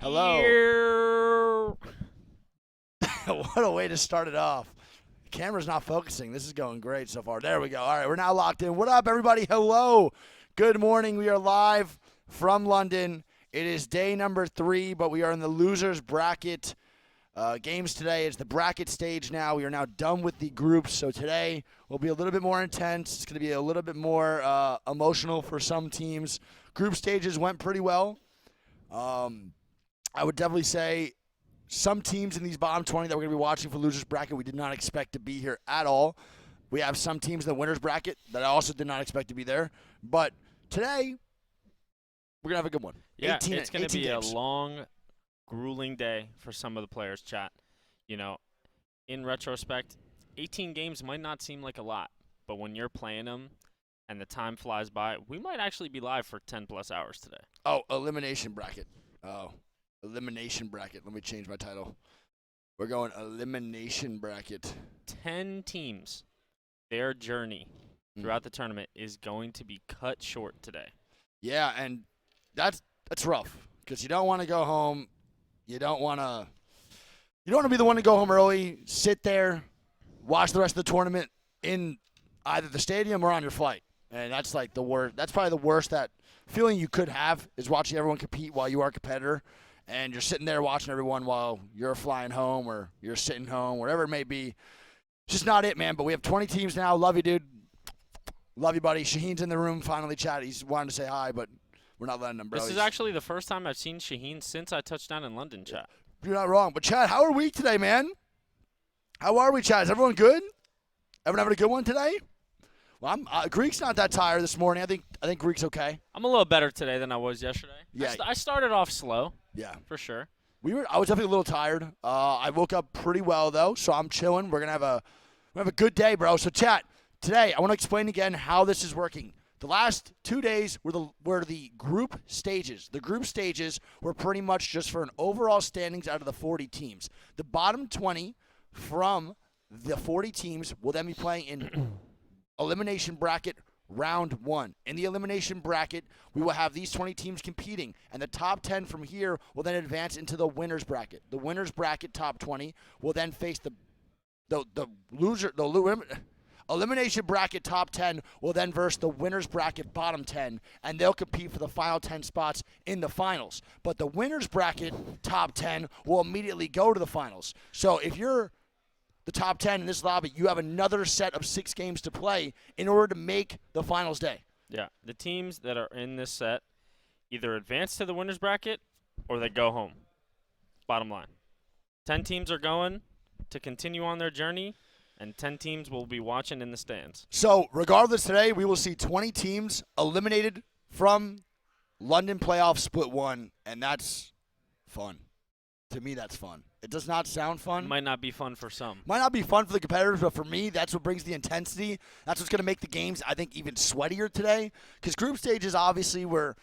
Hello. What a way to start it off. The camera's not focusing. This is going great so far. There we go. All right, we're now locked in. What up, everybody? Hello. Good morning. We are live from London. It is day number 3, but we are in the losers bracket games today. It's the bracket stage now. We are now done with the groups, so today will be a little bit more intense. It's going to be a little bit more emotional for some teams. Group stages went pretty well. I would definitely say some teams in these bottom 20 that we're going to be watching for losers bracket we did not expect to be here at all. We have some teams in the winners bracket that I also did not expect to be there. But today, we're going to have a good one. Yeah, it's going to be games. a long, grueling day for some of the players, chat. You know, in retrospect, 18 games might not seem like a lot, but when you're playing them and the time flies by, we might actually be live for 10-plus hours today. Oh, elimination bracket. Oh, elimination bracket. Let me change my title. We're going elimination bracket. 10 teams, their journey throughout the tournament is going to be cut short today. Yeah, and that's rough because you don't want to go home. You don't want to be the one to go home early, sit there, watch the rest of the tournament in either the stadium or on your flight. And that's like the worst. That's probably the worst that feeling you could have is watching everyone compete while you are a competitor. And you're sitting there watching everyone while you're flying home or you're sitting home, whatever it may be. It's just not it, man. But we have 20 teams now. Love you, dude. Love you, buddy. Shaheen's in the room finally, chat. He's wanting to say hi, but we're not letting him, bro. This is actually the first time I've seen Shaheen since I touched down in London, chat. You're not wrong. But, Chad, how are we today, man? How are we, Chad? Is everyone good? Everyone having a good one today? Well, Greek's not that tired this morning. I think Greek's okay. I'm a little better today than I was yesterday. Yeah. I started off slow. Yeah. For sure. I was definitely a little tired. I woke up pretty well, though, so I'm chilling. We're going to have a good day, bro. So, chat, today I want to explain again how this is working. The last 2 days were the group stages. The group stages were pretty much just for an overall standings out of the 40 teams. The bottom 20 from the 40 teams will then be playing in elimination bracket round 1. In the elimination bracket, we will have these 20 teams competing, and the top 10 from here will then advance into the winners bracket. The winners bracket top 20 will then face elimination bracket top 10 will then verse the winners bracket bottom 10, and they'll compete for the final 10 spots in the finals. But the winners bracket top 10 will immediately go to the finals. So if you're the top 10 in this lobby, you have another set of 6 games to play in order to make the finals day. Yeah, the teams that are in this set either advance to the winners bracket or they go home. Bottom line. 10 teams are going to continue on their journey, and 10 teams will be watching in the stands. So regardless, today we will see 20 teams eliminated from London playoff split 1, and that's fun. To me, that's fun. It does not sound fun. Might not be fun for some. Might not be fun for the competitors, but for me, that's what brings the intensity. That's what's going to make the games, I think, even sweatier today. Because group stages, obviously, we're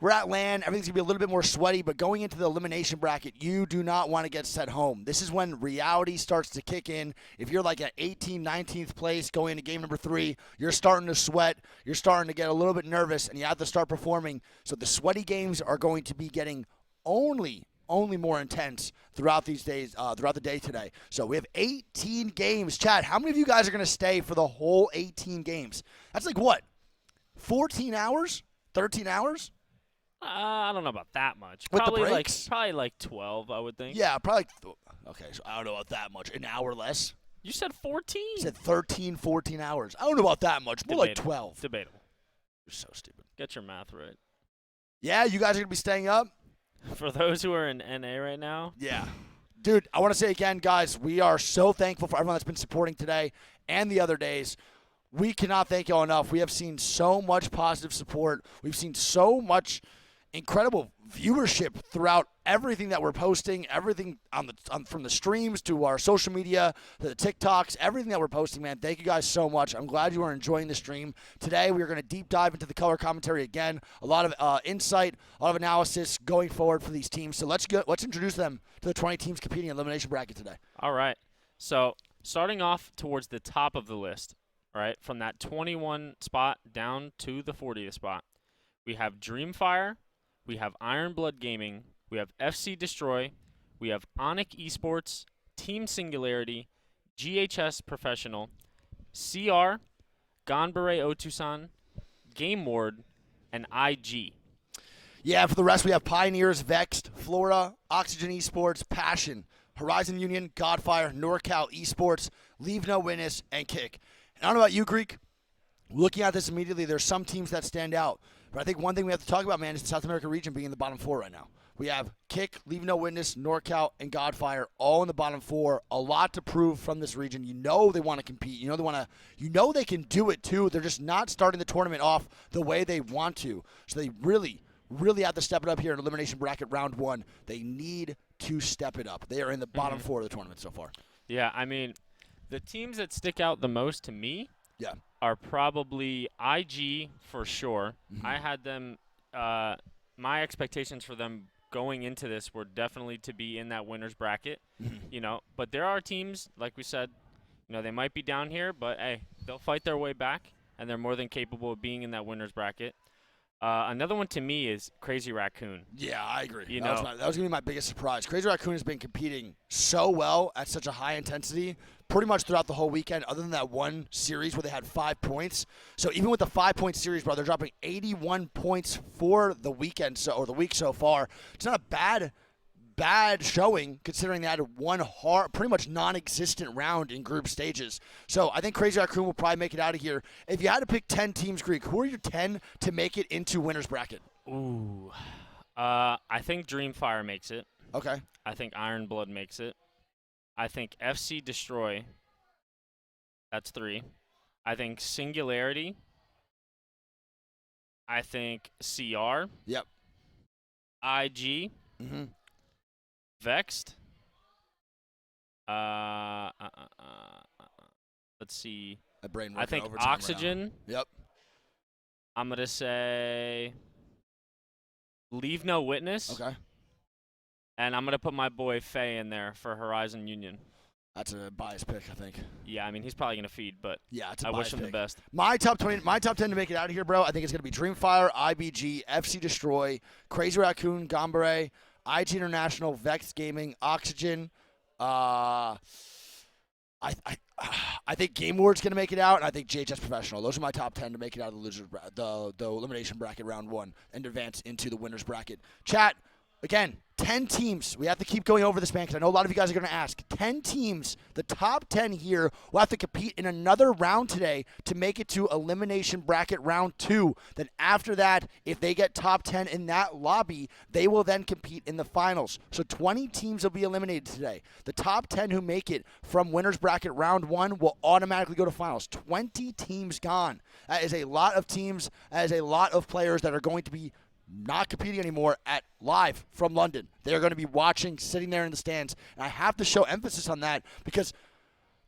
at LAN. Everything's going to be a little bit more sweaty. But going into the elimination bracket, you do not want to get set home. This is when reality starts to kick in. If you're like at 18th, 19th place going into game number 3, you're starting to sweat. You're starting to get a little bit nervous, and you have to start performing. So the sweaty games are going to be getting only more intense throughout these days, throughout the day today. So we have 18 games. Chad, how many of you guys are going to stay for the whole 18 games? That's like what? 14 hours? 13 hours? I don't know about that much. With probably the breaks? probably like 12, I would think. Yeah, probably. Okay, so I don't know about that much. An hour less? You said 14. I said 13, 14 hours. I don't know about that much. More like 12. Debatable. You're so stupid. Get your math right. Yeah, you guys are going to be staying up? For those who are in NA right now. Yeah. Dude, I want to say again, guys, we are so thankful for everyone that's been supporting today and the other days. We cannot thank y'all enough. We have seen so much positive support. We've seen so much incredible viewership throughout everything that we're posting, everything from the streams to our social media, to the TikToks, everything that we're posting, man. Thank you guys so much. I'm glad you are enjoying the stream. Today, we are going to deep dive into the color commentary again. A lot of insight, a lot of analysis going forward for these teams. So let's introduce them to the 20 teams competing in elimination bracket today. All right. So starting off towards the top of the list, right, from that 21 spot down to the 40th spot, we have Dreamfire, we have Iron Blood Gaming, we have FC Destroy, we have Onic Esports, Team Singularity, GHS Professional, CR, Ganbare Otusan, Game Ward, and IG. Yeah, for the rest, we have Pioneers, Vexed, Flora, Oxygen Esports, Passion, Horizon Union, Godfire, NorCal Esports, Leave No Witness, and Kick. And I don't know about you, Greek. Looking at this immediately, there's some teams that stand out. But I think one thing we have to talk about, man, is the South America region being in the bottom 4 right now. We have Kick, Leave No Witness, NorCal, and Godfire all in the bottom 4. A lot to prove from this region. You know they want to compete. You know they can do it too. They're just not starting the tournament off the way they want to. So they really have to step it up here in elimination bracket round 1. They need to step it up. They are in the bottom 4 of the tournament so far. Yeah, I mean, the teams that stick out the most to me are probably IG for sure. I had them, my expectations for them going into this were definitely to be in that winner's bracket, but there are teams, like we said, they might be down here, but hey, they'll fight their way back, and they're more than capable of being in that winner's bracket. Another one to me is Crazy Raccoon. Yeah, I agree. That was going to be my biggest surprise. Crazy Raccoon has been competing so well at such a high intensity pretty much throughout the whole weekend, other than that one series where they had 5 points. So even with the 5-point series, bro, they're dropping 81 points for the weekend, or the week so far. It's not a bad showing considering they had one pretty much non-existent round in group stages. So I think Crazy Raccoon will probably make it out of here. If you had to pick 10 teams, Greek, who are your 10 to make it into winner's bracket? Ooh. I think Dreamfire makes it. Okay. I think Iron Blood makes it. I think FC Destroy. That's 3. I think Singularity. I think CR. Yep. IG. Vexed. Let's see. I think Oxygen. Right. Yep. I'm going to say Leave No Witness. Okay. And I'm going to put my boy Faye in there for Horizon Union. That's a biased pick, I think. Yeah, I mean, he's probably going to feed, but yeah, I wish him the best. My top 10 to make it out of here, bro, I think it's going to be Dreamfire, IBG, FC Destroy, Crazy Raccoon, Gambare, IG International, Vex Gaming, Oxygen. I think Game Ward's going to make it out, and I think JHS Professional. Those are my top 10 to make it out of the elimination bracket round 1 and advance into the winner's bracket. Chat, again, 10 teams. We have to keep going over this, man, because I know a lot of you guys are going to ask. 10 teams, the top 10 here, will have to compete in another round today to make it to elimination bracket round 2. Then after that, if they get top 10 in that lobby, they will then compete in the finals. So 20 teams will be eliminated today. The top 10 who make it from winner's bracket round 1 will automatically go to finals. 20 teams gone. That is a lot of teams. That is a lot of players that are going to be not competing anymore at live from London. They're going to be watching, sitting there in the stands. And I have to show emphasis on that because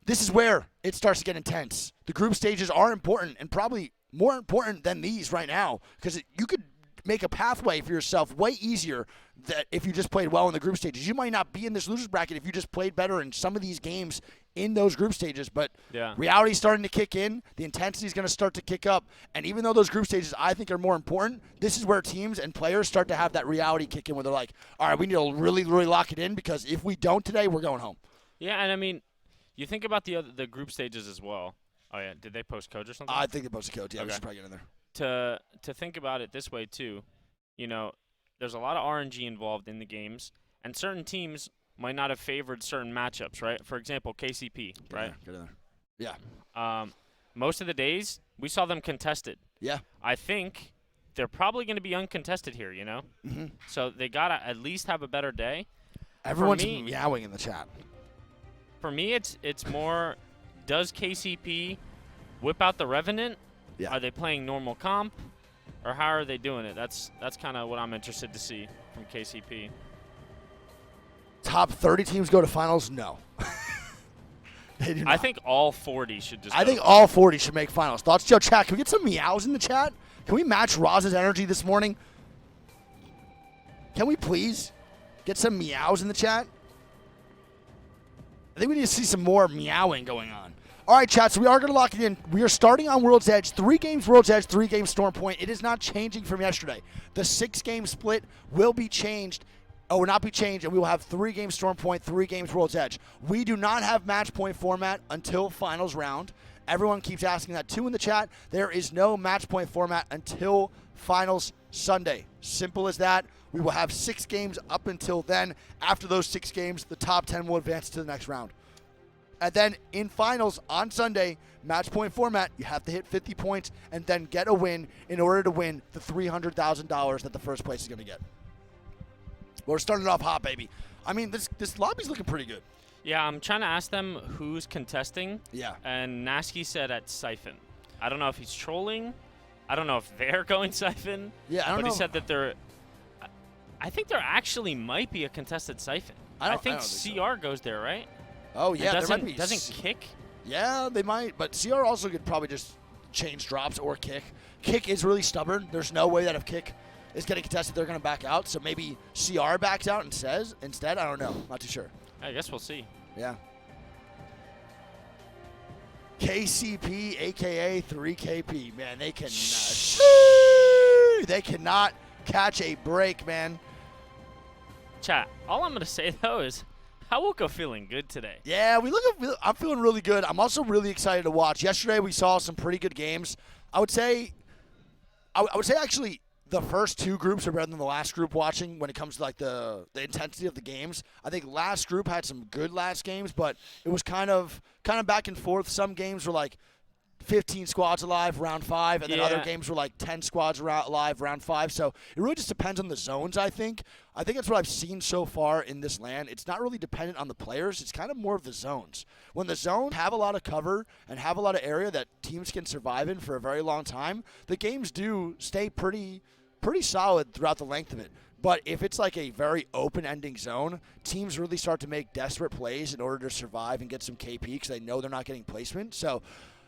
this is where it starts to get intense. The group stages are important and probably more important than these right now because you could make a pathway for yourself way easier that if you just played well in the group stages. You might not be in this loser's bracket if you just played better in some of these games in those group stages, but reality's starting to kick in. The intensity is going to start to kick up, and even though those group stages I think are more important, this is where teams and players start to have that reality kick in where they're like, all right, we need to really, really lock it in because if we don't today, we're going home. Yeah, and I mean, you think about the group stages as well. Oh, yeah, did they post codes or something? I think they posted codes, yeah, we should probably get in there. To think about it this way, too, there's a lot of RNG involved in the games, and certain teams might not have favored certain matchups, right? For example, KCP, right? Get in there. Yeah. Most of the days, we saw them contested. Yeah. I think they're probably going to be uncontested here, So they got to at least have a better day. Everyone's meowing in the chat. For me, it's more, does KCP whip out the Revenant? Yeah. Are they playing normal comp? Or how are they doing it? That's kind of what I'm interested to see from KCP. Top 30 teams go to finals? No. They do not. I think all 40 should just I think all 40 should make finals. Thoughts, Joe? Chat, can we get some meows in the chat? Can we match Roz's energy this morning? Can we please get some meows in the chat? I think we need to see some more meowing going on. All right, chat, so we are going to lock it in. We are starting on World's Edge. 3 games World's Edge, 3 games Storm Point. It is not changing from yesterday. The 6-game split will be changed will not be changed, and we will have 3 games Storm Point, 3 games World's Edge. We do not have match point format until finals round. Everyone keeps asking that too in the chat. There is no match point format until finals Sunday. Simple as that. We will have 6 games up until then. After those 6 games, the top 10 will advance to the next round. And then in finals on Sunday, match point format, you have to hit 50 points and then get a win in order to win the $300,000 that the first place is going to get. We're starting off hot, baby. I mean, this lobby's looking pretty good. Yeah, I'm trying to ask them who's contesting. Yeah. And Nasky said at Siphon. I don't know if he's trolling. I don't know if they're going Siphon. Yeah, I don't know. But he said that they're. I think there actually might be a contested Siphon. I think CR goes there, right? Oh, yeah. There might be. Doesn't kick? Yeah, they might. But CR also could probably just change drops or kick. Kick is really stubborn. There's no way that if kick is getting contested, they're going to back out. So maybe CR backs out and says instead. I don't know. Not too sure. I guess we'll see. Yeah. KCP, a.k.a. 3KP. Man, they cannot. They cannot catch a break, man. Chat, all I'm going to say, though, is I woke up feeling good today. Yeah, I'm feeling really good. I'm also really excited to watch. Yesterday, we saw some pretty good games. I would say actually, the first 2 groups are better than the last group watching when it comes to like the intensity of the games. I think last group had some good last games, but it was kind of back and forth. Some games were like 15 squads alive round 5, and then other games were like 10 squads alive round 5. So it really just depends on the zones, I think. I think that's what I've seen so far in this LAN. It's not really dependent on the players. It's kind of more of the zones. When the zones have a lot of cover and have a lot of area that teams can survive in for a very long time, the games do stay pretty solid throughout the length of it. But if it's like a very open-ending zone, teams really start to make desperate plays in order to survive and get some KP because they know they're not getting placement. So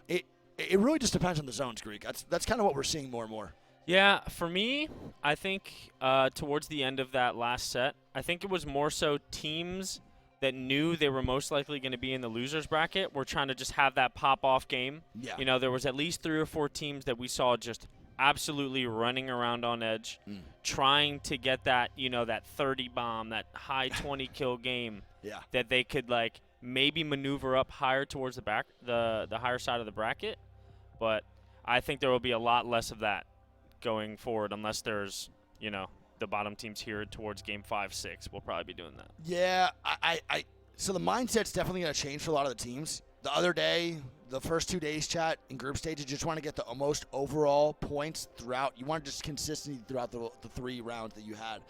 it really just depends on the zones, Greek. That's kind of what we're seeing more and more. Yeah, for me, I think towards the end of that last set, I think it was more so teams that knew they were most likely going to be in the losers bracket were trying to just have that pop-off game. Yeah. You know, there was at least 3 or 4 teams that we saw just absolutely running around on edge, trying to get that, that 30 bomb, that high 20 kill game that they could like maybe maneuver up higher towards the higher side of the bracket. But I think there will be a lot less of that going forward unless there's, the bottom teams here towards game 5, 6. We'll probably be doing that. Yeah, so the mindset's definitely going to change for a lot of the teams. The other day, the first 2 days, chat, in group stages, you just want to get the most overall points throughout. You want just consistency throughout the 3 rounds that you had.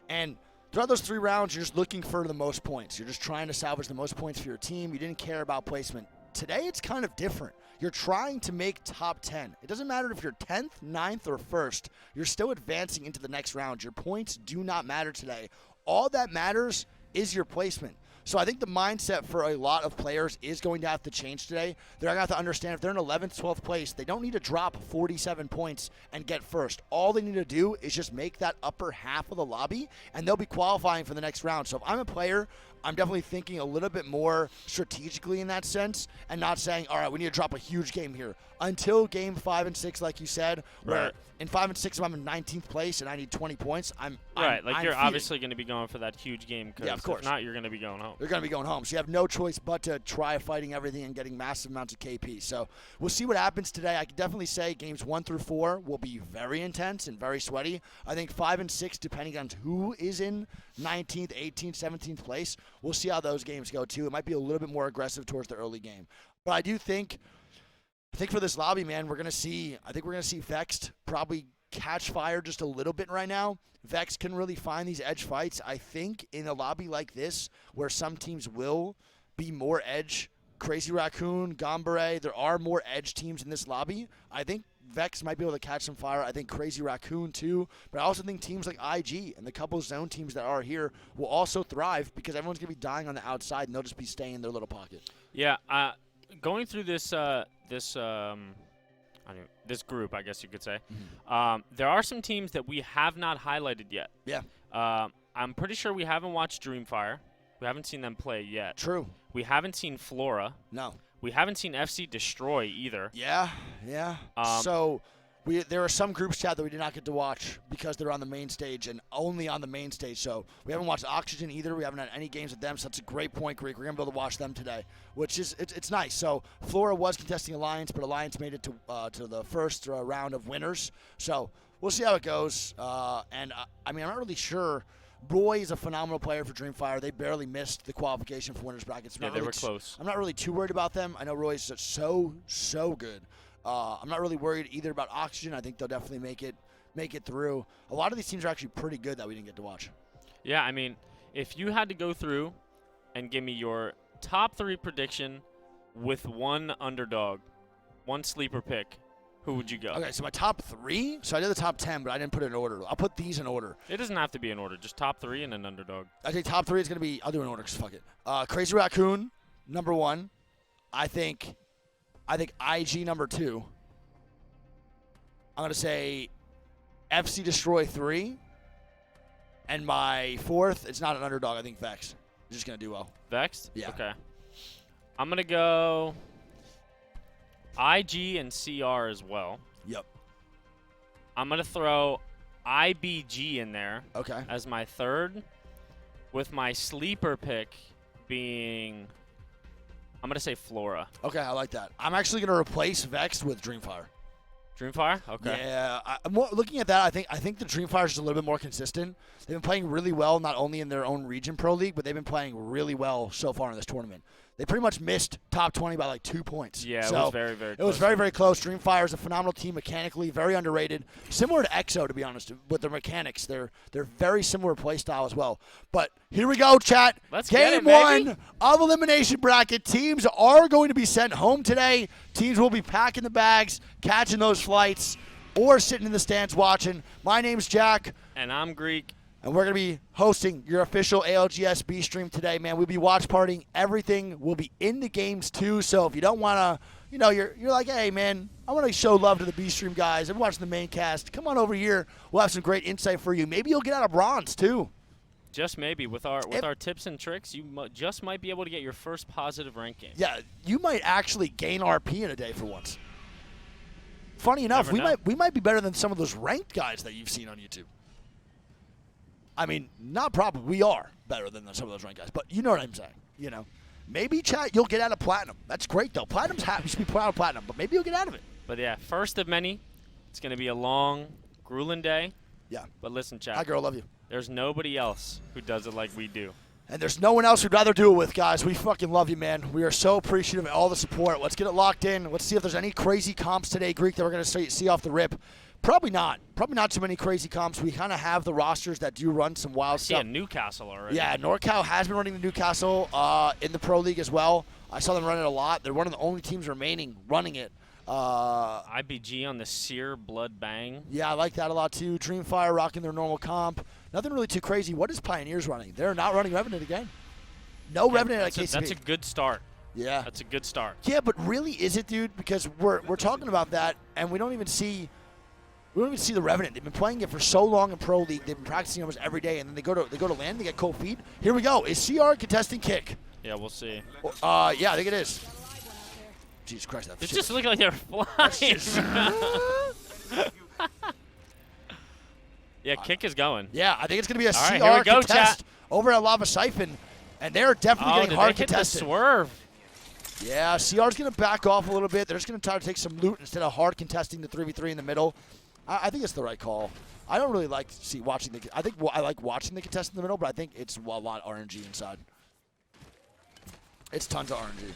And throughout those 3 rounds, you're just looking for the most points. You're just trying to salvage the most points for your team. You didn't care about placement. Today, it's kind of different. You're trying to make top 10. It doesn't matter if you're 10th, 9th, or 1st. You're still advancing into the next round. Your points do not matter today. All that matters is your placement. So I think the mindset for a lot of players is going to have to change today. They're going to have to understand if they're in 11th, 12th place, they don't need to drop 47 points and get first. All they need to do is just make that upper half of the lobby, and they'll be qualifying for the next round. So if I'm a player, I'm definitely thinking a little bit more strategically in that sense and not saying, all right, we need to drop a huge game here. Until game 5 and 6, like you said, where in 5 and 6, if I'm in 19th place and I need 20 points, I'm you're obviously going to be going for that huge game because of course. If not, you're going to be going home. You're going to be going home. So you have no choice but to try fighting everything and getting massive amounts of KP. So we'll see what happens today. I can definitely say games 1 through 4 will be very intense and very sweaty. I think 5 and 6, depending on who is in 19th, 18th, 17th place, we'll see how those games go too. It might be a little bit more aggressive towards the early game. But I think for this lobby, man, we're going to see Vexed probably catch fire just a little bit right now. Vex can really find these edge fights. I think in a lobby like this, where some teams will be more edge, Crazy Raccoon, Gambare, there are more edge teams in this lobby. I think Vex might be able to catch some fire. I think Crazy Raccoon too. But I also think teams like IG and the couple zone teams that are here will also thrive because everyone's going to be dying on the outside and they'll just be staying in their little pocket. Yeah, going through this group, I guess you could say, there are some teams that we have not highlighted yet. Yeah. I'm pretty sure we haven't watched Dreamfire. We haven't seen them play yet. True. We haven't seen Flora. No. We haven't seen FC Destroy either. Yeah. So There are some groups, chat, that we did not get to watch because they're on the main stage and only on the main stage. So we haven't watched Oxygen either. We haven't had any games with them. So that's a great point, Greek. We're going to be able to watch them today, which is it's nice. So Flora was contesting Alliance, but Alliance made it to the first round of winners. So we'll see how it goes. I'm not really sure. Roy is a phenomenal player for Dreamfire. They barely missed the qualification for winners brackets. Yeah, they were close. I'm not really too worried about them. I know Roy's just so good. I'm not really worried either about Oxygen. I think they'll definitely make it through. A lot of these teams are actually pretty good that we didn't get to watch. Yeah, I mean, if you had to go through and give me your top 3 prediction with one underdog, one sleeper pick, who would you go? Okay, so my top 3. So I did the top 10, but I didn't put it in order. I'll put these in order. It doesn't have to be in order. Just top 3 and an underdog. I think top 3 is going to be, I'll do it in order because fuck it. Crazy Raccoon, number 1. I think IG number 2. I'm going to say FC Destroy 3. And my 4th, it's not an underdog. I think Vex is just going to do well. Vex? Yeah. Okay. I'm going to go IG and CR as well. Yep. I'm going to throw IBG in there Okay. as my 3rd, with my sleeper pick being, I'm going to say Flora. Okay, I like that. I'm actually going to replace Vex with Dreamfire. Dreamfire? Okay. Yeah, I'm looking at that. I think the Dreamfire is just a little bit more consistent. They've been playing really well, not only in their own region pro league, but they've been playing really well so far in this tournament. They pretty much missed top 20 by like 2 points. Yeah, so it was very, very close. It was very, very close. Dreamfire is a phenomenal team mechanically, very underrated. Similar to EXO, to be honest, with their mechanics. They're very similar play style as well. But here we go, chat. Let's Game get it, baby. 1 of Elimination Bracket. Teams are going to be sent home today. Teams will be packing the bags, catching those flights, or sitting in the stands watching. My name's Jack. And I'm Greek. And we're going to be hosting your official ALGS B stream today, man. We'll be watch partying. Everything will be in the games, too. So if you don't want to, you're like, hey, man, I want to show love to the B stream guys. I'm watching the main cast. Come on over here. We'll have some great insight for you. Maybe you'll get out of bronze, too. Just maybe. With our tips and tricks, you just might be able to get your first positive rank game. Yeah, you might actually gain RP in a day for once. Funny enough, we might be better than some of those ranked guys that you've seen on YouTube. I mean, not probably. We are better than some of those ranked guys, but you know what I'm saying. Maybe, chat, you'll get out of Platinum. That's great, though. Platinum's happy. You should be proud of Platinum, but maybe you'll get out of it. But, yeah, first of many. It's going to be a long, grueling day. Yeah. But listen, chat. Hi, girl. Love you. There's nobody else who does it like we do. And there's no one else we'd rather do it with, guys. We fucking love you, man. We are so appreciative of all the support. Let's get it locked in. Let's see if there's any crazy comps today, Greek, that we're going to see off the rip. Probably not. Probably not too many crazy comps. We kind of have the rosters that do run some wild stuff. Yeah, Newcastle already. Yeah, NorCal has been running the Newcastle in the Pro League as well. I saw them run it a lot. They're one of the only teams remaining running it. IBG on the Sear Blood Bang. Yeah, I like that a lot too. Dreamfire rocking their normal comp. Nothing really too crazy. What is Pioneers running? They're not running Revenant again. No Revenant at KCP. That's a good start. Yeah. That's a good start. Yeah, but really is it, dude? Because we're talking about that, and we don't even see the Revenant. They've been playing it for so long in Pro League. They've been practicing almost every day, and then they go to land. They get cold feet. Here we go. Is CR contesting kick? Yeah, we'll see. Yeah, I think it is. Jesus Christ, that It's shit. just looking like they're flying. Yeah, kick is going. Yeah, I think it's going to be a All right, CR here we go, contest chat. over at Lava Siphon, and they're definitely getting hard did they hit the contested. swerve? Yeah, CR's going to back off a little bit. They're just going to try to take some loot instead of hard contesting the 3v3 in the middle. I think it's the right call. I don't really like watching the. I think I like watching the contest in the middle, but I think it's a lot of RNG inside. It's tons of RNG.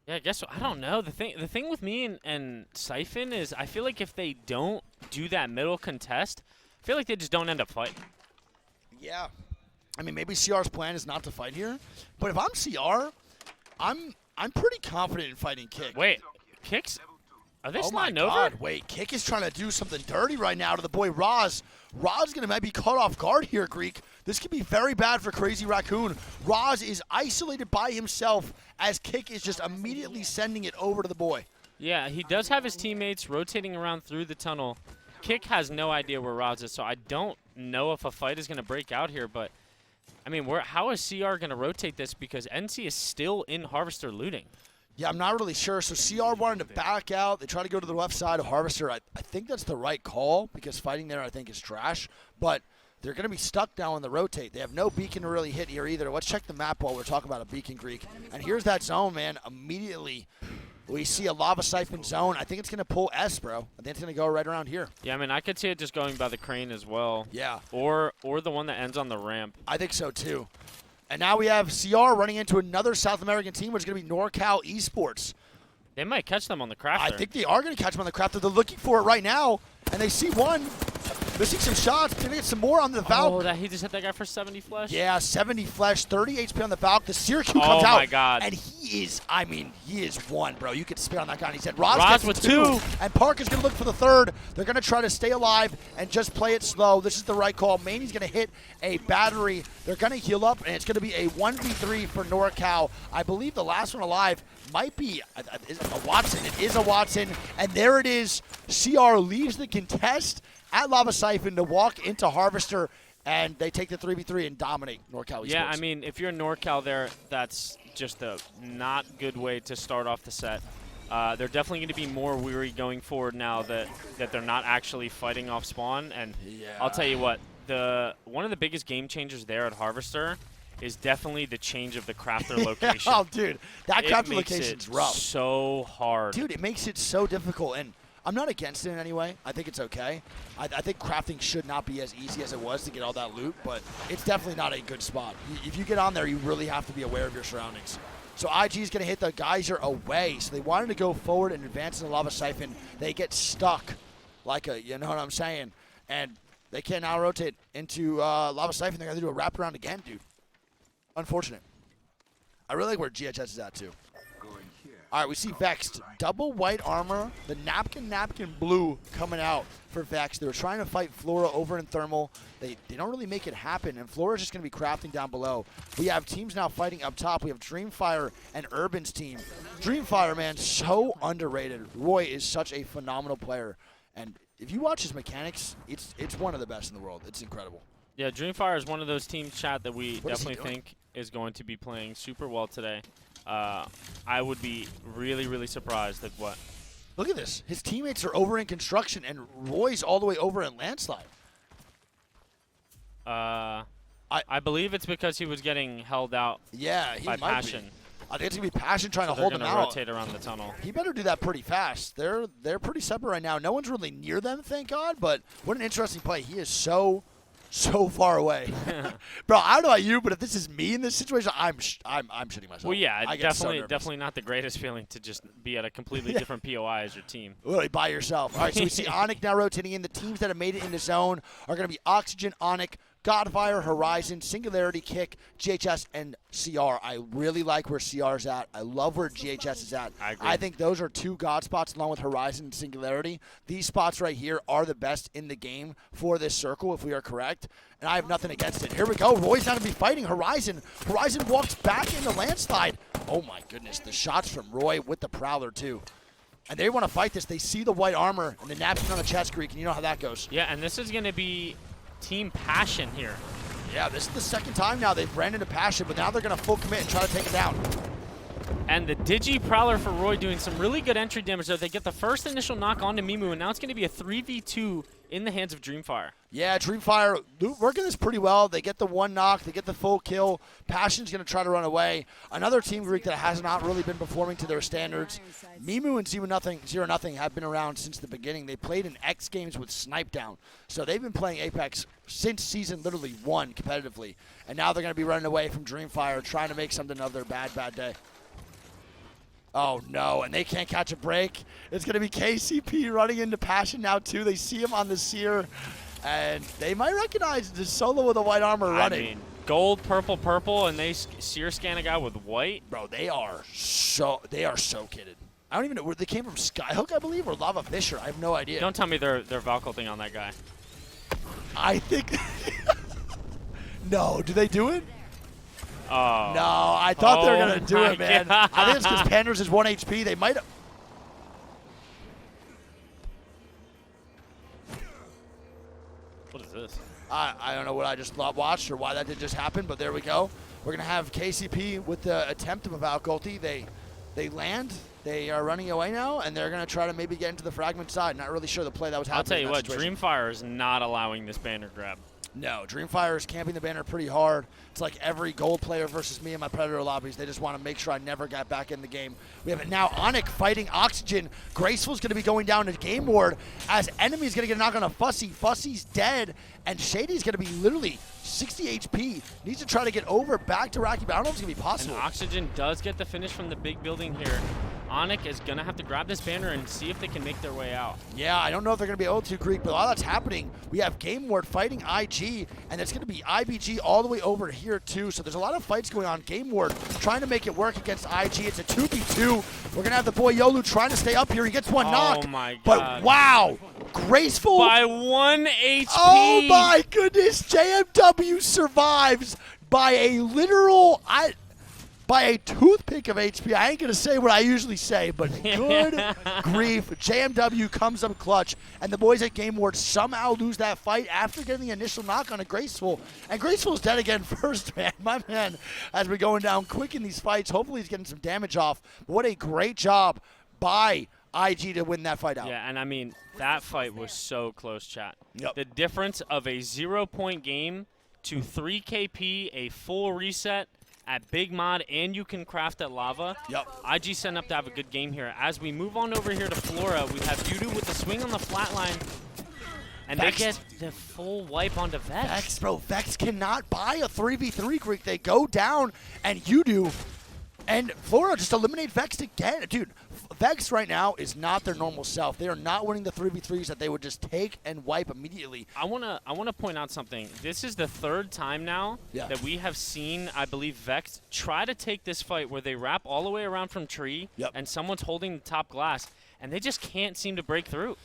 Yeah, I guess I don't know. The thing with me and Siphon is I feel like if they don't do that middle contest, I feel like they just don't end up fighting. Yeah. I mean, maybe CR's plan is not to fight here, but if I'm CR, I'm pretty confident in fighting Kick. Wait, Kick's? Are they Oh my sliding over? God! Wait, Kick is trying to do something dirty right now to the boy Roz. Roz gonna maybe caught off guard here, Greek. This could be very bad for Crazy Raccoon. Roz is isolated by himself as Kick is just immediately sending it over to the boy. Yeah, he does have his teammates rotating around through the tunnel. Kick has no idea where Roz is, so I don't know if a fight is gonna break out here. But I mean, how is CR gonna rotate this because NC is still in Harvester looting? Yeah, I'm not really sure. So CR wanted to back out. They try to go to the left side of Harvester. I think that's the right call because fighting there I think is trash. But they're going to be stuck now on the rotate. They have no beacon to really hit here either. Let's check the map while we're talking about a beacon Greek. And here's that zone, man. Immediately we see a lava siphon zone. I think it's going to pull S, bro. I think it's going to go right around here. Yeah, I mean, I could see it just going by the crane as well. Yeah. Or the one that ends on the ramp. I think so, too. And now we have CR running into another South American team, which is going to be NorCal Esports. They might catch them on the crafter. I think they are going to catch them on the crafter. They're looking for it right now, and they see one. They're seeing some shots. They're going to get some more on the Valk. Oh, he just hit that guy for 70 flesh? Yeah, 70 flesh, 30 HP on the Valk. The Seer Q comes out. Oh, my God. And he is one, bro. You could spit on that guy. And he said, Roz gets with two. 2. And Park is going to look for the 3rd. They're going to try to stay alive and just play it slow. This is the right call. Maney's going to hit a battery. They're going to heal up, and it's going to be a 1v3 for NorCal. I believe the last one alive might be a Watson. It is a Watson. And there it is. CR leaves the contest at Lava Siphon to walk into Harvester, and they take the 3v3 and dominate NorCal Esports. Yeah, I mean, if you're NorCal there, that's just a not good way to start off the set. They're definitely going to be more weary going forward now that they're not actually fighting off spawn. And yeah. I'll tell you what, one of the biggest game changers there at Harvester is definitely the change of the crafter location. Oh, dude, that crafter location's rough. So hard. Dude, it makes it so difficult, and I'm not against it in any way. I think it's okay. I think crafting should not be as easy as it was to get all that loot, but it's definitely not a good spot. If you get on there, you really have to be aware of your surroundings. So IG is going to hit the geyser away. So they wanted to go forward and advance in the lava siphon. They get stuck like you know what I'm saying? And they can't now rotate into lava siphon. They're going to do a wraparound again, dude. Unfortunate. I really like where GHS is at, too. All right, we see Vexed. Double white armor. The napkin blue coming out for Vex. They were trying to fight Flora over in Thermal. They don't really make it happen, and Flora's just going to be crafting down below. We have teams now fighting up top. We have Dreamfire and Urban's team. Dreamfire, man, so underrated. Roy is such a phenomenal player, and if you watch his mechanics, it's one of the best in the world. It's incredible. Yeah, Dreamfire is one of those teams, chat, that we definitely think is going to be playing super well today. I would be really, really surprised at what. Look at this. His teammates are over in construction, and Roy's all the way over in landslide. I believe it's because he was getting held out by Passion. I think it's going to be Passion trying to hold him out. They're going to rotate around the tunnel. He better do that pretty fast. They're pretty separate right now. No one's really near them, thank God, but what an interesting play. He is so far away. Bro, I don't know about you, but if this is me in this situation, I'm shitting myself. Well, yeah, definitely not the greatest feeling to just be at a completely different POI as your team. Literally by yourself. All right, so we see Onyx now rotating in. The teams that have made it in the zone are going to be Oxygen, Onyx, Godfire, Horizon, Singularity, Kick, GHS, and CR. I really like where CR's at. I love where GHS is at. I agree. I think those are 2 God spots along with Horizon and Singularity. These spots right here are the best in the game for this circle, if we are correct. And I have nothing against it. Here we go. Roy's not going to be fighting Horizon. Horizon walks back into landslide. Oh, my goodness. The shots from Roy with the Prowler, too. And they want to fight this. They see the white armor and the napkin on the chest creek, and you know how that goes. Yeah, and this is going to be Team Passion here. Yeah, this is the second time now they've ran into Passion, but now they're going to full commit and try to take it down. And the Digi Prowler for Roy doing some really good entry damage there. They get the first initial knock onto Mimu, and now it's going to be a 3v2 in the hands of Dreamfire. Yeah, Dreamfire working this pretty well. They get the 1 knock. They get the full kill. Passion's going to try to run away. Another Team Greek that has not really been performing to their standards. Mimu and 0-0 have been around since the beginning. They played in X Games with Snipe Down. So they've been playing Apex since season literally 1 competitively. And now they're going to be running away from Dreamfire, trying to make something of their bad day. Oh, no, and they can't catch a break. It's going to be KCP running into Passion now, too. They see him on the Seer, and they might recognize the solo with the white armor running. I mean, gold, purple, and they Seer scan a guy with white. Bro, they are so kidded. I don't even know where they came from. Skyhook, I believe, or Lava Fisher. I have no idea. Don't tell me they're Valkulting on that guy. I think. No, do they do it? Oh. No, I thought they were going to do it, man. God. I think it's because Panders is 1 HP. They might have. What is this? I don't know what I just watched or why that did just happen, but there we go. We're going to have KCP with the attempt of a Valkulti. They They land. They are running away now, and they're going to try to maybe get into the fragment side. Not really sure the play that was happening. I'll tell you what, Dreamfire is not allowing this banner grab. No, Dreamfire is camping the banner pretty hard. It's like every gold player versus me in my Predator lobbies. They just want to make sure I never got back in the game. We have it now. Onyx fighting Oxygen. Graceful's going to be going down to Game Ward as Enemy's going to get a knock on a Fussy. Fussy's dead, and Shady's going to be literally 60 HP. Needs to try to get over back to Rocky, but I don't know if it's going to be possible. And Oxygen does get the finish from the big building here. Onyx is going to have to grab this banner and see if they can make their way out. Yeah, I don't know if they're going to be able to, Greek, but while that's happening, we have Game Ward fighting IG, and it's going to be IBG all the way over here, too. So there's a lot of fights going on. Game Ward trying to make it work against IG. It's a 2v2. We're going to have the boy Yolu trying to stay up here. He gets one knock. Oh, my God. But, wow, Graceful. By 1 HP. Oh, my goodness. JMW survives by a literal... by a toothpick of HP. I ain't going to say what I usually say, but good grief. JMW comes up clutch, and the boys at Game Ward somehow lose that fight after getting the initial knock on a Graceful. And Graceful's dead again first, man. My man has been going down quick in these fights. Hopefully he's getting some damage off. But what a great job by IG to win that fight out. Yeah, and I mean, that fight was so close, chat. Yep. The difference of a 0-point game to 3 KP, a full reset, at Big Mod, and you can craft at Lava. Yep. IG setting up to have a good game here. As we move on over here to Flora, we have Yudu with the swing on the flat line. And Vex. they get the full wipe onto Vex. Vex, bro. Vex cannot buy a 3v3, Greek. They go down, and you do. And Flora just eliminate Vex again. Dude, Vex right now is not their normal self. They are not winning the 3v3s that they would just take and wipe immediately. I wanna point out something. This is the third time now that we have seen, I believe, Vex try to take this fight where they wrap all the way around from tree and someone's holding the top glass, and they just can't seem to break through.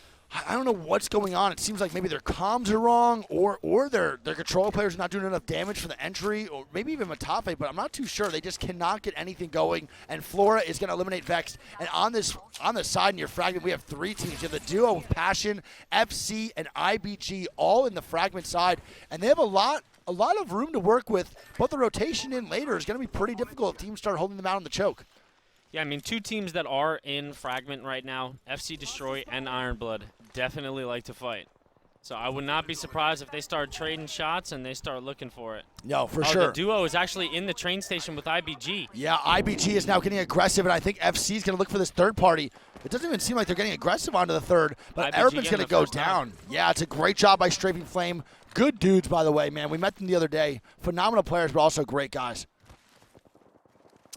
I don't know what's going on. It seems like maybe their comms are wrong, or their control players are not doing enough damage for the entry, or maybe even Matafe, but I'm not too sure. They just cannot get anything going, and Flora is going to eliminate Vex. And on the side in your fragment, we have 3 teams. You have the duo of Passion, FC, and IBG all in the fragment side, and they have a lot of room to work with, but the rotation in later is going to be pretty difficult if teams start holding them out in the choke. Yeah, I mean, 2 teams that are in Fragment right now, FC Destroy and Ironblood, definitely like to fight. So I would not be surprised if they start trading shots and they start looking for it. No, for sure. The duo is actually in the train station with IBG. Yeah, IBG is now getting aggressive, and I think FC is going to look for this third party. It doesn't even seem like they're getting aggressive onto the third, but Airman's going to go down. Yeah, it's a great job by Strafing Flame. Good dudes, by the way, man. We met them the other day. Phenomenal players, but also great guys.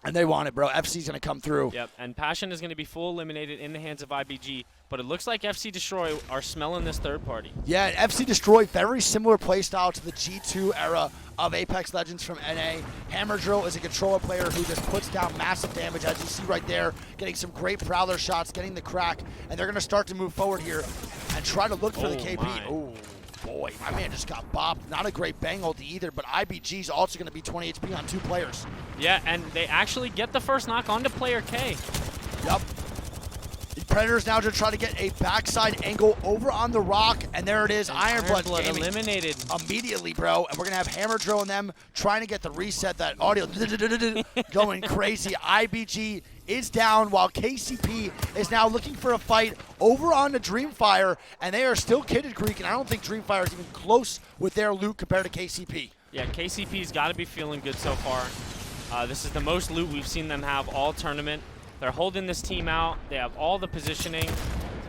And they want it, bro. FC's going to come through. Yep, and Passion is going to be full eliminated in the hands of IBG, but it looks like FC Destroy are smelling this third party. Yeah, FC Destroy, very similar playstyle to the G2 era of Apex Legends from NA. Hammer Drill is a controller player who just puts down massive damage, as you see right there, getting some great Prowler shots, getting the crack, and they're going to start to move forward here and try to look for the KP. Oh, boy, my man just got bopped. Not a great bang ulti either, but IBG's also going to be 20 HP on 2 players. Yeah, and they actually get the first knock onto player K. Yep. The Predators now just try to get a backside angle over on the rock, and there it is. Ironblood eliminated immediately, bro. And we're going to have Hammer Drill and them trying to get the reset, that audio going crazy. IBG is down while KCP is now looking for a fight over on the Dreamfire, and they are still kitted, Greek, and I don't think Dreamfire is even close with their loot compared to KCP. Yeah, KCP's got to be feeling good so far. This is the most loot we've seen them have all tournament. They're holding this team out. They have all the positioning.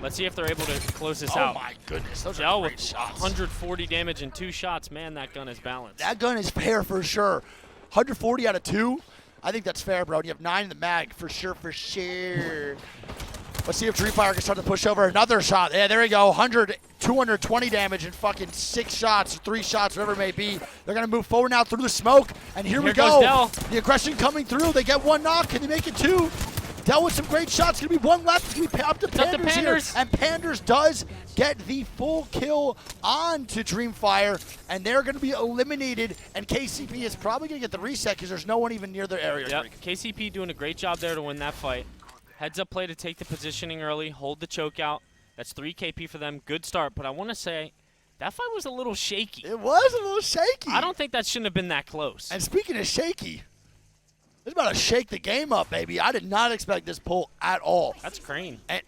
Let's see if they're able to close this out. Oh, my goodness. Those Gel are great with shots. 140 damage in 2 shots. Man, that gun is balanced. That gun is fair for sure. 140 out of 2. I think that's fair, bro. And you have 9 in the mag for sure, for sure. Let's see if Dreamfire can start to push over another shot. Yeah, there we go. 220 damage in fucking 6 shots, 3 shots, whatever it may be. They're going to move forward now through the smoke. And here we go. Del. The aggression coming through. They get 1 knock. Can they make it 2? Del with some great shots. Going to be 1 left. It's going to be up to Panders here. And Panders does get the full kill onto Dreamfire. And they're going to be eliminated. And KCP is probably going to get the reset because there's no one even near their area. Yep. KCP doing a great job there to win that fight. Heads up play to take the positioning early, hold the choke out. That's 3 KP for them. Good start, but I want to say that fight was a little shaky. It was a little shaky. I don't think that shouldn't have been that close. And speaking of shaky, It's about to shake the game up, baby. I did not expect this pull at all. That's Crane. And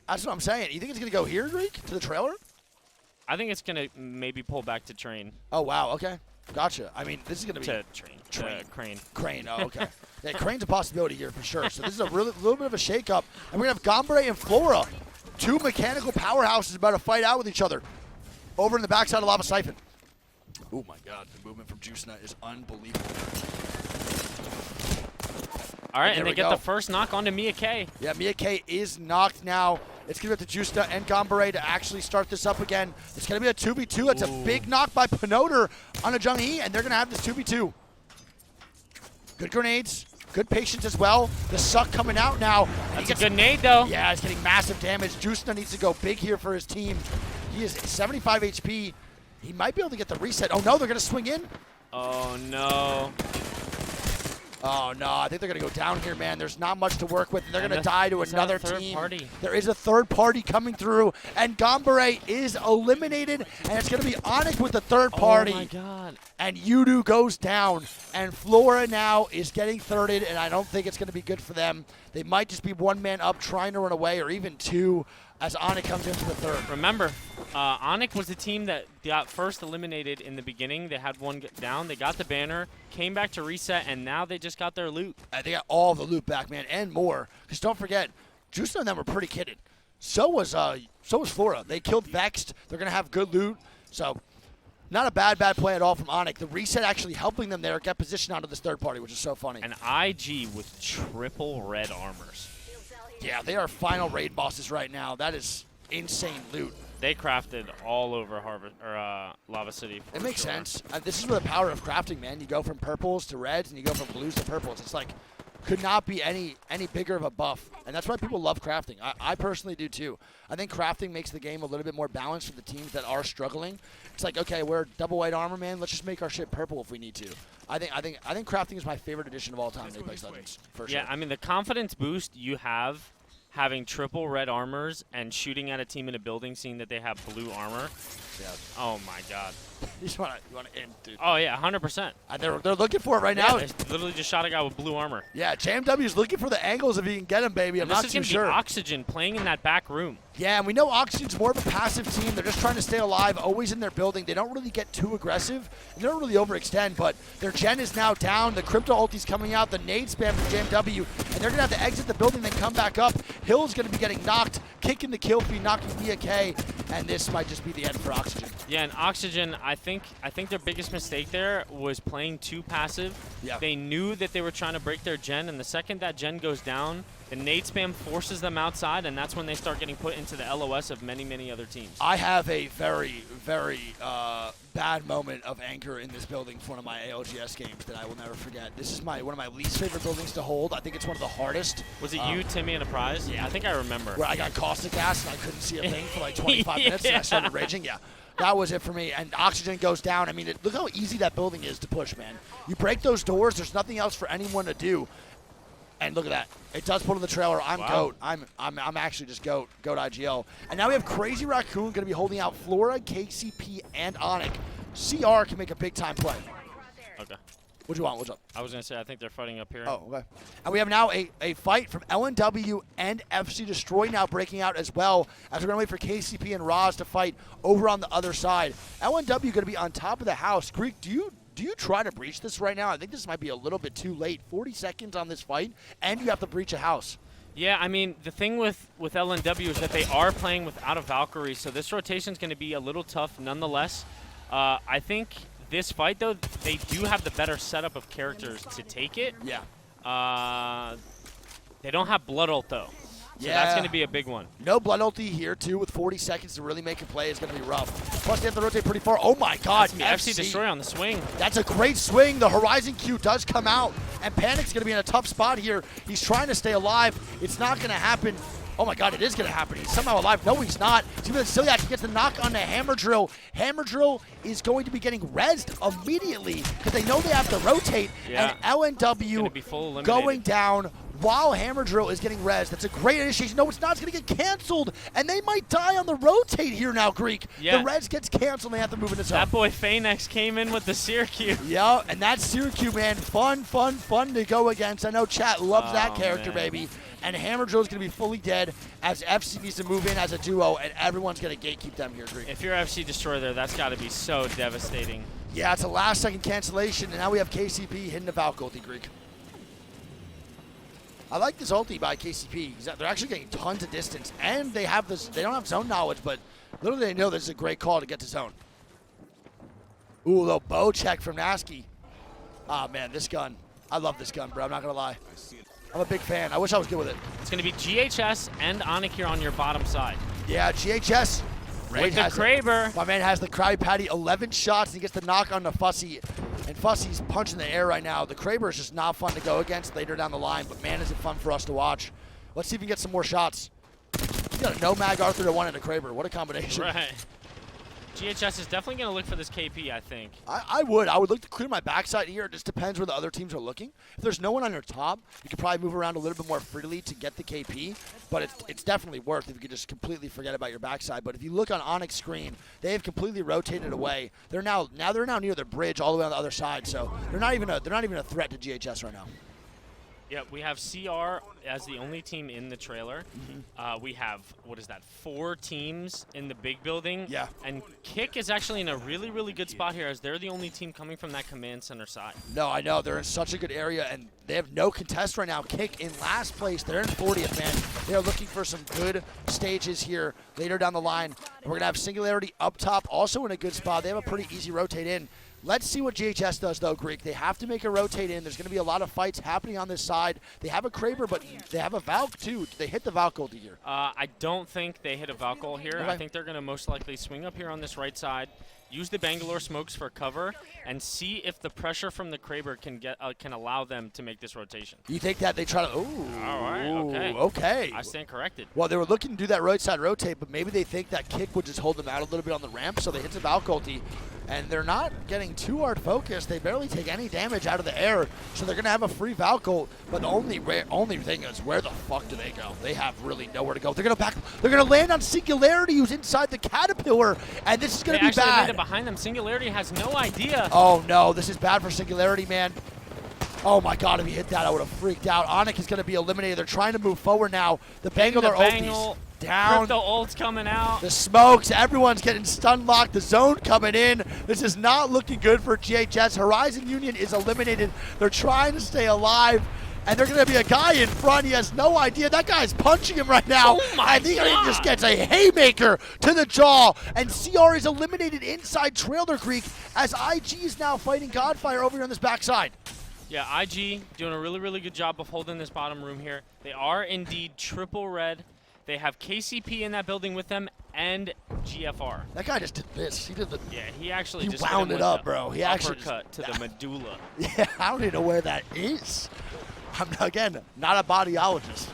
that's what I'm saying. You think it's going to go here, Greek, to the trailer? I think it's going to maybe pull back to Train. Oh, wow. Okay. Gotcha. I mean, this is going to be To Train. Crane. Crane. Oh, okay. Yeah, Crane's a possibility here for sure. So this is a little bit of a shakeup. And we're going to have Gombre and Flora, two mechanical powerhouses about to fight out with each other over in the backside of Lava Siphon. Oh, my God. The movement from Juicena is unbelievable. All right, and they get the first knock onto Mia K. Yeah, Mia K is knocked now. It's going to be up to Juicena and Gombre to actually start this up again. It's going to be a 2v2. It's a big knock by Pinoter on a Jung Hee, and they're going to have this 2v2. Good grenades. Good patience as well. The suck coming out now. That's a good nade, though. Yeah, it's getting massive damage. Juicena needs to go big here for his team. He is 75 HP. He might be able to get the reset. Oh, no, they're going to swing in. Oh, no. Oh, no, I think they're going to go down here, man. There's not much to work with. They're going to die to another team. Party? There is a third party coming through, and Gombre is eliminated, and it's going to be Onyx with the third party. Oh, my God. And Yudu goes down, and Flora now is getting thirded, and I don't think it's going to be good for them. They might just be one man up trying to run away, or even two, as Onyx comes into the third. Remember, Onyx was the team that got first eliminated in the beginning. They had one get down. They got the banner, came back to reset, and now they just got their loot. They got all the loot back, man, and more. Because don't forget, Juicena and them were pretty kidded. So was Flora. They killed Vexed. They're going to have good loot. So not a bad play at all from Onyx. The reset actually helping them there get positioned onto this third party, which is so funny. An IG with triple red armors. Yeah, they are final raid bosses right now. That is insane loot. They crafted all over Lava City. It makes sense. This is where the power of crafting, man. You go from purples to reds, and you go from blues to purples. It's like, could not be any bigger of a buff. And that's why people love crafting. I personally do too. I think crafting makes the game a little bit more balanced for the teams that are struggling. It's like, okay, we're double white armor, man. Let's just make our shit purple if we need to. I think crafting is my favorite addition of all time in Apex Legends, for sure. Yeah, I mean, the confidence boost you have having triple red armors and shooting at a team in a building, seeing that they have blue armor. Yeah. Oh my God. You want to end, dude. Oh yeah, 100%. They're looking for it right now. They literally just shot a guy with blue armor. Yeah, JMW is looking for the angles if he can get him, baby. I'm not too sure. This is gonna be Oxygen playing in that back room. Yeah, and we know Oxygen's more of a passive team. They're just trying to stay alive, always in their building. They don't really get too aggressive, and they don't really overextend, but their gen is now down. The crypto ulti's coming out, the nade spam from JMW, and they're going to have to exit the building, then come back up. Hill's going to be getting knocked, kicking the kill feed, knocking Mia K, and this might just be the end for Oxygen. Yeah, and Oxygen, I think their biggest mistake there was playing too passive. Yeah. They knew that they were trying to break their gen, and the second that gen goes down, the nade spam forces them outside, and that's when they start getting put into the LOS of many other teams. I have a very bad moment of anger in this building for one of my ALGS games that I will never forget. This is one of my least favorite buildings to hold. I think it's one of the hardest. Was it you, Timmy, and a prize? Yeah. I think I remember. Where I got caustic gas and I couldn't see a thing for like 25 minutes and I started raging. Yeah. That was it for me. And Oxygen goes down. I mean, look how easy that building is to push, man. You break those doors, there's nothing else for anyone to do. And look at that. It does pull to the trailer. I'm GOAT. I'm actually just GOAT IGL. And now we have Crazy Raccoon going to be holding out Flora, KCP, and Onyx. CR can make a big-time play. Okay. What do you want? What's up? I was going to say, I think they're fighting up here. Oh, okay. And we have now a fight from LNW and FC Destroy now breaking out as well, as we're going to wait for KCP and Roz to fight over on the other side. LNW going to be on top of the house. Greek, do you try to breach this right now? I think this might be a little bit too late. 40 seconds on this fight, and you have to breach a house. Yeah, I mean, the thing with LNW is that they are playing without a Valkyrie, so this rotation is going to be a little tough nonetheless. I think this fight, though, they do have the better setup of characters to take it. Yeah. They don't have Blood Ult, though. So that's going to be a big one. No Blood Ulti here, too, with 40 seconds to really make a play is going to be rough. Plus, they have to rotate pretty far. Oh, my God. FC Destroy on the swing. That's a great swing. The Horizon Q does come out, and Panic's going to be in a tough spot here. He's trying to stay alive. It's not going to happen. Oh, my God, it is going to happen. He's somehow alive. No, he's not. Steven Ciliac gets the knock on the Hammer Drill. Hammer Drill is going to be getting rezzed immediately because they know they have to rotate. Yeah. And LNW be full going down while Hammer Drill is getting res. That's a great initiation. No, it's not. It's going to get canceled, and they might die on the rotate here now, Greek. Yeah. The res gets canceled, and they have to move into zone. That boy Phanex came in with the Syracuse. Yeah, and that's Syracuse, man. Fun to go against. I know chat loves that character, man. baby. And Hammer Drill is going to be fully dead as FC needs to move in as a duo, and everyone's going to gatekeep them here, Greek. If you're FC Destroyer there, that's got to be so devastating. Yeah, it's a last-second cancellation, and now we have KCP hitting the Valk ulti, Greek. I like this ulti by KCP. They're actually getting tons of distance, and they have this. They don't have zone knowledge, but little do they know this is a great call to get to zone. Ooh, a little bow check from Nasky. Ah, man, this gun. I love this gun, bro. I'm not going to lie. I'm a big fan. I wish I was good with it. It's going to be GHS and Onyx here on your bottom side. Yeah, GHS. With the Kraber. My man has the Krabby Patty, 11 shots, and he gets the knock on the Fussy. And Fussy's punching the air right now. The Kraber is just not fun to go against later down the line, but man, is it fun for us to watch. Let's see if we can get some more shots. He's got a no mag Arthur to one and a Kraber. What a combination. Right. GHS is definitely going to look for this KP, I think. I would look to clear my backside here. It just depends where the other teams are looking. If there's no one on your top, you could probably move around a little bit more freely to get the KP, but it's definitely worth if you could just completely forget about your backside. But if you look on Onyx screen, they have completely rotated away. They're now near the bridge all the way on the other side, so they're not even a threat to GHS right now. Yeah, we have CR as the only team in the trailer. We have, 4 teams in the big building. Yeah. And Kick is actually in a really, really good spot here as they're the only team coming from that command center side. No, I know. They're in such a good area, and they have no contest right now. Kick in last place. They're in 40th, man. They are looking for some good stages here later down the line. And we're going to have Singularity up top, also in a good spot. They have a pretty easy rotate in. Let's see what GHS does, though, Greek. They have to make a rotate in. There's going to be a lot of fights happening on this side. They have a Kraber, but they have a Valk, too. They hit the Valk ulti here. I don't think they hit a Valk ult here. Okay. I think they're going to most likely swing up here on this right side, use the Bangalore smokes for cover, and see if the pressure from the Kraber can allow them to make this rotation. You think that they try to... Ooh. All right, Okay. I stand corrected. Well, they were looking to do that right side rotate, but maybe they think that Kick would just hold them out a little bit on the ramp, so they hit the Valk ulti. And they're not getting too hard focused. They barely take any damage out of the air, so they're going to have a free Valk ult. But the only thing is, where the fuck do they go? They have really nowhere to go. They're going to land on Singularity, who's inside the Caterpillar, and this is going to be actually bad. made it behind them. Singularity has no idea. Oh no, this is bad for Singularity, man. Oh my god, if he hit that, I would have freaked out. Onyx is going to be eliminated. They're trying to move forward now. The Bangalore ultis down. Crypto ult's coming out. The smokes, everyone's getting stun locked. The zone coming in. This is not looking good for GHS. Horizon Union is eliminated. They're trying to stay alive. And they're going to be a guy in front. He has no idea. That guy's punching him right now. Oh my I think he just gets a haymaker to the jaw. And CR is eliminated inside Trailer Creek as IG is now fighting Godfire over here on this backside. Yeah, IG doing a really, really good job of holding this bottom room here. They are indeed triple red. They have KCP in that building with them and GFR. That guy just did this. He did the... Yeah, he actually He just wound hit him it with up, the bro. He actually uppercut to the medulla. Yeah, I don't even know where that is. I'm, again, not a bodyologist.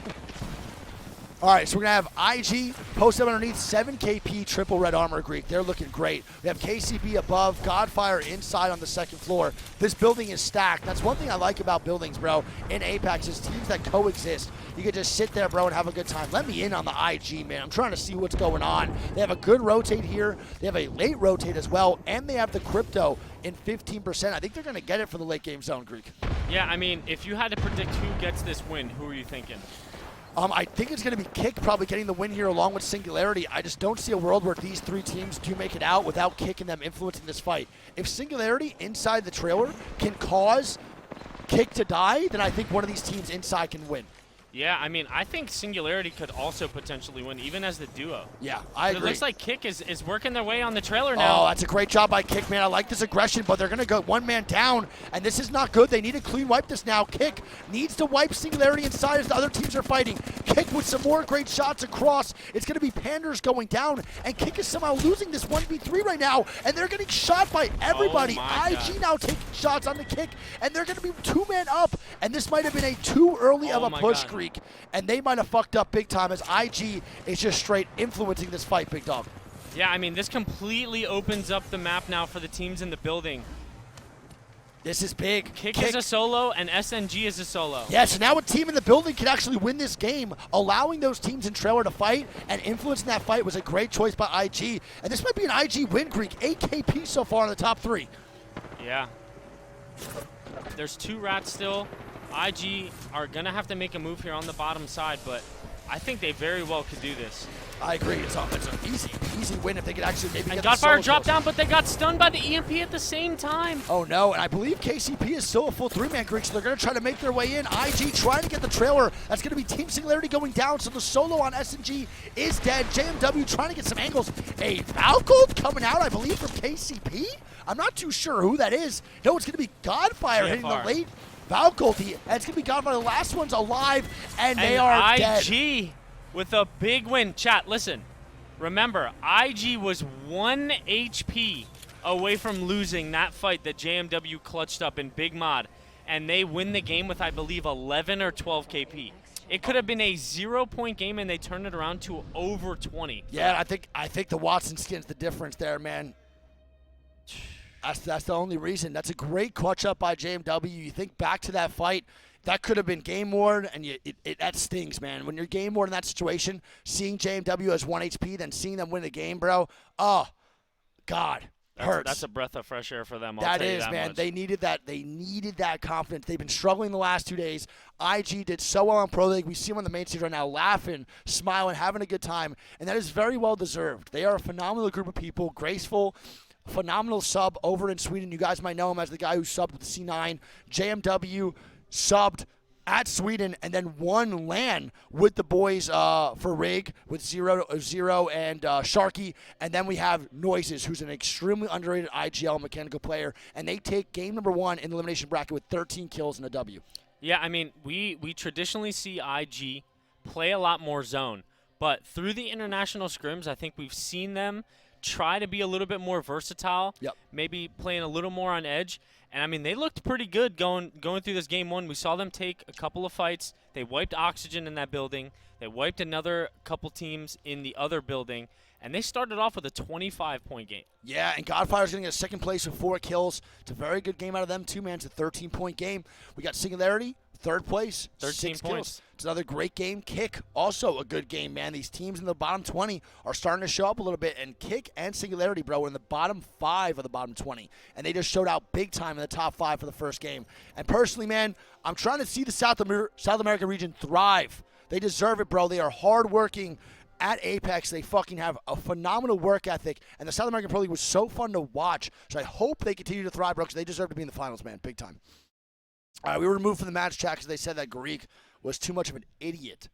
All right, so we're going to have IG posted up underneath, 7 KP, triple red armor Greek. They're looking great. We have KCP above, Godfire inside on the second floor. This building is stacked. That's one thing I like about buildings, bro. In Apex is teams that coexist. You can just sit there, bro, and have a good time. Let me in on the IG, man. I'm trying to see what's going on. They have a good rotate here. They have a late rotate as well, and they have the crypto in 15%. I think they're going to get it for the late game zone, Greek. Yeah, I mean, if you had to predict who gets this win, who are you thinking? I think it's going to be Kick probably getting the win here along with Singularity. I just don't see a world where these 3 teams do make it out without Kick and them influencing this fight. If Singularity inside the trailer can cause Kick to die, then I think one of these teams inside can win. Yeah, I mean, I think Singularity could also potentially win, even as the duo. Yeah, I agree. It looks like Kick is working their way on the trailer now. Oh, that's a great job by Kick, man. I like this aggression, but they're going to go one man down, and this is not good. They need to clean wipe this now. Kick needs to wipe Singularity inside as the other teams are fighting. Kick with some more great shots across. It's going to be Panders going down, and Kick is somehow losing this 1v3 right now, and they're getting shot by everybody. Oh IG now taking shots on the Kick, and they're going to be 2-man up, and this might have been a too early of a push, Greek. And they might have fucked up big time as IG is just straight influencing this fight, big dog. Yeah, I mean, this completely opens up the map now for the teams in the building. This is big. Kick is a solo, and SNG is a solo. Yeah, so now a team in the building can actually win this game. Allowing those teams in trailer to fight and influencing that fight was a great choice by IG. And this might be an IG win, Greek. 8 KP so far in the top 3. Yeah. There's 2 rats still. IG are going to have to make a move here on the bottom side, but I think they very well could do this. I agree. It's an easy win if they could actually maybe and get the Godfire dropped down, but they got stunned by the EMP at the same time. Oh, no, and I believe KCP is still a full 3-man Greek, so they're going to try to make their way in. IG trying to get the trailer. That's going to be Team Singularity going down, so the solo on SNG is dead. JMW trying to get some angles. A Valcold coming out, I believe, from KCP? I'm not too sure who that is. No, it's going to be Godfire hitting the late Valcold. And it's going to be Godfire. The last one's alive, and they are dead. IG with a big win. Chat, listen. Remember, IG was 1 HP away from losing that fight that JMW clutched up in Big Mod, and they win the game with, I believe, 11 or 12 KP. It could have been a 0-point game, and they turned it around to over 20. Yeah, I think the Watson skin's the difference there, man. That's the only reason. That's a great clutch up by JMW. You think back to that fight. That could have been game worn, and that stings, man. When you're game worn in that situation, seeing JMW as 1 HP, then seeing them win the game, bro, oh, God, hurts. That's a breath of fresh air for them, I'll that tell you is, that man. much. They needed that. They needed that confidence. They've been struggling the last 2 days. IG did so well in Pro League. We see them on the main stage right now laughing, smiling, having a good time, and that is very well deserved. They are a phenomenal group of people, graceful, phenomenal sub over in Sweden. You guys might know him as the guy who subbed with the C9. JMW subbed at Sweden and then won LAN with the boys for Rig with Zero and Sharky. And then we have Noises, who's an extremely underrated IGL mechanical player. And they take game number 1 in the elimination bracket with 13 kills and a W. Yeah, I mean, we traditionally see IG play a lot more zone. But through the international scrims, I think we've seen them try to be a little bit more versatile, maybe playing a little more on edge. And, I mean, they looked pretty good going through this game 1. We saw them take a couple of fights. They wiped Oxygen in that building. They wiped another couple teams in the other building. And they started off with a 25-point game. Yeah, and Godfire's going to get a second place with 4 kills. It's a very good game out of them, too, man. It's a 13-point game. We got Singularity, 3rd place, 13 6 points. kills. It's another great game. Kick, also a good game, man. These teams in the bottom 20 are starting to show up a little bit. And Kick and Singularity, bro, are in the bottom 5 of the bottom 20. And they just showed out big time in the top 5 for the first game. And personally, man, I'm trying to see the South American region thrive. They deserve it, bro. They are hardworking at Apex. They fucking have a phenomenal work ethic. And the South American Pro League was so fun to watch. So I hope they continue to thrive, bro, because they deserve to be in the finals, man. Big time. All right, we were removed from the match chat because they said that Greek was too much of an idiot.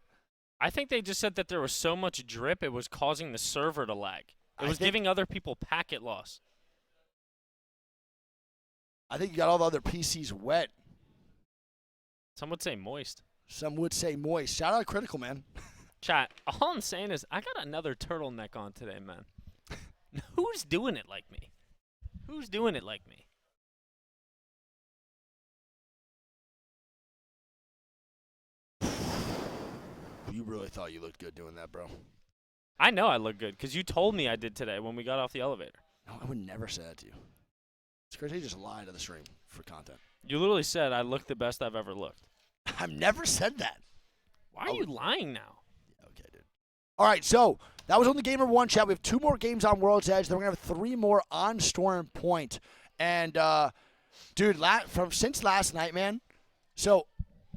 I think they just said that there was so much drip it was causing the server to lag. It was giving other people packet loss. I think you got all the other PCs wet. Some would say moist. Some would say moist. Shout out Critical, man. Chat, all I'm saying is I got another turtleneck on today, man. Who's doing it like me? Who's doing it like me? You really thought you looked good doing that, bro. I know I look good because you told me I did today when we got off the elevator. No, I would never say that to you. It's crazy you just lie to the stream for content. You literally said I look the best I've ever looked. I've never said that. Why are you lying now? Yeah, okay, dude. All right, so that was only game number 1, chat. We have 2 more games on World's Edge. Then we're going to have 3 more on Storm Point. And, dude, since last night, man, so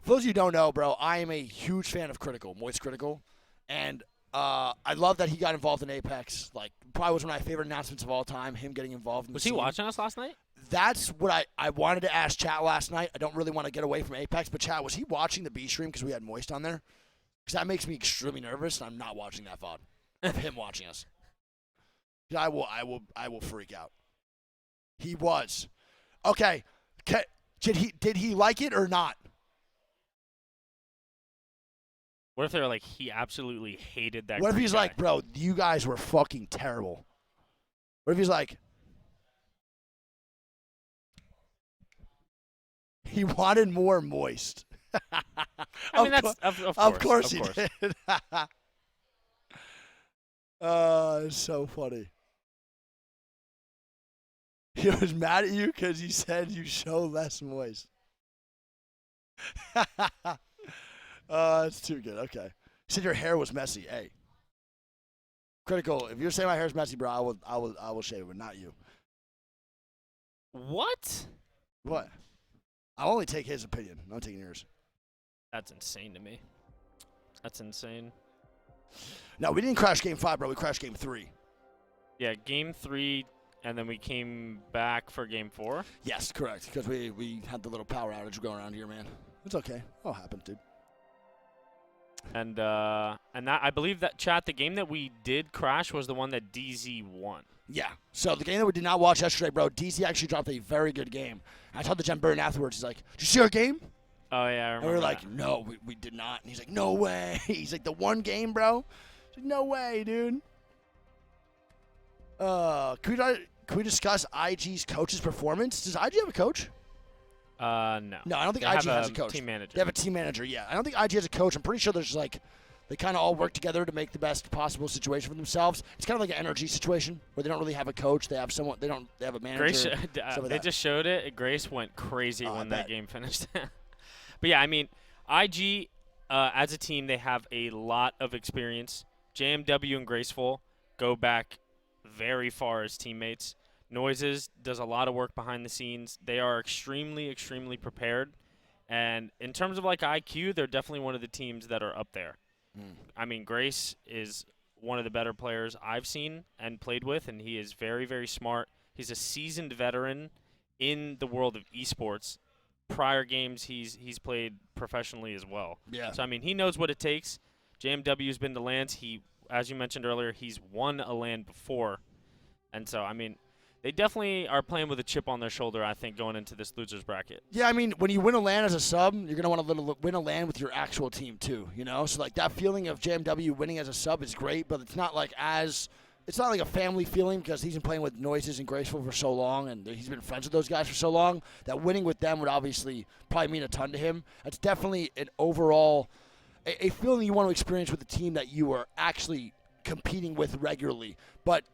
for those of you who don't know, bro, I am a huge fan of Critical, Moist Critical. And I love that he got involved in Apex. Like, probably was one of my favorite announcements of all time, him getting involved in the Was he scene. watching us last night? That's what I wanted to ask chat last night. I don't really want to get away from Apex, but chat, was he watching the B stream because we had Moist on there? Because that makes me extremely nervous, and I'm not watching that VOD of him watching us. I will freak out. He was. Okay. Did he like it or not? What if they're like, he absolutely hated that What if Greek he's guy? like, bro, you guys were fucking terrible? What if he's like, he wanted more Moist? I mean, that's of course he did. It's so funny. He was mad at you because you said you show less moist. It's too good. Okay. You said your hair was messy. Hey, critical. If you're saying my hair's messy, bro, I will shave it, not you. What? What? I'll only take his opinion. I'm not taking yours. That's insane to me. That's insane. No, we didn't crash game 5, bro. We crashed game 3. Yeah, game 3, and then we came back for game 4. Yes, correct. Because we had the little power outage going around here, man. It's okay. It'll happen, dude. And that I believe that the game that we did crash was the one that DZ won. Yeah. So the game that we did not watch yesterday, bro, DC actually dropped a very good game. I talked to Jen Burton afterwards. He's like, "Did you see our game?" Oh, yeah, I remember. And we were like, "No, we did not." And he's like, "No way." He's like, "The one game, bro." Like, "No way, dude." Can we discuss IG's coach's performance? Does IG have a coach? No. No, I don't think They IG have has a coach. Team manager. They have a team manager, yeah. I don't think IG has a coach. I'm pretty sure there's like they kind of all work together to make the best possible situation for themselves. It's kind of like an energy situation where they don't really have a coach. They have someone. They have a manager. Grace, they just showed it. Grace went crazy when that game finished. But yeah, I mean, IG as a team, they have a lot of experience. JMW and Graceful go back very far as teammates. Noises does a lot of work behind the scenes. They are extremely, extremely prepared. And in terms of like IQ, they're definitely one of the teams that are up there. I mean, Grace is one of the better players I've seen and played with, and he is very, very smart. He's a seasoned veteran in the world of esports. Prior games, he's played professionally as well. Yeah. So, I mean, he knows what it takes. JMW's been to LANs. He, as you mentioned earlier, he's won a LAN before. And so, I mean, they definitely are playing with a chip on their shoulder, I think, going into this losers bracket. Yeah, I mean, when you win a LAN as a sub, you're going to want to win a LAN with your actual team too, you know? So, like, that feeling of JMW winning as a sub is great, but it's not like it's not like a family feeling because he's been playing with Noises and Graceful for so long, and he's been friends with those guys for so long that winning with them would obviously probably mean a ton to him. It's definitely an overall a feeling you want to experience with a team that you are actually competing with regularly. But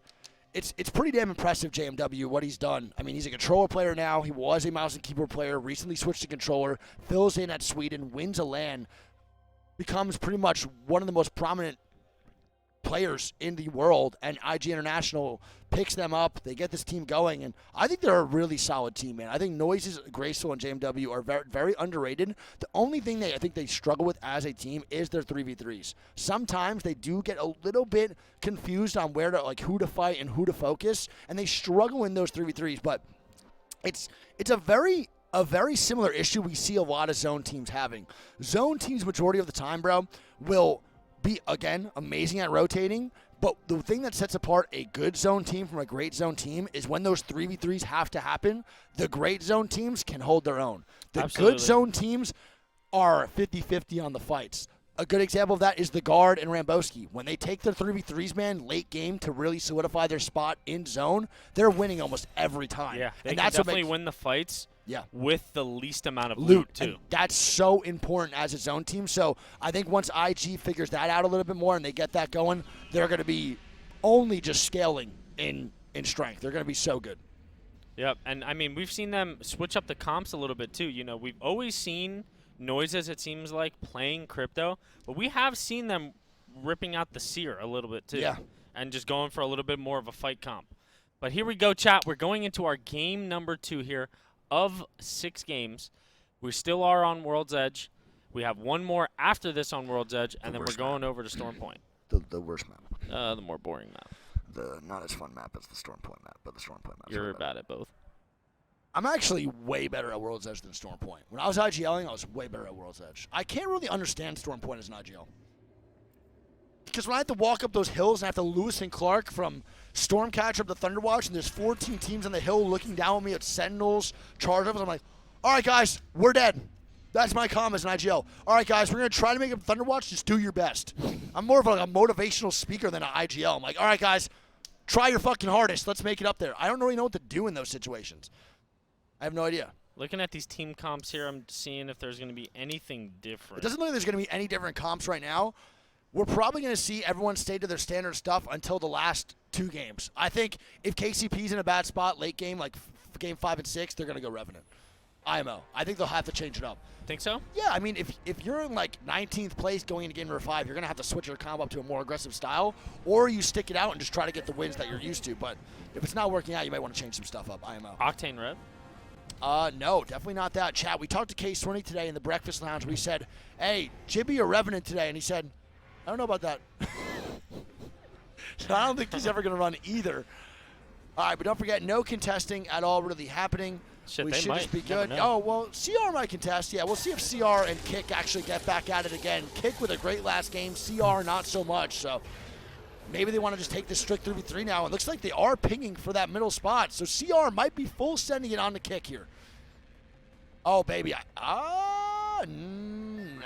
it's pretty damn impressive, JMW, what he's done. I mean, he's a controller player now. He was a mouse and keyboard player, recently switched to controller, fills in at Sweden, wins a LAN, becomes pretty much one of the most prominent players in the world, and IG International picks them up. They get this team going, and I think they're a really solid team, man. I think Noises, Graceful, and JMW are very, very underrated. The only thing I think they struggle with as a team is their 3v3s. Sometimes they do get a little bit confused on where to, like, who to fight and who to focus, and they struggle in those 3v3s, but it's a very similar issue we see a lot of zone teams having. Zone teams, majority of the time, bro, will be, again, amazing at rotating, but the thing that sets apart a good zone team from a great zone team is when those 3v3s have to happen, the great zone teams can hold their own. The Absolutely. Good zone teams are 50-50 on the fights. A good example of that is the Guard and Ramboski. When they take their 3v3s, man, late game to really solidify their spot in zone, they're winning almost every time. Yeah, they and can that's definitely what makes, win the fights yeah, with the least amount of loot, too. and that's so important as its own team. So I think once IG figures that out a little bit more and they get that going, they're going to be only just scaling in strength. They're going to be so good. Yep, and I mean, we've seen them switch up the comps a little bit too. You know, we've always seen Noises, it seems like, playing crypto, but we have seen them ripping out the Seer a little bit too. Yeah. And just going for a little bit more of a fight comp. But here we go, chat. We're going into our game number 2 here of 6 games. We still are on World's Edge. We have one more after this on World's Edge, and then we're going over to Storm Point. The worst map. The more boring map. The not as fun map as the Storm Point map, but the Storm Point map. You're bad at both. I'm actually way better at World's Edge than Storm Point. When I was IGLing, I was way better at World's Edge. I can't really understand Storm Point as an IGL. Because when I have to walk up those hills and I have to Lewis and Clark from Stormcatcher up to Thunderwatch, and there's 14 teams on the hill looking down at me at Sentinels, Charge Rebels, I'm like, all right, guys, we're dead. That's my comm as an IGL. All right, guys, we're going to try to make it Thunderwatch. Just do your best. I'm more of a motivational speaker than an IGL. I'm like, all right, guys, try your fucking hardest. Let's make it up there. I don't really know what to do in those situations. I have no idea. Looking at these team comps here, I'm seeing if there's going to be anything different. It doesn't look like there's going to be any different comps right now. We're probably going to see everyone stay to their standard stuff until the last 2 games. I think if KCP's in a bad spot late game, like game 5 and 6, they're going to go Revenant. IMO. I think they'll have to change it up. Think so? Yeah, I mean, if you're in like 19th place going into game number 5, you're going to have to switch your combo up to a more aggressive style, or you stick it out and just try to get the wins that you're used to. But if it's not working out, you might want to change some stuff up. IMO. Octane Rev? No, definitely not that. Chat, we talked to Case Swinny today in the breakfast lounge. We said, hey, Jibby or Revenant today? And he said, I don't know about that. So I don't think he's ever going to run either. All right, but don't forget, no contesting at all really happening. Shit, we they should might. just be Never good. know. Oh, well, CR might contest. Yeah, we'll see if CR and Kick actually get back at it again. Kick with a great last game. CR not so much. So maybe they want to just take this strict 3v3 now. It looks like they are pinging for that middle spot. So CR might be full sending it on the Kick here. Oh, baby. No, I don't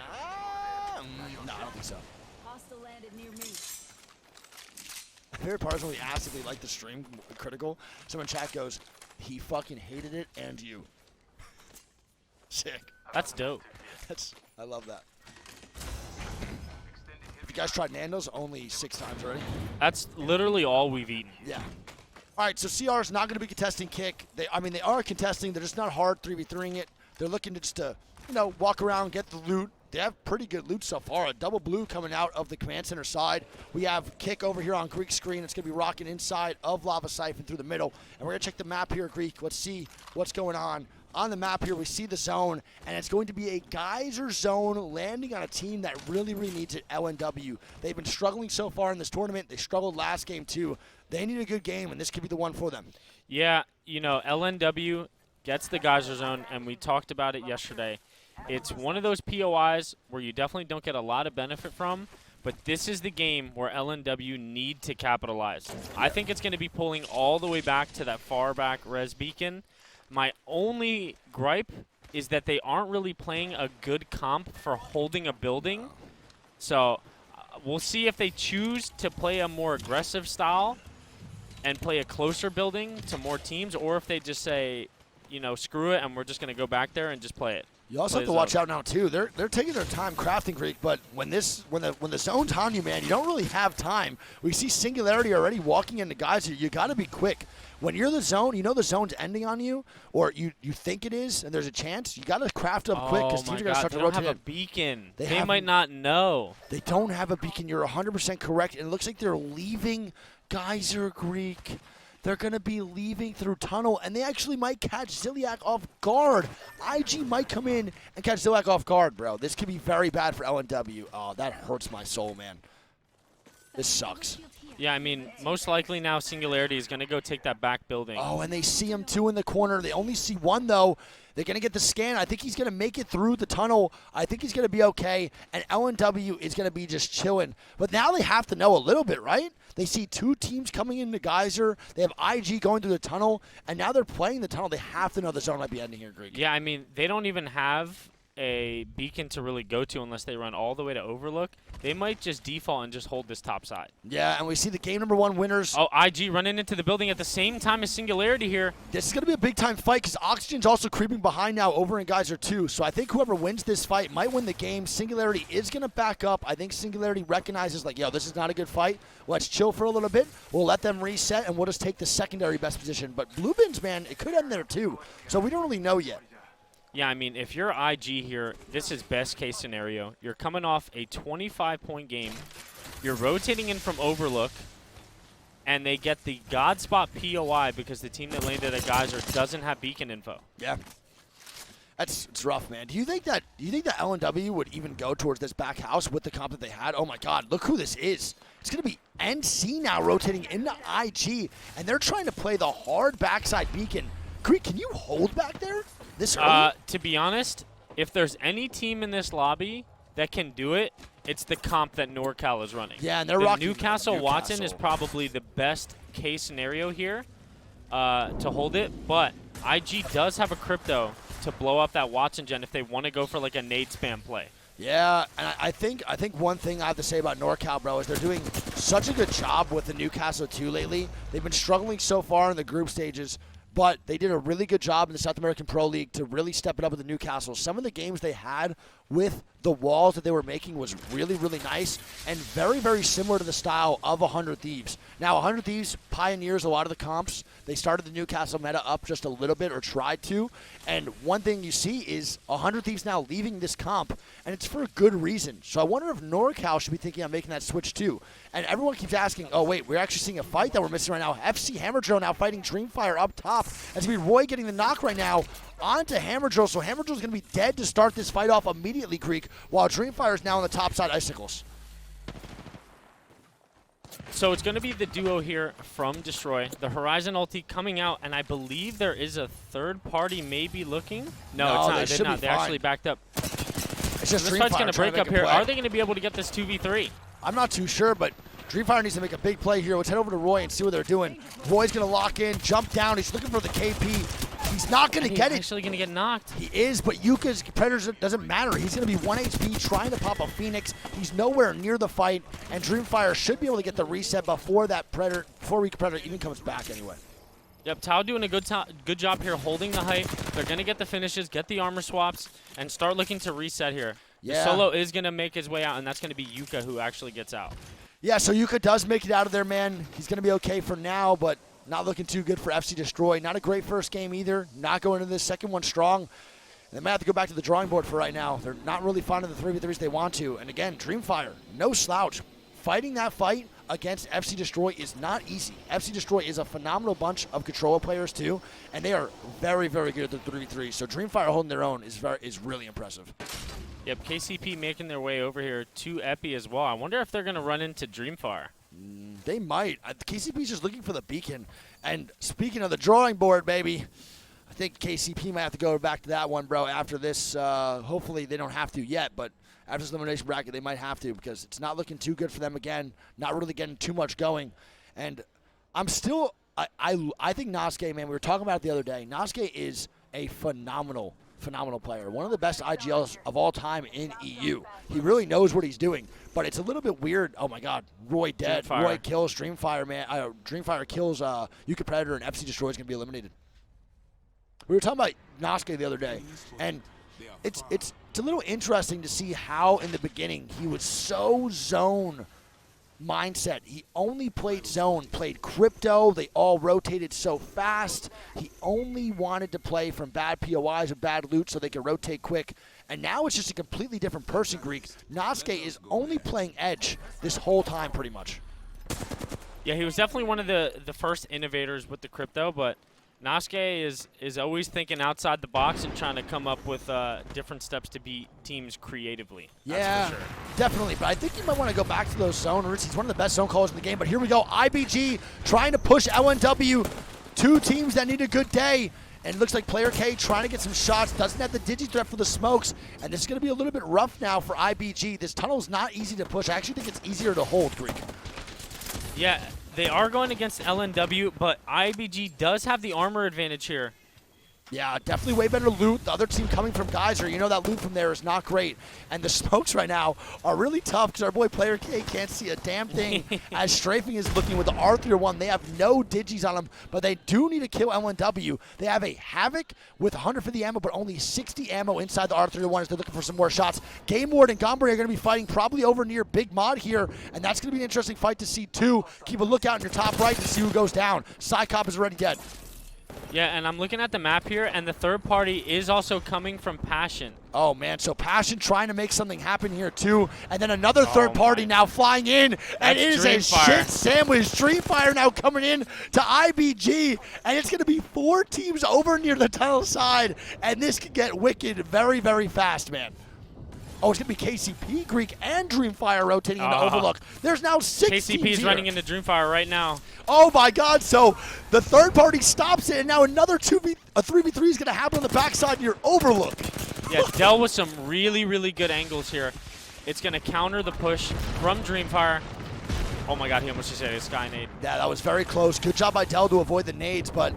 think so. Hostile landed near me. My favorite part is when we asked if they liked the stream critical. Someone in chat goes, he fucking hated it and you. Sick. That's dope. I love that. Have you guys tried Nando's? Only 6 times already. That's literally all we've eaten. Yeah. All right, so CR is not going to be contesting Kick. They are contesting. They're just not hard 3v3ing it. They're looking to just walk around, get the loot. They have pretty good loot so far. A double blue coming out of the command center side. We have Kick over here on Greek screen. It's going to be rocking inside of Lava Siphon through the middle. And we're going to check the map here, Greek. Let's see what's going on. On the map here, we see the zone, and it's going to be a Geyser zone landing on a team that really, really needs it, LNW. They've been struggling so far in this tournament. They struggled last game, too. They need a good game, and this could be the one for them. Yeah, LNW gets the Geyser Zone, and we talked about it yesterday. It's one of those POIs where you definitely don't get a lot of benefit from, but this is the game where LNW need to capitalize. I think it's going to be pulling all the way back to that far back res beacon. My only gripe is that they aren't really playing a good comp for holding a building. So we'll see if they choose to play a more aggressive style and play a closer building to more teams, or if they just say, screw it, and we're just going to go back there and just play it. You also have to watch out now too. They're taking their time crafting Greek, but when the zone's on you, man, you don't really have time. We see Singularity already walking into Geyser. You got to be quick. When you're the zone, the zone's ending on you, or you think it is, and there's a chance. You got to craft up quick because teams are going to start to rotate. They don't have a beacon. They might not know. They don't have a beacon. You're 100% correct, and it looks like they're leaving Geyser, Greek. They're going to be leaving through tunnel, and they actually might catch Ziliak off guard. IG might come in and catch Ziliak off guard, bro. This could be very bad for LNW. Oh, that hurts my soul, man. This sucks. Yeah, I mean, most likely now Singularity is going to go take that back building. Oh, and they see him two in the corner. They only see one, though. They're going to get the scan. I think he's going to make it through the tunnel. I think he's going to be okay, and LNW is going to be just chilling. But now they have to know a little bit, right? They see 2 teams coming into Geyser. They have IG going through the tunnel, and now they're playing the tunnel. They have to know the zone might be ending here, Greek. Yeah, I mean, they don't even have a beacon to really go to unless they run all the way to Overlook. They might just default and just hold this top side. Yeah, and we see the game number 1 winners. Oh, IG running into the building at the same time as Singularity here. This is going to be a big-time fight because Oxygen's also creeping behind now over in Geyser 2. So I think whoever wins this fight might win the game. Singularity is going to back up. I think Singularity recognizes, like, yo, this is not a good fight. Let's chill for a little bit. We'll let them reset, and we'll just take the secondary best position. But Blue Bins, man, it could end there too. So we don't really know yet. Yeah, I mean, if you're IG here, this is best case scenario. You're coming off a 25-point game. You're rotating in from Overlook, and they get the God Spot POI because the team that landed at Geyser doesn't have beacon info. Yeah. It's rough, man. Do you think that LNW would even go towards this back house with the comp that they had? Oh my God, look who this is. It's gonna be NC now rotating into IG, and they're trying to play the hard backside beacon. Greek, can you hold back there this early? To be honest, if there's any team in this lobby that can do it, it's the comp that NorCal is running. Yeah, and they're the rocking Newcastle Watson is probably the best case scenario here to hold it, but IG does have a crypto to blow up that Watson gen if they want to go for like a nade spam play. Yeah, and I think one thing I have to say about NorCal, bro, is they're doing such a good job with the Newcastle 2 lately. They've been struggling so far in the group stages, but they did a really good job in the South American Pro League to really step it up with the Newcastle. Some of the games they had with the walls that they were making was really, really nice and very, very similar to the style of 100 Thieves. Now, 100 Thieves pioneers a lot of the comps. They started the Newcastle meta up just a little bit, or tried to, and one thing you see is 100 Thieves now leaving this comp, and it's for a good reason. So I wonder if NorCal should be thinking of making that switch too. And everyone keeps asking, oh wait, we're actually seeing a fight that we're missing right now. FC Hammer Drill now fighting Dreamfire up top. As we Roy getting the knock right now onto Hammer Drill, so Hammer Drill is going to be dead to start this fight off immediately, Greek, while Dreamfire is now on the top side, Icicles. So it's going to be the duo here from Destroy. The Horizon ulti coming out, and I believe there is a third party maybe looking. No, it's not. They're not. They actually backed up. It's just this fight's going to break up here. Play. Are they going to be able to get this 2v3? I'm not too sure, but Dreamfire needs to make a big play here. Let's head over to Roy and see what they're doing. Roy's going to lock in, jump down. He's looking for the KP. He's not going to get it. He's actually going to get knocked. He is, but Yuka's Predators doesn't matter. He's going to be 1 HP trying to pop a Phoenix. He's nowhere near the fight, and Dreamfire should be able to get the reset before that Predator, before Yuka Predator even comes back anyway. Yep, Tao doing a good job here holding the height. They're going to get the finishes, get the armor swaps, and start looking to reset here. Yeah. The solo is going to make his way out, and that's going to be Yuka who actually gets out. Yeah, so Yuka does make it out of there, man. He's going to be okay for now, but not looking too good for FC Destroy. Not a great first game either. Not going into this second one strong. They might have to go back to the drawing board for right now. They're not really finding the 3v3s they want to. And again, Dreamfire, no slouch. Fighting that fight against FC Destroy is not easy. FC Destroy is a phenomenal bunch of controller players too, and they are very, very good at the 3v3. So Dreamfire holding their own is really impressive. Yep, KCP making their way over here to Epi as well. I wonder if they're going to run into Dreamfire. They might. KCP's just looking for the beacon. And speaking of the drawing board, baby, I think KCP might have to go back to that one, bro, after this. Hopefully they don't have to yet, but after this elimination bracket, they might have to because it's not looking too good for them again. Not really getting too much going. And I'm still, I think Nosuke, man, we were talking about it the other day. Nosuke is a phenomenal player. One of the best IGLs of all time in EU. He really knows what he's doing, but it's a little bit weird. Oh my God, Roy dead. Dreamfire. Roy kills Dreamfire, man. Dreamfire kills Yuka Predator, and FC Destroy is going to be eliminated. We were talking about Nosuke the other day, and it's a little interesting to see how in the beginning he was so zone mindset. He only played zone, played crypto. They all rotated so fast. He only wanted to play from bad POIs or bad loot so they could rotate quick. And now it's just a completely different person, Greek. Nosuke is only playing edge this whole time pretty much. Yeah, he was definitely one of the first innovators with the crypto, but Nosuke is always thinking outside the box and trying to come up with different steps to beat teams creatively. Yeah, for sure. Definitely. But I think you might want to go back to those zoners. He's one of the best zone callers in the game. But here we go. IBG trying to push LNW. Two teams that need a good day. And it looks like Player K trying to get some shots. Doesn't have the digi threat for the smokes. And this is going to be a little bit rough now for IBG. This tunnel's not easy to push. I actually think it's easier to hold, Greek. Yeah, they are going against LNW, but IBG does have the armor advantage here. Yeah, definitely way better loot. The other team coming from Geyser, you know that loot from there is not great. And the smokes right now are really tough because our boy Player K can't see a damn thing as Strafing is looking with the R301. They have no digis on them, but they do need to kill LNW. They have a Havoc with 150 ammo, but only 60 ammo inside the R301 as they're looking for some more shots. Game Ward and Gombre are going to be fighting probably over near Big Mod here, and that's going to be an interesting fight to see too. Keep a lookout in your top right to see who goes down. Psycop is already dead. Yeah, and I'm looking at the map here, and the third party is also coming from Passion. Oh, man, so Passion trying to make something happen here, too. And then another third party now flying in, and it is a shit sandwich. Dreamfire now coming in to IBG, and it's going to be 4 teams over near the tunnel side, and this could get wicked very, very fast, man. Oh, it's going to be KCP, Greek, and Dreamfire rotating into Overlook. There's now 6 teams KCP is running into Dreamfire right now. Oh, my God. So the third party stops it, and now another 3v3 is going to happen on the backside near Overlook. Yeah, Dell with some really, really good angles here. It's going to counter the push from Dreamfire. Oh, my God, he almost just hit a sky nade. Yeah, that was very close. Good job by Dell to avoid the nades, but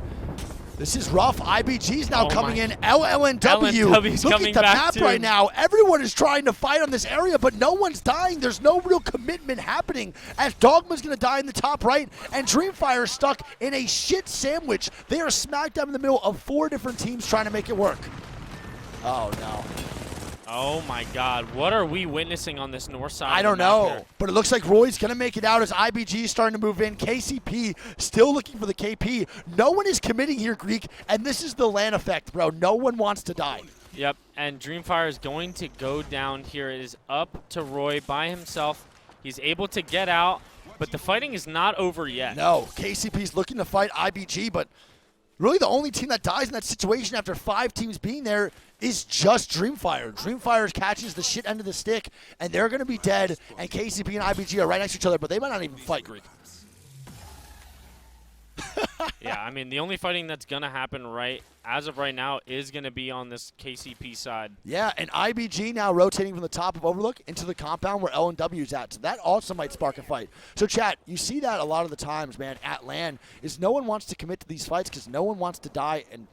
this is rough. IBG's now coming in. LNW's Look at the map right now. Everyone is trying to fight on this area, but no one's dying. There's no real commitment happening as Dogma's going to die in the top right, and Dreamfire is stuck in a shit sandwich. They are smack dab in the middle of 4 different teams trying to make it work. Oh, no. Oh my God, what are we witnessing on this north side? I of the don't map know, here? but it looks like Roy's going to make it out as IBG is starting to move in. KCP still looking for the KP. No one is committing here, Greek, and this is the LAN effect, bro. No one wants to die. Yep, and Dreamfire is going to go down here. It is up to Roy by himself. He's able to get out, but the fighting is not over yet. No, KCP's looking to fight IBG, but really the only team that dies in that situation after 5 teams being there is just Dreamfire. Dreamfire catches the shit end of the stick, and they're going to be dead, and KCP and IBG are right next to each other, but they might not even fight, Greek. Yeah, I mean, the only fighting that's going to happen as of right now is going to be on this KCP side. Yeah, and IBG now rotating from the top of Overlook into the compound where L&W is at. So that also might spark a fight. So, chat, you see that a lot of the times, man, at LAN, is no one wants to commit to these fights because no one wants to die and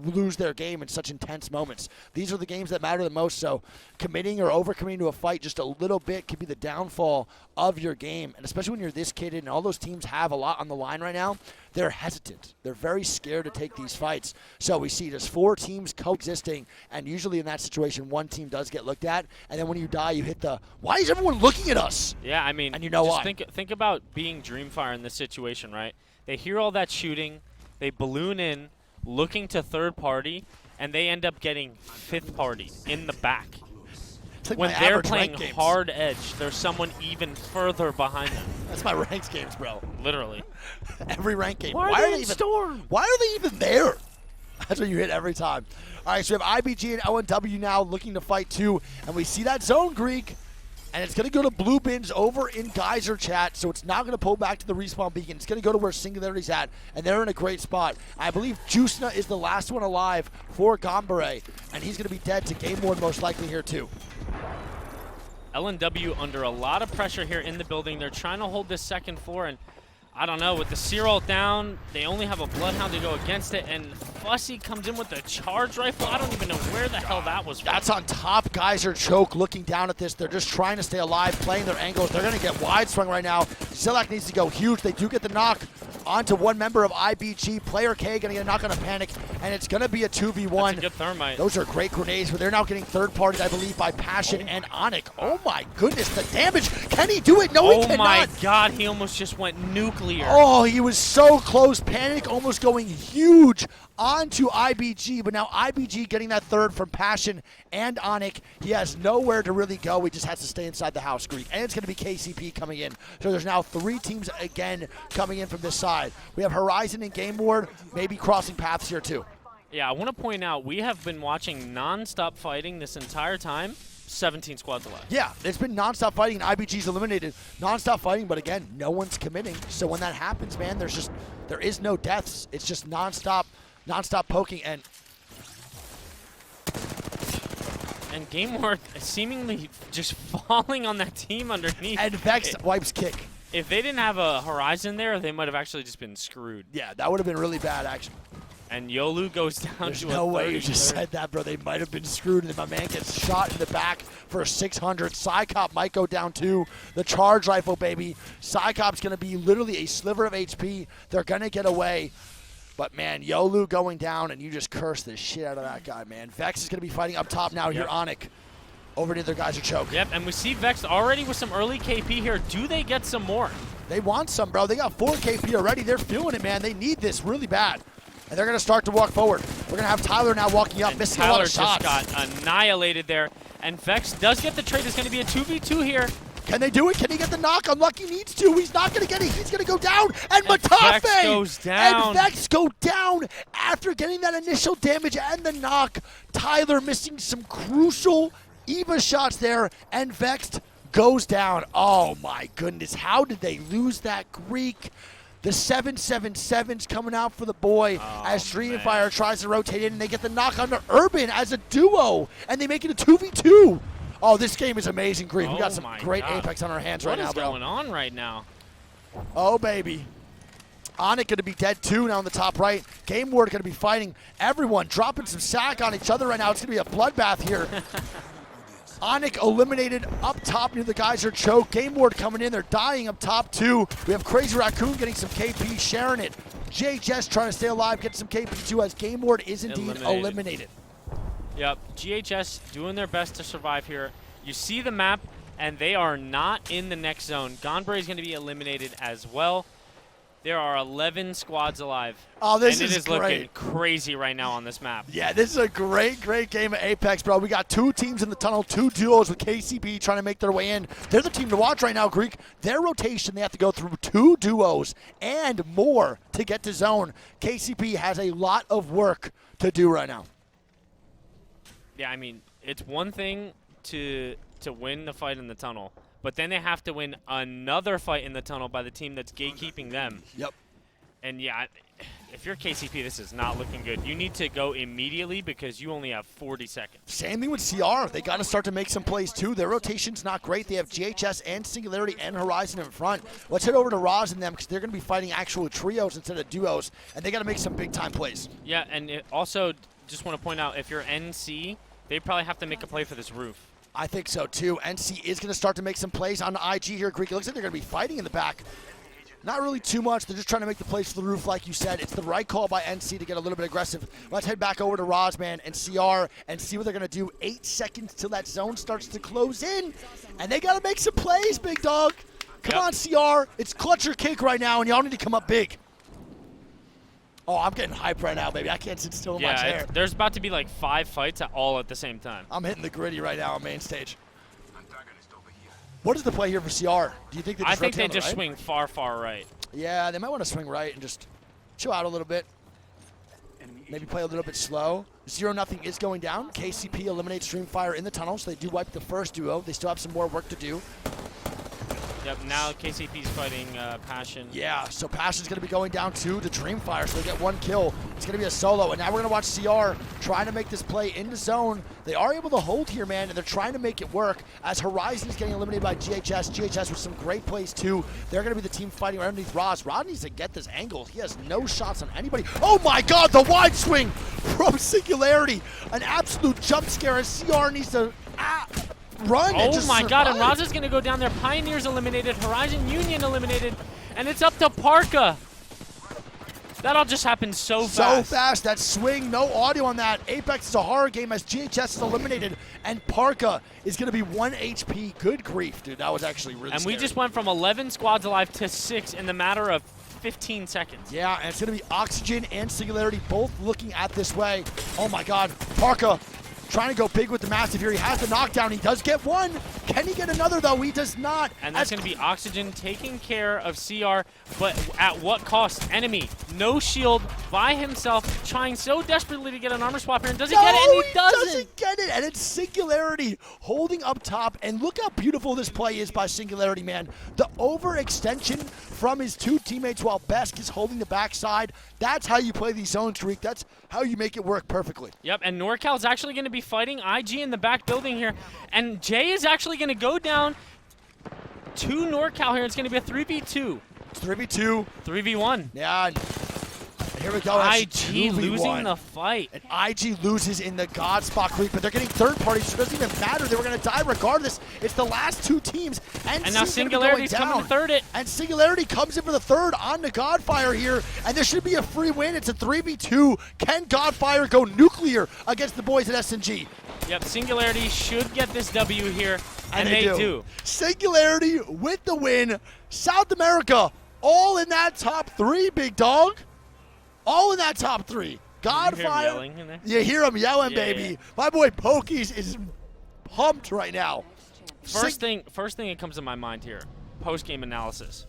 lose their game in such intense moments. These are the games that matter the most, so committing or over-committing to a fight just a little bit could be the downfall of your game, and especially when you're this kitted and all those teams have a lot on the line right now, they're hesitant. They're very scared to take these fights. So we see just 4 teams coexisting, and usually in that situation, one team does get looked at, and then when you die, you hit the, why is everyone looking at us? Yeah, I mean, and you know just why. Think about being Dreamfire in this situation, right? They hear all that shooting, they balloon in, looking to third party, and they end up getting fifth party in the back. It's like When my they're average playing ranked games. hard edge, there's someone even further behind them. That's my ranked games, bro. Literally. Every ranked game. Why are they in Storm? Why are they even there? That's what you hit every time. All right, so we have IBG and L&W now looking to fight too, and we see that zone, Greek. And it's going to go to Blue Bins over in Geyser chat, so it's not going to pull back to the respawn beacon. It's going to go to where Singularity's at, and they're in a great spot. I believe Juicena is the last one alive for Gambare, and he's going to be dead to Game Ward most likely here too. L&W under a lot of pressure here in the building. They're trying to hold this second floor, and I don't know, with the Cyril down, they only have a Bloodhound to go against it, and Fussy comes in with the charge rifle. I don't even know where the hell that was from. That's on top. Geyser Choke looking down at this. They're just trying to stay alive, playing their angles. They're going to get wide swung right now. Zilak needs to go huge. They do get the knock onto one member of IBG. Player K going to get a knock on a panic, and it's going to be a 2v1. That's a good thermite. Those are great grenades, but they're now getting third party, I believe, by Passion and Onyx. Oh my goodness, the damage. Can he do it? No, he cannot. Oh my God, he almost just went nuclear. Oh, he was so close. Panic almost going huge onto IBG, but now IBG getting that third from Passion and Onyx. He has nowhere to really go. He just has to stay inside the house, Greek. And it's going to be KCP coming in. So there's now 3 teams again coming in from this side. We have Horizon and Game Ward maybe crossing paths here too. Yeah, I want to point out, we have been watching non-stop fighting this entire time. 17 squads alive. Yeah, it's been nonstop fighting, and IBG's eliminated. Nonstop fighting, but again, no one's committing. So when that happens, man, there is no deaths. It's just nonstop poking, and Game Ward seemingly just falling on that team underneath. And Vex wipes kick. If they didn't have a Horizon there, they might have actually just been screwed. Yeah, that would have been really bad, actually. And Yolu goes down There's to no a way you just 33rd. said that, bro. They might have been screwed, and then my man gets shot in the back for a 600. Psycop might go down too. The charge rifle, baby. Psycop's going to be literally a sliver of HP. They're going to get away. But, man, Yolu going down, and you just curse the shit out of that guy, man. Vex is going to be fighting up top now here. Onyx over to their Geyser Choke. Yep, and we see Vex already with some early KP here. Do they get some more? They want some, bro. They got 4 KP already. They're feeling it, man. They need this really bad. And they're going to start to walk forward. We're going to have Tyler now walking up, And missing Tyler a lot of shots. just got annihilated there. And Vex does get the trade. It's going to be a 2v2 here. Can they do it? Can he get the knock? Unlucky needs to. He's not going to get it. He's going to go down. And Matafe! Vex goes down. And Vex go down after getting that initial damage and the knock. Tyler missing some crucial EVA shots there. And Vex goes down. Oh, my goodness. How did they lose that, Greek? The 777's coming out for the boy as Dreamfire tries to rotate in, and they get the knock onto Urban as a duo, and they make it a 2v2. Oh, this game is amazing, Greek. We got some great Apex on our hands right now, bro. What is going on right now? Oh, baby. Onyx going to be dead too now on the top right. Game Ward going to be fighting everyone, dropping some sack on each other right now. It's going to be a bloodbath here. Onyx eliminated up top near the Geyser Choke. Game Ward coming in. They're dying up top too. We have Crazy Raccoon getting some KP, sharing it. JJS trying to stay alive, get some KP too as Game Ward is indeed eliminated. Yep, GHS doing their best to survive here. You see the map, and they are not in the next zone. Gonbray is going to be eliminated as well. There are 11 squads alive. Oh, this and is it is looking great. crazy right now on this map. Yeah, this is a great game of Apex, bro. We got 2 teams in the tunnel, 2 duos with KCP trying to make their way in. They're the team to watch right now, Greek. Their rotation, they have to go through 2 duos and more to get to zone. KCP has a lot of work to do right now. Yeah, I mean, it's one thing to win the fight in the tunnel, but then they have to win another fight in the tunnel by the team that's gatekeeping them. Yep. And yeah, if you're KCP, this is not looking good. You need to go immediately because you only have 40 seconds. Same thing with CR. They got to start to make some plays too. Their rotation's not great. They have GHS and Singularity and Horizon in front. Let's head over to Roz and them because they're going to be fighting actual trios instead of duos, and they got to make some big time plays. Yeah, and also just want to point out, if you're NC, they probably have to make a play for this roof. I think so too. NC is going to start to make some plays on IG here, Greek. It looks like they're going to be fighting in the back. Not really too much. They're just trying to make the plays for the roof, like you said. It's the right call by NC to get a little bit aggressive. Let's head back over to Rozman and CR and see what they're going to do. 8 seconds till that zone starts to close in. And they got to make some plays, big dog. Come on, CR. It's clutch or kick right now, and y'all need to come up big. Oh, I'm getting hyped right now, baby. I can't sit still in my chair. There's about to be like 5 fights all at the same time. I'm hitting the gritty right now on main stage. What is the play here for CR? Do you think they just I think they rotate on the just right? swing far right. Yeah, they might want to swing right and just chill out a little bit. Maybe play a little bit slow. 0-0 is going down. KCP eliminates Dreamfire in the tunnel, so they do wipe the first duo. They still have some more work to do. Yep, now KCP's fighting Passion. Yeah, so Passion's going to be going down to the Dreamfire, so they get 1 kill. It's going to be a solo, and now we're going to watch CR trying to make this play into zone. They are able to hold here, man, and they're trying to make it work as Horizon is getting eliminated by GHS. GHS with some great plays, too. They're going to be the team fighting right underneath Roz. Rod needs to get this angle. He has no shots on anybody. Oh, my God, the wide swing from Singularity. An absolute jump scare, and CR needs to run. Oh my God, and Roz is going to go down there. Pioneers eliminated, Horizon Union eliminated, and it's up to Parka. That all just happened so fast. So fast, that swing, no audio on that. Apex is a horror game as GHS is eliminated, and Parka is going to be 1 HP. Good grief, dude. That was actually really And scary. we just went from 11 squads alive to 6 in the matter of 15 seconds. Yeah, and it's going to be Oxygen and Singularity both looking at this way. Oh my God, Parka trying to go big with the Massive here. He has the knockdown. He does get 1. Can he get another, though? He does not. And that's going to be Oxygen taking care of CR, but at what cost? Enemy, no shield, by himself, trying so desperately to get an armor swap here, and doesn't get it, and he doesn't get it. And it's Singularity holding up top. And look how beautiful this play is by Singularity, man. The overextension from his 2 teammates while Besk is holding the backside. That's how you play these zones, Greek. That's how you make it work perfectly. Yep, and NorCal is actually going to be fighting IG in the back building here, and Jay is actually going to go down to NorCal here. It's going to be a 3v2. It's 3v2. 3v1. Yeah. And here we go. IG losing the fight. And IG loses in the God spot, Greek, but they're getting third parties, so it doesn't even matter. They were going to die regardless. It's the last 2 teams. And now Singularity's coming to third it. And Singularity comes in for the third on the Godfire here, and there should be a free win. It's a 3v2. Can Godfire go nuclear against the boys at SNG? Yep, Singularity should get this W here, and they do. Singularity with the win. South America all in that top 3, big dog. All in that top 3. Godfire. You hear him yelling, baby. Yeah. My boy Pokies is pumped right now. First thing that comes to my mind here, post-game analysis.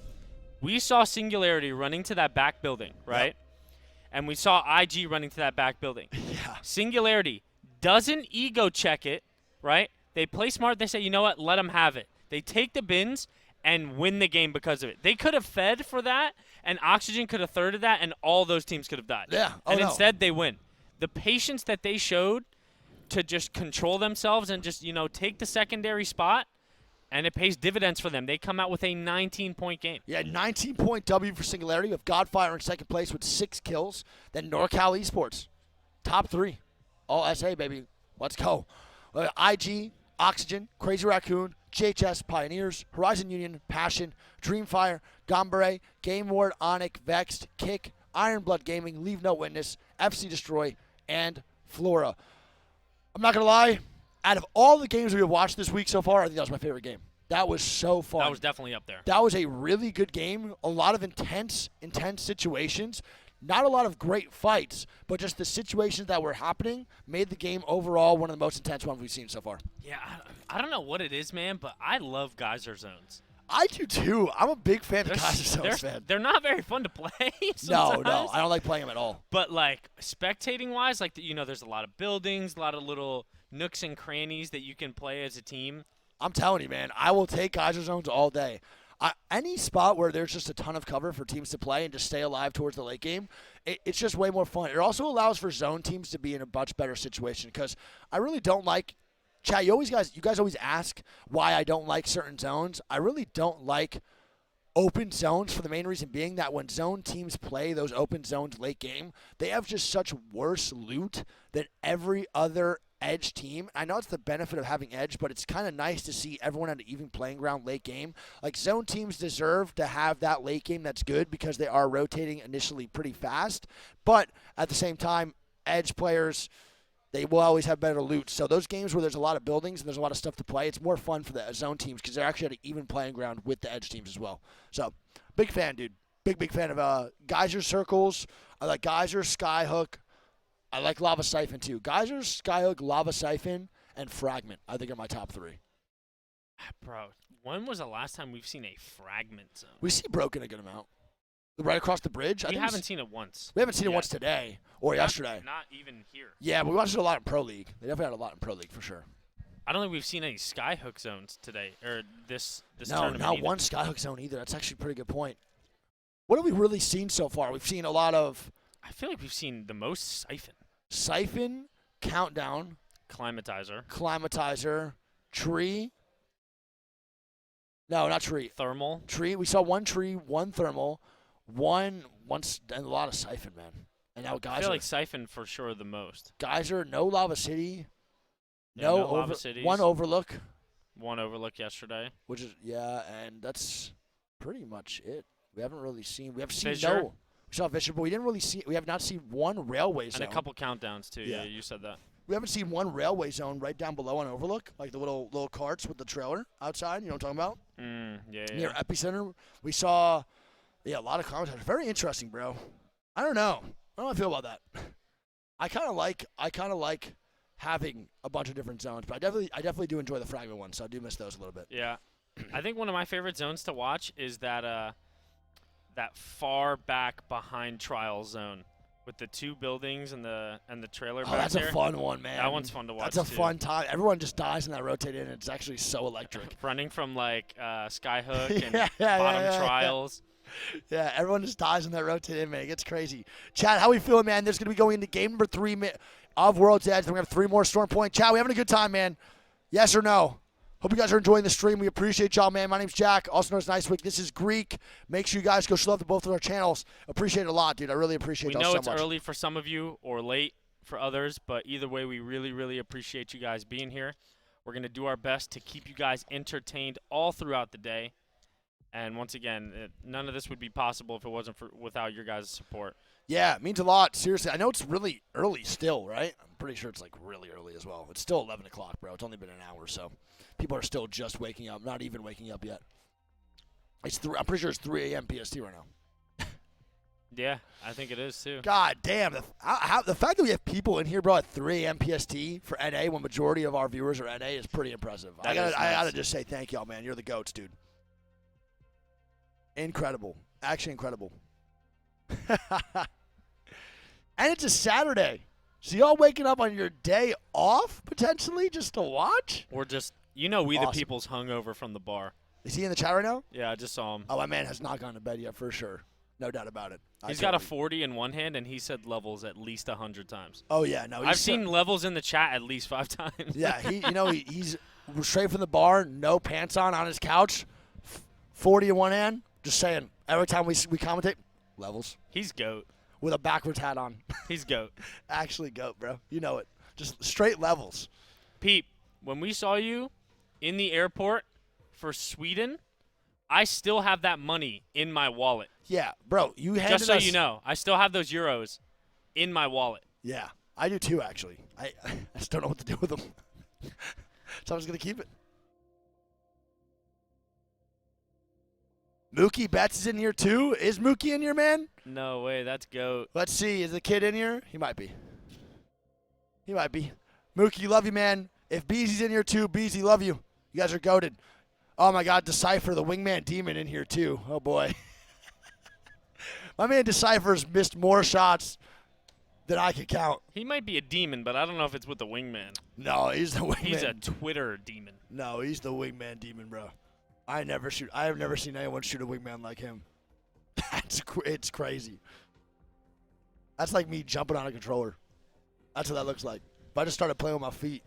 We saw Singularity running to that back building, right? Yep. And we saw IG running to that back building. Yeah. Singularity doesn't ego check it, right? They play smart. They say, you know what? Let them have it. They take the bins and win the game because of it. They could have fed for that, and Oxygen could have thirded that, and all those teams could have died. Yeah. And instead, they win. The patience that they showed to just control themselves and just, take the secondary spot, and it pays dividends for them. They come out with a 19-point game. Yeah, 19-point W for Singularity with Godfire in second place with 6 kills. Then NorCal Esports, top 3. All SA, baby. Let's go. IG, Oxygen, Crazy Raccoon, GHS, Pioneers, Horizon Union, Passion, Dreamfire, Gombre, Game Ward, Onyx, Vexed, Kick, Iron Blood Gaming, Leave No Witness, FC Destroy, and Flora. I'm not going to lie. Out of all the games we have watched this week so far, I think that was my favorite game. That was so fun. That was definitely up there. That was a really good game. A lot of intense situations. Not a lot of great fights, but just the situations that were happening made the game overall one of the most intense ones we've seen so far. Yeah, I don't know what it is, man, but I love geyser zones. I do too. I'm a big fan of Geyser Zones, man. They're not very fun to play No, sometimes. I don't like playing them at all. But, like, spectating-wise, like, there's a lot of buildings, a lot of little nooks and crannies that you can play as a team. I'm telling you, man, I will take Geyser Zones all day. Any spot where there's just a ton of cover for teams to play and just stay alive towards the late game, it's just way more fun. It also allows for zone teams to be in a much better situation because I really don't like – Chad, you guys always ask why I don't like certain zones. I really don't like open zones for the main reason being that when zone teams play those open zones late game, they have just such worse loot than every other edge team. I know it's the benefit of having edge, but it's kind of nice to see everyone at an even playing ground late game. Like, zone teams deserve to have that late game that's good because they are rotating initially pretty fast. But at the same time, edge players, they will always have better loot. So those games where there's a lot of buildings and there's a lot of stuff to play, it's more fun for the zone teams because they're actually at an even playing ground with the edge teams as well. So, big fan, dude. Big fan of Geyser Circles. I like Geyser, Skyhook. I like Lava Siphon, too. Geyser, Skyhook, Lava Siphon, and Fragment, I think, are my top three. Bro, when was the last time we've seen a fragment zone? We see Broken a good amount. Right across the bridge. We haven't seen it once. We haven't seen it once today or yesterday. Not even here. Yeah, but we watched it a lot in Pro League. They definitely had a lot in Pro League for sure. I don't think we've seen any Skyhook zones today, or this No, tournament not either. one Skyhook zone either. That's actually a pretty good point. What have we really seen so far? We've seen a lot of I feel like we've seen the most Siphon. Siphon, Countdown, Climatizer. Tree. No, not Tree. Thermal. Tree. We saw one Tree, one Thermal, and a lot of Siphon, man. And now Geyser. I feel like Siphon for sure the most. Geyser, no Lava City. Yeah, no Lava Cities. One Overlook. One Overlook yesterday. Which is, and that's pretty much it. We haven't seen Fisher. We saw Fisher, but we have not seen one railway zone. And a couple countdowns too. Yeah. Yeah, you said that. We haven't seen one railway zone right down below on Overlook, like the little carts with the trailer outside. You know what I'm talking about? Yeah. Near Epicenter. We saw, a lot of commentators. Very interesting, bro. I don't know. I don't know how I feel about that. I kind of like having a bunch of different zones, but I definitely do enjoy the fragment ones, so I do miss those a little bit. Yeah. I think one of my favorite zones to watch is that far back behind trial zone with the two buildings and the trailer back That's there. a fun one, man. That one's fun to watch. That's a fun time. Everyone just dies in that rotate in. It's actually so electric. Running from like Skyhook and Yeah, bottom trials. Yeah, everyone just dies in that rotate in, man. It gets crazy. Chad, how we feeling, man? There's going to be going into game number 3 of World's Edge. Then we have 3 more Storm Point. Chad, we having a good time, man? Yes or no? Hope you guys are enjoying the stream. We appreciate y'all, man. My name's Jack, also known as Nice Week. This is Greek. Make sure you guys go show love to both of our channels. Appreciate it a lot, dude. I really appreciate y'all so much. We know it's early for some of you or late for others, but either way, we really, really appreciate you guys being here. We're going to do our best to keep you guys entertained all throughout the day. And once again, none of this would be possible if it wasn't without your guys' support. Yeah, it means a lot. Seriously, I know it's really early still, right? I'm pretty sure it's like really early as well. It's still 11 o'clock, bro. It's only been an hour, so people are still just waking up, not even waking up yet. I'm pretty sure it's 3 a.m. PST right now. Yeah, I think it is too. God damn, the fact that we have people in here, bro, at 3 a.m. PST for NA when majority of our viewers are NA is pretty impressive. I gotta just say thank y'all, man. You're the goats, dude. Incredible. Actually incredible. And it's a Saturday. So y'all waking up on your day off, potentially, just to watch? Or just, the Awesome. people's hungover from the bar. Is he in the chat right now? Yeah, I just saw him. Oh, my man has not gone to bed yet, for sure. No doubt about it. He's got a 40 in one hand, and he said levels at least 100 times. Oh, yeah. No, I've seen levels in the chat at least 5 times. Yeah, he's straight from the bar, no pants on his couch, 40 in one hand. Just saying, every time we commentate, levels. He's GOAT. With a backwards hat on. He's GOAT. Actually GOAT, bro. You know it. Just straight levels. Pete, when we saw you in the airport for Sweden, I still have that money in my wallet. Yeah, bro. You handed Just so us, you know, I still have those euros in my wallet. Yeah. I do too, actually. I just don't know what to do with them. So I'm just going to keep it. Mookie Betts is in here too. Is Mookie in here, man? No way, that's GOAT. Let's see. Is the kid in here? He might be. He might be. Mookie, love you, man. If Beezy's in here too, Beezy, love you. You guys are goated. Oh, my God. Decipher, the wingman demon in here too. Oh, boy. My man Decipher's missed more shots than I could count. He might be a demon, but I don't know if it's with the wingman. No, he's the wingman. He's a Twitter demon. No, he's the wingman demon, bro. I have never seen anyone shoot a wingman like him. It's crazy. That's like me jumping on a controller. That's what that looks like. If I just started playing with my feet.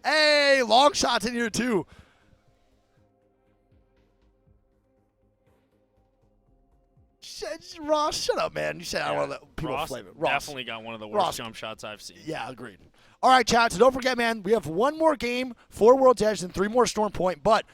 Hey, long shots in here too. Ross, shut up, man. You said I don't want to let people Ross flame it. Ross definitely got one of the worst Ross. jump shots I've seen. Yeah, agreed. All right, chat. So don't forget, man, we have one more game, 4 World's Edge, and 3 more Storm Point. But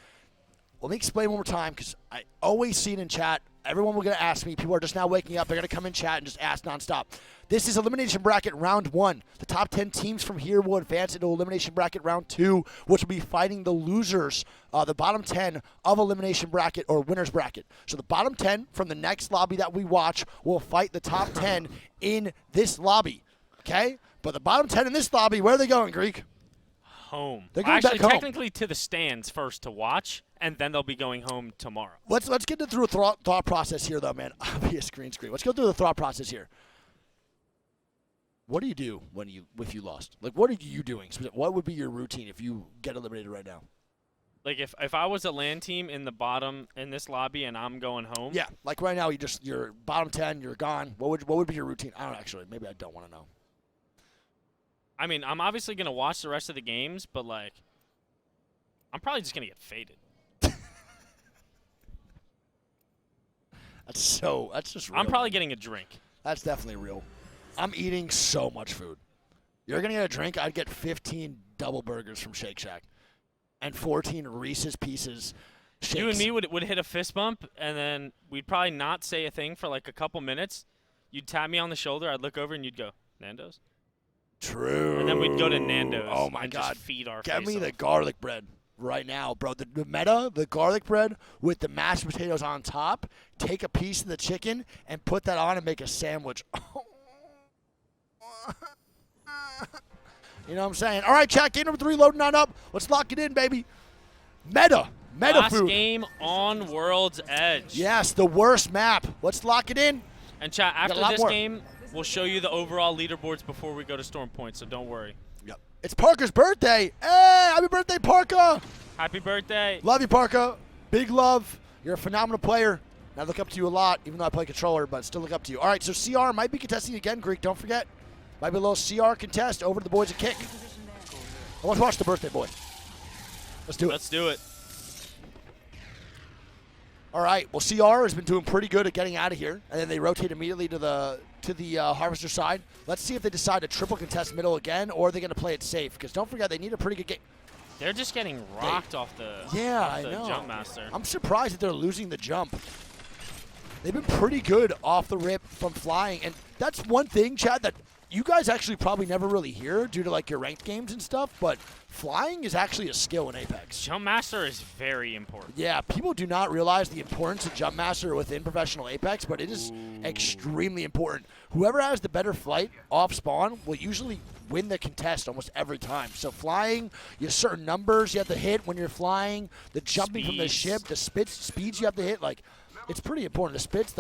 let me explain one more time because I always see it in chat. Everyone will going to ask me. People are just now waking up. They're going to come in chat and just ask nonstop. This is Elimination Bracket Round 1. The top 10 teams from here will advance into Elimination Bracket Round 2, which will be fighting the losers, the bottom 10 of Elimination Bracket or Winner's Bracket. So the bottom 10 from the next lobby that we watch will fight the top 10 in this lobby. Okay? But the bottom 10 in this lobby, where are they going, Greek? Home. They're going Actually, back home. technically to the stands first to watch, and then they'll be going home tomorrow. Let's get through a thought process here, though, man. Obvious green screen. Let's go through the thought process here. What do you do if you lost? Like, what are you doing? What would be your routine if you get eliminated right now? Like if I was a LAN team in the bottom in this lobby and I'm going home. Yeah, like right now you're bottom 10, you're gone. What would be your routine? I don't actually. Maybe I don't want to know. I mean, I'm obviously gonna watch the rest of the games, but like, I'm probably just gonna get faded. That's just real. I'm probably getting a drink. That's definitely real. I'm eating so much food. You're going to get a drink, I'd get 15 double burgers from Shake Shack and 14 Reese's Pieces shakes. You and me would hit a fist bump, and then we'd probably not say a thing for like a couple minutes. You'd tap me on the shoulder, I'd look over, and you'd go, Nando's? True. And then we'd go to Nando's oh my and God. just feed our Get face me off. the garlic bread right now, bro. The garlic bread with the mashed potatoes on top. Take a piece of the chicken and put that on and make a sandwich. You know what I'm saying? All right, chat. Game number 3 loading on up. Let's lock it in, baby. Meta Last food. game on World's Edge. Yes, the worst map. Let's lock it in. And chat, got a after lot this more. game, we'll show you the overall leaderboards before we go to Storm Point, so don't worry. Yep. It's Parker's birthday. Hey, happy birthday, Parker. Happy birthday. Love you, Parker. Big love. You're a phenomenal player. And I look up to you a lot, even though I play controller, but still look up to you. All right, so CR might be contesting again, Greek. Don't forget. Might be a little CR contest over to the boys at Kick. I want to watch the birthday boy. Let's do it. Let's do it. All right. Well, CR has been doing pretty good at getting out of here, and then they rotate immediately to the Harvester side. Let's see if they decide to triple contest middle again, or are they going to play it safe? Because don't forget, they need a pretty good game. They're just getting rocked off the, I know. jump master. I'm surprised that they're losing the jump. They've been pretty good off the rip from flying, and that's one thing, Chad, that you guys actually probably never really hear due to like your ranked games and stuff, but flying is actually a skill in Apex. Jump master is very important. Yeah, people do not realize the importance of jump master within professional Apex, but it is extremely important. Whoever has the better flight off spawn will usually win the contest almost every time. So flying, you have certain numbers you have to hit when you're flying, the jumping from the ship, the speeds you have to hit, like it's pretty important. The spits,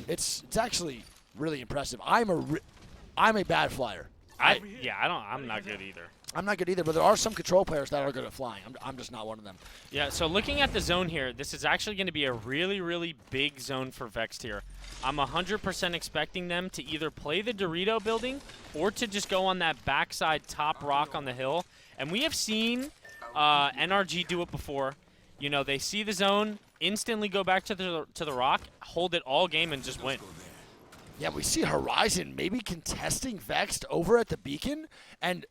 it's actually really impressive. I'm a bad flyer. I'm not good either. I'm not good either, but there are some control players that are good at flying. I'm just not one of them. Yeah, so looking at the zone here, this is actually going to be a really, really big zone for Vexed here. I'm 100% expecting them to either play the Dorito building or to just go on that backside top rock on the hill. And we have seen NRG do it before. You know, they see the zone, instantly go back to the rock, hold it all game, and just win. Yeah, we see Horizon maybe contesting Vexed over at the Beacon, and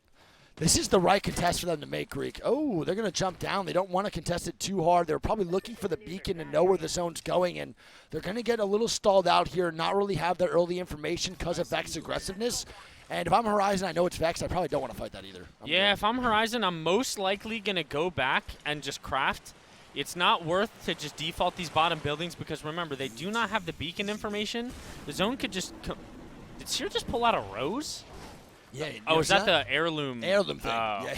This is the right contest for them to make, Greek. Oh, they're going to jump down. They don't want to contest it too hard. They're probably looking for the beacon to know where the zone's going, and they're going to get a little stalled out here, not really have the early information because of Vex's aggressiveness. And if I'm Horizon, I know it's Vex. I probably don't want to fight that either. Yeah, if I'm Horizon, I'm most likely going to go back and just craft. It's not worth to just default these bottom buildings because, remember, they do not have the beacon information. The zone could just Did Seer just pull out a rose? Yeah. Oh, is that the heirloom? Heirloom thing. Oh.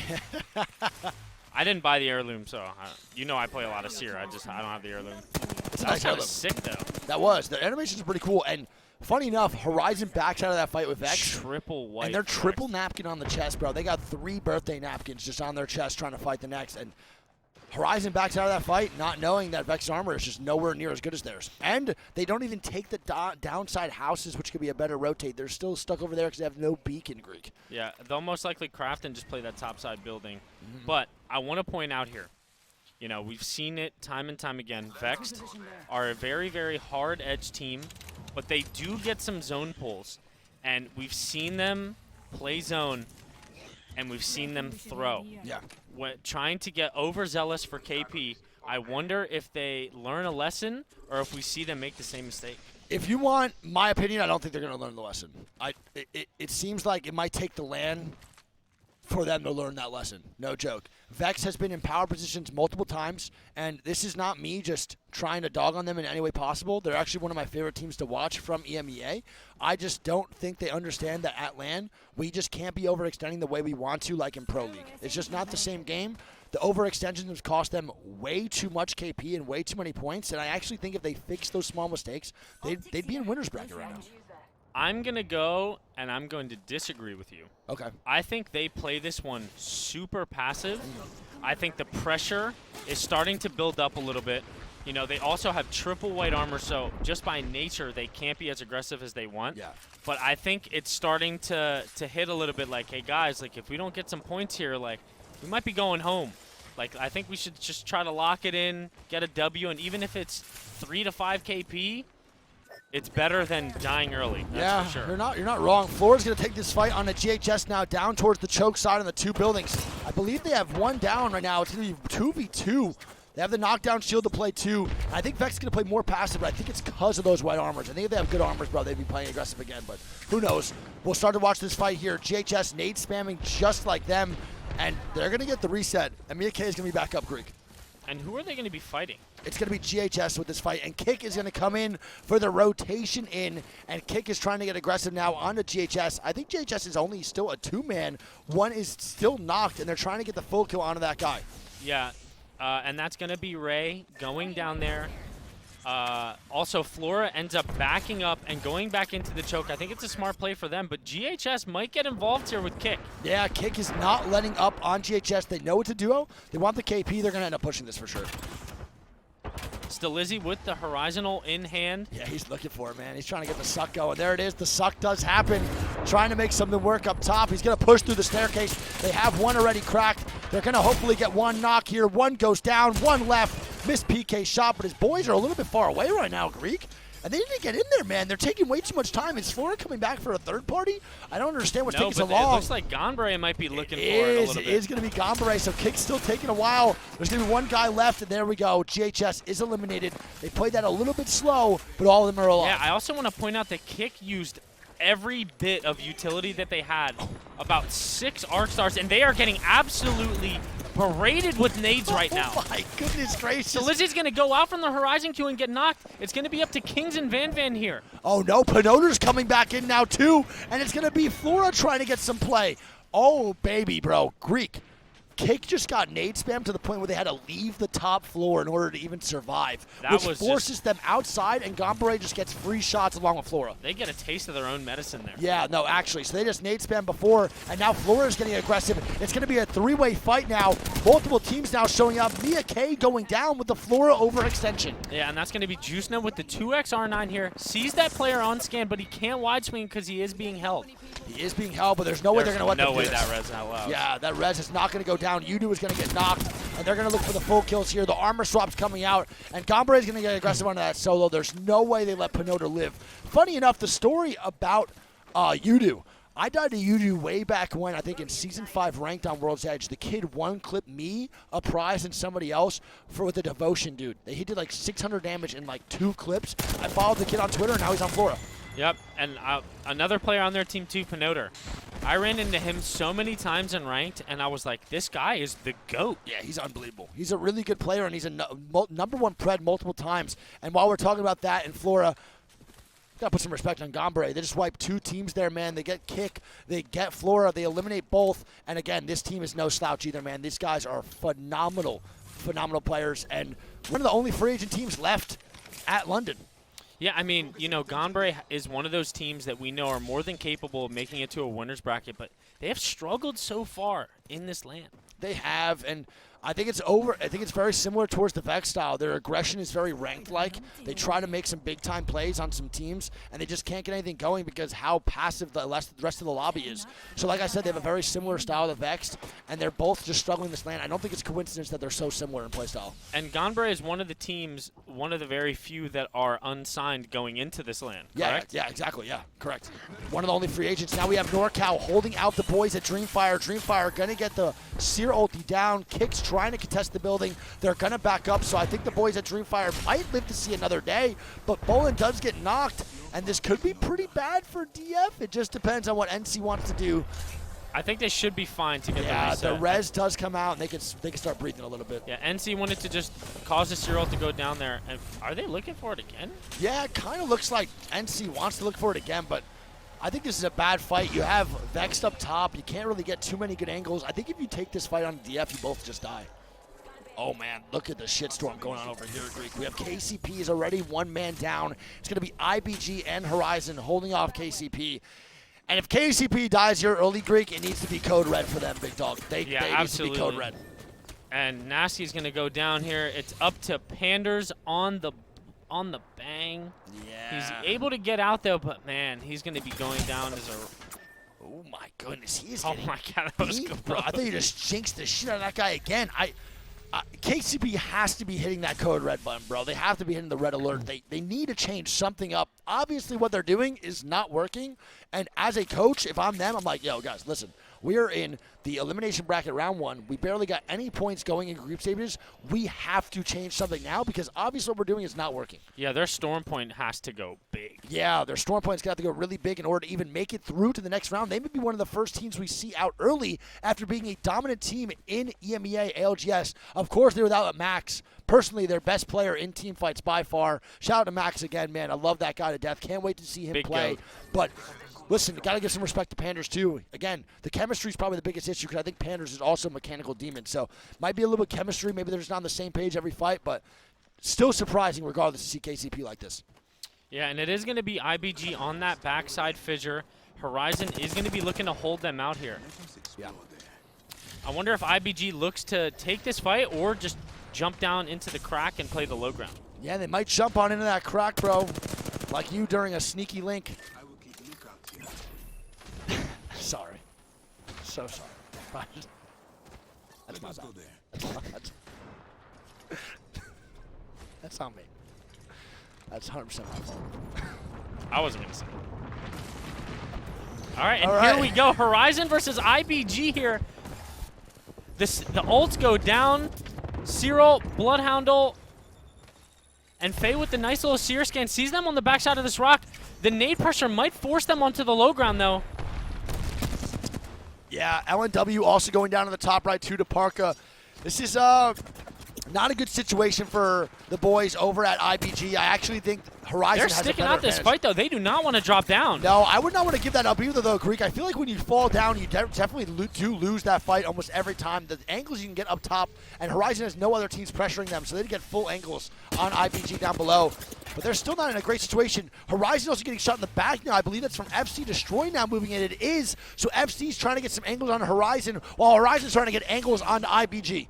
Yeah. I didn't buy the heirloom, so you know I play a lot of Seer. I don't have the heirloom. It's a That was nice kind heirloom. of sick, though. That was. The animations are pretty cool. And funny enough, Horizon backs out of that fight with Vex. Triple white. And they're for triple Vex. napkin on the chest, bro. They got 3 birthday napkins just on their chest trying to fight the next. And Horizon backs out of that fight not knowing that Vex armor is just nowhere near as good as theirs. And they don't even take the downside houses, which could be a better rotate. They're still stuck over there because they have no beacon, Greek. Yeah, they'll most likely craft and just play that topside building. But I want to point out here, you know, we've seen it time and time again. Vex are a very, very hard edge team, but they do get some zone pulls. And we've seen them play zone, and we've seen them throw. Yeah. When trying to get overzealous for KP, I wonder if they learn a lesson or if we see them make the same mistake. If you want my opinion, I don't think they're going to learn the lesson. It seems like it might take the LAN for them to learn that lesson. No joke. Vex has been in power positions multiple times, and this is not me just trying to dog on them in any way possible. They're actually one of my favorite teams to watch from EMEA. I just don't think they understand that at LAN, we just can't be overextending the way we want to like in Pro League. It's just not the same game. The overextensions have cost them way too much KP and way too many points, and I actually think if they fix those small mistakes, they'd be in winner's bracket right now. I'm going to go, and I'm going to disagree with you. Okay. I think they play this one super passive. I think the pressure is starting to build up a little bit. You know, they also have triple white armor, so just by nature, they can't be as aggressive as they want. Yeah. But I think it's starting to hit a little bit like, hey, guys, like, if we don't get some points here, like, we might be going home. Like, I think we should just try to lock it in, get a W, and even if it's 3 to 5 KP, it's better than dying early. That's for sure. You're not wrong. Flora's going to take this fight on the GHS now down towards the choke side on the 2 buildings. I believe they have 1 down right now. It's going to be 2v2. They have the knockdown shield to play too. I think Vex is going to play more passive, but I think it's because of those white armors. I think if they have good armors, bro, they'd be playing aggressive again, but who knows. We'll start to watch this fight here. GHS nade spamming just like them, and they're going to get the reset. And Mia K is going to be back up, Greek. And who are they going to be fighting? It's going to be GHS with this fight, and Kick is going to come in for the rotation in, and Kick is trying to get aggressive now onto GHS. I think GHS is only still a 2-man. One is still knocked, and they're trying to get the full kill onto that guy. Yeah, and that's going to be Ray going down there. Also, Flora ends up backing up and going back into the choke. I think it's a smart play for them, but GHS might get involved here with Kick. Yeah, Kick is not letting up on GHS. They know it's a duo. They want the KP. They're going to end up pushing this for sure. Still Izzy with the horizontal in hand. Yeah, he's looking for it, man. He's trying to get the suck going. There it is. The suck does happen. Trying to make something work up top. He's going to push through the staircase. They have one already cracked. They're going to hopefully get one knock here. One goes down, one left. Missed PK shot, but his boys are a little bit far away right now, Greek. And they need to get in there, man. They're taking way too much time. Is Flora coming back for a third party? I don't understand what's taking so long. It looks like Gonbray might be looking for it a little bit. It is going to be Gonbray, so Kick's still taking a while. There's going to be one guy left, and there we go. GHS is eliminated. They played that a little bit slow, but all of them are alive. Yeah, I also want to point out that Kick used every bit of utility that they had. About 6 arc stars, and they are getting absolutely paraded with nades right now. Oh my goodness gracious. So Lizzie's going to go out from the horizon queue and get knocked. It's going to be up to Kings and Van here. Oh no, Pinota's coming back in now too, and it's going to be Flora trying to get some play. Oh baby, bro. Greek. Kick just got nade spam to the point where they had to leave the top floor in order to even survive, which forces them outside, and Gombre just gets free shots along with Flora. They get a taste of their own medicine there. Yeah, no, actually. So they just nade spam before, and now Flora's getting aggressive. It's going to be a 3-way fight now. Multiple teams now showing up. Mia K going down with the Flora overextension. Yeah, and that's going to be Juicena with the 2x R9 here. Sees that player on scan, but he can't wide swing because he is being held. He is being held, but there's no way they're going to let them do this. No way that res out loud. Yeah, that res is not going to go down. Udu is going to get knocked, and they're going to look for the full kills here. The armor swap's coming out, and Gombre is going to get aggressive onto that solo. There's no way they let Pinota live. Funny enough, the story about Udu, I died to Yuju way back when, I think in Season 5 ranked on World's Edge. The kid one-clipped me, a prize, and somebody else with a devotion, dude. He did like 600 damage in like 2 clips. I followed the kid on Twitter, and now he's on Flora. Yep, and another player on their team too, Pinoter. I ran into him so many times in ranked, and I was like, this guy is the GOAT. Yeah, he's unbelievable. He's a really good player, and he's a number 1 pred multiple times. And while we're talking about that in Flora, got to put some respect on Gombre. They just wiped 2 teams there, man. They get Kick, they get Flora, they eliminate both. And again, this team is no slouch either, man. These guys are phenomenal players, and one of the only free agent teams left at London. Yeah, I mean, you know, Gombre is one of those teams that we know are more than capable of making it to a winner's bracket, but they have struggled so far in this land. They have, and I think it's over. I think it's very similar towards the Vex style. Their aggression is very ranked-like. They try to make some big-time plays on some teams, and they just can't get anything going because how passive the rest of the lobby is. So like I said, they have a very similar style to Vex, and they're both just struggling this land. I don't think it's a coincidence that they're so similar in playstyle. And Gombre is one of the teams, one of the very few that are unsigned going into this land, correct? Yeah, exactly, yeah, correct. One of the only free agents. Now we have NorCal holding out the boys at Dreamfire. Dreamfire going to get the Seer ulti down. Kicks trying to contest the building. They're going to back up, so I think the boys at Dreamfire might live to see another day, but Bolin does get knocked, and this could be pretty bad for DF. It just depends on what NC wants to do. I think they should be fine to get the reset. Yeah, the res does come out, and they can start breathing a little bit. Yeah, NC wanted to just cause the Cyril to go down there. And are they looking for it again? Yeah, it kind of looks like NC wants to look for it again, but I think this is a bad fight. You have Vexed up top. You can't really get too many good angles. I think if you take this fight on DF, you both just die. Oh, man, look at the shitstorm going on over here, Greek. We have KCP is already 1 man down. It's going to be IBG and Horizon holding off KCP. And if KCP dies here early, Greek, it needs to be code red for them, big dog. They absolutely. need to be code red. And Nasty's going to go down here. It's up to Panders on the bang. Yeah. He's able to get out there, but, man, he's going to be going down as a... Oh, my goodness. He is Oh, my God, that was good, bro. I thought you just jinxed the shit out of that guy again. KCP has to be hitting that code red button, bro. They have to be hitting the red alert. They need to change something up. Obviously, what they're doing is not working. And as a coach, if I'm them, I'm like, yo, guys, listen. We're in the elimination bracket round 1. We barely got any points going in group stages. We have to change something now because obviously what we're doing is not working. Yeah, their storm point has to go big. Yeah, their storm point's got to go really big in order to even make it through to the next round. They may be one of the first teams we see out early after being a dominant team in EMEA ALGS. Of course, they're without Max. Personally, their best player in team fights by far. Shout out to Max again, man. I love that guy to death. Can't wait to see him big play. goat. But listen, got to give some respect to Panders, too. Again, the chemistry is probably the biggest issue because I think Panders is also a mechanical demon. So might be a little bit chemistry. Maybe they're just not on the same page every fight, but still surprising regardless to see KCP like this. Yeah, and it is going to be IBG on that backside fissure. Horizon is going to be looking to hold them out here. Yeah. I wonder if IBG looks to take this fight or just jump down into the crack and play the low ground. Yeah, they might jump on into that crack, bro, like you during a sneaky link. Sorry. So sorry. That's my bad. That's on me. That's 100% my fault. I wasn't going to say it. All right, and All right. here we go. Horizon versus IBG here. The ults go down. Cyril, Bloodhoundle, and Faye with the nice little Seer scan sees them on the backside of this rock. The nade pressure might force them onto the low ground, though. Yeah, LNW also going down to the top right, too, to Parka. This is not a good situation for the boys over at IBG. I actually think Horizon They're has a sticking better out this advantage. fight, though. They do not want to drop down. No, I would not want to give that up either, though, Greek. I feel like when you fall down, you definitely do lose that fight almost every time. The angles you can get up top, and Horizon has no other teams pressuring them, so they get full angles on IBG down below. But they're still not in a great situation. Horizon also getting shot in the back now. I believe that's from FC Destroy now moving in. It is. So FC's trying to get some angles on Horizon, while Horizon's trying to get angles on IBG.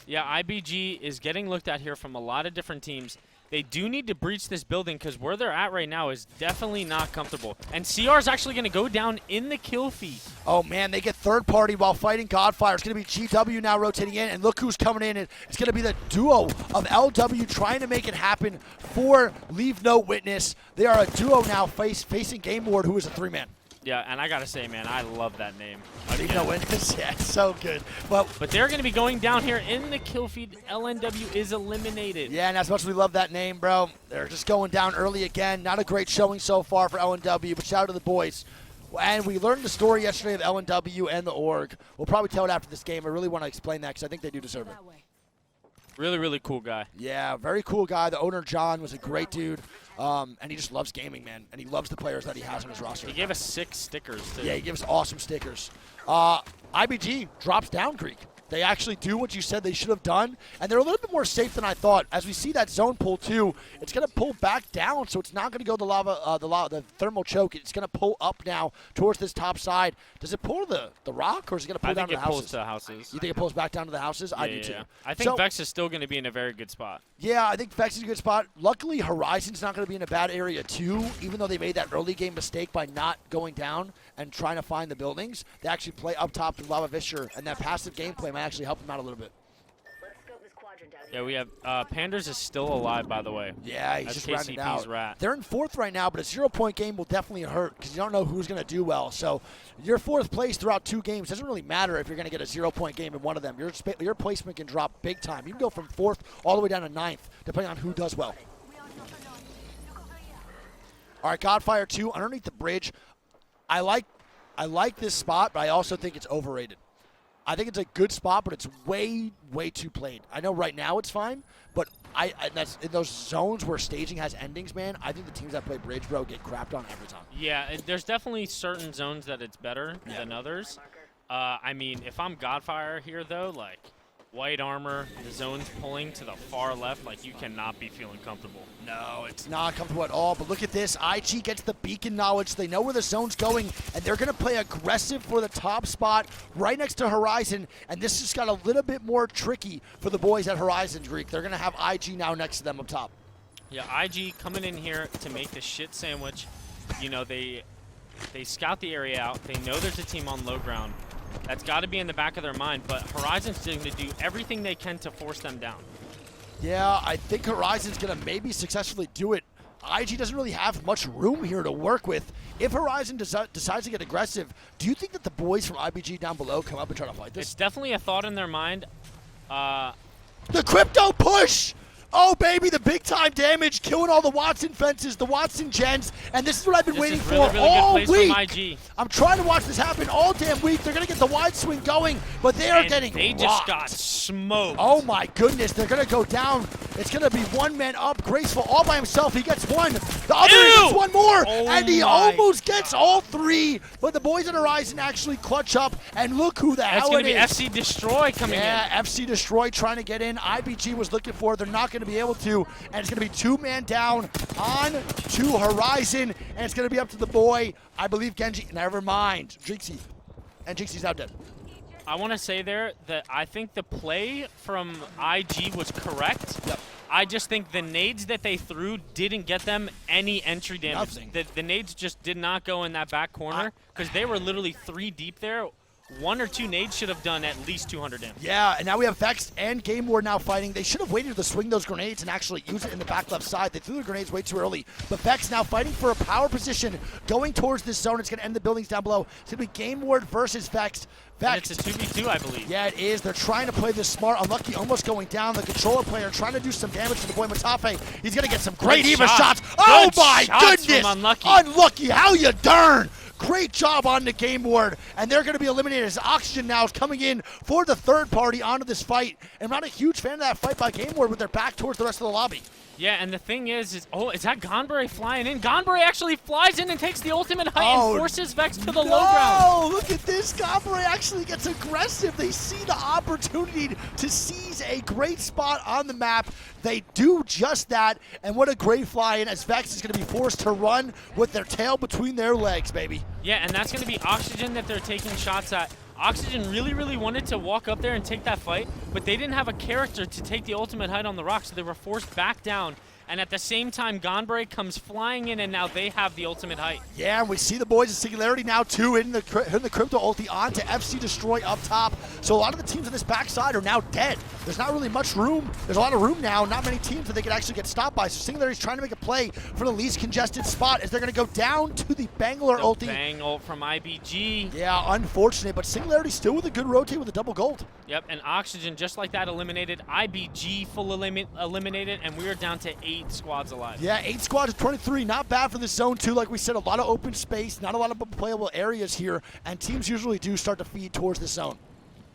Yeah, IBG is getting looked at here from a lot of different teams. They do need to breach this building because where they're at right now is definitely not comfortable. And CR is actually going to go down in the kill feed. Oh, man, they get third party while fighting Godfire. It's going to be GW now rotating in, and look who's coming in. It's going to be the duo of LW trying to make it happen for Leave No Witness. They are a duo now facing Game Ward, who is a 3-man. Yeah, and I gotta say, man, I love that name. Leave no witness. Yeah, it's so good. But they're gonna be going down here in the kill feed. LNW is eliminated. yeah, and as much as we love that name, bro, they're just going down early again. Not a great showing so far for LNW, but shout out to the boys. And we learned the story yesterday of LNW and the org. We'll probably tell it after this game. I really want to explain that because I think they do deserve it. That way. Really, really cool guy. Yeah, very cool guy. The owner, John, was a great dude. And he just loves gaming, man. And he loves the players that he has on his roster. He gave us 6 stickers, too. Yeah, he gives awesome stickers. IBG drops down Greek. They actually do what you said they should have done, and they're a little bit more safe than I thought. As we see that zone pull too, it's going to pull back down, so it's not going to go the thermal choke. It's going to pull up now towards this top side. Does it pull the rock, or is it going to pull down to the houses? I think it pulls to the houses. You think it pulls back down to the houses? I do too. Yeah. I think Vex is still going to be in a very good spot. Yeah, I think Vex is a good spot. Luckily, Horizon's not going to be in a bad area too, even though they made that early game mistake by not going down and trying to find the buildings. They actually play up top to Lava Vischer, and that passive gameplay might actually help them out a little bit. Yeah, we have Panders is still alive, by the way. Yeah, he's That's just rounding out. rat. They're in 4th right now, but a 0-point game will definitely hurt because you don't know who's going to do well. So your 4th place throughout 2 games doesn't really matter if you're going to get a 0-point game in one of them. Your placement can drop big time. You can go from 4th all the way down to 9th, depending on who does well. All right, Godfire 2 underneath the bridge. I like this spot, but I also think it's overrated. I think it's a good spot, but it's way, way too played. I know right now it's fine, but that's in those zones where staging has endings, man. I think the teams that play bridge, bro, get crapped on every time. Yeah, there's definitely certain zones that it's better than others. I mean, if I'm Godfire here, though, like, white armor, the zone's pulling to the far left, like, you cannot be feeling comfortable. No, it's not comfortable at all, but look at this. IG gets the beacon knowledge. They know where the zone's going, and they're going to play aggressive for the top spot right next to Horizon, and this just got a little bit more tricky for the boys at Horizon, Greek. They're going to have IG now next to them up top. Yeah, IG coming in here to make the shit sandwich. You know, they scout the area out. They know there's a team on low ground. That's got to be in the back of their mind, but Horizon's going to do everything they can to force them down. Yeah, I think Horizon's going to maybe successfully do it. IG doesn't really have much room here to work with. If Horizon decides to get aggressive, do you think that the boys from IBG down below come up and try to fight this? It's definitely a thought in their mind. The crypto push! Oh, baby, the big-time damage, killing all the Watson fences, the Watson gens, and this is what I've been waiting for all week. I'm trying to watch this happen all damn week. They're going to get the wide swing going, but they are getting They just got smoked. Oh, my goodness. They're going to go down. It's going to be one man up. Graceful all by himself. He gets one. The other gets one more, and he almost gets all 3. But the boys at Horizon actually clutch up, and look who the hell it is. It's going to be FC Destroy coming in. Yeah, FC Destroy trying to get in. IBG was looking for it. They're not going to be able to, and it's going to be 2-man down on to Horizon, and it's going to be up to the boy, I believe Genji. Never mind. Jinxie. And Jinxie's out dead. I want to say there that I think the play from IG was correct. Yep. I just think the nades that they threw didn't get them any entry damage. Nothing. The nades just did not go in that back corner because they were literally 3 deep there. 1 or 2 nades should have done at least 200 damage. Yeah, and now we have Vex and Game Ward now fighting. They should have waited to swing those grenades and actually use it in the back left side. They threw the grenades way too early. But Vex now fighting for a power position, going towards this zone. It's going to end the buildings down below. It's going to be Game Ward versus Vex. And it's a 2v2, I believe. Yeah, it is. They're trying to play this smart. Unlucky almost going down. The controller player trying to do some damage to the boy Matafe. He's going to get some great Eva shots. Oh, my goodness. Unlucky. How you darn. Great job on the Game Ward, and they're going to be eliminated as Oxygen now is coming in for the third party onto this fight. And I'm not a huge fan of that fight by Game Ward with their back towards the rest of the lobby. Yeah, and the thing is that Gonbury flying in? Gonbury actually flies in and takes the ultimate height and forces Vex to the low ground. Oh, look at this. Gonbury actually gets aggressive. They see the opportunity to seize a great spot on the map. They do just that, and what a great fly-in as Vex is going to be forced to run with their tail between their legs, baby. Yeah, and that's going to be Oxygen that they're taking shots at. Oxygen really, really wanted to walk up there and take that fight, but they didn't have a character to take the ultimate height on the rock, so they were forced back down. And at the same time, Gonbray comes flying in, and now they have the ultimate height. Yeah, and we see the boys of Singularity now too in the Crypto ulti onto FC Destroy up top. So a lot of the teams on this backside are now dead. There's not really much room. There's a lot of room now, not many teams that they can actually get stopped by. So Singularity's trying to make a play for the least congested spot as they're going to go down to the Bangalore ulti. Bang ult from IBG. Yeah, unfortunate, but Singularity still with a good rotate with a double gold. Yep, and Oxygen just like that eliminated. IBG full eliminated, and we are down to 8 squads alive. Yeah, 8 squads of 23. Not bad for this zone, too. Like we said, a lot of open space, not a lot of playable areas here, and teams usually do start to feed towards the zone.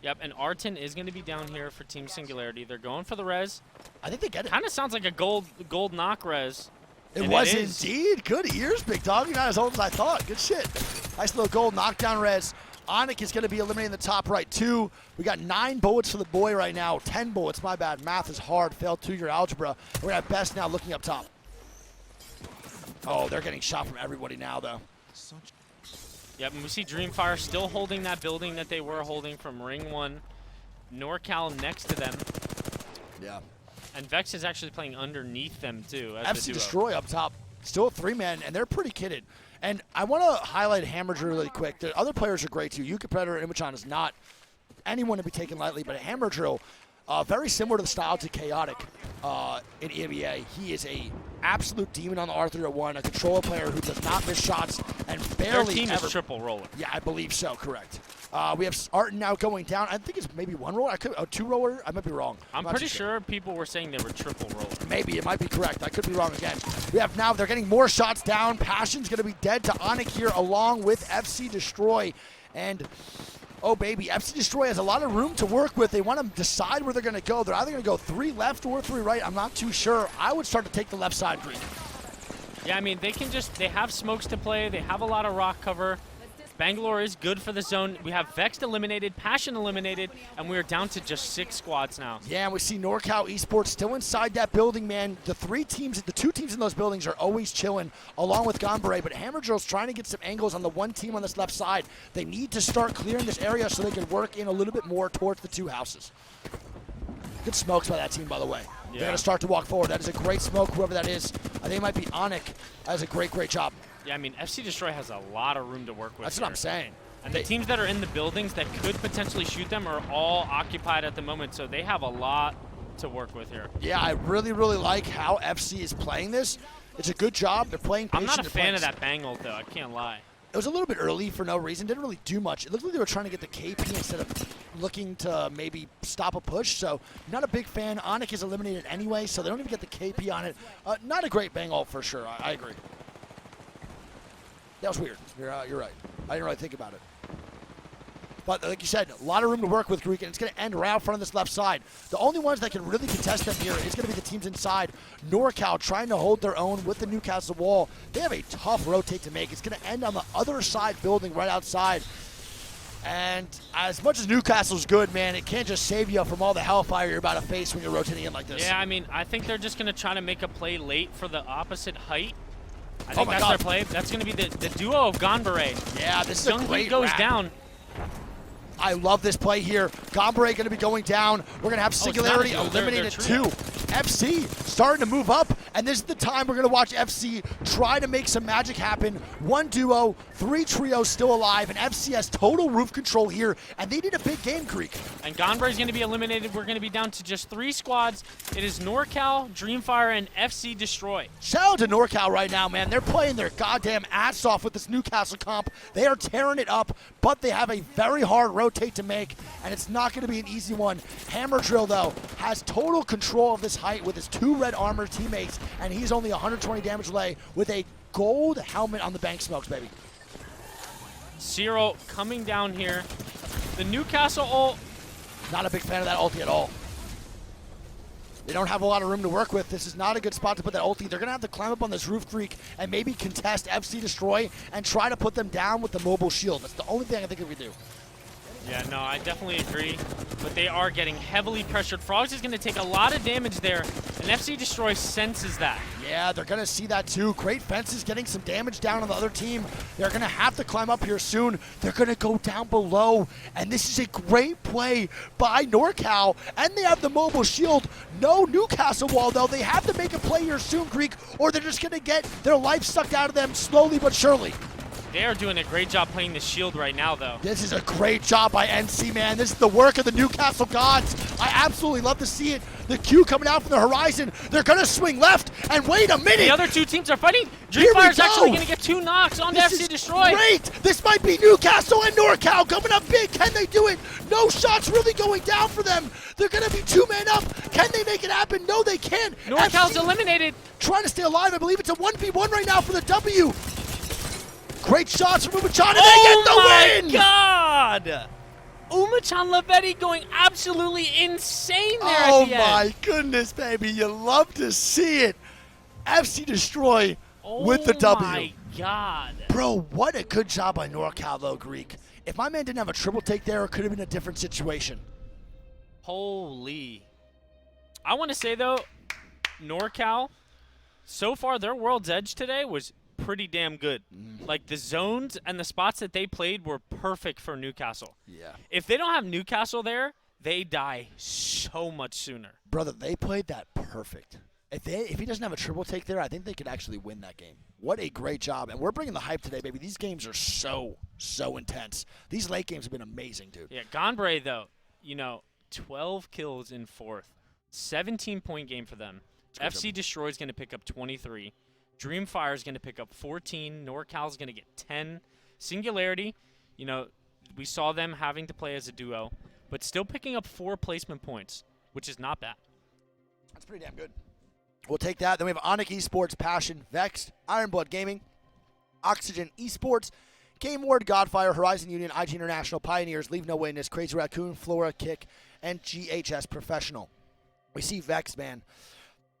Yep, and Arton is going to be down here for Team Singularity. They're going for the res. I think they get it. Kind of sounds like a gold knock res. It was indeed. Good ears, big dog. You're not as old as I thought. Good shit. Nice little gold knockdown res. Onyx is going to be eliminating the top right, too. We got 9 bullets for the boy right now. 10 bullets, my bad. Math is hard. Failed 2-year algebra. We're going to have Best now looking up top. Oh, they're getting shot from everybody now, though. Yep, and we see Dreamfire still holding that building that they were holding from Ring 1. NorCal next to them. Yeah. And Vex is actually playing underneath them, too. As FC Destroy up top. Still a 3-man, and they're pretty kitted. And I want to highlight Hammer Drill really quick. The other players are great, too. Yuka Predator and Imachan is not anyone to be taken lightly, but Hammer Drill, very similar to the style to Chaotic in EMEA. He is a absolute demon on the R301, a controller player who does not miss shots and barely Their team ever. is triple roller. Yeah, I believe so, correct. We have Arton now going down. I think it's maybe 1 roller. I could a 2 roller. I might be wrong. I'm not pretty too sure people were saying they were triple roller. Maybe, it might be correct. I could be wrong again. We have now, they're getting more shots down. Passion's going to be dead to Onyx here along with FC Destroy. And, oh baby, FC Destroy has a lot of room to work with. They want to decide where they're going to go. They're either going to go 3 left or 3 right. I'm not too sure. I would start to take the left side, Green. Yeah, I mean, they have smokes to play. They have a lot of rock cover. Bangalore is good for the zone. We have Vexed eliminated, Passion eliminated, and we are down to just 6 squads now. Yeah, and we see NorCal Esports still inside that building, man. The 2 teams in those buildings are always chilling, along with Gonbray, but Hammer Drill's trying to get some angles on the one team on this left side. They need to start clearing this area so they can work in a little bit more towards the 2 houses. Good smokes by that team, by the way. Yeah. They're going to start to walk forward. That is a great smoke, whoever that is. I think it might be Onyx. That is a great, great job. Yeah, I mean, FC Destroy has a lot of room to work with. That's what I'm saying. And the teams that are in the buildings that could potentially shoot them are all occupied at the moment, so they have a lot to work with here. Yeah, I really, really like how FC is playing this. It's a good job. They're playing patient. I'm not a fan of that bang ult, though. I can't lie. It was a little bit early for no reason. Didn't really do much. It looked like they were trying to get the KP instead of looking to maybe stop a push. So not a big fan. Onyx is eliminated anyway, so they don't even get the KP on it. Not a great bang ult for sure. I agree. That was weird. You're right. I didn't really think about it. But like you said, a lot of room to work with, Greek, and it's going to end right out front of this left side. The only ones that can really contest them here is going to be the teams inside. NorCal trying to hold their own with the Newcastle wall. They have a tough rotate to make. It's going to end on the other side building right outside. And as much as Newcastle's good, man, it can't just save you from all the hellfire you're about to face when you're rotating in like this. Yeah, I mean, I think they're just going to try to make a play late for the opposite height. I think my that's God. their play. That's going to be the duo of Gonberet. Yeah, this is a Young great Heat goes wrap. down. I love this play here. Gonberet going to be going down. We're going to have Singularity Oh, it's not a duo. eliminated They're too. FC starting to move up, and this is the time we're going to watch FC try to make some magic happen. 1 duo, 3 trios still alive, and FC has total roof control here, and they need a big game, Creek. And Gonbray is going to be eliminated. We're going to be down to just 3 squads. It is NorCal, Dreamfire, and FC Destroy. Shout out to NorCal right now, man. They're playing their goddamn ass off with this Newcastle comp. They are tearing it up, but they have a very hard rotate to make, and it's not going to be an easy one. Hammer Drill, though, has total control of this height with his 2 red armor teammates, and he's only 120 damage away with a gold helmet on the bank smokes, baby. Zero coming down here. The Newcastle ult. Not a big fan of that ulti at all. They don't have a lot of room to work with. This is not a good spot to put that ulti. They're going to have to climb up on this roof creek and maybe contest FC Destroy and try to put them down with the mobile shield. That's the only thing I think we could do. Yeah, no, I definitely agree. but they are getting heavily pressured. Frogs is going to take a lot of damage there, and FC Destroy senses that. Yeah, they're going to see that too. Great Fences getting some damage down on the other team. They're going to have to climb up here soon. They're going to go down below, and this is a great play by NorCal, and they have the mobile shield. No Newcastle wall, though. They have to make a play here soon, Greek, or they're just going to get their life sucked out of them slowly but surely. They are doing a great job playing the shield right now, though. This is a great job by NC, man. This is the work of the Newcastle gods. I absolutely love to see it. The Q coming out from the horizon. They're going to swing left, and wait a minute. The other two teams are fighting. Here we Dreamfire's go. actually going to get 2 knocks on This FC is Destroy. great. This might be Newcastle and NorCal coming up big. Can they do it? No shots really going down for them. They're going to be 2-man up. Can they make it happen? No, they can't. NorCal's FC eliminated. trying to stay alive. I believe it's a 1v1 right now for the W. Great shots from Umachan, and they get the win! Oh my God! Umachan Lavetti going absolutely insane there Oh at the end. my goodness, baby. You love to see it. FC Destroy with the W. Oh my God. Bro, what a good job by NorCal, though, Greek. If my man didn't have a triple take there, it could have been a different situation. Holy. I want to say, though, NorCal, so far their World's Edge today was pretty damn good. Like, the zones and the spots that they played were perfect for Newcastle. Yeah. If they don't have Newcastle there, they die so much sooner. Brother, they played that perfect. If he doesn't have a triple take there, I think they could actually win that game. What a great job. And we're bringing the hype today, baby. These games are so intense. These late games have been amazing, dude. Yeah, Gonbray, though, 12 kills in 4th. 17-point game for them. FC Destroy is going to pick up 23. Dreamfire is going to pick up 14. NorCal is going to get 10. Singularity, we saw them having to play as a duo, but still picking up 4 placement points, which is not bad. That's pretty damn good. We'll take that. Then we have Onyx Esports, Passion, Vexed, Ironblood Gaming, Oxygen Esports, Game Ward, Godfire, Horizon Union, IG International, Pioneers, Leave No Witness, Crazy Raccoon, Flora, Kick, and GHS Professional. We see Vexed, man.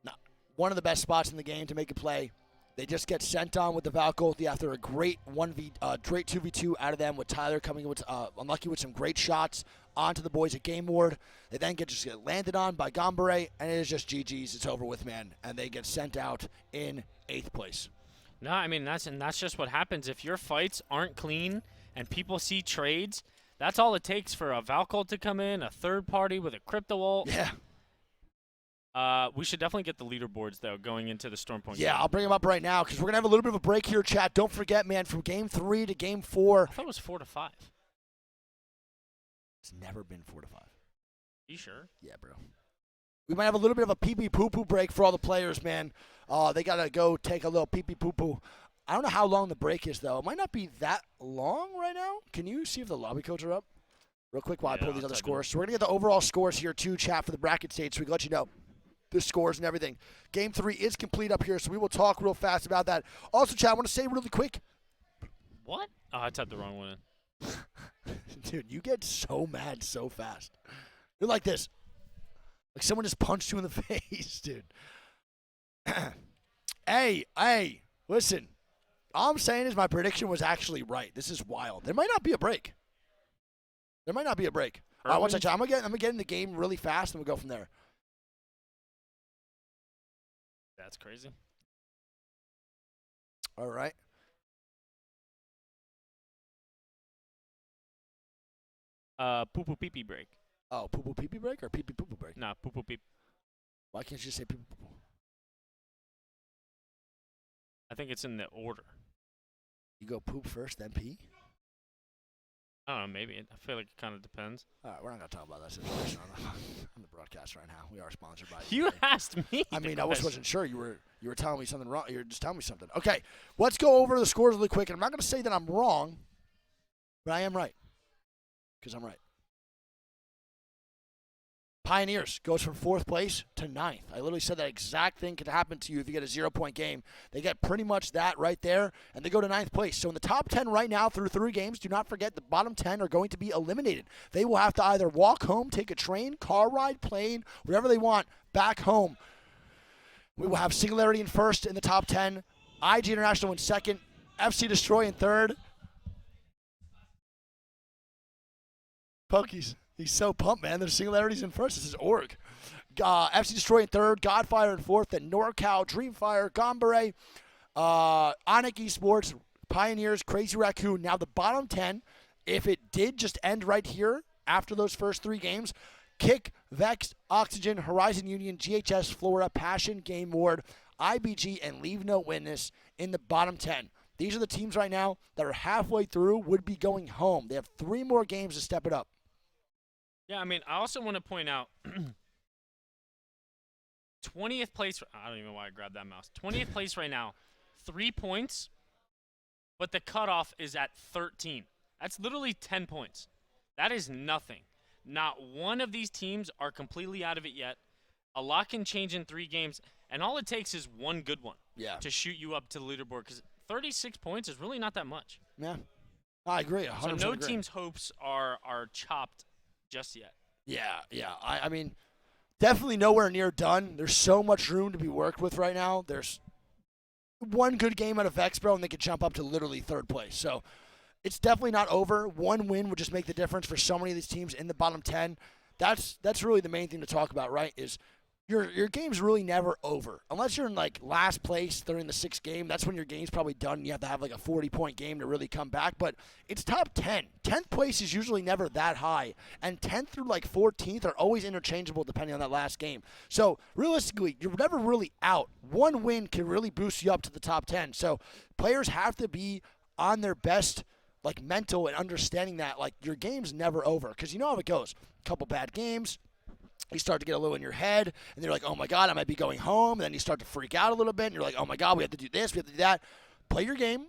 Now, one of the best spots in the game to make a play. They just get sent on with the Valkolthi after a great 2v2 out of them with Tyler coming with unlucky with some great shots onto the boys at Game Ward. They then get landed on by Gombre, and it is just GG's. It's over with, man. And they get sent out in 8th place. No, I mean, that's just what happens. If your fights aren't clean and people see trades, that's all it takes for a Valcult to come in, a third party with a crypto ult. Yeah. We should definitely get the leaderboards, though, going into the Stormpoint Yeah, game. I'll bring them up right now because we're going to have a little bit of a break here, chat. Don't forget, man, from Game 3 to Game 4. I thought it was 4 to 5. It's never been 4 to 5. You sure? Yeah, bro. We might have a little bit of a pee-pee poo-poo break for all the players, man. They got to go take a little pee-pee poo-poo. I don't know how long the break is, though. It might not be that long right now. Can you see if the lobby codes are up? Real quick while I pull these other scores. So we're going to get the overall scores here, too, chat, for the bracket stage, so we can let you know the scores and everything. Game 3 is complete up here, so we will talk real fast about that. Also, chat, I want to say really quick. What? Oh, I typed the wrong one in. Dude, you get so mad so fast. You're like this. Like someone just punched you in the face, dude. Hey, listen. All I'm saying is my prediction was actually right. This is wild. There might not be a break. All right, one second. I'm gonna get in the game really fast, and we'll go from there. That's crazy. All right. Poo-poo pee-pee break. Oh, poo-poo pee-pee break or pee-pee poo-poo break? Nah, poo-poo peep. Why can't you just say pee-pee poo-poo? I think it's in the order. You go poop first, then pee? I don't know, maybe. I feel like it kind of depends. All right, we're not going to talk about that situation on the broadcast right now. We are sponsored by You asked me. I mean, I wasn't sure. You were telling me something wrong. You were just telling me something. Okay, let's go over the scores really quick. And I'm not going to say that I'm wrong, but I am right. Because I'm right. Pioneers goes from 4th place to 9th. I literally said that exact thing could happen to you if you get a 0-point game. They get pretty much that right there, and they go to 9th place. So in the top 10 right now through 3 games, do not forget the bottom 10 are going to be eliminated. They will have to either walk home, take a train, car ride, plane, whatever they want, back home. We will have Singularity in 1st in the top 10, IG International in 2nd, FC Destroy in 3rd. Pokies. He's so pumped, man. There's singularities in first. This is Org. FC Destroy in third, Godfire in fourth, then NorCal, Dreamfire, Gombare, Onic Esports, Pioneers, Crazy Raccoon. Now the bottom 10, if it did just end right here after those first 3 games, Kick, Vex, Oxygen, Horizon Union, GHS, Florida, Passion, Game Ward, IBG, and Leave No Witness in the bottom 10. These are the teams right now that are halfway through, would be going home. They have 3 more games to step it up. Yeah, I mean, I also want to point out 20th place. I don't even know why I grabbed that mouse. 20th place right now, 3 points, but the cutoff is at 13. That's literally 10 points. That is nothing. Not one of these teams are completely out of it yet. A lot can change in 3 games, and all it takes is one good one to shoot you up to the leaderboard, because 36 points is really not that much. Yeah, I agree. 100% so no agree. team's hopes are chopped just yet. Yeah. I mean, definitely nowhere near done. There's so much room to be worked with right now. There's one good game out of Vex, bro, and they could jump up to literally 3rd place. So it's definitely not over. One win would just make the difference for so many of these teams in the bottom 10. That's really the main thing to talk about, right, is your game's really never over. Unless you're in, like, last place during the 6th game, that's when your game's probably done. You have to have, like, a 40-point game to really come back. But it's top 10. 10th place is usually never that high. And 10th through, like, 14th are always interchangeable depending on that last game. So, realistically, you're never really out. One win can really boost you up to the top 10. So, players have to be on their best, like, mental and understanding that, like, your game's never over. Because you know how it goes. A couple bad games. You start to get a little in your head, and you're like, oh, my God, I might be going home. And then you start to freak out a little bit, and you're like, oh, my God, we have to do this, we have to do that. Play your game.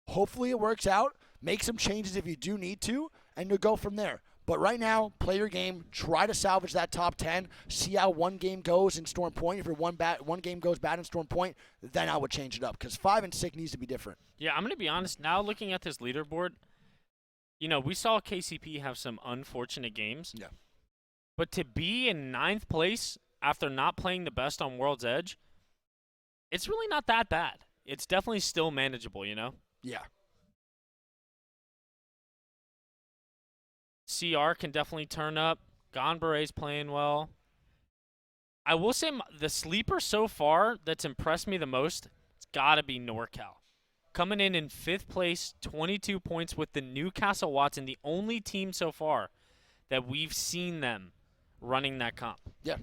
Hopefully it works out. Make some changes if you do need to, and you'll go from there. But right now, play your game. Try to salvage that top 10. See how one game goes in Storm Point. If your one game goes bad in Storm Point, then I would change it up, because 5 and 6 needs to be different. Yeah, I'm going to be honest. Now looking at this leaderboard, you know, we saw KCP have some unfortunate games. Yeah. But to be in 9th place after not playing the best on World's Edge, it's really not that bad. It's definitely still manageable, you know? Yeah. CR can definitely turn up. Gonbare's playing well. I will say the sleeper so far that's impressed me the most, it's got to be NorCal. Coming in 5th place, 22 points with the Newcastle Watson, the only team so far that we've seen them running that comp. Yeah.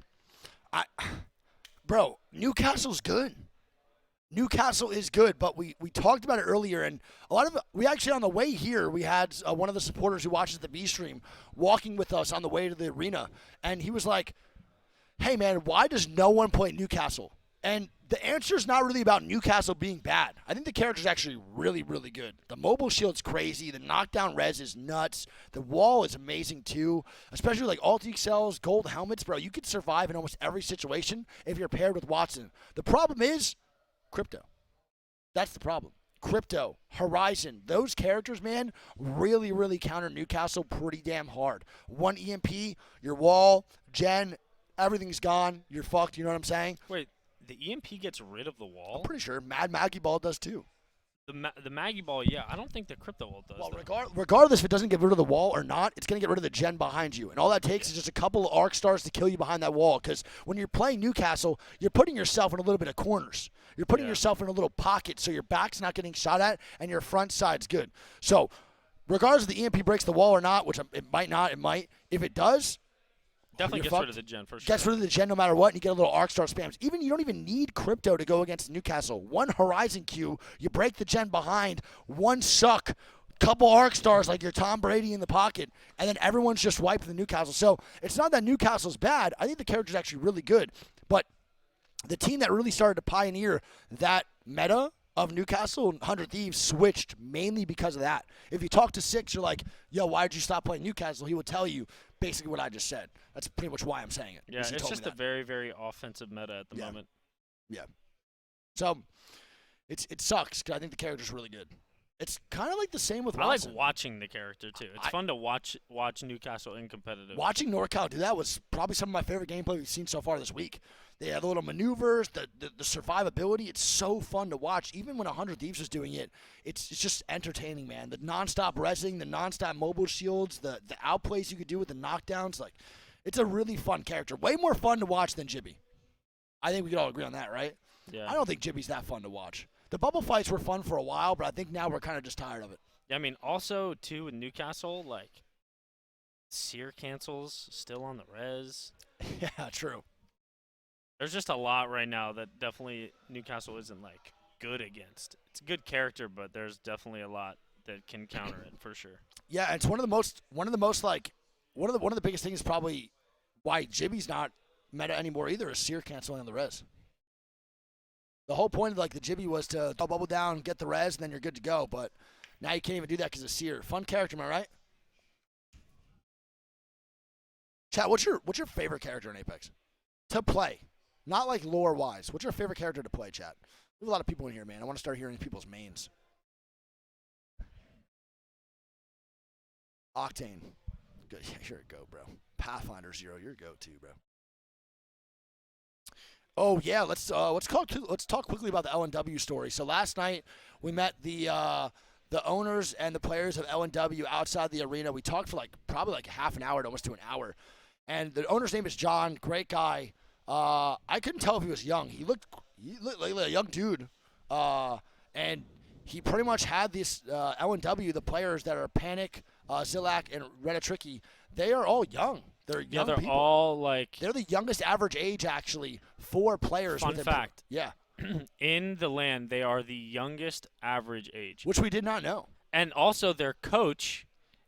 Bro, Newcastle's good. Newcastle is good, but we talked about it earlier, and we actually on the way here, we had one of the supporters who watches the B stream walking with us on the way to the arena, and he was like, hey, man, why does no one play Newcastle? And the answer is not really about Newcastle being bad. I think the character's actually really, really good. The mobile shield's crazy. The knockdown res is nuts. The wall is amazing, too. Especially like ulti cells, gold helmets, bro. You could survive in almost every situation if you're paired with Watson. The problem is Crypto. That's the problem. Crypto, Horizon, those characters, man, really, really counter Newcastle pretty damn hard. One EMP, your wall, gen, everything's gone. You're fucked, you know what I'm saying? Wait. The EMP gets rid of the wall? I'm pretty sure Mad Maggie Ball does too. The Maggie Ball, yeah. I don't think the Crypto Wall does. Well, regardless if it doesn't get rid of the wall or not, it's going to get rid of the gen behind you. And all that takes is just a couple of arc stars to kill you behind that wall. Because when you're playing Newcastle, you're putting yourself in a little bit of corners. You're putting yourself in a little pocket so your back's not getting shot at and your front side's good. So regardless if the EMP breaks the wall or not, which it might not, it might. If it does, definitely gets rid of the gen for sure. Gets rid of the gen no matter what, and you get a little arc star spams. You don't even need Crypto to go against Newcastle. One Horizon Q, you break the gen behind, one suck, couple arc stars like you're Tom Brady in the pocket, and then everyone's just wiped the Newcastle. So it's not that Newcastle's bad. I think the character's actually really good. But the team that really started to pioneer that meta of Newcastle and 100 Thieves switched mainly because of that. If you talk to Six, you're like, yo, why did you stop playing Newcastle? He would tell you basically what I just said. That's pretty much why I'm saying it. Yeah, it's just a very, very offensive meta at the moment. Yeah. So it sucks because I think the character's really good. It's kind of like the same with I like Watson. watching the character too. It's fun to watch Newcastle in competitive. Watching NorCal do that was probably some of my favorite gameplay we've seen so far this week. They have the little maneuvers, the survivability. It's so fun to watch. Even when 100 Thieves was doing it, it's just entertaining, man. The nonstop resing, the nonstop mobile shields, the outplays you could do with the knockdowns. Like, it's a really fun character. Way more fun to watch than Jibby. I think we could all agree on that, right? Yeah. I don't think Jibby's that fun to watch. The bubble fights were fun for a while, but I think now we're kind of just tired of it. Yeah, I mean, also too with Newcastle, like Sear cancels still on the res. Yeah, true. There's just a lot right now that definitely Newcastle isn't like good against. It's a good character, but there's definitely a lot that can counter it for sure. Yeah, it's one of the biggest things probably why Jibby's not meta anymore either is Sear canceling on the res. The whole point of like the Jibby was to throw bubble down, get the res, and then you're good to go. But now you can't even do that because of Sear. Fun character, am I right? Chat, what's your favorite character in Apex to play? Not like lore wise. What's your favorite character to play, chat? We have a lot of people in here, man. I want to start hearing people's mains. Octane. Good. Yeah, you're a go, bro. Pathfinder 0, you're a go too, bro. Oh yeah, let's talk quickly about the LNW story. So last night we met the owners and the players of LNW outside the arena. We talked for probably half an hour to almost to an hour. And the owner's name is John, great guy. I couldn't tell if he was young. He looked like a young dude. And he pretty much had this LNW, the players that are Panic, Zilak, and Reditricky. They are all young. They're young they're people. all like. They're the youngest average age, actually, for players. Fun fact. Yeah. In the land, they are the youngest average age. Which we did not know. And also their coach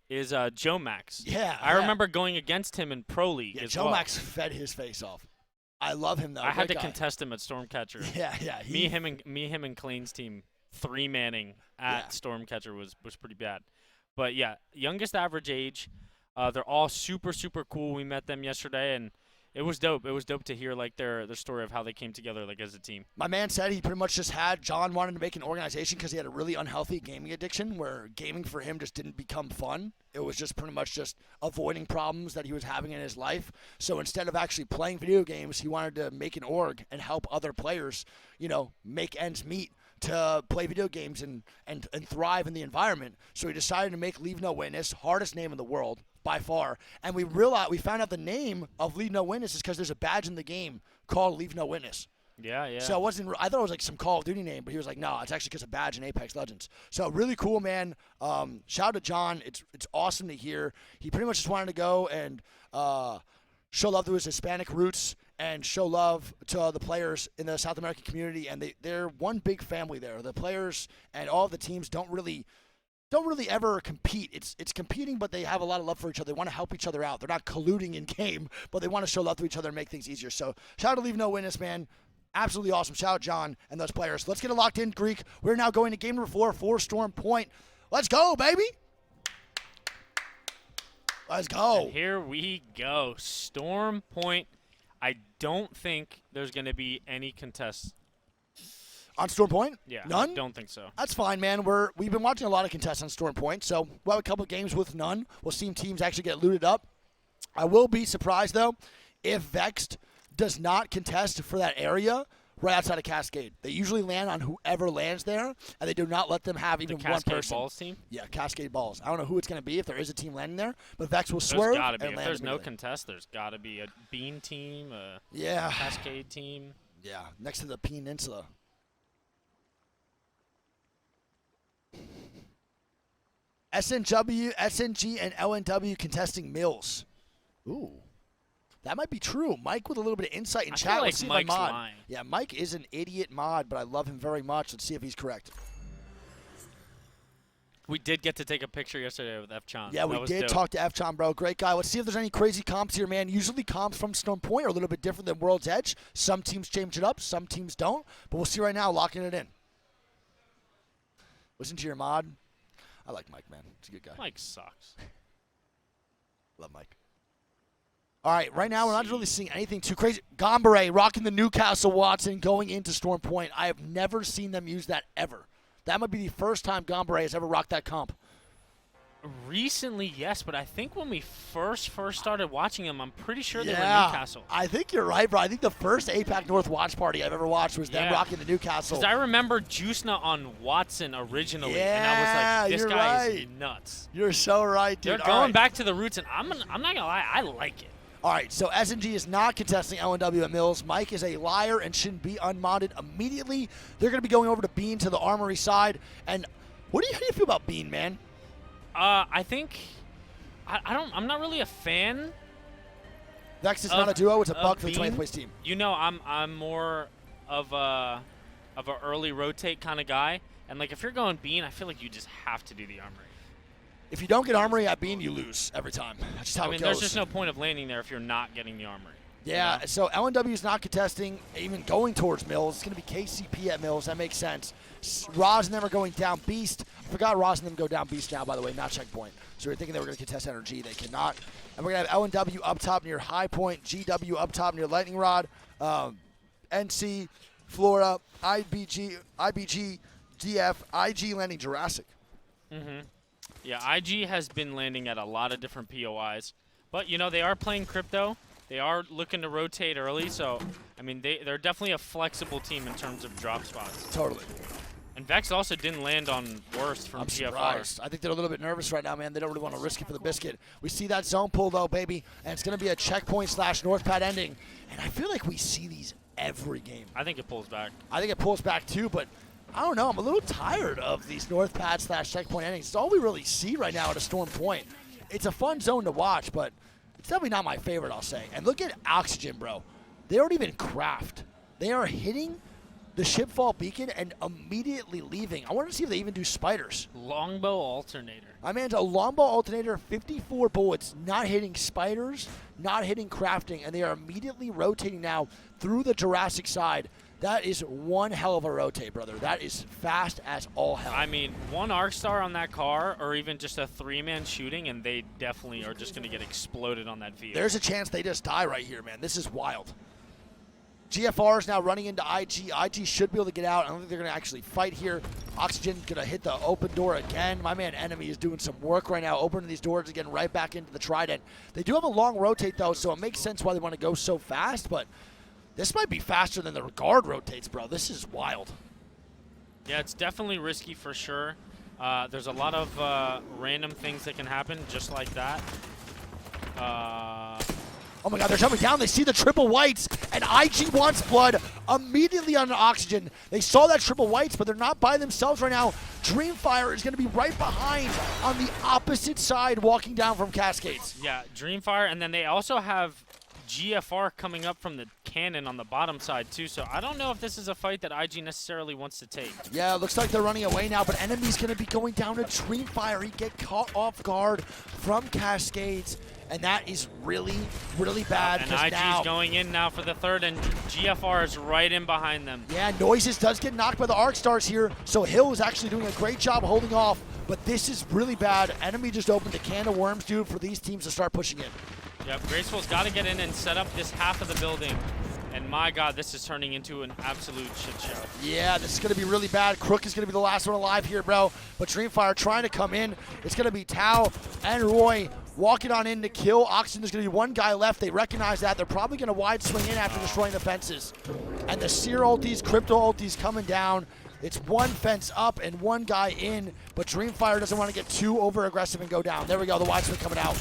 is Joe Max. Yeah. I remember going against him in Pro League as Joe well. Max fed his face off. I love him, though. I had to Great guy. contest him at Stormcatcher. Yeah. Me, him, and Clayton's team, 3-manning at Stormcatcher was pretty bad. But yeah, youngest average age. They're all super, super cool. We met them yesterday, and it was dope. It was dope to hear their story of how they came together as a team. My man said he pretty much just had John wanted to make an organization because he had a really unhealthy gaming addiction where gaming for him just didn't become fun. It was just pretty much just avoiding problems that he was having in his life. So instead of actually playing video games, he wanted to make an org and help other players, make ends meet to play video games and thrive in the environment. So he decided to make Leave No Witness, hardest name in the world by far. And we found out the name of Leave No Witness is because there's a badge in the game called Leave No Witness. Yeah. So I thought it was like some Call of Duty name, but he was like, no, it's actually because of badge in Apex Legends. So really cool, man. Shout out to John. It's awesome to hear. He pretty much just wanted to go and show love to his Hispanic roots and show love to the players in the South American community. And they're one big family there. The players and all of the teams don't really ever compete. It's competing, but they have a lot of love for each other. They want to help each other out. They're not colluding in game, but they want to show love to each other and make things easier. So shout out to Leave No Witness, man. Absolutely awesome. Shout out John and those players. Let's get it locked in, Greek. We're now going to game number 4 for Storm Point. Let's go, baby. Let's go. And here we go. Storm Point. I don't think there's going to be any contests. On Storm Point? Yeah, None? I don't think so. That's fine, man. We've been watching a lot of contests on Storm Point, so we'll have a couple of games with none. We'll see teams actually get looted up. I will be surprised, though, if Vexed does not contest for that area right outside of Cascade. They usually land on whoever lands there, and they do not let them have even the one Cascade person. Balls team? Yeah, Cascade Balls. I don't know who it's going to be if there is a team landing there, but Vex will There's swerve got to be. and If land there's no immediately. contest, there's got to be a Bean team, a Yeah. Cascade team. Yeah, next to the Peninsula. SNW, SNG, and LNW contesting Mills. Ooh. That might be true. Mike with a little bit of insight in I chat. feel like Let's see Mike's if I mod. lying. Yeah, Mike is an idiot mod, but I love him very much. Let's see if he's correct. We did get to take a picture yesterday with F-Chon. Yeah, we That was did dope. talk to F-Chon, bro. Great guy. Let's see if there's any crazy comps here, man. Usually comps from Storm Point are a little bit different than World's Edge. Some teams change it up, some teams don't. But we'll see right now, locking it in. Listen to your mod. I like Mike, man. He's a good guy. Mike sucks. Love Mike. All right, right now we're not really seeing anything too crazy. Gombre rocking the Newcastle Watson going into Storm Point. I have never seen them use that ever. That might be the first time Gombre has ever rocked that comp. Recently, yes, but I think when we first started watching them, I'm pretty sure they were Yeah, Newcastle. I think you're right, bro. I think the first APAC North watch party I've ever watched was them Yeah. rocking the Newcastle. Because I remember Juicena on Watson originally, Yeah, and I was like, this you're guy is right. nuts. You're so right, dude. They're All going right. back to the roots, and I'm not going to lie, I like it. All right, so SNG is not contesting LNW at Mills. Mike is a liar and shouldn't be unmodded immediately. They're going to be going over to Bean to the Armory side. And how do you feel about Bean, man? I think I'm not really a fan. Vex is not a duo; it's a of buck for the Bean. 20th place team. You know, I'm more of a early rotate kind of guy, and like if you're going Bean, I feel like you just have to do the Armory. If you don't get Armory at Bean, you lose every time. That's just how I mean, it goes. there's just no point of landing there if you're not getting the Armory. Yeah, You know? so LNW is not contesting, even going towards Mills. It's going to be KCP at Mills. That makes sense. Roz and them are going down Beast. I forgot Roz and them go down Beast now, by the way, not Checkpoint. So we are thinking they were going to contest Energy. They cannot. And we're going to have LNW up top near High Point, GW up top near Lightning Rod, NC, Flora, IBG, DF, IG landing Jurassic. Mm-hmm. Yeah, IG has been landing at a lot of different POIs. But, you know, they are playing crypto. They are looking to rotate early, so, I mean, they're definitely a flexible team in terms of drop spots. Totally. And Vex also didn't land on worst from I'm GFR. surprised. I think they're a little bit nervous right now, man. They don't really want to risk it for the biscuit. We see that zone pull, though, baby, and it's going to be a checkpoint / north pad ending. And I feel like we see these every game. I think it pulls back. I think it pulls back, too, but I don't know. I'm a little tired of these north pad / checkpoint endings. It's all we really see right now at a Storm Point. It's a fun zone to watch, but it's definitely not my favorite, I'll say. And look at Oxygen, bro. They don't even craft. They are hitting the shipfall beacon and immediately leaving. I want to see if they even do spiders. Longbow alternator. My man's a longbow alternator, 54 bullets, not hitting spiders, not hitting crafting, and they are immediately rotating now through the Jurassic side. That is one hell of a rotate, brother. That is fast as all hell. I mean, one arc star on that car, or even just a 3-man shooting, and they definitely are just going to get exploded on that vehicle. There's a chance they just die right here, man. This is wild. GFR is now running into IG. IG should be able to get out. I don't think they're going to actually fight here. Oxygen going to hit the open door again. My man Enemy is doing some work right now, opening these doors again right back into the Trident. They do have a long rotate, though, so it makes sense why they want to go so fast, but this might be faster than the guard rotates, bro. This is wild. Yeah, it's definitely risky for sure. There's a lot of random things that can happen just like that. Oh my god, they're coming down. They see the triple whites, and IG wants blood immediately on Oxygen. They saw that triple whites, but they're not by themselves right now. Dreamfire is going to be right behind on the opposite side, walking down from Cascades. Yeah, Dreamfire, and then they also have GFR coming up from the cannon on the bottom side too, so I don't know if this is a fight that IG necessarily wants to take. Yeah, it looks like they're running away now, but Enemy's going to be going down to Dreamfire. He get caught off guard from Cascades, and that is really, really bad. And 'cause IG's now, going in now for the third, and GFR is right in behind them. yeah, Noises does get knocked by the Arc Stars here, so Hill is actually doing a great job holding off, but this is really bad. Enemy just opened a can of worms, dude, for these teams to start pushing in. Yep, Graceful's got to get in and set up this half of the building. And my God, this is turning into an absolute shit show. Yeah, this is going to be really bad. Crook is going to be the last one alive here, bro. But Dreamfire trying to come in. It's going to be Tao and Roy walking on in to kill. Oxygen, there's going to be one guy left. They recognize that. They're probably going to wide swing in after destroying the fences. And the Seer ultis, Crypto ultis coming down. It's one fence up and one guy in. But Dreamfire doesn't want to get too over-aggressive and go down. There we go, the wide swing coming out.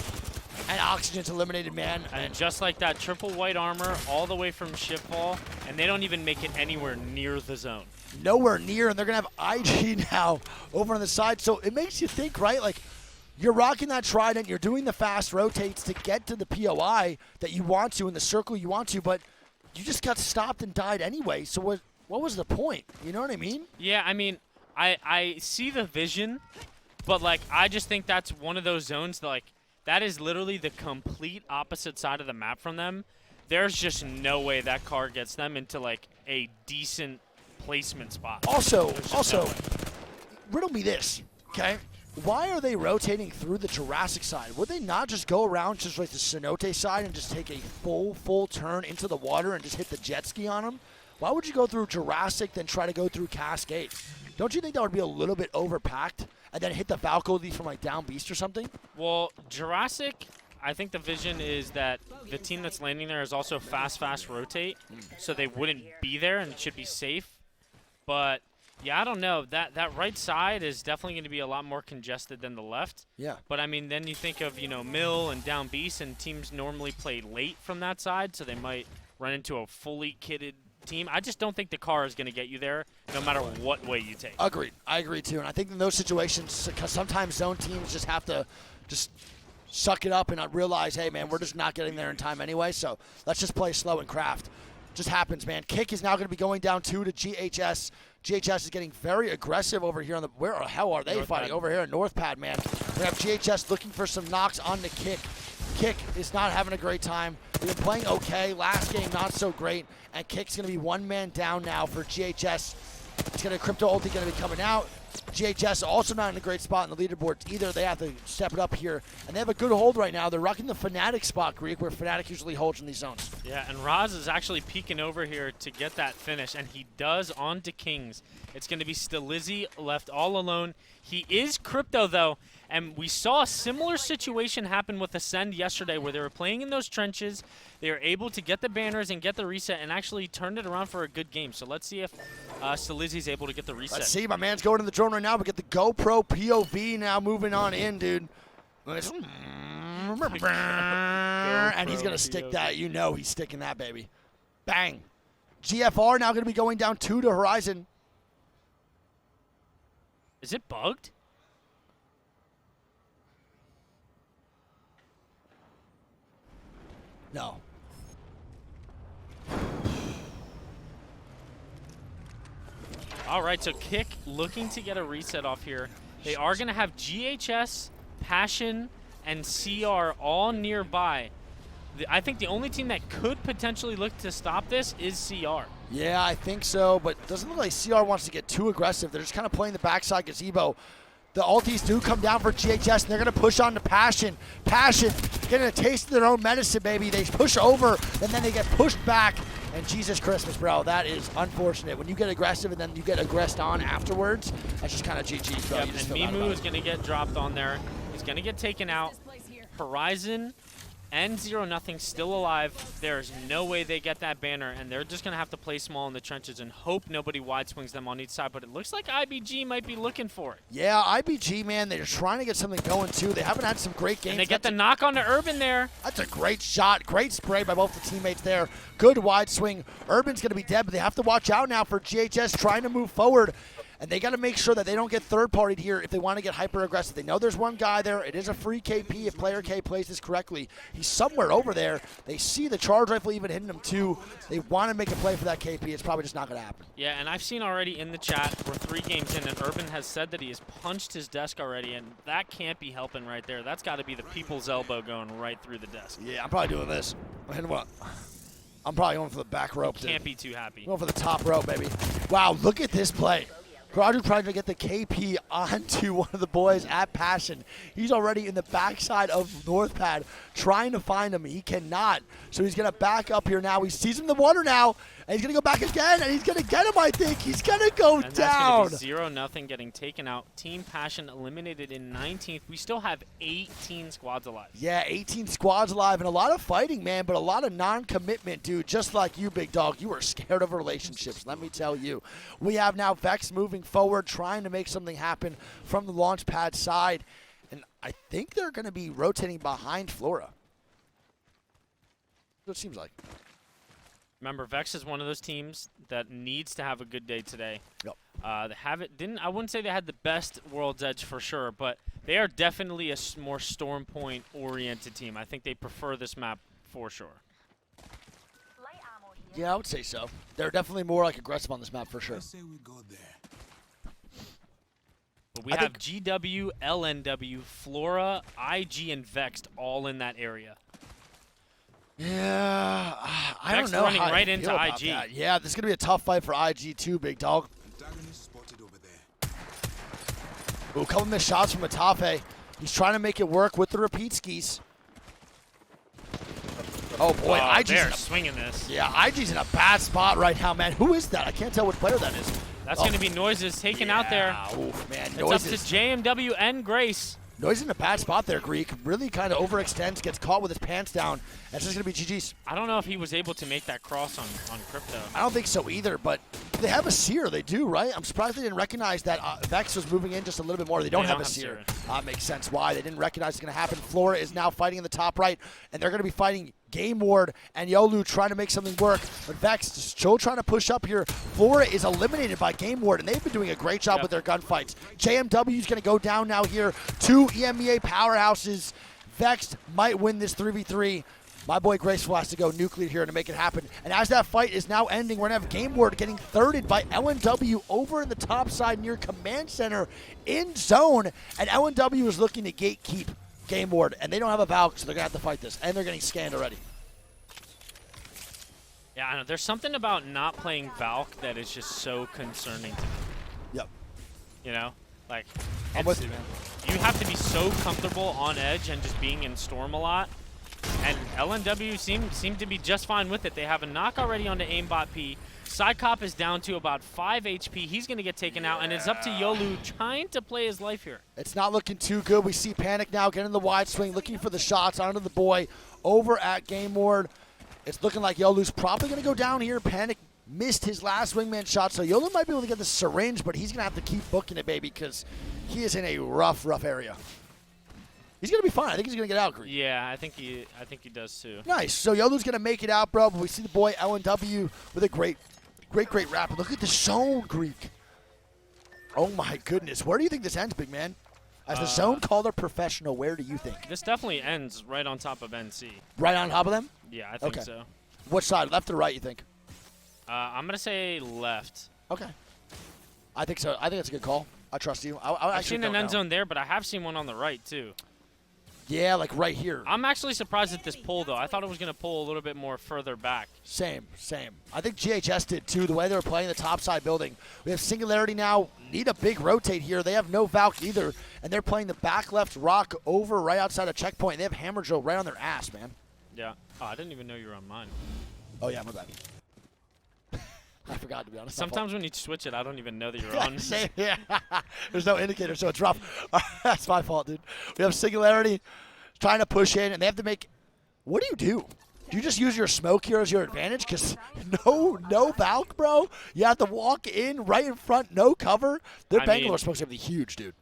And Oxygen's eliminated, man. And just like that, triple white armor all the way from shipfall, and they don't even make it anywhere near the zone. Nowhere near, and they're going to have IG now over on the side. So it makes you think, right? Like, you're rocking that Trident, you're doing the fast rotates to get to the POI that you want to in the circle you want to, but you just got stopped and died anyway. So what was the point? You know what I mean? Yeah, I mean, I see the vision, but, like, I just think that's one of those zones that, like, that is literally the complete opposite side of the map from them. There's just no way that car gets them into, like, a decent placement spot. Also, no way. riddle me this, okay? Why are they rotating through the Jurassic side? Would they not just go around just like the Cenote side and just take a full turn into the water and just hit the jet ski on them? Why would you go through Jurassic then try to go through Cascade? Don't you think that would be a little bit overpacked? And then hit the Falco lead from like down beast or something? Well, Jurassic, I think the vision is that the team that's landing there is also fast rotate, so they wouldn't be there and should be safe. But yeah, I don't know. That right side is definitely going to be a lot more congested than the left. Yeah. But I mean, then you think of, you know, Mill and down beast, and teams normally play late from that side, so they might run into a fully kitted team. I just don't think the car is going to get you there no matter what way you take. Agreed. I agree too. And I think in those situations, because sometimes zone teams just have to just suck it up and not realize, hey, man, we're just not getting there in time anyway, so let's just play slow and craft. Just happens, man. Kick is now going to be going down 2 to GHS. GHS is getting very aggressive over here on the – where the hell are they North fighting? pad. Over here in North Pad, man. We have GHS looking for some knocks on the Kick. Kick is not having a great time. They've been playing okay. Last game, not so great. And Kick's going to be one man down now for GHS. It's going to Crypto ulti going to be coming out. GHS also not in a great spot in the leaderboards either. They have to step it up here. And they have a good hold right now. They're rocking the Fnatic spot, Greek, where Fnatic usually holds in these zones. Yeah, and Raz is actually peeking over here to get that finish, and he does onto Kings. It's going to be Stilizzi left all alone. He is Crypto, though, and we saw a similar situation happen with Ascend yesterday where they were playing in those trenches. They were able to get the banners and get the reset and actually turned it around for a good game. So let's see if Stilizzi's able to get the reset. Let's see. My man's going to the drone right now, but get the GoPro POV now moving on in, dude. And he's going to stick that. You know he's sticking that, baby. Bang. GFR now going to be going down 2 to Horizon. Is it bugged? No. All right, so Kick looking to get a reset off here. They are going to have GHS, Passion, and CR all nearby. I think the only team that could potentially look to stop this is CR. Yeah, I think so, but it doesn't look like CR wants to get too aggressive. They're just kind of playing the backside gazebo. The ultis do come down for GHS, and they're going to push on to Passion. Passion getting a taste of their own medicine, baby. They push over, and then they get pushed back. And Jesus Christmas, bro, that is unfortunate. When you get aggressive and then you get aggressed on afterwards, that's just kind of GG, bro. Yep, You just and feel bad Mimu about is it. going to get dropped on there. He's going to get taken out. This place here. Horizon and 0-0 still alive. There's no way they get that banner, and they're just going to have to play small in the trenches and hope nobody wide swings them on each side. But it looks like IBG might be looking for it. Yeah, IBG, man, they're trying to get something going, too. They haven't had some great games. And they get the knock on to Urban there. That's a great shot. Great spray by both the teammates there. Good wide swing. Urban's going to be dead, but they have to watch out now for GHS trying to move forward. And they got to make sure that they don't get third-partied here if they want to get hyper-aggressive. They know there's one guy there. It is a free KP if player K plays this correctly. He's somewhere over there. They see the charge rifle even hitting him, too. They want to make a play for that KP. It's probably just not going to happen. Yeah, and I've seen already in the chat, we're 3 games in, and Urban has said that he has punched his desk already, and that can't be helping right there. That's got to be the people's elbow going right through the desk. Yeah, I'm probably doing this. And what? I'm probably going for the back rope, dude. Can't be too happy. Going for the top rope, baby. Wow, look at this play. Roger trying to get the KP onto one of the boys at Passion. He's already in the backside of North Pad trying to find him. He cannot. So he's going to back up here now. He sees him in the water now. And he's going to go back again. And he's going to get him, I think. He's going to go And down. that's going to be 0-0 getting taken out. Team Passion eliminated in 19th. We still have 18 squads alive. Yeah, 18 squads alive and a lot of fighting, man, but a lot of non-commitment, dude. Just like you, big dog. You are scared of relationships, let me tell you. We have now Vex moving forward, trying to make something happen from the launch pad side. And I think they're going to be rotating behind Flora. What it seems like. Remember, Vex is one of those teams that needs to have a good day today. Yep. I wouldn't say they had the best World's Edge for sure, but they are definitely a more Storm Point oriented team. I think they prefer this map for sure. Light ammo here. Yeah, I would say so. They're definitely more like aggressive on this map for sure. I say we go there. But we I have think- GW, LNW, Flora, IG, and Vexed all in that area. Yeah, I Vex don't know running how right I into feel about IG. that. Yeah, this is going to be a tough fight for IG too, big dog. Antagonist spotted over there. Ooh, couple missed shots from Atafe. He's trying to make it work with the repeat skis. Oh boy, IG's they're in a, swinging this. yeah, IG's in a bad spot right now, man. Who is that? I can't tell what player that is. That's going to be Noises taken out there. Oof, man. It's Noises. up to JMW and Grace. Noise in a bad spot there, Greek. Really kind of overextends, gets caught with his pants down. And it's just going to be GG's. I don't know if he was able to make that cross on Crypto. I don't think so either, but they have a seer. They do, right? I'm surprised they didn't recognize that Vex was moving in just a little bit more. They don't have a seer. Makes sense why. They didn't recognize it's going to happen. Flora is now fighting in the top right, and they're going to be fighting Game Ward and Yolu trying to make something work. But Vex still trying to push up here. Flora is eliminated by Game Ward, and they've been doing a great job with their gunfights. JMW is going to go down now here. 2 EMEA powerhouses. Vex might win this 3v3. My boy Graceful has to go nuclear here to make it happen. And as that fight is now ending, we're going to have Game Ward getting thirded by LNW over in the top side near Command Center in zone. And LNW is looking to gatekeep Game Ward, and they don't have a Valk, so they're going to have to fight this. And they're getting scanned already. Yeah, I know. There's something about not playing Valk that is just so concerning to me. Yep. You know? Like, I'm with you, man. You have to be so comfortable on edge and just being in Storm a lot. And LNW seem to be just fine with it. They have a knock already onto Aimbot P. Psycop is down to about 5 HP. He's going to get taken out, and it's up to Yolu trying to play his life here. It's not looking too good. We see Panic now getting the wide swing, looking for the shots onto the boy over at Game Ward. It's looking like Yolu's probably going to go down here. Panic missed his last wingman shot, so Yolu might be able to get the syringe, but he's going to have to keep booking it, baby, because he is in a rough area. He's going to be fine. I think he's going to get out, Greek. Yeah, I think he does too. Nice. So Yolu's going to make it out, bro, but we see the boy LNW with a great wrap. Look at the zone, Greek. Oh, my goodness. Where do you think this ends, big man? As the zone caller professional, where do you think? This definitely ends right on top of NC. Right on top of them? Yeah, I think so. Which side, left or right, you think? I'm going to say left. Okay. I think so. I think that's a good call. I trust you. I've seen an end zone there, but I have seen one on the right, too. Yeah, like right here. I'm actually surprised at this pull, though. I thought it was going to pull a little bit more further back. Same. I think GHS did, too, the way they were playing the topside building. We have Singularity now. Need a big rotate here. They have no Valk either, and they're playing the back left rock over right outside of checkpoint. They have Hammer Drill right on their ass, man. Yeah. Oh, I didn't even know you were on mine. Oh, yeah, my bad. I forgot, to be honest. Sometimes when you switch it, I don't even know that you're on. Same, yeah. There's no indicator, so it's rough. That's my fault, dude. We have Singularity trying to push in, and they have to make... What do? Do you just use your smoke here as your advantage? Because no Valk, bro. You have to walk in right in front, no cover. Their Bangalore smokes are going to be huge, dude.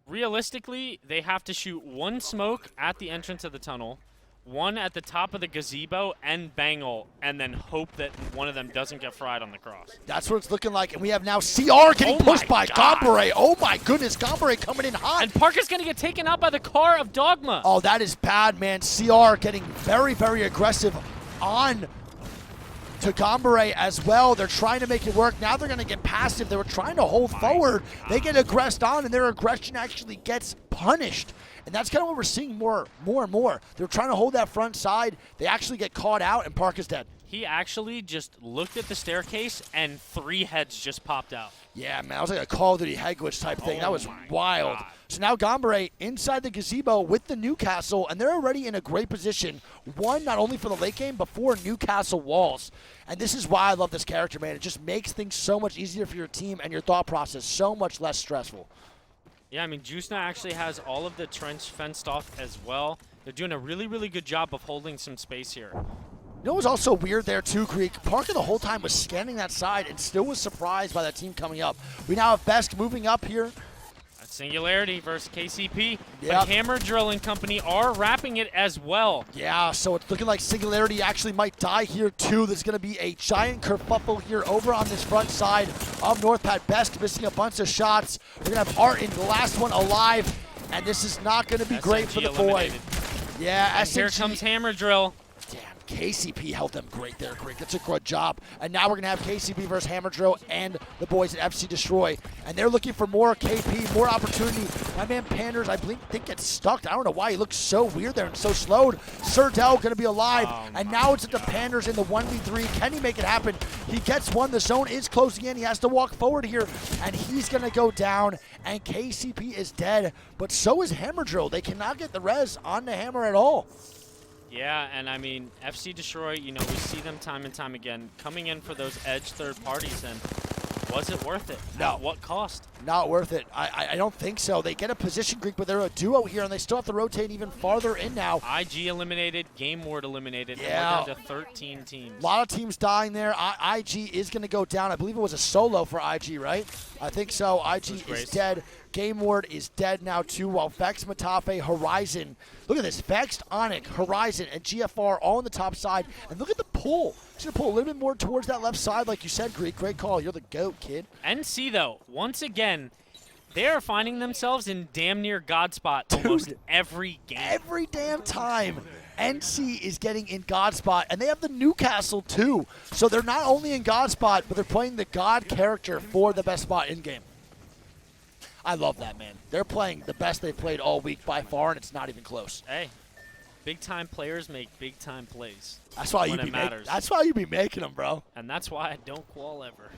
Realistically, they have to shoot one smoke at the entrance of the tunnel, one at the top of the gazebo, and Bangle, and then hope that one of them doesn't get fried on the cross. That's what it's looking like, and we have now CR getting pushed by Gombere. Oh my goodness, Gombere coming in hot. And Parker's going to get taken out by the car of Dogma. Oh, that is bad, man. CR getting very aggressive on to Gombere as well. They're trying to make it work. Now they're going to get passive. They were trying to hold forward. They get aggressed on, and their aggression actually gets punished. And that's kind of what we're seeing more and more. They're trying to hold that front side. They actually get caught out, and Park is dead. He actually just looked at the staircase, and 3 heads just popped out. Yeah, man, that was like a Call of Duty head glitch type thing. That was wild. God. So now Gombere inside the gazebo with the Newcastle, and they're already in a great position. One, not only for the late game, but for Newcastle walls. And this is why I love this character, man. It just makes things so much easier for your team and your thought process so much less stressful. Yeah, I mean, Juicena actually has all of the trench fenced off as well. They're doing a really good job of holding some space here. You know what was also weird there too, Greek? Parker the whole time was scanning that side and still was surprised by that team coming up. We now have Besk moving up here. That's Singularity versus KCP. Yep. But Hammer Drilling Company are wrapping it as well. Yeah, so it's looking like Singularity actually might die here too. There's going to be a giant kerfuffle here over on this front side of Northpad. Besk missing a bunch of shots. We're going to have Art in the last one alive, and this is not going to be great for the boy. Yeah, and here comes Hammer Drill. Damn, KCP held them great there, Greek. That's a good job. And now we're going to have KCP versus Hammer Drill and the boys at FC Destroy. And they're looking for more KP, more opportunity. My man Panders, I think, gets stuck. I don't know why. He looks so weird there and so slowed. Surdell going to be alive. And now it's at the Panders in the 1v3. Can he make it happen? He gets one. The zone is closing in. He has to walk forward here. And he's going to go down. And KCP is dead. But so is Hammer Drill. They cannot get the res on the Hammer at all. Yeah, and I mean, FC Destroy, you know, we see them time and time again coming in for those edge third parties, and Was it worth it? No. At what cost? Not worth it. I don't think so. They get a position Greek, but they're a duo here, and they still have to rotate even farther in now. IG eliminated, Game Ward eliminated, Yeah. and we're down to 13 teams. A lot of teams dying there. IG is going to go down. I believe it was a solo for IG, right? I think so. IG is dead. Game Ward is dead now, too, while Vex, Matafe, Horizon. Look at this. Vex, Onyx, Horizon, and GFR all on the top side. And look at the pull. He's going to pull a little bit more towards that left side, like you said, Greek. Great call. You're the GOAT, kid. NC, though, once again, they are finding themselves in damn near God spot almost every game. Every damn time. NC is getting in God spot, and they have the Newcastle, too. So they're not only in God spot, but they're playing the God character for the best spot in-game. I love that, man. They're playing the best they've played all week by far, and it's not even close. Hey, big-time players make big-time plays. That's why when it matters. That's why you be making them, bro. And that's why I don't qual ever.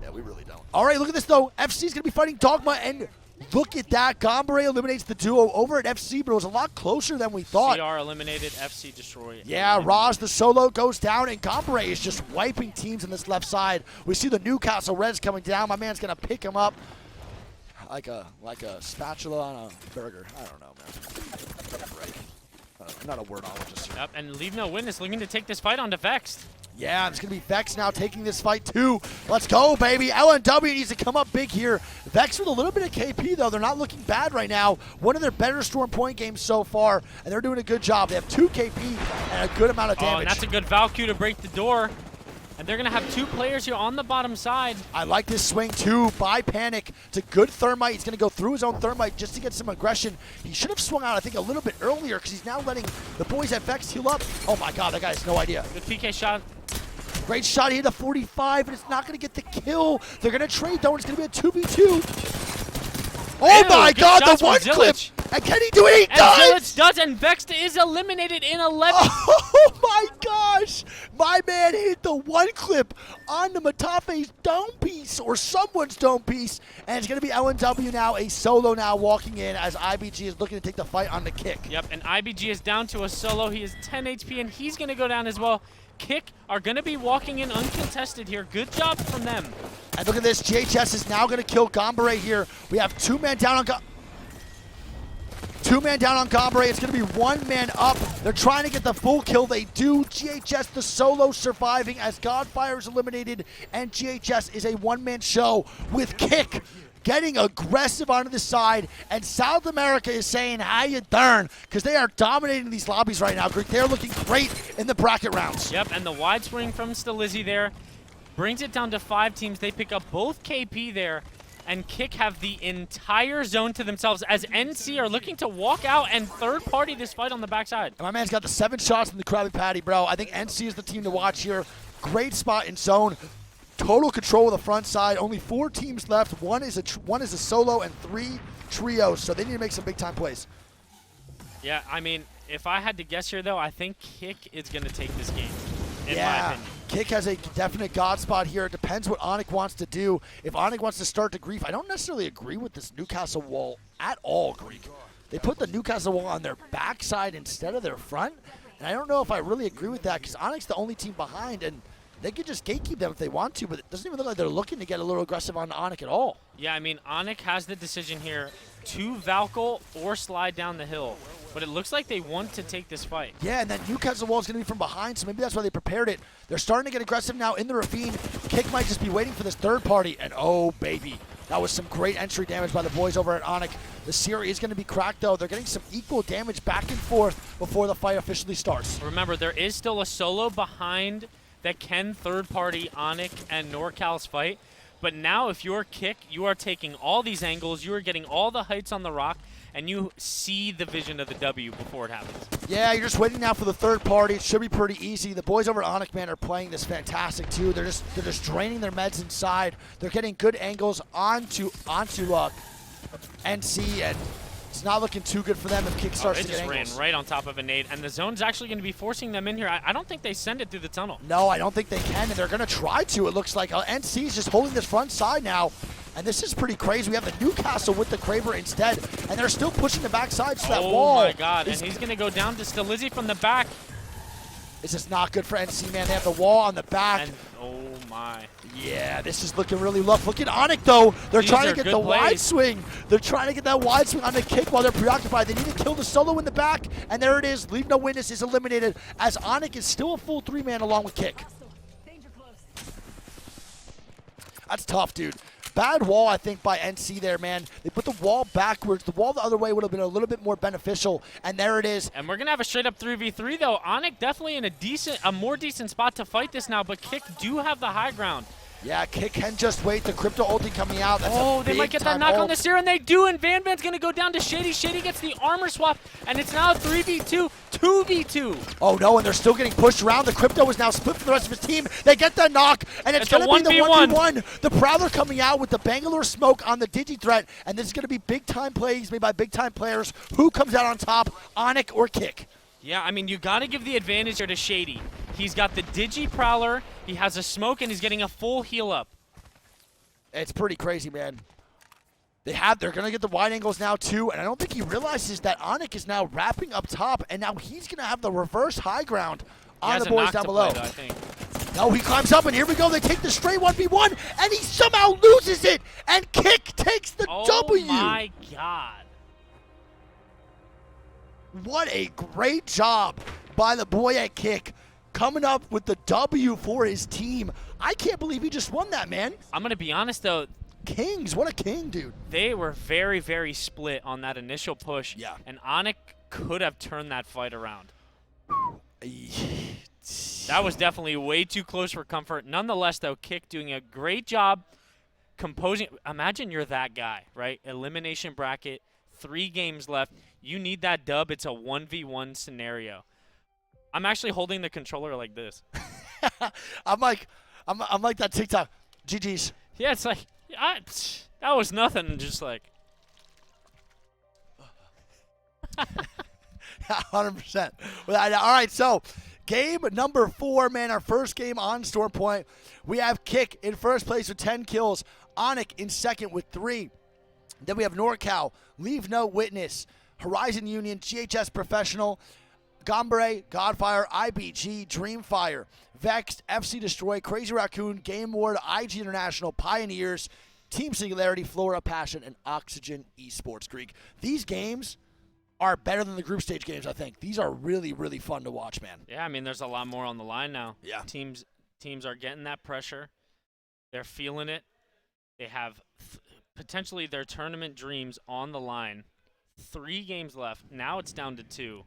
Yeah, we really don't. All right, look at this, though. FC's going to be fighting Dogma, and look at that. Gombre eliminates the duo over at FC, but it was a lot closer than we thought. CR eliminated, FC destroyed. Yeah, Roz, the solo goes down, and Gombre is just wiping teams on this left side. We see the Newcastle Reds coming down. My man's going to pick him up like a spatula on a burger. I don't know, man. Give me a break. I'm not a wordologist here. Yep, and Leave No Witness looking to take this fight on to Vex. Yeah, it's going to be Vex now taking this fight, too. Let's go, baby. LNW needs to come up big here. Vex with a little bit of KP, though. They're not looking bad right now. One of their better Storm point games so far, and they're doing a good job. They have 2 KP and a good amount of damage. Oh, and that's a good Valkyrie to break the door. And they're going to have 2 players here on the bottom side. I like this swing, too, by Panic. It's a good Thermite. He's going to go through his own Thermite just to get some aggression. He should have swung out, I think, a little bit earlier because he's now letting the boys at Vex heal up. Oh, my God, that guy has no idea. Good PK shot. Great shot. He hit a 45, but it's not going to get the kill. They're going to trade, though, and it's going to be a 2v2. Oh, Ew, my good God, shots the one from clip. Zillage. And can he do it? He And does! Zillage does, and Vex is eliminated in 11. Oh, my gosh. My man hit the one clip on the Matafe's dome piece, or someone's dome piece, and it's going to be LNW now, a solo now walking in as IBG is looking to take the fight on the kick. Yep, and IBG is down to a solo. He is 10 HP, and he's going to go down as well. Kick are going to be walking in uncontested here. Good job from them. And look at this. GHS is now going to kill Gombre here. We have 2 men down on Gombre. It's going to be 1 man up. They're trying to get the full kill. They do. GHS, the solo surviving as Godfire is eliminated, and GHS is a 1-man show with Kick getting aggressive onto the side, and South America is saying, how you darn, because they are dominating these lobbies right now, Greek. They're looking great in the bracket rounds. Yep, and the wide swing from Stilizzi there brings it down to 5 teams. They pick up both KP there, and Kick have the entire zone to themselves as NC are looking to walk out and third-party this fight on the backside. And my man's got the 7 shots in the Krabby Patty, bro. I think NC is the team to watch here. Great spot in zone. Total control of the front side. Only 4 teams left. One is a solo and 3 trios, so they need to make some big-time plays. Yeah, I mean, if I had to guess here, though, I think Kick is going to take this game, in my opinion. Kick has a definite God spot here. It depends what Onyx wants to do. If Onyx wants to start to grief, I don't necessarily agree with this Newcastle wall at all, Greek. They put the Newcastle wall on their backside instead of their front, and I don't know if I really agree with that because Onyx the only team behind, and they could just gatekeep them if they want to, but it doesn't even look like they're looking to get a little aggressive on Onyx at all. Yeah, I mean, Onyx has the decision here to Valkyrie or slide down the hill, but it looks like they want to take this fight. Yeah, and then Newcastle wall is going to be from behind, so maybe that's why they prepared it. They're starting to get aggressive now in the ravine. Kick might just be waiting for this third party, and oh, baby. That was some great entry damage by the boys over at Onyx. The Siri is going to be cracked, though. They're getting some equal damage back and forth before the fight officially starts. Remember, there is still a solo behind that can third-party Onyx and NorCal's fight. But now if you're Kick, you are taking all these angles, you are getting all the heights on the rock, and you see the vision of the W before it happens. Yeah, you're just waiting now for the third party. It should be pretty easy. The boys over at Onyx, man, are playing this fantastic, too. They're just draining their meds inside. They're getting good angles onto NC, and it's not looking too good for them if Kick starts to get angles. It just ran right on top of a nade, and the zone's actually going to be forcing them in here. I don't think they send it through the tunnel. No, I don't think they can, and they're going to try to, it looks like. NC is just holding this front side now, and this is pretty crazy. We have the Newcastle with the Kraber instead, and they're still pushing the backside, so that wall. Oh, my God, and he's going to go down to Stilizzi from the back. This is not good for NC, man. They have the wall on the back. And, oh, my my. Yeah, this is looking really rough. Look at Onyx, though. They're These trying are to get good the wide plays. swing. They're trying to get that wide swing on the kick while they're preoccupied. They need to kill the solo in the back, and there it is. Leave no witness is eliminated as Onyx is still a full 3-man along with Kick. That's tough, dude. Bad wall, I think, by NC there, man. They put the wall backwards. The wall the other way would have been a little bit more beneficial, and there it is. And we're gonna have a straight up 3v3 though. Onyx definitely in a more decent spot to fight this now, but Kick do have the high ground. Yeah, Kick can just wait. The crypto ulti coming out. That's Oh, a they might get that big-time knock on ult. the Seer, and they do, and Van Van's gonna go down to Shady. Shady gets the armor swap, and it's now 3v2, 2v2. Oh no, and they're still getting pushed around. The crypto is now split from the rest of his team. They get the knock, and it's It's a going to be the 1v1. 1v1. The Prowler coming out with the Bangalore smoke on the Digi threat, and this is going to be big-time plays made by big-time players. Who comes out on top, Onyx or Kick? Yeah, I mean, you gotta give the advantage here to Shady. He's got the Digi Prowler, he has a smoke, and he's getting a full heal up. It's pretty crazy, man. They're going to get the wide angles now, too, and I don't think he realizes that Onyx is now wrapping up top, and now he's going to have the reverse high ground He on has the a boys knock down to below. play, though, I think. No, he climbs up, and here we go. They take the straight 1v1, and he somehow loses it, and Kick takes the W. Oh my god. What a great job by the boy at Kick, coming up with the W for his team. I can't believe he just won that, man. I'm gonna be honest though, Kings, what a king, dude. they were very, very split on that initial push. Yeah. And Onyx could have turned that fight around. That was definitely way too close for comfort. Nonetheless, though, Kick doing a great job composing. Imagine you're that guy, right? Elimination bracket, 3 games left. You need that dub. It's a 1v1 scenario. I'm actually holding the controller like this. I'm like that TikTok. GG's. Yeah, it's like, that was nothing. Just like, 100%. All right, so game number 4, man, our first game on Storm Point. We have Kick in first place with 10 kills, Onyx in second with 3. Then we have NorCal, Leave No Witness, Horizon Union, GHS Professional, Gombre, Godfire, IBG, Dreamfire, Vexed, FC Destroy, Crazy Raccoon, Game Ward, IG International, Pioneers, Team Singularity, Flora Passion, and Oxygen Esports Greek. These games are better than the group stage games, I think. These are really, really fun to watch, man. yeah, I mean, there's a lot more on the line now. Yeah. Teams are getting that pressure. They're feeling it. They have potentially their tournament dreams on the line. 3 games left. Now it's down to 2.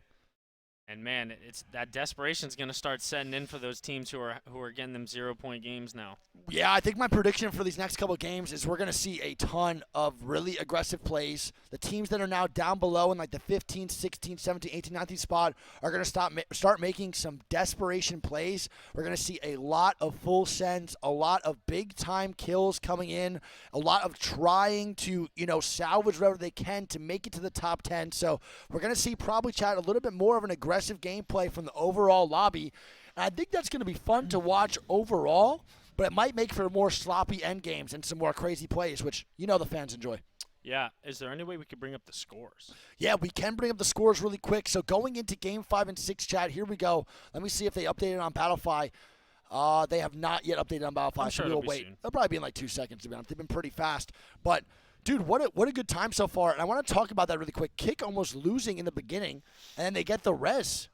And man, it's that desperation's going to start setting in for those teams who are getting them 0-point games now. Yeah, I think my prediction for these next couple of games is we're going to see a ton of really aggressive plays. The teams that are now down below in like the 15, 16, 17, 18, 19 spot are going to start making some desperation plays. We're going to see a lot of full sends, a lot of big-time kills coming in, a lot of trying to, salvage whatever they can to make it to the top 10. So we're going to see probably, Chad, a little bit more of an aggressive gameplay from the overall lobby. And I think that's going to be fun to watch overall, but it might make for more sloppy end games and some more crazy plays, which the fans enjoy. Yeah. Is there any way we could bring up the scores? Yeah, we can bring up the scores really quick. So going into Game 5 and 6, Chad, here we go. Let me see if they updated on Battlefy. They have not yet updated on Battlefy, I'm sure so it'll we'll be wait. soon. They'll probably be in like 2 seconds, to be honest. They've been pretty fast. But, dude, what a good time so far. And I want to talk about that really quick. Kick almost losing in the beginning, and then they get the res.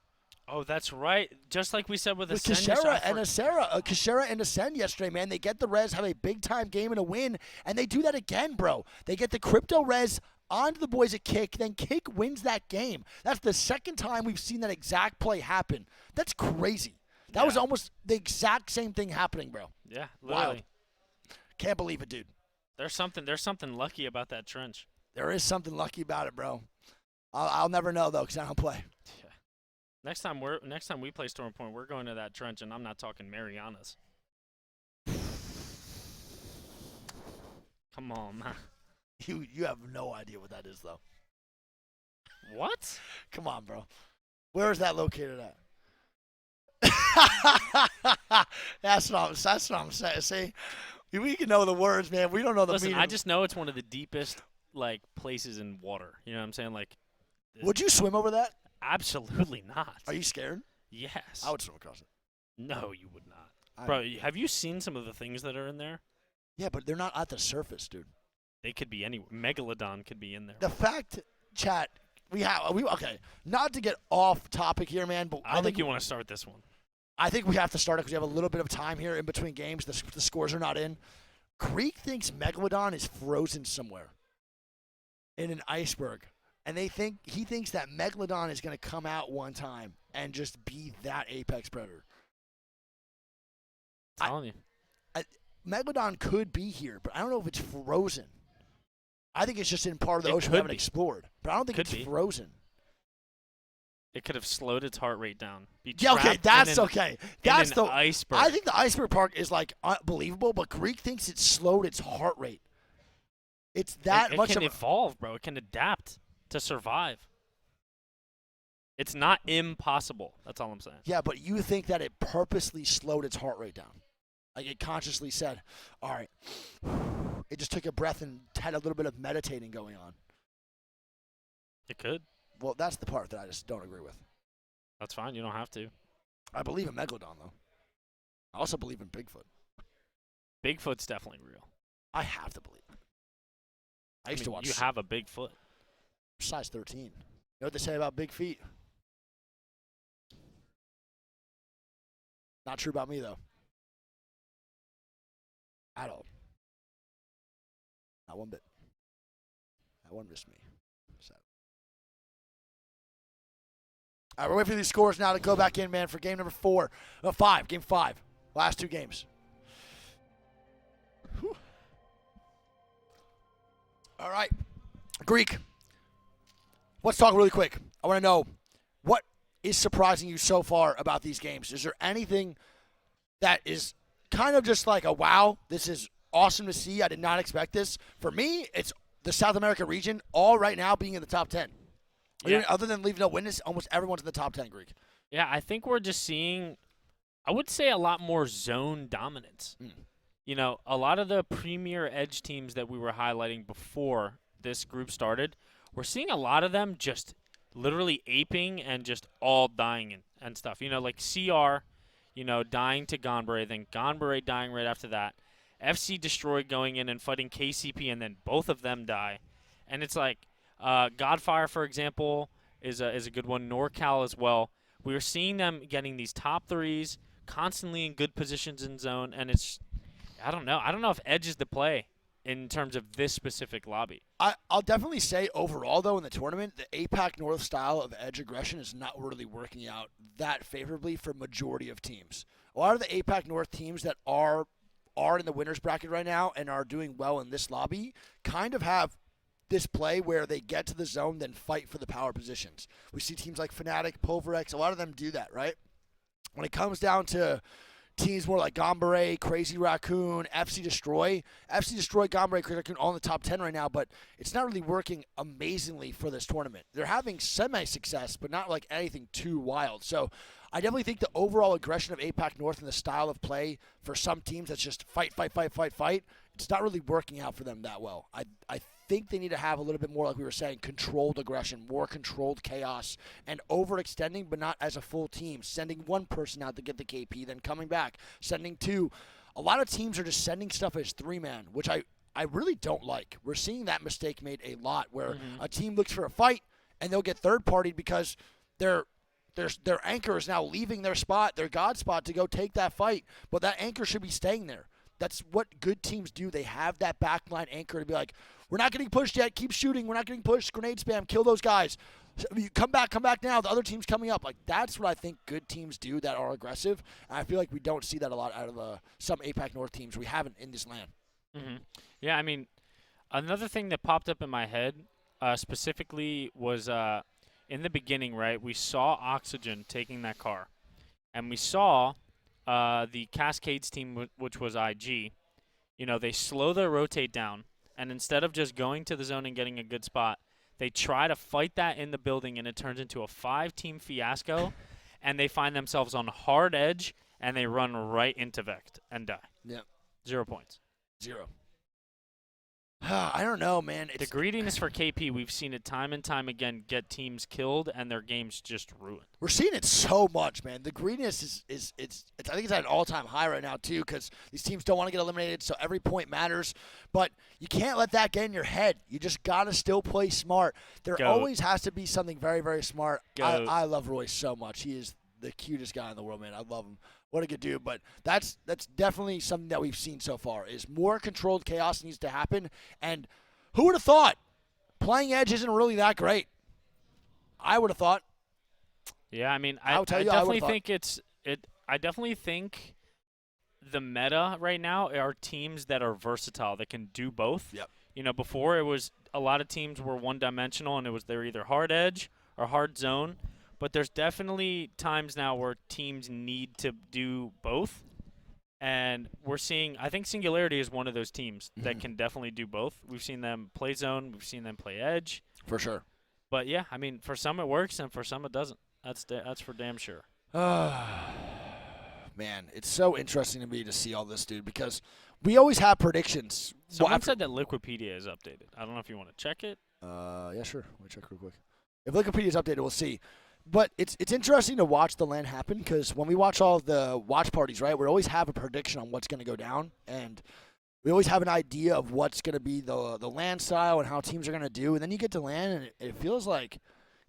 Oh, that's right. Just like we said with With Ascend. Kashera and Ascend yesterday, man. They get the res, have a big-time game and a win, and they do that again, bro. They get the crypto res onto the boys at Kick, then Kick wins that game. That's the second time we've seen that exact play happen. That's crazy. That was almost the exact same thing happening, bro. Yeah, literally. Wild. Can't believe it, dude. There's something lucky about that trench. There is something lucky about it, bro. I'll never know, though, because I don't play. Yeah. Next time we play Storm Point, we're going to that trench, and I'm not talking Marianas. Come on, man. You have no idea what that is, though. What? Come on, bro. Where is that located at? That's what I'm saying. See, we can know the words, man. We don't know the Listen, meaning. I just know it's one of the deepest places in water. You know what I'm saying? Would you swim over that? Absolutely not. Are you scared? Yes. I would swim across it. No, you would not. Bro, have you seen some of the things that are in there? Yeah, but they're not at the surface, dude. They could be anywhere. Megalodon could be in there. The fact, chat, okay, not to get off topic here, man, but I don't think you want to start this one. I think we have to start it because we have a little bit of time here in between games. The scores are not in. Greek thinks Megalodon is frozen somewhere in an iceberg. And he thinks that Megalodon is going to come out one time and just be that apex predator. I'm telling you. Megalodon could be here, but I don't know if it's frozen. I think it's just in part of the It ocean we could haven't be. explored. But I don't think Could it's be. frozen. It could have slowed its heart rate down. Yeah, okay, that's okay. That's the iceberg. I think the iceberg part is like unbelievable, but Greek thinks it slowed its heart rate. It's that it much can of evolve, bro. It can adapt to survive. It's not impossible. That's all I'm saying. Yeah, but you think that it purposely slowed its heart rate down. Like it consciously said, all right. It just took a breath and had a little bit of meditating going on. It could. Well, that's the part that I just don't agree with. That's fine. You don't have to. I believe in Megalodon, though. I also believe in Bigfoot. Bigfoot's definitely real. I have to believe it. I used to watch You have a big foot. size 13. You know what they say about big feet? Not true about me, though. At all. Not one bit. That one missed me. Sad. All right, we're waiting for these scores now to go back in, man, for game number 5. Game 5. Last 2 games. Whew. All right. Greek, let's talk really quick. I want to know, what is surprising you so far about these games? Is there anything that is kind of just like a wow, this is awesome to see, I did not expect this? For me, it's the South America region all right now being in the top 10. Yeah. Other than leaving no witness, almost everyone's in the top 10, Greek. Yeah, I think we're just seeing, I would say, a lot more zone dominance. You know, a lot of the premier edge teams that we were highlighting before this group started, we're seeing a lot of them just literally aping and just all dying and stuff. You know, like CR, dying to Gonbare, then Gonbare dying right after that. FC Destroyed going in and fighting KCP, and then both of them die. And it's like, Godfire, for example, is a good one. NorCal as well. We are seeing them getting these top 3s, constantly in good positions in zone, and it's, I don't know. I don't know if edge is the play in terms of this specific lobby. I'll definitely say overall, though, in the tournament, the APAC North style of edge aggression is not really working out that favorably for majority of teams. A lot of the APAC North teams that are in the winner's bracket right now and are doing well in this lobby kind of have this play where they get to the zone, then fight for the power positions. We see teams like Fnatic, Pulverex, a lot of them do that, right? When it comes down to teams more like Gonbare, Crazy Raccoon, FC Destroy, Gonbare, Crazy Raccoon all in the top 10 right now, but it's not really working amazingly for this tournament. They're having semi-success, but not like anything too wild. So I definitely think the overall aggression of APAC North and the style of play for some teams that's just fight, it's not really working out for them that well. I think they need to have a little bit more, like we were saying, controlled aggression, more controlled chaos, and overextending, but not as a full team. Sending one person out to get the KP, then coming back, sending 2. A lot of teams are just sending stuff as 3-man, which I really don't like. We're seeing that mistake made a lot, where a team looks for a fight, and they'll get third-partied because their anchor is now leaving their spot, their god spot, to go take that fight, but that anchor should be staying there. That's what good teams do. They have that backline anchor to be like, we're not getting pushed yet. Keep shooting. We're not getting pushed. Grenade spam. Kill those guys. Come back now. The other team's coming up. Like, that's what I think good teams do that are aggressive. And I feel like we don't see that a lot out of some APAC North teams. We haven't in this land. Yeah, I mean, another thing that popped up in my head specifically was in the beginning, right, we saw Oxygen taking that car. And we saw the Cascades team, which was IG, they slow their rotate down. And instead of just going to the zone and getting a good spot, they try to fight that in the building, and it turns into a 5-team fiasco, and they find themselves on hard edge, and they run right into Vecht and die. Yep. 0 points. 0. I don't know, man. The greediness for KP, we've seen it time and time again get teams killed and their games just ruined. We're seeing it so much, man. The greediness is I think it's at an all-time high right now too, because these teams don't want to get eliminated, so every point matters. But you can't let that get in your head. You just gotta still play smart. There Goat. always has to be something very, very smart. Goat. I love Royce so much. He is the cutest guy in the world, man. I love him. What a good dude. But that's definitely something that we've seen so far. Is more controlled chaos needs to happen. And who would have thought playing Edge isn't really that great? I would have thought. Yeah, I mean, I'll I tell you, definitely think I definitely think the meta right now are teams that are versatile that can do both. Yep. You know, before it was a lot of teams were one-dimensional and they're either hard edge or hard zone. But there's definitely times now where teams need to do both. And we're seeing, I think Singularity is one of those teams that can definitely do both. We've seen them play zone. We've seen them play edge. For sure. But, yeah, I mean, for some it works and for some it doesn't. That's for damn sure. Man, it's so interesting to me to see all this, dude, because we always have predictions. Someone said that Liquipedia is updated. I don't know if you want to check it. Yeah, sure. Let me check real quick. If Wikipedia is updated, we'll see. But it's interesting to watch the LAN happen because when we watch all of the watch parties, right, we always have a prediction on what's going to go down, and we always have an idea of what's going to be the LAN style and how teams are going to do. And then you get to LAN, and it feels like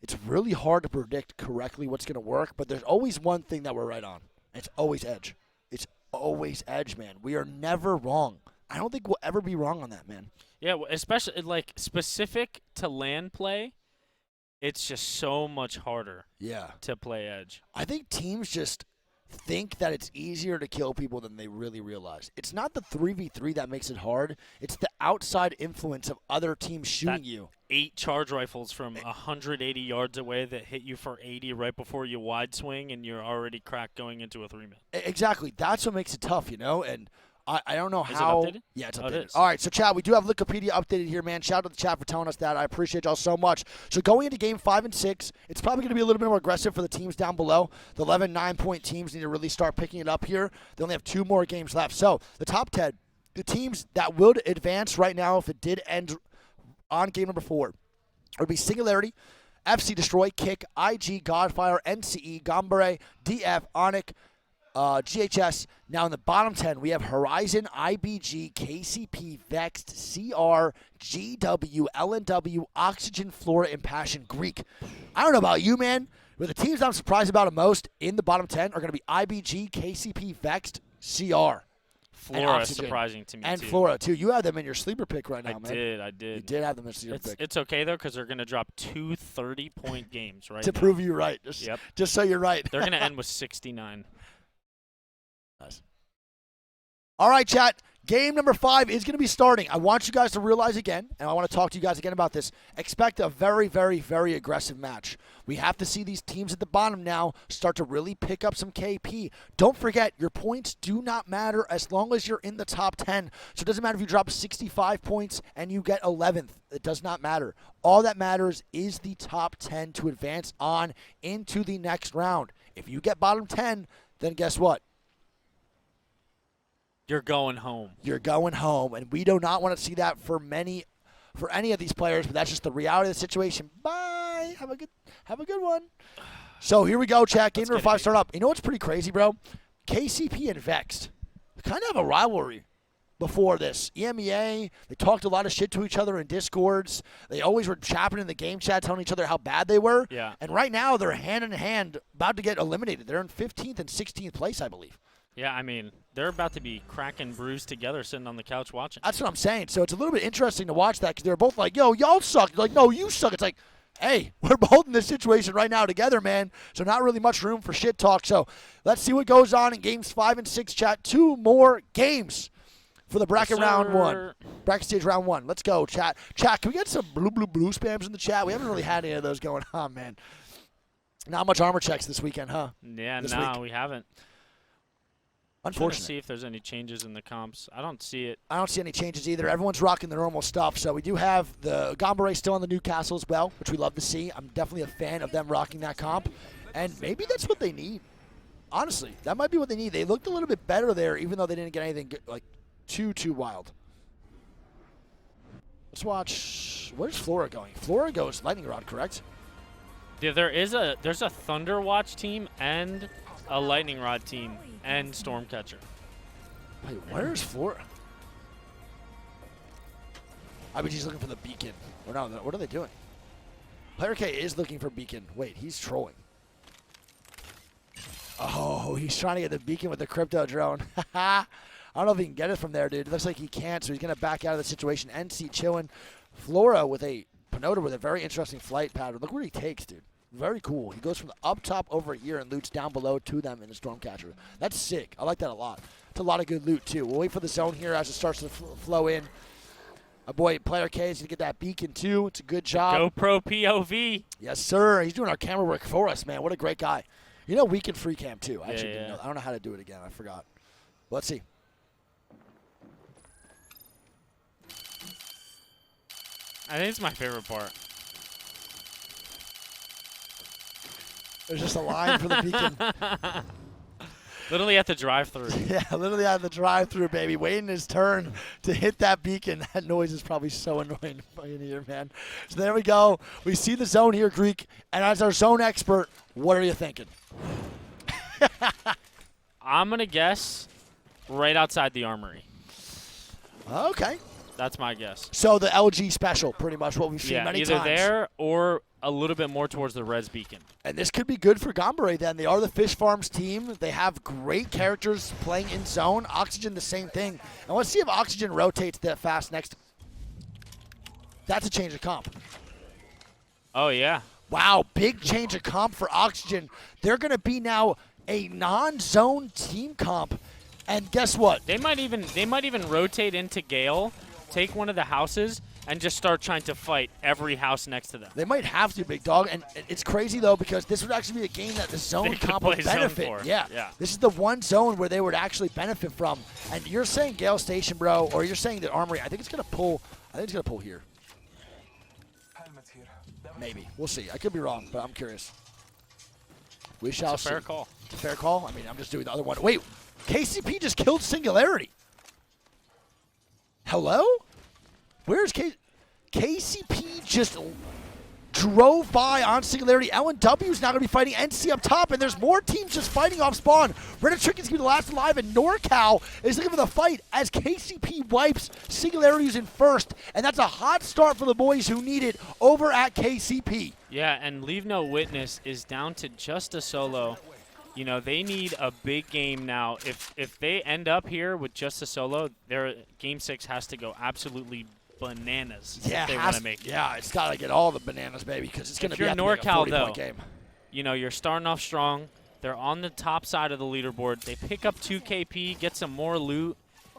it's really hard to predict correctly what's going to work. But there's always one thing that we're right on. It's always edge. It's always edge, man. We are never wrong. I don't think we'll ever be wrong on that, man. Yeah, especially like specific to LAN play. It's just so much harder to play edge. I think teams just think that it's easier to kill people than they really realize. It's not the 3v3 that makes it hard. It's the outside influence of other teams shooting you. 8 charge rifles from 180 yards away that hit you for 80 right before you wide swing, and you're already cracked going into a 3-man. Exactly. That's what makes it tough, you know? And I don't know how. Is it updated? Yeah, it's Oh, updated. it is. All right, so Chad, we do have Wikipedia updated here, man. Shout out to the chat for telling us that. I appreciate y'all so much. So going into game 5 and 6, it's probably going to be a little bit more aggressive for the teams down below. The 11 9-point teams need to really start picking it up here. They only have 2 more games left. So the top 10, the teams that would advance right now if it did end on game number 4, would be Singularity, FC Destroy, Kick, IG, Godfire, NCE, Gambare, DF, Onyx, GHS. Now in the bottom 10, we have Horizon, IBG, KCP, Vexed, CR, GW, LNW, Oxygen, Flora, Impassion, Greek. I don't know about you, man, but the teams I'm surprised about the most in the bottom 10 are going to be IBG, KCP, Vexed, CR. Flora is surprising to me, and too. Flora, too. You have them in your sleeper pick right now, man. I did. You did have them in your sleeper pick. It's okay, though, because they're going to drop 2 30-point games right to now. prove you right. Just so you're right. They're going to end with 69. Nice. All right, chat. Game number 5 is going to be starting. I want you guys to realize again, and I want to talk to you guys again about this. Expect a very, very, very aggressive match. We have to see these teams at the bottom now start to really pick up some KP. Don't forget, your points do not matter as long as you're in the top 10. So it doesn't matter if you drop 65 points and you get 11th. It does not matter. All that matters is the top 10 to advance on into the next round. If you get bottom 10, then guess what? You're going home. You're going home, and we do not want to see that for any of these players, but that's just the reality of the situation. Bye. Have a good one. So here we go, chat. Game number 5 start up. You know what's pretty crazy, bro? KCP and Vexed kind of have a rivalry before this. EMEA, they talked a lot of shit to each other in Discords. They always were chapping in the game chat, telling each other how bad they were. Yeah. And right now, they're hand in hand, about to get eliminated. They're in 15th and 16th place, I believe. Yeah, I mean, they're about to be cracking bruised together sitting on the couch watching. That's what I'm saying. So it's a little bit interesting to watch that because they're both like, yo, y'all suck. They're like, no, you suck. It's like, hey, we're both in this situation right now together, man. So not really much room for shit talk. So let's see what goes on in games 5 and 6, chat. 2 more games for the bracket round 1. Bracket stage round 1. Let's go, chat. Chat, can we get some blue spams in the chat? We haven't really had any of those going on, man. Not much armor checks this weekend, huh? Yeah, this no, week. we haven't. Unfortunately. See if there's any changes in the comps. I don't see it. I don't see any changes either. Everyone's rocking the normal stuff. So we do have the Gambare still on the Newcastle as well, which we love to see. I'm definitely a fan of them rocking that comp. And maybe that's what they need. Honestly, that might be what they need. They looked a little bit better there, even though they didn't get anything like too wild. Let's watch. Where's Flora going? Flora goes lightning rod, correct? Yeah, there's a Thunder Watch team and a Lightning Rod team and Stormcatcher. Wait, where's Flora? IBG's looking for the beacon. Or no, what are they doing? Player K is looking for beacon. Wait, he's trolling. Oh, he's trying to get the beacon with the crypto drone. I don't know if he can get it from there, dude. It looks like he can't, so he's going to back out of the situation. NC chilling. Flora with a Pinota with a very interesting flight pattern. Look where he takes, dude. Very cool. He goes from the up top over here and loots down below to them in the Stormcatcher. That's sick. I like that a lot. It's a lot of good loot, too. We'll wait for the zone here as it starts to flow in. My boy, Player K, is going to get that beacon, too. It's a good job. GoPro POV. Yes, sir. He's doing our camera work for us, man. What a great guy. You know, we can free cam, too. I actually didn't know. I don't know how to do it again. I forgot. Let's see. I think it's my favorite part. There's just a line for the beacon. Literally at the drive-thru. Yeah, literally at the drive-thru, baby, waiting his turn to hit that beacon. That noise is probably so annoying in here, man. So there we go. We see the zone here, Greek. And as our zone expert, what are you thinking? I'm going to guess right outside the armory. Okay. That's my guess. So the LG special, pretty much what we've seen many either times. there or a little bit more towards the res beacon. And this could be good for Gombre then. They are the Fish Farms team. They have great characters playing in zone. Oxygen, the same thing. And let's see if Oxygen rotates that fast next. That's a change of comp. Oh, yeah. Wow, big change of comp for Oxygen. They're going to be now a non-zone team comp. And guess what? They might even rotate into Gale, take one of the houses, and just start trying to fight every house next to them. They might have to, big dog. And it's crazy, though, because this would actually be a game that the zone comp would benefit. Yeah. This is the one zone where they would actually benefit from. And you're saying Gale Station, bro, or you're saying the Armory. I think it's going to pull. I think it's going to pull here. Maybe. We'll see. I could be wrong, but I'm curious. We shall see. It's a fair call. It's a fair call? I mean, I'm just doing the other one. Wait, KCP just killed Singularity. Hello? Where's KCP just drove by on Singularity. LNW is now going to be fighting NC up top, and there's more teams just fighting off spawn. Reddit Chicken's going to be the last alive, and NorCal is looking for the fight as KCP wipes Singularity's in first, and that's a hot start for the boys who need it over at KCP. Yeah, and Leave No Witness is down to just a solo. You know, they need a big game now. If they end up here with just a solo, their Game 6 has to go absolutely bananas if they want to make it. Yeah, it's got to get all the bananas, baby, because it's going to be a NorCal, 40-point game. You know, you're starting off strong. They're on the top side of the leaderboard. They pick up 2 KP, get some more loot.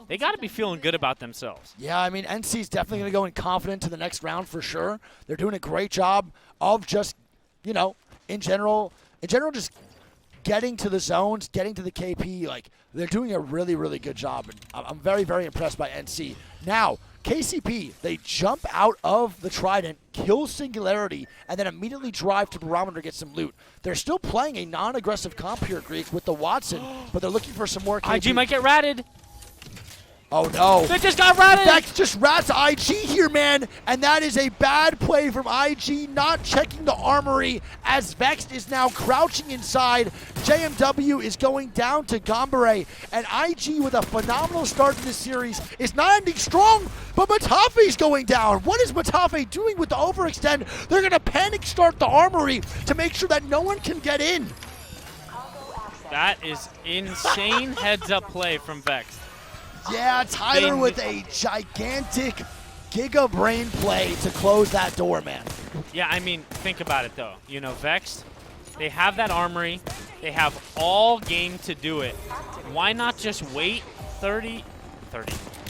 They got to be feeling good about themselves. Yeah, I mean, NC's definitely going to go in confident to the next round for sure. They're doing a great job of just, you know, in general, just getting to the zones, getting to the KP. Like, they're doing a really, really good job. And I'm very, very impressed by NC. Now, KCP, they jump out of the Trident, kill Singularity, and then immediately drive to Barometer to get some loot. They're still playing a non-aggressive comp here, Greek, with the Watson, but they're looking for some more KP. IG might get ratted. Oh, no. They just got ratted. That just rats IG here, man. And that is a bad play from IG, not checking the armory as Vexed is now crouching inside. JMW is going down to Gombre. And IG, with a phenomenal start to this series, is not ending strong, but Matafe's going down. What is Matafe doing with the overextend? They're going to panic start the armory to make sure that no one can get in. That is insane heads-up play from Vexed. Yeah, Tyler with a gigantic Giga Brain play to close that door, man. Yeah, I mean, think about it, though. You know, Vexed, they have that armory. They have all game to do it. Why not just wait 30,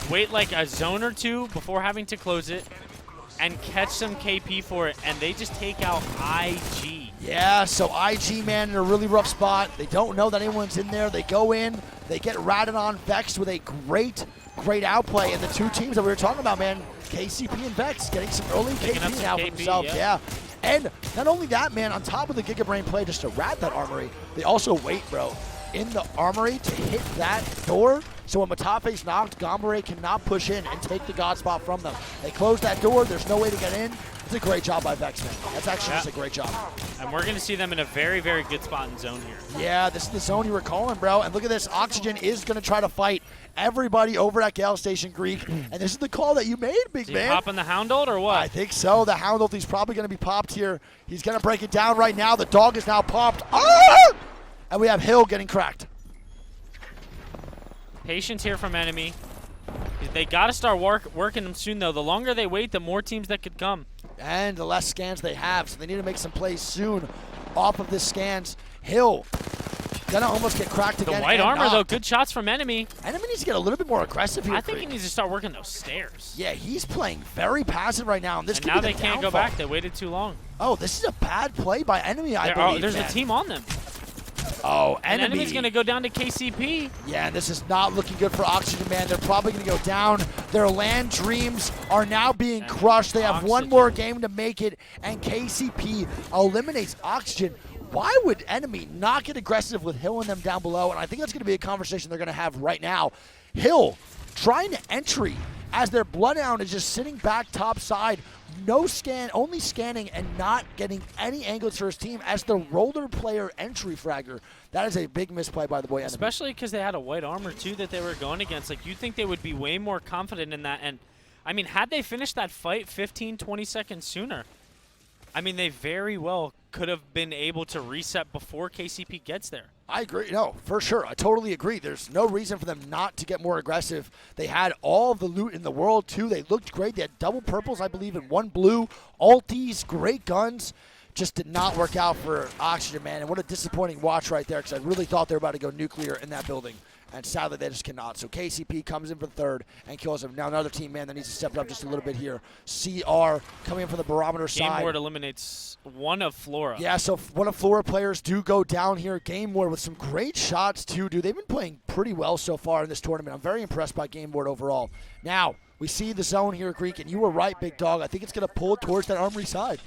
wait like a zone or two before having to close it and catch some KP for it, and they just take out IG. Yeah, so IG, man, in a really rough spot. They don't know that anyone's in there. They go in. They get ratted on. Vex with a great outplay. And the two teams that we were talking about, man, KCP and Vex getting some early KP now for themselves. Yeah. And not only that, man, on top of the Giga Brain play just to rat that armory, they also wait, bro, in the armory to hit that door So when Matafe's knocked, Gombare cannot push in and take the God spot from them. They close that door. There's no way to get in. It's a great job by Vex, man. That's actually just a great job. And we're going to see them in a very, very good spot in zone here. Yeah, this is the zone you were calling, bro. And look at this. Oxygen is going to try to fight everybody over at Gale Station Greek. And this is the call that you made, big Is man. he popping the Hound Ult or what? I think so. The Hound Ult, he's probably going to be popped here. He's going to break it down right now. The dog is now popped. Ah! And we have Hill getting cracked. Patience here from enemy. They got to start working them soon, though. The longer they wait, the more teams that could come. And the less scans they have, so they need to make some plays soon off of this scans. Hill gonna almost get cracked The again. white and armor, though, knocked. good shots from enemy. Enemy needs to get a little bit more aggressive here. I think he Creek. needs to start working those stairs. Yeah, he's playing very passive right now. And this And could now be they the can't go downfall. back. They waited too long. Oh, this is a bad play by enemy, I believe. There's man. a team on them. Oh, And enemy. enemy's going to go down to KCP. Yeah, and this is not looking good for Oxygen, man. They're probably going to go down. Their land dreams are now being And crushed. They have one Oxygen. more game to make it, and KCP eliminates Oxygen. Why would enemy not get aggressive with Hill and them down below? And I think that's going to be a conversation they're going to have right now. Hill trying to entry as their Bloodhound is just sitting back top side. No scan, only scanning and not getting any angles for his team as the roller player entry fragger. That is a big misplay by the boy enemy. Especially because they had a white armor, too, that they were going against. Like, you'd think they would be way more confident in that. And, I mean, had they finished that fight 15, 20 seconds sooner, I mean, they very well could have been able to reset before KCP gets there. I agree. No, for sure. I totally agree. There's no reason for them not to get more aggressive. They had all of the loot in the world, too. They looked great. They had double purples, I believe, and one blue. Alties, great guns. Just did not work out for Oxygen, man. And what a disappointing watch right there, because I really thought they were about to go nuclear in that building. And sadly, they just cannot. So KCP comes in for the third and kills him. Now another team, man, that needs to step it up just a little bit here. CR coming in from the barometer side. Game Ward eliminates one of Flora. Yeah, so one of Flora players do go down here. Game Ward with some great shots, too, dude. They've been playing pretty well so far in this tournament. I'm very impressed by Game Ward overall. Now, we see the zone here, Greek, and you were right, big dog. I think it's going to pull towards that armory side.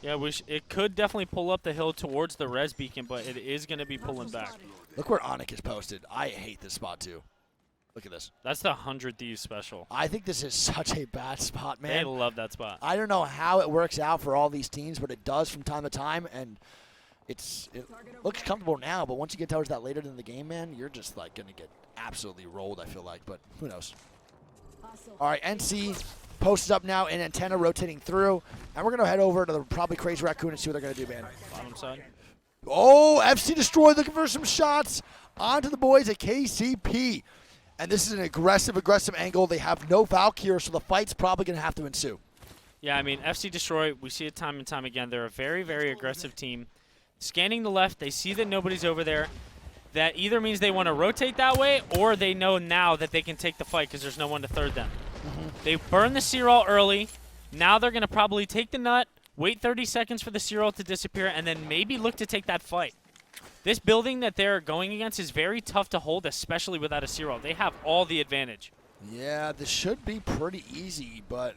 Yeah, it could definitely pull up the hill towards the res beacon, but it is going to be pulling back. Look where Onyx is posted. I hate this spot, too. Look at this. That's the 100 Thieves special. I think this is such a bad spot, man. They love that spot. I don't know how it works out for all these teams, but it does from time to time, and it looks comfortable now, but once you get towards that later in the game, man, you're just like going to get absolutely rolled, I feel like, but who knows. All right, NC posted up now in antenna rotating through, and we're going to head over to the probably Crazy Raccoon and see what they're going to do, man. Bottom side. Oh, FC Destroy looking for some shots onto the boys at KCP. And this is an aggressive angle. They have no Valk here, so the fight's probably going to have to ensue. Yeah, I mean, FC Destroy, we see it time and time again. They're a very, very aggressive team. Scanning the left, they see that nobody's over there. That either means they want to rotate that way, or they know now that they can take the fight because there's no one to third them. They burn the Searall early. Now they're going to probably take the nut, wait 30 seconds for the Searall to disappear, and then maybe look to take that fight. This building that they're going against is very tough to hold, especially without a Searall. They have all the advantage. Yeah, this should be pretty easy, but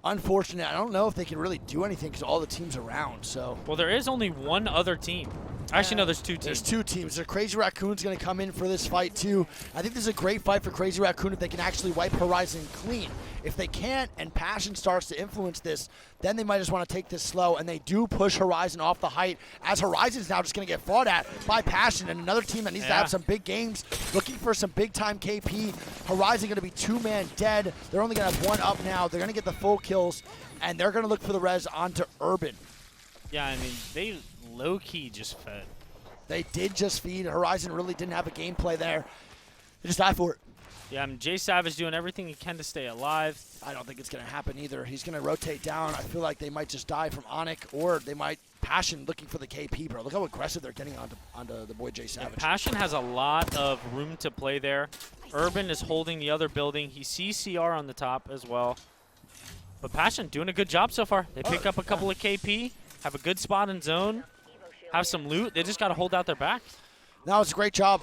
unfortunate. I don't know if they can really do anything because all the teams around. So Well, there is only one other team. Actually, no, there's two teams. there's two teams. The Crazy Raccoon's going to come in for this fight too. I think this is a great fight for Crazy Raccoon if they can actually wipe Horizon clean. If they can't and Passion starts to influence this, then they might just want to take this slow, and they do push Horizon off the height as Horizon's now just going to get fought at by Passion and another team that needs to have some big games, looking for some big-time KP. Horizon going to be two-man dead. They're only going to have one up now. They're going to get the full kills, and they're going to look for the res onto Urban. Yeah, I mean, they low-key just fed. They did just feed. Horizon really didn't have a gameplay there. They just died for it. Yeah, I mean, Jay Savage doing everything he can to stay alive. I don't think it's going to happen either. He's going to rotate down. I feel like they might just die from Onyx, or they might Passion looking for the KP, bro. Look how aggressive they're getting onto the boy Jay Savage. Passion has a lot of room to play there. Urban is holding the other building. He sees CR on the top as well. But Passion doing a good job so far. They pick up a couple of KP, have a good spot in zone, have some loot. They just got to hold out their back. No, it's a great job.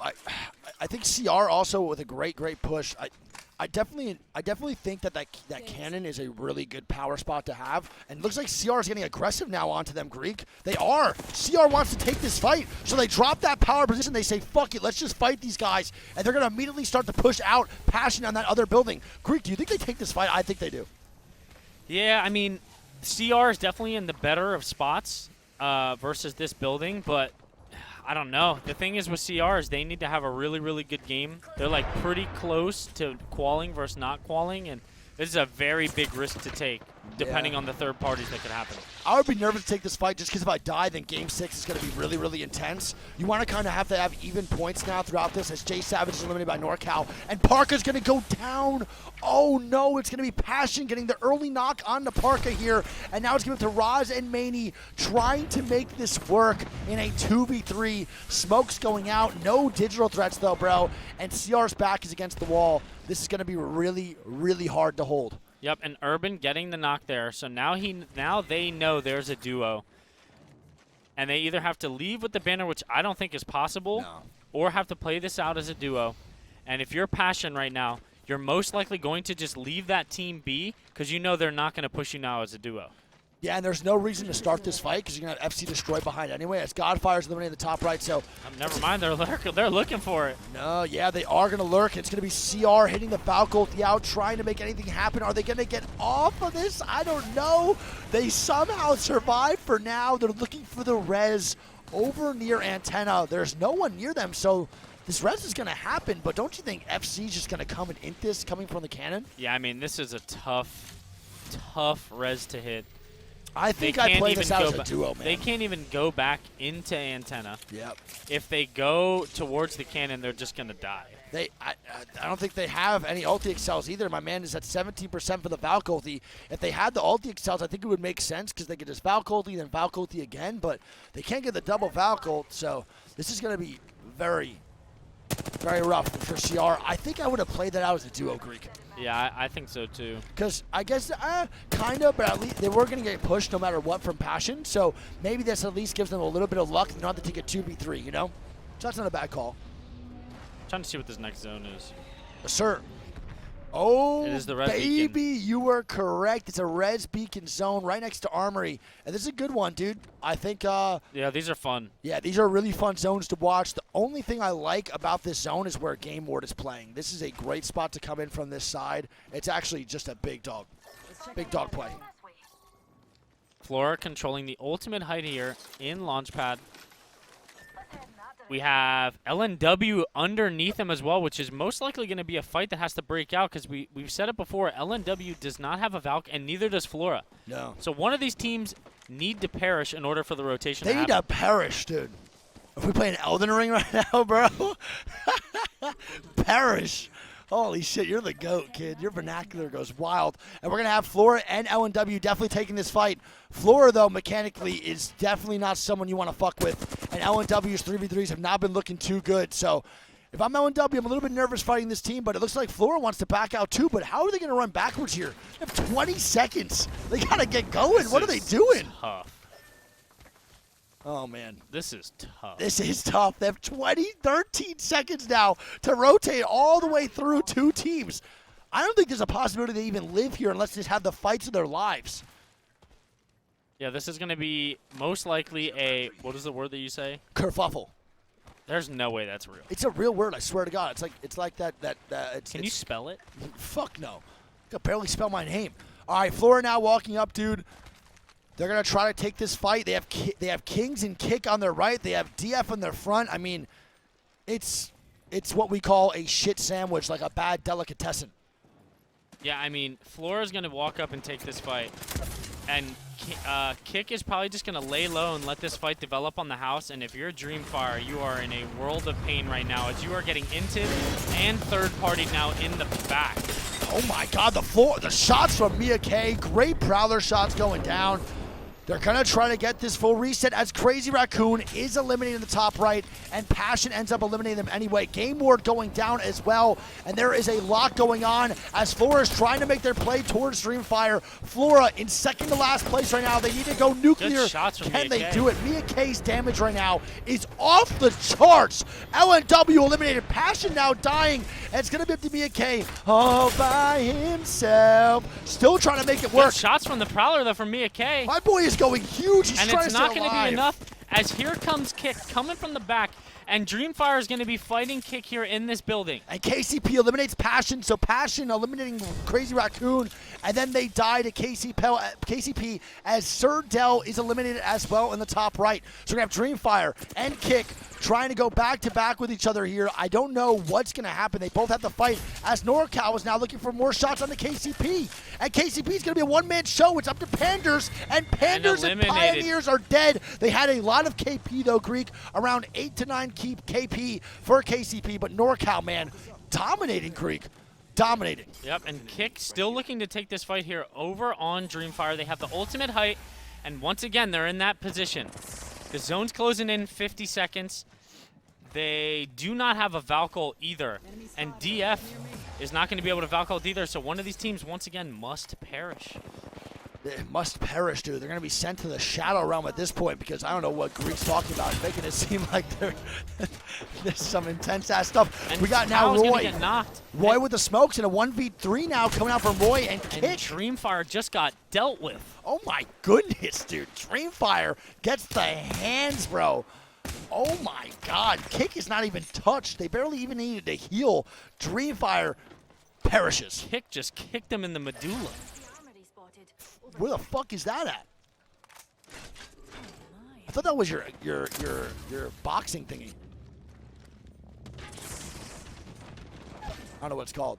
I think CR also with a great push. I definitely think that cannon is a really good power spot to have, and it looks like CR is getting aggressive now onto them, Greek. They are. CR wants to take this fight, so they drop that power position. They say, fuck it, let's just fight these guys, and they're going to immediately start to push out Passion on that other building. Greek, do you think they take this fight? I think they do. Yeah, I mean, CR is definitely in the better of spots versus this building, but I don't know. The thing is with CR is they need to have a really, really good game. They're like pretty close to qualing versus not qualing, and this is a very big risk to take, depending on the third parties that could happen. I would be nervous to take this fight just because if I die, then Game 6 is going to be really, really intense. You want to kind of have even points now throughout this as Jay Savage is eliminated by NorCal. And Parka's going to go down. Oh, no. It's going to be Passion getting the early knock on the Parka here. And now it's going to Raz and Maney trying to make this work in a 2v3. Smoke's going out. No digital threats, though, bro. And CR's back is against the wall. This is going to be really, really hard to hold. Yep, and Urban getting the knock there. So now they know there's a duo. And they either have to leave with the banner, which I don't think is possible, or have to play this out as a duo. And if you're Passion right now, you're most likely going to just leave that team be because you know they're not going to push you now as a duo. Yeah, and there's no reason to start this fight because you're going to have FC Destroy behind anyway. As Godfire's eliminating the top right, so... never mind, they're looking for it. No, yeah, they are going to lurk. It's going to be CR hitting the Valk out, trying to make anything happen. Are they going to get off of this? I don't know. They somehow survive for now. They're looking for the res over near Antenna. There's no one near them, so... This res is going to happen, but don't you think FC's just going to come and int this coming from the cannon? Yeah, I mean, this is a tough res to hit. I think I play this out as a duo, man. They can't even go back into Antenna. Yep. If they go towards the cannon, they're just going to die. I don't think they have any ulti excels either. My man is at 17% for the Valk ulti. If they had the ulti excels, I think it would make sense because they could just Valk ulti, then Valk ulti again, but they can't get the double Valk ult, so this is going to be very, very rough for CR. I think I would have played that out as a duo, Greek. Yeah, I think so too. Because I guess, kind of, but at least they were going to get pushed no matter what from Passion. So maybe this at least gives them a little bit of luck. They don't have to take a 2v3, you know? So that's not a bad call. I'm trying to see what this next zone is. Yes, sir. Oh, it is the res baby, beacon. You were correct. It's a res beacon zone right next to Armory. And this is a good one, dude. I think... yeah, these are fun. Yeah, these are really fun zones to watch. The only thing I like about this zone is where Game Ward is playing. This is a great spot to come in from this side. It's actually just a big dog play. Flora controlling the ultimate height here in Launchpad. We have LNW underneath him as well, which is most likely going to be a fight that has to break out because we've said it before. LNW does not have a Valk, and neither does Flora. No. So one of these teams need to perish in order for the rotation to happen. They need to perish, dude. Are we playing Elden Ring right now, bro? Perish. Holy shit, you're the GOAT, kid. Your vernacular goes wild. And we're going to have Flora and LNW definitely taking this fight. Flora, though, mechanically is definitely not someone you want to fuck with. And LNW's 3v3s have not been looking too good. So if I'm LNW, I'm a little bit nervous fighting this team, but it looks like Flora wants to back out too. But how are they going to run backwards here? They have 20 seconds. They got to get going. What are they doing? Tough. Oh, man. This is tough. This is tough. They have 13 seconds now to rotate all the way through two teams. I don't think there's a possibility they even live here unless they have the fights of their lives. Yeah, this is going to be most likely a, what is the word that you say? Kerfuffle. There's no way that's real. It's a real word, I swear to God. It's like that. Can you spell it? Fuck no. I can barely spell my name. All right, Flora now walking up, dude. They're going to try to take this fight. They have Kings and Kick on their right. They have DF on their front. I mean, it's what we call a shit sandwich, like a bad delicatessen. Yeah, I mean, Flora's going to walk up and take this fight. And Kick is probably just going to lay low and let this fight develop on the house. And if you're Dreamfire, you are in a world of pain right now as you are getting inted and third party now in the back. Oh, my God. The shots from Mia K. Great Prowler shots going down. They're going to try to get this full reset as Crazy Raccoon is eliminated in the top right, and Passion ends up eliminating them anyway. Game Ward going down as well, and there is a lot going on as Flora is trying to make their play towards Dreamfire. Flora in second to last place right now. They need to go nuclear. Good shots from Can Mia they K. do it? Mia K's damage right now is off the charts. LNW eliminated. Passion now dying, and it's going to be up to Mia K all by himself. Still trying to make it work. Good shots from the Prowler, though, from Mia K. My boy is going huge. He's And trying it's to not stay going to alive. be enough, as here comes Kick coming from the back, and Dreamfire is going to be fighting Kick here in this building. And KCP eliminates Passion, so Passion eliminating Crazy Raccoon, and then they die to KCP as Sir Dell is eliminated as well in the top right. So we're going to have Dreamfire and Kick trying to go back-to-back with each other here. I don't know what's going to happen. They both have to fight as NorCal is now looking for more shots on the KCP. And KCP is going to be a one-man show. It's up to Panders, and Panders and eliminated. Pioneers are dead. They had a lot of KP, though, Greek, around 8 to 9 keep KP for KCP, but NorCal, man, dominating Greek. Dominating. Yep, and Kick still looking to take this fight here over on Dreamfire. They have the ultimate height, and once again, they're in that position. The zone's closing in 50 seconds. They do not have a Valkyl either, and DF is not going to be able to Valkyl either, so one of these teams, once again, must perish. They must perish, dude. They're going to be sent to the Shadow Realm at this point because I don't know what Greek's talking about, making it seem like there's some intense-ass stuff. And We got now Powell's gonna Roy. get knocked. Roy with the smokes and a 1v3 now coming out from Roy and And Kick. Dreamfire just got dealt with. Oh my goodness, dude. Dreamfire gets the hands, bro. Oh my god. Kick is not even touched. They barely even needed to heal. Dreamfire perishes. Kick just kicked him in the medulla. Armory spotted. Where the fuck is that at? I thought that was your boxing thingy. I don't know what it's called.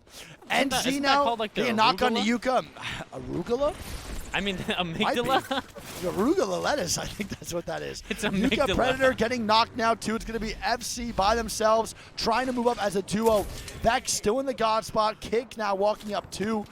Isn't that NZ now, called, like, the they knock on the arugula? Yuka. Arugula? I mean, Might be. amygdala? The arugula lettuce, I think that's what that is. It's a Yuka amygdala. Predator getting knocked now too. It's going to be FC by themselves, trying to move up as a duo. Vex still in the god spot. Kick now walking up two.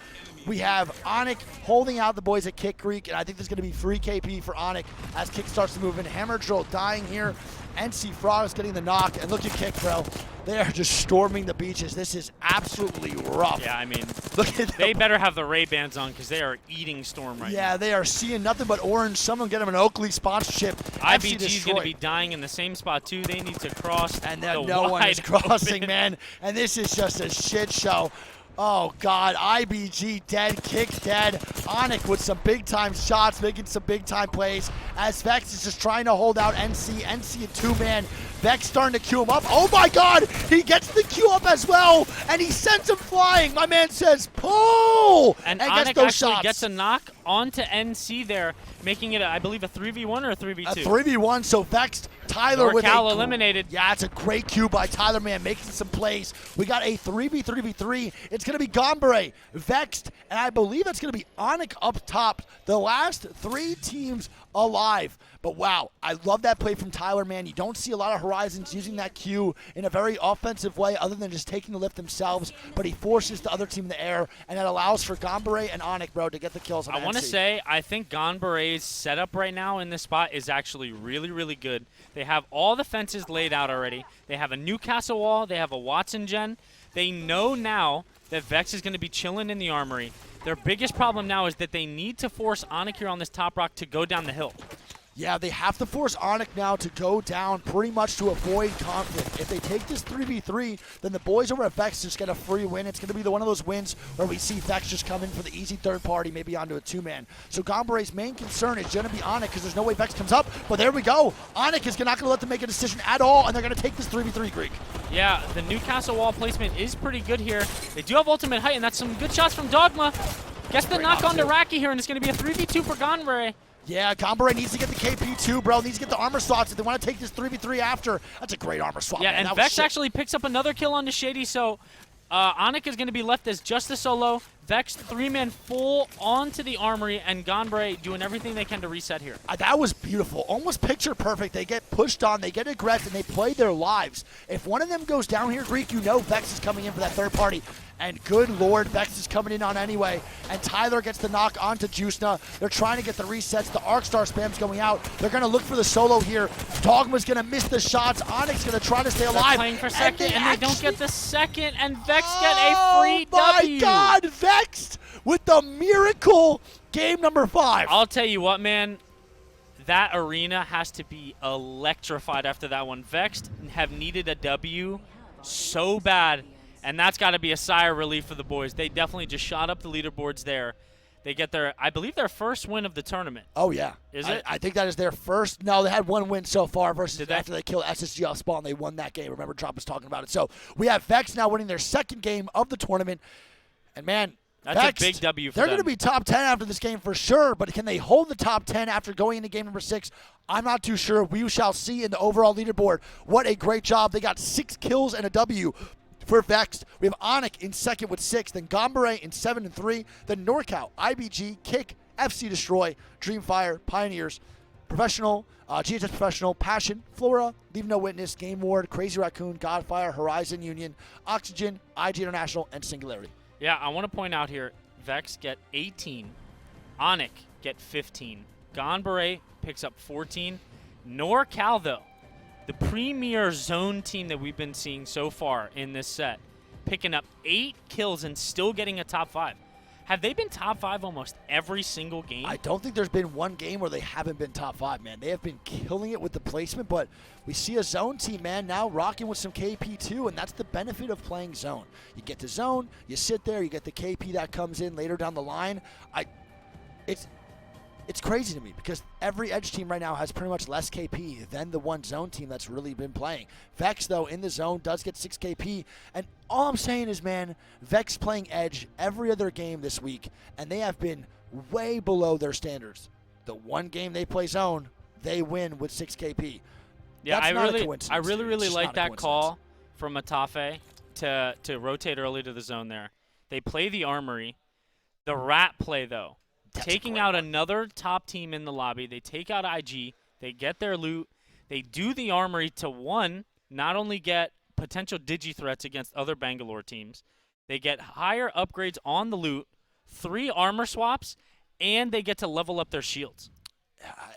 We have Onic holding out the boys at Kick Creek, and I think there's going to be free KP for Onic as Kick starts to move in. Hammer Drill dying here. NC Frogs getting the knock, and look at Kick, bro. They are just storming the beaches. This is absolutely rough. Yeah, I mean, Look at they them. better have the Ray-Bans on because they are eating Storm right Yeah, they are seeing nothing but orange. Someone get them an Oakley sponsorship. now. FC IBG is going to be destroyed. dying in the same spot, too. They need to cross And the then no one is wide crossing, open. man. And this is just a shit show. Oh, God. IBG dead. Kick dead. Onic with some big-time shots, making some big-time plays. As Vex is just trying to hold out NC. NC a two-man. Vex starting to queue him up. Oh, my God. He gets the queue up as well. And he sends him flying. My man says, pull. And gets Onic those actually shots. gets a knock onto NC there, making it, I believe, a 3v1 or a A 3v2. 3v1, so Vex, Tyler with NorCal a eliminated. Yeah, it's a great cue by Tyler, man, making some plays. We got a 3v3v3. It's going to be Gombre, Vexed, and I believe it's going to be Onic up top. The last three teams alive. But wow, I love that play from Tyler, man. You don't see a lot of Horizons using that cue in a very offensive way other than just taking the lift themselves, but he forces the other team in the air, and that allows for Gombre and Onic, bro, to get the kills on I want to NC. say, I think Gonbare's setup right now in this spot is actually really, really good. They have all the fences laid out already. They have a Newcastle wall. They have a Watson gen. They know now that Vex is going to be chilling in the armory. Their biggest problem now is that they need to force Onic here on this top rock to go down the hill. Yeah, they have to force Onic now to go down pretty much to avoid conflict. If they take this 3v3, then the boys over at Vex just get a free win. It's going to be one of those wins where we see Vex just come in for the easy third party, maybe onto a two-man. So Gombare's main concern is going to be Onic because there's no way Vex comes up. But there we go. Onic is not going to let them make a decision at all, and they're going to take this 3v3, Greek. Yeah, the Newcastle wall placement is pretty good here. They do have ultimate height, and that's some good shots from Dogma. Gets the Great knock knock, onto too. Raki here, and it's going to be a 3v2 for Gonbare. Yeah, Gombare needs to get the KP too, bro. Needs to get the armor slots if they want to take this 3v3 after. That's a great armor swap, Yeah, man. and That was Vex sick. actually picks up another kill onto Shady, so Onic is going to be left as just the solo. Vex 3-man full onto the Armory, and Gonbray doing everything they can to reset here. That was beautiful. Almost picture perfect. They get pushed on, they get aggressive, and they play their lives. If one of them goes down here, Greek, you know Vex is coming in for that third party. And good lord, Vex is coming in on anyway. And Tyler gets the knock onto Juicena. They're trying to get the resets. The Arcstar spam's going out. They're going to look for the solo here. Dogma's going to miss the shots. Onyx going to try to stay alive. They're playing for second, and they don't get the second. And Vex get a free W. Oh my god, Vex with the miracle game number 5. I'll tell you what, man. That arena has to be electrified after that one. Vex have needed a W so bad. And that's got to be a sigh of relief for the boys. They definitely just shot up the leaderboards there. They get their, I believe, their first win of the tournament. Oh, yeah. Is it? I think that is their first. No, they had one win so far versus they? after they killed SSG off spawn. They won that game. Remember, Drop was talking about it. So we have Vex now winning their second game of the tournament. And, man, that's Vex, a big W for they're them. going to be top 10 after this game for sure. But can they hold the top 10 after going into game number 6? I'm not too sure. We shall see in the overall leaderboard. What a great job. They got 6 kills and a W. For Vex, we have Onyx in second with 6, then Gombaray in 7 and 3, then NorCal, IBG, Kick, FC Destroy, Dreamfire, Pioneers, Professional, GHS Professional, Passion, Flora, Leave No Witness, Game Ward, Crazy Raccoon, Godfire, Horizon Union, Oxygen, IG International, and Singularity. Yeah, I want to point out here, Vex get 18, Onyx get 15, Gonbare picks up 14, NorCal, though, the premier zone team that we've been seeing so far in this set, picking up 8 kills and still getting a top 5. Have they been top 5 almost every single game? I don't think there's been one game where they haven't been top 5, man. They have been killing it with the placement, but we see a zone team, man, now rocking with some KP too, and that's the benefit of playing zone. You get to zone, you sit there, you get the KP that comes in later down the line. It's crazy to me because every edge team right now has pretty much less KP than the one zone team that's really been playing. Vex, though, in the zone does get 6 KP. And all I'm saying is, man, Vex playing edge every other game this week, and they have been way below their standards. The one game they play zone, they win with 6 KP. Yeah, That's not a coincidence, I really It's like not a that call coincidence. from Matafe to rotate early to the zone there. They play the Armory. The Rat play, though. That's Taking out another top team in the lobby. They take out IG. They get their loot. They do the Armory to, one, not only get potential digi threats against other Bangalore teams, they get higher upgrades on the loot, 3 armor swaps, and they get to level up their shields.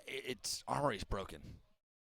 It's Armory's broken.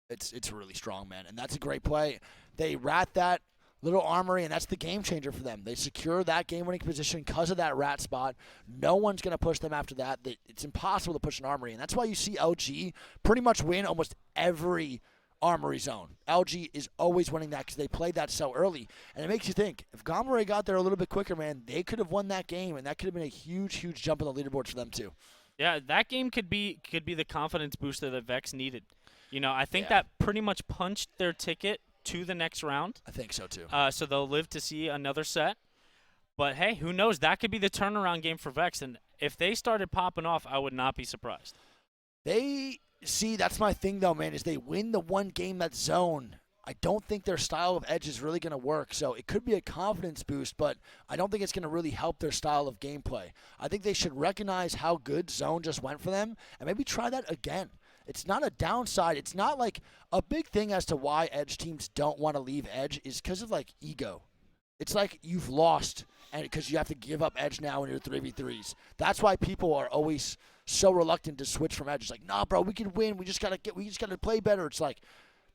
It's really strong, man, and that's a great play. They rat that little Armory, and that's the game changer for them. They secure that game-winning position because of that rat spot. No one's going to push them after that. It's impossible to push an Armory, and that's why you see LG pretty much win almost every Armory zone. LG is always winning that because they played that so early, and it makes you think, if Gomeray got there a little bit quicker, man, they could have won that game, and that could have been a huge, huge jump in the leaderboards for them too. Yeah, that game could be the confidence booster that Vex needed. You know, I think that pretty much punched their ticket to the next round. I think so too. So they'll live to see another set. But hey, who knows? That could be the turnaround game for Vex. And if they started popping off, I would not be surprised. That's my thing though, man, is they win the one game that's zone. I don't think their style of edge is really going to work. So it could be a confidence boost, but I don't think it's going to really help their style of gameplay. I think they should recognize how good zone just went for them and maybe try that again. It's not a downside. It's not like a big thing as to why edge teams don't want to leave edge is because of like ego. It's like you've lost and because you have to give up edge now in your 3v3s. That's why people are always so reluctant to switch from edge. It's like, nah, bro, we can win. We just gotta play better. It's like,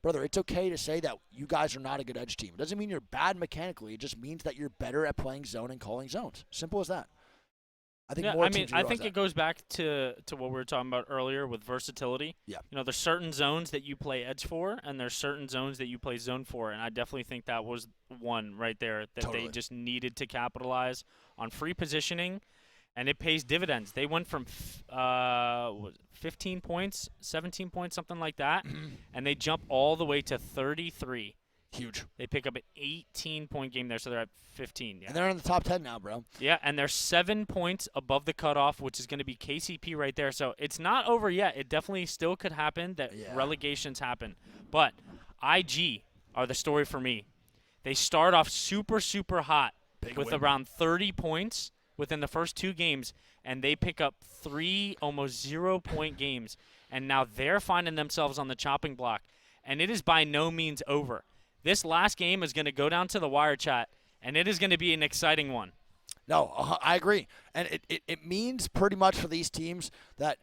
brother, it's okay to say that you guys are not a good edge team. It doesn't mean you're bad mechanically. It just means that you're better at playing zone and calling zones. Simple as that. I think more teams I realize think that. it goes back to what we were talking about earlier with versatility. Yeah. You know, there's certain zones that you play edge for, and there's certain zones that you play zone for, and I definitely think that was one right there that they just needed to capitalize on free positioning, and it pays dividends. They went from 15 points, 17 points, something like that, and they jump all the way to 33. Huge. They pick up an 18-point game there, so they're at 15. Yeah. And they're in the top 10 now, bro. Yeah, and they're 7 points above the cutoff, which is going to be KCP right there. So it's not over yet. It definitely still could happen that relegations happen. But IG are the story for me. They start off super, super hot with around 30 points, within the first 2 games, and they pick up 3 almost 0-point games, and now they're finding themselves on the chopping block, and it is by no means over. This last game is going to go down to the wire, chat, and it is going to be an exciting one. No, I agree. And it means pretty much for these teams that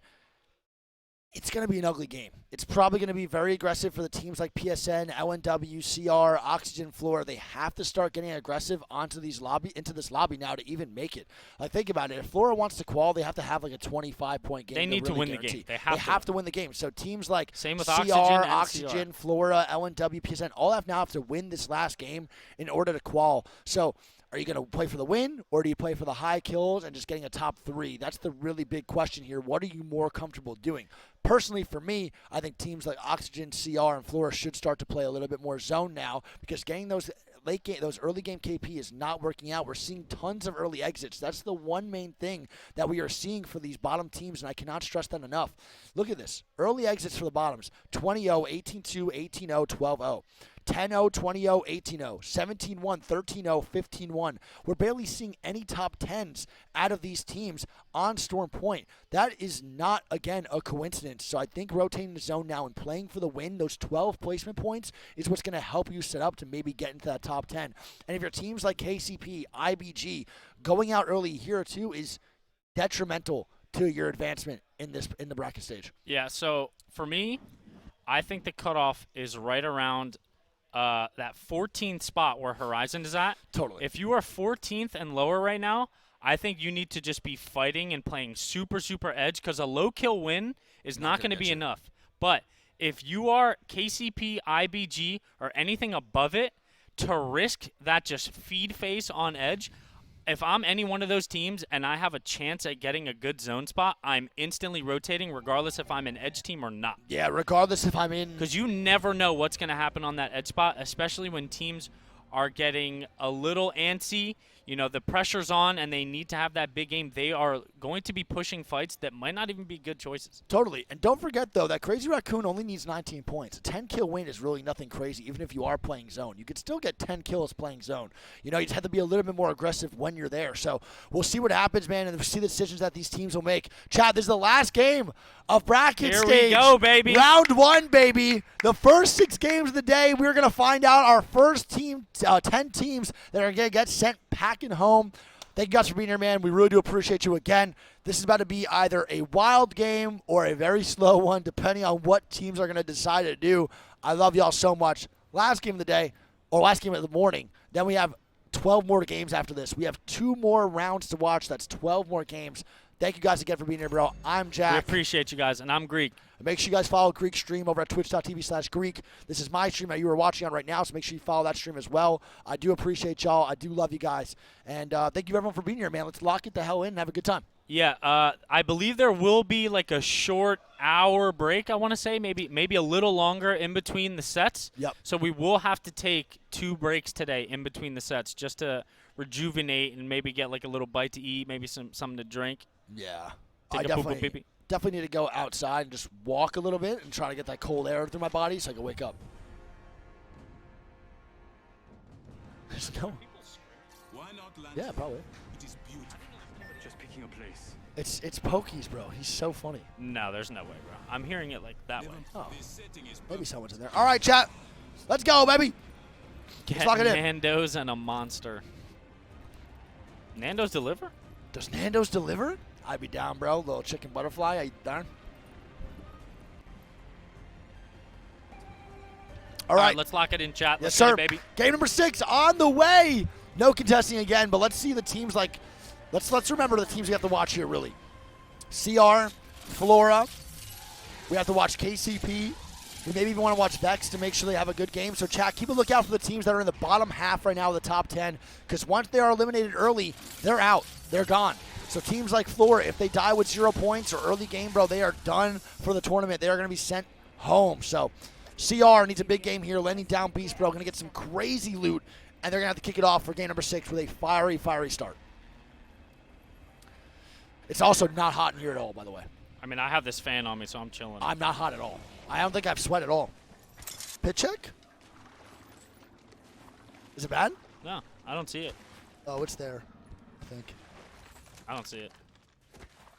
it's going to be an ugly game. It's probably going to be very aggressive for the teams like PSN, LNW, CR, Oxygen, Floor. They have to start getting aggressive into this lobby now to even make it. Like, think about it. If Flora wants to qual, they have to have like a 25-point game. They need to really win guarantee. the game. They have to win the game. So teams like Same with CR, Oxygen, Flora, LNW, PSN, all have to win this last game in order to qual. So are you going to play for the win, or do you play for the high kills and just getting a top 3? That's the really big question here. What are you more comfortable doing? Personally, for me, I think teams like Oxygen, CR, and Flora should start to play a little bit more zone now, because getting those early game KP is not working out. We're seeing tons of early exits. That's the one main thing that we are seeing for these bottom teams, and I cannot stress that enough. Look at this. Early exits for the bottoms. 20-0, 18-2, 18-0, 12-0. 10-0, 20-0, 18-0, 17-1, 13-0, 15-1. We're barely seeing any top 10s out of these teams on Storm Point. That is not, again, a coincidence. So I think rotating the zone now and playing for the win, those 12 placement points, is what's going to help you set up to maybe get into that top 10. And if your teams like KCP, IBG, going out early here too is detrimental to your advancement in the bracket stage. Yeah, so for me, I think the cutoff is right around that 14th spot where Horizon is at. Totally. If you are 14th and lower right now, I think you need to just be fighting and playing super, super edge, because a low kill win is not going to be enough. But if you are KCP, IBG, or anything above it, to risk that just feed face on edge, if I'm any one of those teams and I have a chance at getting a good zone spot, I'm instantly rotating regardless if I'm an edge team or not. Yeah, regardless if I'm in. Because you never know what's going to happen on that edge spot, especially when teams are getting a little antsy. You know, the pressure's on and they need to have that big game. They are going to be pushing fights that might not even be good choices. Totally. And don't forget, though, that Crazy Raccoon only needs 19 points. A 10-kill win is really nothing crazy, even if you are playing zone. You could still get 10 kills playing zone. You know, you just have to be a little bit more aggressive when you're there. So we'll see what happens, man, and we'll see the decisions that these teams will make. Chad, this is the last game of bracket stage. Here we go, baby. Round 1, baby. The first 6 games of the day, we're going to find out our first team, 10 teams that are going to get sent packing home. Thank you guys for being here, man. We really do appreciate you again. This is about to be either a wild game or a very slow one, depending on what teams are going to decide to do. I love y'all so much. Last game of the day, or last game of the morning. Then we have 12 more games after this. We have 2 more rounds to watch. That's 12 more games. Thank you guys again for being here, bro. I'm Jack. We appreciate you guys, and I'm Greek. Make sure you guys follow Greek Stream over at twitch.tv/Greek. This is my stream that you are watching on right now, so make sure you follow that stream as well. I do appreciate y'all. I do love you guys. And thank you, everyone, for being here, man. Let's lock it the hell in and have a good time. Yeah, I believe there will be like a short hour break, I want to say, maybe a little longer in between the sets. Yep. So we will have to take 2 breaks today in between the sets just to rejuvenate and maybe get like a little bite to eat, maybe something to drink. Yeah. Take a poo-poo pee-pee. Definitely need to go outside and just walk a little bit and try to get that cold air through my body so I can wake up. There's no. Why not land Yeah, here? probably. It is beautiful. Just picking a place. It's Pokies, bro. He's so funny. No, there's no way, bro. I'm hearing it like that way. Oh, This setting is maybe perfect. someone's in there. All right, chat. Let's go, baby. Get lock it in. Nando's and a monster. Nando's deliver? Does Nando's deliver? I'd be down, bro. Little chicken butterfly. Are you down? All right. Let's lock it in, chat. Yes, Let's get sir. it, baby. Game number 6 on the way. No contesting again, but let's see the teams like. Let's remember the teams we have to watch here, really. CR, Flora. We have to watch KCP. We maybe even want to watch Vex to make sure they have a good game. So, chat, keep a lookout for the teams that are in the bottom half right now of the top 10, because once they are eliminated early, they're out. They're gone. So teams like Flora, if they die with 0 points or early game, bro, they are done for the tournament. They are going to be sent home. So CR needs a big game here. Landing down Beast, bro, going to get some crazy loot, and they're going to have to kick it off for game number 6 with a fiery, fiery start. It's also not hot in here at all, by the way. I mean, I have this fan on me, so I'm chilling. I'm not hot at all. I don't think I've sweat at all. Pit check? Is it bad? No, I don't see it. Oh, it's there, I think. I don't see it.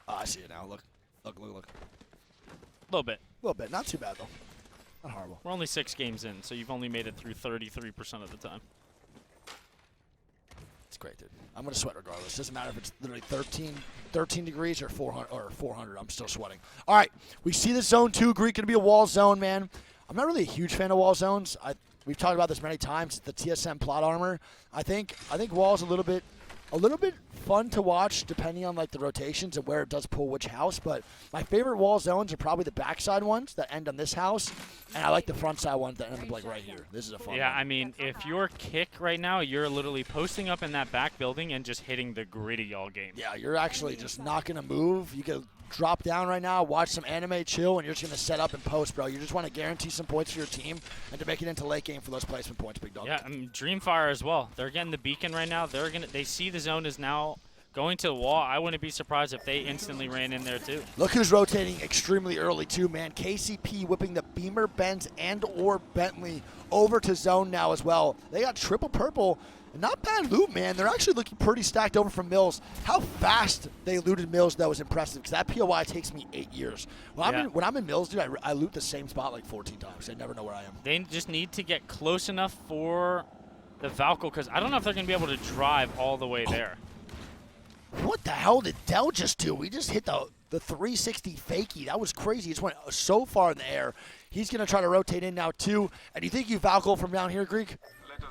Oh, I see it now. Look. Look. A little bit. A little bit. Not too bad, though. Not horrible. We're only 6 games in, so you've only made it through 33% of the time. It's great, dude. I'm going to sweat regardless. Doesn't matter if it's literally 13 degrees or 400. I'm still sweating. All right. We see the zone 2. Greek going to be a wall zone, man. I'm not really a huge fan of wall zones. We've talked about this many times. The TSM plot armor. I think wall's a little bit fun to watch depending on like the rotations and where it does pull which house. But my favorite wall zones are probably the backside ones that end on this house, and I like the front side ones that end up like right here. This is a fun Yeah, one. I mean, if you're kick right now, you're literally posting up in that back building and just hitting the gritty all game. Yeah, you're actually just not going to move. You can drop down right now, watch some anime, chill, and you're just going to set up and post, bro. You just want to guarantee some points for your team and to make it into late game for those placement points, big dog. Yeah, I mean, Dreamfire as well. They're getting the beacon right now. They see the zone is now going to the wall. I wouldn't be surprised if they instantly ran in there too. Look who's rotating extremely early too, man. KCP whipping the Beamer, Benz, and or Bentley over to zone now as well. They got triple purple. Not bad loot, man. They're actually looking pretty stacked over from Mills. How fast they looted Mills, though, was impressive because that POI takes me 8 years. When I'm in Mills, dude, I loot the same spot like 14 times. I never know where I am. They just need to get close enough for the Valkyrie because I don't know if they're going to be able to drive all the way there. What the hell did Dell just do? We just hit the 360 fakie. That was crazy. He just went so far in the air. He's going to try to rotate in now, too. And do you think you Valkyrie from down here, Greek?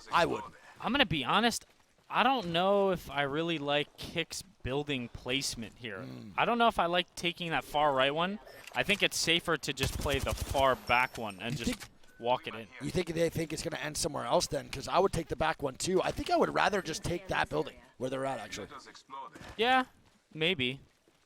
I would. I'm going to be honest. I don't know if I really like Kick's building placement here. I don't know if I like taking that far right one. I think it's safer to just play the far back one and just walk it in. You think they think it's going to end somewhere else then? Because I would take the back one, too. I think I would rather just take that building where they're at, actually. Yeah, maybe.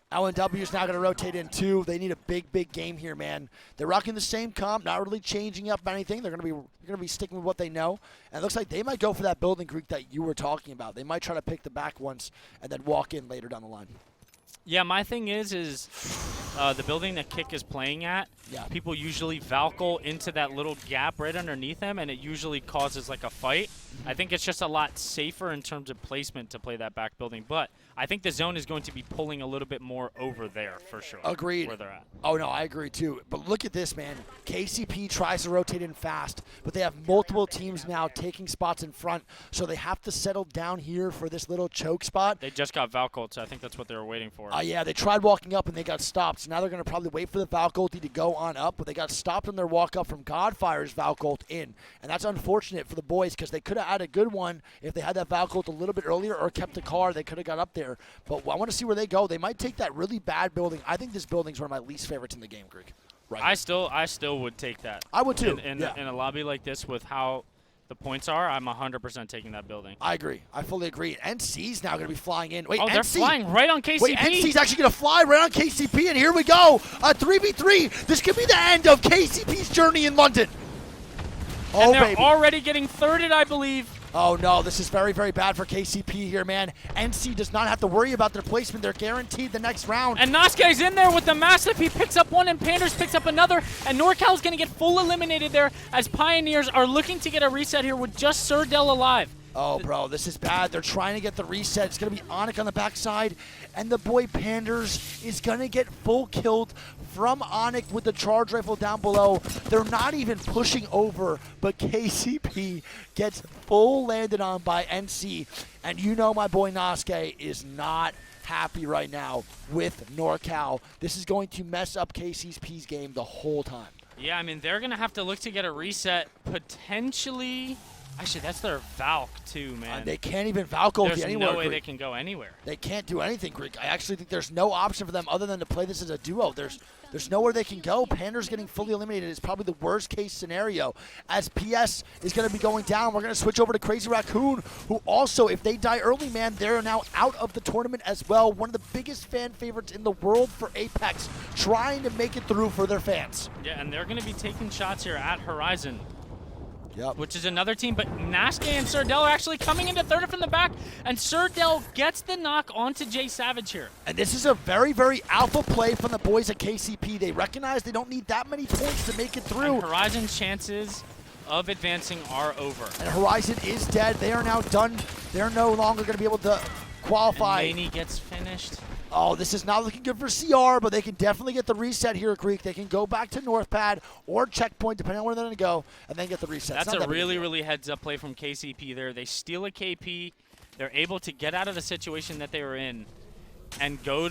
LNW is now going to rotate in, too. They need a big game here, man. They're rocking the same comp, not really changing up anything. They're going to be sticking with what they know. And it looks like they might go for that building, Greek, that you were talking about. They might try to pick the back ones and then walk in later down the line. Yeah, my thing is the building that Kick is playing at, people usually Valkyrie into that little gap right underneath them, and it usually causes like a fight. I think it's just a lot safer in terms of placement to play that back building. But I think the zone is going to be pulling a little bit more over there for sure. Agreed. Where they're at. Oh, no, I agree, too. But look at this, man. KCP tries to rotate in fast, but they have multiple teams now taking spots in front, so they have to settle down here for this little choke spot. They just got Valkyrie, so I think that's what they were waiting for. Yeah, they tried walking up, and they got stopped. So now they're going to probably wait for the Valkyrie to go on up, but they got stopped on their walk up from Godfire's Valkyrie in. And that's unfortunate for the boys because they could have had a good one if they had that Valkyrie a little bit earlier or kept the car. They could have got up there. But I want to see where they go. They might take that really bad building. I think this building's one of my least favorites in the game, Greek. Right. I still would take that. I would too. In a lobby like this with how the points are, I'm 100% taking that building. I agree. I fully agree. NC's now going to be flying in. Wait, oh, they're flying right on KCP. Wait, NC's actually going to fly right on KCP, and here we go. A 3v3. This could be the end of KCP's journey in London. And they're baby. already getting thirded, I believe. Oh, no, this is very, very bad for KCP here, man. NC does not have to worry about their placement. They're guaranteed the next round. And Nosuke's in there with the massive. He picks up one, and Panders picks up another. And NorCal's going to get full eliminated there as Pioneers are looking to get a reset here with just Surdell alive. Oh, bro, this is bad. They're trying to get the reset. It's going to be Onyx on the backside. And the boy Panders is going to get full killed from Onyx with the charge rifle down below. They're not even pushing over, but KCP gets full landed on by NC. And you know my boy Nosuke is not happy right now with NorCal. This is going to mess up KCP's game the whole time. Yeah, I mean, they're going to have to look to get a reset potentially. Actually, that's their Valk, too, man. They can't even Valkyrie There's anywhere. no way Greek. they can go anywhere. They can't do anything, Greek. I actually think there's no option for them other than to play this as a duo. There's nowhere they can go. Pander's getting fully eliminated is probably the worst-case scenario. As PS is going to be going down, we're going to switch over to Crazy Raccoon, who also, if they die early, man, they're now out of the tournament as well. One of the biggest fan favorites in the world for Apex, trying to make it through for their fans. Yeah, and they're going to be taking shots here at Horizon. Yep. Which is another team, but Nosuke and Surdell are actually coming into third from the back, and Surdell gets the knock onto Jay Savage here. And this is a very, very alpha play from the boys at KCP. They recognize they don't need that many points to make it through. And Horizon's chances of advancing are over. And Horizon is dead. They are now done. They're no longer going to be able to qualify. And Maney gets finished. Oh, this is not looking good for CR, but they can definitely get the reset here at Greek. They can go back to North Pad or checkpoint, depending on where they're going to go, and then get the reset. That's a really, really heads-up play from KCP there. They steal a KP. They're able to get out of the situation that they were in and go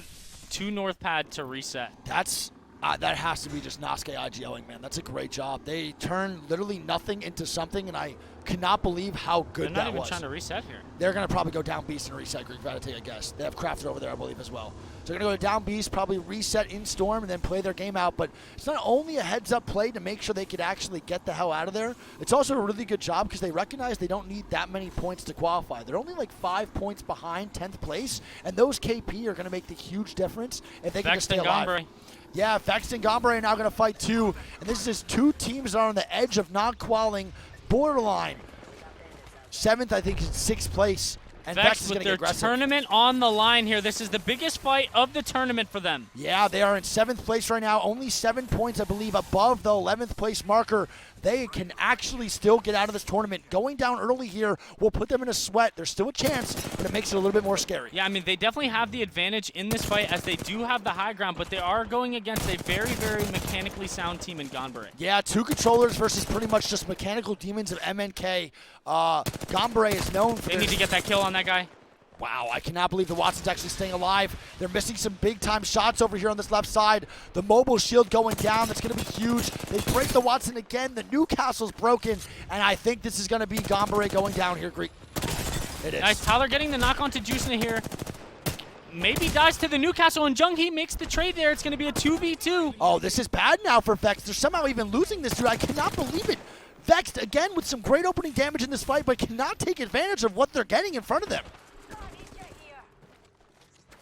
to North Pad to reset. That has to be just Nosuke IGLing, man. That's a great job. They turn literally nothing into something, and I cannot believe how good that was. They're not even trying to reset here. They're going to probably go down beast and reset Greek, if I had to take a guess. They have Crafted over there, I believe, as well. So they're going to go down beast, probably reset in Storm, and then play their game out. But it's not only a heads-up play to make sure they could actually get the hell out of there. It's also a really good job because they recognize they don't need that many points to qualify. They're only like 5 points behind 10th place, and those KP are going to make the huge difference if they can just stay alive. Gombre. Yeah, Vex and Gombre are now going to fight too. And this is two teams that are on the edge of not qualing, borderline. 7th, I think, is 6th place. And Vex is with going to their get aggressive. tournament on the line here. This is the biggest fight of the tournament for them. Yeah, they are in 7th place right now. Only 7 points, I believe, above the 11th place marker. They can actually still get out of this tournament. Going down early here will put them in a sweat. There's still a chance, but it makes it a little bit more scary. Yeah, I mean, they definitely have the advantage in this fight as they do have the high ground, but they are going against a very, very mechanically sound team in Gombre. Yeah, 2 controllers versus pretty much just mechanical demons of MNK. Gombre is known for They need to get that kill on that guy. Wow, I cannot believe the Watson's actually staying alive. They're missing some big-time shots over here on this left side. The mobile shield going down. That's going to be huge. They break the Watson again. The Newcastle's broken, and I think this is going to be Gombre going down here, Greek. It is. Nice. Tyler getting the knock onto Juicena here. Maybe dies to the Newcastle, and Jung-hee makes the trade there. It's going to be a 2v2. Oh, this is bad now for Vex. They're somehow even losing this dude. I cannot believe it. Vex, again, with some great opening damage in this fight, but cannot take advantage of what they're getting in front of them.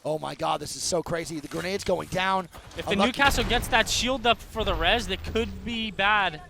Oh my god, this is so crazy. The grenade's going down. If the Newcastle gets that shield up for the res, that could be bad.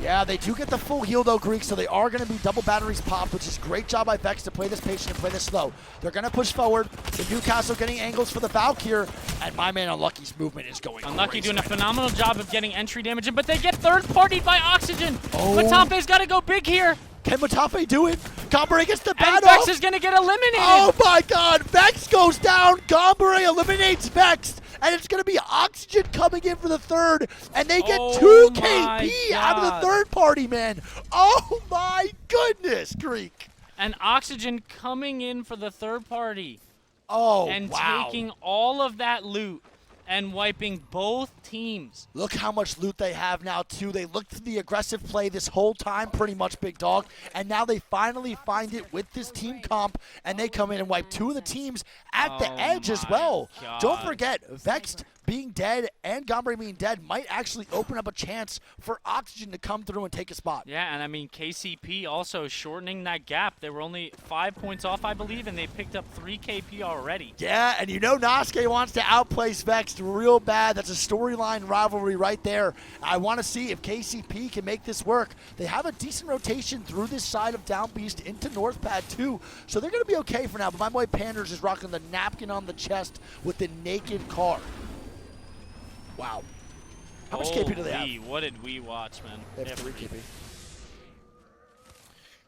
Yeah, they do get the full heal though, Greek, so they are going to be double batteries popped, which is great job by Vex to play this patient and play this slow. They're going to push forward. The Newcastle getting angles for the Valk here, and my man Unlucky's movement is going Unlucky crazy. doing a phenomenal job of getting entry damage, but they get third-partied by Oxygen. Oh. Matafe's got to go big here. Can Matafe do it? Gombre gets the bat And Vex off. is going to get eliminated. Oh my god, Vex goes down. Gombre eliminates Vex. And it's going to be Oxygen coming in for the third. And they get 2 KP out of the third party, man. Oh my goodness, Greek. And Oxygen coming in for the third party. Oh, and wow. taking all of that loot and wiping both teams. Look how much loot they have now, too. They looked for the aggressive play this whole time, pretty much, Big Dog. And now they finally find it with this team comp, and they come in and wipe 2 of the teams at the edge as well. God. Don't forget, Vexed being dead and Gombre being dead might actually open up a chance for Oxygen to come through and take a spot. Yeah, and I mean, KCP also shortening that gap. They were only 5 points off, I believe, and they picked up 3 KP already. Yeah, and you know Nosuke wants to outplace Vexed real bad. That's a storyline rivalry right there. I want to see if KCP can make this work. They have a decent rotation through this side of Down Beast into North Pad too, so they're going to be okay for now. But my boy Panders is rocking the napkin on the chest with the naked card. Wow. How much KP do they have? What did we watch, man? They have 3 KP.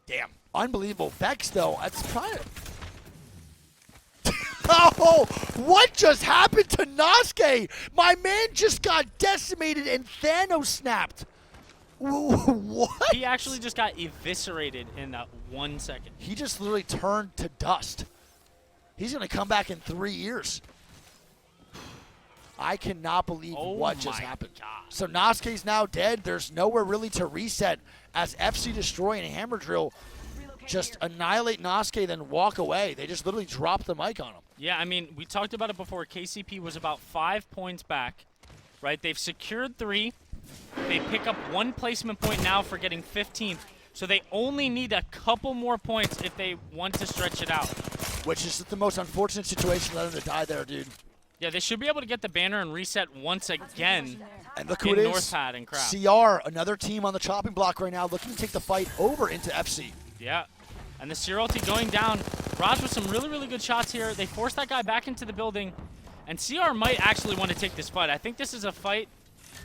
Damn. Unbelievable. Vex, though, that's probably... Oh, what just happened to Nosuke? My man just got decimated and Thanos snapped. What? He actually just got eviscerated in that 1 second. He just literally turned to dust. He's going to come back in 3 years. I cannot believe what just happened. God. So Nosuke's now dead. There's nowhere really to reset as FC Destroy and Hammer Drill just annihilate Nosuke, then walk away. They just literally drop the mic on him. Yeah, I mean, we talked about it before. KCP was about 5 points back, right? They've secured 3. They pick up 1 placement point now for getting 15th. So they only need a couple more points if they want to stretch it out. Which is the most unfortunate situation, let him to die there, dude. Yeah, they should be able to get the banner and reset once again And look who in it is. North Pad and crap. CR, another team on the chopping block right now, looking to take the fight over into FC. Yeah, and the Seer ulti going down. Raj with some really, really good shots here. They force that guy back into the building, and CR might actually want to take this fight. I think this is a fight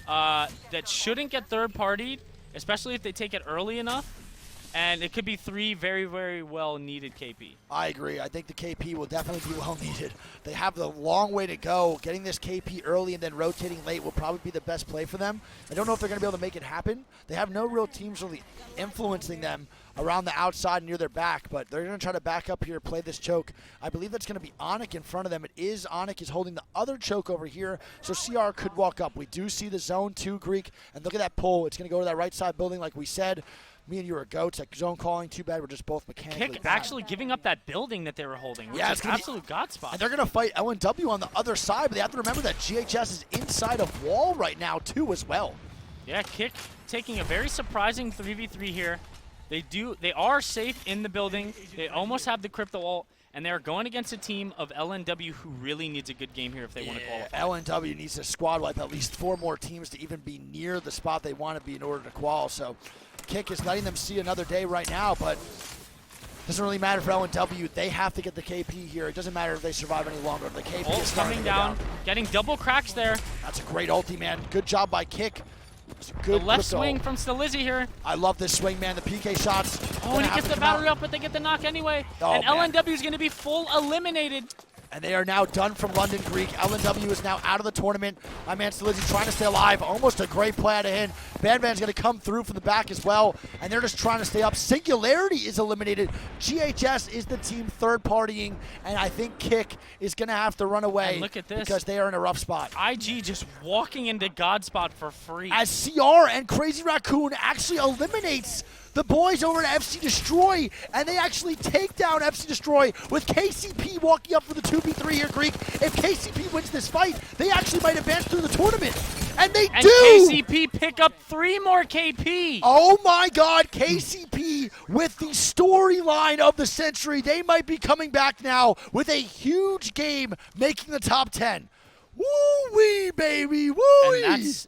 that shouldn't get third-partied, especially if they take it early enough. And it could be 3 very, very well needed KP. I agree. I think the KP will definitely be well needed. They have the long way to go. Getting this KP early and then rotating late will probably be the best play for them. I don't know if they're going to be able to make it happen. They have no real teams really influencing them around the outside near their back, but they're going to try to back up here, play this choke. I believe that's going to be Onyx in front of them. It is Onyx is holding the other choke over here, so CR could walk up. We do see the zone 2 Greek, and look at that pull. It's going to go to that right side building like we said. Me and you are goats at zone calling. Too bad we're just both mechanically Kick bad. actually giving up that building that they were holding, which Yeah, is it's gonna be- absolute god spot. And they're going to fight LNW on the other side, but they have to remember that GHS is inside of wall right now too as well. Yeah, Kick taking a very surprising 3v3 here. They are safe in the building. They almost have the crypto ult, and they're going against a team of LNW who really needs a good game here if they want to qualify. LNW needs to squad wipe at least 4 more teams to even be near the spot they want to be in order to qual. So Kick is letting them see another day right now, but doesn't really matter for LNW. They have to get the KP here. It doesn't matter if they survive any longer. The KP Ult is starting coming to go down, getting double cracks there. That's a great ulti, man. Good job by Kick. It's a The good left crypto. swing from Stalizzi here. I love this swing, man. The PK shots. Oh, and he gets the battery up, but they get the knock anyway. Oh, and man. LNW is going to be full eliminated. And they are now done from London Greek. LNW is now out of the tournament. My man Stalizzi trying to stay alive. Almost a great play out of him. Banvan's going to come through from the back as well. And they're just trying to stay up. Singularity is eliminated. GHS is the team third partying. And I think Kick is going to have to run away. And look at this. Because they are in a rough spot. IG just walking into God spot for free. As CR and Crazy Raccoon actually eliminates the boys over at FC Destroy, and they actually take down FC Destroy with KCP walking up for the 2v3 here, Greek. If KCP wins this fight, they actually might advance through the tournament. And they and do! KCP pick up 3 more KP. Oh my god, KCP with the storyline of the century. They might be coming back now with a huge game, making the top 10. Woo-wee, baby, woo-wee! And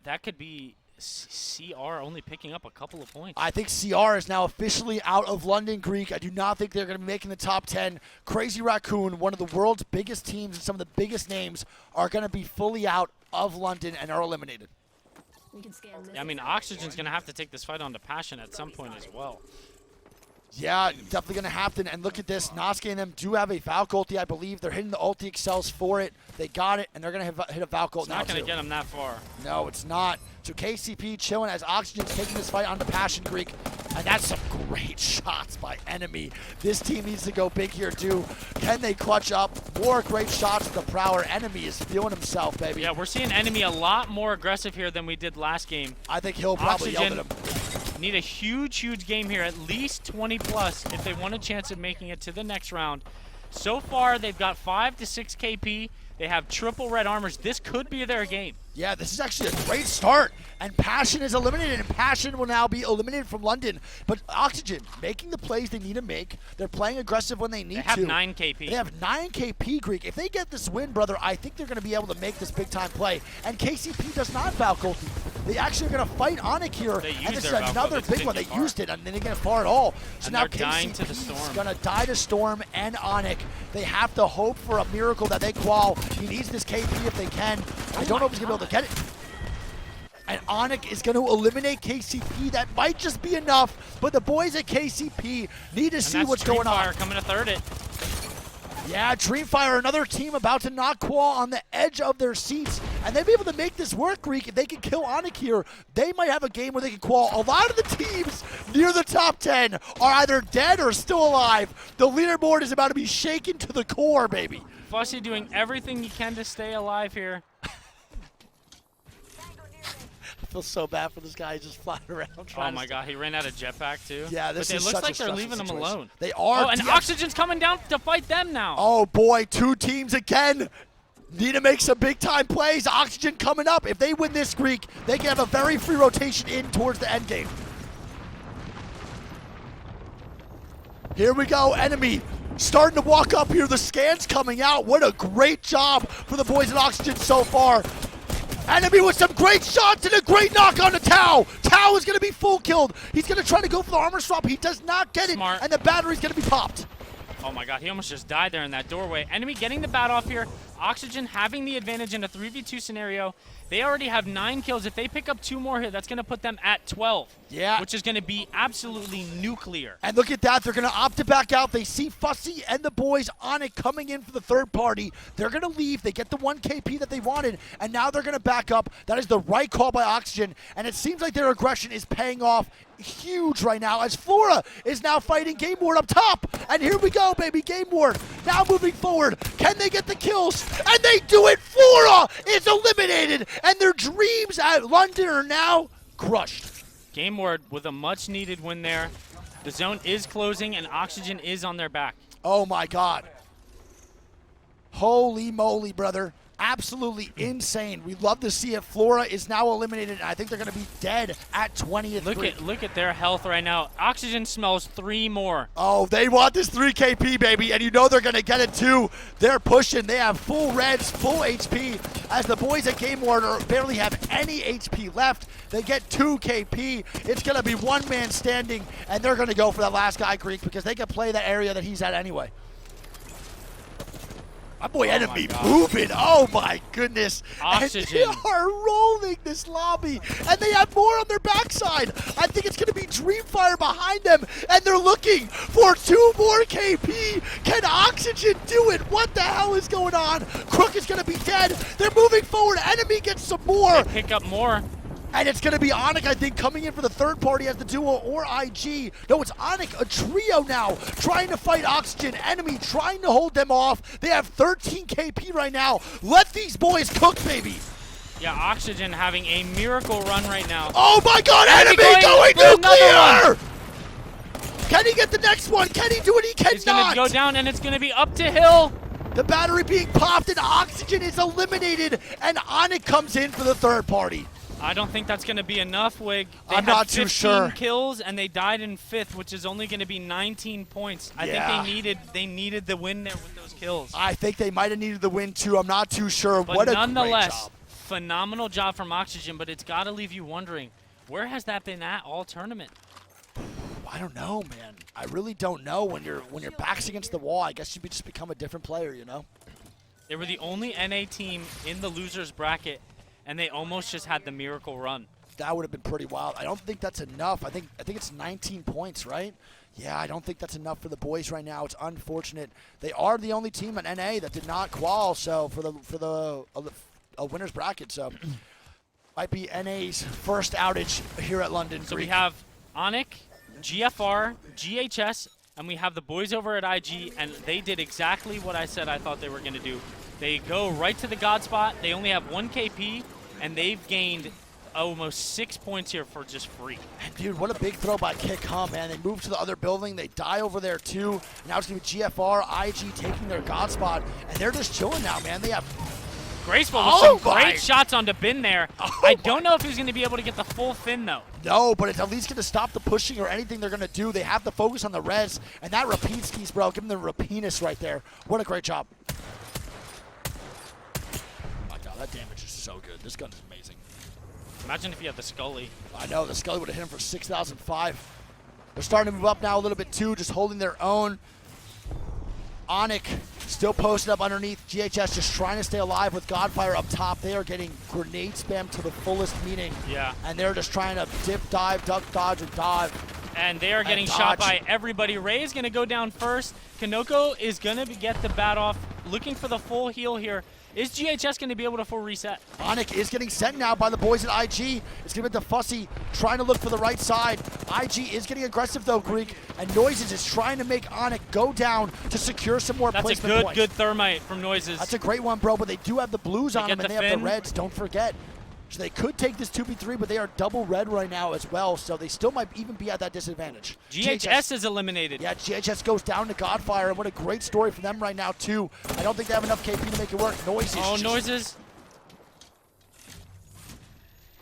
that could be CR only picking up a couple of points. I think CR is now officially out of London Greek. I do not think they're going to be making the top 10. Crazy Raccoon, one of the world's biggest teams and some of the biggest names, are going to be fully out of London and are eliminated. I mean, Oxygen's going to have to take this fight on to Passion at some point as well. Yeah, definitely going to happen. And look at this. Nosuke and them do have a Valk ulti, I believe. They're hitting the ulti excels for it. They got it, and they're going to hit a Valk ult It's now, not going too. to get him that far. No, it's not. So KCP chilling as Oxygen's taking this fight onto Passion Greek. And that's some great shots by Enemy. This team needs to go big here, too. Can they clutch up? More great shots with the Prowler. Enemy is feeling himself, baby. Yeah, we're seeing Enemy a lot more aggressive here than we did last game. I think he'll probably yell at him. Need a huge game here, at least 20 plus if they want a chance of making it to the next round. So far, they've got 5 to 6 KP. They have triple red armors. This could be their game. Yeah, this is actually a great start. And Passion is eliminated, and Passion will now be eliminated from London. But Oxygen, making the plays they need to make. They're playing aggressive when they need to. They have 9 KP. They have 9 KP, Greek. If they get this win, brother, I think they're going to be able to make this big-time play. And KCP does not Valk ulti. They actually are going to fight Onyx here. They And used this is their Valk another ult. They big didn't one. They get far. used it, and they didn't get far at all. So And now they're dying to the KCP is Storm. going to die to Storm and Onyx. They have to hope for a miracle that they qual. He needs this KP if they can. I don't know if he's going to be able to get it. And Onyx is going to eliminate KCP. That might just be enough, but the boys at KCP need to see what's going on. Coming to third it. Yeah, Dreamfire, another team about to knock Qual on the edge of their seats. And they'll be able to make this work, Greek. If they can kill Onyx here, they might have a game where they can Qual. A lot of the teams near the top 10 are either dead or still alive. The leaderboard is about to be shaken to the core, baby. Fussy doing everything he can to stay alive here. I feel so bad for this guy just flying around trying Oh my god, he ran out of jetpack too. Yeah, this but is it looks such like a they're stressful leaving him situation. alone. They are. Oh, and yeah. Oxygen's coming down to fight them now. Oh boy, 2 teams again. Need to make some big time plays. Oxygen coming up. If they win this, Greek, they can have a very free rotation in towards the end game. Here we go, Enemy starting to walk up here. The scan's coming out. What a great job for the boys at Oxygen so far. Enemy with some great shots and a great knock on to Tao. Tao is going to be full killed. He's going to try to go for the armor swap. He does not get Smart. it, and the battery's going to be popped. Oh my god, he almost just died there in that doorway. Enemy getting the bat off here. Oxygen having the advantage in a 3v2 scenario. They already have 9 kills. If they pick up 2 more here, that's going to put them at 12. Yeah. Which is going to be absolutely nuclear. And look at that. They're going to opt to back out. They see Fussy and the boys on it coming in for the third party. They're going to leave. They get the 1 KP that they wanted, and now they're going to back up. That is the right call by Oxygen, and it seems like their aggression is paying off huge right now as Flora is now fighting Game Ward up top. And here we go, baby. Game Ward now moving forward. Can they get the kills? And they do it. Flora is eliminated, and their dreams at London are now crushed. Game Ward with a much-needed win there. The zone is closing, and Oxygen is on their back. Oh, my God. Holy moly, brother. Absolutely insane. We love to see it. Flora is now eliminated, and I think they're going to be dead at 20th. Look at their health right now. Oxygen smells 3 more. Oh, they want this 3 KP, baby, and you know they're going to get it too. They're pushing. They have full reds, full HP, as the boys at Game Warner barely have any HP left. They get 2 KP. It's going to be one man standing, and they're going to go for that last guy, Greek, because they can play that area that he's at anyway. My boy Enemy moving. Oh my goodness. Oxygen. And they are rolling this lobby. And they have more on their backside. I think it's going to be Dreamfire behind them. And they're looking for 2 more KP. Can Oxygen do it? What the hell is going on? Crook is going to be dead. They're moving forward. Enemy gets some more. They pick up more. And it's going to be Onyx, I think, coming in for the third party as the duo or IG. No, it's Onyx, a trio now, trying to fight Oxygen. Enemy trying to hold them off. They have 13 KP right now. Let these boys cook, baby. Yeah, Oxygen having a miracle run right now. Oh, my God. Enemy going nuclear. Can he get the next one? Can he do it? He cannot. He's going to go down, and it's going to be up to Hill. The battery being popped, and Oxygen is eliminated. And Onyx comes in for the third party. I don't think that's going to be enough, Wig. I'm not too sure. 15 kills, and they died in 5th, which is only going to be 19 points. I think they needed the win there with those kills. I think they might have needed the win, too. I'm not too sure. But what a nonetheless, great job. Phenomenal job from Oxygen, but it's got to leave you wondering, where has that been at all tournament? I don't know, man. I really don't know. When your back's against the wall, I guess you just become a different player, you know? They were the only NA team in the losers bracket, and they almost just had the miracle run. That would have been pretty wild. I don't think that's enough. I think it's 19 points, right? Yeah, I don't think that's enough for the boys right now. It's unfortunate. They are the only team at NA that did not qual so for the winners bracket. So might be NA's first outage here at London. So Greek. we have Onyx, GFR, GHS, and we have the boys over at IG, and they did exactly what I said I thought they were going to do. They go right to the God spot. They only have 1 KP, and they've gained almost 6 points here for just free. And dude, what a big throw by Kick, huh, man? They move to the other building. They die over there, too. Now it's going to be GFR, IG taking their God spot, and they're just chilling now, man. They have... Graceful with some great shots onto Bin there. I don't know if he's going to be able to get the full fin, though. No, but it's at least going to stop the pushing or anything they're going to do. They have the focus on the res, and that repeat skis, bro. Give them the repeatus right there. What a great job. My God, that damage is so good. This gun is amazing. Imagine if you had the Scully. I know, the Scully would have hit him for 6,005. They're starting to move up now a little bit, too, just holding their own. Onyx still posted up underneath. GHS just trying to stay alive with Godfire up top. They are getting grenade spam to the fullest meaning. Yeah. And they're just trying to dip, dive, duck, dodge, or dive. And they are getting shot by everybody. Ray is going to go down first. Kanoko is going to get the bat off, looking for the full heal here. Is GHS going to be able to full reset? Onyx is getting sent now by the boys at IG. It's going to be the Fussy trying to look for the right side. IG is getting aggressive though, Greek. And Noises is trying to make Onyx go down to secure some more placement points. That's a good thermite from Noises. That's a great one, bro. But they do have the blues on them and they have the reds. Don't forget. So they could take this 2v3, but they are double red right now as well, so they still might even be at that disadvantage. GHS is eliminated. Yeah, GHS goes down to Godfire, and what a great story for them right now, too. I don't think they have enough KP to make it work. Noises. Oh, Noises.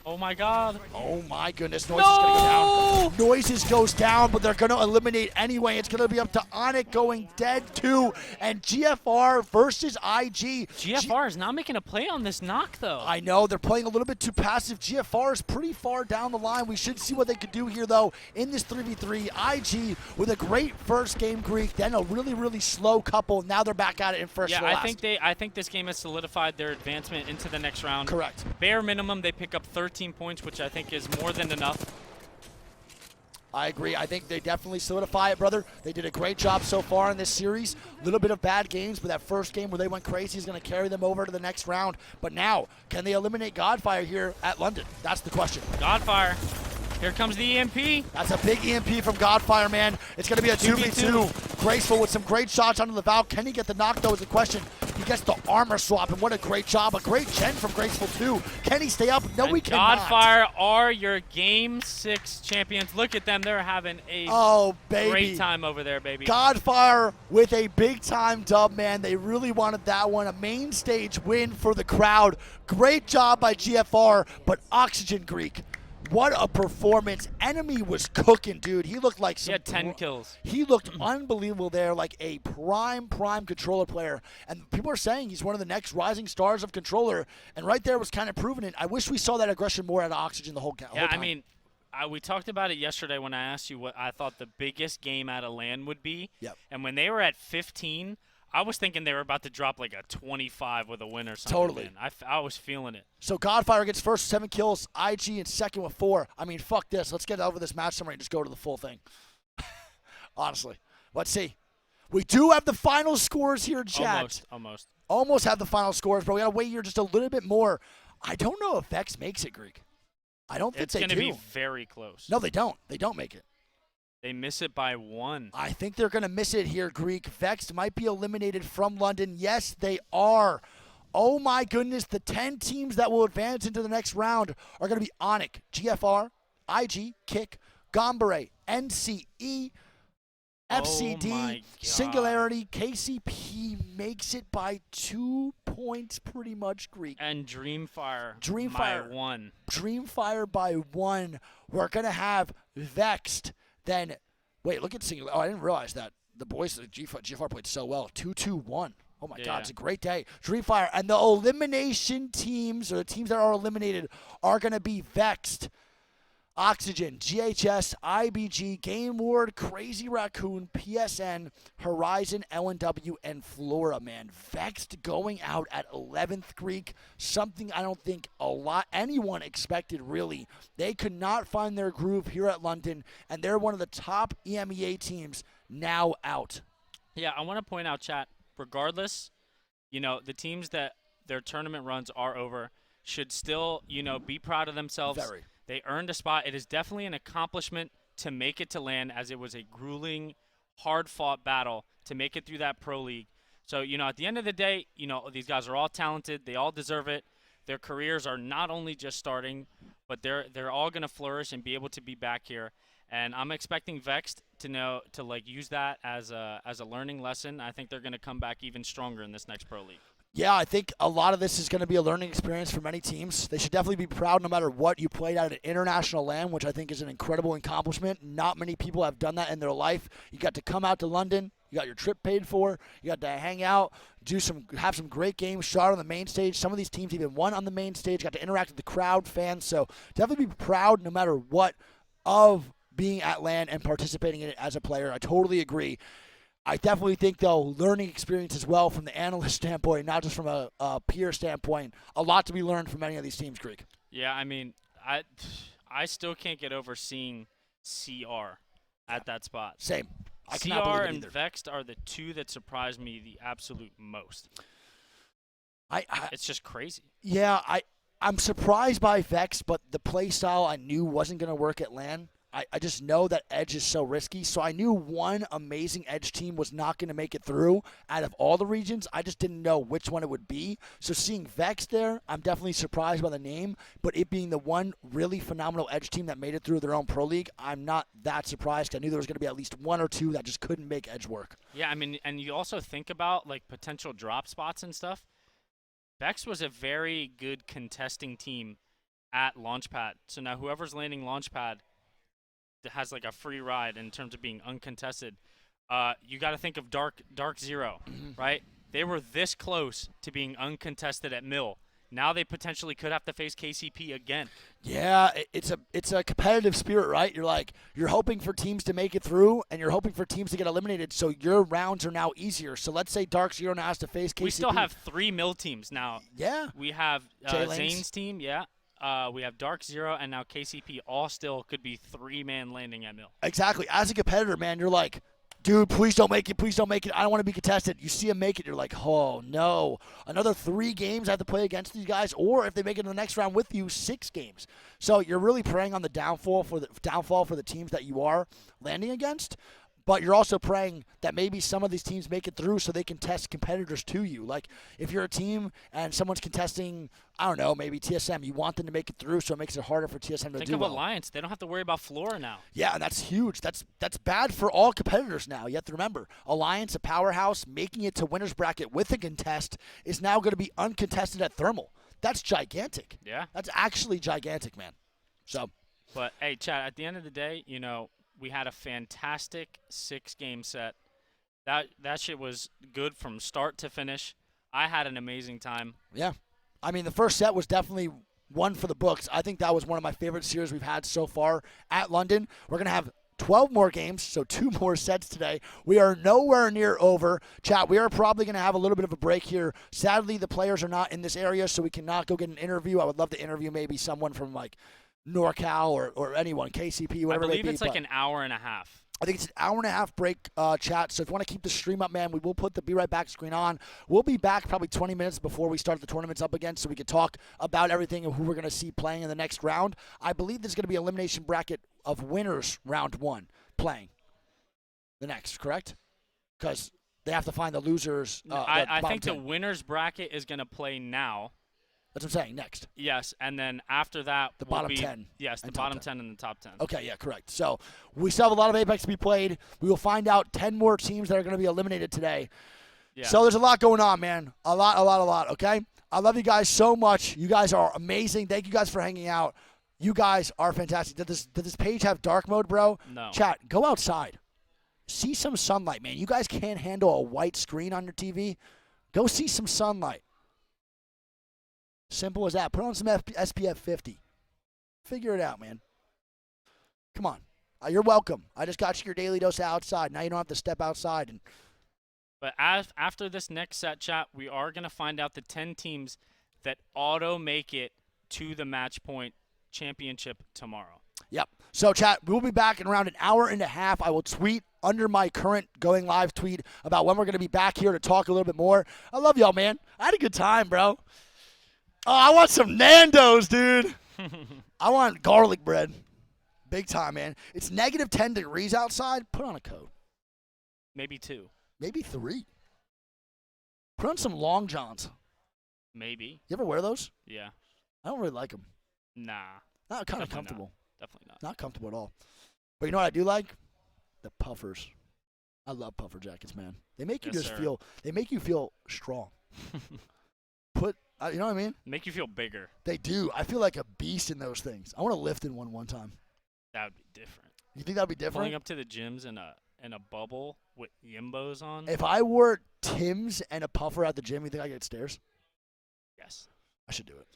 Oh my God. Oh my goodness, Noises is going to go down. Noises goes down, but they're going to eliminate anyway. It's going to be up to Onic going dead too, and GFR versus IG. GFR is not making a play on this knock though. I know, they're playing a little bit too passive. GFR is pretty far down the line. We should see what they could do here though in this 3v3. IG with a great first game, Greek, then a really, really slow couple. Now they're back at it in first Yeah, to last. I think this game has solidified their advancement into the next round. Correct. Bare minimum, they pick up 13 points, which I think is more than enough. I agree. I think they definitely solidify it, brother. They did a great job so far in this series. A little bit of bad games, but that first game where they went crazy is going to carry them over to the next round. But now, can they eliminate Godfire here at London? That's the question. Godfire. Here comes the EMP. That's a big EMP from Godfire, man. It's going to be a 2v2. Graceful with some great shots under the valve. Can he get the knock, though, is the question. He gets the armor swap, and what a great job. A great gen from Graceful, too. Can he stay up? No, And we cannot. Godfire are your Game 6 champions. Look at them. They're having a great time over there, baby. Godfire with a big-time dub, man. They really wanted that one. A main stage win for the crowd. Great job by GFR, but Oxygen Greek. What a performance. Enemy was cooking, dude. He looked like He had 10 kills. He looked unbelievable there, like a prime controller player. And people are saying he's one of the next rising stars of controller. And right there was kind of proving it. I wish we saw that aggression more out of Oxygen the whole time. Yeah, I mean, we talked about it yesterday when I asked you what I thought the biggest game out of LAN would be. Yep. And when they were at 15, I was thinking they were about to drop like a 25 with a win or something. Totally. Man. I was feeling it. So Godfire gets first 7 kills, IG in second with 4. I mean, fuck this. Let's get over this match summary and just go to the full thing. Honestly. Let's see. We do have the final scores here, chat. Almost have the final scores, but we got to wait here just a little bit more. I don't know if Vex makes it, Greek. I don't think they do. It's going to be very close. No, they don't. They don't make it. They miss it by 1. I think they're going to miss it here, Greek. Vex might be eliminated from London. Yes, they are. Oh, my goodness. The 10 teams that will advance into the next round are going to be Onic, GFR, IG, Kick, Gombare, NCE, FCD, Singularity, KCP makes it by 2 points pretty much, Greek. And Dreamfire by 1. Dreamfire by 1. We're going to have Vexed. Then, wait, look at Singular. Oh, I didn't realize that. The boys, GFR played so well. 2-2-1. Oh, my God, it's a great day. Dreamfire. And the elimination teams, or the teams that are eliminated, are going to be Vexed, Oxygen, GHS, IBG, Game Ward, Crazy Raccoon, PSN, Horizon, LNW, and Flora, man. Vexed going out at 11th, Greek. Something I don't think anyone expected, really. They could not find their groove here at London, and they're one of the top EMEA teams now out. Yeah, I want to point out, chat, regardless, the teams that their tournament runs are over should still, be proud of themselves. Very. They earned a spot. It is definitely an accomplishment to make it to LAN, as it was a grueling, hard-fought battle to make it through that Pro League. So, at the end of the day, these guys are all talented. They all deserve it. Their careers are not only just starting, but they're all going to flourish and be able to be back here. And I'm expecting Vexed to use that as a learning lesson. I think they're going to come back even stronger in this next Pro League. Yeah, I think a lot of this is going to be a learning experience for many teams. They should definitely be proud no matter what. You played at an international LAN, which I think is an incredible accomplishment. Not many people have done that in their life. You got to come out to London. You got your trip paid for. You got to hang out, have some great games, shot on the main stage. Some of these teams even won on the main stage, got to interact with the crowd, fans. So definitely be proud no matter what of being at LAN and participating in it as a player. I totally agree. I definitely think, though, learning experience as well from the analyst standpoint, not just from a peer standpoint. A lot to be learned from many of these teams, Greek. Yeah, I mean, I still can't get over seeing CR at that spot. Same. I CR cannot believe it and either. Vexed are the two that surprised me the absolute most. It's just crazy. Yeah, I'm surprised by Vex, but the play style I knew wasn't going to work at LAN. I just know that Edge is so risky, so I knew one amazing Edge team was not going to make it through out of all the regions. I just didn't know which one it would be. So seeing Vex there, I'm definitely surprised by the name, but it being the one really phenomenal Edge team that made it through their own Pro League, I'm not that surprised. I knew there was going to be at least one or two that just couldn't make Edge work. Yeah, I mean, and you also think about, potential drop spots and stuff. Vex was a very good contesting team at Launchpad. So now whoever's landing Launchpad that has like a free ride in terms of being uncontested. You got to think of Dark Zero, right? They were this close to being uncontested at Mill. Now they potentially could have to face KCP again. Yeah, it's a competitive spirit, right? You're hoping for teams to make it through, and you're hoping for teams to get eliminated. So your rounds are now easier. So let's say Dark Zero now has to face KCP. We still have 3 Mill teams now. Yeah. We have J-Lanes. Zane's team, yeah. We have Dark Zero, and now KCP all still could be 3-man landing at Mill. Exactly. As a competitor, man, you're like, dude, please don't make it. Please don't make it. I don't want to be contested. You see them make it, you're like, oh, no. Another 3 games I have to play against these guys, or if they make it in the next round with you, 6 games. So you're really praying on the downfall for the teams that you are landing against. But you're also praying that maybe some of these teams make it through so they can test competitors to you. Like, if you're a team and someone's contesting, I don't know, maybe TSM, you want them to make it through so it makes it harder for TSM to do Think of well. Alliance. They don't have to worry about Flora now. Yeah, and that's huge. That's bad for all competitors now. You have to remember, Alliance, a powerhouse, making it to winner's bracket with a contest is now going to be uncontested at Thermal. That's gigantic. Yeah. That's actually gigantic, man. So, But, hey, Chad, at the end of the day, you know, we had a fantastic 6-game set. That shit was good from start to finish. I had an amazing time. yeah. I mean, the first set was definitely one for the books. I think that was one of my favorite series we've had so far at London. We're going to have 12 more games, so 2 more sets today. We are nowhere near over. Chat, we are probably going to have a little bit of a break here. Sadly, the players are not in this area, so we cannot go get an interview. I would love to interview maybe someone from, like, NorCal or anyone, KCP, whatever I they believe be. it's like an hour and a half. I think it's an hour and a half break, chat. So if you want to keep the stream up, man, we will put the Be Right Back screen on. We'll be back probably 20 minutes before we start the tournaments up again so we can talk about everything and who we're going to see playing in the next round. I believe there's going to be an elimination bracket of winners round 1 playing the next, correct? Because they have to find the losers. I think the 10. winner's bracket is going to play now. That's what I'm saying, next. Yes, and then after that The will bottom be, 10 Yes, the and top bottom 10. 10 and the top 10. Okay, yeah, correct. So we still have a lot of Apex to be played. We will find out 10 more teams that are going to be eliminated today. Yeah. So there's a lot going on, man. A lot, okay? I love you guys so much. You guys are amazing. Thank you guys for hanging out. You guys are fantastic. Did this page have dark mode, bro? No. Chat, go outside. See some sunlight, man. You guys can't handle a white screen on your TV. Go see some sunlight. Simple as that. Put on some SPF 50. Figure it out, man. Come on. You're welcome. I just got you your daily dose of outside. Now you don't have to step outside. But after this next set, chat, we are going to find out the 10 teams that auto make it to the match point championship tomorrow. Yep. So, chat, we'll be back in around an hour and a half. I will tweet under my current going live tweet about when we're going to be back here to talk a little bit more. I love y'all, man. I had a good time, bro. Oh, I want some Nando's, dude. I want garlic bread. Big time, man. It's negative 10 degrees outside. Put on a coat. Maybe 2. Maybe 3. Put on some long johns. Maybe. You ever wear those? Yeah. I don't really like them. Nah. Not kind of Definitely comfortable. Definitely not. Not comfortable at all. But you know what I do like? The puffers. I love puffer jackets, man. They make you Yes, just sir. feel. They make you feel strong. You know what I mean? Make you feel bigger. They do. I feel like a beast in those things. I want to lift in one time. That would be different. You think that'd be different? Pulling up to the gyms in a bubble with Yimbos on. If I wore Tim's and a puffer at the gym, you think I get stairs? Yes. I should do it.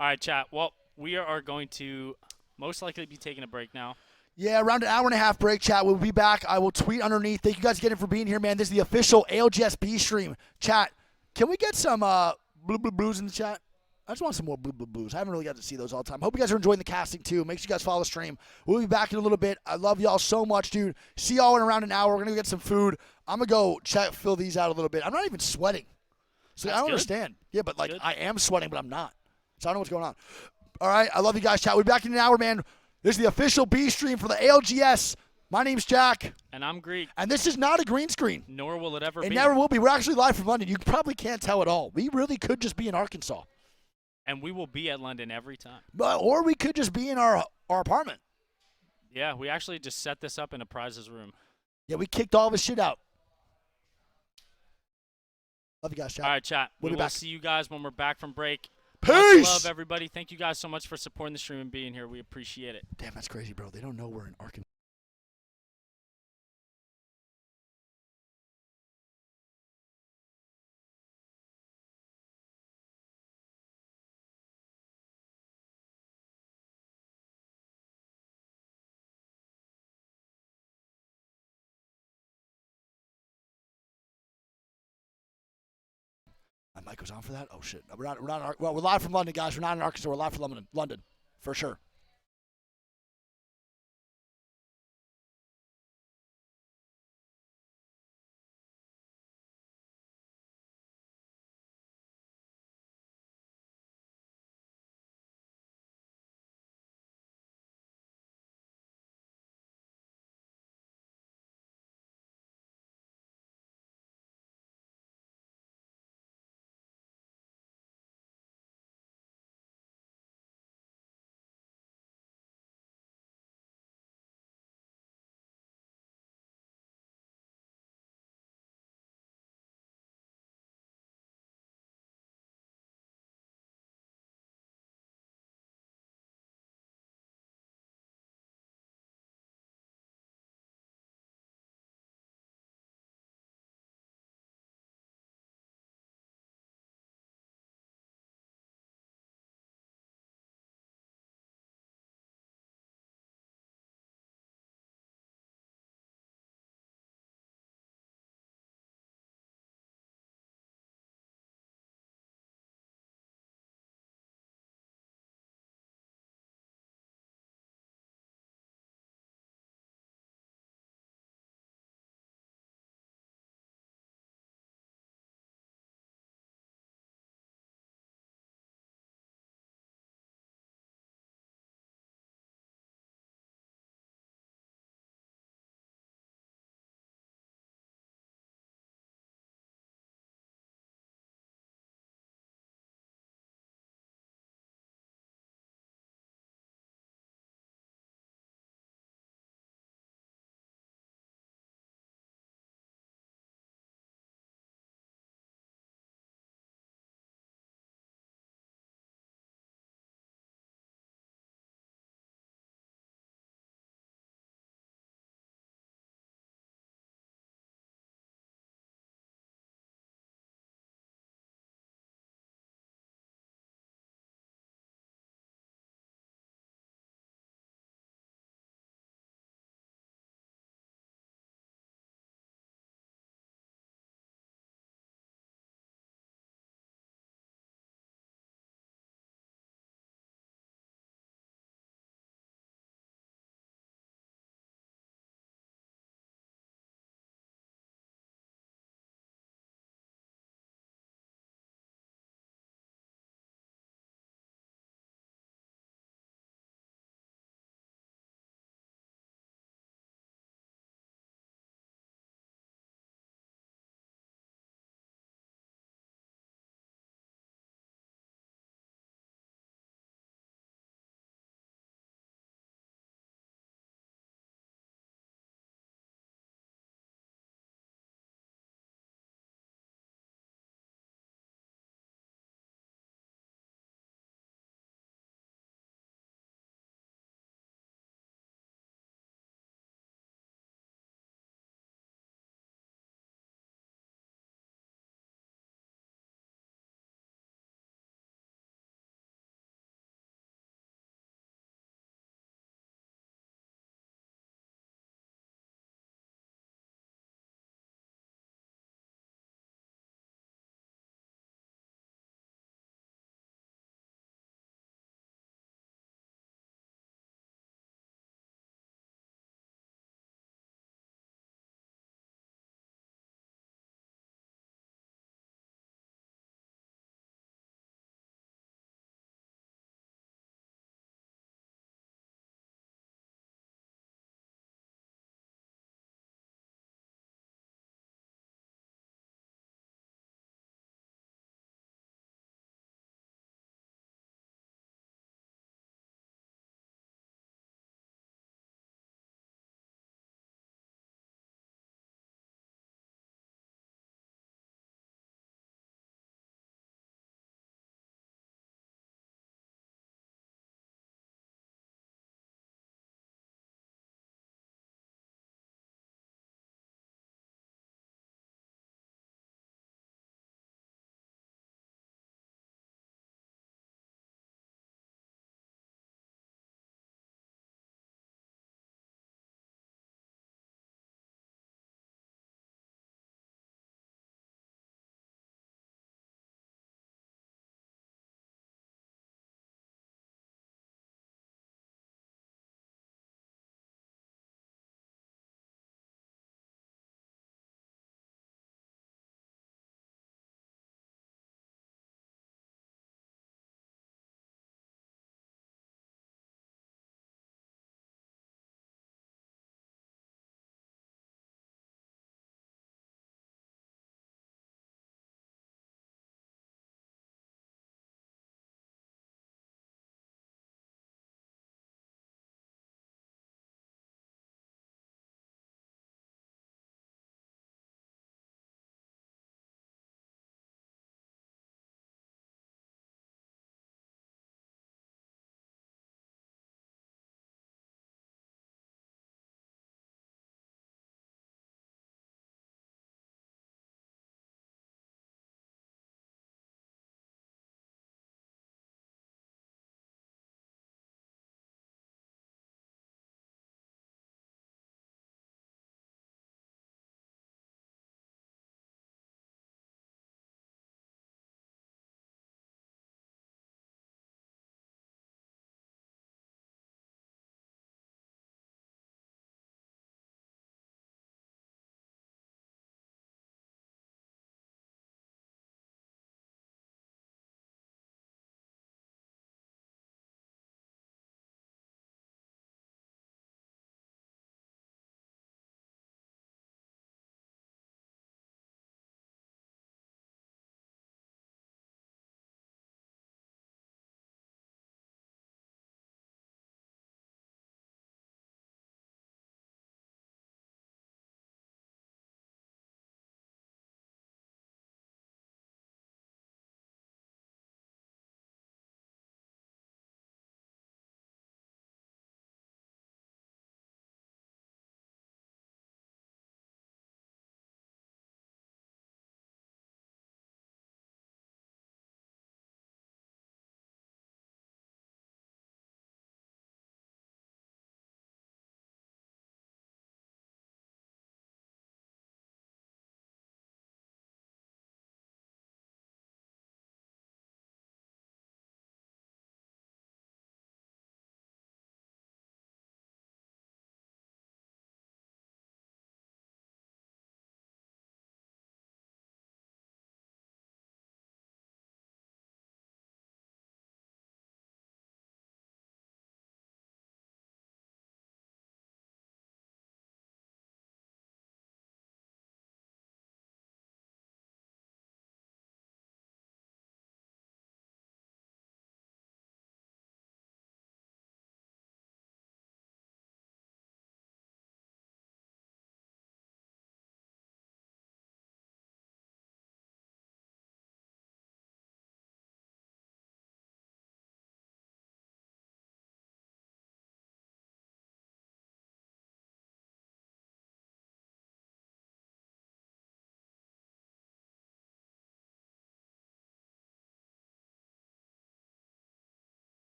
All right, chat. Well, we are going to most likely be taking a break now. Yeah, around an hour and a half break, chat. We'll be back. I will tweet underneath. Thank you guys again for being here, man. This is the official ALGS B stream. Chat, can we get some blue blues in the chat? I just want some more blue blues. I haven't really got to see those all the time. Hope you guys are enjoying the casting, too. Make sure you guys follow the stream. We'll be back in a little bit. I love y'all so much, dude. See y'all in around an hour. We're going to get some food. I'm going to go fill these out a little bit. I'm not even sweating. So I don't understand. Yeah, but, like, Good. I am sweating, but I'm not. So I don't know what's going on. All right, I love you guys, chat. We'll be back in an hour, man. This is the official B stream for the ALGS. My name's Jack. And I'm Greek. And this is not a green screen. Nor will it ever It be. never will be. We're actually live from London. You probably can't tell at all. We really could just be in Arkansas. And we will be at London every time. Or we could just be in our apartment. Yeah, we actually just set this up in a prizes room. Yeah, we kicked all of his shit out. Love you guys, chat. All right, chat. We'll We be will back. see you guys when we're back from break. Much love, Peace. everybody. Thank you guys so much for supporting the stream and being here. We appreciate it. Damn, that's crazy, bro. They don't know we're in Arkansas. My mic was on for that. Oh shit. We're not. Well, we're live from London, guys. We're not in Arkansas. We're live from London. London, for sure.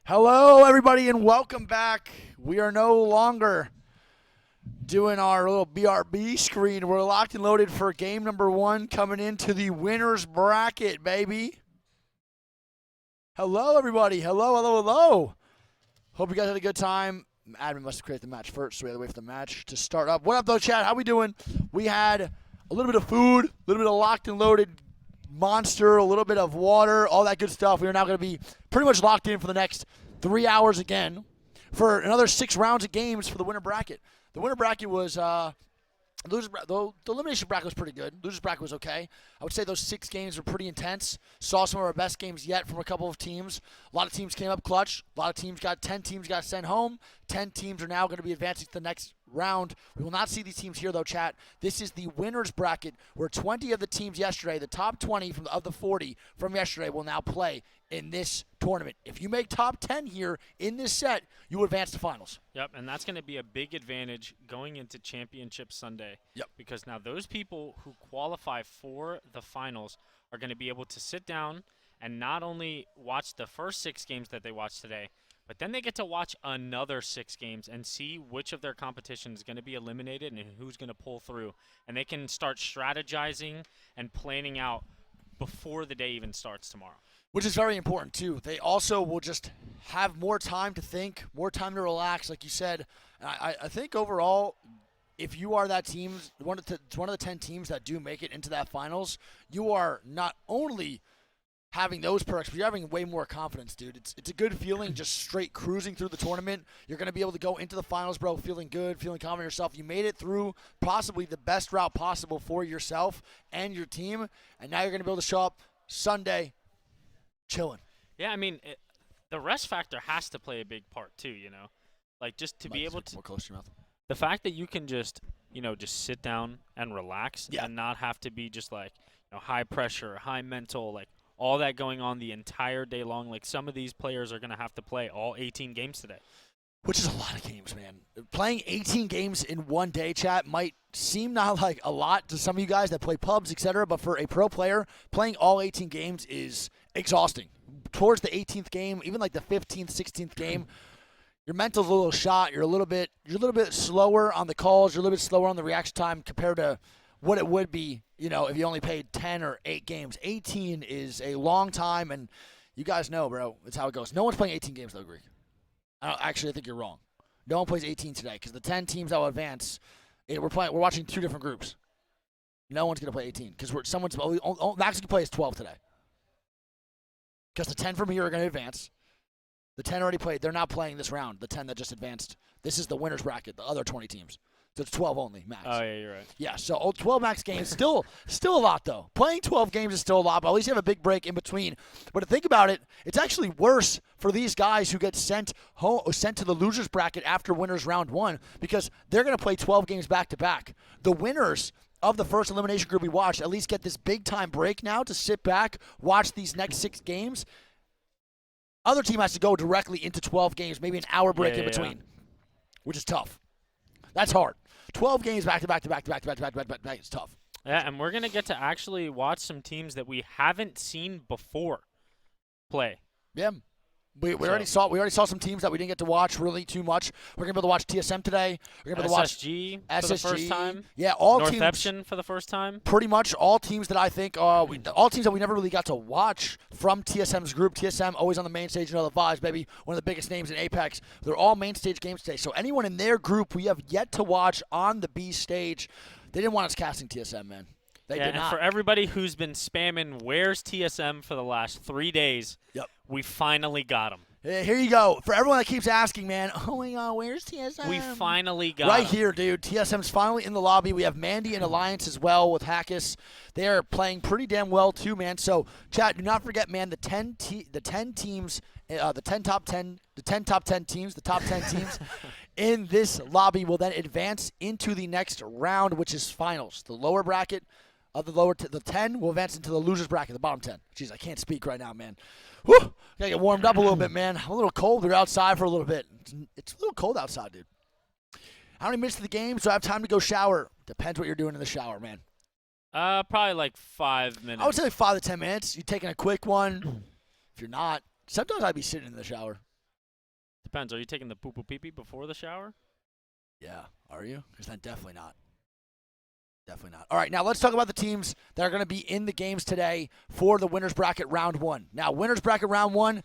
Hello, everybody, and welcome back. We are no longer doing our little BRB screen. We're locked and loaded for game number 1 coming into the winner's bracket, baby. Hello, everybody. Hello, hello, hello. Hope you guys had a good time. Admin must have created the match first, so we had to wait for the match to start up. What up, though, chat? How we doing? We had a little bit of food, a little bit of locked and loaded monster, a little bit of water, all that good stuff. We are now going to be pretty much locked in for the next 3 hours again for another 6 rounds of games for the winner bracket. The winner bracket was the elimination bracket was pretty good. Loser's bracket was okay. I would say those 6 games were pretty intense. Saw some of our best games yet from a couple of teams. A lot of teams came up clutch. A lot of teams 10 teams got sent home. 10 teams are now going to be advancing to the next round. We will not see these teams here, though, chat. This is the winner's bracket where 20 of the teams yesterday, the top 20 of the 40 from yesterday, will now play in this tournament. If you make top 10 here in this set, you advance to finals. Yep, and that's going to be a big advantage going into Championship Sunday. Yep. Because now those people who qualify for the finals are going to be able to sit down and not only watch the first 6 games that they watched today, but then they get to watch another 6 games and see which of their competition is going to be eliminated and who's going to pull through. And they can start strategizing and planning out before the day even starts tomorrow. Which is very important, too. They also will just have more time to think, more time to relax, like you said. I think overall, if you are that team, one of the 10 teams that do make it into that finals, you are not only having those perks, but you're having way more confidence, dude. It's a good feeling just straight cruising through the tournament. You're going to be able to go into the finals, bro, feeling good, feeling confident in yourself. You made it through possibly the best route possible for yourself and your team, and now you're going to be able to show up Sunday chilling. Yeah, I mean, the rest factor has to play a big part too, you know? Like, just to be able to... More close to your mouth. The fact that you can just, just sit down and relax Yeah. and not have to be just like, high pressure, high mental, like all that going on the entire day long. Like some of these players are going to have to play all 18 games today. Which is a lot of games, man. Playing 18 games in one day, chat, might seem not like a lot to some of you guys that play pubs, etc. But for a pro player, playing all 18 games is exhausting. Towards the 18th game, even like the 15th, 16th game, your mental's a little shot. You're a little bit slower on the calls. You're a little bit slower on the reaction time compared to what it would be, if you only played 10 or 8 games. 18 is a long time, and you guys know, bro, it's how it goes. No one's playing 18 games, though, Greek. I think you're wrong. No one plays 18 today because the 10 teams that will advance, we're watching 2 different groups. No one's going to play 18 because max you can play is 12 today. Because the 10 from here are going to advance. The 10 already played. They're not playing this round, the 10 that just advanced. This is the winner's bracket, the other 20 teams. So it's 12 only, max. Oh, yeah, you're right. Yeah, so 12 max games, still a lot, though. Playing 12 games is still a lot, but at least you have a big break in between. But to think about it, it's actually worse for these guys who get sent to the loser's bracket after winners round 1 because they're going to play 12 games back-to-back. The winners of the first elimination group we watched at least get this big-time break now to sit back, watch these next 6 games. Other team has to go directly into 12 games, maybe an hour break in between, which is tough. That's hard. 12 games back-to-back. It's tough. Yeah, and we're going to get to actually watch some teams that we haven't seen before play. Yeah. We already saw some teams that we didn't get to watch really too much. We're going to be able to watch TSM today. We're going to be able to watch SSG for the first time. Yeah, all North teams. Epson for the first time. Pretty much all teams that I think, all teams that we never really got to watch from TSM's group. TSM always on the main stage, the vibes, baby. One of the biggest names in Apex. They're all main stage games today. So anyone in their group we have yet to watch on the B stage, they didn't want us casting TSM, man. They did not. And for everybody who's been spamming, where's TSM for the last 3 days? Yep. We finally got him. Here you go. For everyone that keeps asking, man, oh my God, where's TSM? We finally got right him. here, dude. TSM's finally in the lobby. We have Mandy and Alliance as well with Hackus. They are playing pretty damn well too, man. So, chat, do not forget, man, the 10 teams, the 10 top 10 teams, the top 10 teams in this lobby will then advance into the next round, which is finals. The lower bracket of the 10 will advance into the loser's bracket, the bottom 10. Jeez, I can't speak right now, man. Whew, gotta get warmed up a little bit, man. I'm a little cold. We're outside for a little bit. It's a little cold outside, dude. How many minutes to the game? So I have time to go shower. Depends what you're doing in the shower, man. Probably like 5 minutes. I would say like 5 to 10 minutes. You're taking a quick one. If you're not, sometimes I'd be sitting in the shower. Depends. Are you taking the poo-poo pee-pee before the shower? Yeah, are you? Because then definitely not. Definitely not. All right, now let's talk about the teams that are going to be in the games today for the winners bracket round 1. Now, winners bracket round 1.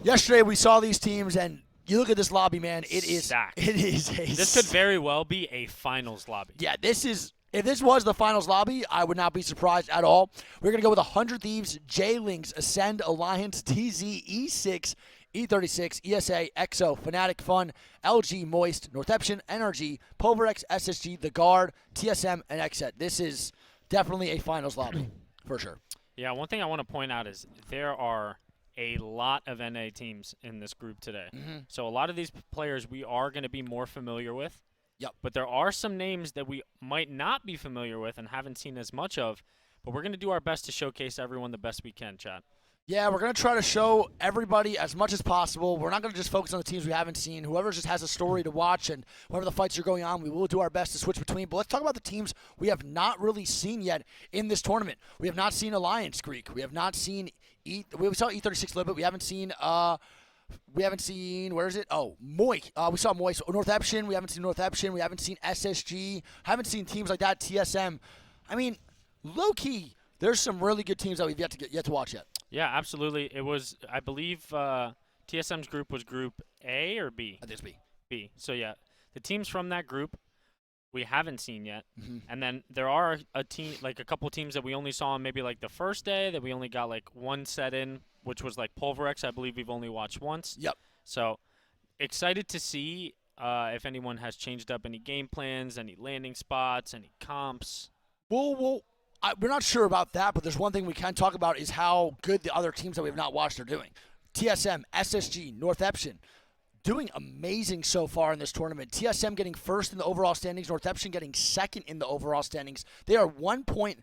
Yesterday we saw these teams, and you look at this lobby, man. It is Stacked. It is a. This could very well be a finals lobby. Yeah, this is. If this was the finals lobby, I would not be surprised at all. We're going to go with 100 Thieves, J-Lings, Ascend, Alliance, TZ, E6, E36, ESA, EXO, Fnatic, Fun, LG, Moist, Northeption, NRG, Pulverex, SSG, The Guard, TSM, and XSET. This is definitely a finals lobby, for sure. Yeah, one thing I want to point out is there are a lot of NA teams in this group today. So a lot of these players we are going to be more familiar with. Yep. But there are some names that we might not be familiar with and haven't seen as much of. But we're going to do our best to showcase everyone the best we can, Chad. Yeah, we're going to try to show everybody as much as possible. We're not going to just focus on the teams we haven't seen. Whoever just has a story to watch and whenever the fights are going on, we will do our best to switch between. But let's talk about the teams we have not really seen yet in this tournament. We have not seen Alliance Greek. We have not seen we saw E36 a little bit. We haven't seen, where is it? Oh, Moist. We saw Moist. Northeption. We haven't seen Northeption. We haven't seen SSG. Haven't seen teams like that. TSM. I mean, low key, there's some really good teams that we've yet to watch yet. Yeah, absolutely. It was, I believe, TSM's group was Group A or B? I think it's B. B. So, yeah, the teams from that group we haven't seen yet. Mm-hmm. And then there are a couple teams that we only saw on maybe like the first day that we only got like one set in, which was like Pulverex. I believe we've only watched once. Yep. So excited to see if anyone has changed up any game plans, any landing spots, any comps. We're not sure about that, but there's one thing we can talk about is how good the other teams that we have not watched are doing. TSM, SSG, Northeption, doing amazing so far in this tournament. TSM getting first in the overall standings, Northeption getting second in the overall standings. They are 1 point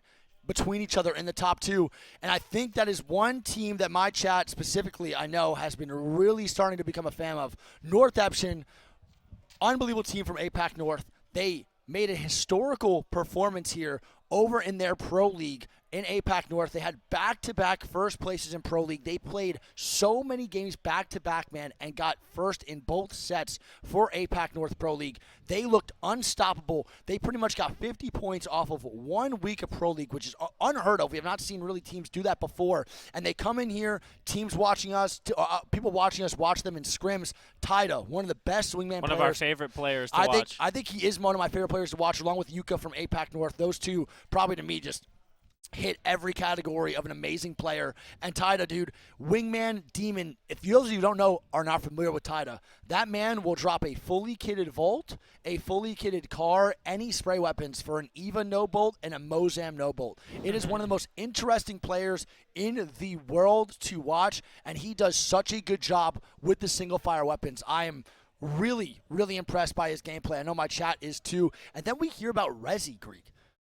between each other in the top two, and I think that is one team that my chat specifically, I know, has been really starting to become a fan of. Northeption, unbelievable team from APAC North. They made a historical performance here over in their Pro League in APAC North. They had back-to-back first places in Pro League. They played so many games back-to-back, man, and got first in both sets for APAC North Pro League. They looked unstoppable. They pretty much got 50 points off of 1 week of Pro League, which is unheard of. We have not seen really teams do that before. And they come in here, teams watching us, people watching us watch them in scrims. Taida, one of the best wingman players. One of our favorite players to watch. I think he is one of my favorite players to watch, along with Yuka from APAC North. Those two, probably to me, just hit every category of an amazing player. And Taida, dude, wingman demon. If those of you who don't know, are not familiar with Taida, that man will drop a fully kitted Volt, a fully kitted car, any spray weapons for an Eva no bolt and a Mozam no bolt. It is one of the most interesting players in the world to watch, and he does such a good job with the single fire weapons. I am really, really impressed by his gameplay. I know my chat is too. And then we hear about Rezi, Greek.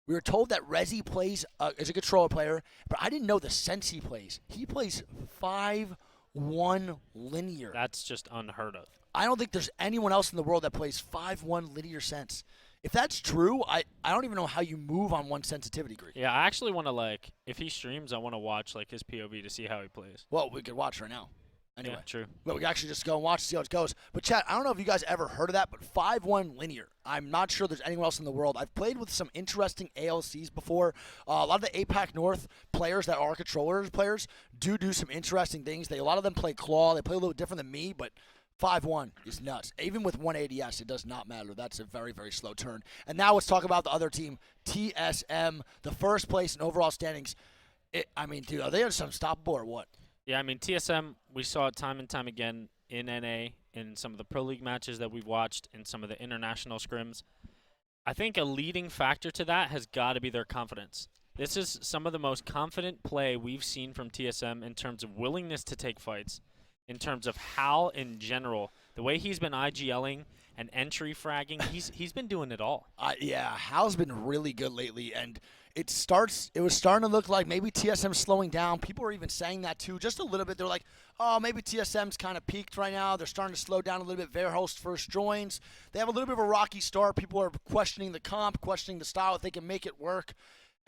We were told that Rezi plays is a controller player, but I didn't know the sense he plays. He plays 5-1 linear. That's just unheard of. I don't think there's anyone else in the world that plays 5-1 linear sense. If that's true, I don't even know how you move on one sensitivity, Greek. Yeah, I actually want to, if he streams, I want to watch, his POV to see how he plays. Well, we could watch right now. Anyway, Yeah, true. but we can actually just go and watch, see how it goes. But chat, I don't know if you guys ever heard of that, but 5-1 linear. I'm not sure there's anyone else in the world. I've played with some interesting ALCs before. A lot of the APAC North players that are controllers players do some interesting things. A lot of them play claw. They play a little different than me, but 5-1 is nuts. Even with 1 ADS, it does not matter. That's a very, very slow turn. And now let's talk about the other team, TSM, the first place in overall standings. Dude, are they just unstoppable or what? Yeah, TSM, we saw it time and time again in NA, in some of the Pro League matches that we've watched, in some of the international scrims. I think a leading factor to that has got to be their confidence. This is some of the most confident play we've seen from TSM in terms of willingness to take fights, in terms of Hal in general. The way he's been IGLing and entry fragging, he's been doing it all. Yeah, Hal's been really good lately, and it was starting to look like maybe TSM's slowing down. People are even saying that too, just a little bit. They're like, oh, maybe TSM's kind of peaked right now. They're starting to slow down a little bit. Verhost first joins. They have a little bit of a rocky start. People are questioning the comp, questioning the style, if they can make it work.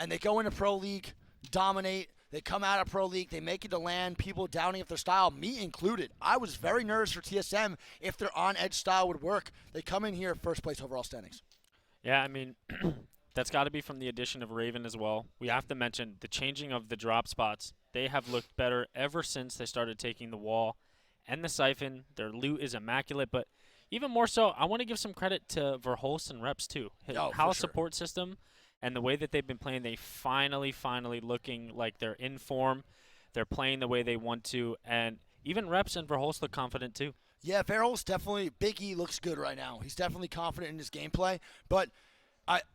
And they go into Pro League, dominate. They come out of Pro League. They make it to LAN. People doubting if their style, me included. I was very nervous for TSM if their on-edge style would work. They come in here first place overall standings. Yeah, I mean, that's got to be from the addition of Raven as well. We have to mention the changing of the drop spots. They have looked better ever since they started taking the wall and the siphon. Their loot is immaculate, but even more so, I want to give some credit to Verhulst and Reps too. Oh, House for sure. support system and the way that they've been playing, they finally looking like they're in form. They're playing the way they want to, and even Reps and Verhulst look confident too. Yeah, Verhulst definitely, Big E looks good right now. He's definitely confident in his gameplay, but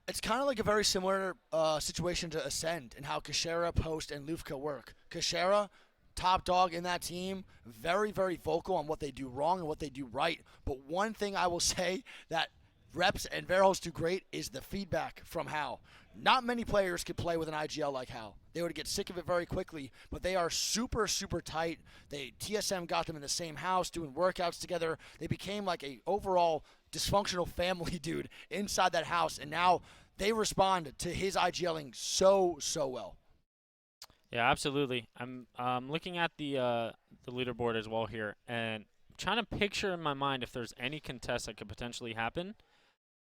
it's kind of like a very similar situation to Ascend and how Kashera, Post, and Lufka work. Kashera, top dog in that team, very, very vocal on what they do wrong and what they do right. But one thing I will say that Reps and Verhulst do great is the feedback from Hal. Not many players could play with an IGL like Hal. They would get sick of it very quickly, but they are super, super tight. TSM got them in the same house, doing workouts together. They became like a overall dysfunctional family, dude, inside that house, and now they respond to his IGLing so, so well. Yeah, absolutely. I'm looking at the leaderboard as well here, and trying to picture in my mind if there's any contest that could potentially happen.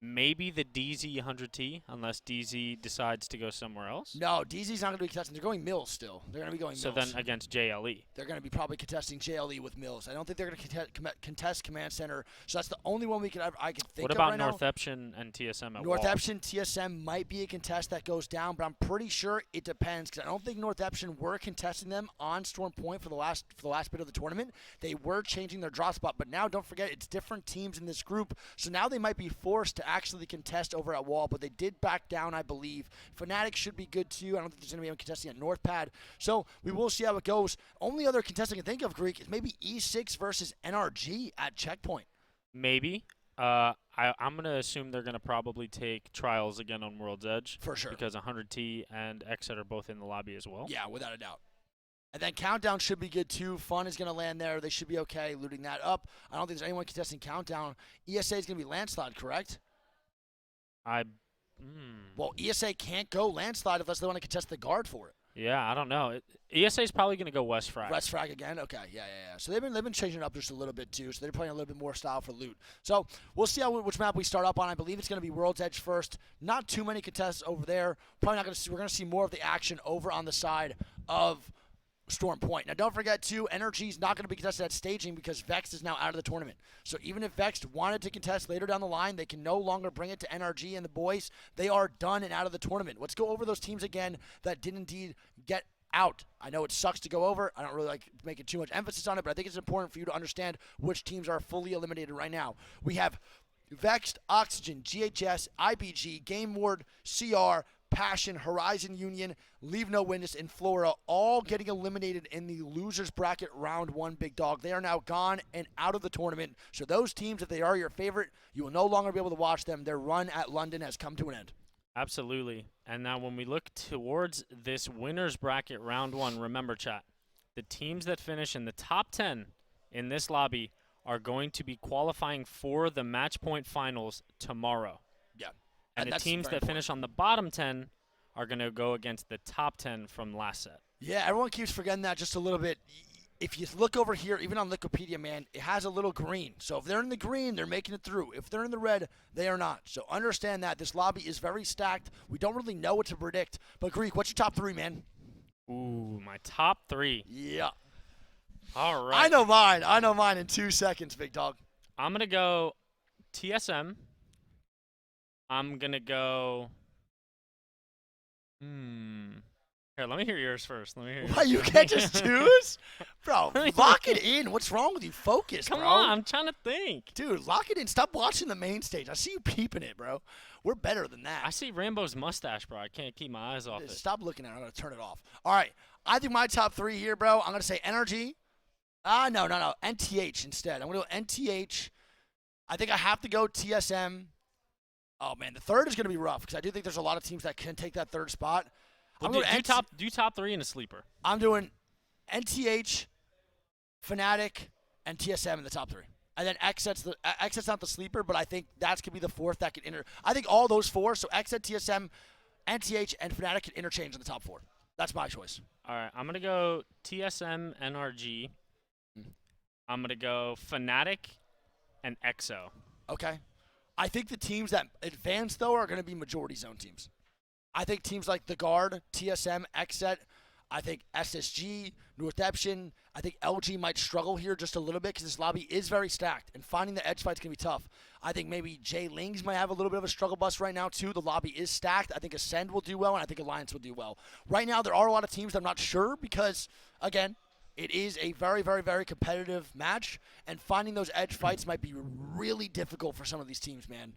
Maybe the DZ 100T, unless DZ decides to go somewhere else. No, DZ's not going to be contesting. They're going Mills still. They're going to be going So Mills. then against JLE. They're going to be probably contesting JLE with Mills. I don't think they're going to contest Command Center. So that's the only one I can think What of about right North now. Epsion and TSM at North Wall? Epsion, TSM might be a contest that goes down, but I'm pretty sure it depends because I don't think North Epsion were contesting them on Storm Point for the last bit of the tournament. They were changing their drop spot, but now don't forget it's different teams in this group, so now they might be forced to actually contest over at Wall, but they did back down, I believe. Fnatic should be good too. I don't think there's going to be anyone contesting at North Pad, so we will see how it goes. Only other contest I can think of, Greek, is maybe E6 versus NRG at Checkpoint. Maybe. I'm going to assume they're going to probably take Trials again on World's Edge. For sure. Because 100T and Exit are both in the lobby as well. Yeah, without a doubt. And then Countdown should be good too. Fun is going to land there. They should be okay looting that up. I don't think there's anyone contesting Countdown. ESA is going to be Landslide, correct? Well, ESA can't go Landslide unless they want to contest the guard for it. Yeah, I don't know. ESA is probably going to go West Frag. West Frag again? Okay, yeah. So they've been changing it up just a little bit too. So they're playing a little bit more style for loot. So we'll see which map we start up on. I believe it's going to be World's Edge first. Not too many contests over there. Probably not going to see. We're going to see more of the action over on the side of Storm Point. Now, don't forget, too, Energy's not going to be contested at staging because Vex is now out of the tournament. So even if Vex wanted to contest later down the line, they can no longer bring it to NRG and the boys. They are done and out of the tournament. Let's go over those teams again that did indeed get out. I know it sucks to go over. I don't really like making too much emphasis on it, but I think it's important for you to understand which teams are fully eliminated right now. We have Vexed, Oxygen, GHS, IBG, Game Ward, CR, Passion, Horizon Union, Leave No Witness, and Flora, all getting eliminated in the losers bracket round one, Big Dog. They are now gone and out of the tournament. So those teams, if they are your favorite, you will no longer be able to watch them. Their run at London has come to an end. Absolutely. And now when we look towards this winners bracket round one, remember, chat, the teams that finish in the top 10 in this lobby are going to be qualifying for the match point finals tomorrow. Yeah. And the teams that finish on the bottom 10 are going to go against the top 10 from last set. Yeah, everyone keeps forgetting that just a little bit. If you look over here, even on Wikipedia, man, it has a little green. So if they're in the green, they're making it through. If they're in the red, they are not. So understand that. This lobby is very stacked. We don't really know what to predict. But, Greek, what's your top three, man? Ooh, my top three. Yeah. All right. I know mine in 2 seconds, Big Dog. I'm going to go TSM. I'm going to go... Here, let me hear yours first. Why, you can't just choose? Bro, lock it in. What's wrong with you? Focus, Come bro. on, I'm trying to think. Dude, lock it in. Stop watching the main stage. I see you peeping it, bro. We're better than that. I see Rambo's mustache, bro. I can't keep my eyes off it. Stop looking at it. I'm going to turn it off. All right. I think my top three here, bro, I'm going to say Energy. No. NTH instead. I'm going to go NTH. I think I have to go TSM. Oh, man. The third is going to be rough because I do think there's a lot of teams that can take that third spot. Well, do top three in a sleeper. I'm doing NTH, Fnatic, and TSM in the top three. And then Xset's not the sleeper, but I think that's going to be the fourth that could I think all those four, so Xset, TSM, NTH, and Fnatic can interchange in the top four. That's my choice. All right, I'm gonna go TSM NRG. I'm gonna go Fnatic and EXO. Okay. I think the teams that advance, though, are going to be majority zone teams. I think teams like The Guard, TSM, XSET, I think SSG, Northeption, I think LG might struggle here just a little bit because this lobby is very stacked, and finding the edge fight's going to be tough. I think maybe J Lings might have a little bit of a struggle bus right now, too. The lobby is stacked. I think Ascend will do well, and I think Alliance will do well. Right now, there are a lot of teams that I'm not sure because, again, it is a very, very, very competitive match, and finding those edge fights might be really difficult for some of these teams, man.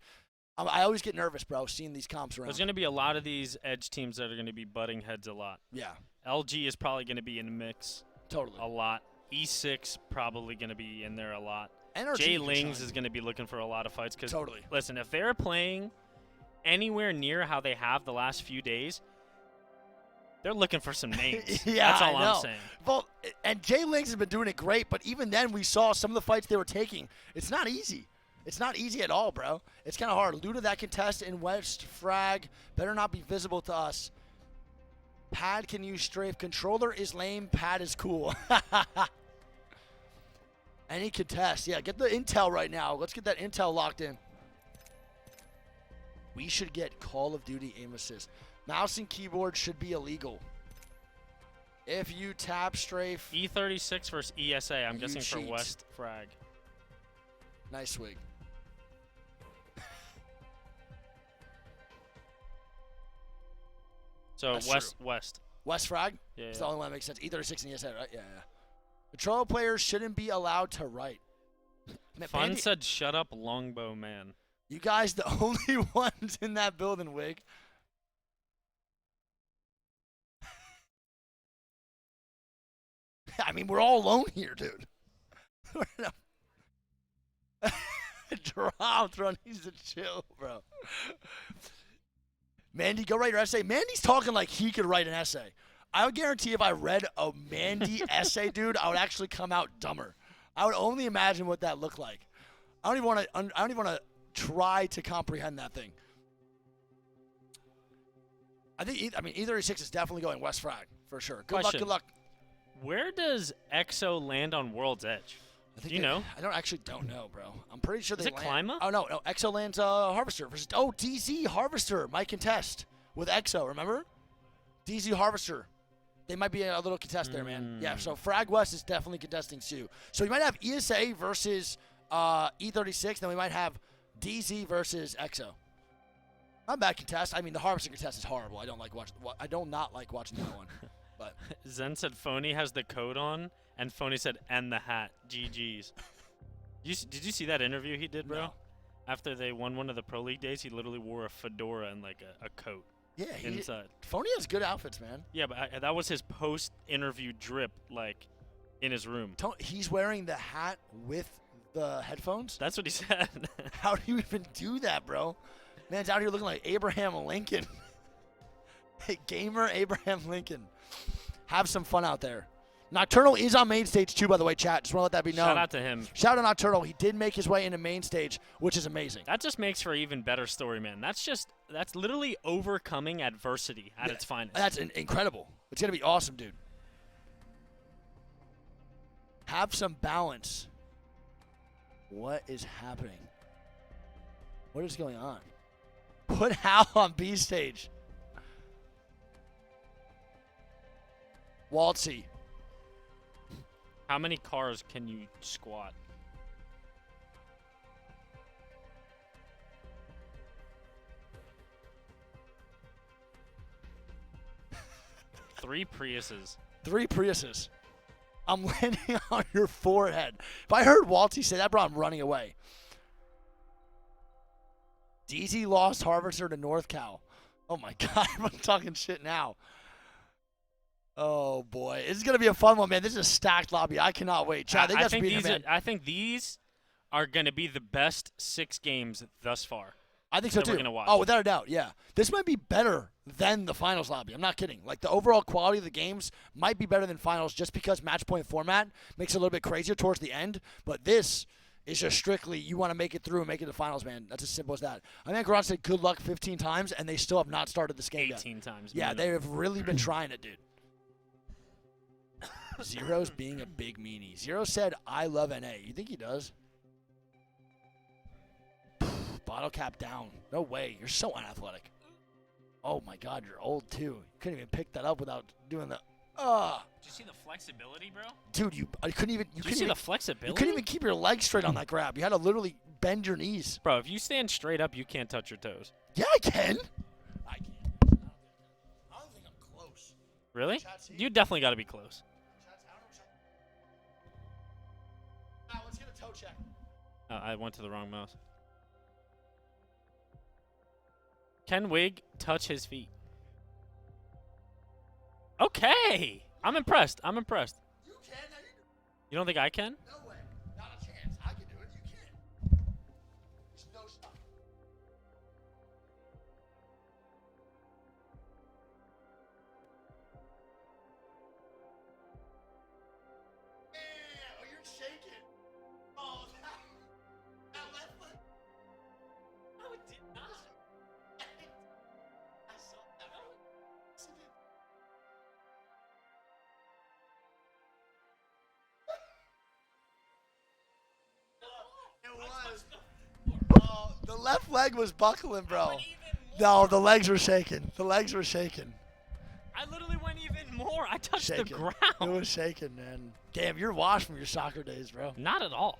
I always get nervous, bro, seeing these comps around. There's going to be a lot of these edge teams that are going to be butting heads a lot. Yeah, LG is probably going to be in the mix totally. a lot. E6 probably going to be in there a lot. NRG J can Lings shine. is going to be looking for a lot of fights because, Totally. listen, if they're playing anywhere near how they have the last few days, they're looking for some names. Yeah, That's all I know. I'm saying. Well, and J Lings has been doing it great, but even then we saw some of the fights they were taking. It's not easy. It's not easy at all, bro. It's kind of hard. Luda that contest in West Frag better not be visible to us. Pad can use strafe. Controller is lame. Pad is cool. Any contest. Yeah, get the intel right now. Let's get that intel locked in. We should get Call of Duty aim assist. Mouse and keyboard should be illegal. If you tap strafe. E36 versus ESA, I'm guessing cheat. for West Frag. Nice swig. So That's West. West Frag? Yeah, It's yeah. the only one that makes sense. E36 and ESA, right? Yeah, yeah. Control players shouldn't be allowed to write. Man, Fun Bandy, said, "Shut up, Longbow man." you guys the only ones in that building, Wig. I mean, we're all alone here, dude. We're in a dropped, bro. Needs to chill, bro. Mandy, go write your essay. Mandy's talking like he could write an essay. I would guarantee if I read a Mandy essay, dude, I would actually come out dumber. I would only imagine what that looked like. I don't even want to try to comprehend that thing. I mean, E36 is definitely going West Frag for sure. Good luck. Question. Good luck. Where does EXO land on World's Edge? I Do you know? I don't know, bro. I'm pretty sure Is they it land. Klima? Oh no, Exo lands Harvester versus DZ Harvester might contest with Exo. Remember, DZ Harvester. They might be a little contest there, man. Yeah. So Frag West is definitely contesting too. So we might have ESA versus E36. Then we might have DZ versus Exo. Not a bad contest. I mean, the Harvester contest is horrible. I don't not like watching that one. But Zen said Phony has the coat on, and Phony said, "And the hat." GG's. Did you see that interview he did, bro? No. After they won one of the Pro League days, he literally wore a fedora and like a coat yeah, inside. Phony has good outfits, man. Yeah, but that was his post-interview drip, like, in his room. He's wearing the hat with the headphones. That's what he said. How do you even do that, bro? Man's out here looking like Abraham Lincoln. Hey, gamer Abraham Lincoln. Have some fun out there. Nocturnal is on main stage too, by the way, chat. Just want to let that be known. Shout out to him. Shout out Nocturnal. He did make his way into main stage, which is amazing. That just makes for an even better story, man. That's literally overcoming adversity at its finest. That's incredible. It's going to be awesome, dude. Have some balance. What is happening? What is going on? Put Hal on B stage. Waltzy. How many cars can you squat? Three Priuses. 3 Priuses. I'm landing on your forehead. If I heard Waltzy say that, bro, I'm running away. DZ lost Harvester to North Cal. Oh, my God. I'm talking shit now. Oh, boy. This is going to be a fun one, man. This is a stacked lobby. I cannot wait. Chad, I think these are going to be the best 6 games thus far. I think so, that too. we're gonna watch. Oh, without a doubt, yeah. This might be better than the finals lobby. I'm not kidding. Like, the overall quality of the games might be better than finals just because match point format makes it a little bit crazier towards the end. But this is just strictly you want to make it through and make it to finals, man. That's as simple as that. I think Garon said good luck 15 times, and they still have not started this game 18 yet. times. Yeah, minimum. they have really been trying it, dude. Zero's being a big meanie. Zero said, I love NA. You think he does? Bottle cap down. No way. You're so unathletic. Oh, my God. You're old, too. You couldn't even pick that up without doing the... Did you see the flexibility, bro? Dude, I couldn't even... Did you see the flexibility? You couldn't even keep your legs straight on that grab. You had to literally bend your knees. Bro, if you stand straight up, you can't touch your toes. Yeah, I can. I can. I don't think I'm close. Really? Chat, see? You definitely got to be close. Let's get a toe check. I went to the wrong mouse. Can Wig touch his feet? Okay. I'm impressed. I'm impressed. You can. Now You don't think I can? no way. Not a chance. I can do it. You can't. There's no stop. Man, oh, you're shaking. Oh, that left leg. No, it did not. I saw that. Yes, it did. It was. Oh, the left leg was buckling, bro. No, the legs were shaking. The legs were shaking. I literally went even more. I touched the Shaking. ground. It was shaking, man. Damn, you're washed from your soccer days, bro. Not at all.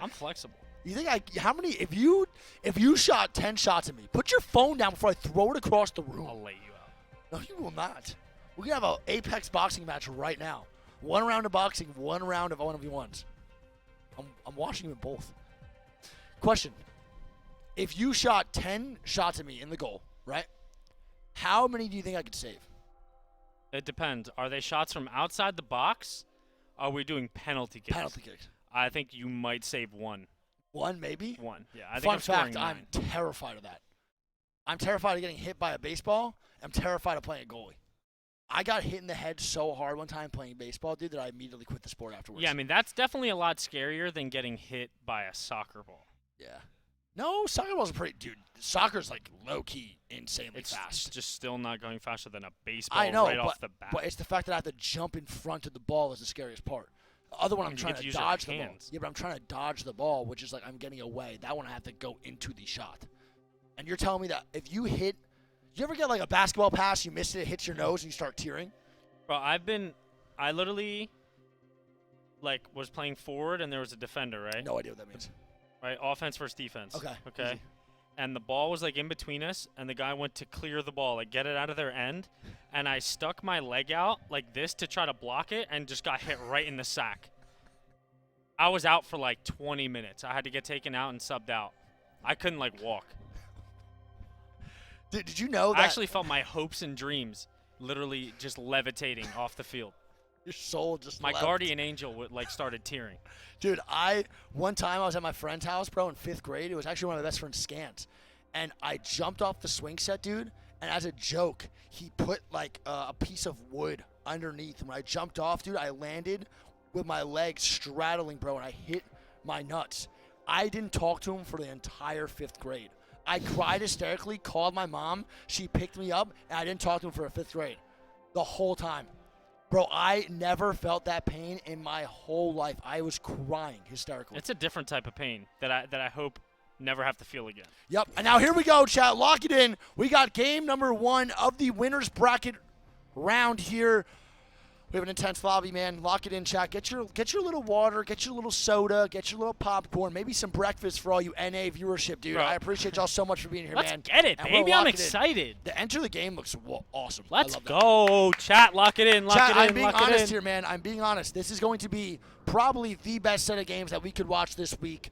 I'm flexible. You think how many if you shot 10 shots at me, put your phone down before I throw it across the room. I'll lay you out. No, you will not. We're gonna have an Apex boxing match right now. 1 round of boxing, 1 round of 1v1s. I'm watching you in both. Question. If you shot 10 shots at me in the goal, right? How many do you think I could save? It depends. Are they shots from outside the box? Are we doing penalty kicks? Penalty kicks. I think you might save 1. 1 maybe? 1. Yeah, I think Fun I'm scoring fact, 9. I'm terrified of that. I'm terrified of getting hit by a baseball. I'm terrified of playing a goalie. I got hit in the head so hard one time playing baseball, dude, that I immediately quit the sport afterwards. Yeah, I mean, that's definitely a lot scarier than getting hit by a soccer ball. Yeah. No, soccer balls are pretty, dude. Soccer's like low key, insanely It's fast. just still not going faster than a baseball I know, right off the bat. but it's the fact that I have to jump in front of the ball is the scariest part. The other one, I'm You trying get to to use your dodge the ball. hands. Yeah, but I'm trying to dodge the ball, which is like I'm getting away. That one I have to go into the shot. And you're telling me that if you hit, you ever get like a basketball pass, you miss it, it hits your nose, and you start tearing? Bro, I literally, was playing forward and there was a defender, right? No idea what that means. Right, offense versus defense. Okay, Okay. easy. And the ball was in between us, and the guy went to clear the ball, get it out of their end, and I stuck my leg out like this to try to block it, and just got hit right in the sack. I was out for 20 minutes. I had to get taken out and subbed out. I couldn't walk. Did you know that I actually felt my hopes and dreams literally just levitating off the field. your soul just My left? guardian angel started tearing. Dude, one time I was at my friend's house, bro, in 5th grade. It was actually one of my best friend's scans. And I jumped off the swing set, dude, and as a joke, he put a piece of wood underneath. When I jumped off, dude, I landed with my legs straddling, bro, and I hit my nuts. I didn't talk to him for the entire 5th grade. I cried hysterically, called my mom. She picked me up, and I didn't talk to him for 5th grade the whole time. Bro, I never felt that pain in my whole life. I was crying hysterically. It's a different type of pain that I hope never have to feel again. Yep. And now here we go, chat. Lock it in. We got game number 1 of the winners bracket round here. We have an intense lobby, man. Lock it in, chat. Get your little water, get your little soda, get your little popcorn, maybe some breakfast for all you NA viewership, dude. Bro. I appreciate y'all so much for being here, Let's man. get it, And we're baby. I'm locking in. excited. The enter the game looks awesome. I Let's love that. go. Chat, lock it in. Lock Chat, it I'm in. being Lock it honest in. here, man. I'm being honest. This is going to be probably the best set of games that we could watch this week,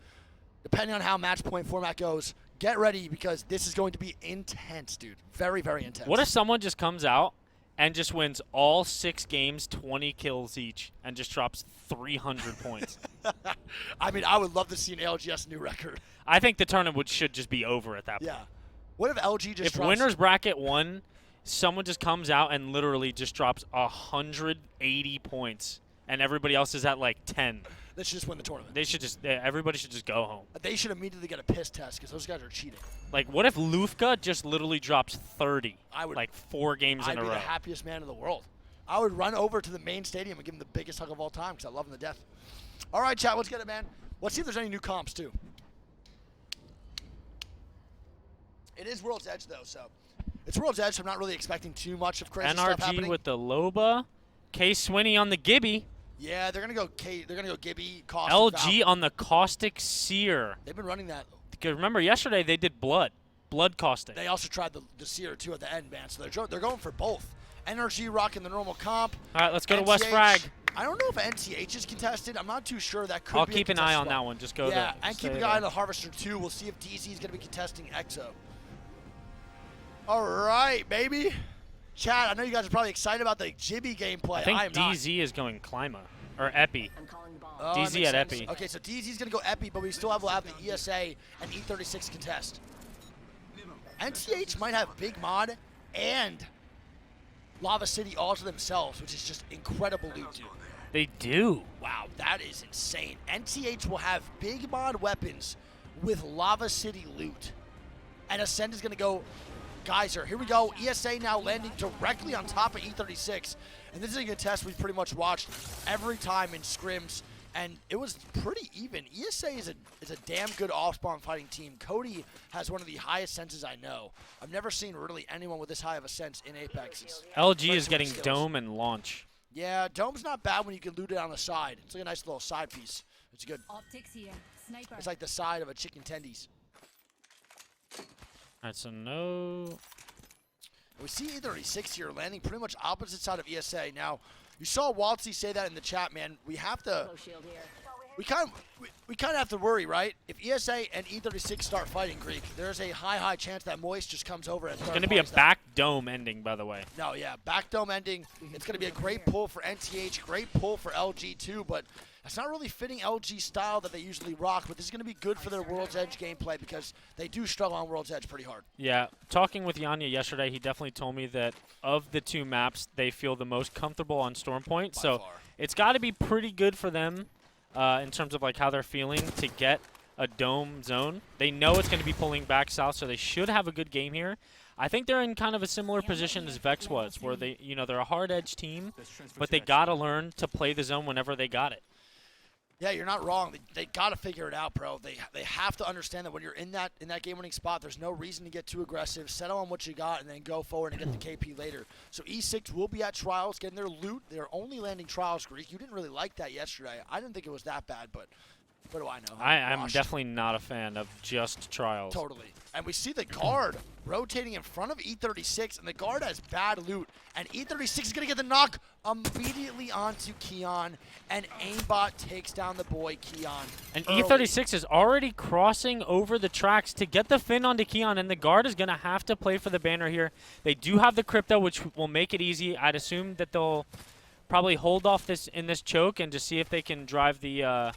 depending on how match point format goes. Get ready because this is going to be intense, dude. Very, very intense. What if someone just comes out and just wins all 6 games, 20 kills each, and just drops 300 points? I mean, I would love to see an ALGS new record. I think the tournament should just be over at that point. Yeah. What if LG just If drops... winners bracket 1, someone just comes out and literally just drops 180 points, and everybody else is at 10. Let's just win the tournament. Everybody should just go home. They should immediately get a piss test because those guys are cheating. What if Lufka just literally drops 30? I would- 4 games I'd in a be row. the happiest man in the world. I would run over to the main stadium and give him the biggest hug of all time because I love him to death. All right, chat, let's get it, man. Let's see if there's any new comps, too. It is World's Edge, though, so. It's World's Edge, so I'm not really expecting too much of crazy stuff happening. NRG with the Loba. K Swinney on the Gibby. Yeah, they're gonna go Gibby, Caustic, LG Val. on the Caustic Seer. They've been running that. Because remember, yesterday they did Blood Caustic. They also tried the Seer, too, at the end, man. So they're going for both. NRG rocking the normal comp. All right, let's go to NCH, West Frag. I don't know if NCH is contested. I'm not too sure. That could I'll be keep a an eye on contested that spot. one. Just go Yeah, to and keep stay an eye there. on the Harvester, too. We'll see if DZ is going to be contesting EXO. All right, baby. Chad, I know you guys are probably excited about the Jibby gameplay. I think am not. DZ is going Klima. Or Epi. I'm calling the bomb. Oh, that DZ makes at sense. Epi. Okay, so DZ's going to go Epi, but we still have the ESA and E36 contest. NCH might have Big Mod and Lava City all to themselves, which is just incredible loot, dude. They do. Wow, that is insane. NCH will have Big Mod weapons with Lava City loot. And Ascend is going to go Geyser. Here we go. ESA now landing directly on top of E36. And this is a contest we've pretty much watched every time in scrims. And it was pretty even. ESA is a damn good off-spawn fighting team. Cody has one of the highest senses I know. I've never seen really anyone with this high of a sense in Apex. It's LG very is getting skills. Dome and Launch. Yeah, Dome's not bad when you can loot it on the side. It's like a nice little side piece. It's good. Optics here. Sniper. It's like the side of a chicken tendies. All right, so no. We see E36 here landing pretty much opposite side of ESA. Now, you saw Waltzy say that in the chat, man. We have to, Low shield here. we kind of have to worry, right? If ESA and E36 start fighting Greek, there's a high chance that Moist just comes over and It's going to be a back Dome ending, by the way. No, yeah, back dome ending. It's going to be a great pull for NTH, great pull for LG too, but it's not really fitting LG style that they usually rock, but this is going to be good for their World's Edge gameplay because they do struggle on World's Edge pretty hard. Yeah, talking with Yanya yesterday, he definitely told me that of the two maps, they feel the most comfortable on Storm Point. By So far. it's got to be pretty good for them in terms of like how they're feeling to get a dome zone. They know it's going to be pulling back south, so they should have a good game here. I think they're in kind of a similar position as Vex was, where they, they're a hard edge team, but they got to learn to play the zone whenever they got it. Yeah, you're not wrong. They got to figure it out, bro. They have to understand that when you're in that game-winning spot, there's no reason to get too aggressive. Settle on what you got and then go forward and get the KP later. So E6 will be at Trials, getting their loot. They're only landing Trials, Greek. You didn't really like that yesterday. I didn't think it was that bad, but what do I know? I'm Washed. definitely not a fan of just Trials. Totally. And we see the guard rotating in front of E36, and the guard has bad loot. And E36 is going to get the knock immediately onto Keon, and aimbot takes down the boy Keon. And early. E36 is already crossing over the tracks to get the fin onto Keon, and the guard is going to have to play for the banner here. They do have the crypto, which will make it easy. I'd assume that they'll probably hold off in this choke and just see if they can drive the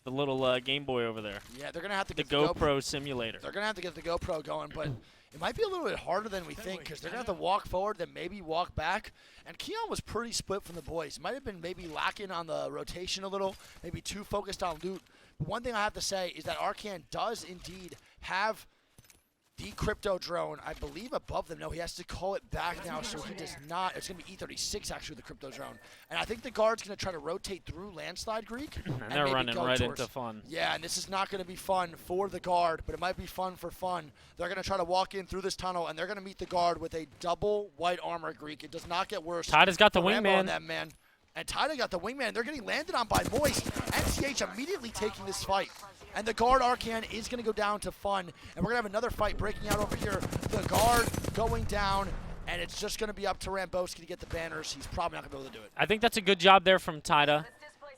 little Game Boy over there. Yeah, they're going to have to The get the GoPro simulator. They're going to have to get the GoPro going, but it might be a little bit harder than we think because they're going to have to walk forward, then maybe walk back. And Keon was pretty split from the boys. Might have been maybe lacking on the rotation a little, maybe too focused on loot. But one thing I have to say is that Arcan does indeed have the crypto drone, I believe, above them. No, he has to call it back now, so he does not. It's going to be E36, actually, the crypto drone. And I think the guard's going to try to rotate through Landslide Greek. And they're maybe running go right towards- into fun. Yeah, and this is not going to be fun for the guard, but it might be fun for fun. They're going to try to walk in through this tunnel, and they're going to meet the guard with a double white armor Greek. It does not get worse. Todd has got the for Rambo wingman. and that man. And Tyda got the wingman. They're getting landed on by Moist. NCH immediately taking this fight. And the guard Arcan is going to go down to fun. And we're going to have another fight breaking out over here. The guard going down. And it's just going to be up to Ramboski to get the banners. He's probably not going to be able to do it. I think that's a good job there from Taida.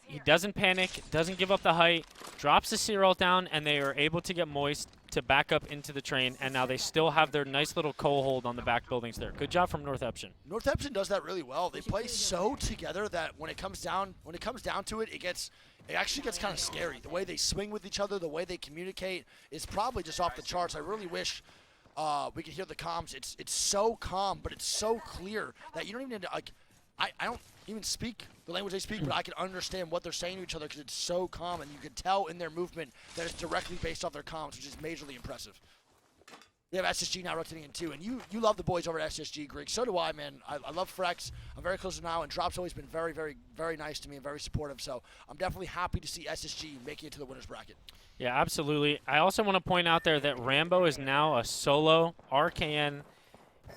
He doesn't panic, doesn't give up the height, drops the C-roll down, and they are able to get Moist to back up into the train, and now they still have their nice little coal hold on the back buildings there. Good job from North Epson. North Epson does that really well. They play so together that when it comes down to it, it actually gets kind of scary. The way they swing with each other, the way they communicate is probably just off the charts. I really wish we could hear the comms. It's so calm, but it's so clear that you don't even need to, like, I don't even speak the language they speak, but I can understand what they're saying to each other because it's so calm, and you can tell in their movement that it's directly based off their comms, which is majorly impressive. We have SSG now rotating in too, and you love the boys over at SSG, Greg. So do I, man. I love Frex. I'm very close to now, and Drop's always been very, very, very nice to me and very supportive. So I'm definitely happy to see SSG making it to the winners bracket. Yeah, absolutely. I also want to point out there that Rambo is now a solo. RKN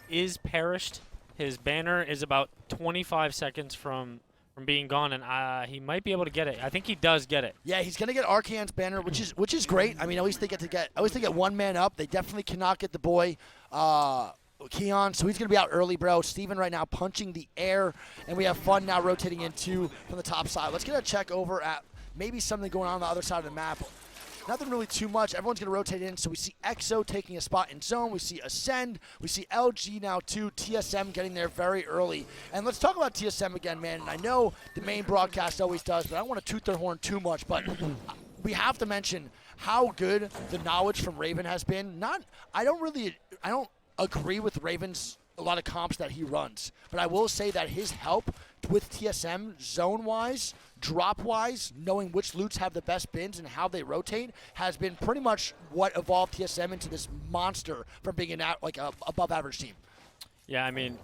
is perished. His banner is about 25 seconds from being gone, and he might be able to get it. I think he does get it. Yeah, he's gonna get Arcan's banner, which is great. I mean, at least they get one man up. They definitely cannot get the boy Keon, so he's gonna be out early, bro. Steven right now punching the air, and we have fun now rotating into from the top side. Let's get a check over at maybe something going on the other side of the map. Nothing really too much. Everyone's going to rotate in. So we see EXO taking a spot in zone. We see Ascend. We see LG now too. TSM getting there very early. And let's talk about TSM again, man. And I know the main broadcast always does, but I don't want to toot their horn too much. But we have to mention how good the knowledge from Raven has been. I don't agree with Raven's a lot of comps that he runs, but I will say that his help with TSM zone-wise, drop-wise, knowing which loots have the best bins and how they rotate has been pretty much what evolved TSM into this monster from being an above-average team. Yeah, I mean,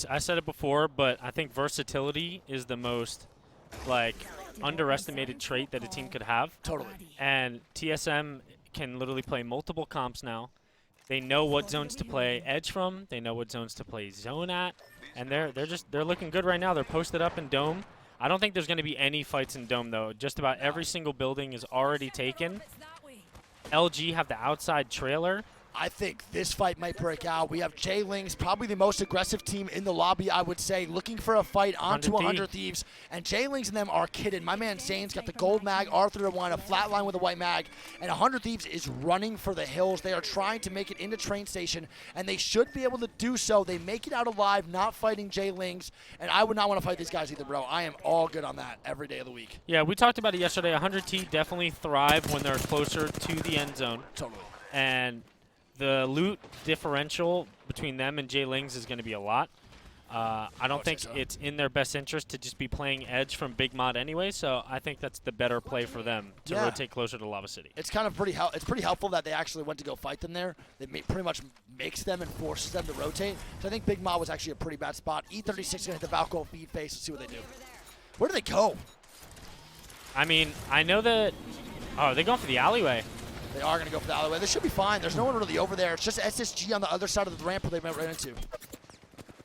I said it before, but I think versatility is the most underestimated trait that a team could have. Totally. And TSM can literally play multiple comps now. They know what zones to play edge from. They know what zones to play zone at, and they're looking good right now. They're posted up in dome. I don't think there's going to be any fights in dome though. Just about every single building is already taken. LG have the outside trailer. I think this fight might break out. We have J-Lings, probably the most aggressive team in the lobby, I would say, looking for a fight onto 100 Thieves. And J-Lings and them are kidding. My man Zane's got the gold mag, Arthur one, a flat line with a white mag, and 100 Thieves is running for the hills. They are trying to make it into train station, and they should be able to do so. They make it out alive, not fighting J-Lings, and I would not want to fight these guys either, bro. I am all good on that every day of the week. Yeah, we talked about it yesterday. 100T definitely thrive when they're closer to the end zone. Totally. And the loot differential between them and J-Lings is going to be a lot. I don't think it's in their best interest to just be playing edge from Big Mod anyway, so I think that's the better play for them to rotate closer to Lava City. It's kind of pretty helpful that they actually went to go fight them there. It pretty much makes them and forces them to rotate. So I think Big Mod was actually a pretty bad spot. E36 going to hit the Valkyrie feed face. Let's see what they do. Where do they go? I mean, I know that... Oh, they're going for the alleyway. They are going to go for the alleyway. They should be fine. There's no one really over there. It's just SSG on the other side of the ramp where they went right into.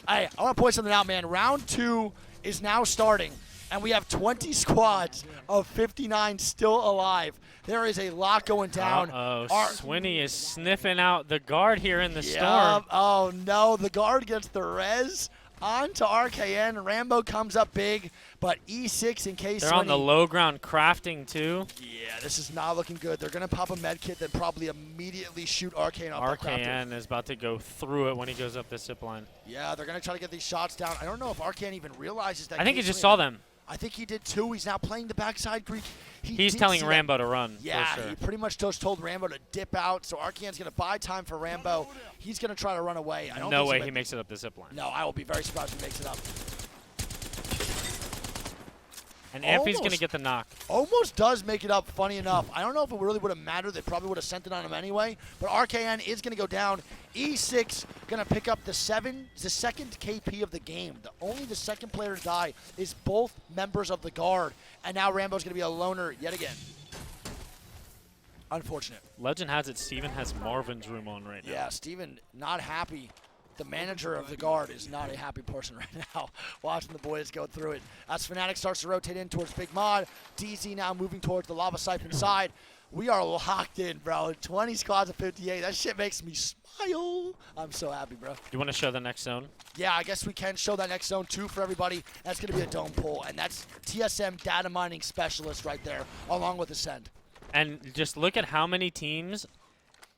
Hey, I want to point something out, man. Round 2 is now starting, and we have 20 squads of 59 still alive. There is a lot going down. Swinny is sniffing out the guard here in the storm. Oh, no. The guard gets the res. On to RKN. Rambo comes up big, but E6 in case they're on the low ground crafting too. Yeah, this is not looking good. They're going to pop a med kit, then probably immediately shoot RKN off the crafter. RKN is about to go through it when he goes up the zip line. Yeah, they're going to try to get these shots down. I don't know if RKN even realizes that. I think he just saw them. I think he did too. He's now playing the backside Greek. He's telling Rambo to run. Yeah, for sure. He pretty much just told Rambo to dip out. So Arcan's going to buy time for Rambo. He's going to try to run away. No way he makes it up the zip line. No, I will be very surprised if he makes it up. And Amphy's going to get the knock. Almost does make it up, funny enough. I don't know if it really would have mattered. They probably would have sent it on him anyway. But RKN is going to go down. E6 going to pick up the second KP of the game. Only the second player to die is both members of the guard. And now Rambo's going to be a loner yet again. Unfortunate. Legend has it Steven has Marvin's room on right now. Yeah, Steven not happy. The manager of the guard is not a happy person right now, watching the boys go through it. As Fnatic starts to rotate in towards Big Mod, DZ now moving towards the Lava Siphon side. We are locked in, bro. 20 squads of 58. That shit makes me smile. I'm so happy, bro. You want to show the next zone? Yeah, I guess we can show that next zone, too, for everybody. That's going to be a dome pull, and that's TSM data mining specialist right there, along with Ascend. And just look at how many teams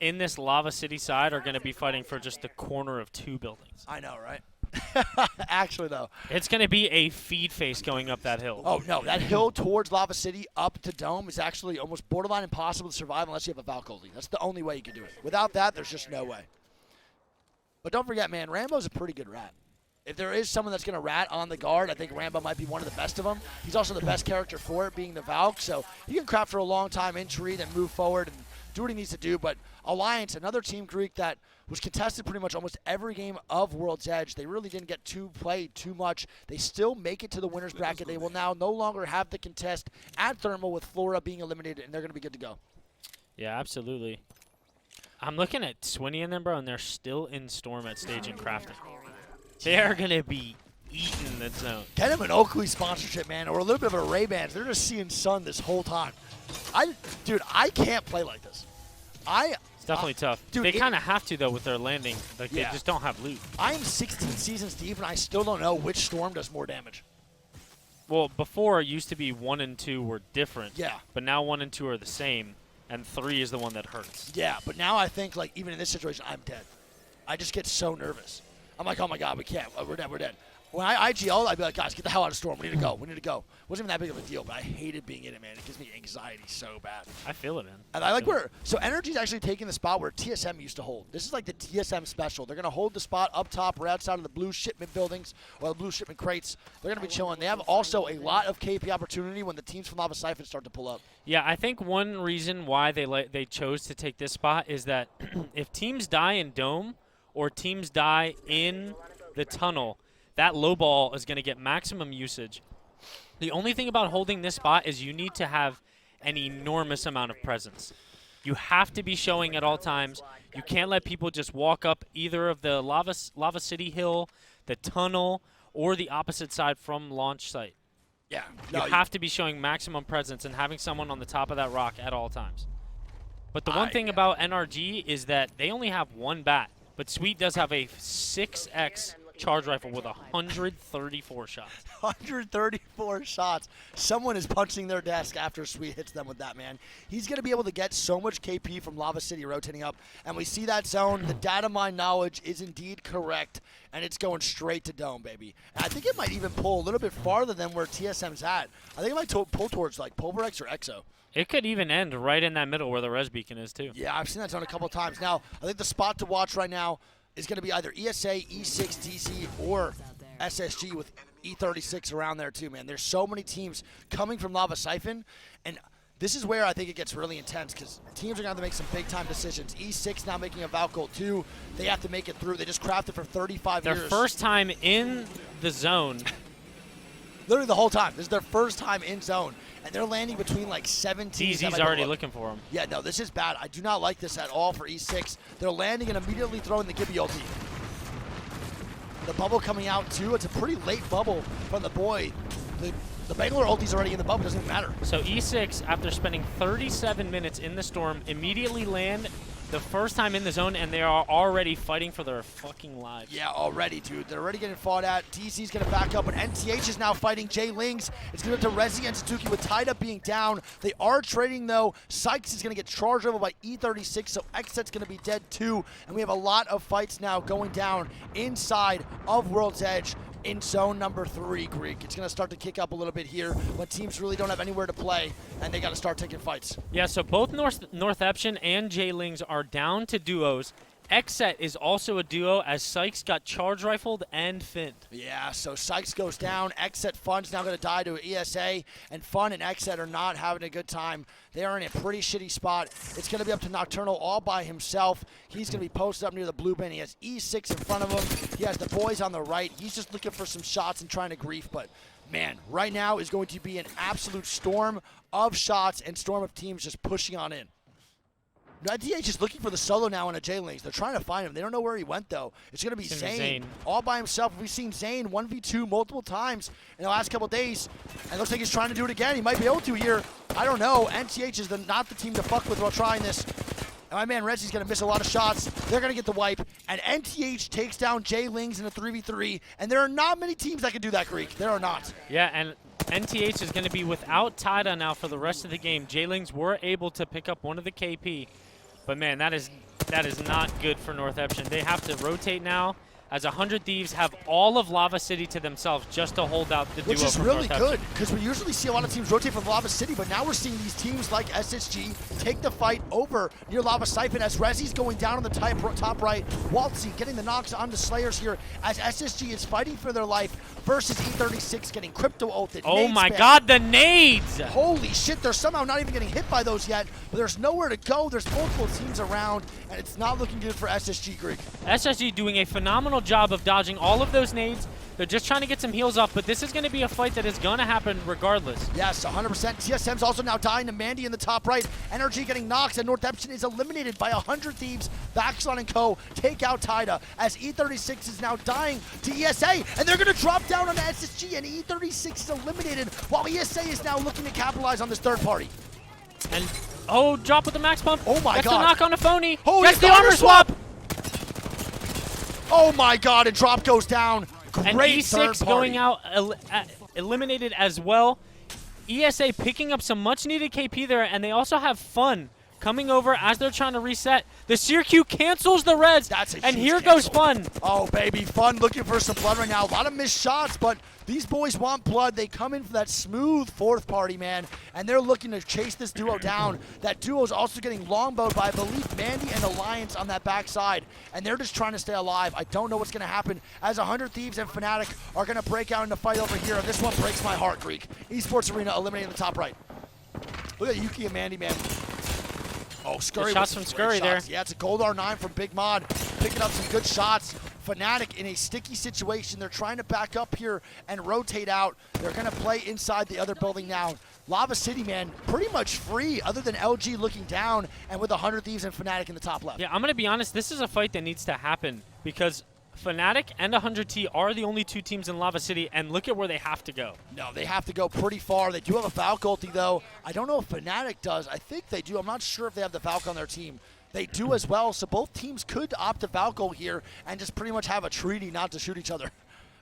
in this Lava City side are going to be fighting for just the corner of 2 buildings. I know, right? Actually, though. It's going to be a feed face going up that hill. Oh, no. That hill towards Lava City up to Dome is actually almost borderline impossible to survive unless you have a Valkyrie. That's the only way you can do it. Without that, there's just no way. But don't forget, man, Rambo's a pretty good rat. If there is someone that's going to rat on the guard, I think Rambo might be one of the best of them. He's also the best character for it, being the Valk. So he can craft for a long time in tree, then move forward and do what he needs to do. But Alliance, another team Greek that was contested pretty much almost every game of World's Edge. They really didn't get to play too much. They still make it to the winner's bracket. They will now no longer have the contest at Thermal with Flora being eliminated, and they're going to be good to go. Yeah, absolutely. I'm looking at Swinny and them, bro, and they're still in Storm at staging crafting. They are going to be eating the zone. Get him an Oakley sponsorship, man, or a little bit of a Ray-Bans. They're just seeing sun this whole time. Dude, I can't play like this. It's definitely tough. Dude, they kind of have to, though, with their landing. Like, Yeah. they just don't have loot. I'm 16 seasons deep, and I still don't know which Storm does more damage. Well, before, it used to be 1 and 2 were different. Yeah. But now 1 and 2 are the same, and 3 is the one that hurts. Yeah, but now I think, like, even in this situation, I'm dead. I just get so nervous. I'm like, oh, my God, we can't. We're dead. When I IGL'd, I'd be like, guys, get the hell out of Storm. We need to go. Wasn't even that big of a deal, but I hated being in it, man. It gives me anxiety so bad. I feel it, man. And I like where – so Energy's actually taking the spot where TSM used to hold. This is like the TSM special. They're going to hold the spot up top right outside of the blue shipment buildings or the blue shipment crates. They're going to be chilling. They have also a lot of KP opportunity when the teams from Lava Siphon start to pull up. Yeah, I think one reason why they chose to take this spot is that if teams die in Dome or teams die in the tunnel – that low ball is going to get maximum usage. The only thing about holding this spot is you need to have an enormous amount of presence. You have to be showing at all times. You can't let people just walk up either of the Lava City Hill, the tunnel, or the opposite side from launch site. Yeah. You have to be showing maximum presence and having someone on the top of that rock at all times. But the one thing about NRG is that they only have one bat, but Sweet does have a 6x charge rifle with 134 shots. 134 shots. Someone is punching their desk after Sweet hits them with that, man. He's going to be able to get so much KP from Lava City rotating up, and we see that zone. The data mine knowledge is indeed correct, and it's going straight to Dome, baby. And I think it might even pull a little bit farther than where TSM's at. I think it might pull towards like Pulverex or Exo. It could even end right in that middle where the res beacon is, too. Yeah, I've seen that zone a couple times. Now, I think the spot to watch right now is going to be either ESA, E6, DC, or SSG with E36 around there too, man. There's so many teams coming from Lava Siphon, and this is where I think it gets really intense because teams are going to have to make some big-time decisions. E6 now making a Valcolt 2. They have to make it through. They just crafted for 35 years. Their first time in the zone. Literally the whole time. This is their first time in zone, and they're landing between like 7 teams. DZ's already looking for them. Yeah, no, this is bad. I do not like this at all for E6. They're landing and immediately throwing the Gibby ulti. The bubble coming out too. It's a pretty late bubble from the boy. The Bangalore ulti's already in the bubble. Doesn't even matter. So E6, after spending 37 minutes in the storm, immediately land the first time in the zone, and they are already fighting for their fucking lives. Yeah, already, dude. They're already getting fought at. DC's going to back up, but NTH is now fighting Jay Lings. It's going to Rezi and Satuki with Tide Up being down. They are trading, though. Sykes is going to get charged over by E36, so Xset's going to be dead, too. And we have a lot of fights now going down inside of World's Edge in zone number 3, Greek. It's going to start to kick up a little bit here when teams really don't have anywhere to play, and they got to start taking fights. Yeah, so both Northeption and Jay Lings are down to duos. Xset is also a duo as Sykes got charge rifled and finned. Yeah, so Sykes goes down. Xset Fun's now going to die to ESA, and Fun and Xset are not having a good time. They are in a pretty shitty spot. It's going to be up to Nocturnal all by himself. He's going to be posted up near the blue bin. He has E6 in front of him. He has the boys on the right. He's just looking for some shots and trying to grief, but man, right now is going to be an absolute storm of shots and storm of teams just pushing on in. DH is looking for the solo now on a J-Lings. They're trying to find him. They don't know where he went, though. It's going to be Zane all by himself. We've seen Zane 1v2 multiple times in the last couple of days, and it looks like he's trying to do it again. He might be able to here. I don't know. NTH is not the team to fuck with while trying this. And my man Rezi's going to miss a lot of shots. They're going to get the wipe, and NTH takes down J-Lings in a 3v3, and there are not many teams that can do that, Greek. There are not. Yeah, and NTH is going to be without Tada now for the rest of the game. J-Lings were able to pick up one of the KP. But man, that is not good for Northeption. They have to rotate now. as 100 Thieves have all of Lava City to themselves just to hold out the duo. Which is from really North Epsom. good, because we usually see a lot of teams rotate from Lava City, but now we're seeing these teams like SSG take the fight over near Lava Siphon as Rezi's going down on the top right. Waltzy getting the knocks on the Slayers here as SSG is fighting for their life versus E36 getting crypto ulted. Oh nade my spam. god, the nades! Holy shit, they're somehow not even getting hit by those yet, but there's nowhere to go. There's multiple teams around, and it's not looking good for SSG, Greek. SSG doing a phenomenal job of dodging all of those nades. They're just trying to get some heals off, but this is going to be a fight that is going to happen regardless. Yes, 100%. TSM's also now dying to Mandy in the top right. Energy getting knocked, and North Epsom is eliminated by 100 Thieves. Vaxlon and Co. take out Tida as E36 is now dying to ESA, and they're going to drop down on SSG, and E36 is eliminated while ESA is now looking to capitalize on this third party. And, oh, drop with the max pump. Oh my Gets god. the knock on the phony. Oh, Gets it's the armor swap. Oh my god, and drop goes down. And Great E6 third party. going out eliminated as well. ESA picking up some much needed KP there, and they also have Fun coming over as they're trying to reset. The Sear Q cancels the reds, That's a and huge here cancel. goes Fun. Oh, baby, Fun looking for some blood right now. A lot of missed shots, but these boys want blood. They come in for that smooth fourth party, man, and they're looking to chase this duo down. That duo is also getting longbowed by, I believe, Mandy and Alliance on that backside, and they're just trying to stay alive. I don't know what's going to happen as 100 Thieves and Fnatic are going to break out in the fight over here. This one breaks my heart, Greek. Esports Arena eliminating the top right. Look at Yuki and Mandy, man. Oh, Scurry. Good shots with some from great Scurry shots. Yeah, it's a gold R9 from Big Mod, picking up some good shots. Fnatic in a sticky situation. They're trying to back up here and rotate out. They're going to play inside the other building now. Lava City, man, pretty much free other than LG looking down and with 100 Thieves and Fnatic in the top left. Yeah, I'm going to be honest. This is a fight that needs to happen because Fnatic and 100T are the only two teams in Lava City, and look at where they have to go. No, they have to go pretty far. They do have a Valk ulti, though. I don't know if Fnatic does. I think they do. I'm not sure if they have the Valk on their team. They do as well, so both teams could opt to Valko here and just pretty much have a treaty not to shoot each other.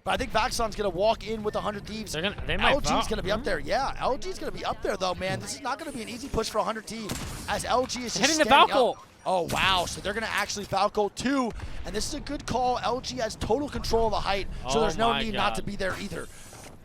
But I think Vaxon's going to walk in with 100 Thieves. They might LG's going to be up there. Yeah, LG's going to be up there, though, man. This is not going to be an easy push for 100T as LG is just Hitting the standing Valko. up. Oh, wow. So they're going to actually Valko too. And this is a good call. LG has total control of the height, so Oh there's no my need not God. to be there either.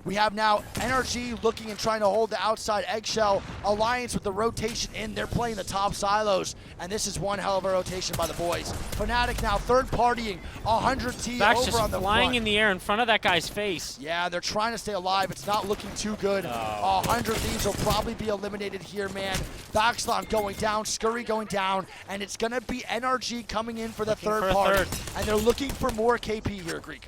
We have now NRG looking and trying to hold the outside eggshell. Alliance with the rotation in. They're playing the top silos, and this is one hell of a rotation by the boys. Fnatic now third partying 100T Vax over just on the flying front. in the air in front of that guy's face. Yeah, they're trying to stay alive. It's not looking too good. 100 Thieves will probably be eliminated here, man. Vaxlon going down, Scurry going down, and it's going to be NRG coming in for the Looking third for a party. third. And they're looking for more KP here, Greek.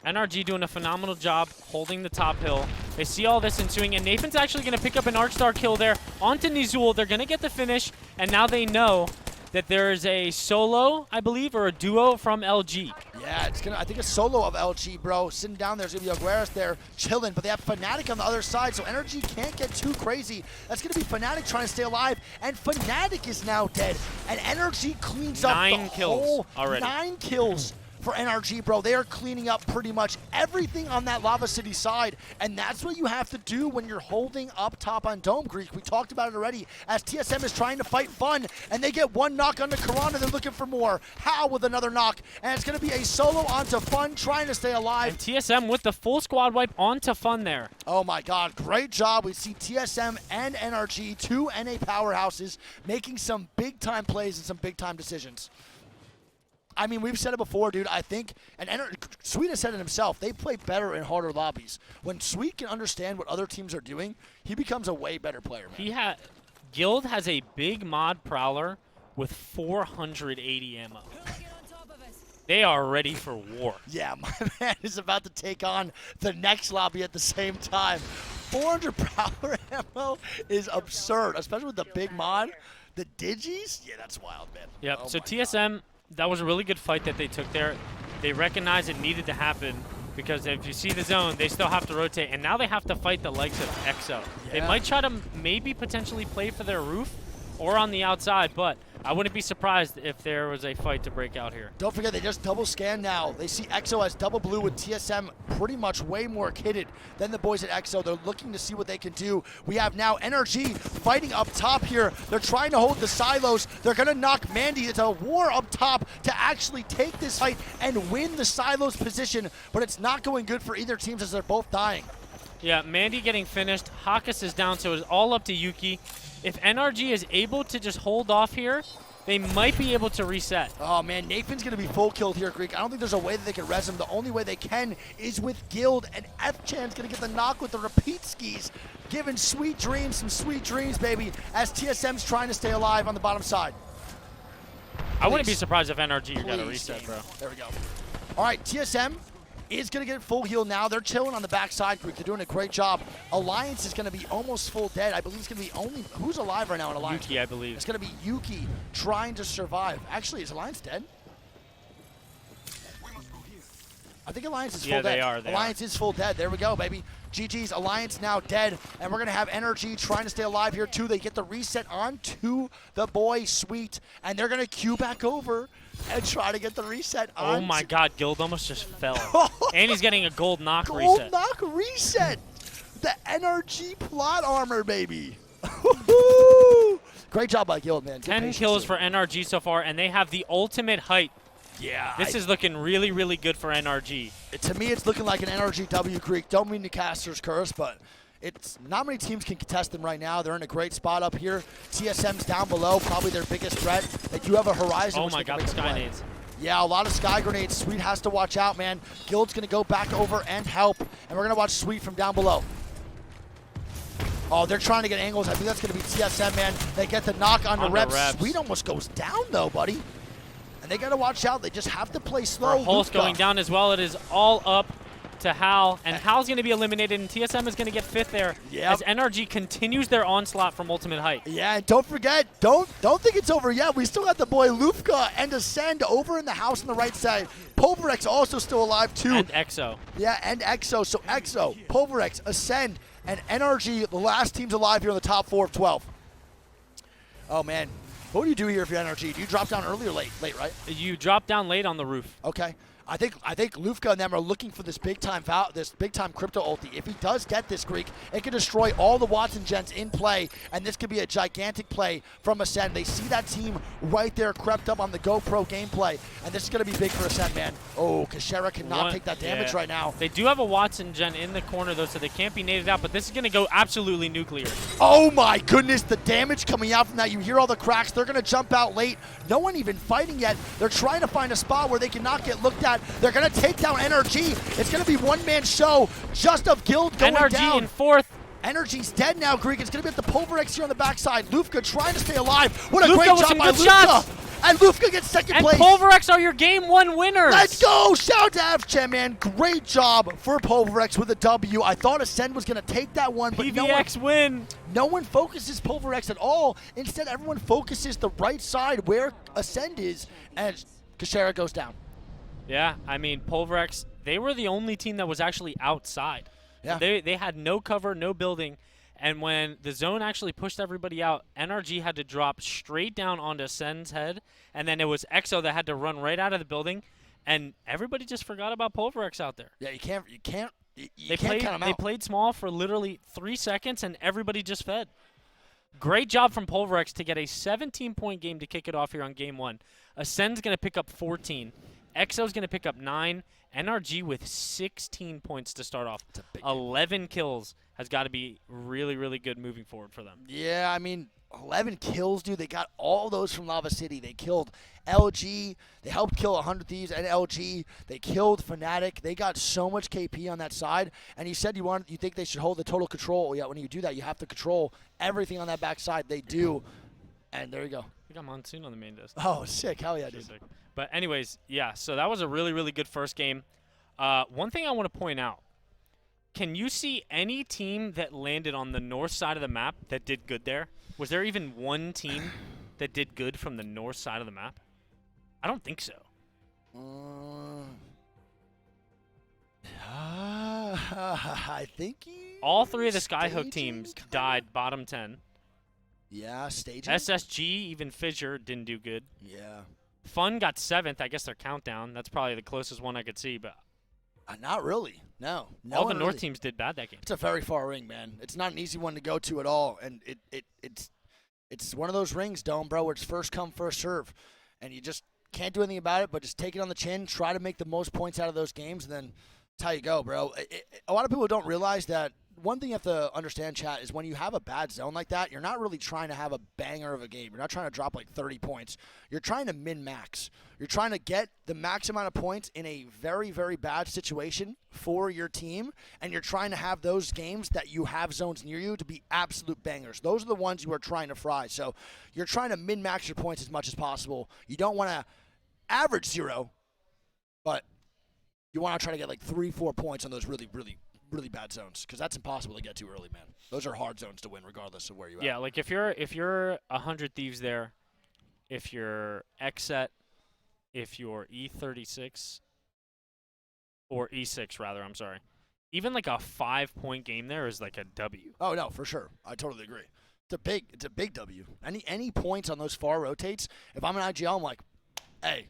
NRG doing a phenomenal job holding the top hill. They see all this ensuing, and Nathan's actually going to pick up an Arcstar kill there onto Nizul. They're going to get the finish, and now they know that there is a solo, I believe, or a duo from LG. Yeah, it's gonna. I think a solo of LG, bro. Sitting down there's gonna be Aguirres there chilling, but they have Fnatic on the other side, so Energy can't get too crazy. That's gonna be Fnatic trying to stay alive, and Fnatic is now dead. And Energy cleans up 9 the kills whole already. 9 kills for NRG, bro. They are cleaning up pretty much everything on that Lava City side, and that's what you have to do when you're holding up top on Dome, Greek. We talked about it already, as TSM is trying to fight Fun, and they get one knock onto Karana. They're looking for more. How with another knock, and it's going to be a solo onto Fun, trying to stay alive. And TSM with the full squad wipe onto Fun there. Oh my god, great job. We see TSM and NRG, two NA powerhouses, making some big-time plays and some big-time decisions. I mean, we've said it before, dude. I think, and Sweet has said it himself, they play better in harder lobbies. When Sweet can understand what other teams are doing, he becomes a way better player, man. Guild has a big mod prowler with 480 ammo. They are ready for war. Yeah, my man is about to take on the next lobby at the same time. 400 prowler ammo is absurd, especially with the big mod. The Digis? Yeah, that's wild, man. Yep, Oh so my TSM, God. that was a really good fight that they took there. They recognized it needed to happen because if you see the zone, they still have to rotate, and now they have to fight the likes of EXO. They Yeah. might try to maybe potentially play for their roof or on the outside, but I wouldn't be surprised if there was a fight to break out here. Don't forget, they just double scan now. They see EXO as double blue with TSM pretty much way more kitted than the boys at EXO. They're looking to see what they can do. We have now NRG fighting up top here. They're trying to hold the silos. They're going to knock Mandy. It's a war up top to actually take this fight and win the silos position, but it's not going good for either teams as they're both dying. Yeah, Mandy getting finished. Hakas is down, so it's all up to Yuki. If NRG is able to just hold off here, they might be able to reset. Oh man, Nathan's gonna be full killed here, Greek. I don't think there's a way that they can res him. The only way they can is with Guild, and F-Chan's gonna get the knock with the repeat skis, giving sweet dreams, some sweet dreams, baby, as TSM's trying to stay alive on the bottom side. I wouldn't be surprised if NRG got a Please, reset, game. bro. There we go. All right, TSM is going to get full heal now. They're chilling on the backside, Greek. They're doing a great job. Alliance is going to be almost full dead. I believe it's going to be only... Who's alive right now in Alliance? Yuki, I believe. It's going to be Yuki trying to survive. Actually, is Alliance dead? I think Alliance is full Yeah, dead. they are. Alliance is full dead. There we go, baby. GG's Alliance now dead, and we're going to have NRG trying to stay alive here, too. They get the reset onto the boy Sweet, and they're going to queue back over and try to get the reset on. Oh my god, Guild almost just fell. And he's getting a gold knock Gold reset. knock reset. The NRG plot armor, baby. Great job by Guild, man. Good 10 patience kills here. for NRG so far, and they have the ultimate height. Yeah. This is looking really, really good for NRG. To me, it's looking like an NRG W Creek. Don't mean to Caster's curse, but it's not many teams can contest them right now. They're in a great spot up here. TSM's down below, probably their biggest threat. They do have a Horizon. Oh which my they can god, the make a sky play. nades. Yeah, a lot of sky grenades. Sweet has to watch out, man. Guild's going to go back over and help, and we're going to watch Sweet from down below. Oh, they're trying to get angles. I think that's going to be TSM, man. They get the knock on the reps. Sweet almost goes down, though, buddy. And they got to watch out. They just have to play slow. Hulk's Lufka going down as well. It is all up to Hal, and Hal's going to be eliminated, and TSM is going to get fifth there as NRG continues their onslaught from ultimate height. Yeah, and don't forget, don't think it's over yet. We still got the boy Lufka and Ascend over in the house on the right side. Pulverex also still alive too. And EXO. Yeah, and EXO. So EXO, Pulverex, Ascend, and NRG, the last teams alive here in the top 4 of 12. Oh man, what do you do here if you're NRG? Do you drop down early or late? Late, right? You drop down late on the roof. Okay. I think Lufka and them are looking for this big time crypto ulti. If he does get this, Greek, it can destroy all the Watson gens in play, and this could be a gigantic play from Ascend. They see that team right there crept up on the GoPro gameplay, and this is going to be big for Ascend, man. Oh, Kashera cannot take that damage right now. They do have a Watson gen in the corner, though, so they can't be naded out, but this is going to go absolutely nuclear. Oh my goodness, the damage coming out from that. You hear all the cracks. They're going to jump out late. No one even fighting yet. They're trying to find a spot where they cannot get looked at. They're going to take down NRG. It's going to be one-man show just of Guild going NRG down. in fourth. NRG's dead now, Greek. It's going to be at the Pulverex here on the backside. Lufka trying to stay alive. What a Lufka great with job some by good Lufka. shots. And Lufka gets second And place. Pulverex are your game 1 winners. Let's go! Shout out to F-Chan, man. Great job for Pulverex with a W. I thought Ascend was going to take that one, but PVX win. no one focuses Pulverex at all. Instead, everyone focuses the right side where Ascend is, and Kashera goes down. Yeah, I mean, Pulverex, they were the only team that was actually outside. Yeah. They had no cover, no building, and when the zone actually pushed everybody out, NRG had to drop straight down onto Ascend's head, and then it was EXO that had to run right out of the building, and everybody just forgot about Pulverex out there. Yeah, you can't count them They out. played small for literally 3 seconds, and everybody just fed. Great job from Pulverex to get a 17-point game to kick it off here on game 1. Ascend's going to pick up 14. EXO's going to pick up 9. NRG with 16 points to start off. 11 kills has got to be really, really good moving forward for them. Yeah, I mean, 11 kills, dude. They got all those from Lava City. They killed LG. They helped kill 100 Thieves and LG. They killed Fnatic. They got so much KP on that side. And you said you think they should hold the total control. Yeah, when you do that, you have to control everything on that backside. They do. And there you go. We got Monsoon on the main desk. Oh, sick. Hell yeah, dude. Sick. But anyways, yeah, so that was a really, really good first game. One thing I want to point out, can you see any team that landed on the north side of the map that did good there? Was there even one team that did good from the north side of the map? I don't think so. I think All 3 of the Skyhook teams died bottom 10. Yeah, staging. SSG, even Fissure, didn't do good. Yeah. Fun got 7th. I guess their countdown. That's probably the closest one I could see. But Not really. No. No all the one North really. teams did bad that game. It's a very far ring, man. It's not an easy one to go to at all, and it's one of those rings, Dome, bro, where it's first come, first serve, and you just can't do anything about it, but just take it on the chin, try to make the most points out of those games, and then that's how you go, bro. A lot of people don't realize that one thing you have to understand, chat, is when you have a bad zone like that, you're not really trying to have a banger of a game. You're not trying to drop like 30 points. You're trying to min-max. You're trying to get the max amount of points in a very, very bad situation for your team, and you're trying to have those games that you have zones near you to be absolute bangers. Those are the ones you are trying to fry. So you're trying to min-max your points as much as possible. You don't want to average 0, but you want to try to get like 3-4 points on those really, really, really bad zones, because that's impossible to get to early, man. Those are hard zones to win regardless of where you're Yeah, at. like if you're 100 Thieves there, if you're Xset, if you're E36, or E6 rather, I'm sorry. Even like a 5-point game there is like a W. Oh no, for sure. I totally agree. It's a big W. Any points on those far rotates, if I'm an IGL, I'm like, hey,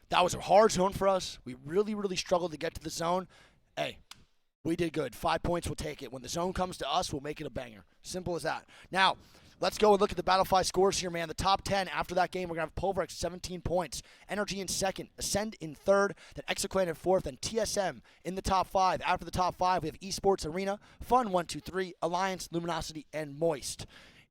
that was a hard zone for us. We really, really struggled to get to the zone. Hey, we did good. 5 points, we'll take it. When the zone comes to us, we'll make it a banger. Simple as that. Now, let's go and look at the Battlefy scores here, man. The top 10 after that game, we're going to have Pulverex 17 points, Energy in second, Ascend in third, then Exoclan in fourth, and TSM in the top 5. After the top 5, we have Esports Arena, Fun 1, 2, 3, Alliance, Luminosity, and Moist.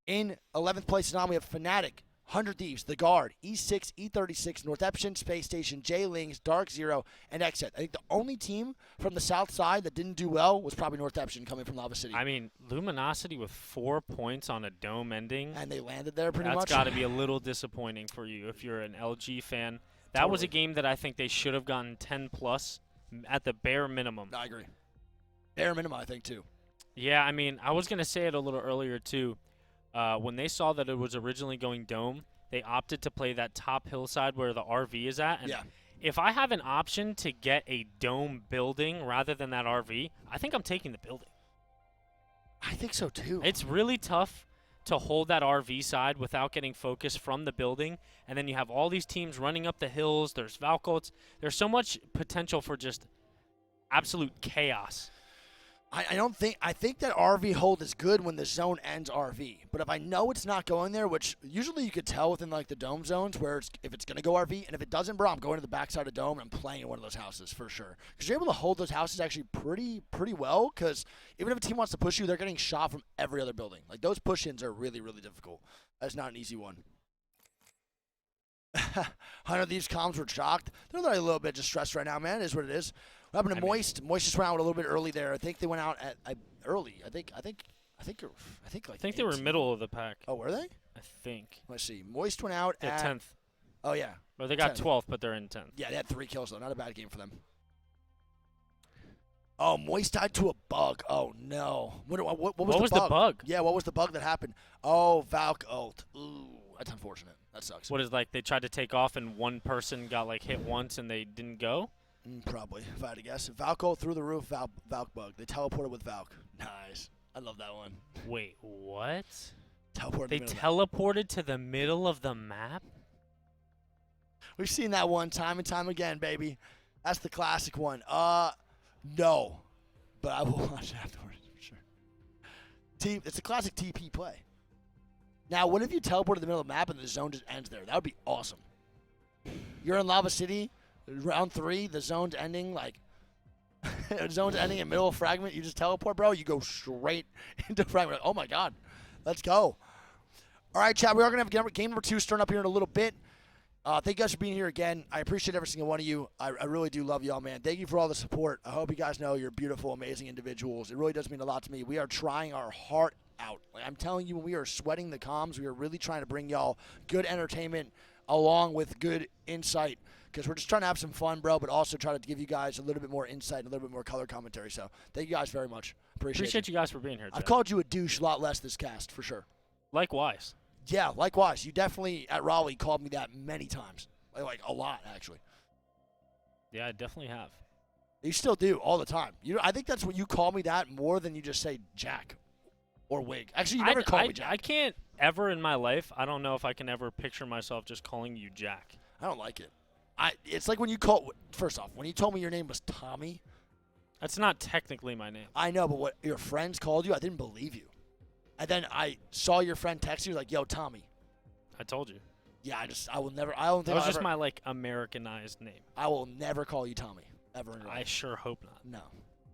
In 11th place and on, we have Fnatic, 100 Thieves, The Guard, E6, E36, Northeption, Space Station, J-Lings, Dark Zero, and Exit. I think the only team from the south side that didn't do well was probably Northeption coming from Lava City. I mean, Luminosity with 4 points on a dome ending. And they landed there pretty much. That's got to be a little disappointing for you if you're an LG fan. That was a game that I think they should have gotten 10 plus at the bare minimum. I agree. Bare minimum, I think, too. Yeah, I mean, I was going to say it a little earlier, too. When they saw that it was originally going dome, they opted to play that top hillside where the RV is at. And yeah. If I have an option to get a dome building rather than that RV, I think I'm taking the building. I think so, too. It's really tough to hold that RV side without getting focus from the building. And then you have all these teams running up the hills. There's Valkolts. There's so much potential for just absolute chaos. I think that RV hold is good when the zone ends RV. But if I know it's not going there, which usually you could tell within like the dome zones where if it's going to go RV, and if it doesn't, bro, I'm going to the backside of dome and I'm playing in one of those houses for sure. Because you're able to hold those houses actually pretty well, because even if a team wants to push you, they're getting shot from every other building. Like those push-ins are really, really difficult. That's not an easy one. 100 of these comms were shocked. They're like a little bit distressed right now, man. It is what it is. What happened to Moist? Moist just went out a little bit early there. I think they went out at early. I think they were middle of the pack. Oh, were they? I think. Let's see. Moist went out at 10th. Oh yeah. Well, they got 10th. 12th, but they're in 10th. Yeah, they had 3 kills though. Not a bad game for them. Oh, Moist died to a bug. Oh no. What was the bug? Yeah, what was the bug that happened? Oh, Valk ult. Ooh, that's unfortunate. That sucks. What is like they tried to take off and one person got like hit once and they didn't go? Probably, if I had to guess. Valk ult through the roof, Valk bug. They teleported with Valk. Nice. I love that one. Wait, what? They teleported to the middle of the map? We've seen that one time and time again, baby. That's the classic one. No. But I will watch it afterwards for sure. It's a classic TP play. Now, what if you teleport to the middle of the map and the zone just ends there? That would be awesome. You're in Lava City, round 3, the zone's ending, like, the zone's ending in middle of fragment. You just teleport, bro. You go straight into fragment. Oh, my God. Let's go. All right, chat. We are going to have game number 2 starting up here in a little bit. Thank you guys for being here again. I appreciate every single one of you. I really do love y'all, man. Thank you for all the support. I hope you guys know you're beautiful, amazing individuals. It really does mean a lot to me. We are trying our heart out. Like, I'm telling you, when we are sweating the comms, we are really trying to bring y'all good entertainment along with good insight, because we're just trying to have some fun, bro, but also try to give you guys a little bit more insight and a little bit more color commentary. So thank you guys very much. Appreciate you guys for being here, Jeff. I've called you a douche a lot less this cast, for sure. Likewise. Yeah, likewise. You definitely, at Raleigh, called me that many times. Like a lot, actually. Yeah, I definitely have. You still do, all the time. I think that's when you call me that more than you just say Jack. or Wig. Actually, you never call me Jack. I can't ever in my life. I don't know if I can ever picture myself just calling you Jack. I don't like it. It's like when you call. First off, when you told me your name was Tommy. That's not technically my name. I know, but what your friends called you, I didn't believe you. And then I saw your friend text you like, "Yo, Tommy." I told you. Yeah, I will never. I don't think That was I'll just ever, my like Americanized name. I will never call you Tommy ever in your I life. sure hope not. No,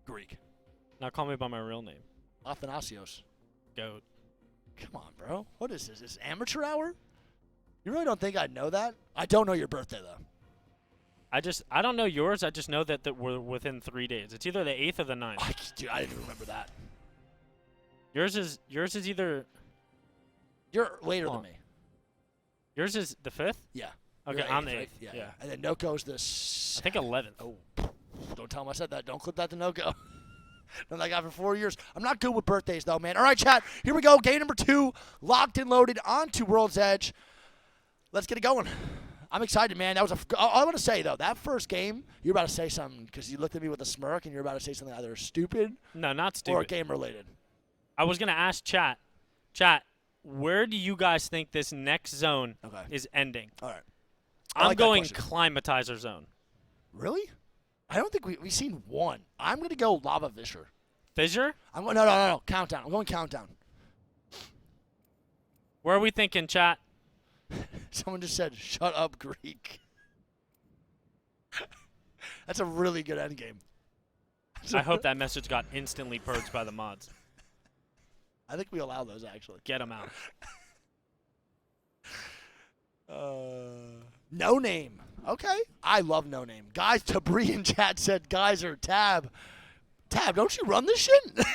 Greek. Now call me by my real name. Athanasios. Goat. Come on, bro. What is this? Is amateur hour? You really don't think I'd know that? I don't know your birthday though. I don't know yours. I just know that we're within 3 days. It's either the 8th or the 9th. Dude, I didn't even remember that. Yours is either You're later Hold than on. me. yours is the 5th. Yeah. Okay, You're I'm the 8th, 8th. right? Yeah. And then Noko's the. I think 11th. Oh, don't tell him I said that. Don't clip that to Noko. Done that guy for 4 years. I'm not good with birthdays, though, man. All right, chat. Here we go. Game number 2. Locked and loaded onto World's Edge. Let's get it going. I'm excited, man. That was all I want to say, though. That first game, you're about to say something because you looked at me with a smirk and you're about to say something either stupid No, not or stupid. game-related. I was gonna ask chat, where do you guys think this next zone Okay. is ending? All right. I I'm like that going question. climatizer zone. Really? I don't think we've seen one. I'm going to go Lava Visher. Fissure? I'm going, no. Countdown. I'm going countdown. Where are we thinking, chat? Someone just said, shut up, Greek. That's a really good end game. I hope that message got instantly purged by the mods. I think we allow those, actually. Get them out. No Name. Okay. I love No Name. Guys, Tabri in chat said Geyser, Tab. Tab, don't you run this shit?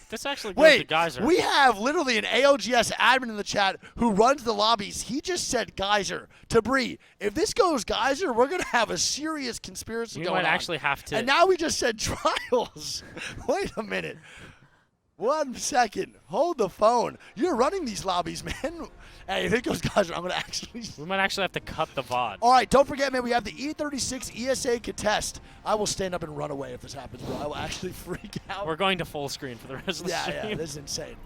This actually goes to Wait, Geyser. we have literally an ALGS admin in the chat who runs the lobbies. He just said Geyser. Tabri, if this goes Geyser, we're going to have a serious conspiracy we going on. might actually have to. And now we just said Trials. Wait a minute. 1 second. Hold the phone. You're running these lobbies, man. Hey, if it goes Geyser, I'm going to actually... we might actually have to cut the VOD. All right, don't forget, man, we have the E36 ESA contest. I will stand up and run away if this happens, bro. I will actually freak out. We're going to full screen for the rest of the stream. Yeah, this is insane.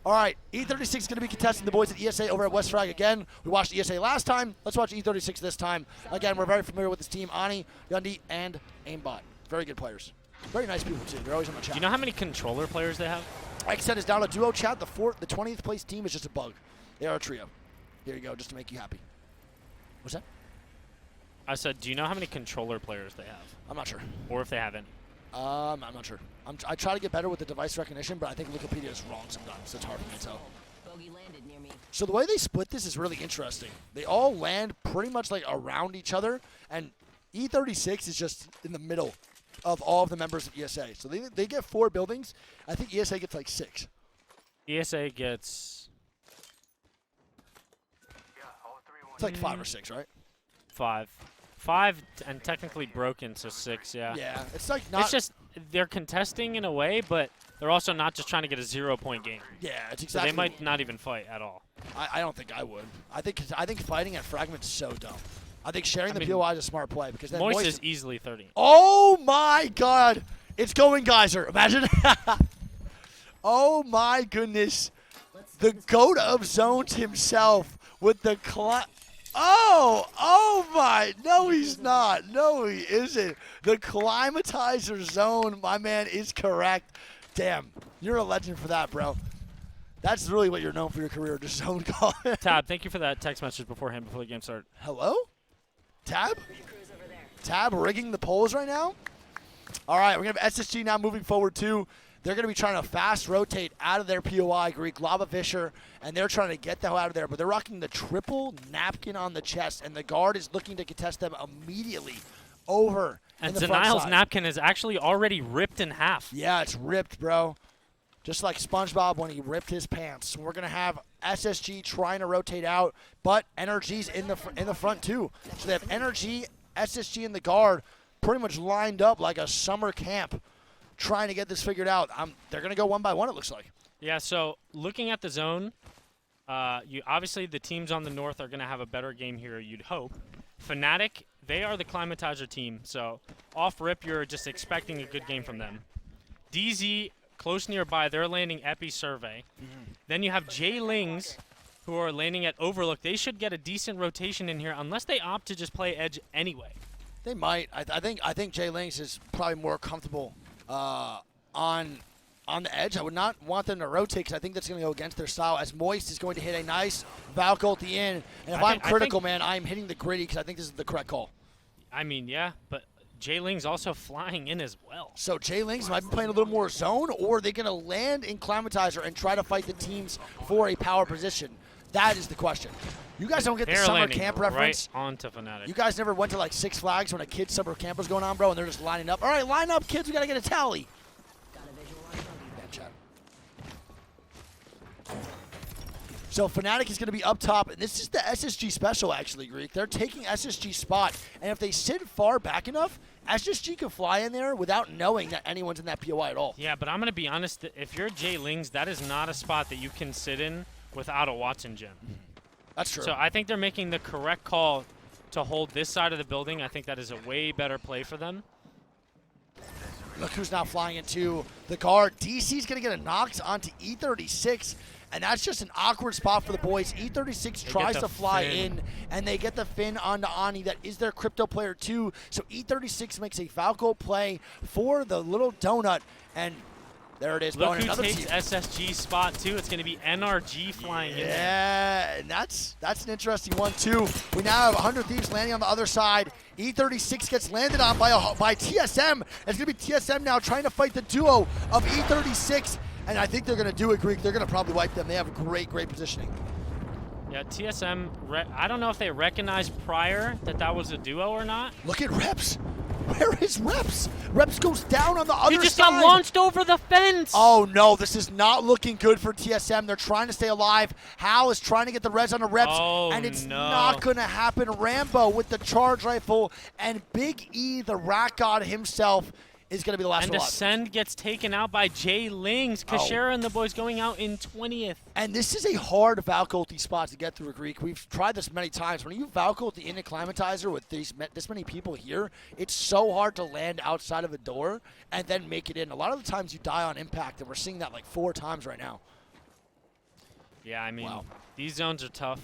All right, E36 is going to be contesting the boys at ESA over at West Frag again. We watched ESA last time. Let's watch E36 this time. Again, we're very familiar with this team, Ani, Yundi, and Aimbot. Very good players. Very nice people, too. They're always on the chat. Do you know how many controller players they have? XN is down a duo chat. The 20th place team is just a bug. They are a trio. Here you go, just to make you happy. What's that? I said, do you know how many controller players they have? I'm not sure. Or if they have any? I'm not sure. I try to get better with the device recognition, but I think Wikipedia is wrong sometimes, so it's hard for me to tell. Bogey landed near me. So the way they split this is really interesting. They all land pretty much like around each other, and E36 is just in the middle of all of the members of ESA. So they get 4 buildings. I think ESA gets like 6. ESA gets It's like 5 or 6, right? 5. 5 and technically broken, so 6, yeah. Yeah, it's like not. It's just they're contesting in a way, but they're also not just trying to get a 0-point game. Yeah, it's So exactly. they might not even fight at all. I don't think I would. I think fighting at Fragment's so dumb. I think sharing I the mean, POI is a smart play because then Moist is easily 30. Oh my God! It's going Geyser. Imagine. Oh my goodness! The goat of zones himself with the Oh my! No, he's not. No, he isn't. The climatizer zone, my man, is correct. Damn, you're a legend for that, bro. That's really what you're known for your career, just zone call. Tab, thank you for that text message beforehand before the game started. Hello? Tab? Crew's over there. Tab rigging the polls right now? All right, we're going to have SSG now moving forward, too. They're going to be trying to fast rotate out of their POI, Greek Lava Fisher, and they're trying to get the hell out of there. But they're rocking the triple napkin on the chest, and the guard is looking to contest them immediately over And in the front Zanile's side. napkin is actually already ripped in half. Yeah, it's ripped, bro. Just like SpongeBob when he ripped his pants. We're going to have SSG trying to rotate out, but NRG's in the front, too. So they have NRG, SSG, and the guard pretty much lined up like a summer camp trying to get this figured out. They're going to go one by one, it looks like. Yeah, so looking at the zone, obviously the teams on the north are going to have a better game here, you'd hope. Fnatic, they are the climatizer team, so off rip, you're just expecting a good game from them. DZ, close nearby. They're landing Epi Survey. Then you have J Lings, who are landing at Overlook. They should get a decent rotation in here, unless they opt to just play edge anyway. They might. I think Jay Lynx is probably more comfortable on the edge. I would not want them to rotate because I think that's going to go against their style. As Moist is going to hit a nice Valk ulti in, and if I'm critical, man, I'm hitting the gritty because I think this is the correct call. I mean, yeah, but J Ling's also flying in as well. So Jay Lynx might be playing a little more zone, or are they going to land in Climatizer and try to fight the teams for a power position? That is the question. You guys don't get the They're summer landing camp reference. right onto Fnatic. You guys never went to like Six Flags when a kid's summer camp was going on, bro, and they're just lining up. All right, line up, kids. We got to get a tally. Got a visual on Bogey. Yeah, chat. So Fnatic is going to be up top, and this is the SSG special, actually, Greek. They're taking SSG spot, and if they sit far back enough, SSG can fly in there without knowing that anyone's in that POI at all. Yeah, but I'm going to be honest. If you're J Lings, that is not a spot that you can sit in without a Watson gem. That's true. So I think they're making the correct call to hold this side of the building. I think that is a way better play for them. Look who's now flying into the guard. DC's going to get a knock onto E36, and that's just an awkward spot for the boys. E36 tries to fly in, and they get the Finn onto Ani. That is their crypto player too. So E36 makes a Falco play for the little donut, and there it is. Look who another takes team. SSG spot too. It's going to be NRG flying in there. Yeah, and that's an interesting one too. We now have 100 Thieves landing on the other side. E36 gets landed on by TSM. It's going to be TSM now trying to fight the duo of E36, and I think they're going to do it, Greek. They're going to probably wipe them. They have great positioning. Yeah, TSM, I don't know if they recognized prior that was a duo or not. Look at Reps. Where is Reps? Reps goes down on the other side. He just got launched over the fence. Oh, no. This is not looking good for TSM. They're trying to stay alive. Hal is trying to get the res on the Reps, and it's not going to happen. Rambo with the charge rifle, and Big E, the rat god himself, is going to be the last one alive. Ascend gets taken out by Jay Lings. Kashera and the boys going out in 20th. And this is a hard Valk ulti spot to get through, Greek. We've tried this many times. When you Valk ulti in a Climatizer with this many people here, it's so hard to land outside of a door and then make it in. A lot of the times you die on impact, and we're seeing that like 4 times right now. Yeah, I mean, these zones are tough.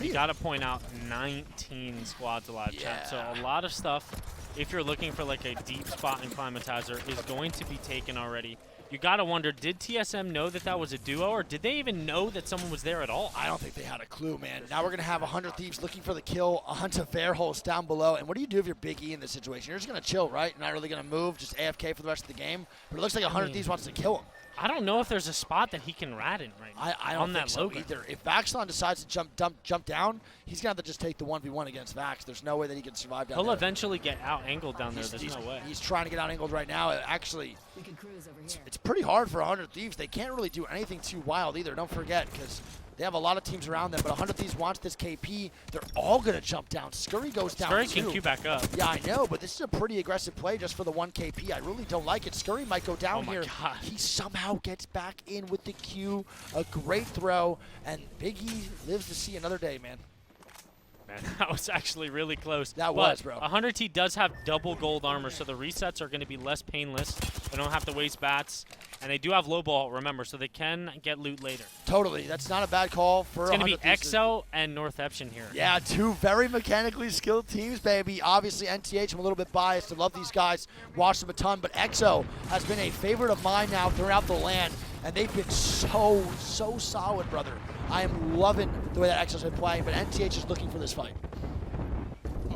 You got to point out 19 squads alive, chat. So a lot of stuff, if you're looking for like a deep spot in Climatizer, is going to be taken already. You got to wonder, did TSM know that was a duo, or did they even know that someone was there at all? I don't think they had a clue, man. Now we're going to have 100 Thieves looking for the kill onto Fairholes down below. And what do you do if you're Big E in this situation? You're just going to chill, right? You're not really going to move, just AFK for the rest of the game. But it looks like 100 Thieves wants to kill him. I don't know if there's a spot that he can rat in right now. I don't think so either. If Vaxlon decides to jump down, he's going to have to just take the 1v1 against Vax. There's no way that he can survive down there. He'll eventually get out-angled down there. There's no way. He's trying to get out-angled right now. Actually, We could cruise over here. it's pretty hard for 100 Thieves. They can't really do anything too wild either. Don't forget, because they have a lot of teams around them. But 100 Thieves wants this KP. They're all going to jump down. Scurry goes down Scurry too. can queue back up. Yeah, I know, but this is a pretty aggressive play just for the 1 KP. I really don't like it. Scurry might go down here. God. He somehow gets back in with the Q. A great throw, and Big E lives to see another day, man. Man, that was actually really close. That was, bro. 100T does have double gold armor, so the resets are going to be less painless. They don't have to waste bats. And they do have low ball, remember, so they can get loot later. Totally. That's not a bad call for It's going to be 100 Thieves. EXO and North Eption here. Yeah, 2 very mechanically skilled teams, baby. Obviously, NTH, I'm a little bit biased. I love these guys. Watch them a ton. But EXO has been a favorite of mine now throughout the LAN. And they've been so solid, brother. I am loving the way that EXO's been playing. But NTH is looking for this fight.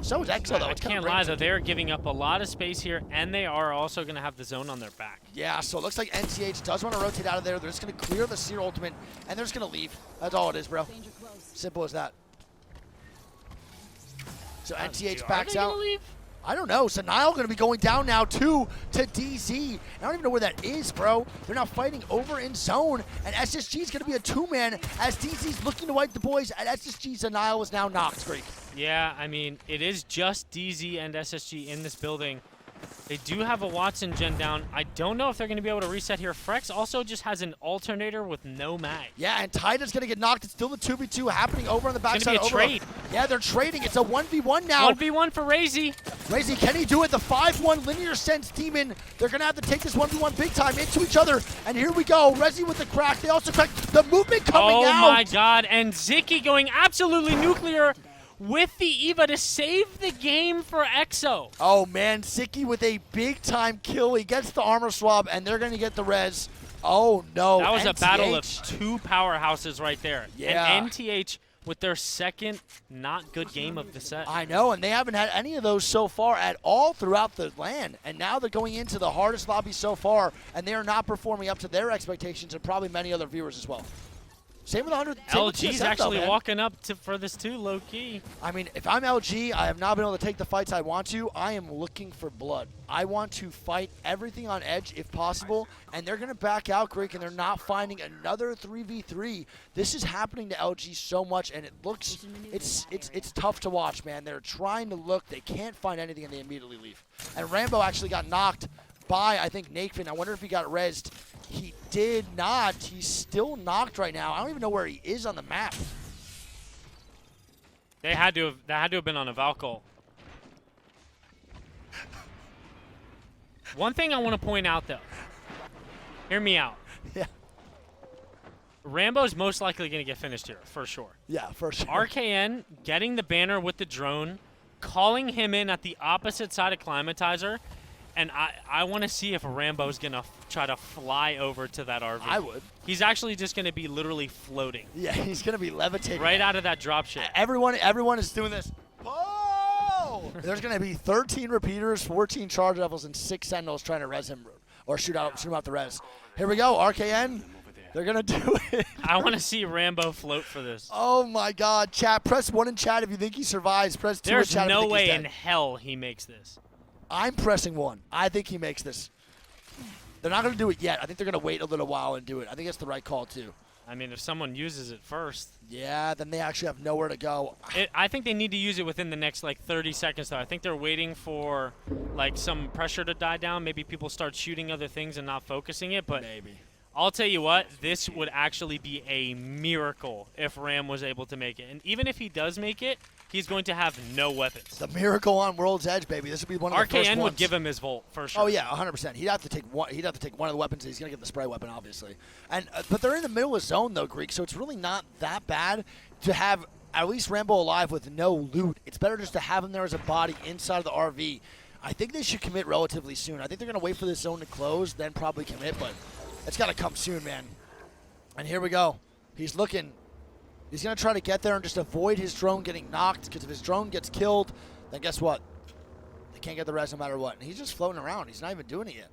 So is EXO, though. I can't lie, though. They're giving up a lot of space here, and they are also going to have the zone on their back. Yeah, so it looks like NTH does want to rotate out of there. They're just going to clear the Seer ultimate, and they're just going to leave. That's all it is, bro. Danger close. Simple as that. So NTH Are backs they gonna out. leave? I don't know. So Nile going to be going down now, too, to DZ. I don't even know where that is, bro. They're now fighting over in zone, and SSG is going to be a 2-man as DZ's looking to wipe the boys at SSG. So Nile is now knocked, Greek. Yeah, I mean, it is just DZ and SSG in this building. They do have a Watson gen down. I don't know if they're going to be able to reset here. Frex also just has an alternator with no mag. Yeah, and Titan's going to get knocked. It's still the 2v2 happening over on the backside. It's going to be a trade. Yeah, they're trading. It's a 1v1 now. 1v1 for Razy. Razy, can he do it? The 5-1 linear sense demon. They're going to have to take this 1v1 big time into each other. And here we go. Rezi with the crack. They also crack. The movement coming out. Oh my god. And Ziki going absolutely nuclear with the Eva to save the game for EXO. Oh man, Ziki with a big time kill. He gets the armor swab and they're going to get the res. Oh no. That was a battle of NTH. two powerhouses right there. Yeah. And NTH with their second not good game of the set. I know, and they haven't had any of those so far at all throughout the LAN. And now they're going into the hardest lobby so far, and they are not performing up to their expectations and probably many other viewers as well. Same with 100. Same with LG's TSM actually though, man. walking up for this too, low key. I mean, if I'm LG, I have not been able to take the fights I want to. I am looking for blood. I want to fight everything on edge if possible, and they're going to back out, Greek, and they're not finding another 3v3. This is happening to LG so much, and it looks, it's tough to watch, man. They're trying to look. They can't find anything, and they immediately leave. And Rambo actually got knocked by, I think, Nakefin. I wonder if he got rezzed. He did not. He's still knocked right now. I don't even know where he is on the map. That had to have been on a Valkyl. One thing I want to point out though. Hear me out. Yeah. Rambo's most likely going to get finished here, for sure. Yeah, for sure. RKN getting the banner with the drone, calling him in at the opposite side of Climatizer, and I want to see if Rambo's going to try to fly over to that RV. I would. He's actually just going to be literally floating. Yeah, he's going to be levitating. Right out of that dropship. Everyone is doing this. Oh! There's going to be 13 repeaters, 14 charge levels, and 6 sentinels trying to res him or shoot him out the res. Here we go, RKN. They're going to do it. I want to see Rambo float for this. Oh my god. Chat, press 1 in chat if you think he survives. Press 2 There's in chat if you no think way he's in dead. hell he makes this. I'm pressing 1. I think he makes this. They're not going to do it yet. I think they're going to wait a little while and do it. I think that's the right call, too. I mean, if someone uses it first. Yeah, then they actually have nowhere to go. I think they need to use it within the next, 30 seconds, though. I think they're waiting for, some pressure to die down. Maybe people start shooting other things and not focusing it. But Maybe. I'll tell you what, this would actually be a miracle if Ram was able to make it. And even if he does make it, he's going to have no weapons. The miracle on World's Edge, baby. This would be one of the first RKN ones. would give him his Volt, for sure. Oh yeah, 100%. He'd have to take one. He'd have to take one of the weapons. He's gonna get the spray weapon, obviously. And but they're in the middle of zone though, Greek. So it's really not that bad to have at least Rambo alive with no loot. It's better just to have him there as a body inside of the RV. I think they should commit relatively soon. I think they're gonna wait for this zone to close, then probably commit. But it's gotta come soon, man. And here we go. He's looking. He's going to try to get there and just avoid his drone getting knocked, because if his drone gets killed, then guess what? They can't get the rest no matter what. And he's just floating around. He's not even doing it yet.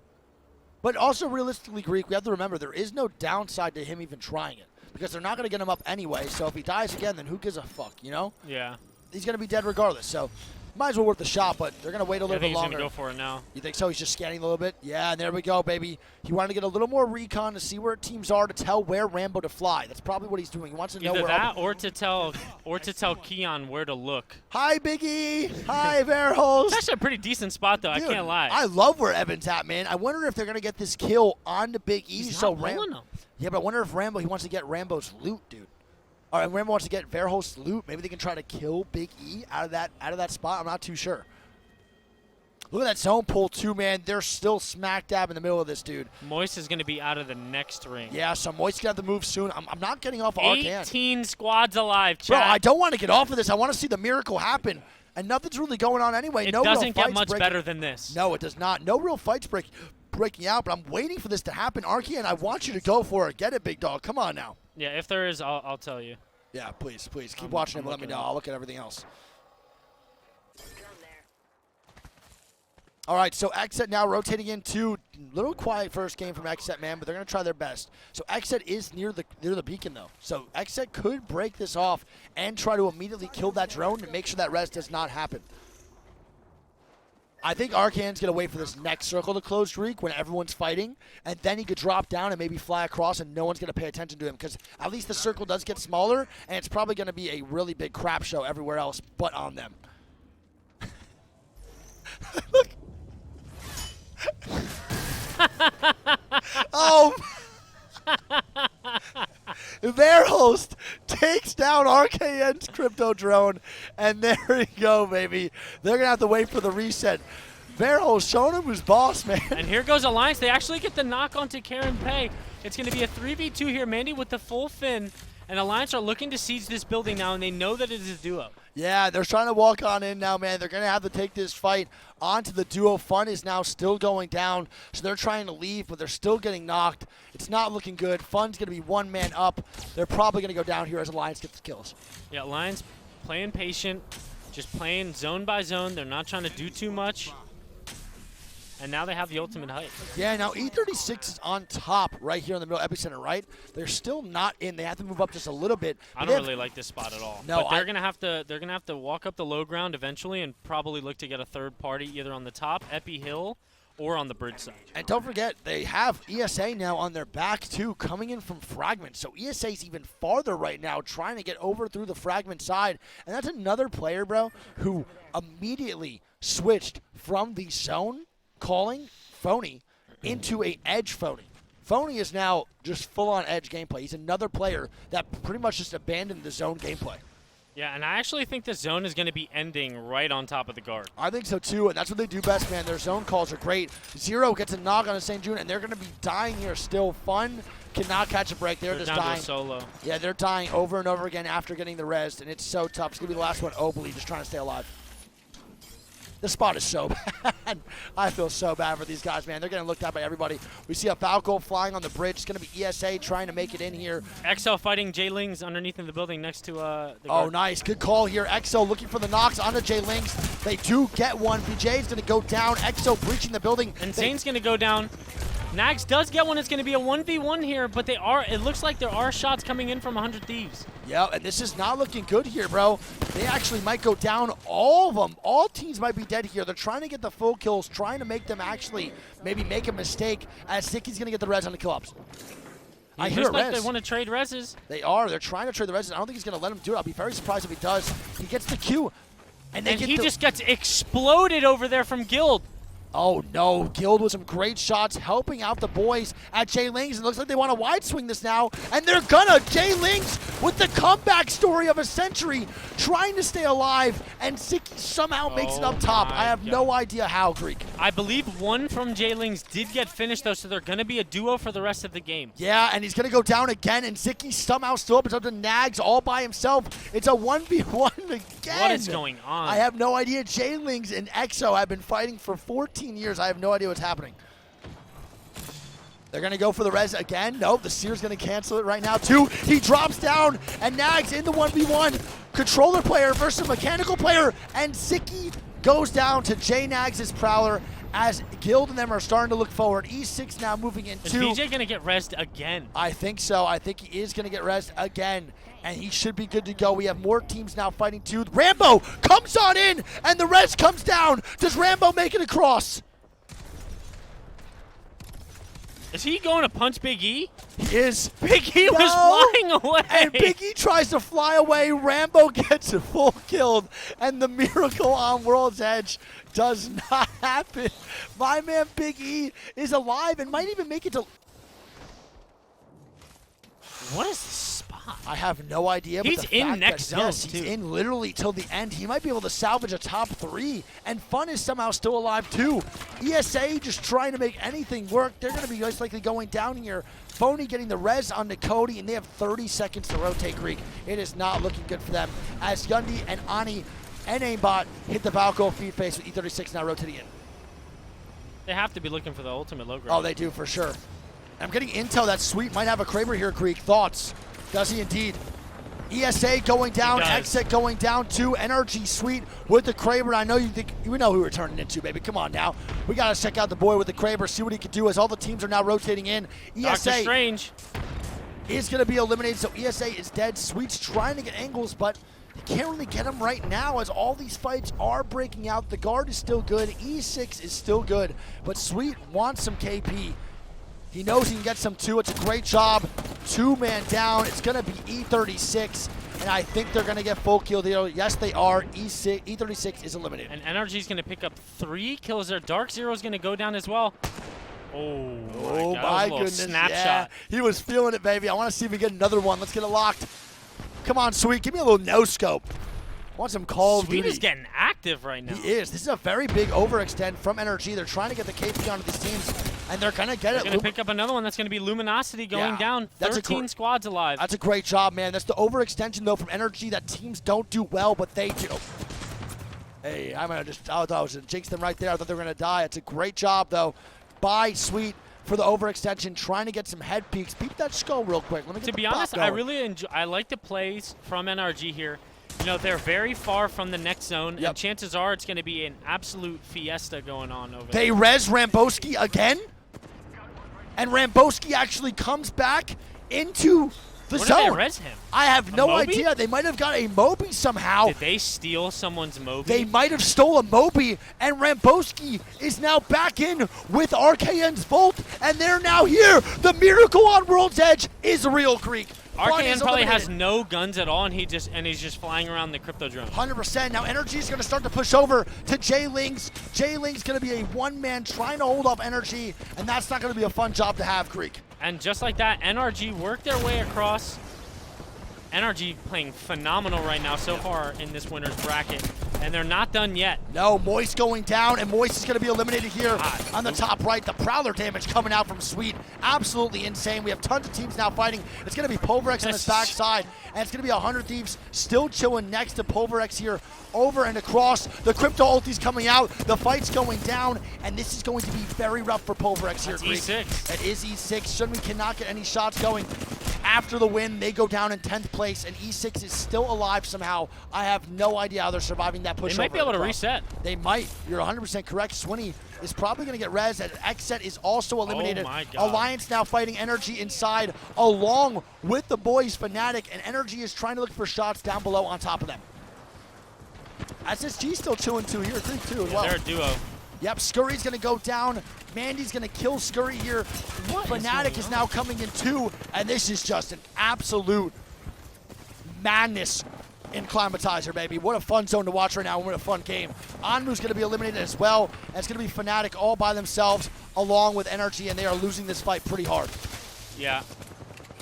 But also, realistically, Greek, we have to remember there is no downside to him even trying it, because they're not going to get him up anyway. So if he dies again, then who gives a fuck, you know? Yeah. He's going to be dead regardless. So might as well worth the shot, but they're going to wait a I little think bit he's longer. going to go for it now. You think so? He's just scanning a little bit? Yeah, and there we go, baby. He wanted to get a little more recon to see where teams are to tell where Rambo to fly. That's probably what he's doing. He wants to know Either where that or to tell Keon where to look. Hi, Biggie. Hi, Verholst. It's actually a pretty decent spot, though. Dude, I can't lie. I love where Evan's at, man. I wonder if they're going to get this kill on the Big E. He's so not pulling them. Yeah, but I wonder if Rambo, he wants to get Rambo's loot, dude. All right, Rambo wants to get Verholst's loot. Maybe they can try to kill Big E out of that spot. I'm not too sure. Look at that zone pull, too, man. They're still smack dab in the middle of this, dude. Moist is going to be out of the next ring. Yeah, so Moist's going to have to move soon. I'm not getting off of Arcan. 18 squads alive, chat. Bro, I don't want to get off of this. I want to see the miracle happen. And nothing's really going on anyway. It no real doesn't get fights much breaking. better than this. No, it does not. No real fights breaking out, but I'm waiting for this to happen. Arcan, I want you to go for it. Get it, big dog. Come on now. Yeah, if there is, I'll tell you. Yeah, please. Keep watching I'm it. Let me looking know. up. I'll look at everything else. All right, so Xset now rotating into a little quiet first game from Xset, man, but they're going to try their best. So Xset is near the beacon, though. So Xset could break this off and try to immediately kill that drone and make sure that res does not happen. I think Arcan's going to wait for this next circle to close, Reek, when everyone's fighting, and then he could drop down and maybe fly across and no one's going to pay attention to him, because at least the circle does get smaller, and it's probably going to be a really big crap show everywhere else but on them. Look. Oh, their host takes down RKN's crypto drone, and there you go, baby. They're gonna have to wait for the reset. Their host showing him who's boss, man. And here goes Alliance. They actually get the knock onto Karen Pay. It's going to be a 3v2 here. Mandy with the full fin. And Alliance are looking to siege this building now, and they know that it is a duo. Yeah, they're trying to walk on in now, man. They're going to have to take this fight onto the duo. Fun is now still going down, so they're trying to leave, but they're still getting knocked. It's not looking good. Fun's going to be one man up. They're probably going to go down here as Alliance gets the kills. Yeah, Alliance playing patient, just playing zone by zone. They're not trying to do too much. And now they have the ultimate height. Yeah, now E36 is on top right here in the middle epicenter, right? They're still not in. They have to move up just a little bit. I don't really like this spot at all. No, but they're gonna have to walk up the low ground eventually and probably look to get a third party either on the top, Epi Hill, or on the bridge side. And don't forget, they have ESA now on their back, too, coming in from Fragment. So ESA's even farther right now, trying to get over through the Fragment side. And that's another player, bro, who immediately switched from the zone calling Phony into a edge Phony. Phony is now just full-on edge gameplay. He's another player that pretty much just abandoned the zone gameplay. Yeah, and I actually think the zone is going to be ending right on top of the guard. I think so, too, and that's what they do best, man. Their zone calls are great. Zero gets a knock on a St. June, and they're going to be dying here still. Fun cannot catch a break. They're just down dying. to a solo. Yeah, they're dying over and over again after getting the res, and it's so tough. It's going to be the last one, Obley, just trying to stay alive. This spot is so bad. I feel so bad for these guys, man. They're getting looked at by everybody. We see a Falco flying on the bridge. It's going to be ESA trying to make it in here. XL fighting J Lings underneath in the building next to the Oh, guard. nice. Good call here. EXO looking for the knocks onto J Links. They do get one. BJ is going to go down. EXO breaching the building. And Zane's going to go down. Nags does get one. It's going to be a 1v1 here, but it looks like there are shots coming in from 100 Thieves. Yeah, and this is not looking good here, bro. They actually might go down, all of them. All teams might be dead here. They're trying to get the full kills, trying to make them actually maybe make a mistake, as Sicky's going to get the res on the kill-ups. I hear a like res. they want to trade reses. They are. They're trying to trade the res. I don't think he's going to let him do it. I'll be very surprised if he does. He gets the Q. And He just gets exploded over there from Guild. Oh, no. Guild with some great shots, helping out the boys at J Lings. It looks like they want to wide swing this now, and they're gonna. J Lings with the comeback story of a century, trying to stay alive, and Sicky somehow makes it up top. I have no idea how, Greek. I believe one from J Lings did get finished, though, so they're going to be a duo for the rest of the game. Yeah, and he's going to go down again, and Zicky somehow still up. It's up to Nags all by himself. It's a 1v1 again. What is going on? I have no idea. J Lings and EXO have been fighting for 14 years. I have no idea what's happening. They're going to go for the res again. Nope, the Seer's going to cancel it right now, too. He drops down, and Nags in the 1v1. Controller player versus mechanical player, and Zicky goes down to J Nags' Prowler as Guild and them are starting to look forward. E6 now moving in Is two. BJ going to get rezzed again? I think so. I think he is going to get res again, and he should be good to go. We have more teams now fighting too. Rambo comes on in, and the res comes down. Does Rambo make it across? Is he going to punch Big E? He is. Big E was flying away. And Big E tries to fly away. Rambo gets it full killed, and the miracle on World's Edge does not happen. My man Big E is alive and might even make it to... What is this spot? I have no idea. He's but the in fact next that, zone, yes, he's too. in literally till the end. He might be able to salvage a top 3, and Fun is somehow still alive too. ESA just trying to make anything work. They're going to be most likely going down here. Phony getting the res on Cody, and they have 30 seconds to rotate Greek. It is not looking good for them as Yundi and Ani and Aimbot hit the Valko feed face with E36 now rotating in. They have to be looking for the ultimate low grade. Oh, they do for sure. And I'm getting intel that Sweet might have a Kraber here, Greek. Thoughts? Does he indeed? ESA going down, Exit going down too. NRG Sweet with the Kraber. I know you think we know who we're turning into, baby. Come on now. We got to check out the boy with the Kraber, see what he can do as all the teams are now rotating in. Doctor ESA Strange is going to be eliminated, so ESA is dead. Sweet's trying to get angles, but he can't really get him right now as all these fights are breaking out. The guard is still good. E6 is still good, but Sweet wants some KP. He knows he can get some too. It's a great job. 2-man down. It's going to be E36 and I think they're going to get full kill deal. Yes, they are. E36 is eliminated. And NRG's going to pick up 3 kills there. Dark Zero's going to go down as well. Oh, Oh, God. That was my a little goodness. snapshot. Yeah, he was feeling it, baby. I want to see if we get another one. Let's get it locked. Come on, Sweet. Give me a little no-scope. I want some Call of Sweet Duty. is getting active right now. He is. This is a very big overextend from NRG. They're trying to get the KP onto these teams, and they're going to get They're it. going to pick up another one. That's going to be Luminosity going Yeah, down. that's a 13 squads alive. That's a great job, man. That's the overextension, though, from NRG that teams don't do well, but they do. Hey, I thought I was going to jinx them right there. I thought they were going to die. It's a great job, though, by Sweet for the overextension, trying to get some head peeks. Peep that skull real quick. Let me get To the be bot honest, going. I really enjoy. I like the plays from NRG here. You know, they're very far from the next zone, Yep. and chances are it's going to be an absolute fiesta going on over They there. res Ramboski again, and Ramboski actually comes back into the Where did zone. they res him? I have A no Moby? idea. They might have got a Moby somehow. Did they steal someone's Moby? They might have stole a Moby, and Ramboski is now back in with RKN's Volt, and they're now here. The miracle on World's Edge is real, Greek. Fun RKN is probably has eliminated. no guns at all, and he's just flying around the crypto drone. 100%. Now Energy is going to start to push over to Jay Lings. Jay Lings going to be a one-man trying to hold off Energy, and that's not going to be a fun job to have, Greek. And just like that, NRG worked their way across. NRG playing phenomenal right now so far in this winner's bracket, and they're not done yet. No, Moist going down, and Moist is going to be eliminated here God. on the top right. The Prowler damage coming out from Sweet. Absolutely insane. We have tons of teams now fighting. It's going to be Pulverex on his backside, and it's going to be 100 Thieves still chilling next to Pulverex here, over and across. The Crypto ulti's coming out. The fight's going down, and this is going to be very rough for Pulverex here, That's Greek. E6. That is E6. Shunmi cannot get any shots going. After the win, they go down in 10th place, and E6 is still alive somehow. I have no idea how they're surviving that push. They might be able to reset. They might. You're 100% correct. Swinny is probably going to get res, and Xset is also eliminated. Oh my God. Alliance now fighting Energy inside, along with the boys Fnatic, and Energy is trying to look for shots down below on top of them. SSG still 2-2 here, 3-2 as well. They're a duo. Yep, Scurry's going to go down. Mandy's going to kill Scurry here. Fnatic is now coming in 2, and this is just an absolute madness in Climatizer, baby. What a fun zone to watch right now. What a fun game. Anmu's going to be eliminated as well, and it's going to be Fnatic all by themselves along with Energy, and they are losing this fight pretty hard. Yeah.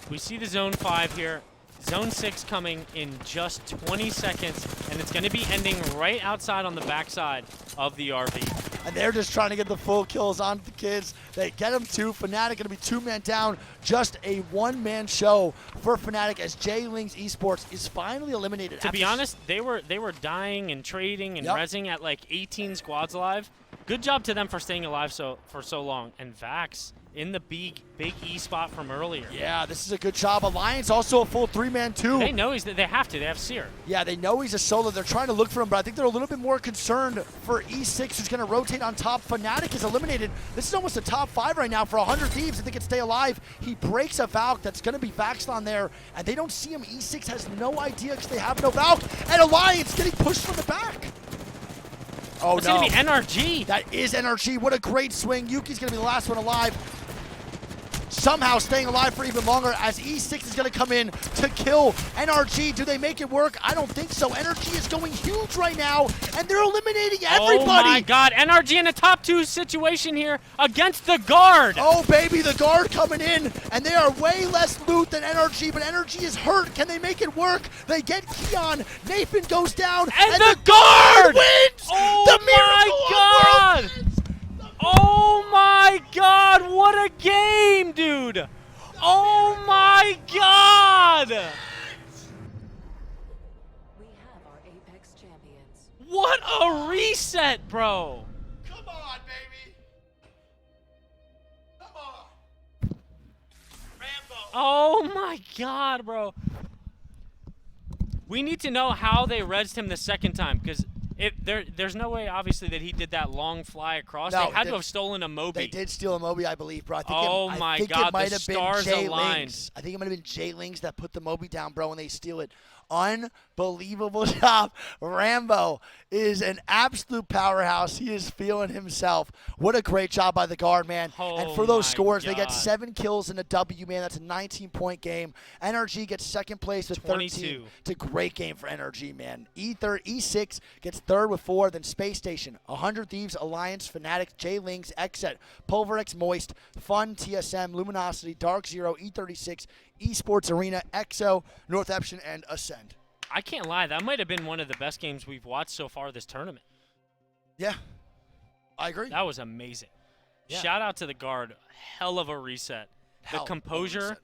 We see the Zone 5 here. Zone 6 coming in just 20 seconds, and it's going to be ending right outside on the backside of the RV. And they're just trying to get the full kills on the kids. They get them too. Fnatic going to be 2-man down. Just a one-man show for Fnatic as Jay Lings Esports is finally eliminated. To be honest, they were dying and trading and Yep. rezzing at like 18 squads alive. Good job to them for staying alive for so long. And Vax in the big E spot from earlier. Yeah, this is a good job. Alliance also a full 3-man too. They know they have to. They have Seer. Yeah, they know he's a solo. They're trying to look for him, but I think they're a little bit more concerned for E6, who's going to rotate on top. Fnatic is eliminated. This is almost a top 5 right now for 100 Thieves if they can stay alive. He breaks a Valk that's going to be Vaxlon there, and they don't see him. E6 has no idea because they have no Valk, and Alliance getting pushed from the back. Oh, It's no. going to be NRG. That is NRG. What a great swing. Yuki's going to be the last one alive. Somehow staying alive for even longer as E6 is going to come in to kill NRG. Do they make it work? I don't think so. NRG is going huge right now, and they're eliminating everybody. Oh my God, NRG in a top 2 situation here against the guard. Oh, baby, the guard coming in, and they are way less loot than NRG, but NRG is hurt. Can they make it work? They get Keon. Nathan goes down, And and the the guard wins! Oh the my miracle of God! Oh my God, what a game, dude! Oh my God! We have our Apex champions. What a reset, bro! Come on, baby. Come on. Rambo. Oh my God, bro. We need to know how they rezzed him the second time, because there's no way, obviously, that he did that long fly across. No, they had they- to have stolen a Moby. They did steal a Moby, I believe, bro. I think Oh I my think God, it might the have been stars Jay aligned. Lings. I think it might have been Jay Lings that put the Moby down, bro, and they steal it. unbelievable job. Rambo is an absolute powerhouse. He is feeling himself. What a great job by the guard, man. And for those my scores, they get God. 7 kills in a W, man. That's a 19-point game. NRG gets second place with 13. 22. It's a great game for NRG, man. E6 gets third with 4. Then Space Station, 100 Thieves, Alliance, Fnatic, J-Links, Xset, Pulverex, Moist, Fun, TSM, Luminosity, Dark Zero, E36, Esports Arena, EXO, North Epsilon, and Ascend. I can't lie. That might have been one of the best games we've watched so far this tournament. Yeah, I agree. That was amazing. Yeah. Shout out to the guard. Hell of a reset. Hell The of a composure. reset.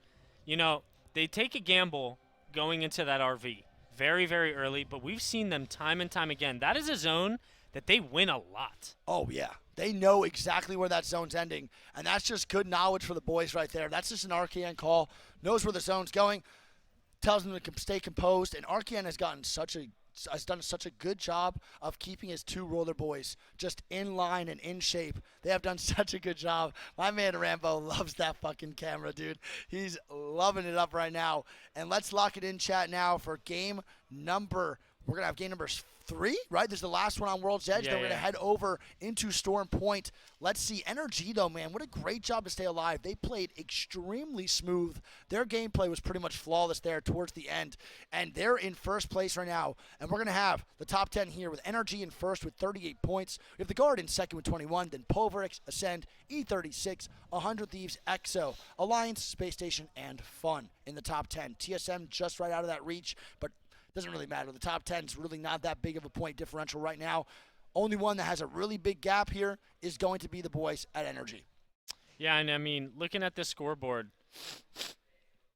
You know, they take a gamble going into that RV very, very early, but we've seen them time and time again. That is a zone that they win a lot. Oh, yeah. They know exactly where that zone's ending, and that's just good knowledge for the boys right there. That's just an RKN call, knows where the zone's going, tells them to stay composed, and RKN has done such a good job of keeping his 2 roller boys just in line and in shape. They have done such a good job. My man Rambo loves that fucking camera, dude. He's loving it up right now. And let's lock it in, chat, now for game number. We're going to have game number 3, right? This is the last one on World's Edge. Yeah, then we're yeah. going to head over into Storm Point. Let's see. NRG, though, man, what a great job to stay alive. They played extremely smooth. Their gameplay was pretty much flawless there towards the end. And they're in first place right now. And we're going to have the top 10 here with NRG in first with 38 points. We have the Guard in second with 21. Then Pulverex, Ascend, E36, 100 Thieves, EXO, Alliance, Space Station, and Fun in the top 10. TSM just right out of that reach, but doesn't really matter. The top 10 is really not that big of a point differential right now. Only one that has a really big gap here is going to be the boys at NRG. Yeah, and I mean, looking at this scoreboard,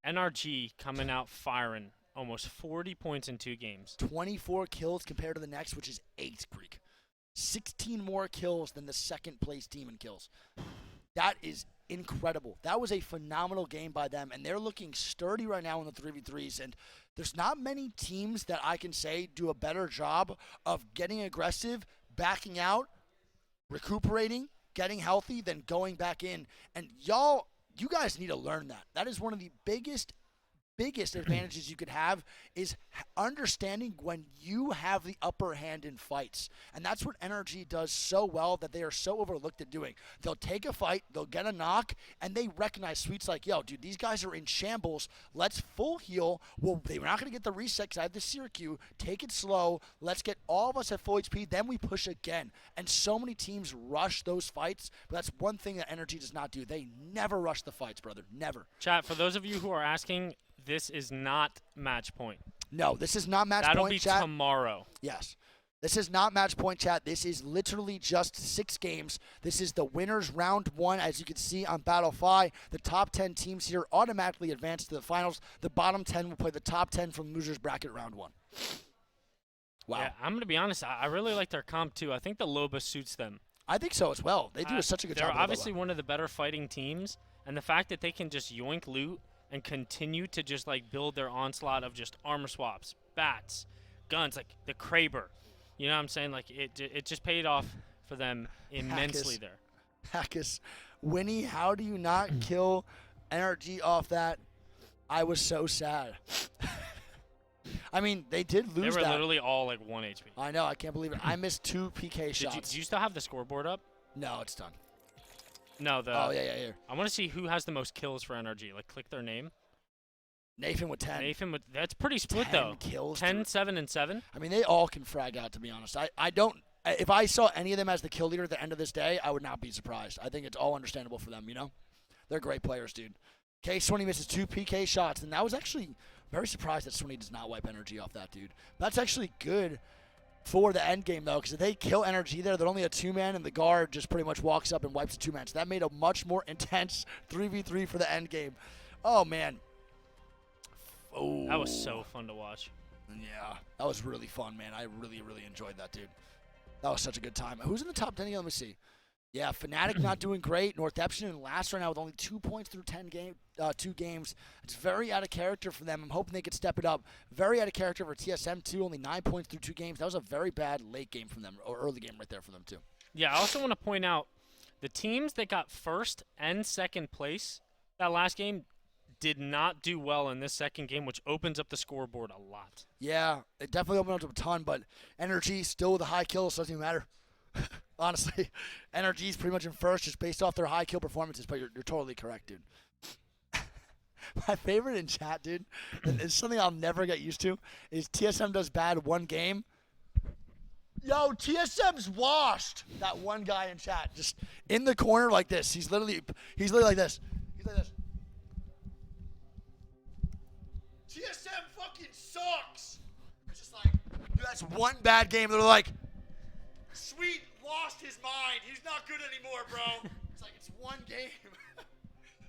NRG coming out firing almost 40 points in 2 games. 24 kills compared to the next, which is 8, Greek. 16 more kills than the second place team in kills. That is incredible. That was a phenomenal game by them, and they're looking sturdy right now in the 3v3s. And there's not many teams that I can say do a better job of getting aggressive, backing out, recuperating, getting healthy, than going back in. And you guys need to learn that. That is one of the biggest advantages you could have, is understanding when you have the upper hand in fights. And that's what NRG does so well, that they are so overlooked at doing. They'll take a fight, they'll get a knock, and they recognize Sweet's like, yo, dude, these guys are in shambles. Let's full heal. Well, they're not going to get the reset because I have the Seer Q. Take it slow. Let's get all of us at full HP. Then we push again. And so many teams rush those fights, but that's one thing that NRG does not do. They never rush the fights, brother. Never. Chat, for those of you who are asking, this is not match point. No, this is not match That'll point, be chat. tomorrow. Yes. This is not match point, chat. This is literally just 6 games. This is the winners round 1. As you can see on Battlefy, the top 10 teams here automatically advance to the finals. The bottom 10 will play the top 10 from losers bracket round 1. Wow. Yeah, I'm going to be honest. I really like their comp, too. I think the Loba suits them. I think so as well. They do such a good job. They're obviously one of the better fighting teams, and the fact that they can just yoink loot and continue to just like build their onslaught of just armor swaps, bats, guns, like the Kraber. You know what I'm saying? Like it just paid off for them immensely there. Hackus. Winnie, how do you not kill NRG off that? I was so sad. I mean, they did lose They were that. literally all like 1 HP. I know. I can't believe it. I missed 2 PK shots. Do you still have the scoreboard up? No, it's done. No, the. Oh, yeah. I want to see who has the most kills for NRG. Like, click their name. Nathan with 10. Nathan with that's pretty split 10 though. kills, 10, dude. 7, and 7. I mean, they all can frag out, to be honest. I don't. If I saw any of them as the kill leader at the end of this day, I would not be surprised. I think it's all understandable for them, you know? They're great players, dude. K-Swinney misses 2 PK shots, and that was actually very surprised that Swinney does not wipe energy off that, dude. That's actually good for the end game, though, because if they kill NRG there, they're only a 2-man, and the guard just pretty much walks up and wipes a 2-man. So that made a much more intense 3v3 for the end game. Oh, man. Oh. That was so fun to watch. Yeah, that was really fun, man. I really, really enjoyed that, dude. That was such a good time. Who's in the top 10 again? Let me see. Yeah, Fnatic not doing great. North Epsilon last right now with only 2 points through 2 games. It's very out of character for them. I'm hoping they could step it up. Very out of character for TSM, too. Only 9 points through 2 games. That was a very bad late game from them, or early game right there for them, too. Yeah, I also want to point out the teams that got first and second place that last game did not do well in this second game, which opens up the scoreboard a lot. Yeah, it definitely opened up a ton, but NRG still with a high kill, so it doesn't even matter. Honestly, NRG's pretty much in first just based off their high kill performances, but you're totally correct, dude. My favorite in chat, dude, and it's something I'll never get used to, is TSM does bad one game. Yo, TSM's washed. That one guy in chat, just in the corner like this. He's literally like this. He's like this. TSM fucking sucks. It's just like, dude, that's one bad game. They're like, Sweet lost his mind. He's not good anymore, bro. It's like, it's one game.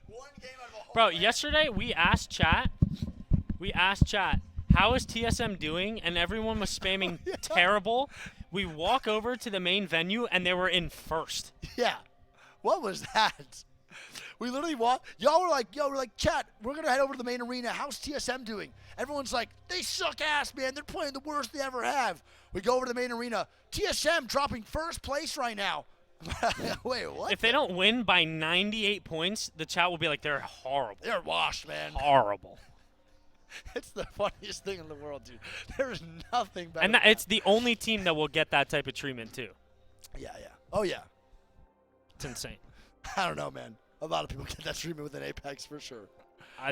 One game out of a whole Bro, land. yesterday we asked chat, how is TSM doing? And everyone was spamming terrible. We walk over to the main venue, and they were in first. Yeah. What was that? We literally walked. Y'all were like, chat, we're going to head over to the main arena. How's TSM doing? Everyone's like, they suck ass, man. They're playing the worst they ever have. We go over to the main arena. TSM dropping first place right now. Wait, what? If they don't win by 98 points, the chat will be like, they're horrible. They're washed, man. Horrible. It's the funniest thing in the world, dude. There is nothing better. And it's the only team that will get that type of treatment, too. Yeah. Oh, yeah. It's insane. I don't know, man. A lot of people get that treatment with an Apex for sure.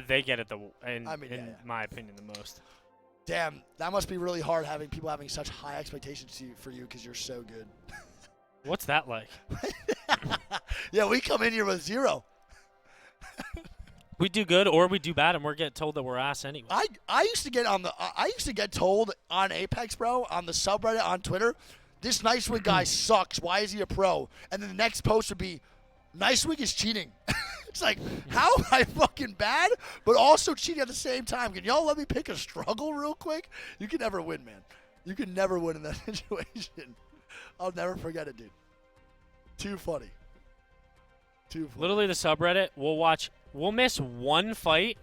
They get it, in my opinion, the most. Damn, that must be really hard having people having such high expectations for you because you're so good. What's that like? Yeah, we come in here with 0. We do good or we do bad, and we're getting told that we're ass anyway. I used to get told on Apex, bro, on the subreddit on Twitter, this Nicewig guy sucks. Why is he a pro? And then the next post would be, Nicewig is cheating. It's like, how am I fucking bad, but also cheating at the same time? Can y'all let me pick a struggle real quick? You can never win, man. You can never win in that situation. I'll never forget it, dude. Too funny. Too funny. Literally, the subreddit, we'll miss one fight,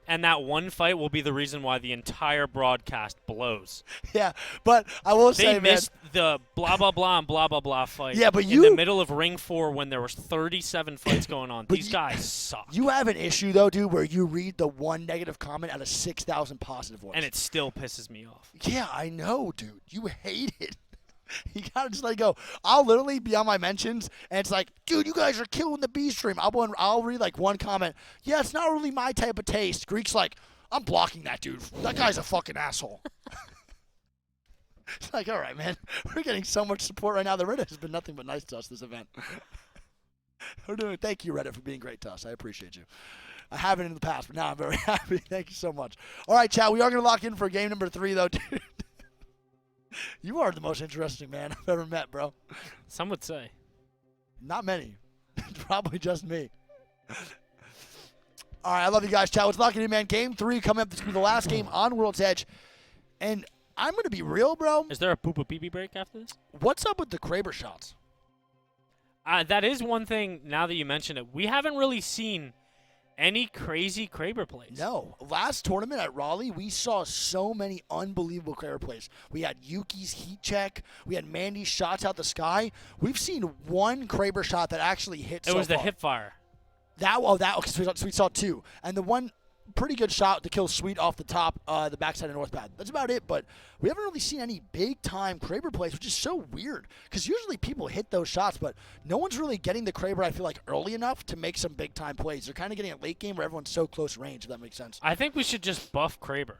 and that one fight will be the reason why the entire broadcast blows. Yeah, but I will They say, man. missed the blah, blah, blah, and blah, blah, blah fight. Yeah, but in the middle of Ring 4 when there was 37 fights going on. These guys suck. You have an issue, though, dude, where you read the one negative comment out of 6,000 positive ones. And it still pisses me off. Yeah, I know, dude. You hate it. You gotta just let it go. I'll literally be on my mentions, and it's like, dude, you guys are killing the B stream. I'll read like one comment. Yeah, it's not really my type of taste. Greek's like, I'm blocking that dude. That guy's a fucking asshole. It's like, all right, man. We're getting so much support right now. The Reddit has been nothing but nice to us this event. Thank you, Reddit, for being great to us. I appreciate you. I haven't in the past, but now I'm very happy. Thank you so much. All right, chat. We are gonna lock in for game number 3, though, dude. You are the most interesting man I've ever met, bro. Some would say. Not many. Probably just me. All right, I love you guys, chat. Let's lock it in, man. Game 3 coming up. This will be the last game on World's Edge. And I'm going to be real, bro. Is there a poo-poo pee-pee break after this? What's up with the Kraber shots? That is one thing, now that you mention it. We haven't really seen any crazy Kraber plays. No. Last tournament at Raleigh, we saw so many unbelievable Kraber plays. We had Yuki's heat check. We had Mandy's shots out the sky. We've seen one Kraber shot that actually hit. It was the hip fire. Okay, so we saw 2. And the one pretty good shot to kill Sweet off the top, the backside of North Pad. That's about it, but we haven't really seen any big-time Kraber plays, which is so weird, because usually people hit those shots, but no one's really getting the Kraber, I feel like, early enough to make some big-time plays. They're kind of getting a late game where everyone's so close range, if that makes sense. I think we should just buff Kraber.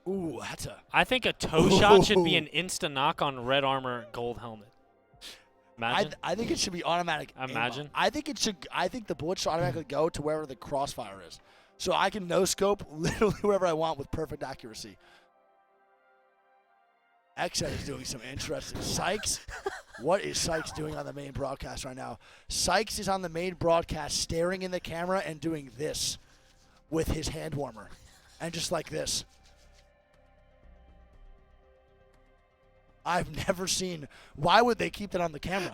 Ooh, that's a... I think a toe shot should be an insta-knock on red armor, gold helmet. Imagine. I think it should be automatic. Imagine. I think the bullet should automatically go to wherever the crossfire is. So I can no-scope literally wherever I want with perfect accuracy. XN is doing some interesting. Sykes, what is Sykes doing on the main broadcast right now? Sykes is on the main broadcast staring in the camera and doing this with his hand warmer. And just like this. I've never seen. Why would they keep that on the camera?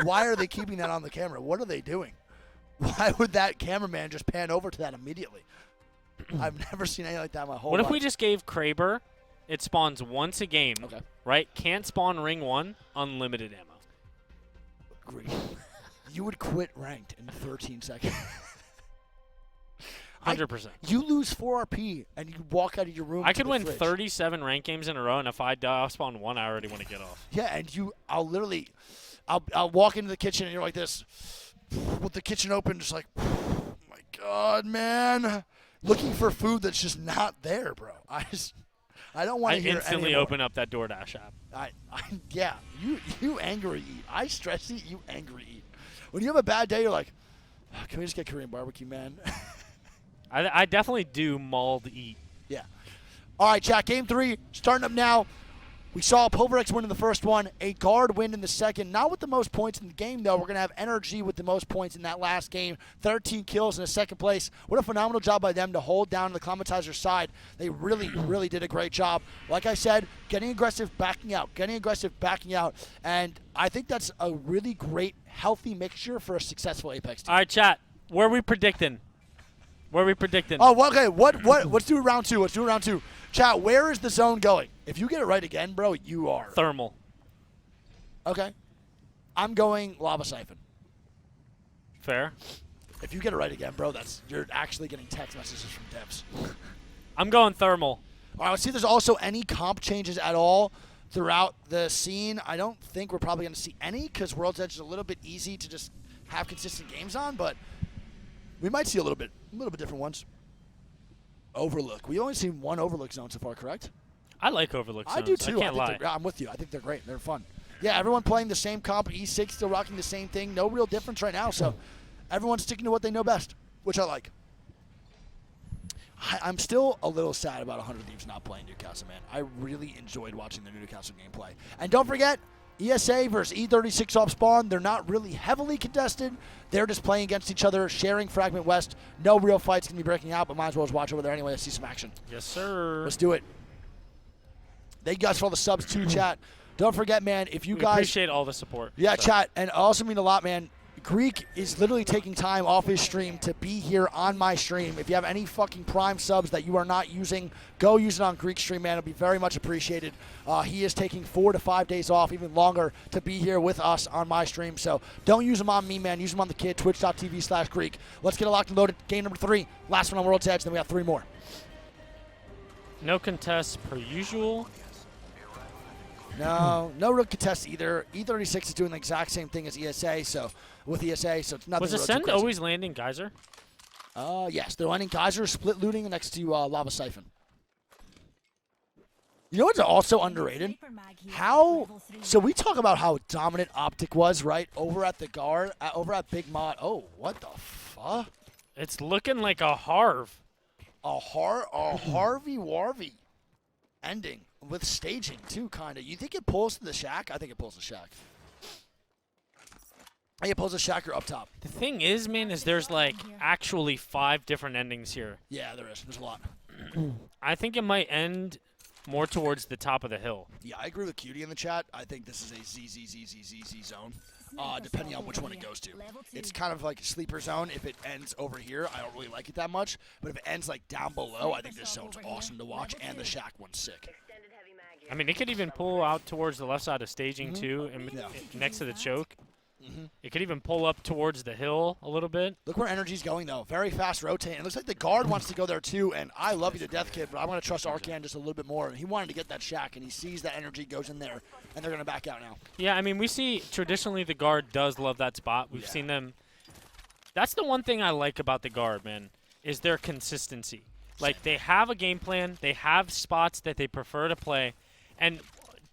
Why are they keeping that on the camera? What are they doing? Why would that cameraman just pan over to that immediately? I've never seen anything like that in my whole life. What if we just gave Kraber, it spawns once a game, right? Can't spawn ring 1, unlimited ammo. Agreed. You would quit ranked in 13 seconds. 100%. You lose 4 RP and you walk out of your room. I to could the win fridge. 37 ranked games in a row, and if I die, I'll spawn 1. I already want to get off. Yeah, and I'll walk into the kitchen and you're like this, with the kitchen open, just like, oh my God, man, looking for food that's just not there, bro. I don't want I to hear instantly anymore. open up that DoorDash app. Yeah, you angry eat. I stress eat, you angry eat. When you have a bad day, you're like, oh, can we just get Korean barbecue, man? I definitely do mauled eat. Yeah. All right, chat. Game 3 starting up now. We saw Pulverex win in the first one, a guard win in the second. Not with the most points in the game, though. We're going to have Energy with the most points in that last game. 13 kills in the second place. What a phenomenal job by them to hold down the Climatizer side. They really, really did a great job. Like I said, getting aggressive, backing out. And I think that's a really great, healthy mixture for a successful Apex team. All right, chat. Where are we predicting? Oh, okay. Let's do round 2. Chat, where is the zone going? If you get it right again, bro, you are. Thermal. Okay. I'm going Lava Siphon. Fair. If you get it right again, bro, you're actually getting text messages from devs. I'm going thermal. All right, let's see if there's also any comp changes at all throughout the scene. I don't think we're probably going to see any because World's Edge is a little bit easy to just have consistent games on, but we might see a little bit different ones. Overlook. We've only seen one Overlook zone so far, correct? I like Overlook zones. I do too. I can't lie. I'm with you. I think they're great. They're fun. Yeah, everyone playing the same comp. E6 still rocking the same thing. No real difference right now. So everyone's sticking to what they know best, which I like. I'm still a little sad about 100 Thieves not playing Newcastle, man. I really enjoyed watching the Newcastle gameplay. And don't forget, ESA versus E36 off spawn, they're not really heavily contested. They're just playing against each other, sharing Fragment West. No real fights can be breaking out, but might as well just watch over there anyway to see some action. Yes, sir. Let's do it. Thank you guys for all the subs too, chat. Don't forget, man, if you We guys... appreciate all the support. Yeah, So. chat, and it also mean a lot, man. Greek is literally taking time off his stream to be here on my stream. If you have any fucking Prime subs that you are not using, go use it on Greek stream, man. It'll be very much appreciated. He is taking 4 to 5 days off, even longer, to be here with us on my stream. So don't use them on me, man. Use them on the kid, twitch.tv/Greek. Let's get it locked and loaded. Game number 3. Last one on World's Edge, then we have 3 more. No contests per usual. No real contest either. E36 is doing the exact same thing as ESA, so it's nothing. Was real too Ascend crazy. always landing Geyser? Yes, they're landing Geyser, split looting next to Lava Siphon. You know what's also underrated? So we talk about how dominant Optic was, right? Over at the guard, over at Big Mod. Oh, what the fuck? It's looking like a Harv. A Harvey Warvey ending with staging too, kind of. You think it pulls to the shack? I think it pulls the shack. I think it pulls the shack or up top. The thing is, man, is there's like actually 5 different endings here. Yeah, there is. There's a lot. I think it might end more towards the top of the hill. Yeah, I agree with Cutie in the chat. I think this is a ZZZZZZ zone, depending on which one it goes to. It's kind of like a sleeper zone. If it ends over here, I don't really like it that much. But if it ends like down below, I think this zone's awesome to watch, and the shack one's sick. I mean, it could even pull out towards the left side of staging too, next to the choke. It could even pull up towards the hill a little bit. Look where energy's going, though. Very fast rotate. It looks like the guard wants to go there, too. And I love you to death, kid, but I'm going to trust Arcan just a little bit more. He wanted to get that shack, and he sees that energy goes in there, and they're going to back out now. Yeah, I mean, we see traditionally the guard does love that spot. We've seen them. That's the one thing I like about the guard, man, is their consistency. Like, they have a game plan. They have spots that they prefer to play. And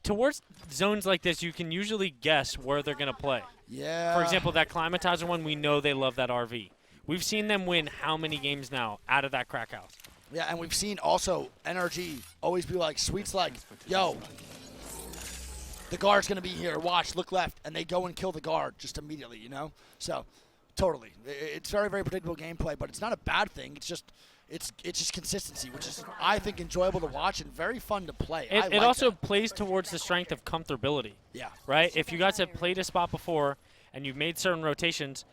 towards zones like this, you can usually guess where they're going to play. Yeah. For example, that Climatizer one, we know they love that RV. We've seen them win how many games now out of that crack house? Yeah, and we've seen also NRG always be like, Sweet's like, yo, the guard's going to be here. Watch, look left. And they go and kill the guard just immediately, you know? So, totally. It's very, very predictable gameplay, but it's not a bad thing. It's just consistency, which is, I think, enjoyable to watch and very fun to play. It also plays towards the strength of comfortability. Yeah. Right? If you guys have played a spot before and you've made certain rotations,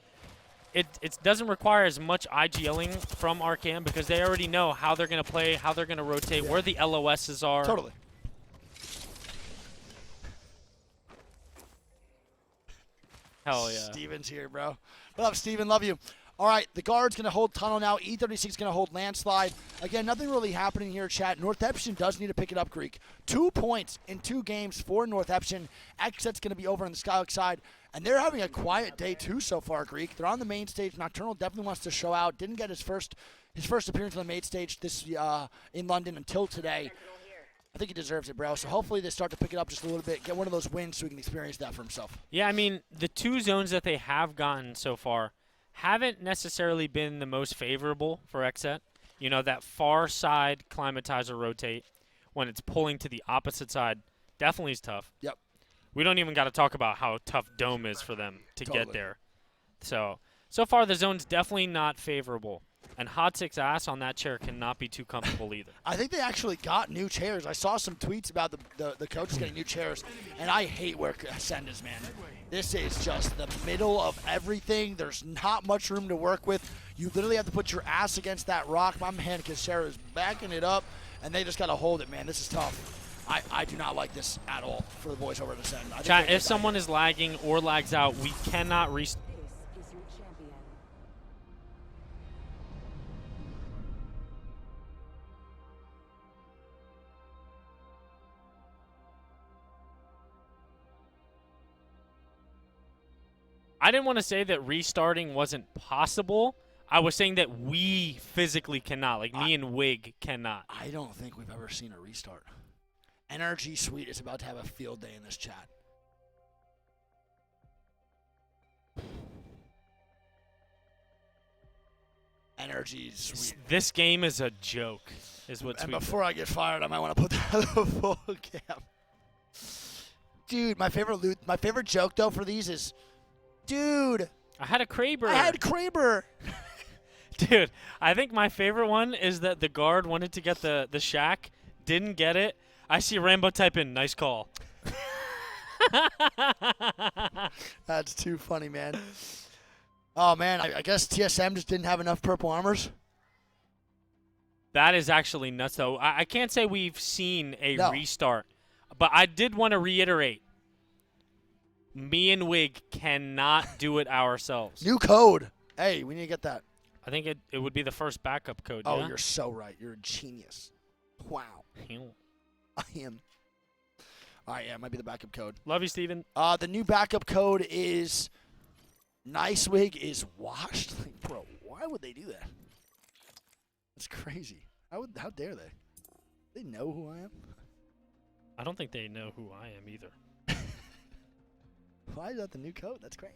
it doesn't require as much IGLing from Arcan because they already know how they're going to play, how they're going to rotate, where the LOSs are. Totally. Hell yeah. Steven's here, bro. What up, Steven? Love you. All right, the guard's going to hold tunnel now. E36 is going to hold landslide. Again, nothing really happening here, chat. Northampton does need to pick it up, Greek. 2 points in 2 games for Northampton. Xset's going to be over on the Skyhook side. And they're having a quiet day, too, so far, Greek. They're on the main stage. Nocturnal definitely wants to show out. Didn't get his first appearance on the main stage in London until today. I think he deserves it, bro. So hopefully they start to pick it up just a little bit, get one of those wins so he can experience that for himself. Yeah, I mean, the 2 zones that they have gotten so far haven't necessarily been the most favorable for Xset. You know, that far side climatizer rotate, when it's pulling to the opposite side, definitely is tough. Yep. We don't even got to talk about how tough Dome is for them to Totally. get there. So far the zone's definitely not favorable. And Hot Six ass on that chair cannot be too comfortable either. I think they actually got new chairs. I saw some tweets about the coaches getting new chairs, and I hate where Ascend is, man. This is just the middle of everything. There's not much room to work with. You literally have to put your ass against that rock. My man Kashera is backing it up, and they just got to hold it, man. This is tough. I do not like this at all for the boys over at Ascend. Chat, if someone is lagging or lags out, we cannot restart. This is your champion. I didn't want to say that restarting wasn't possible. I was saying that we physically cannot, like me and Wig cannot. I don't think we've ever seen a restart. NRG Suite is about to have a field day in this chat. NRG Suite. This game is a joke, is what And Tweet before I get fired, I might want to put that on the full cap. Dude, my favorite joke though for these is, dude, I had a Kraber. I had Kraber. Dude, I think my favorite one is that the guard wanted to get the shack, didn't get it. I see Rambo type in, nice call. That's too funny, man. Oh man, I guess TSM just didn't have enough purple armors. That is actually nuts, though. I can't say we've seen a No. restart, but I did want to reiterate. Me and Wig cannot do it ourselves. New code. Hey, we need to get that. I think it would be the first backup code, Oh, yeah? you're so right. You're a genius. Wow. I am. All right, yeah, it might be the backup code. Love you, Steven. The new backup code is Nice Wig is washed. Like, bro, why would they do that? That's crazy. How dare they? They know who I am. I don't think they know who I am either. Why is that the new code? That's crazy.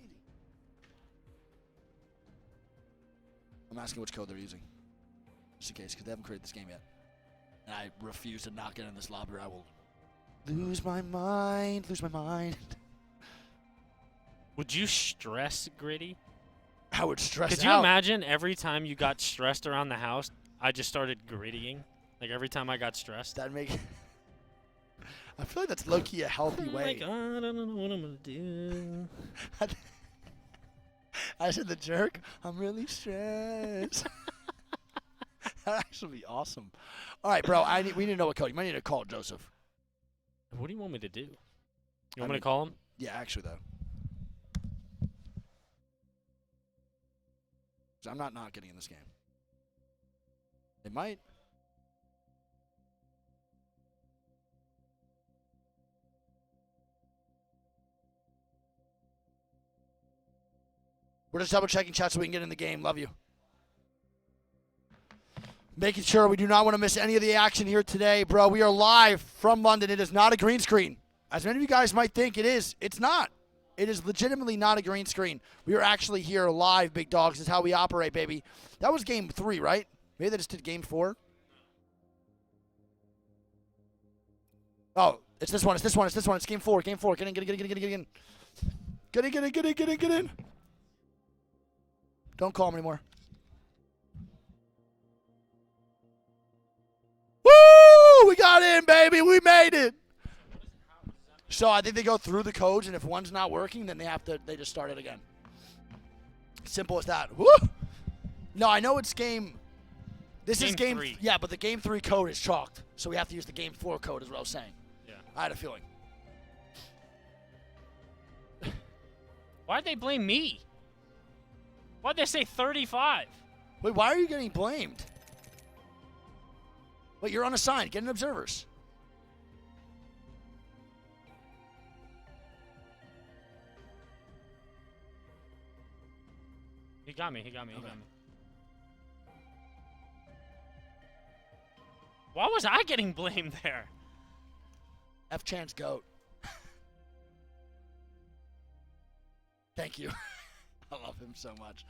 I'm asking which code they're using, just in case, because they haven't created this game yet. And I refuse to not get in this lobby, or I will lose my mind. Lose my mind. Would you stress Gritty? I would stress Could you out. imagine every time you got stressed around the house, I just started grittying? Like every time I got stressed. That'd make. I feel like that's low key a healthy way. Like, I don't know what I'm going to do. I said the jerk. I'm really stressed. That'd actually be awesome. All right, bro. We need to know what code. You might need to call Joseph. What do you want me to do? You I want me mean- to call him? Yeah, actually, though. 'Cause I'm not getting in this game. They might. We're just double checking chat so we can get in the game. Love you. Making sure we do not want to miss any of the action here today, bro. We are live from London. It is not a green screen. As many of you guys might think it is, it's not. It is legitimately not a green screen. We are actually here live, big dogs. This is how we operate, baby. That was game 3, right? Maybe they just did game 4. Oh, it's this one. It's this one. It's this one. It's game 4. Game 4. Get in. Get in. Get in. Get in. Get in. Get in. Get in. Get in. Get in. Get in. Don't call him anymore. Woo! We got in, baby. We made it. So I think they go through the codes, and if one's not working, then they just start it again. Simple as that. Woo! No, I know it's game. This is Game game 3. Yeah, but the game 3 code is chalked, so we have to use the game 4 code, is what I was saying. Yeah. I had a feeling. Why'd they blame me? Why'd they say 35? Wait, why are you getting blamed? Wait, you're unassigned. Get an observers. He got me. He got me. Okay. He got me. Why was I getting blamed there? F Chan's GOAT. Thank you. I love him so much.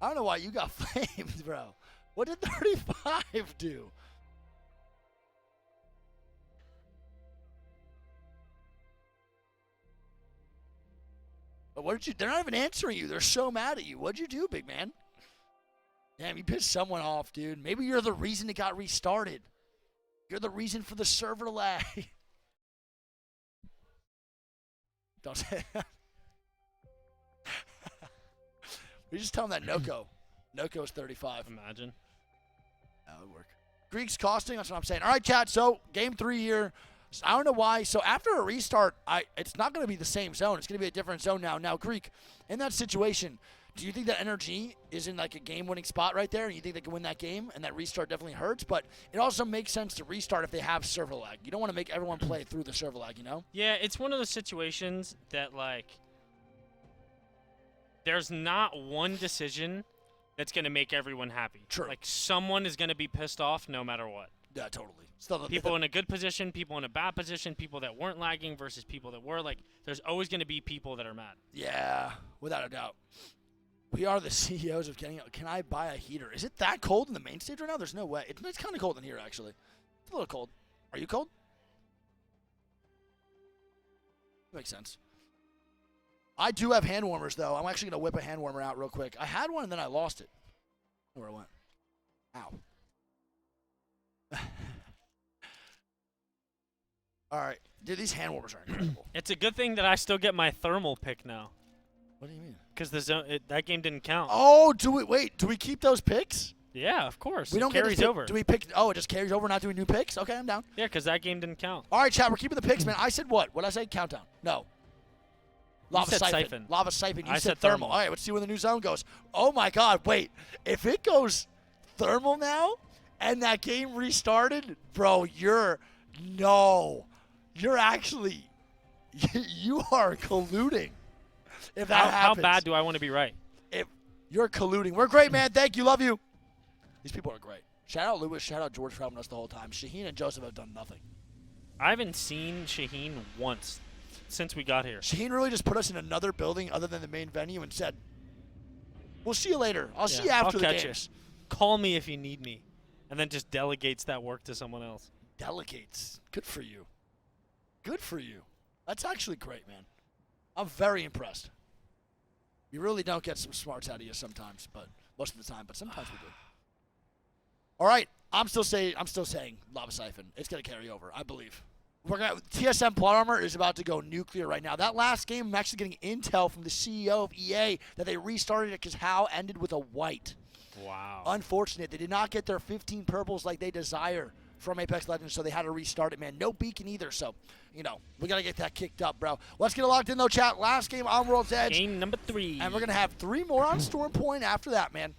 I don't know why you got flamed, bro. What did 35 do? But what did you? They're not even answering you. They're so mad at you. What'd you do, big man? Damn, you pissed someone off, dude. Maybe you're the reason it got restarted. You're the reason for the server lag. Don't say that. We just tell him that Noko is 35. Imagine. That would work. Greeks costing, that's what I'm saying. All right, chat, so game 3 here. So I don't know why. So after a restart, it's not going to be the same zone. It's going to be a different zone now. Now, Greek, in that situation, do you think that NRG is in like a game-winning spot right there, and you think they can win that game, and that restart definitely hurts? But it also makes sense to restart if they have server lag. You don't want to make everyone play through the server lag, you know? Yeah, it's one of those situations that, like, there's not one decision that's going to make everyone happy. True. Like, someone is going to be pissed off no matter what. Yeah, totally. Still, People in a good position, people in a bad position, people that weren't lagging versus people that were. Like, there's always going to be people that are mad. Yeah, without a doubt. We are the CEOs of getting. Can I buy a heater? Is it that cold in the main stage right now? There's no way. It's kind of cold in here, actually. It's a little cold. Are you cold? Makes sense. I do have hand warmers, though. I'm actually going to whip a hand warmer out real quick. I had one, and then I lost it. I don't know where it went. Ow. All right. Dude, these hand warmers are incredible. It's a good thing that I still get my thermal pick now. What do you mean? Because that game didn't count. Oh, do we keep those picks? Yeah, of course. We don't it carries get to over. Do we pick? Oh, it just carries over, not doing new picks? Okay, I'm down. Yeah, because that game didn't count. All right, chat, we're keeping the picks, man. I said what? What did I say? Countdown. No. Lava said siphon. Lava siphon. You I said said thermal. thermal. All right, let's see where the new zone goes. Oh, my God. Wait. If it goes thermal now and that game restarted, bro, you're actually, you are colluding. If that How happens. bad do I want to be right? If you're colluding. We're great, man. Thank you. Love you. These people are great. Shout out Lewis. Shout out George for helping us the whole time. Shaheen and Joseph have done nothing. I haven't seen Shaheen once since we got here. Shaheen really just put us in another building other than the main venue and said, we'll see you later. I'll see you after I'll the catch games. Call me if you need me. And then just delegates that work to someone else. Delegates. Good for you. Good for you. That's actually great, man. I'm very impressed. You really don't get some smarts out of you sometimes, but most of the time, but sometimes we do. All right, I'm still saying Lava Siphon. It's gonna carry over, I believe. TSM Plot Armor is about to go nuclear right now. That last game, I'm actually getting intel from the CEO of EA that they restarted it because HAL ended with a white. Wow. Unfortunate. They did not get their 15 purples like they desire from Apex Legends, so they had to restart it, man. No beacon either, so, we got to get that kicked up, bro. Let's get it locked in, though, chat. Last game on World's Edge. Game number 3. And we're going to have 3 more on Storm Point after that, man.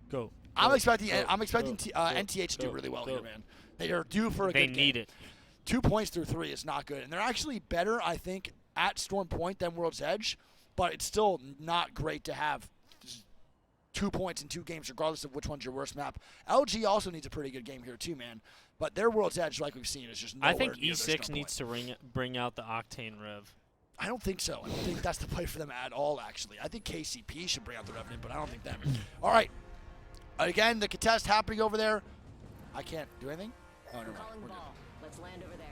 Go. I'm expecting NTH to do really well here, man. They are due for a good game. They need it. 2 points through 3 is not good. And they're actually better, I think, at Storm Point than World's Edge, but it's still not great to have 2 points in 2 games, regardless of which one's your worst map. LG also needs a pretty good game here, too, man. But their World's Edge, like we've seen, is just nowhere I think near their E6 strong needs point. to bring out the Octane Rev. I don't think so. I don't think that's the play for them at all, actually. I think KCP should bring out the Revenant, but I don't think them. All right. Again, the contest happening over there. I can't do anything? Oh, never mind. Calling We're good. ball. Let's land over there.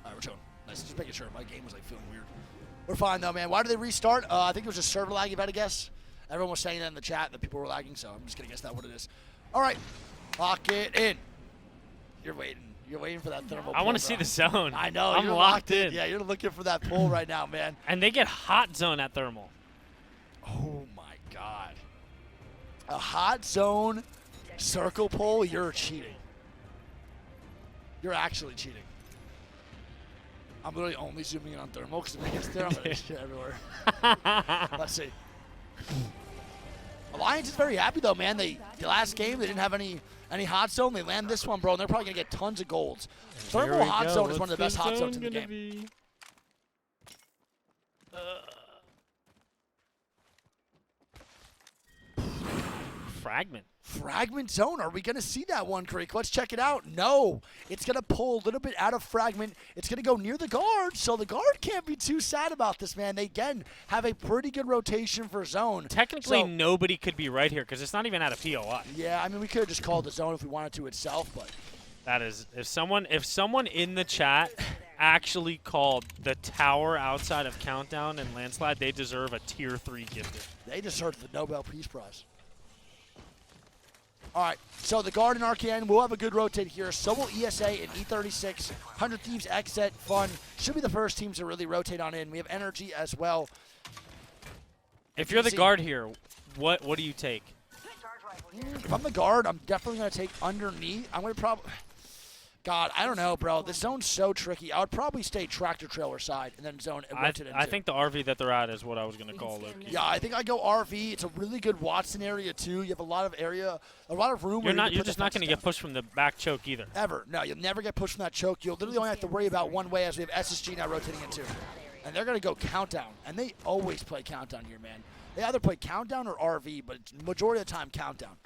All right, we're chilling. Nice. Just making sure. My game was, feeling weird. We're fine, though, man. Why did they restart? I think it was just server lag, if I had to guess. Everyone was saying that in the chat, that people were lagging, so I'm just going to guess that's what it is. All right. Lock it in. You're waiting. You're waiting for that thermal I want to see the zone. I know. I'm you're locked in. Yeah, you're looking for that pull right now, man. And they get hot zone at thermal. Oh, my God. A hot zone circle pull, you're cheating. You're actually cheating. I'm literally only zooming in on thermal because if it gets there, I'm going to shit everywhere. Let's see. Alliance is very happy though, man. The last game they didn't have any hot zone. They land this one, bro, and they're probably gonna get tons of golds. Thermal hot zone is one of the best hot zones in the game. Fragment. Fragment zone. Are we going to see that one, Creek? Let's check it out. No. It's going to pull a little bit out of Fragment. It's going to go near the guard, so the guard can't be too sad about this, man. They, again, have a pretty good rotation for zone. Technically, nobody could be right here because it's not even out of POI. Yeah, I mean, we could have just called the zone if we wanted to itself, but... That is, if someone in the chat actually called the tower outside of Countdown and Landslide, they deserve a tier 3 gifted. They deserve the Nobel Peace Prize. All right, so the guard and RKN will have a good rotate here. So will ESA and E36. 100 Thieves, Exet, Fun. Should be the first teams to really rotate on in. We have Energy as well. If you're the guard here, what do you take? If I'm the guard, I'm definitely going to take underneath. I'm going to probably... God, I don't know, bro. This zone's so tricky. I would probably stay tractor trailer side and then zone and rotate into. I think the RV that they're at is what I was going to call Loki. Yeah, I think I go RV. It's a really good Watson area too. You have a lot of room. You're just not going to get pushed from the back choke either. Ever. No, you'll never get pushed from that choke. You'll literally only have to worry about one way as we have SSG now rotating into. And they're going to go Countdown. And they always play Countdown here, man. They either play Countdown or RV, but it's majority of the time Countdown.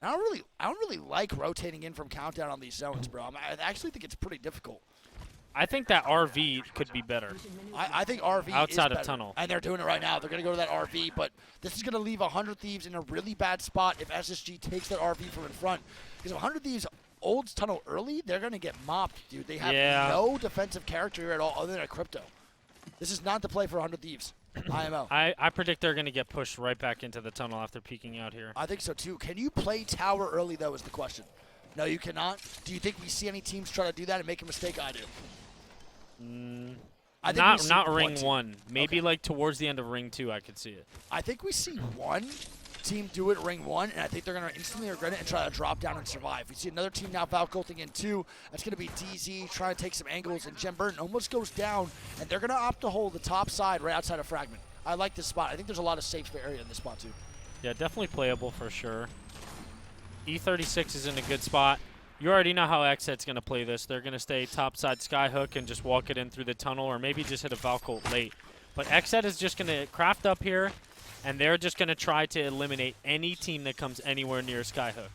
I don't really like rotating in from Countdown on these zones, bro. I actually think it's pretty difficult. I think that RV could be better. I think RV outside is of tunnel. And they're doing it right now. They're going to go to that RV, but this is going to leave 100 Thieves in a really bad spot if SSG takes that RV from in front. Because if 100 Thieves holds tunnel early, they're going to get mopped, dude. They have no defensive character here at all other than a crypto. This is not the play for 100 Thieves. IMO. I predict they're going to get pushed right back into the tunnel after peeking out here. I think so, too. Can you play tower early, though, is the question. No, you cannot? Do you think we see any teams try to do that and make a mistake? I do. Not ring 1. Maybe like towards the end of ring 2 I could see it. I think we see one team do it ring 1, and I think they're going to instantly regret it and try to drop down and survive. We see another team now Valculting in 2. That's going to be DZ trying to take some angles, and Jem Burton almost goes down, and they're going to opt to hold the top side right outside of Fragment. I like this spot. I think there's a lot of safe area in this spot, too. Yeah, definitely playable for sure. E36 is in a good spot. You already know how Exet's going to play this. They're going to stay topside skyhook and just walk it in through the tunnel, or maybe just hit a Valcult late. But Exet is just going to craft up here, and they're just going to try to eliminate any team that comes anywhere near Skyhook.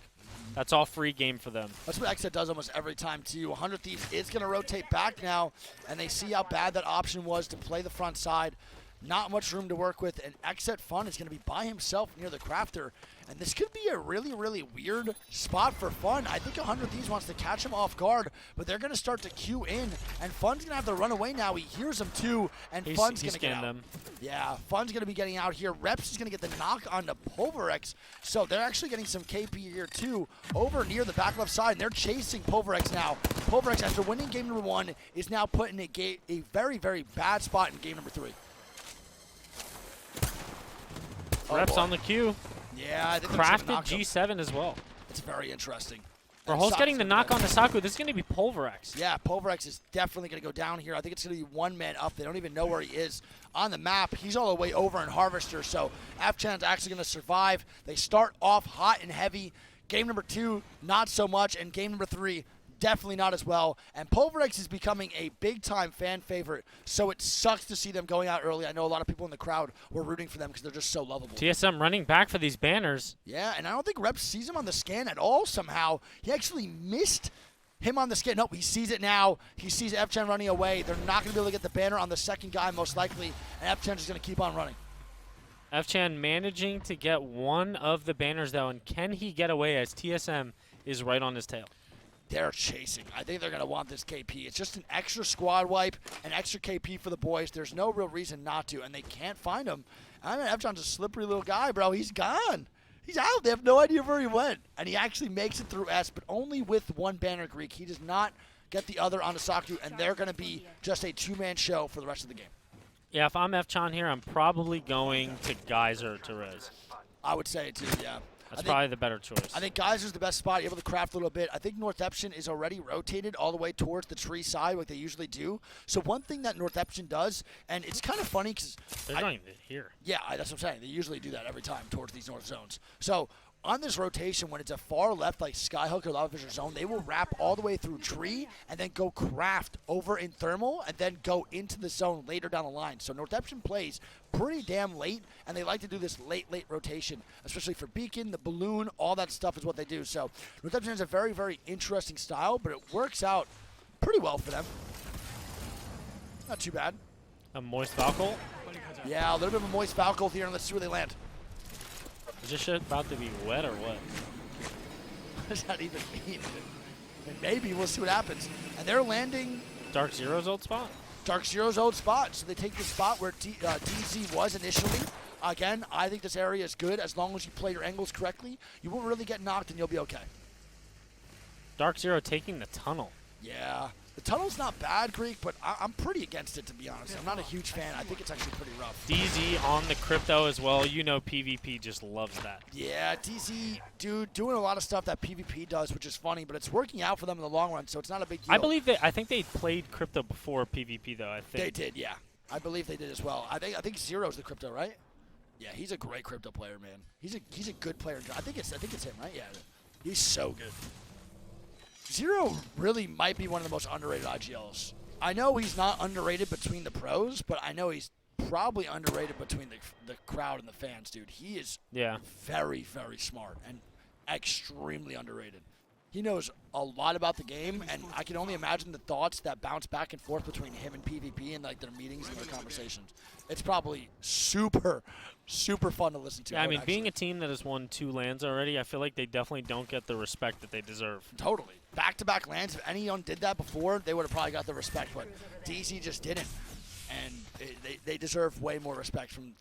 That's all free game for them. That's what Exet does almost every time, too. 100 Thieves is going to rotate back now, and they see how bad that option was to play the front side. Not much room to work with, and Exet Fun is going to be by himself near the crafter. And this could be a really, really weird spot for Fun. I think 100 Thieves wants to catch him off guard, but they're going to start to queue in, and Fun's going to have to run away now. He hears them too, and Fun's going to get out. Them. Yeah, Fun's going to be getting out here. Reps is going to get the knock on the Pulverex, so they're actually getting some KP here too over near the back left side, and they're chasing Pulverex now. Pulverex, after winning game number 1, is now put in a very, very bad spot in game number 3. Reps on the queue. Yeah, I think Crafted G7 as well. It's very interesting. Rahul's getting the knock on the Saku. This is going to be Pulverex. Yeah, Pulverex is definitely going to go down here. I think it's going to be one man up. They don't even know where he is on the map. He's all the way over in Harvester, so F-Chan's actually going to survive. They start off hot and heavy. Game number 2, not so much, and game number 3, definitely not as well. And Pulverex is becoming a big-time fan favorite, so it sucks to see them going out early. I know a lot of people in the crowd were rooting for them because they're just so lovable. TSM running back for these banners. Yeah, and I don't think Reps sees him on the scan at all somehow. He actually missed him on the scan. Nope, he sees it now. He sees F-Chan running away. They're not going to be able to get the banner on the second guy most likely, and F-Chan is going to keep on running. F-Chan managing to get one of the banners, though, and can he get away as TSM is right on his tail? They're chasing. I think they're going to want this KP. It's just an extra squad wipe, an extra KP for the boys. There's no real reason not to, and they can't find him. I mean, F-John's a slippery little guy, bro. He's gone. He's out. They have no idea where he went. And he actually makes it through S, but only with one banner Greek. He does not get the other on Asaku, and they're going to be just a two-man show for the rest of the game. Yeah, if I'm F-Chan here, I'm probably going to Geyser to res. I would say it too, yeah. That's probably the better choice. I think Geyser's the best spot, able to craft a little bit. I think Northeption is already rotated all the way towards the tree side like they usually do. So one thing that Northeption does, and it's kind of funny because They're going here. yeah, that's what I'm saying. They usually do that every time towards these north zones. So on this rotation, when it's a far left like Skyhook or Lava Fisher zone, they will wrap all the way through tree and then go craft over in thermal and then go into the zone later down the line. So Northeption plays pretty damn late, and they like to do this late rotation, especially for Beacon, the balloon, all that stuff is what they do. So Northeption has a very, very interesting style, but it works out pretty well for them. Not too bad. A Moist Valkyl. Yeah, a little bit of a moist Valkyl here, and let's see where they land. Is this shit about to be wet or what? What does that even mean? And maybe we'll see what happens. And they're landing Dark Zero's old spot? Dark Zero's old spot. So they take the spot where DZ was initially. Again, I think this area is good as long as you play your angles correctly. You won't really get knocked and you'll be okay. Dark Zero taking the tunnel. Yeah. The tunnel's not bad, Greek, but I'm pretty against it, to be honest. I'm not a huge fan. I think it's actually pretty rough. DZ on the crypto as well. You know PvP just loves that. Yeah, DZ, dude, doing a lot of stuff that PvP does, which is funny, but it's working out for them in the long run, so it's not a big deal. I think they played crypto before PvP though. I think They did, yeah. I believe they did as well. I think Zero's the crypto, right? Yeah, he's a great crypto player, man. He's a good player. I think it's him, right? Yeah. He's so good. Zero really might be one of the most underrated IGLs. I know he's not underrated between the pros, but I know he's probably underrated between the crowd and the fans, dude. He is very, very smart and extremely underrated. He knows a lot about the game, and I can only imagine the thoughts that bounce back and forth between him and PvP and like their meetings and their conversations. It's probably super, super fun to listen to. Yeah, I mean, being a team that has won 2 lands already, I feel like they definitely don't get the respect that they deserve. Totally. Back-to-back lands, if anyone did that before, they would have probably got the respect, but DZ just didn't. And they deserve way more respect from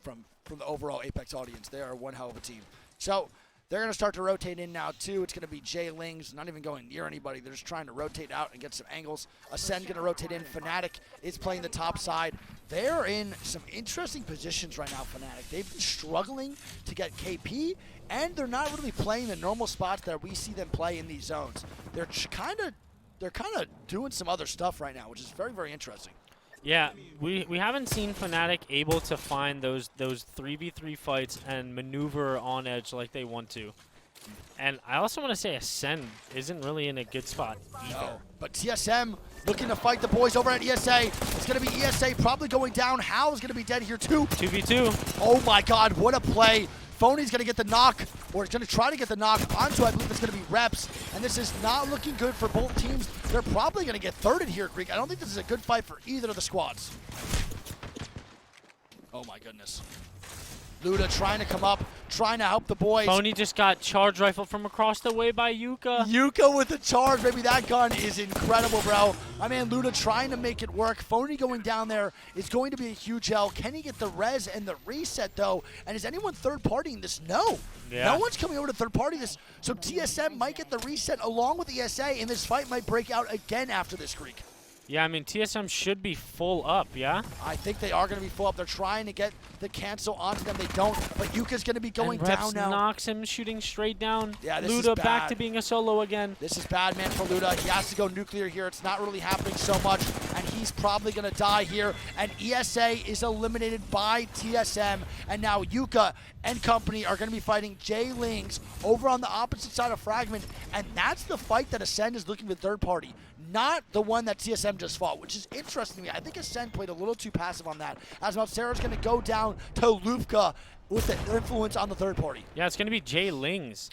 the overall Apex audience. They are one hell of a team. So they're going to start to rotate in now, too. It's going to be Jay Lings, not even going near anybody. They're just trying to rotate out and get some angles. Ascend going to rotate in. Fnatic is playing the top side. They're in some interesting positions right now, Fnatic. They've been struggling to get KP, and they're not really playing the normal spots that we see them play in these zones. They're kind of doing some other stuff right now, which is very, very interesting. Yeah, we haven't seen Fnatic able to find those 3v3 fights and maneuver on edge like they want to. And I also want to say Ascend isn't really in a good spot either. No, but TSM looking to fight the boys over at ESA. It's going to be ESA probably going down. Hal is going to be dead here too. 2v2. Oh my God, what a play. Phony's going to get the knock, or is going to try to get the knock onto, I believe it's going to be Reps. And this is not looking good for both teams. They're probably going to get thirded here, Greek. I don't think this is a good fight for either of the squads. Oh my goodness. Luda trying to come up, trying to help the boys. Phony just got charge rifled from across the way by Yuka. Yuka with the charge, baby. That gun is incredible, bro. My man Luda trying to make it work. Phony going down there is going to be a huge L. Can he get the res and the reset, though? And is anyone third-partying this? No. Yeah. No one's coming over to third-party this. So TSM might get the reset along with ESA, and this fight might break out again after this, Greek. Yeah, I mean, TSM should be full up, yeah? I think they are going to be full up. They're trying to get the cancel onto them. They don't, but Yuka's going to be going and Reps down now. knocks him, shooting straight down. Yeah, this is Luda bad. back to being a solo again. This is bad, man, for Luda. He has to go nuclear here. It's not really happening so much, and he's probably going to die here. And ESA is eliminated by TSM, and now Yuka and company are going to be fighting Jay Lings over on the opposite side of Fragment, and that's the fight that Ascend is looking for third party, not the one that TSM just fought, which is interesting to me. I think Ascend played a little too passive on that. As well, Sarah's going to go down to Lufka with the influence on the third party. Yeah, it's going to be Jay Lings.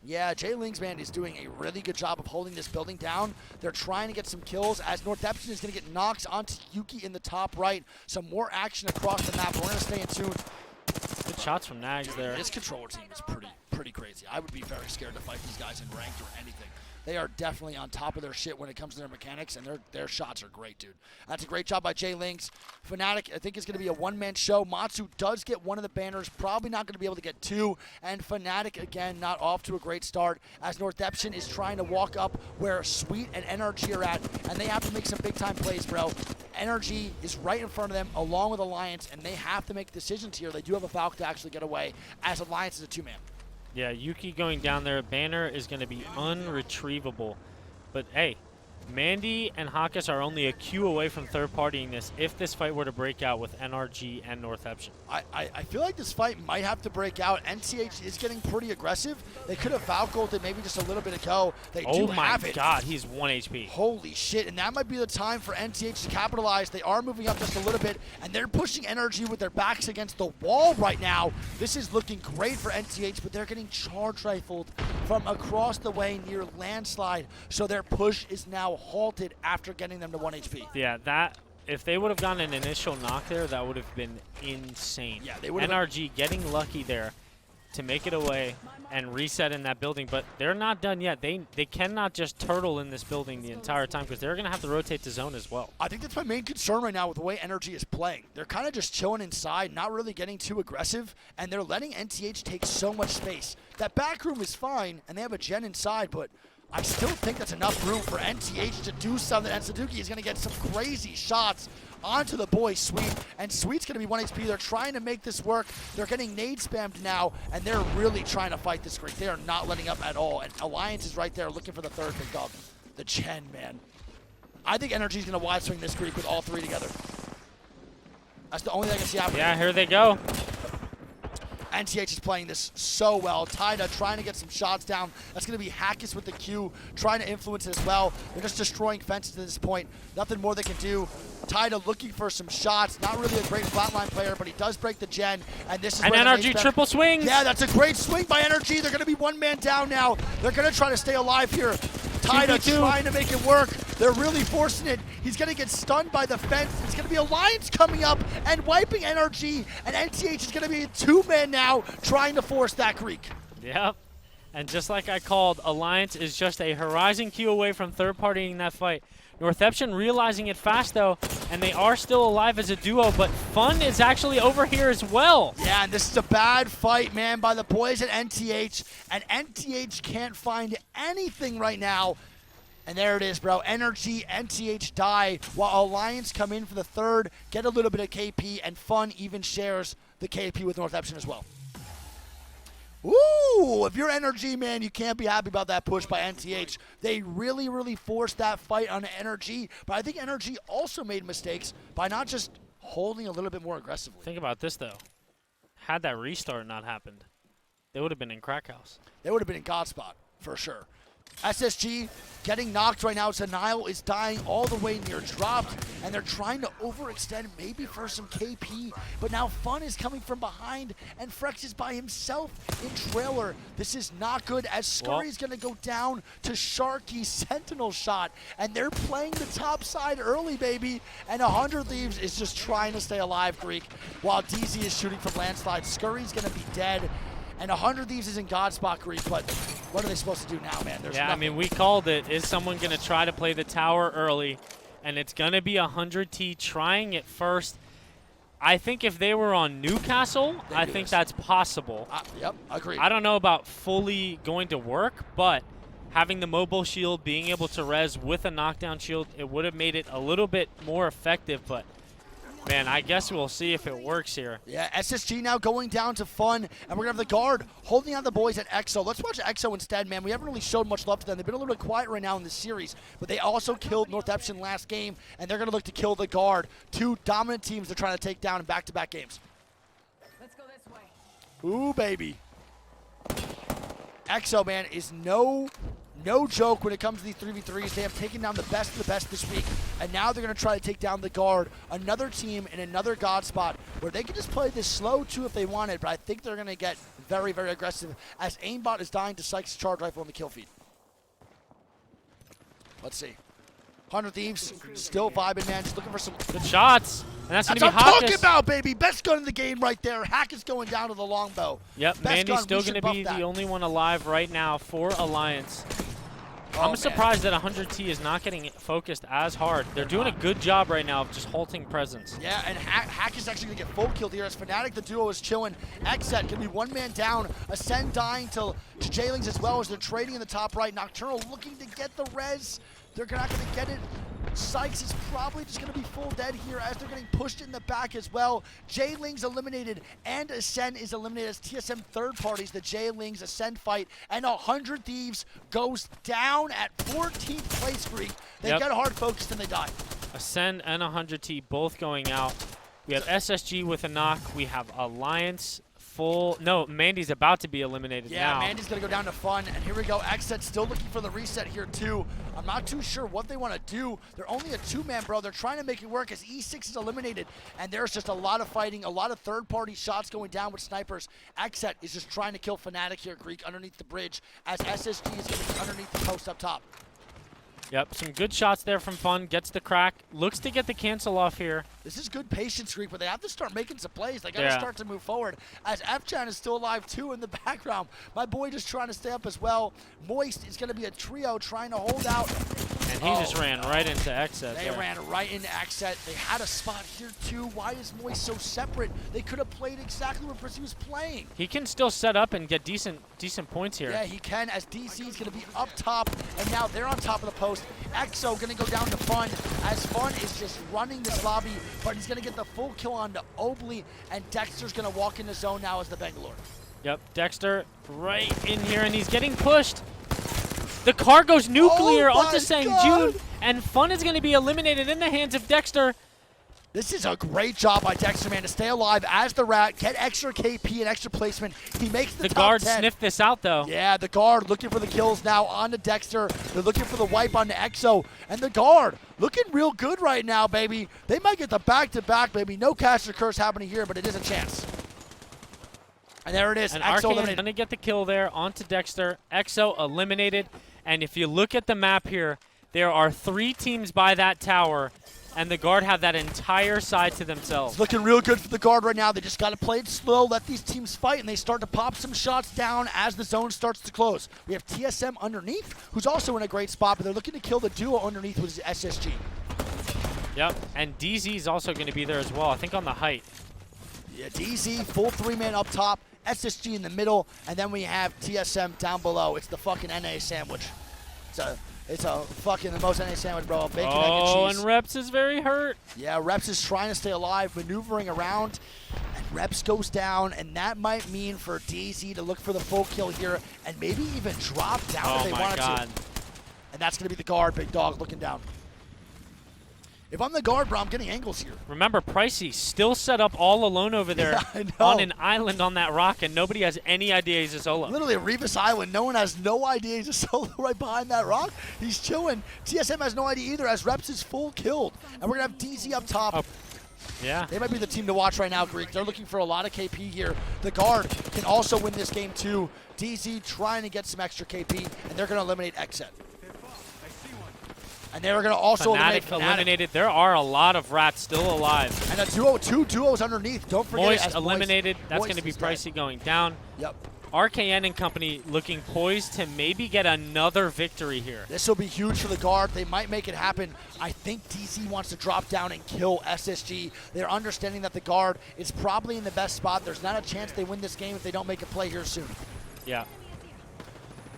Yeah, Jay Lings, man, is doing a really good job of holding this building down. They're trying to get some kills as Northeption is going to get knocks onto Yuki in the top right. Some more action across the map. We're going to stay in tune. Good shots from Nags there. This controller team is pretty crazy. I would be very scared to fight these guys in ranked or anything. They are definitely on top of their shit when it comes to their mechanics, and their shots are great, dude. That's a great job by Jay Lings. Fnatic, I think, is going to be a one-man show. Matsu does get one of the banners, probably not going to be able to get 2. And Fnatic, again, not off to a great start, as Northeption is trying to walk up where Sweet and NRG are at, and they have to make some big-time plays, bro. NRG is right in front of them, along with Alliance, and they have to make decisions here. They do have a Falcon to actually get away, as Alliance is a 2-man. Yeah, Yuki going down there. Banner is going to be unretrievable. But hey, Mandy and Hakas are only a Q away from third-partying this if this fight were to break out with NRG and Northampton. I feel like this fight might have to break out. NCH is getting pretty aggressive. They could have Valkolted maybe just a little bit ago. They Oh do my have it. god, he's 1 HP. Holy shit, and that might be the time for NCH to capitalize. They are moving up just a little bit, and they're pushing NRG with their backs against the wall right now. This is looking great for NCH, but they're getting charge rifled from across the way near Landslide, so their push is now halted after getting them to 1 HP. Yeah, that if they would have gotten an initial knock there, that would have been insane. Yeah, they would have. NRG getting lucky there to make it away and reset in that building, but they're not done yet. They cannot just turtle in this building the entire time because they're going to have to rotate to zone as well. I think that's my main concern right now with the way NRG is playing. They're kind of just chilling inside, not really getting too aggressive, and they're letting NCH take so much space. That back room is fine, and they have a gen inside, but I still think that's enough room for NCH to do something, and Suzuki is going to get some crazy shots onto the boy Sweet, and Sweet's going to be 1 HP. They're trying to make this work. They're getting nade spammed now, and they're really trying to fight this Greek. They are not letting up at all, and Alliance is right there looking for the third big dog. The Chen, man. I think NRG's going to wide swing this Greek with all three together. That's the only thing I can see happening. Yeah, here they go. NCH is playing this so well. Taida trying to get some shots down. That's going to be Hackis with the Q, trying to influence it as well. They're just destroying fences at this point. Nothing more they can do. Taida looking for some shots. Not really a great flatline player, but he does break the gen. And this is And where NRG triple swings. Yeah, that's a great swing by NRG. They're going to be one man down now. They're going to try to stay alive here. Taida 2v2. trying to make it work. They're really forcing it. He's going to get stunned by the fence. It's going to be Alliance coming up and wiping NRG. And NCH is going to be a two-man now trying to force that Greek. Yep. And just like I called, Alliance is just a Horizon Q away from third-partying that fight. Northampton realizing it fast, though, and they are still alive as a duo, but Fun is actually over here as well. Yeah, and this is a bad fight, man, by the boys at NTH, and NTH can't find anything right now. And there it is, bro. Energy, NTH die, while Alliance come in for the third, get a little bit of KP, and Fun even shares the KP with Northampton as well. Ooh, if you're NRG, man, you can't be happy about that push by NTH. They really, really forced that fight on NRG, but I think NRG also made mistakes by not just holding a little bit more aggressively. Think about this, though. Had that restart not happened, they would have been in crack house. They would have been in God spot, for sure. SSG getting knocked right now. Nile is dying all the way near dropped, and they're trying to overextend maybe for some KP, but now Fun is coming from behind, and Frex is by himself in trailer. This is not good, as Scurry's going to go down to Sharky's Sentinel shot, and they're playing the top side early, baby, and 100 Thieves is just trying to stay alive, Greek, while DZ is shooting from Landslide. Scurry's going to be dead. And 100 Thieves is in God spot, Greek, but what are they supposed to do now, man? There's yeah, nothing. I mean, we called it. Is someone going to try to play the tower early? And it's going to be 100T trying it first. I think if they were on Newcastle, I think that's possible. Yep, agreed. I don't know about fully going to work, but having the mobile shield, being able to res with a knockdown shield, it would have made it a little bit more effective, but man, I guess we'll see if it works here. Yeah, SSG now going down to Fun, and we're going to have the guard holding out the boys at EXO. Let's watch EXO instead, man. We haven't really showed much love to them. They've been a little bit quiet right now in this series, but they also killed Northampton last game, and they're going to look to kill the guard. Two dominant teams they're trying to take down in back-to-back games. Let's go this way. Ooh, baby. EXO, man, is no joke when it comes to these 3v3s. They have taken down the best of the best this week, and now they're going to try to take down the guard, another team in another God spot where they can just play this slow too if they wanted, but I think they're going to get very, very aggressive as Aimbot is dying to Sykes' charge rifle on the kill feed. Let's see. 100 Thieves still vibing, man, just looking for some Good shots. And that's going to what be I'm talking Hakas. about, baby. Best gun in the game right there. Hack is going down to the longbow. Yep, Best Mandy's gun, still we going should to be buff the that. only one alive right now for Alliance. Oh, I'm surprised that 100T is not getting focused as hard. They're doing a good job right now of just halting presence. Yeah, and Hack is actually going to get full killed here as Fnatic, the duo, is chilling. Xset can be one man down. Ascend dying to Jailings as well as they're trading in the top right. Nocturnal looking to get the res. They're not going to get it. Sykes is probably just going to be full dead here as they're getting pushed in the back as well. J-Ling's eliminated and Ascend is eliminated as TSM third parties. The J-Ling's Ascend fight and 100 Thieves goes down at 14th place, Greek. They Yep. get hard focused and they die. Ascend and 100T both going out. We have SSG with a knock. We have Alliance full. No, Mandy's about to be eliminated Yeah, now. Mandy's going to go down to Fun, and here we go. Xset still looking for the reset here, too. I'm not too sure what they want to do. They're only a two-man, bro. They're trying to make it work as E6 is eliminated, and there's just a lot of fighting, a lot of third-party shots going down with snipers. Xset is just trying to kill Fnatic here, Greek, underneath the bridge, as SSG is going to be underneath the post up top. Yep, some good shots there from Fun. Gets the crack. Looks to get the cancel off here. This is good patience, Greek, but they have to start making some plays. They got to Yeah. start to move forward. As F-Chan is still alive, too, in the background. My boy just trying to stay up as well. Moist is going to be a trio trying to hold out. And he just ran right into Xset They there. ran right into Xset. They had a spot here, too. Why is Moist so separate? They could have played exactly where Prissy was playing. He can still set up and get decent points here. Yeah, he can, as DC is going to be up top, and now they're on top of the post. EXO going to go down to Fun, as Fun is just running this lobby, but he's going to get the full kill on to Obley, and Dexter's going to walk in the zone now as the Bangalore. Yep, Dexter right in here, and he's getting pushed. The car goes nuclear Oh my onto St. God. Jude, and Fun is going to be eliminated in the hands of Dexter. This is a great job by Dexter, man, to stay alive as the Rat, get extra KP and extra placement. He makes the The top guard 10. sniffed this out, though. Yeah, the guard looking for the kills now onto Dexter. They're looking for the wipe onto EXO. And the guard looking real good right now, baby. They might get the back-to-back, baby. No caster curse happening here, but it is a chance. And there it is. And EXO Arcane eliminated. going to get the kill there onto Dexter. EXO eliminated. And if you look at the map here, there are 3 teams by that tower, and the guard have that entire side to themselves. It's looking real good for the guard right now. They just got to play it slow, let these teams fight, and they start to pop some shots down as the zone starts to close. We have TSM underneath, who's also in a great spot, but they're looking to kill the duo underneath with SSG. Yep, and DZ is also going to be there as well, I think on the height. Yeah, DZ, full 3-man up top, SSG in the middle, and then we have TSM down below. It's the fucking NA sandwich. It's a fucking the most NA sandwich, bro. Bacon, egg, Oh, and cheese. and Reps is very hurt. Yeah, Reps is trying to stay alive, maneuvering around, and Reps goes down, and that might mean for DZ to look for the full kill here, and maybe even drop down if Oh they my wanted God. to. And that's going to be the guard, big dog, looking down. If I'm the guard, bro, I'm getting angles here. Remember, Pricey still set up all alone over there Yeah, I know. on an island on that rock, and nobody has any idea he's a solo. Literally, Revis Island, no one has no idea he's a solo right behind that rock. He's chilling. TSM has no idea either, as Reps is full killed. And we're going to have DZ up top. Oh. Yeah. They might be the team to watch right now, Greek. They're looking for a lot of KP here. The guard can also win this game, too. DZ trying to get some extra KP, and they're going to eliminate Xset. And they're going to also eliminate Fnatic Fnatic. eliminated. There are a lot of rats still alive. And a duo, 2 duos underneath. Don't forget Moist as eliminated. That's Moist going to be is dead. Pricey going down. Yep. RKN and company looking poised to maybe get another victory here. This will be huge for the guard. They might make it happen. I think DC wants to drop down and kill SSG. They're understanding that the guard is probably in the best spot. There's not a chance they win this game if they don't make a play here soon. Yeah.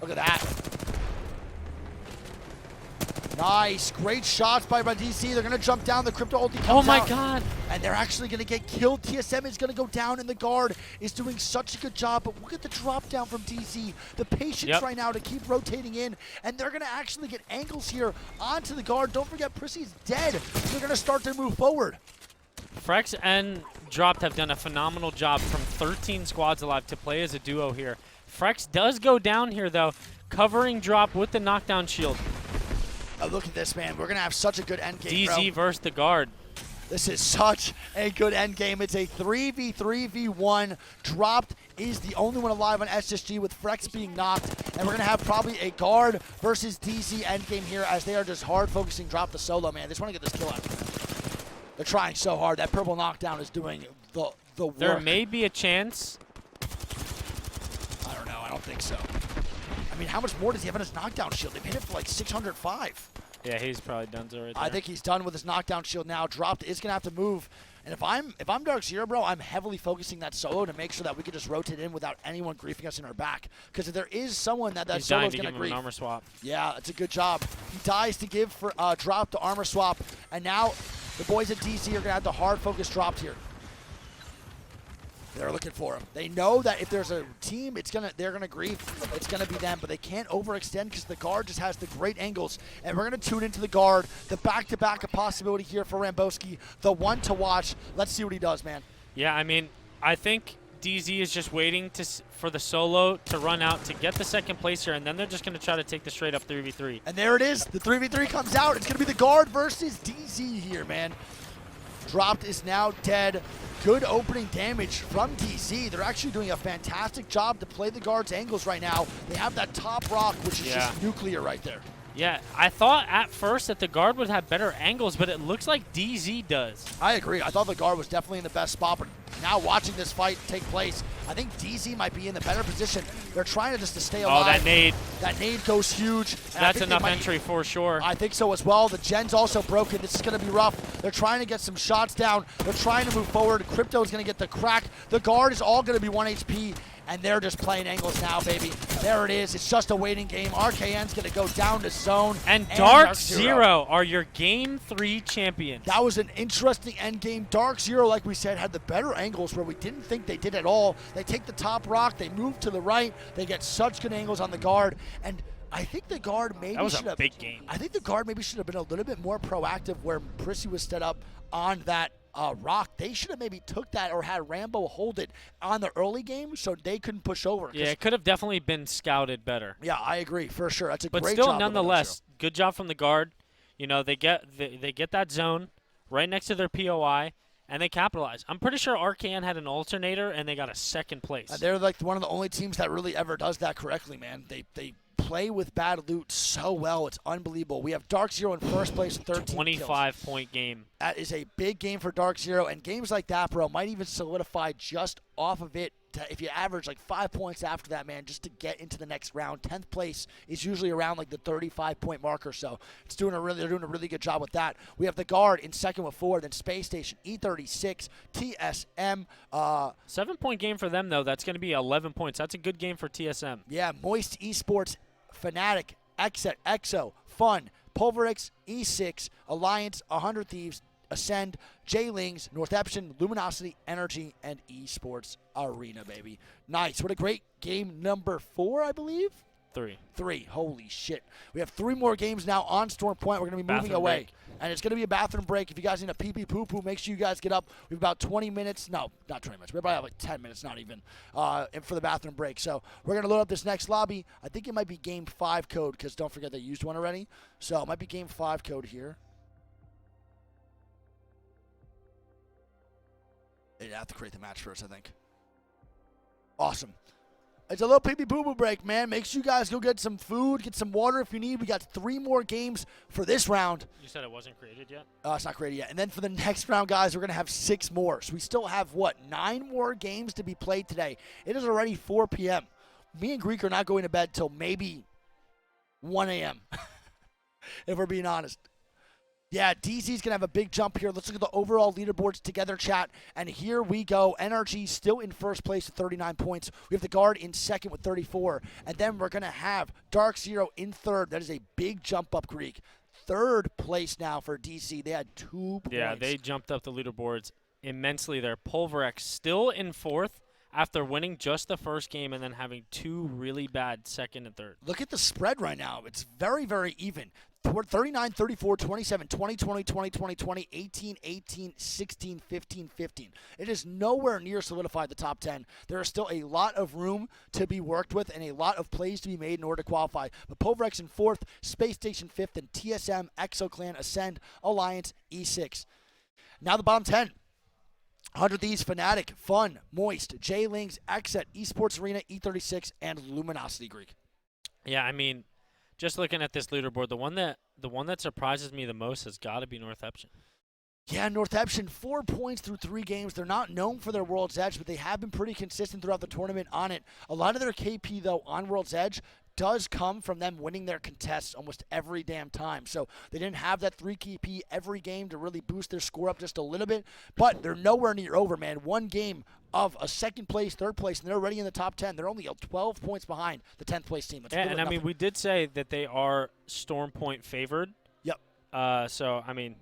Look at that. Nice. Great shots by DC. They're going to jump down. The crypto ulti comes Oh my out, God. and they're actually going to get killed. TSM is going to go down, and the guard is doing such a good job. But look at the drop down from DC. The patience right now to keep rotating in, and they're going to actually get angles here onto the guard. Don't forget, Prissy's dead. They're going to start to move forward. Frex and Dropped have done a phenomenal job from 13 squads alive to play as a duo here. Frex does go down here, though, covering Drop with the knockdown shield. Oh, look at this, man. We're going to have such a good end game, bro. DZ versus the guard. This is such a good end game. It's a 3v3v1. Dropped is the only one alive on SSG with Frex being knocked. And we're going to have probably a guard versus DC end game here as they are just hard focusing Drop the solo, man. They just want to get this kill out. They're trying so hard. That purple knockdown is doing the work. There may be a chance. I don't know. I don't think so. I mean, how much more does he have on his knockdown shield? They've hit it for like 605. Yeah, he's probably done so right there. I think he's done with his knockdown shield now. Dropped is going to have to move. And if I'm Dark Zero, bro, I'm heavily focusing that solo to make sure that we can just rotate in without anyone griefing us in our back. Because if there is someone that He's solo dying is to going give to him grief. an armor swap. Yeah, that's a good job. He dies to give for drop to armor swap, and now the boys at DC are going to have the hard focus dropped here. They're looking for him. They know that if there's a team, they're gonna grief. It's gonna be them, but they can't overextend because the guard just has the great angles. And we're gonna tune into the guard. The back-to-back possibility here for Ramboski. The one to watch. Let's see what he does, man. Yeah, I mean, I think DZ is just waiting for the solo to run out to get the second place here, and then they're just gonna try to take the straight up 3v3. And there it is. The 3v3 comes out. It's gonna be the guard versus DZ here, man. Dropped is now dead. Good opening damage from DC. They're actually doing a fantastic job to play the guard's angles right now. They have that top rock, which is just nuclear right there. Yeah, I thought at first that the guard would have better angles, but it looks like DZ does. I agree. I thought the guard was definitely in the best spot, but now watching this fight take place, I think DZ might be in the better position. They're trying to just to stay alive. Oh, that nade. That nade goes huge. That's enough entry for sure. I think so as well. The gen's also broken. This is going to be rough. They're trying to get some shots down. They're trying to move forward. Crypto's going to get the crack. The guard is all going to be 1 HP. And they're just playing angles now, baby. There it is. It's just a waiting game. RKN's going to go down to zone. And Dark Zero are your Game 3 champions. That was an interesting end game. Dark Zero, like we said, had the better angles where we didn't think they did at all. They take the top rock. They move to the right. They get such good angles on the guard. And I think the guard maybe should have. Big game. I think the guard maybe should have been a little bit more proactive where Prissy was set up on that rock. They should have maybe took that or had Rambo hold it on the early game so they couldn't push over. Yeah, it could have definitely been scouted better. Yeah, I agree for sure. That's a but great still, job. nonetheless, good job from the guard. You know, they get that zone right next to their POI, and they capitalize. I'm pretty sure RKN had an alternator, and they got a second place. They're like one of the only teams that really ever does that correctly, man. They play with bad loot so well. It's unbelievable. We have Dark Zero in first place with 13 25-point game. That is a big game for Dark Zero, and games like that, bro, might even solidify just off of it. If you average like 5 points after that, man, just to get into the next round. 10th place is usually around like the 35-point marker, so they're doing a really good job with that. We have the guard in second with 4, then Space Station, E36, TSM. 7-point game for them, though. That's going to be 11 points. That's a good game for TSM. Yeah, Moist Esports, Fnatic, EXO, Fun, Pulverix, E6, Alliance, 100 Thieves, Ascend, J-Lings, Northeption, Luminosity, Energy, and Esports Arena, baby. Nice. What a great game number 4, I believe? 3. Holy shit. We have 3 more games now on Storm Point. We're going to be moving away. Break. And it's going to be a bathroom break. If you guys need a pee-pee poo-poo, make sure you guys get up. We have about 20 minutes. No, not 20 minutes. We probably have like 10 minutes, not even, for the bathroom break. So we're going to load up this next lobby. I think it might be Game 5 code because don't forget they used one already. So it might be Game 5 code here. They'd have to create the match first, I think. Awesome. It's a little pee-pee poo-poo break, man. Make sure you guys go get some food, get some water if you need. We got 3 more games for this round. You said it wasn't created yet? It's not created yet. And then for the next round, guys, we're going to have 6 more. So we still have, 9 more games to be played today. It is already 4 p.m. Me and Greek are not going to bed till maybe 1 a.m., if we're being honest. Yeah, DZ's going to have a big jump here. Let's look at the overall leaderboards together, chat. And here we go. NRG still in first place with 39 points. We have the guard in second with 34. And then we're going to have Dark Zero in third. That is a big jump up, Greek. Third place now for DC. They had 2 points. Yeah, they jumped up the leaderboards immensely there. Pulverex still in fourth after winning just the first game and then having 2 really bad second and third. Look at the spread right now. It's very, very even. 39, 34, 27, 20, 20, 20, 20, 20, 18, 18, 16, 15, 15. It is nowhere near solidified the top 10. There is still a lot of room to be worked with and a lot of plays to be made in order to qualify. But Pulverex in 4th, Space Station 5th, and TSM, ExoClan, Ascend, Alliance, E6. Now the bottom 10. 100 Thieves, Fnatic, Fun, Moist, J-Lings, Exet, Esports Arena, E36, and Luminosity, Greek. Yeah, I mean, just looking at this leaderboard, the one that surprises me the most has got to be Northeption. Yeah, Northeption, 4 points through 3 games. They're not known for their World's Edge, but they have been pretty consistent throughout the tournament on it. A lot of their KP, though, on World's Edge does come from them winning their contests almost every damn time. So they didn't have that 3 KP every game to really boost their score up just a little bit, but they're nowhere near over, man. One game of a second place, third place, and they're already in the top 10. They're only 12 points behind the 10th place team. That's Yeah, really and I mean, nothing. we did say that they are Storm Point favored. Yep. So, I mean,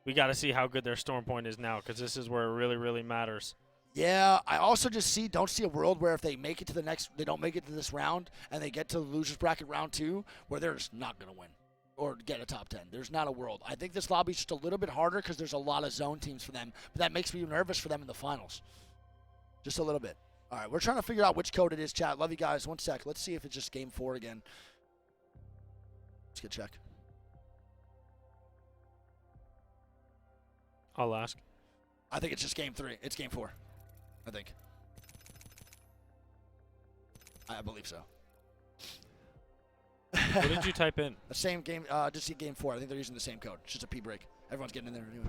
we got to see how good their Storm Point is now, because this is where it really, really matters. Yeah, I also just don't see a world where if they make it to they don't make it to this round, and they get to the losers bracket round 2, where they're just not going to win or get a top 10. There's not a world. I think this lobby's just a little bit harder because there's a lot of zone teams for them, but that makes me nervous for them in the finals. Just a little bit. All right, we're trying to figure out which code it is, chat. Love you guys. One sec. Let's see if it's just game 4 again. Let's get check. I'll ask. I think it's just game 3. It's game 4. I think. I believe so. What did you type in? The same game, just see game 4. I think they're using the same code. It's just a P break. Everyone's getting in there anyway.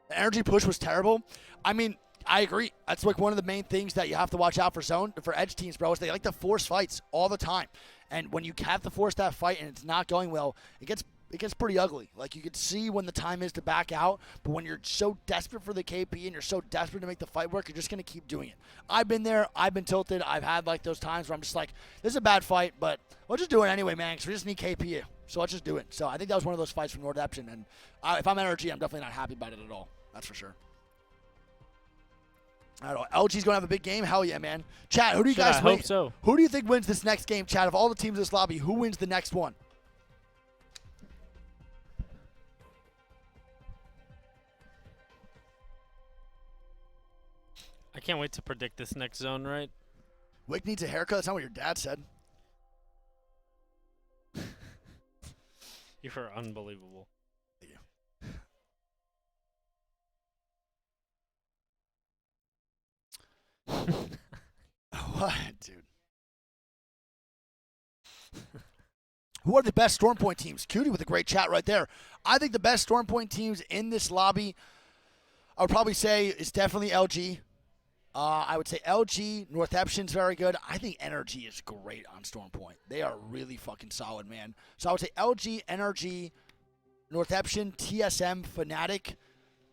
The energy push was terrible. I mean, I agree. That's like one of the main things that you have to watch out for edge teams, bro, is they like to force fights all the time. And when you have to force that fight and it's not going well, it gets pretty ugly. Like, you could see when the time is to back out, but when you're so desperate for the KP and you're so desperate to make the fight work, you're just going to keep doing it. I've been there. I've been tilted. I've had, like, those times where I'm just like, this is a bad fight, but we'll just do it anyway, man, because we just need KP. So let's just do it. So I think that was one of those fights from Nordeption, and if I'm NRG, I'm definitely not happy about it at all. That's for sure. I don't know. LG's going to have a big game? Hell yeah, man. Chat, who do you guys I win? hope so. Who do you think wins this next game, Chat? Of all the teams in this lobby, who wins the next one? I can't wait to predict this next zone, right? Wick needs a haircut. That's not what your dad said. You are unbelievable. Thank you. What, dude? Who are the best Storm Point teams? Cutie with a great chat right there. I think the best Storm Point teams in this lobby, I would probably say, is definitely LG. I would say LG, Northeption's very good. I think NRG is great on Storm Point. They are really fucking solid, man. So I would say LG, NRG, Northeption, TSM, Fnatic,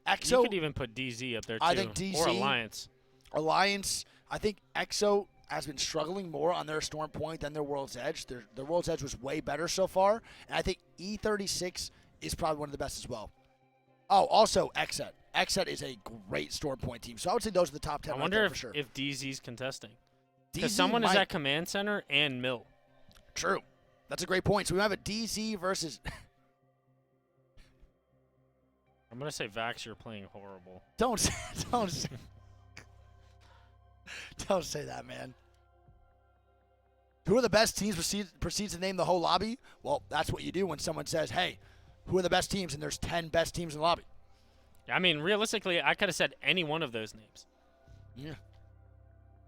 EXO. You could even put DZ up there, too. I think DZ. Or Alliance. Alliance. I think EXO has been struggling more on their Storm Point than their World's Edge. Their World's Edge was way better so far. And I think E36 is probably one of the best as well. Oh, also XSET. XSET is a great Storm Point team. So I would say those are the top 10 I right wonder there for sure. if DZ's contesting. DZ Because someone is might- at Command Center and Mill. True. That's a great point. So we have a DZ versus... I'm going to say, Vax, you're playing horrible. don't say that, man. Who are the best teams proceeds to name the whole lobby? Well, that's what you do when someone says, hey, who are the best teams? And there's 10 best teams in the lobby. I mean, realistically, I could have said any one of those names. Yeah.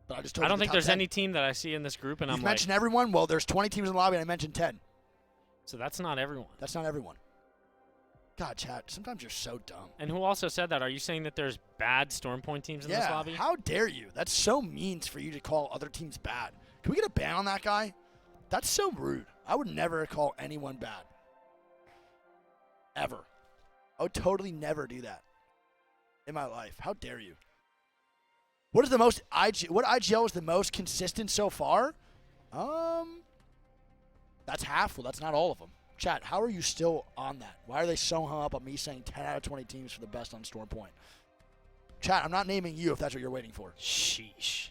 But I just told I you don't the think top there's 10. any team that I see in this group, and You've I'm like, mentioned everyone? Well, there's 20 teams in the lobby, and I mentioned 10. so that's not everyone. That's not everyone. God, chat, sometimes you're so dumb. And who also said that? Are you saying that there's bad Storm Point teams in this Yeah, lobby? how dare you? That's so mean for you to call other teams bad. Can we get a ban on that guy? That's so rude. I would never call anyone bad. Ever. I would totally never do that in my life. How dare you? What is the most what IGL is the most consistent so far? That's half. Well, that's not all of them. Chat, how are you still on that? Why are they so hung up on me saying 10 out of 20 teams for the best on Storm Point? Chat, I'm not naming you if that's what you're waiting for. Sheesh.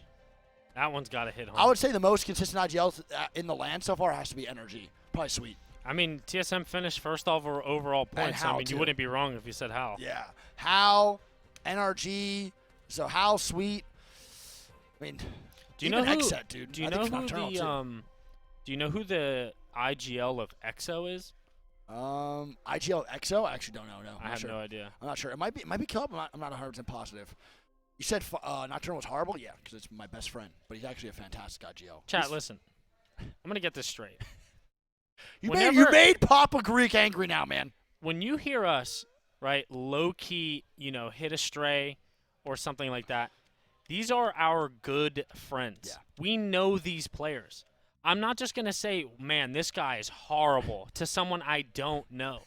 That one's got to hit home. I would say the most consistent IGL in the land so far has to be Energy. Probably Sweet. I mean, TSM finished first overall points. So, I Hal, mean, too. you wouldn't be wrong if you said Hal. Yeah. Hal, NRG, so Hal, Sweet. I mean, Do you even know who? Xset, dude. Do you I know think who Nocturnal, the too. Do you know who the IGL of EXO is? IGL EXO? I actually don't know. No, I have sure. no idea. I'm not sure. It might be Killup. I'm not 100% positive. You said Nocturnal was horrible? Yeah, because it's my best friend. But he's actually a fantastic IGL. Chat, listen. I'm going to get this straight. You Whenever- made Papa Greek angry now, man. When you hear us, right, low-key, hit a stray or something like that. These are our good friends. Yeah. We know these players. I'm not just going to say, man, this guy is horrible to someone I don't know.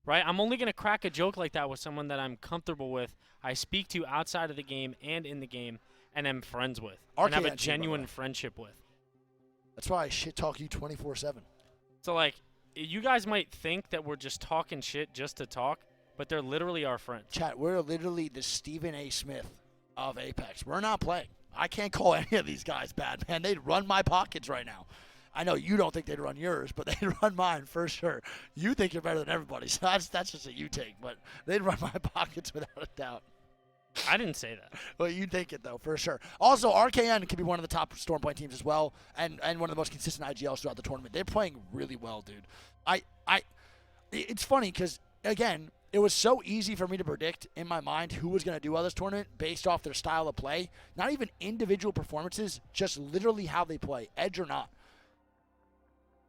Right? I'm only going to crack a joke like that with someone that I'm comfortable with, I speak to outside of the game and in the game, and am friends with. And have a RKN too, by the genuine way. friendship with. That's why I shit talk you 24/7. So, like, you guys might think that we're just talking shit just to talk, but they're literally our friends. Chat, we're literally the Stephen A. Smith of Apex. We're not playing. I can't call any of these guys bad, man. They'd run my pockets right now. I know you don't think they'd run yours, but they'd run mine for sure. You think you're better than everybody, so that's just a you take. But they'd run my pockets without a doubt. I didn't say that. Well, you think it, though, for sure. Also, RKN can be one of the top Stormpoint teams as well, and one of the most consistent IGLs throughout the tournament. They're playing really well, dude. It's funny because, again, it was so easy for me to predict in my mind who was going to do well this tournament based off their style of play. Not even individual performances, just literally how they play, edge or not.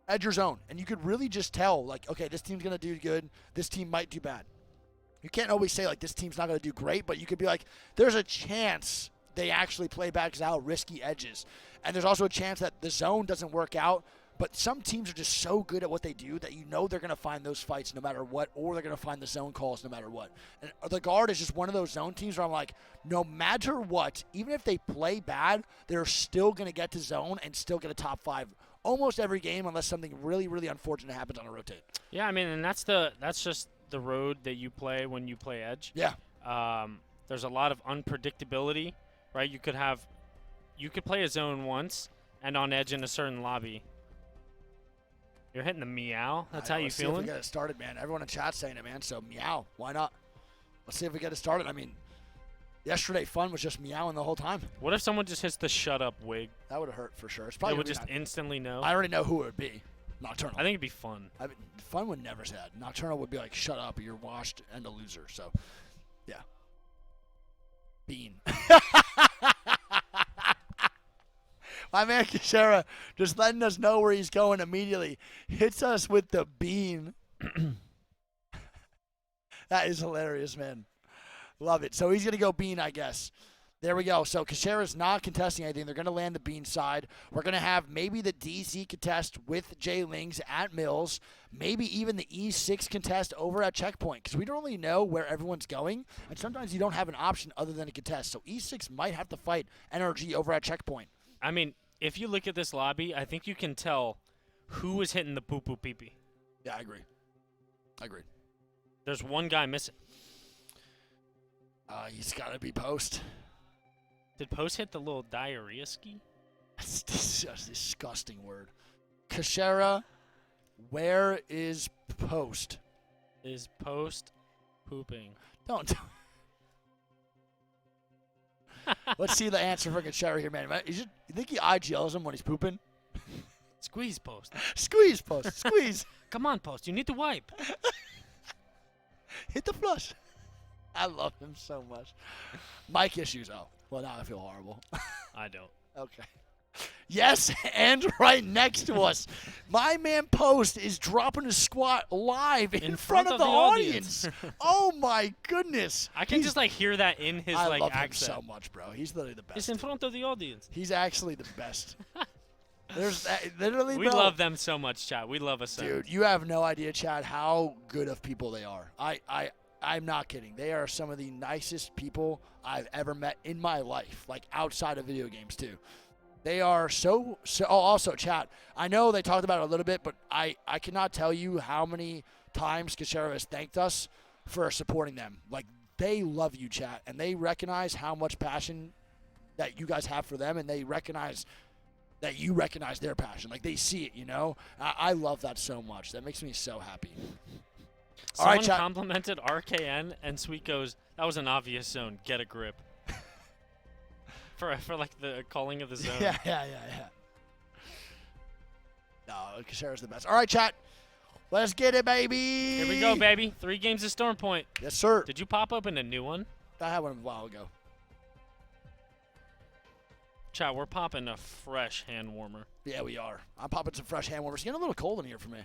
Edge or zone. And you could really just tell, like, okay, this team's going to do good, this team might do bad. You can't always say, like, this team's not going to do great, but you could be like, there's a chance they actually play bad because of how risky edges. And there's also a chance that the zone doesn't work out, but some teams are just so good at what they do that you know they're going to find those fights no matter what, or they're going to find the zone calls no matter what. And the Guard is just one of those zone teams where I'm like, no matter what, even if they play bad, they're still going to get to zone and still get a top 5 almost every game unless something really, really unfortunate happens on a rotate. Yeah, I mean, and that's just the road that you play when you play edge. Yeah. There's a lot of unpredictability, right? You could play a zone once and on edge in a certain lobby. You're hitting the meow. That's how you Let's see if feeling? we get it started, man. Everyone in chat's saying it, man. So meow. Why not? Let's see if we get it started. I mean, yesterday fun was just meowing the whole time. What if someone just hits the shut up wig? That would have hurt for sure. It's They probably would gonna just be instantly know. I already know who it would be. Nocturnal. I think it'd be fun. I mean, fun would never say that. Nocturnal would be like, shut up, you're washed and a loser. So, yeah. Bean. My man Kashera just letting us know where he's going immediately. Hits us with the bean. That is hilarious, man. Love it. So he's going to go bean, I guess. There we go. So Kashera's not contesting anything. They're going to land the bean side. We're going to have maybe the DC contest with Jay Lings at Mills. Maybe even the E6 contest over at Checkpoint. Because we don't really know where everyone's going. And sometimes you don't have an option other than a contest. So E6 might have to fight NRG over at Checkpoint. I mean, if you look at this lobby, I think you can tell who is hitting the poo-poo pee-pee. Yeah, I agree. I agree. There's one guy missing. He's got to be Post. Did Post hit the little diarrhea ski? That's just a disgusting word. Kashera, where is Post? Is Post pooping? Don't. Let's see the answer for Kashera here, man. You think he IGLs him when he's pooping? Squeeze Post. Squeeze, Post. Squeeze. Come on, Post. You need to wipe. Hit the flush. I love him so much. Mic issues. Oh, well, now I feel horrible. I don't. Okay. Yes, and right next to us, my man Post is dropping his squat live in front of the audience. Oh my goodness! I can just like hear that in his I like love accent. him so much, bro. He's literally the best. It's in front of the audience. He's actually the best. There's literally, We bro. love them so much, Chad. We love us. Dude, you have no idea, Chad, how good of people they are. I'm not kidding. They are some of the nicest people I've ever met in my life, like outside of video games too. They are so. Oh, also, chat. I know they talked about it a little bit, but I cannot tell you how many times Kashera has thanked us for supporting them. Like, they love you, chat, and they recognize how much passion that you guys have for them, and they recognize that you recognize their passion. Like, they see it, you know? I love that so much. That makes me so happy. All Someone right, chat. complimented RKN, and Sweet goes, "That was an obvious zone. Get a grip." for like the calling of the zone. Yeah. No, Kashera's the best. All right, chat. Let's get it, baby. Here we go, baby. 3 games of Storm Point. Yes, sir. Did you pop open a new one? I had one a while ago. Chat, we're popping a fresh hand warmer. Yeah, we are. I'm popping some fresh hand warmers. It's getting a little cold in here for me.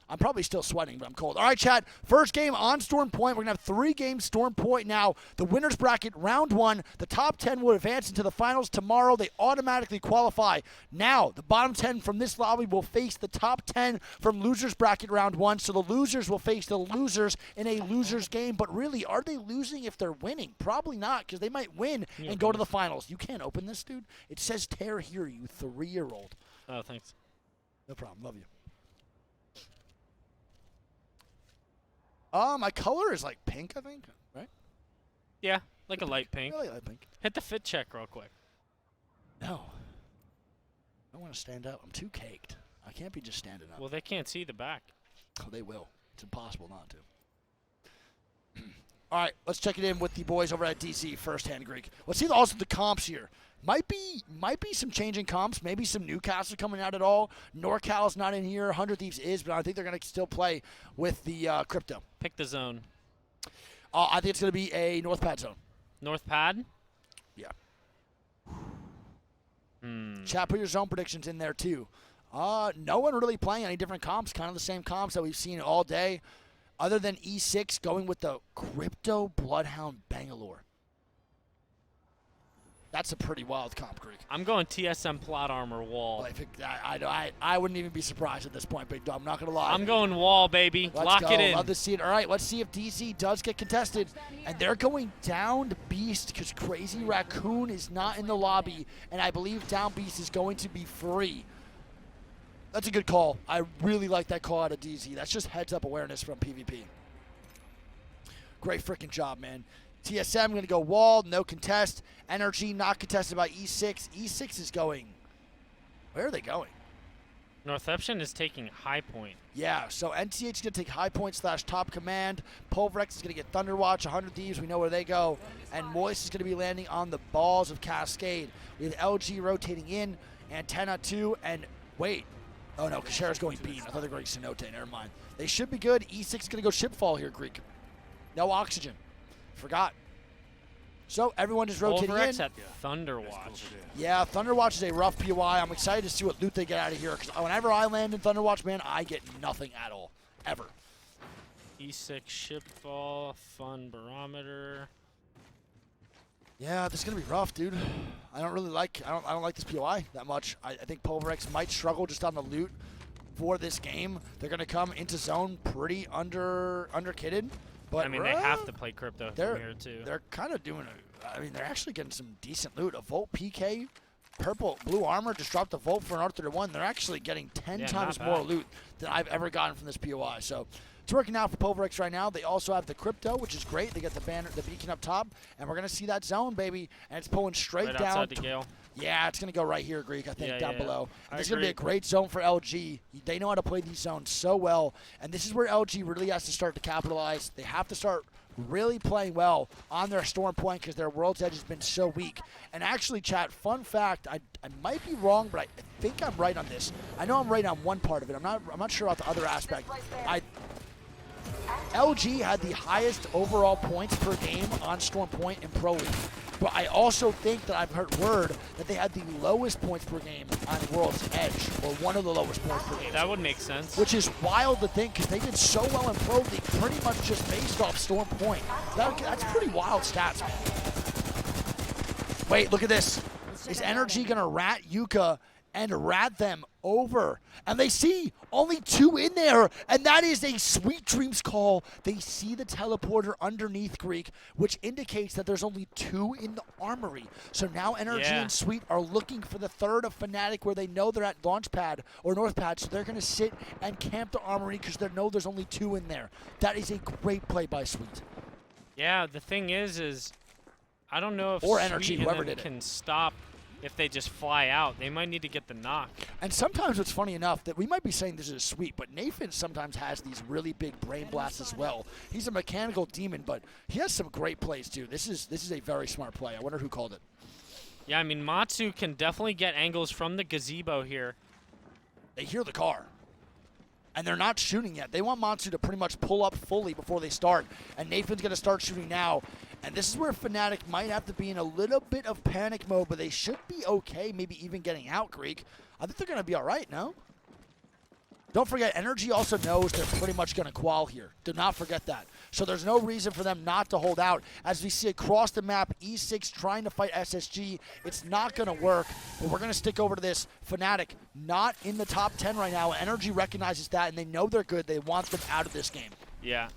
I'm probably still sweating, but I'm cold. All right, chat. First game on Storm Point. We're going to have 3 games Storm Point now. The winner's bracket, round 1. The top 10 will advance into the finals tomorrow. They automatically qualify. Now, the bottom 10 from this lobby will face the top 10 from loser's bracket round 1. So the losers will face the losers in a loser's game. But really, are they losing if they're winning? Probably not, because they might win and go to the finals. You can't open this, dude. It says tear here, you 3-year-old. Oh, thanks. No problem. Love you. My color is like pink, I think, right? Yeah, like a light pink. I like light pink. Hit the fit check real quick. No. I don't want to stand up. I'm too caked. I can't be just standing up. Well, they can't see the back. Oh, they will. It's impossible not to. All right, let's check it in with the boys over at DC firsthand, Greek. Let's see also the comps here. Might be some changing comps. Maybe some Newcastle coming out at all. NorCal's not in here. 100 Thieves is, but I think they're going to still play with the crypto. Pick the zone. I think it's going to be a North Pad zone. North pad? Yeah. Hmm. Chat, put your zone predictions in there too. No one really playing any different comps. Kind of the same comps that we've seen all day. Other than E6 going with the Crypto Bloodhound Bangalore. That's a pretty wild comp, Greek. I'm going TSM plot armor wall. I wouldn't even be surprised at this point, Big Dog. I'm not going to lie. I'm going wall, baby. Let's Lock go. it in. Love to see it. All right, let's see if DC does get contested. And they're going down Beast because Crazy Raccoon is not in the lobby. And I believe down Beast is going to be free. That's a good call. I really like that call out of DC. That's just heads-up awareness from PvP. Great freaking job, man. TSM going to go wall, no contest. Energy not contested by E6. E6 is going. Where are they going? Northeption is taking high point. Yeah, so NTH is going to take high point / top command. Pulverex is going to get Thunderwatch. 100 Thieves, we know where they go. And Moist is going to be landing on the balls of Cascade. We have LG rotating in. Antenna 2. And wait. Oh, no, Kashara's going Beam. I thought they were going Cenote. Never mind. They should be good. E6 is going to go Shipfall here, Greek. No oxygen. Forgot. So everyone is rotating Pulverex in. at Thunderwatch. Yeah, Thunderwatch is a rough POI. I'm excited to see what loot they get out of here, because whenever I land in Thunderwatch, man, I get nothing at all. Ever. E6 shipfall, fun barometer. Yeah, this is gonna be rough, dude. I don't like this POI that much. I think Pulverex might struggle just on the loot for this game. They're gonna come into zone pretty under-kitted. But I mean, they have to play crypto from here, too. They're kind of doing they're actually getting some decent loot. A Volt PK, purple, blue armor, just dropped the Volt for an Arthur to 1. They're actually getting 10 times more loot than I've ever gotten from this POI. So it's working out for Pulverex right now. They also have the crypto, which is great. They get the banner, the beacon up top, and we're going to see that zone, baby. And it's pulling straight right down. Outside the Gale. Yeah, it's going to go right here, Greek, I think, down below. I This is going to be a great zone for LG. They know how to play these zones so well. And this is where LG really has to start to capitalize. They have to start really playing well on their Storm Point because their World's Edge has been so weak. And actually, chat, fun fact, I might be wrong, but I think I'm right on this. I know I'm right on one part of it. I'm not sure about the other aspect. LG had the highest overall points per game on Storm Point in Pro League. But I also think that I've heard word that they had the lowest points per game on World's Edge, or one of the lowest points per game. That would make sense. Which is wild to think, because they did so well in Pro League, pretty much just based off Storm Point. That's pretty wild stats, man. Wait, look at this. Is Energy going to rat Yuka and rat them over? And they see only 2 in there, and that is a Sweet Dreams call. They see the teleporter underneath, Greek, which indicates that there's only 2 in the armory. So now Energy and Sweet are looking for the third of Fnatic, where they know they're at launch pad or north pad, so they're going to sit and camp the armory because they know there's only 2 in there. That is a great play by Sweet. Yeah, the thing is I don't know if or Sweet Energy, and whoever them did can stop if they just fly out. They might need to get the knock. And sometimes it's funny enough that we might be saying this is sweet, but Nathan sometimes has these really big brain blasts as well. He's a mechanical demon, but he has some great plays too. This is a very smart play. I wonder who called it. Yeah, I mean, Matsu can definitely get angles from the gazebo here. They hear the car. And they're not shooting yet. They want Matsu to pretty much pull up fully before they start. And Nathan's going to start shooting now. And this is where Fnatic might have to be in a little bit of panic mode, but they should be okay, maybe even getting out, Greek. I think they're going to be all right, no? Don't forget, Energy also knows they're pretty much going to qual here. Do not forget that. So there's no reason for them not to hold out. As we see across the map, E6 trying to fight SSG. It's not going to work, but we're going to stick over to this. Fnatic not in the top 10 right now. Energy recognizes that, and they know they're good. They want them out of this game. Yeah.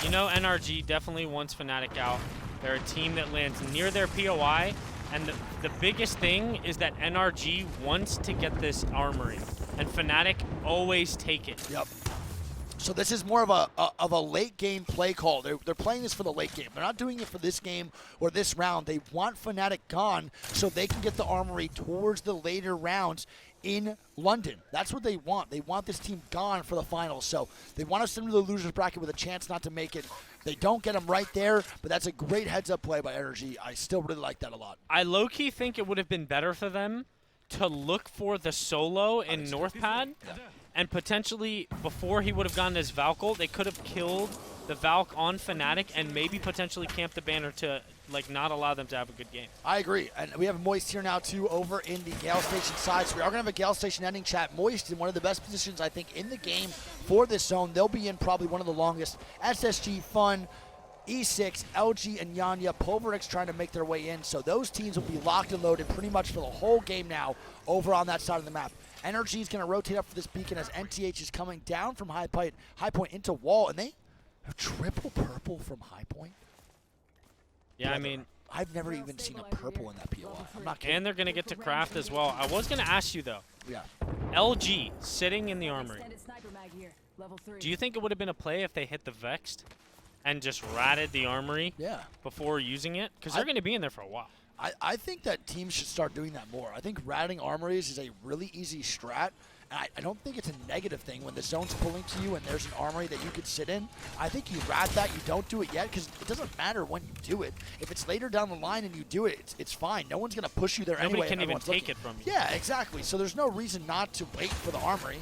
You know, NRG definitely wants Fnatic out. They're a team that lands near their POI, and the biggest thing is that NRG wants to get this armory, and Fnatic always take it. Yep. So this is more of a late game play call. They're playing this for the late game. They're not doing it for this game or this round. They want Fnatic gone so they can get the armory towards the later rounds in London. That's what they want. They want this team gone for the finals. So they want to send them to the losers bracket with a chance not to make it. They don't get them right there, but that's a great heads-up play by Energy. I still really like that a lot. I low-key think it would have been better for them to look for the solo in North Pad, and potentially before he would have gotten his Valkyl, they could have killed the Valk on Fnatic and maybe potentially camp the banner to like not allow them to have a good game. I agree. And we have Moist here now too over in the Gale Station side. So we are going to have a Gale Station ending chat. Moist in one of the best positions I think in the game for this zone. They'll be in probably one of the longest. SSG, Fun, E6, LG, and Yanya. Pulverix trying to make their way in. So those teams will be locked and loaded pretty much for the whole game now over on that side of the map. Energy is going to rotate up for this beacon as NTH is coming down from High Point into wall, and they have triple purple from High Point. Yeah, I mean, I've never even seen a purple in that POI. I'm not kidding. and they're going to get to craft as well. I was going to ask you, though. Yeah. LG sitting in the armory. Extended sniper mag here, level 3. Do you think it would have been a play if they hit the Vexed and just ratted the armory Yeah. before using it? Because they're going to be in there for a while. I think that teams should start doing that more. I think ratting armories is a really easy strat. And I don't think it's a negative thing when the zone's pulling to you and there's an armory that you could sit in. I think you rat that. You don't do it yet because it doesn't matter when you do it. If it's later down the line and you do it, it's fine. No one's going to push you there Nobody anyway. can even Everyone's take looking. it from you. Yeah, exactly. So there's no reason not to wait for the armory.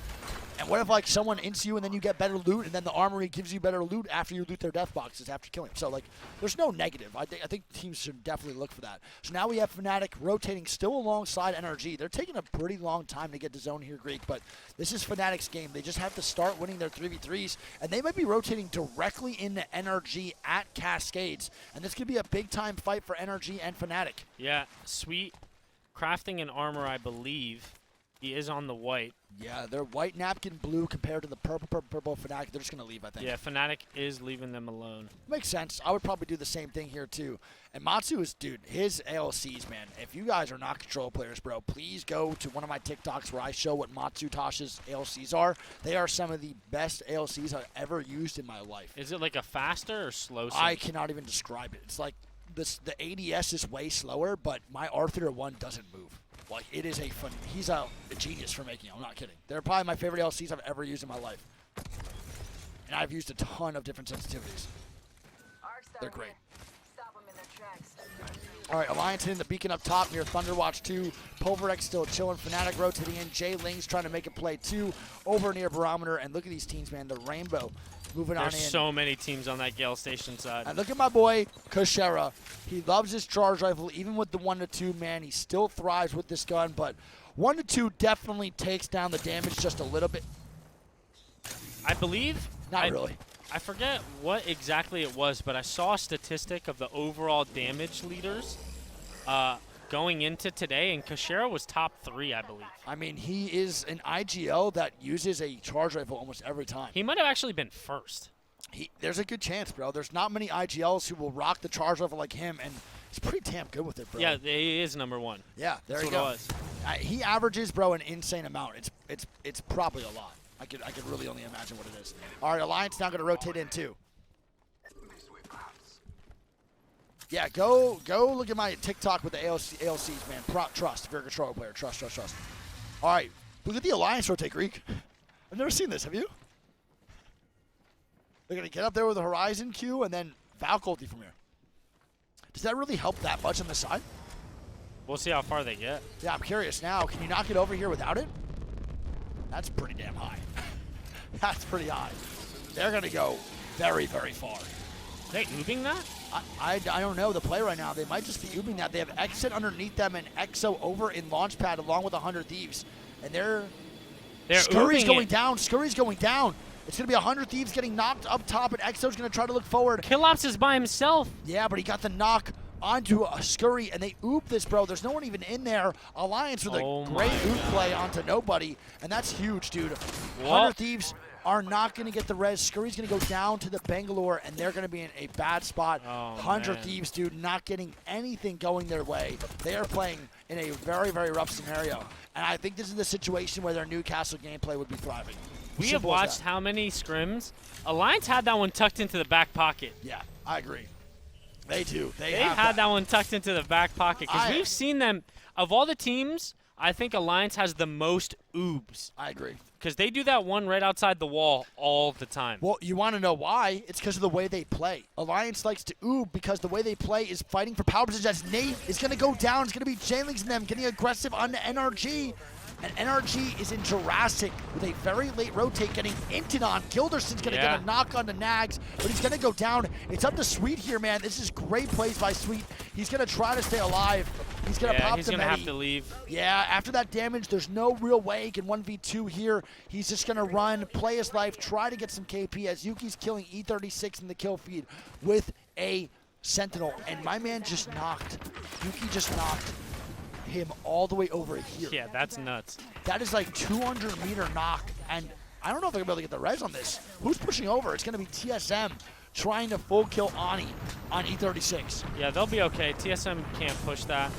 And what if like someone ints you and then you get better loot and then the armory gives you better loot after you loot their death boxes after killing them? So like there's no negative. I think teams should definitely look for that. So now we have Fnatic rotating still alongside NRG. They're taking a pretty long time to get to zone here, Greek, but this is Fnatic's game. They just have to start winning their 3v3s, and they might be rotating directly into NRG at Cascades. And this could be a big time fight for NRG and Fnatic. Yeah, Sweet crafting an armor, I believe. He is on the white. Yeah, they're white napkin blue compared to the purple Fnatic. They're just going to leave, I think. Yeah, Fnatic is leaving them alone. Makes sense. I would probably do the same thing here, too. And Matsu is, dude, his ALCs, man. If you guys are not control players, bro, please go to one of my TikToks where I show what Matsu Tosh's ALCs are. They are some of the best ALCs I've ever used in my life. Is it like a faster or slow sync? I cannot even describe it. It's like the ADS is way slower, but my Arthur 1 doesn't move. Like, it is a fun. He's a genius for making it. I'm not kidding. They're probably my favorite LCs I've ever used in my life. And I've used a ton of different sensitivities. They're great. Stop them in their tracks. All right, Alliance hitting the beacon up top near Thunderwatch 2. Pulverix still chilling. Fnatic rotating in. Jay Ling's trying to make a play 2 over near Barometer. And look at these teams, man. The Rainbow moving on in. There's so many teams on that Gale Station side. And look at my boy, Kushera. He loves his charge rifle, even with the 1-2, man. He still thrives with this gun, but 1-2 definitely takes down the damage just a little bit. I believe. Not really. I forget what exactly it was, but I saw a statistic of the overall damage leaders going into today, and Kushera was top 3, I believe. I mean, he is an IGL that uses a charge rifle almost every time. He might have actually been first. There's a good chance, bro. There's not many IGLs who will rock the charge rifle like him, and he's pretty damn good with it, bro. Yeah, he is number 1. Yeah, there That's you what go. it was. He averages, bro, an insane amount. It's probably a lot. I could really only imagine what it is. All right, Alliance now going to rotate in too. Yeah, go look at my TikTok with the ALCs, man. Trust. If you're a control player, trust. All right, look at the Alliance rotate, Greek. I've never seen this. Have you? They're going to get up there with the Horizon Q and then Valk ulti from here. Does that really help that much on the side? We'll see how far they get. Yeah, I'm curious now. Can you knock it over here without it? That's pretty damn high. That's pretty high. They're going to go very, very far. Are they oobing that? I don't know the play right now. They might just be oobing that. They have Exit underneath them and Exo over in Launchpad along with 100 Thieves. And they're They're Scurry's ooping going it. down. Scurry's going down. It's going to be 100 Thieves getting knocked up top, and Exo's going to try to look forward. Killops is by himself. Yeah, but he got the knock onto a Scurry, and they oop this, bro. There's no one even in there. Alliance with Oh a great my oop God. play onto nobody, and that's huge, dude. Well- 100 Thieves are not going to get the res. Scurry's going to go down to the Bangalore, and they're going to be in a bad spot. Oh, 100 man. Thieves, dude, not getting anything going their way. They are playing in a very, very rough scenario, and I think this is the situation where their Newcastle gameplay would be thriving. We have Simple as watched that. how many scrims? Alliance had that one tucked into the back pocket. Yeah, I agree. They do. They They've have had that one tucked into the back pocket because I- we've seen them. Of all the teams, I think Alliance has the most oobs I agree. because they do that one right outside the wall all the time. Well, you want to know why? It's because of the way they play. Alliance likes to oob because the way they play is fighting for power position. As Nate is going to go down. It's going to be Jailings and them getting aggressive on the NRG. And NRG is in Jurassic with a very late rotate getting inted on. Gilderson's going to Yeah. get a knock on the Nags, but he's going to go down. It's up to Sweet here, man. This is great plays by Sweet. He's going to try to stay alive. He's going to Yeah, pop he's the gonna have Medi. to leave. Yeah, after that damage, there's no real way he can 1v2 here. He's just going to run, play his life, try to get some KP as Yuki's killing E36 in the kill feed with a Sentinel. And my man just knocked, Yuki just knocked him all the way over here. Yeah, that's nuts. That is like 200-meter knock, and I don't know if they're going to be able to get the res on this. Who's pushing over? It's going to be TSM trying to full kill Ani on E36. Yeah, they'll be okay. TSM can't push that.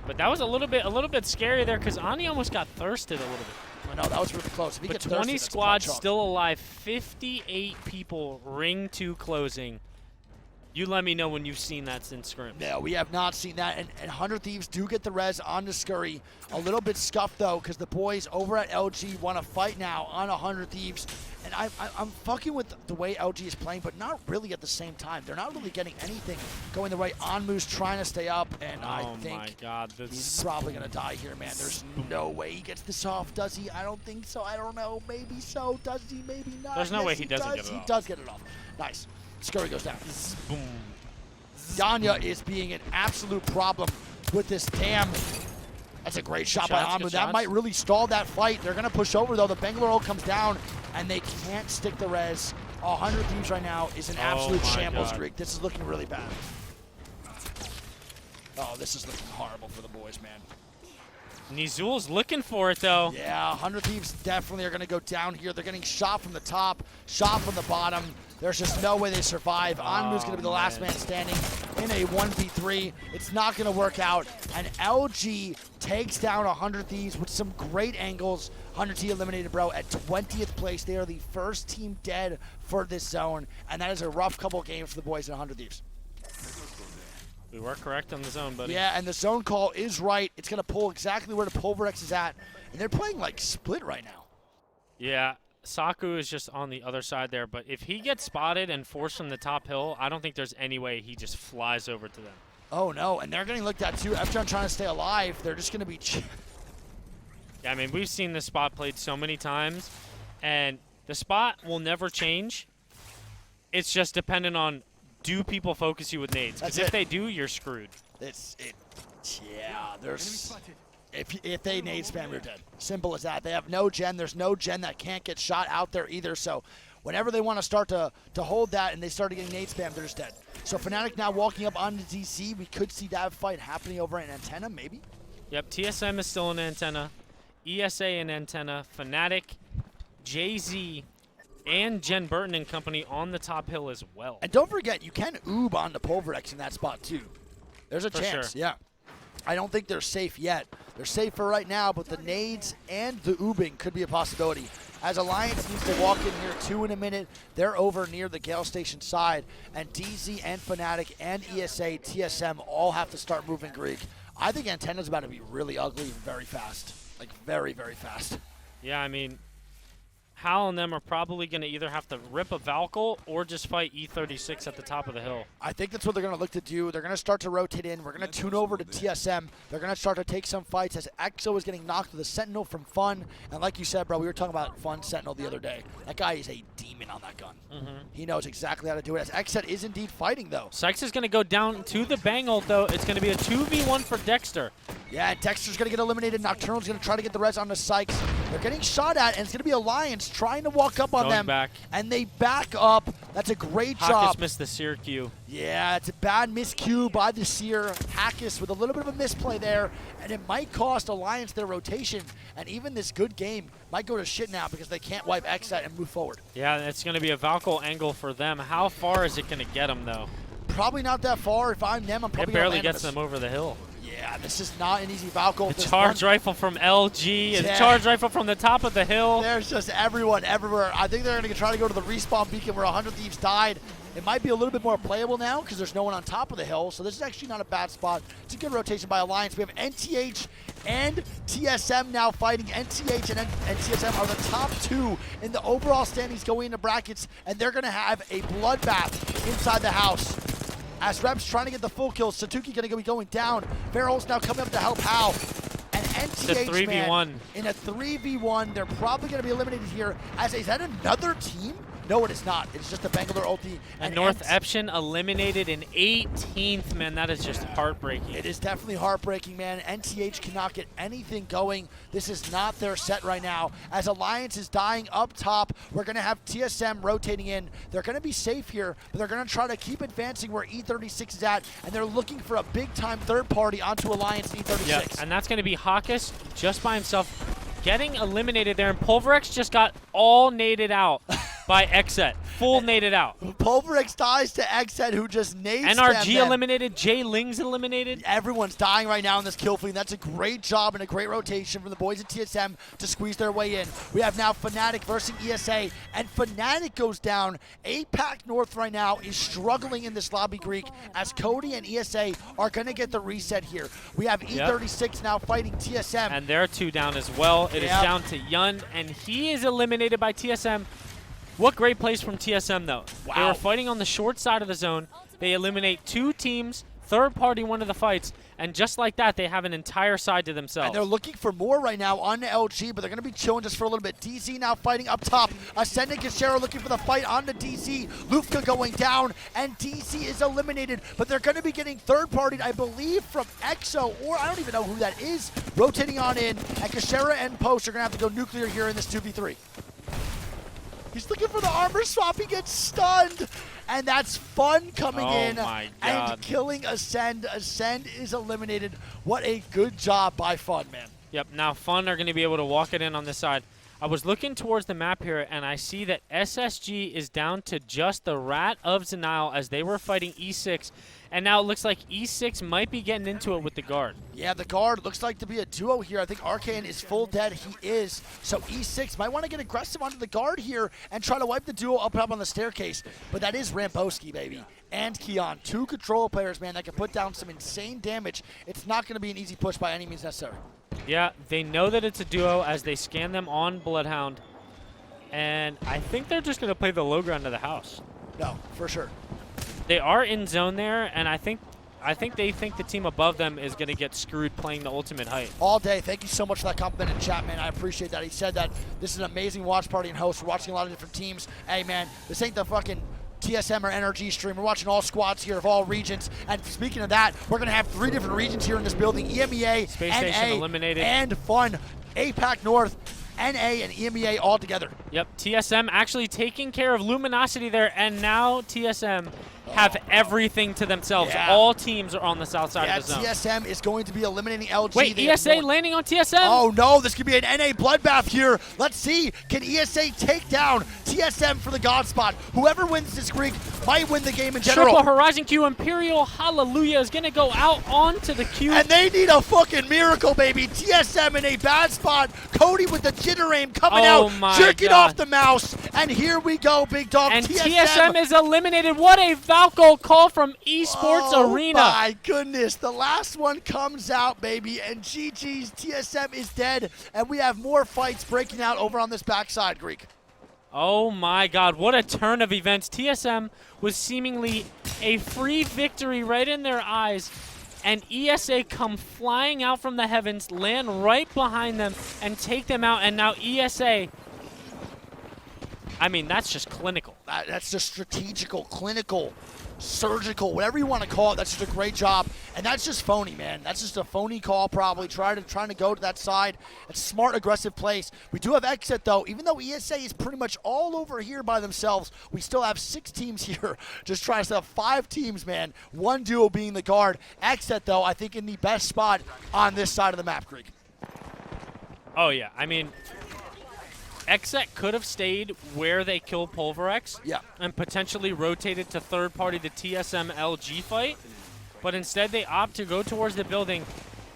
But that was a little bit scary there because Ani almost got thirsted a little bit. I know, that was really close. If he But gets 20 thirsty, that's a squads chalk. still alive. 58 people ring 2 closing. You let me know when you've seen that in scrims. No, we have not seen that. And 100 Thieves do get the res on the Scurry. A little bit scuffed, though, because the boys over at LG want to fight now on 100 Thieves. And I'm fucking with the way LG is playing, but not really at the same time. They're not really getting anything going the way. Anmu's trying to stay up, and I Oh my think God, he's probably going to die here, man. There's no way he gets this off, does he? I don't think so. I don't know. Maybe so. Does he? Maybe not. There's no Yes, way he doesn't does. get it He off. does get it off. Nice. Scurry goes down. boom. Danya is being an absolute problem with this dam. That's a great shot by shots, Anmu. good That shots. might really stall that fight. They're going to push over, though. The Bangalore ult comes down, and they can't stick the res. 100 Thieves right now is an absolute my shambles, God. Greek. This is looking really bad. Oh, this is looking horrible for the boys, man. Nizul's looking for it, though. Yeah, 100 Thieves definitely are going to go down here. They're getting shot from the top, shot from the bottom. There's just no way they survive. Anmu's going to be the last man standing in a 1v3. It's not going to work out. And LG takes down 100 Thieves with some great angles. 100 T eliminated, bro, at 20th place. They are the first team dead for this zone. And that is a rough couple games for the boys at 100 Thieves. We were correct on the zone, buddy. Yeah, and the zone call is right. It's going to pull exactly where the Pulverex is at. And they're playing like split right now. Yeah, Saku is just on the other side there, but if he gets spotted and forced from the top hill, I don't think there's any way he just flies over to them. Oh, no, and they're getting looked at, too. After I'm trying to stay alive, they're just going to be... Yeah, I mean, we've seen this spot played so many times, and the spot will never change. It's just dependent on, do people focus you with nades? Because That's if it. they do, you're screwed. Yeah, there's... If they nade spam, you're dead. Simple as that. They have no gen. There's no gen that can't get shot out there either, so whenever they want to start to hold that and they start getting nade spam, they're just dead. So Fnatic now walking up onto DC. We could see that fight happening over an antenna, maybe? Yep, TSM is still an antenna. ESA an antenna. Fnatic, Jay-Z, and Jen Burton and company on the top hill as well. And don't forget, you can oob on the Pulverex in that spot, too. There's a For chance, sure. yeah. I don't think they're safe yet. They're safe for right now, but the nades and the oobing could be a possibility. As Alliance needs to walk in here 2 in a minute, they're over near the Gale Station side, and DZ and Fnatic and ESA, TSM all have to start moving Greek. I think Antenna's about to be really ugly very fast. Like, very, very fast. Yeah, I mean, Hal and them are probably going to either have to rip a Valkyl or just fight E36 at the top of the hill. I think that's what they're going to look to do. They're going to start to rotate in. We're going to tune over to TSM. They're going to start to take some fights as EXO is getting knocked with a Sentinel from Fun. And like you said, bro, we were talking about Fun Sentinel the other day. That guy is a demon. demon on that gun. Mm-hmm. He knows exactly how to do it. As Xset is indeed fighting, though. Sykes is going to go down to the bang ult, though. It's going to be a 2v1 for Dexter. Yeah, Dexter's going to get eliminated. Nocturnal's going to try to get the res onto Sykes. They're getting shot at, and it's going to be Alliance trying to walk up on Going them. back. And they back up. That's a great Hawkins job. missed the Seer Q. Yeah, it's a bad miscue by the Seer. Hackus with a little bit of a misplay there, and it might cost Alliance their rotation. And even this good game might go to shit now because they can't wipe Xset and move forward. Yeah, it's going to be a Valkyrie angle for them. How far is it going to get them, though? Probably not that far. If I'm them, I'm probably It barely gonna land gets on this. them over the hill. Yeah, this is not an easy Valkyrie. The charge rifle from LG, and the Yeah. charge rifle from the top of the hill. There's just everyone everywhere. I think they're going to try to go to the respawn beacon where 100 Thieves died. It might be a little bit more playable now because there's no one on top of the hill, so this is actually not a bad spot. It's a good rotation by Alliance. We have NTH and TSM now fighting. NTH and TSM are the top two in the overall standings going into brackets, and they're going to have a bloodbath inside the house. As Rep's trying to get the full kill, Satuki going to be going down. Farrell's now coming up to help Hal. And NTH, It's a 3v1. man, in a 3v1, they're probably going to be eliminated here. Is that another team? No, it is not. It's just the Bangalore ulti. And North Eption eliminated in 18th, man. That is just heartbreaking. It is definitely heartbreaking, man. NTH cannot get anything going. This is not their set right now. As Alliance is dying up top, we're going to have TSM rotating in. They're going to be safe here, but they're going to try to keep advancing where E36 is at, and they're looking for a big-time third party onto Alliance E36. Yeah, and that's going to be Hawkus just by himself getting eliminated there, and Pulverex just got all naded out by Xset. Full naded out. Pulverex dies to Xset, who just nades NRG them. eliminated. Jay Ling's eliminated. Everyone's dying right now in this kill feed. That's a great job and a great rotation from the boys at TSM to squeeze their way in. We have now Fnatic versus ESA, and Fnatic goes down. APAC North right now is struggling in this lobby, Greek, as Cody and ESA are going to get the reset here. We have E36 now fighting TSM. And they're two down as well. It is Yep. down to Yun, and he is eliminated by TSM. What great plays from TSM, though. Wow. They were fighting on the short side of the zone. They eliminate two teams, third party one of the fights, and just like that, they have an entire side to themselves. And they're looking for more right now on LG, but they're going to be chilling just for a little bit. DC now fighting up top. Ascending Kashera looking for the fight on the DC. Lufka going down, and DC is eliminated, but they're going to be getting third-partied, I believe, from EXO, or I don't even know who that is, rotating on in. And Kashera and Post are going to have to go nuclear here in this 2v3. He's looking for the armor swap. He gets stunned. And that's Fun coming in my and God. killing Ascend. Ascend is eliminated. What a good job by Fun, man. Yep, now Fun are going to be able to walk it in on this side. I was looking towards the map here, and I see that SSG is down to just the Rat of Zenile as they were fighting E6. And now it looks like E6 might be getting into it with the guard. Yeah, the guard looks like to be a duo here. I think Arcane is full dead. He is. So E6 might want to get aggressive onto the guard here and try to wipe the duo up on the staircase. But that is Ramboski, baby. And Keon. Two control players, man, that can put down some insane damage. It's not going to be an easy push by any means necessary. Yeah, they know that it's a duo as they scan them on Bloodhound. And I think they're just going to play the low ground of the house. No, for sure. They are in zone there, and I think they think the team above them is going to get screwed playing the ultimate height. All day. Thank you so much for that compliment in chat, man. I appreciate that. He said that this is an amazing watch party and host. We're watching a lot of different teams. Hey, man, this ain't the fucking TSM or NRG stream. We're watching all squads here of all regions. And speaking of that, we're going to have 3 different regions here in this building. EMEA, Space NA, Station eliminated. and Fun. APAC North, NA, and EMEA all together. Yep, TSM actually taking care of Luminosity there, and now TSM have everything to themselves. Yeah. All teams are on the south side Yeah, of the zone. TSM is going to be eliminating LG. Wait, They have ESA more- landing on TSM? Oh no, this could be an NA bloodbath here. Let's see, can ESA take down TSM for the God spot? Whoever wins this Greek might win the game in general. Triple Horizon Q Imperial Hallelujah is going to go out onto the Q. And they need a fucking miracle, baby. TSM in a bad spot. Cody with the jitter aim coming Oh out, my jerking God. off the mouse. And here we go, big dog. And TSM is eliminated. What a Valko call from Esports Arena. Oh my goodness, the last one comes out, baby, and GG's TSM is dead, and we have more fights breaking out over on this backside, Greek. Oh my God, what a turn of events. TSM was seemingly a free victory right in their eyes, and ESA come flying out from the heavens, land right behind them, and take them out, and now ESA I mean, that's just clinical. That's just strategical, clinical, surgical, whatever you want to call it. That's just a great job. And that's just phony, man. That's just a phony call probably, trying to go to that side. It's smart, aggressive place. We do have exit, though. Even though ESA is pretty much all over here by themselves, we still have 6 teams here. Just trying to set up 5 teams, man. 1 duo being the guard. Exit, though, I think in the best spot on this side of the map, Greek. Oh, yeah. I mean, Exet could have stayed where they killed Pulverex and potentially rotated to third party the TSM LG fight, but instead they opt to go towards the building,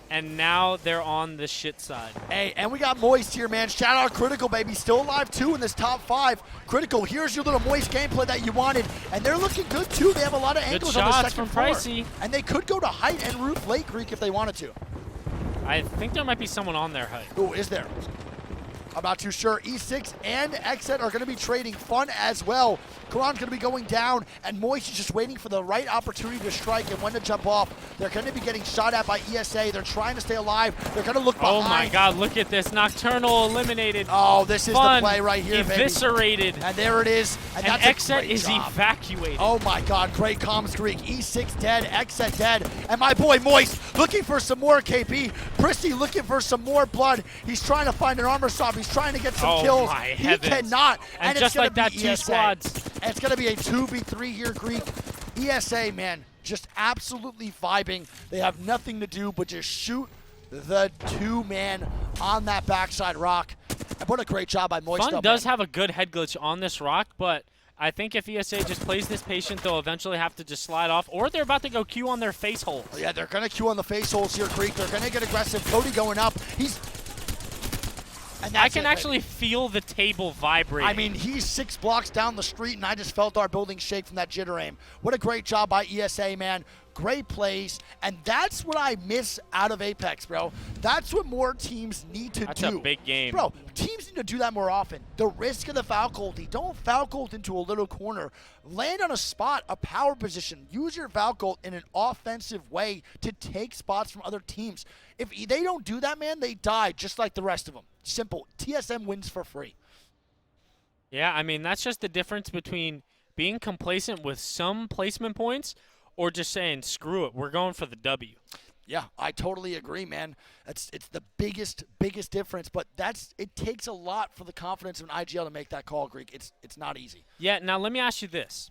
and now they're on the shit side. Hey, and we got Moist here, man. Shout out Critical, baby. Still alive, too, in this top 5. Critical, here's your little Moist gameplay that you wanted, and they're looking good, too. They have a lot of angles on the second from floor. Pricey. And they could go to height and roof late, Greek, if they wanted to. I think there might be someone on their height. Ooh, is there? I'm not too sure. E6 and Exet are going to be trading fun as well. Karan's going to be going down, and Moist is just waiting for the right opportunity to strike and when to jump off. They're going to be getting shot at by ESA. They're trying to stay alive. They're going to look behind. Oh my god, look at this. Nocturnal eliminated. Oh, this is Fun. the play right here, Eviscerated. baby. And there it is. And that's Exet a great is job. evacuated. Oh my god, great comms, Greek. E6 dead, Exet dead, and my boy Moist looking for some more KP. Prissy looking for some more blood. He's trying to find an armor stop. He's trying to get some kills. My He heavens. cannot. And it's just gonna like that, be 2 ESA. squads. And it's going to be a 2v3 here, Greek. ESA, man, just absolutely vibing. They have nothing to do but just shoot the 2-man on that backside rock. And what a great job by Moist. Fun does have a good head glitch on this rock, but I think if ESA just plays this patient, they'll eventually have to just slide off, or they're about to go Q on their face hole. Yeah, they're going to queue on the face holes here, Greek. They're going to get aggressive. Cody going up. And I can actually feel the table vibrating. I mean, he's 6 blocks down the street, and I just felt our building shake from that jitter aim. What a great job by ESA, man. Great plays, and that's what I miss out of Apex, bro. That's what more teams need to do. That's a big game. Bro, teams need to do that more often. The risk of the foul culty. Don't foul cult into a little corner. Land on a spot, a power position. Use your foul cult in an offensive way to take spots from other teams. If they don't do that, man, they die just like the rest of them. Simple. TSM wins for free. Yeah, I mean, that's just the difference between being complacent with some placement points or just saying, screw it, we're going for the W. Yeah, I totally agree, man. It's the biggest difference, but it takes a lot for the confidence of an IGL to make that call, Greek. It's not easy. Yeah, now let me ask you this.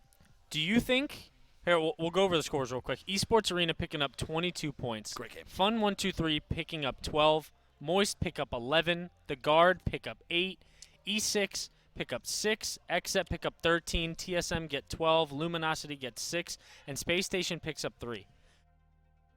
Do you think, here, we'll go over the scores real quick. Esports Arena picking up 22 points. Great game. Fun 123 picking up 12. Moist pick up 11. The Guard pick up 8. E6 pick up 6. Exet pick up 13. TSM get 12. Luminosity gets 6. And Space Station picks up 3.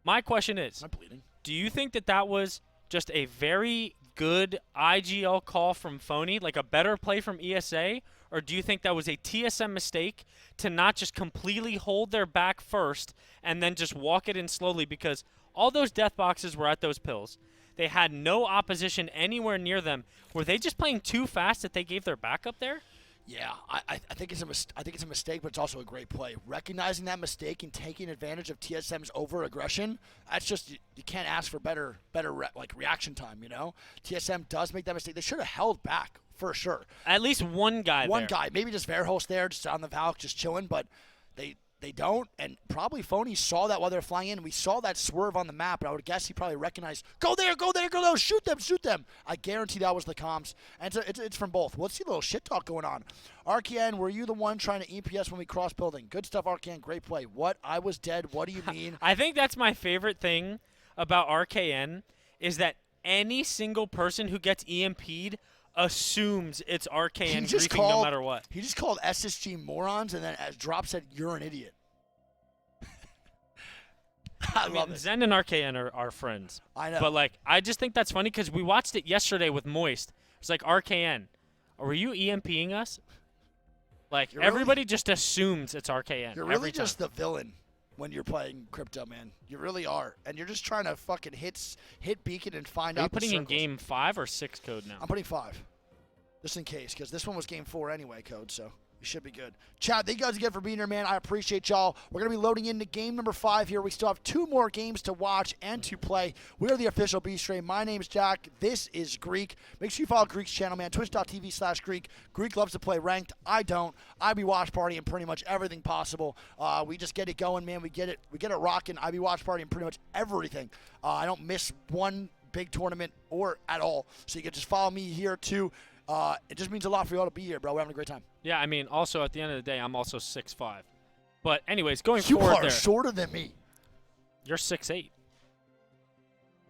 My question is, I'm bleeding. do you think that was just a very good IGL call from Phony, like a better play from ESA, or do you think that was a TSM mistake to not just completely hold their back first and then just walk it in slowly, because all those death boxes were at those pills. They had no opposition anywhere near them. Were they just playing too fast that they gave their back up there? Yeah, I think it's a mistake, but it's also a great play. Recognizing that mistake and taking advantage of TSM's over-aggression, that's just you can't ask for better reaction time, you know? TSM does make that mistake. They should have held back for sure. At least one guy One there. guy, maybe just Verhost there, just on the Valk, just chilling, but they don't, and probably Phony saw that while they're flying in. We saw that swerve on the map, and I would guess he probably recognized, go there, shoot them. I guarantee that was the comms, and it's from both. Let's see a little shit talk going on. RKN, were you the one trying to EPS when we crossed building? Good stuff, RKN, great play. What? I was dead. What do you mean? I think that's my favorite thing about RKN is that any single person who gets EMP'd assumes it's RKN griefing no matter what. He just called SSG morons, and then as Drop said, you're an idiot. I love it. Zen and RKN are friends. I know. But, I just think that's funny because we watched it yesterday with Moist. It's like, RKN, were you EMPing us? Everybody just assumes it's RKN. You're really just the villain when you're playing crypto, man. You really are. And you're just trying to fucking hit beacon and find out Are you putting the in circles. game 5 or 6 code now? I'm putting 5. Just in case, because this one was game 4 anyway, Code, so We should be good. Chad, thank you guys again for being here, man. I appreciate y'all. We're going to be loading into game number 5 here. We still have 2 more games to watch and to play. We are the official B-Strain. My name's Jack. This is Greek. Make sure you follow Greek's channel, man. Twitch.tv/Greek. Greek loves to play ranked. I don't. I be watch partying pretty much everything possible. We just get it going, man. We get it rocking. I be watch partying pretty much everything. I don't miss one big tournament or at all. So you can just follow me here, too. It just means a lot for you all to be here, bro. We're having a great time. Yeah, I mean, also at the end of the day, I'm also 6'5". But anyways, going You forward are there, shorter than me. you're 6'8".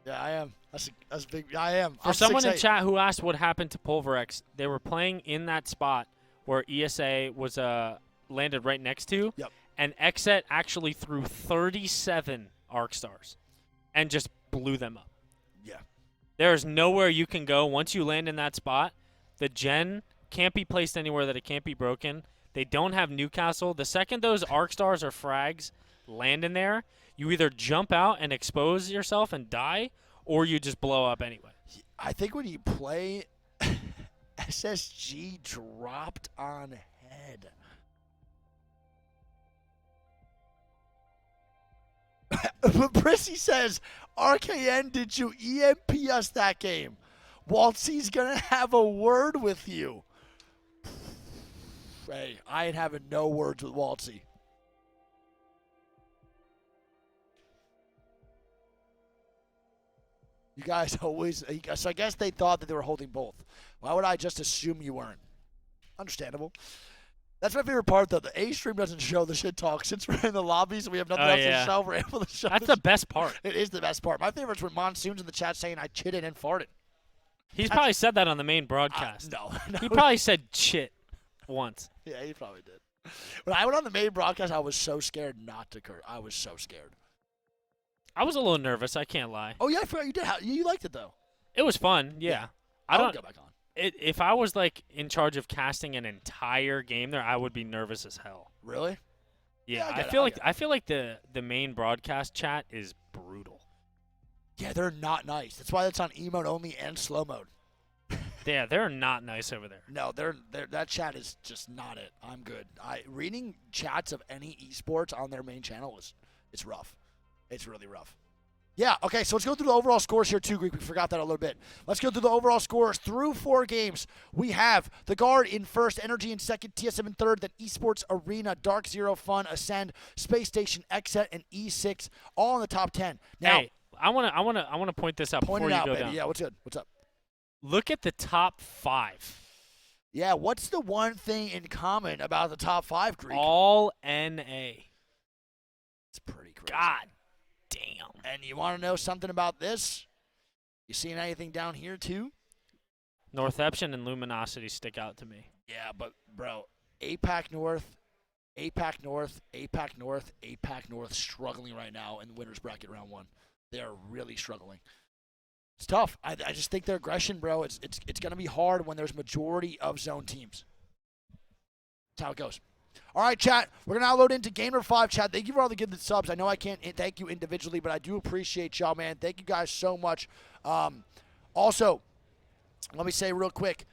Yeah, I am. That's big. I am. For I'm someone in 6'8". chat who asked what happened to Pulverex, they were playing in that spot where ESA was landed right next to. Yep. And Xset actually threw 37 Arc Stars and just blew them up. Yeah. There's nowhere you can go once you land in that spot. The gen can't be placed anywhere that it can't be broken. They don't have Newcastle. The second those Arc Stars or frags land in there, you either jump out and expose yourself and die, or you just blow up anyway. I think when you play, SSG dropped on head. But Prissy says, RKN, did you EMP us that game? Waltzy's going to have a word with you. Hey, I ain't having no words with Waltzy. You guys always, so I guess they thought that they were holding both. Why would I just assume you weren't? Understandable. That's my favorite part, though. The A stream doesn't show the shit talk. Since we're in the lobbies and we have nothing else to show, we're able to show. That's the best part. It is the best part. My favorite's when Monsoon's in the chat saying I chitted and farted. He's probably said that on the main broadcast. No. He probably said shit once. Yeah, he probably did. When I went on the main broadcast, I was so scared not to curse. I was so scared. I was a little nervous. I can't lie. Oh, yeah, I forgot you did. You liked it, though. It was fun, yeah. I would go back on. If I was like in charge of casting an entire game there, I would be nervous as hell. Really? Yeah, I feel like the main broadcast chat is brutal. Yeah, they're not nice. That's why it's on emote only and slow mode. Yeah, they're not nice over there. No, that chat is just not it. I'm good. Reading chats of any esports on their main channel it's rough. It's really rough. Yeah, okay, so let's go through the overall scores here too, Greek. We forgot that a little bit. Let's go through the overall scores. Through 4 games, we have the Guard in first, Energy in second, TSM in third, then Esports Arena, Dark Zero Fun, Ascend, Space Station, Xset, and E6, all in the top 10. Now, hey, I wanna point this out before you go baby. down. Yeah, what's good? What's up? Look at the top 5. Yeah, what's the one thing in common about the top 5, Greek? All NA. It's pretty crazy. God damn. And you want to know something about this? You seeing anything down here too? Northeption and Luminosity stick out to me. Yeah, but bro, APAC North, APAC North, APAC North, APAC North struggling right now in the winners bracket round 1. They are really struggling. It's tough. I just think their aggression, bro, it's going to be hard when there's majority of zone teams. That's how it goes. All right, chat. We're going to now load into game number 5, chat. Thank you for all the good subs. I know I can't thank you individually, but I do appreciate y'all, man. Thank you guys so much. Also, let me say real quick,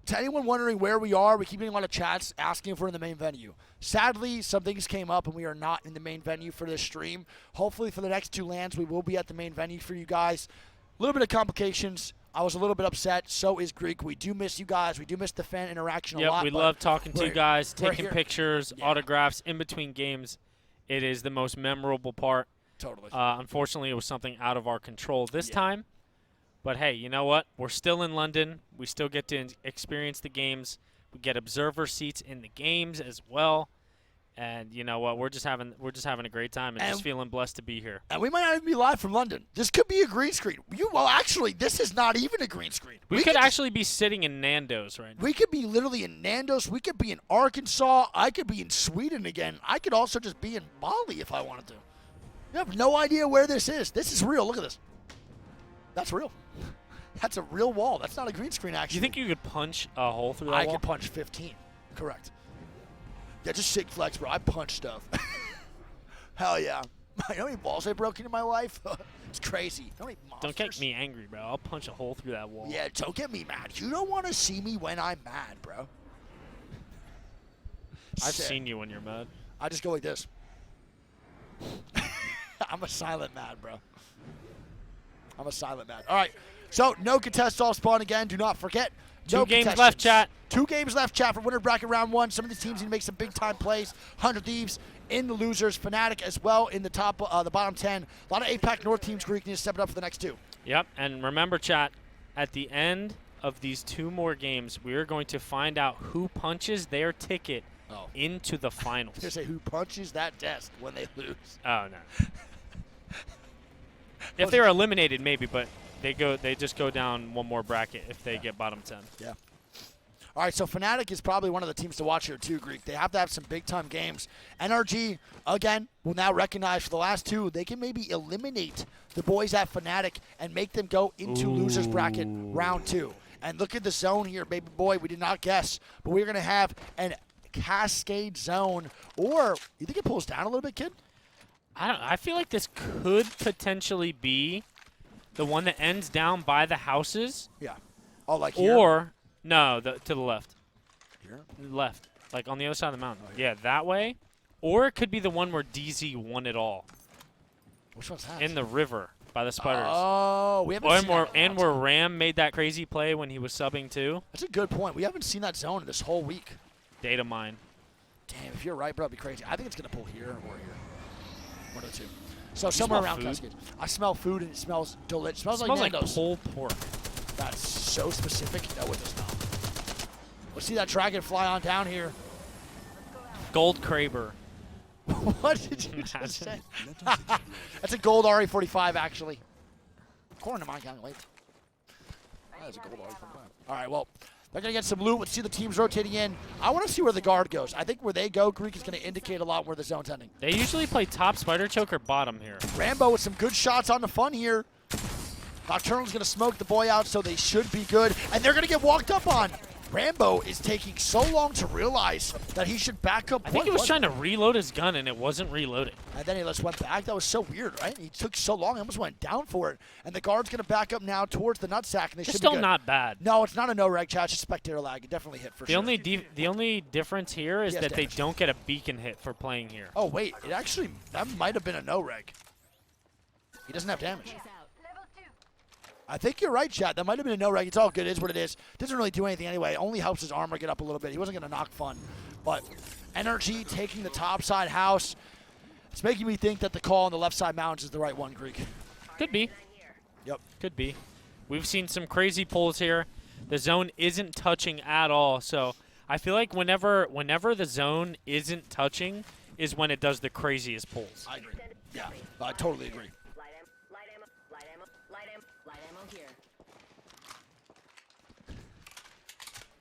to anyone wondering where we are, we keep getting a lot of chats asking if we're in the main venue. Sadly, some things came up and we are not in the main venue for this stream. Hopefully for the next 2 lands, we will be at the main venue for you guys. A little bit of complications. I was a little bit upset. So is Greek. We do miss you guys. We do miss the fan interaction a lot. We love talking to you guys, taking here. pictures, autographs in between games. It is the most memorable part. Totally. Unfortunately, it was something out of our control this time. But hey, you know what? We're still in London. We still get to experience the games. We get observer seats in the games as well. And you know what? We're just having a great time and just feeling blessed to be here. And we might not even be live from London. This could be a green screen. Well, actually, this is not even a green screen. We could actually be sitting in Nando's right now. We could be literally in Nando's. We could be in Arkansas. I could be in Sweden again. I could also just be in Bali if I wanted to. You have no idea where this is. This is real. Look at this. That's real. That's a real wall. That's not a green screen, actually. Do you think you could punch a hole through that wall? I could punch 15. Correct. Yeah, just sick flex, bro. I punch stuff. Hell yeah. You know how many balls I broke into my life? It's crazy. Don't get me angry, bro. I'll punch a hole through that wall. Yeah, don't get me mad. You don't want to see me when I'm mad, bro. I say- Seen you when you're mad. I just go like this. I'm a silent mad, bro. I'm a silent mad. All right. So, no contests all spawn again. Do not forget. No 2 games contestants. left, chat. 2 games left, chat, for winner bracket round 1. Some of these teams need to make some big-time plays. 100 Thieves in the losers. Fnatic as well in the top, the bottom 10. A lot of APAC North teams, Greek, need to step it up for the next 2. Yep, and remember, chat, at the end of these 2 more games, we are going to find out who punches their ticket into the finals. I was going to say, who punches that desk when they lose? Oh, no. If they're eliminated, maybe, but they just go down one more bracket if they get bottom 10. Yeah. All right, so Fnatic is probably one of the teams to watch here too, Greek. They have to have some big-time games. NRG, again, will now recognize for the last 2, they can maybe eliminate the boys at Fnatic and make them go into losers bracket round 2. And look at the zone here, baby boy. We did not guess, but we're going to have an Cascade zone. Or, you think it pulls down a little bit, kid? I feel like this could potentially be the one that ends down by the houses. Yeah. Oh, like here? Or, no, to the left. Here? Left. Like on the other side of the mountain. Yeah, that way. Or it could be the one where DZ won it all. Which one's that? In the river by the spiders. Oh, we haven't seen that. And where Ram made that crazy play when he was subbing too. That's a good point. We haven't seen that zone this whole week. Data mine. Damn, if you're right, bro, it'd be crazy. I think it's going to pull here or here. One or 2. So somewhere around Cascade. I smell food and it smells delicious. It smells like Nando's. Pulled pork. That's so specific. No, it does not. Let's see that dragon fly on down here. Gold Kraber. What did you just say? That's a gold RE45, actually. According to my calculation. That is a gold RE45. All right, well, they're going to get some loot. Let's see the teams rotating in. I want to see where the guard goes. I think where they go, Greek, is going to indicate a lot where the zone's ending. They usually play top spider choke or bottom here. Rambo with some good shots on the fun here. Nocturnal's going to smoke the boy out, so they should be good. And they're going to get walked up on. Rambo is taking so long to realize that he should back up. I think he was trying to reload his gun, and it wasn't reloading. And then he just went back. That was so weird, right? He took so long. He almost went down for it. And the guard's going to back up now towards the nutsack, and they It's should still be good. not bad. No, it's not a no-reg chat. It's just spectator lag. It definitely hit for The sure. only difference here is Yes, that they damage. don't get a beacon hit for playing here. Oh, wait. It actually, that might have been a no-reg. He doesn't have damage. I think you're right, chat. That might have been a no-reg. It's all good. It is what it is. Doesn't really do anything anyway. It only helps his armor get up a little bit. He wasn't going to knock fun. But NRG taking the top side house. It's making me think that the call on the left side mountains is the right one, Greek. Could be. Yep. Could be. We've seen some crazy pulls here. The zone isn't touching at all, so I feel like whenever the zone isn't touching is when it does the craziest pulls. I agree. Yeah, I totally agree. Light ammo here.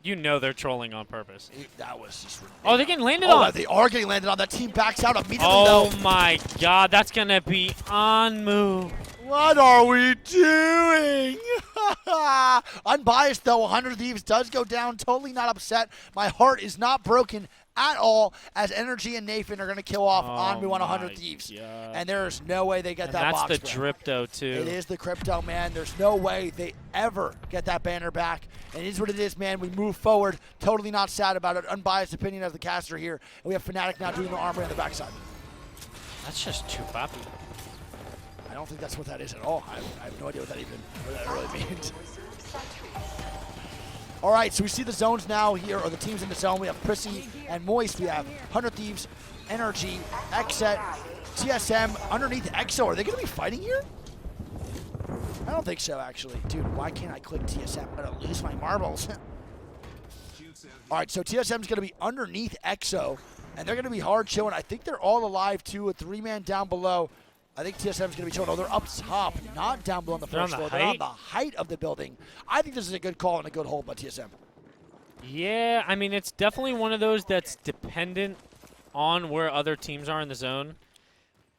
You know they're trolling on purpose. That was just ridiculous. Oh, they're getting landed Oh, on. they are getting landed on. That team backs out immediately, Oh though. my God, that's gonna be on move. What are we doing? Unbiased, though. 100 Thieves does go down. Totally not upset. My heart is not broken at all as Energy and Nathan are going to kill off Anmu on 100 Thieves. God. And there's no way they get And that that's box the back. Dripto too. It is the crypto, man. There's no way they ever get that banner back. And it is what it is, man. We move forward. Totally not sad about it. Unbiased opinion as the caster here. And we have Fnatic now doing the armor on the backside. That's just too poppy. I don't think that's what that is at all. I have no idea what that really means. All right, so we see the zones now here, or the teams in the zone. We have Prissy and Moist. We have 100 Thieves, NRG, Xset, TSM. Underneath EXO, are they going to be fighting here? I don't think so, actually. Dude, why can't I click TSM? I'm going to lose my marbles. All right, so TSM is going to be underneath EXO, and they're going to be hard chilling. I think they're all alive, too, a 3-man down below. I think TSM is going to be chilling. Oh, they're up top, not down below on the first floor. They're on the height of the building. I think this is a good call and a good hold by TSM. Yeah, I mean, it's definitely one of those that's dependent on where other teams are in the zone.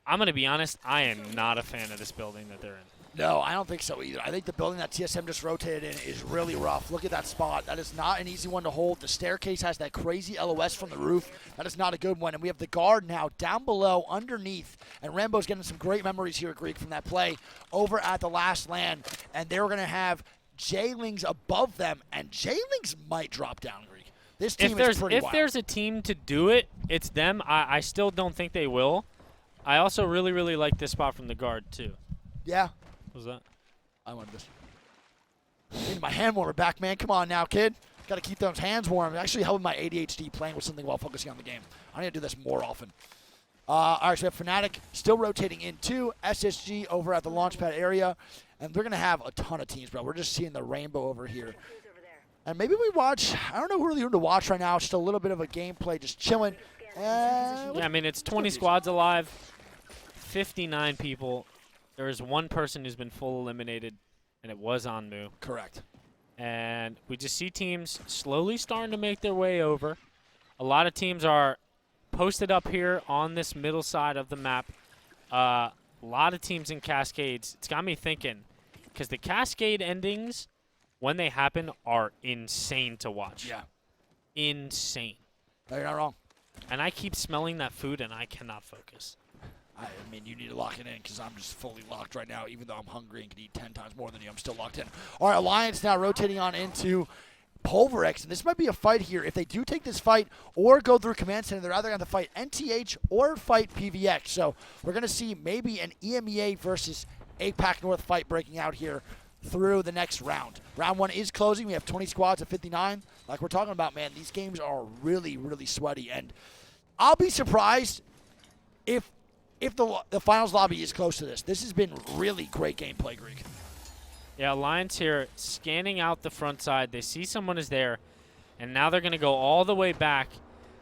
I'm going to be honest, I am not a fan of this building that they're in. No, I don't think so either. I think the building that TSM just rotated in is really rough. Look at that spot. That is not an easy one to hold. The staircase has that crazy LOS from the roof. That is not a good one. And we have the guard now down below, underneath. And Rambo's getting some great memories here, Greek, from that play over at the last land. And they're going to have J-Lings above them. And J-Lings might drop down, Greek. This team is pretty if wild. there's a team to do it, it's them. I still don't think they will. I also really, really like this spot from the guard, too. Yeah. What was that? I wanted this. Need my hand warmer back, man. Come on now, kid. Got to keep those hands warm. It's actually helping my ADHD playing with something while focusing on the game. I need to do this more often. All right, so we have Fnatic still rotating into SSG over at the launchpad area. And we're going to have a ton of teams, bro. We're just seeing the rainbow over here. And maybe we watch, I don't know really who to watch right now. Just a little bit of a gameplay, just chilling. Yeah, I mean, it's 20 squads alive, 59 people. There is one person who's been full eliminated, and it was Anmu. Correct. And we just see teams slowly starting to make their way over. A lot of teams are posted up here on this middle side of the map. A lot of teams in Cascades. It's got me thinking, because the Cascade endings, when they happen, are insane to watch. Yeah. Insane. No, you're not wrong. And I keep smelling that food, and I cannot focus. I mean, you need to lock it in because I'm just fully locked right now. Even though I'm hungry and can eat 10 times more than you, I'm still locked in. All right, Alliance now rotating on into Pulverex. And this might be a fight here. If they do take this fight or go through Command Center, they're either going to fight NTH or fight PVX. So we're going to see maybe an EMEA versus APAC North fight breaking out here through the next round. Round 1 is closing. We have 20 squads of 59. Like we're talking about, man, these games are really, really sweaty. And I'll be surprised if the finals lobby is close to this. This has been really great gameplay, Greek. Yeah, Alliance here scanning out the front side. They see someone is there, and now they're going to go all the way back.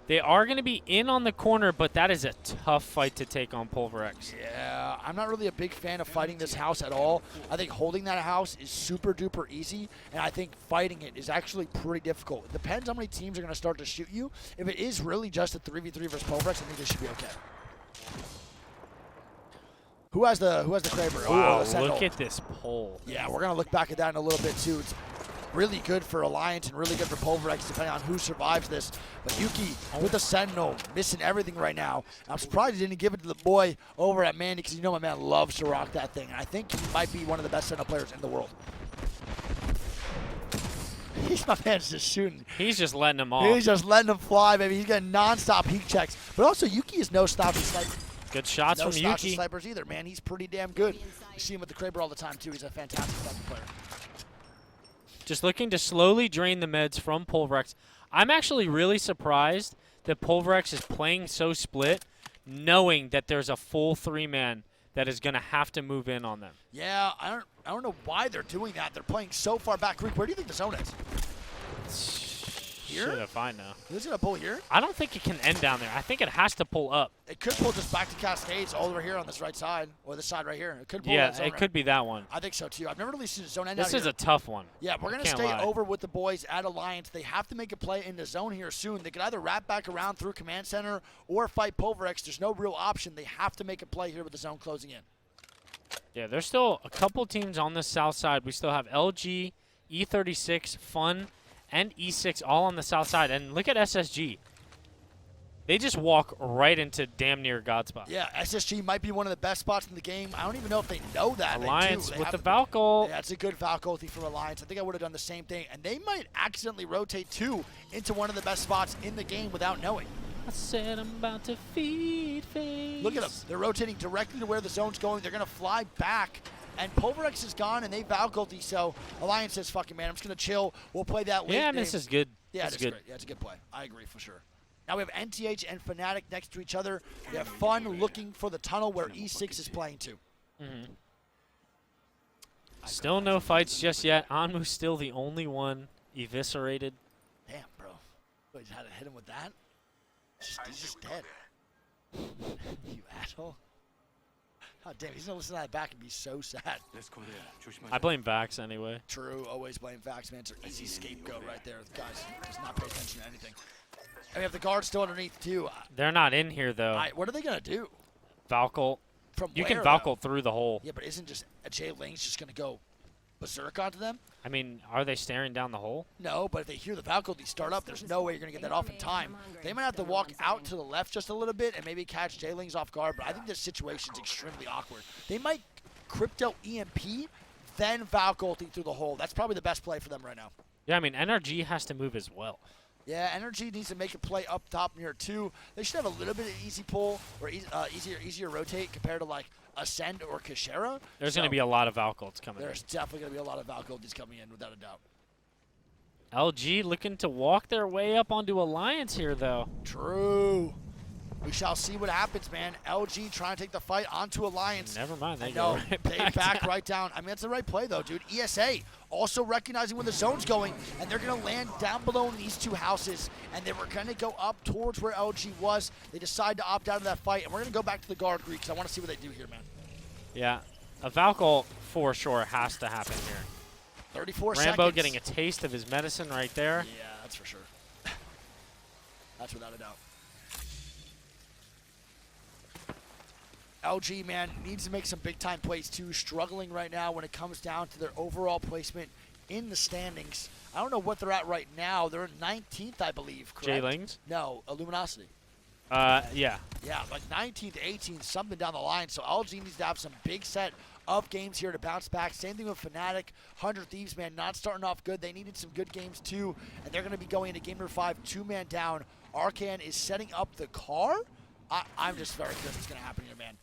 They are going to be in on the corner, but that is a tough fight to take on Pulverex. Yeah, I'm not really a big fan of fighting this house at all. I think holding that house is super duper easy, and I think fighting it is actually pretty difficult. It depends how many teams are going to start to shoot you. If it is really just a 3v3 versus Pulverex, I think this should be okay. Who has the Kraber? Wow, the Sentinel. look at this pole. Yeah, we're going to look back at that in a little bit, too. It's really good for Alliance and really good for Pulverex, depending on who survives this. But Yuki with the Sentinel, missing everything right now. I'm surprised he didn't give it to the boy over at Mandy, because you know my man loves to rock that thing. And I think he might be one of the best Sentinel players in the world. My man's just shooting. He's just letting them off. He's just letting them fly, baby. He's getting non-stop heat checks. But also, Yuki is no slouch sniper. Good shots No from slouch Yuki. snipers either, man. He's pretty damn good. You see him with the Kraber all the time, too. He's a fantastic fucking player. Just looking to slowly drain the meds from Pulverex. I'm actually really surprised that Pulverex is playing so split, knowing that there's a full 3-man that is going to have to move in on them. Yeah, I don't know why they're doing that. They're playing so far back. Greek, where do you think the zone is? Here? Shit if I know. Is this going to pull here? I don't think it can end down there. I think it has to pull up. It could pull just back to Cascades all over here on this right side, or this side right here. It could pull Yeah, that zone it right. could be that one. I think so, too. I've never really seen a zone end This out is here. a tough one. Yeah, we're going to Can't stay lie. over with the boys at Alliance. They have to make a play in the zone here soon. They could either wrap back around through Command Center or fight Pulverex. There's no real option. They have to make a play here with the zone closing in. Yeah, there's still a couple teams on the south side. We still have LG, E36, Fun, and E6 all on the south side. And look at SSG. They just walk right into damn near God spot. Yeah, SSG might be one of the best spots in the game. I don't even know if they know that. Alliance they do. with have the Valkyl. Yeah, it's a good Valkyl ulti from Alliance. I think I would have done the same thing. And they might accidentally rotate, too, into one of the best spots in the game without knowing. I said I'm about to feed face. Look at them. They're rotating directly to where the zone's going. They're going to fly back. And Pulverex is gone, and they Valkyl ulti. So Alliance says, fucking man, I'm just going to chill. We'll play that late Yeah, game. this is good. Yeah, this it's is good. great. Yeah, it's a good play. I agree for sure. Now we have NTH and Fnatic next to each other. We have Fun looking for the tunnel where E6 is playing to. Still no fights just yet. Anmu's still the only one eviscerated. Damn, bro. Wait, how to hit him with that? He's just dead. You asshole. Oh, damn, he's going to listen to that back and be so sad. Let's go there. I blame Vax anyway. True, always blame Vax, man. It's an easy scapegoat right there. The guys does not pay attention to anything. And we have the guard still underneath, too. They're not in here, though. What are they going to do? Valkyl. From You where, can though? Valkyl through the hole. Yeah, but isn't just a Jay Ling's just going to go berserk onto them? I mean, are they staring down the hole? No, but if they hear the Valkyrie start up, there's no way you're going to get that off in time. They might have to walk out to the left just a little bit and maybe catch J-Lings off guard, but I think this situation's extremely awkward. They might crypto EMP, then Valkyrie through the hole. That's probably the best play for them right now. Yeah, I mean, NRG has to move as well. Yeah, Energy needs to make a play up top near 2. They should have a little bit of easy pull or easier rotate compared to like Ascend or Kashera. There's going to be a lot of Valcolts coming in. There's definitely going to be a lot of Valkyries coming in without a doubt. LG looking to walk their way up onto Alliance here, though. True. We shall see what happens, man. LG trying to take the fight onto Alliance. Never mind. They No, go right they back back down. right down. I mean, that's the right play, though, dude. ESA also recognizing where the zone's going, and they're going to land down below in these 2 houses, and they were going to go up towards where LG was. They decide to opt out of that fight, and we're going to go back to the guard Greek because I want to see what they do here, man. Yeah. A Valcol for sure has to happen here. 34 Rambo seconds. getting a taste of his medicine right there. Yeah, that's for sure. That's without a doubt. LG, man, needs to make some big-time plays, too. Struggling right now when it comes down to their overall placement in the standings. I don't know what they're at right now. They're in 19th, I believe, correct? J-Lings? No, Luminosity. Yeah. Yeah, like 19th, 18th, something down the line. So LG needs to have some big set of games here to bounce back. Same thing with Fnatic. 100 Thieves, man, not starting off good. They needed some good games, too. And they're going to be going into game number 5, 2-man down. Arcan is setting up the car. I'm just very curious what's going to happen here, man.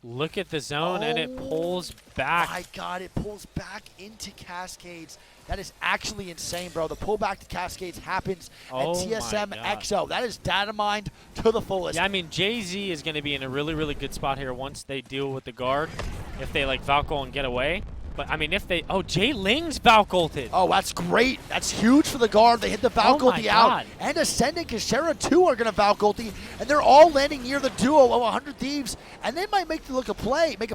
Look at the zone, and it pulls back. My God, it pulls back into Cascades. That is actually insane, bro. The pullback to Cascades happens at Oh my TSM God. XO. That is data mined to the fullest. Yeah, I mean, Jay-Z is going to be in a really, really good spot here once they deal with the guard. If they, like, Valcol and get away. But, I mean, if they... Oh, Jay Ling's Valcolted. Oh, that's great. That's huge for the guard. They hit the Valculti out. God. And Ascendant Kashera, too, are going to Valculti. And they're all landing near the duo of 100 Thieves. And they might make a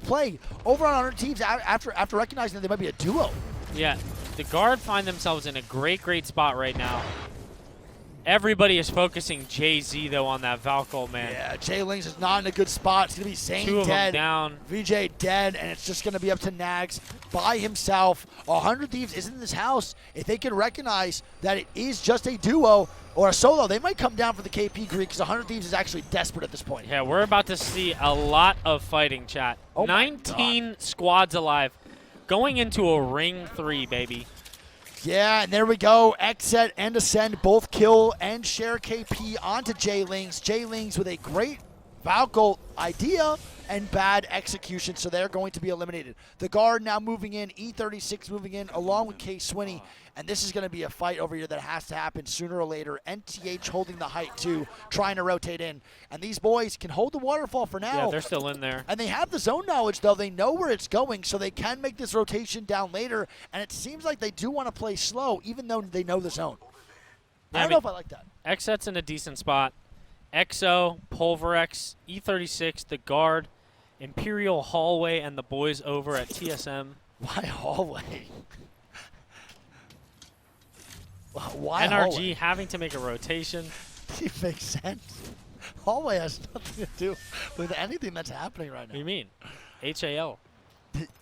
play over on 100 Thieves after recognizing that they might be a duo. Yeah, the guard find themselves in a great, great spot right now. Everybody is focusing Jay-Z, though, on that Valcol, man. Yeah, Jay Lings is not in a good spot. It's going to be Zane 2 of them dead, down. VJ dead, and it's just going to be up to Nags by himself. 100 Thieves is in this house. If they can recognize that it is just a duo or a solo, they might come down for the KP Greek because 100 Thieves is actually desperate at this point. Yeah, we're about to see a lot of fighting, chat. Oh my 19 squads alive. Going into a ring 3, baby. Yeah, and there we go. Xset and Ascend both kill and share KP onto J-Lings. J-Lings with a great Valcol idea and bad execution, so they're going to be eliminated. The guard now moving in, E36 moving in along with K Swinney, and this is going to be a fight over here that has to happen sooner or later. NTH holding the height too, trying to rotate in, and these boys can hold the waterfall for now. Yeah, they're still in there. And they have the zone knowledge, though. They know where it's going, so they can make this rotation down later. And it seems like they do want to play slow, even though they know the zone. Yeah, I don't know if I like that. Xset's in a decent spot. XO, Pulverex, E36, the guard, Imperial Hallway, and the boys over at TSM. Why hallway? Why NRG hallway? having to make a rotation. It makes sense. Hallway has nothing to do with anything that's happening right What do you now. mean? HAL.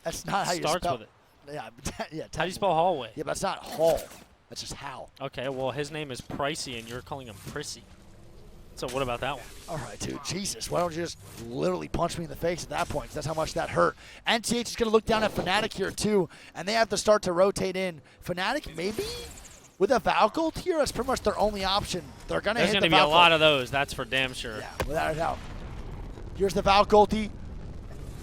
That's not how you Starts spell with it. Yeah, yeah. How do you spell hallway? Yeah, but that's not hall. That's just how. Okay, well, his name is Pricey, and you're calling him Prissy. So what about that one? All right, dude. Jesus, why don't you just literally punch me in the face at that point? 'Cause that's how much that hurt. NTH is going to look down at Fnatic here, too, and they have to start to rotate in. Fnatic, maybe? With a Valcol here, that's pretty much their only option. They're going to hit There's the going to be a Valcol. lot of those, that's for damn sure. Yeah, without a doubt. Here's the Valcolti.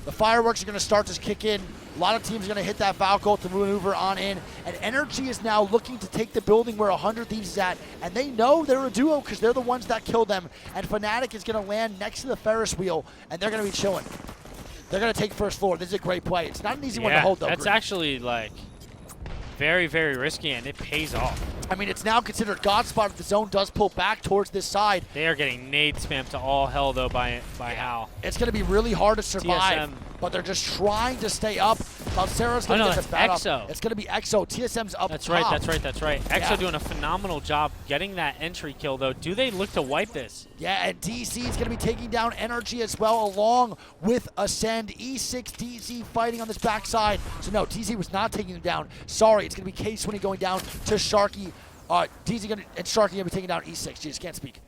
The fireworks are going to start to kick in. A lot of teams are going to hit that Valcolt to maneuver on in. And Energy is now looking to take the building where 100 Thieves is at. And they know they're a duo because they're the ones that killed them. And Fnatic is going to land next to the Ferris wheel, and they're going to be chilling. They're going to take first floor. This is a great play. It's not an easy one to hold, though. That's Green. actually, like, very, very risky, and it pays off. I mean, it's now considered God spot if the zone does pull back towards this side. They are getting nade spammed to all hell, though, by Hal. It's going to be really hard to survive, TSM. but they're just trying to stay up. Balsera's going Oh, to no, get the that's bat up. EXO. It's going to be EXO. TSM's up That's top. right, that's right, that's right. Yeah. EXO doing a phenomenal job getting that entry kill, though. Do they look to wipe this? Yeah, and DC is going to be taking down Energy as well, along with Ascend. E6 DC fighting on this backside. So no, DC was not taking him down. Sorry, it's going to be K Swinney going down to Sharky. DC and Sharky going to be taking down E6. Jesus, can't speak.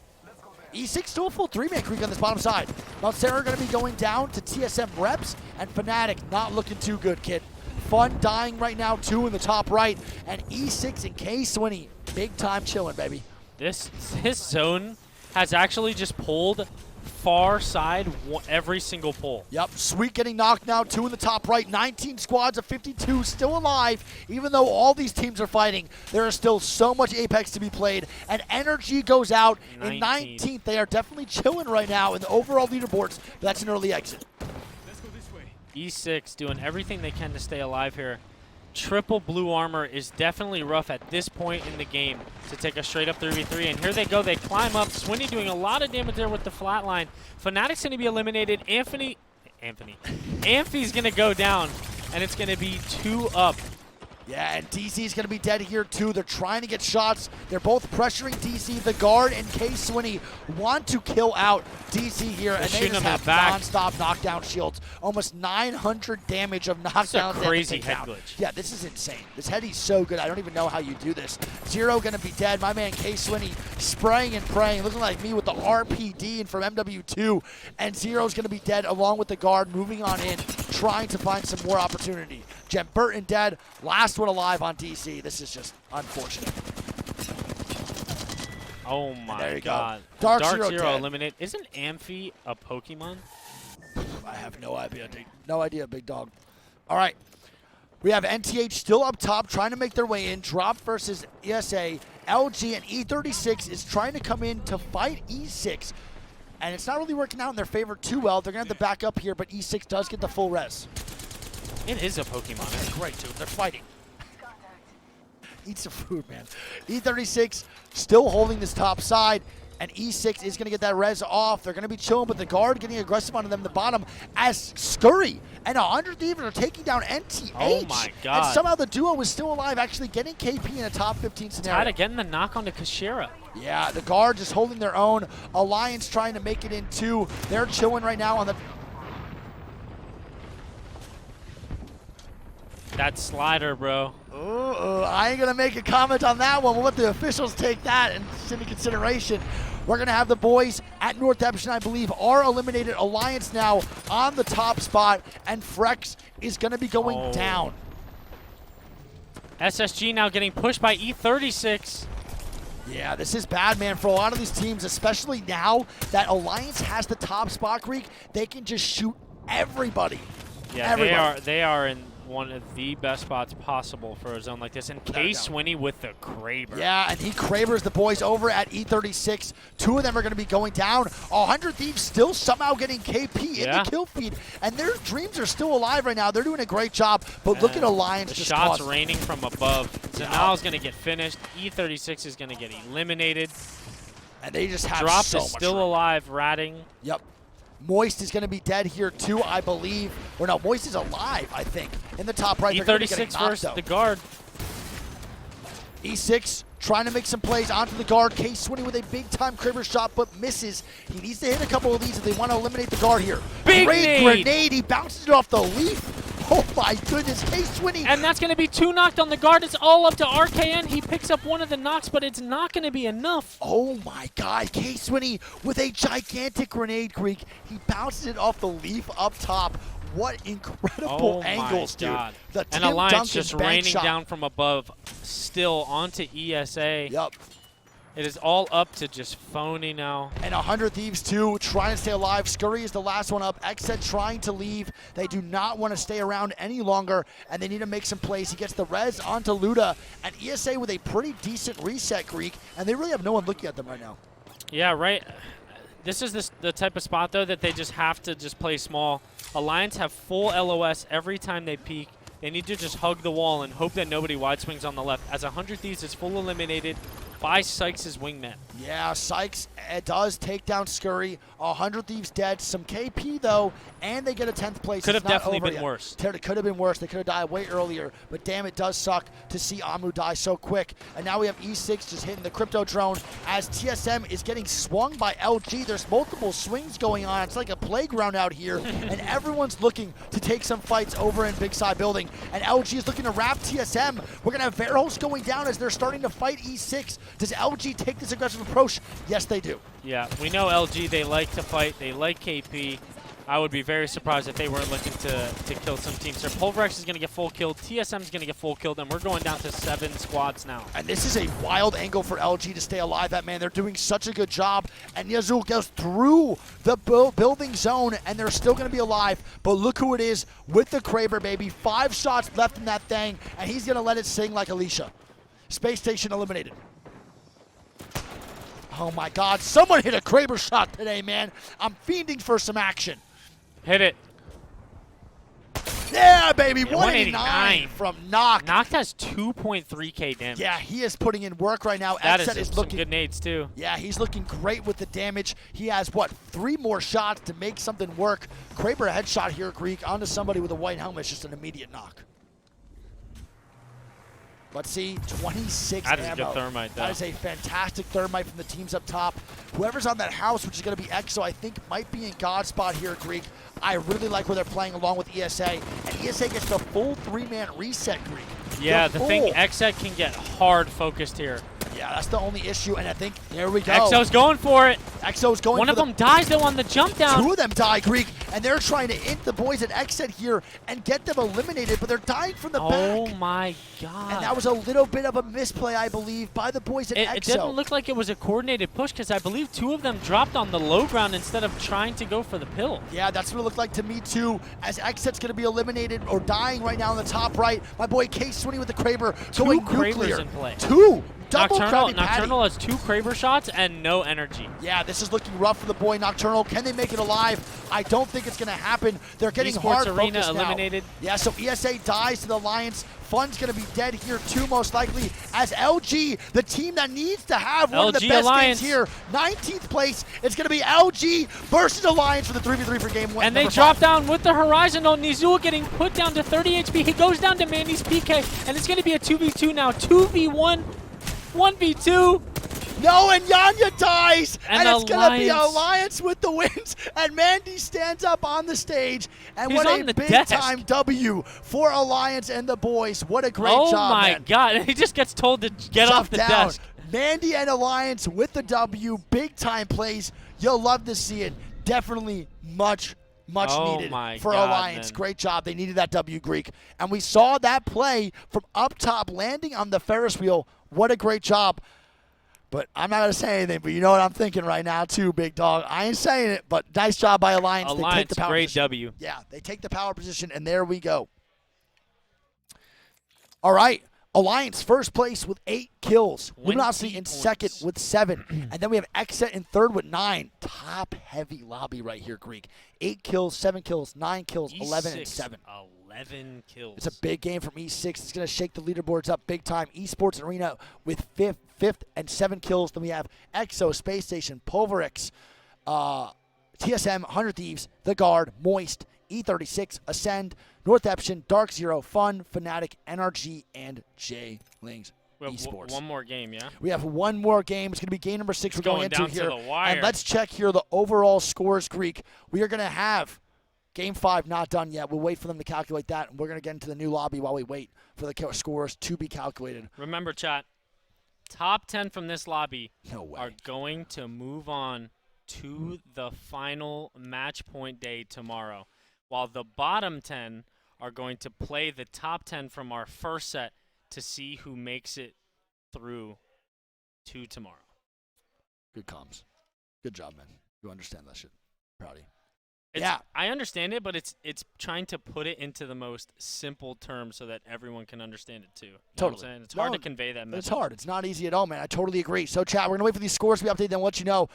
E6 still a full 3-man creek on this bottom side. Balsera going to be going down to TSM Reps, and Fnatic not looking too good, kid. Fun dying right now, too, in the top right. And E6 and K Swinney, big time chilling, baby. This zone has actually just pulled far side every single pull. Yep, Sweet getting knocked now, 2 in the top right. 19 squads of 52 still alive. Even though all these teams are fighting, there is still so much Apex to be played. And energy goes out in 19th. They are definitely chilling right now in the overall leaderboards. But that's an early exit. Let's go this way. E6 doing everything they can to stay alive here. Triple blue armor is definitely rough at this point in the game to take a straight up 3v3. And here they go. They climb up. Swinny doing a lot of damage there with the flatline. Fnatic's going to be eliminated. Amphi's going to go down, and it's going to be 2 up. Yeah, and DC is going to be dead here too. They're trying to get shots. They're both pressuring DC. The guard and K Swinney want to kill out DC here, and they just have non-stop knockdown shields. Almost 900 damage of knockdown. That's a crazy head glitch. Yeah, this is insane. This heady's so good. I don't even know how you do this. Zero going to be dead. My man K Swinney spraying and praying, looking like me with the RPD and from MW2. And Zero's going to be dead along with the guard, moving on in, trying to find some more opportunity. Jem Burton dead, last one alive on DC. This is just unfortunate. Oh my god. Go. Dark Zero dead. eliminated. Isn't Amphi a Pokemon? I have no idea. No idea, big dog. All right. We have NTH still up top, trying to make their way in. Drop versus ESA. LG and E36 is trying to come in to fight E6. And it's not really working out in their favor too well. They're going to have to back up here, but E6 does get the full res. It is a Pokemon. Great, dude. They're fighting. Eat some food, man. E36 still holding this top side, and E6 is going to get that res off. They're going to be chilling, but the guard getting aggressive onto them in the bottom as Scurry and 100 Thieves are taking down NTH. Oh, my God. And somehow the duo is still alive, actually getting KP in a top 15 scenario. Tata getting the knock onto Kashira. Yeah, the guard just holding their own. Alliance trying to make it in two. They're chilling right now on the... That slider, bro. I ain't going to make a comment on that one. We'll let the officials take that into consideration. We're going to have the boys at North Epson, I believe, are eliminated. Alliance now on the top spot, and Frex is going to be going down. SSG now getting pushed by E36. Yeah, this is bad, man, for a lot of these teams, especially now that Alliance has the top spot, Greek. They can just shoot everybody. Yeah, everybody. they are in one of the best spots possible for a zone like this. And K Swinney with the Kraber. Yeah, and he Krabers the boys over at E36. Two of them are going to be going down. 100 Thieves still somehow getting KP in the kill feed. And their dreams are still alive right now. They're doing a great job. But look at Alliance the just shots tossed. raining from above. Zanal's going to get finished. E36 is going to get eliminated. And they just have Drop so is much still room. alive, ratting. Yep. Moist is going to be dead here too, I believe. Or no, Moist is alive, I think. In the top right. E36 versus the guard. E6 trying to make some plays onto the guard. K Swinney with a big-time Kraber shot, but misses. He needs to hit a couple of these if they want to eliminate the guard here. Big Great nade. grenade. He bounces it off the leaf. Oh my goodness, K Swinney. And that's going to be 2 knocked on the guard. It's all up to RKN. He picks up one of the knocks, but it's not going to be enough. Oh my God, K Swinney with a gigantic grenade, Greek. He bounces it off the leaf up top. What incredible angles, dude. The and Tim Alliance Duncan just bank raining shot. down from above, still onto ESA. Yep. It is all up to just Phony now. And 100 Thieves too, trying to stay alive. Scurry is the last one up. Xset trying to leave. They do not want to stay around any longer, and they need to make some plays. He gets the res onto Luda, and ESA with a pretty decent reset, Greek, and they really have no one looking at them right now. Yeah, right. This is the type of spot, though, that they just have to just play small. Alliance have full LOS every time they peek. They need to just hug the wall and hope that nobody wide swings on the left, as 100 Thieves is full eliminated by Sykes' wingman. Yeah, Sykes does take down Scurry. 100 Thieves dead. Some KP, though, and they get a 10th place. Could have It's not definitely over been yet. worse. It could have been worse. They could have died way earlier, but damn, it does suck to see Amu die so quick. And now we have E6 just hitting the crypto drone as TSM is getting swung by LG. There's multiple swings going on. It's like a playground out here, and everyone's looking to take some fights over in Big Side Building. And LG is looking to wrap TSM. We're going to have Verhos going down as they're starting to fight E6. Does LG take this aggressive approach? Yes, they do. Yeah, we know LG, they like to fight. They like KP. I would be very surprised if they weren't looking to kill some teams here. Pulverex is going to get full killed. TSM is going to get full killed, and we're going down to 7 squads now. And this is a wild angle for LG to stay alive. That man, they're doing such a good job. And Yazul goes through the building zone, and they're still going to be alive. But look who it is with the Kraber, baby. 5 shots left in that thing, and he's going to let it sing like Alicia. Space Station eliminated. Oh my God, someone hit a Kraber shot today, man. I'm fiending for some action. Hit it. Yeah, baby, 189 from Noct. Noct has 2.3k damage. Yeah, he is putting in work right now. That Xset is some looking good nades too. Yeah, he's looking great with the damage. He has, what, 3 more shots to make something work. Kraber a headshot here, Greek, onto somebody with a white helmet. It's just an immediate knock. Let's see, 26 That is ammo. a good thermite, though. That is a fantastic thermite from the teams up top. Whoever's on that house, which is going to be EXO, I think might be in God spot here, Greek. I really like where they're playing along with ESA. And ESA gets the full 3-man reset, Greek. Yeah, the thing, Xset can get hard focused here. Yeah, that's the only issue, and I think, there we go. EXO's going for it. EXO's going One for of them dies, though, on the jump down. 2 of them die, Greek, and they're trying to int the boys at Xset here and get them eliminated, but they're dying from the back. Oh, my God. And that was a little bit of a misplay, I believe, by the boys at EXO. It didn't look like it was a coordinated push because I believe 2 of them dropped on the low ground instead of trying to go for the pill. Yeah, that's what it looked like to me, too, as Xset's going to be eliminated or dying right now on the top right. My boy K-Swinny with the Kraber going Kravers nuclear. in play. 2! Double Krabby Patty. Nocturnal has 2 Kraber shots and no energy. Yeah, this is looking rough for the boy Nocturnal. Can they make it alive? I don't think it's going to happen. They're getting hard Esports Arena focused now. eliminated. Yeah, so ESA dies to the Alliance. Fun's going to be dead here too, most likely, as LG, the team that needs to have one of the LG best Alliance. games here, 19th place. It's going to be LG versus Alliance for the 3v3 for game 1. And they drop down with the Horizon. Nizul getting put down to 30 HP. He goes down to Mandy's PK, and it's going to be a 2v2 now. 2v1, 1v2. No, and Yanya dies, and it's going to be Alliance. Alliance with the wins, and Mandy stands up on the stage, and He's what on a the big-time desk. W for Alliance and the boys. What a great Oh job, my man. God. And he just gets told to get Tough off the down. desk. Mandy and Alliance with the W, big-time plays. You'll love to see it. Definitely much Oh needed my for God, Alliance. man. Great job. They needed that W, Greek. And we saw that play from up top, landing on the Ferris wheel. What a great job. But I'm not going to say anything, but you know what I'm thinking right now, too, big dog. I ain't saying it, but nice job by Alliance. They take Alliance, the power great position. W. Yeah, they take the power position, and there we go. All right. Alliance first place with 8 kills. 20 Luminosity in points. second with 7. And then we have Xset in third with 9. Top heavy lobby right here, Greek. 8 kills, 7 kills, 9 kills, 11 and E6, 7. 11 kills. It's a big game from E6. It's going to shake the leaderboards up big time. Esports Arena with 5th and 7 kills. Then we have EXO, Space Station, Pulverex, TSM, 100 Thieves, The Guard, Moist, E36, Ascend, North Eption, Dark Zero, Fun, Fnatic, NRG, and J-Lings We have Esports. one more game, yeah? We have one more game. It's going to be game number 6 we're going into down to here. the wire. And let's check here the overall scores, Greek. We are going to have game 5 not done yet. We'll wait for them to calculate that, and we're going to get into the new lobby while we wait for the scores to be calculated. Remember, chat, top 10 from this lobby No way. are going to move on to the final match point day tomorrow, while the bottom 10 are going to play the top 10 from our first set to see who makes it through to tomorrow. Good comms. Good job, man. You understand that shit. Proud of you. Yeah, I understand it, but it's trying to put it into the most simple terms so that everyone can understand it too. You know what I'm Totally. saying? It's hard No, to convey that message. It's hard. It's not easy at all, man. I totally agree. So, chat, we're going to wait for these scores to be updated, then let you know.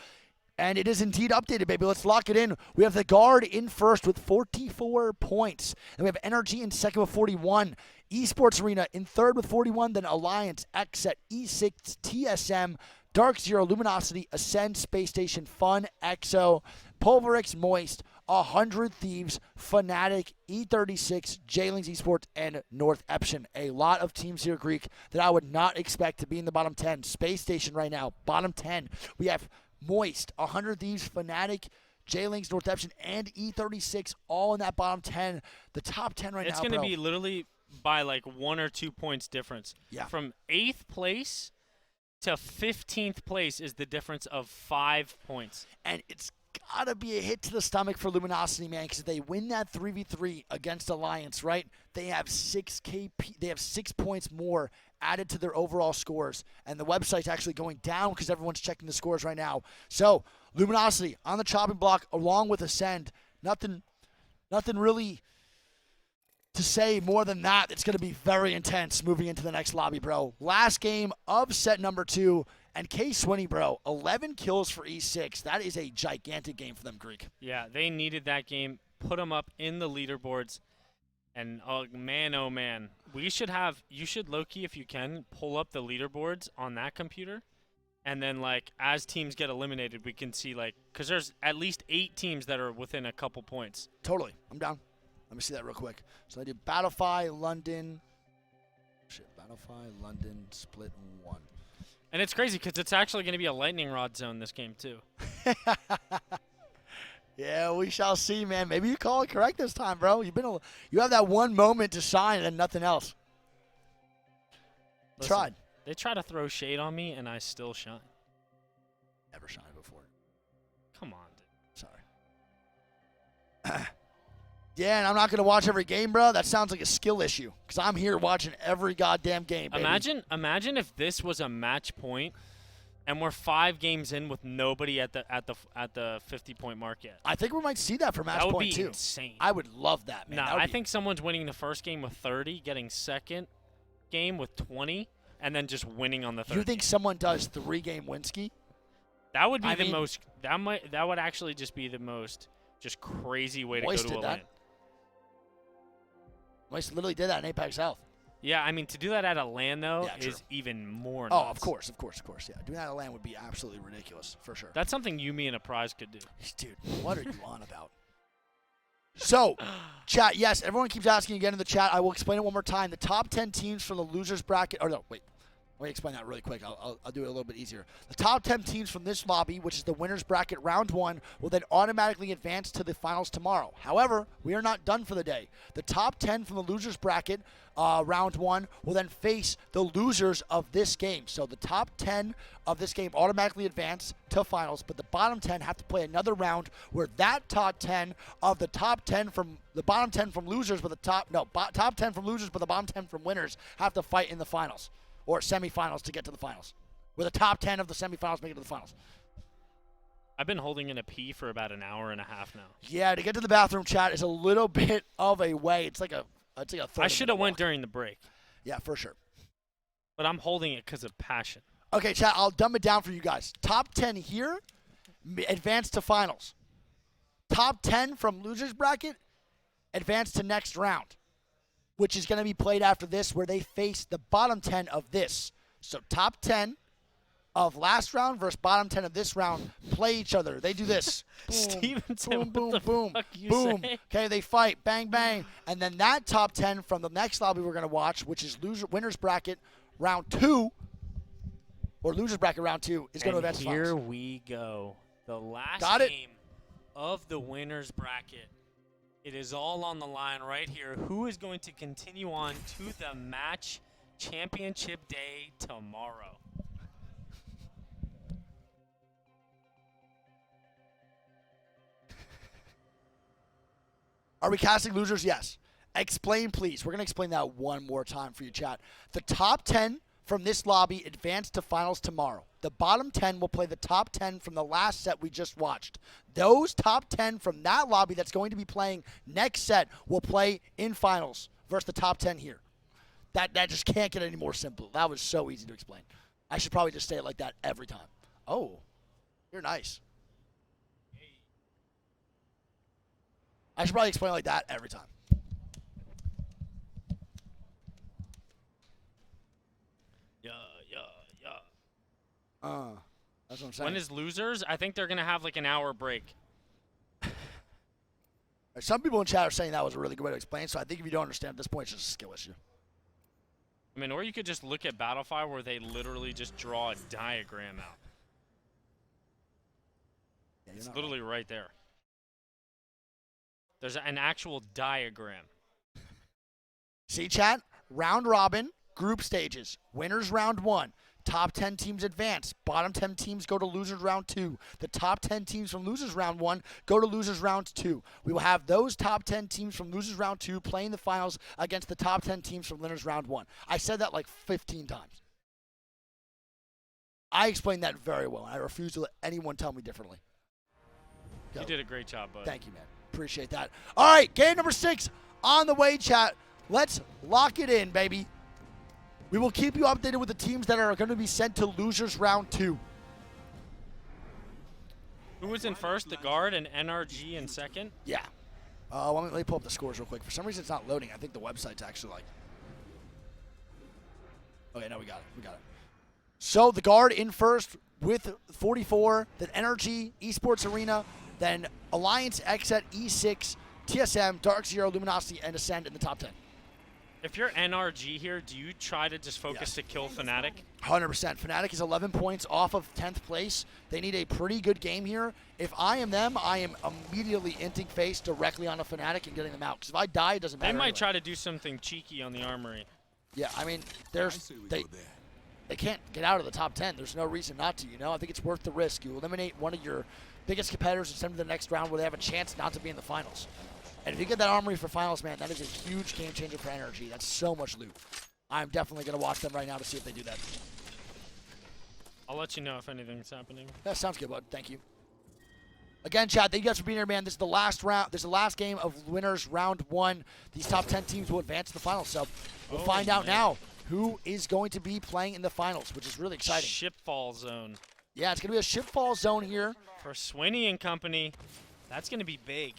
And it is indeed updated, baby. Let's lock it in. We have the Guard in first with 44 points. Then we have NRG in second with 41. Esports Arena in third with 41. Then Alliance, Xset, E6, TSM, Dark Zero, Luminosity, Ascend, Space Station, Fun, EXO, Pulverex, Moist, 100 Thieves, Fnatic, E36, J-Lings Esports, and North Eption. A lot of teams here, Greek, that I would not expect to be in the bottom 10. Space Station right now, bottom 10. We have Moist, 100 Thieves, Fnatic, J-Links, North Eption, and E36 all in that bottom 10. The top 10 right It's now, going to bro. be literally by like 1 or 2 points difference. Yeah. From 8th place to 15th place is the difference of 5 points. And it's gotta be a hit to the stomach for Luminosity, man, because if they win that 3v3 against Alliance, right, they have 6 points more added to their overall scores, and the website's actually going down because everyone's checking the scores right now. So Luminosity on the chopping block along with Ascend. Nothing really to say more than that. It's going to be very intense moving into the next lobby, bro. Last game of set number 2. And K Swinney, bro, 11 kills for E6. That is a gigantic game for them, Greek. Yeah, they needed that game. Put them up in the leaderboards. And, oh, man. You should, low-key, if you can, pull up the leaderboards on that computer. And then, like, as teams get eliminated, we can see, like, because there's at least 8 teams that are within a couple points. Totally. I'm down. Let me see that real quick. So I did Battlefy, London. Battlefy, London, split 1. And it's crazy because it's actually going to be a lightning rod zone this game, too. Yeah, we shall see, man. Maybe you call it correct this time, bro. You have that one moment to shine and nothing else. Listen, Tried. They try to throw shade on me, and I still shine. Never shined before. Come on, dude. Sorry. Yeah, and I'm not going to watch every game, bro. That sounds like a skill issue because I'm here watching every goddamn game, baby. Imagine if this was a match point and we're 5 games in with nobody at the 50-point mark yet. I think we might see that for match That would point be too. insane. I would love that, man. No, That would I be- think someone's winning the first game with 30, getting second game with 20, and then just winning on the third. You think someone does 3-game win ski? That would be I the mean- most. That would actually just be the most just crazy way to go Moist to did a that. land. Moist literally did that in Apex South. Yeah, I mean to do that at a LAN though Yeah, true. is even more. Oh, nuts. of course. Yeah, doing that at LAN would be absolutely ridiculous, for sure. That's something you, me, and a prize could do. Dude, what are you on about? So, chat, yes, everyone keeps asking again in the chat. I will explain it one more time. The top 10 teams from the losers bracket. Or no, wait. Let me explain that really quick. I'll do it a little bit easier. The top 10 teams from this lobby, which is the winners bracket round 1, will then automatically advance to the finals tomorrow. However, we are not done for the day. The top 10 from the losers bracket round 1 will then face the losers of this game. So the top 10 of this game automatically advance to finals, but the bottom 10 have to play another round where that top 10 of the top 10 from the bottom 10 from losers, but top 10 from losers, but the bottom 10 from winners have to fight in the finals. Or semifinals to get to the finals. Where the top 10 of the semifinals make it to the finals. I've been holding in a pee for about an hour and a half now. Yeah, to get to the bathroom, chat, is a little bit of a way. It's like a 30 I should have went walk. during the break, Yeah, for sure. but I'm holding it because of passion. Okay, chat, I'll dumb it down for you guys. Top 10 here, advance to finals. Top 10 from losers bracket, advance to next round, which is going to be played after this, where they face the bottom 10 of this. So top 10 of last round versus bottom 10 of this round play each other. They do this. Boom, Stevenson, boom, boom, what the boom, fuck you boom. say? Okay, they fight, bang, bang. And then that top 10 from the next lobby we're going to watch, which is winners bracket round 2, or losers bracket round 2, is going to And advance to here finals. we go. The last Got it. game of the winners bracket. It is all on the line right here. Who is going to continue on to the match championship day tomorrow? Are we casting losers? Yes. Explain, please. We're going to explain that one more time for you, chat. The top 10 from this lobby advance to finals tomorrow. The bottom 10 will play the top 10 from the last set we just watched. Those top 10 from that lobby that's going to be playing next set will play in finals versus the top 10 here. That just can't get any more simple. That was so easy to explain. I should probably just say it like that every time. Oh, you're nice. I should probably explain it like that every time. Yeah. That's what I'm saying. When is losers? I think they're going to have like an hour break. Some people in chat are saying that was a really good way to explain, so I think if you don't understand at this point, it's just a skill issue. I mean, or you could just look at Battlefy where they literally just draw a diagram out. Yeah, you're It's not literally right there. There's an actual diagram. See, chat? Round robin, group stages. Winners round 1. Top 10 teams advance. Bottom 10 teams go to losers round 2. The top 10 teams from losers round 1 go to losers round 2. We will have those top 10 teams from losers round 2 playing the finals against the top 10 teams from winners round 1. I said that like 15 times. I explained that very well. I refuse to let anyone tell me differently. Go. You did a great job, bud. Thank you, man. Appreciate that. All right, game number 6 on the way, chat. Let's lock it in, baby. We will keep you updated with the teams that are going to be sent to losers round 2. Who was in first? The guard and NRG in second? Yeah. Let me pull up the scores real quick. For some reason, it's not loading. I think the website's actually like... Okay, no, we got it. We got it. So the guard in first with 44, then NRG, Esports Arena, then Alliance, XSET, E6, TSM, Dark Zero, Luminosity, and Ascend in the top 10. If you're NRG here, do you try to just focus to kill Fnatic? 100%. Fnatic is 11 points off of 10th place. They need a pretty good game here. If I am them, I am immediately inting face directly on a Fnatic and getting them out. Because if I die, it doesn't matter. They might anyway. try to do something cheeky on the Armory. Yeah, I mean, I say we they go there. they can't get out of the top 10. There's no reason not to, you know? I think it's worth the risk. You eliminate one of your biggest competitors and send them to the next round where they have a chance not to be in the finals. And if you get that Armory for finals, man, that is a huge game changer for NRG. That's so much loot. I'm definitely going to watch them right now to see if they do that. I'll let you know if anything's happening. That sounds good, bud. Thank you. Again, chat, thank you guys for being here, man. This is the last round. This is the last game of winners round 1. These top 10 teams will advance to the finals. So we'll find out now who is going to be playing in the finals, which is really exciting. Shipfall zone. Yeah, it's going to be a shipfall zone here. For Swinney and company, that's going to be big.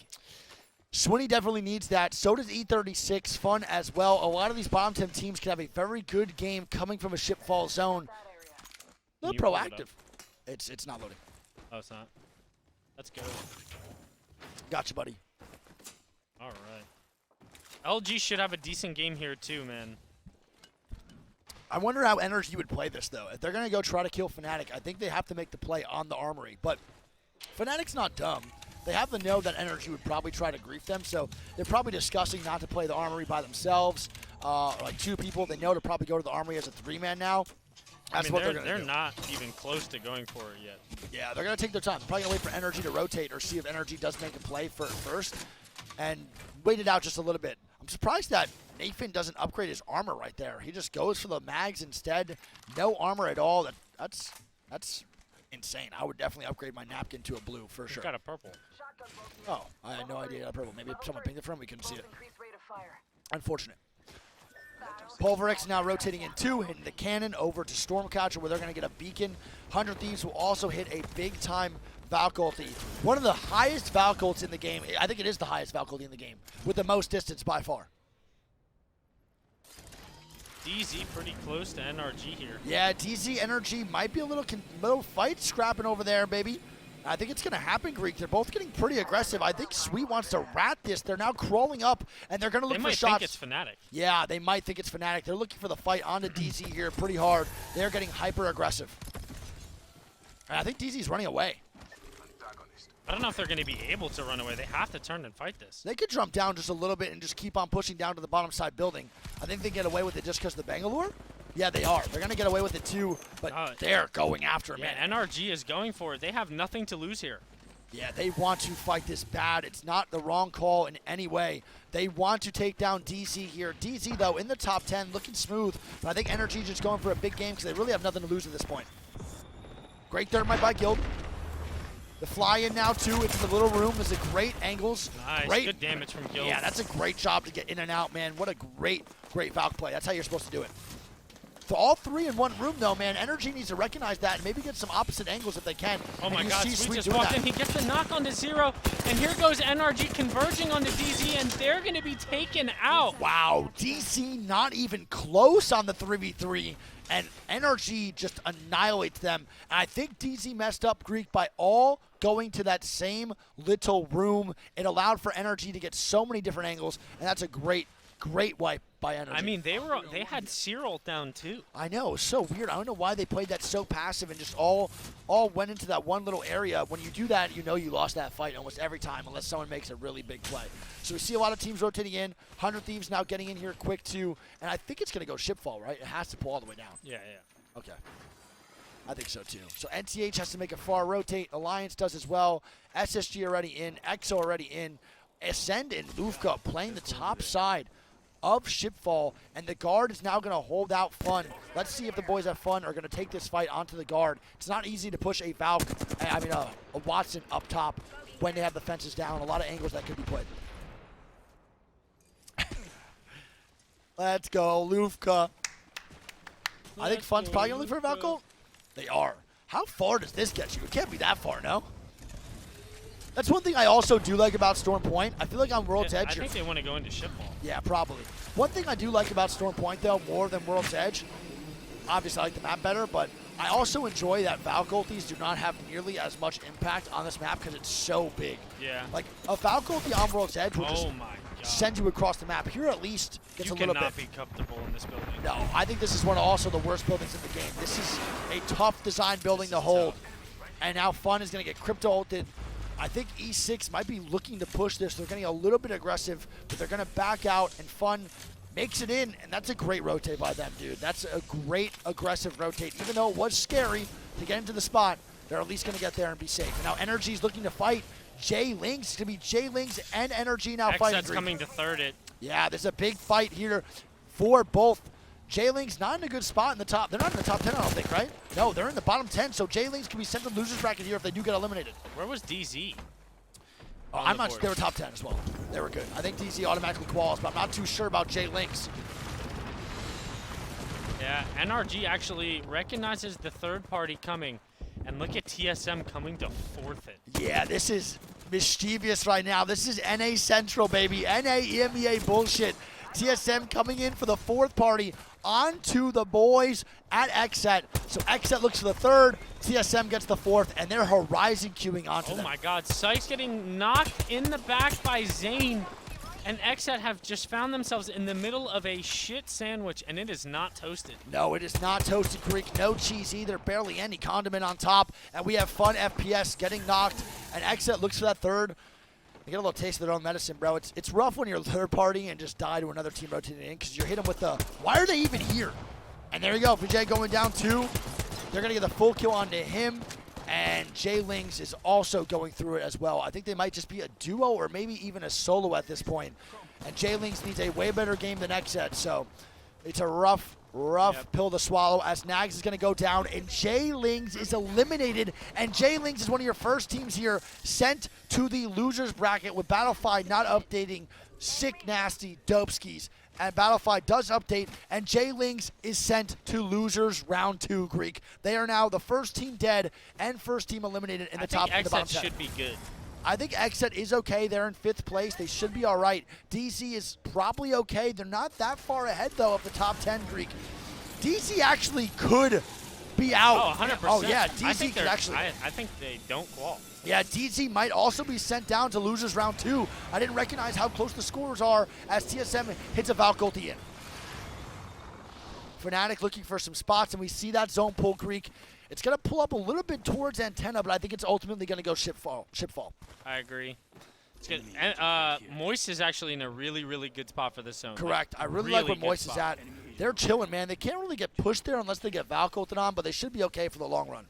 Swinney definitely needs that. So does E36. Fun as well. A lot of these bottom 10 teams can have a very good game coming from a shipfall zone. A Can little you pull it proactive. up? It's not loading. Oh, it's not. Let's go. Gotcha, buddy. All right. LG should have a decent game here too, man. I wonder how NRG would play this, though. If they're going to go try to kill Fnatic, I think they have to make the play on the Armory. But Fnatic's not dumb. They have to know that NRG would probably try to grief them, so they're probably discussing not to play the Armory by themselves. Like 2 people, they know to probably go to the Armory as a 3-man now. That's what they're going to do. They're not even close to going for it yet. Yeah, they're going to take their time. Probably going to wait for NRG to rotate or see if NRG does make a play for first and wait it out just a little bit. I'm surprised that Nathan doesn't upgrade his armor right there. He just goes for the mags instead. No armor at all. That's insane. I would definitely upgrade my napkin to a blue for He's sure. got a purple. Oh, I had no idea that purple. Maybe someone pinged it from him. We couldn't see it. Increased rate of fire. Unfortunate. Pulverix now rotating in 2, hitting the cannon over to Stormcatcher where they're going to get a beacon. 100 Thieves will also hit a big-time Valk ulti. One of the highest Valk ults in the game. I think it is the highest Valk ulti in the game with the most distance by far. DZ pretty close to NRG here. Yeah, DZ Energy might be a little fight scrapping over there, baby. I think it's going to happen, Greek. They're both getting pretty aggressive. I think Sweet wants to rat this. They're now crawling up, and they're going to look They for might shots. think it's Fnatic. Yeah, they might think it's Fnatic. They're looking for the fight onto DZ here pretty hard. They're getting hyper-aggressive. And I think DZ's running away. I don't know if they're going to be able to run away. They have to turn and fight this. They could jump down just a little bit and just keep on pushing down to the bottom side building. I think they get away with it just because of the Bangalore. Yeah, they are. They're going to get away with it too, but they're going after it, Yeah, man. NRG is going for it. They have nothing to lose here. Yeah, they want to fight this bad. It's not the wrong call in any way. They want to take down DZ here. DZ, though, in the top 10, looking smooth. But I think NRG just going for a big game because they really have nothing to lose at this point. Great thermite by Guild. The fly in now, too, into the little room. There's a great angles. Nice, Great. good damage from Guild. Yeah, that's a great job to get in and out, man. What a great Valk play. That's how you're supposed to do it. So all 3 in one room, though, man. NRG needs to recognize that and maybe get some opposite angles if they can. Oh my And you god, see Sweet just doing walked that. in. He gets the knock onto Zero, and here goes NRG converging onto DZ, and they're going to be taken out. Wow, DC not even close on the 3v3, and NRG just annihilates them. And I think DZ messed up, Greek, by all going to that same little room. It allowed for NRG to get so many different angles, and that's a great wipe by NRG. I mean, they had Cyril down too. I know, it's so weird. I don't know why they played that so passive and just all went into that one little area. When you do that, you know you lost that fight almost every time unless someone makes a really big play. So we see a lot of teams rotating in. 100 Thieves now getting in here quick too. And I think it's going to go Shipfall, right? It has to pull all the way down. Yeah. Okay. I think so too. So NTH has to make a far rotate. Alliance does as well. SSG already in. EXO already in. Ascend and Lufka playing the top side of Shipfall. And the guard is now going to hold out Fun. Let's see if the boys have Fun are going to take this fight onto the guard. It's not easy to push a a Watson up top when they have the fences down. A lot of angles that could be put. Let's go, Lufka. I think Fun's probably going to look for a Valkyrie. They are. How far does this get you? It can't be that far, no? That's one thing I also do like about Storm Point. I feel like on World's Edge, I think they want to go into Shipfall. yeah, probably. One thing I do like about Storm Point, though, more than World's Edge, obviously I like the map better, but I also enjoy that Valk ultis do not have nearly as much impact on this map because it's so big. Yeah. Like, a Valk ulti on World's Edge will just Oh my god. send you across the map. Here, at least, gets You a little cannot bit. be comfortable in this building. No, I think this is one of also the worst buildings in the game. This is a tough design building to hold. And now Fun is going to get crypto ulted. I think E6 might be looking to push this. They're getting a little bit aggressive, but they're going to back out, and Fun makes it in, and that's a great rotate by them, dude. That's a great aggressive rotate. Even though it was scary to get into the spot, they're at least going to get there and be safe. And now Energy's looking to fight. J Links, it's going to be J Links and Energy now fighting. Xset's coming to third it. Yeah, there's a big fight here for both. J-Link's not in a good spot in the top. They're not in the top 10, I don't think, right? No, they're in the bottom 10, so J-Link's can be sent to the loser's bracket here if they do get eliminated. Where was DZ? Oh, I'm not. They were top 10 as well. They were good. I think DC automatically qualifies, but I'm not too sure about J-Link's. Yeah, NRG actually recognizes the third party coming. And look at TSM coming to fourth it. Yeah, this is mischievous right now. This is NA Central, baby. NA EMEA bullshit. TSM coming in for the fourth party onto the boys at Xset. So Xset looks for the third, TSM gets the fourth, and they're Horizon queuing onto them. Oh my god, Sykes getting knocked in the back by Zane. And Xset have just found themselves in the middle of a shit sandwich, and it is not toasted. No, it is not toasted Greek. No cheese either. Barely any condiment on top. And we have Fun FPS getting knocked. And Xset looks for that third. They get a little taste of their own medicine, bro. It's rough when you're third party and just die to another team rotating in because you're hitting with the, why are they even here? And there you go. Vijay going down 2. They're going to get the full kill onto him. And Jay Lings is also going through it as well. I think they might just be a duo or maybe even a solo at this point. And Jay Lings needs a way better game than Xset. So it's a rough pill to swallow as Nags is going to go down. And Jay Lings is eliminated. And Jay Lings is one of your first teams here sent to the losers bracket with Battlefy not updating. Sick, nasty, dope skis. And Battlefy does update, and J-Lings is sent to losers round 2, Greek. They are now the first team dead and first team eliminated in the top of the bottom 10. should be good. I think Xset is okay. They're in 5th place. They should be all right. DC is probably okay. They're not that far ahead, though, of the top 10, Greek. DC actually could be out. Oh, 100%. Oh, yeah, DC could actually. I think they don't qualify. Yeah, DC might also be sent down to losers round 2. I didn't recognize how close the scores are as TSM hits a Valk ulti in. Fnatic looking for some spots, and we see that zone pull Greek. It's going to pull up a little bit towards Antenna, but I think it's ultimately going to go Shipfall. I agree. It's good. And Moist is actually in a really, really good spot for this zone. Correct. I really like where Moist is at. They're chilling, man. They can't really get pushed there unless they get Valk ulted on, but they should be okay for the long run.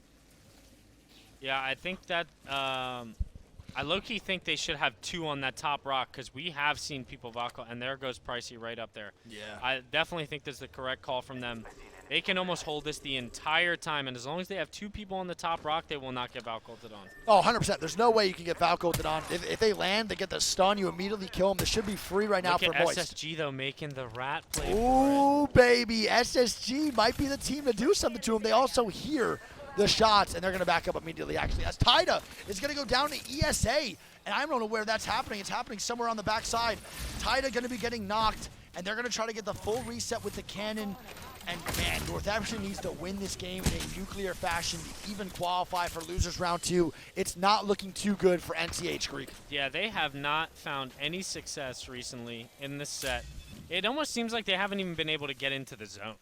Yeah, I think that I low-key think they should have 2 on that top rock because we have seen people Valko, and there goes Pricey right up there. Yeah. I definitely think that's the correct call from them. They can almost hold this the entire time, and as long as they have 2 people on the top rock, they will not get Valkolted on. Oh, 100%. There's no way you can get Valkolted on. If they land, they get the stun, you immediately kill them. This should be free right now for Moist. SSG, though, making the rat play. Ooh, baby. SSG might be the team to do something to them. They also hear the shots, and they're going to back up immediately, actually, as Tida is going to go down to ESA, and I don't know where that's happening. It's happening somewhere on the backside. Tida going to be getting knocked, and they're going to try to get the full reset with the cannon, and man, Northampton needs to win this game in a nuclear fashion to even qualify for losers round 2. It's not looking too good for NCH Greek. Yeah, they have not found any success recently in this set. It almost seems like they haven't even been able to get into the zone.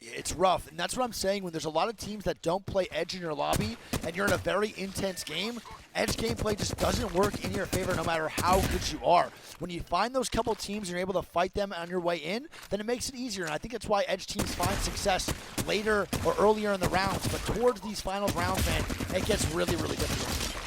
It's rough, and that's what I'm saying. When there's a lot of teams that don't play Edge in your lobby, and you're in a very intense game, Edge gameplay just doesn't work in your favor no matter how good you are. When you find those couple teams and you're able to fight them on your way in, then it makes it easier, and I think that's why Edge teams find success later or earlier in the rounds. But towards these final rounds, man, it gets really, really difficult.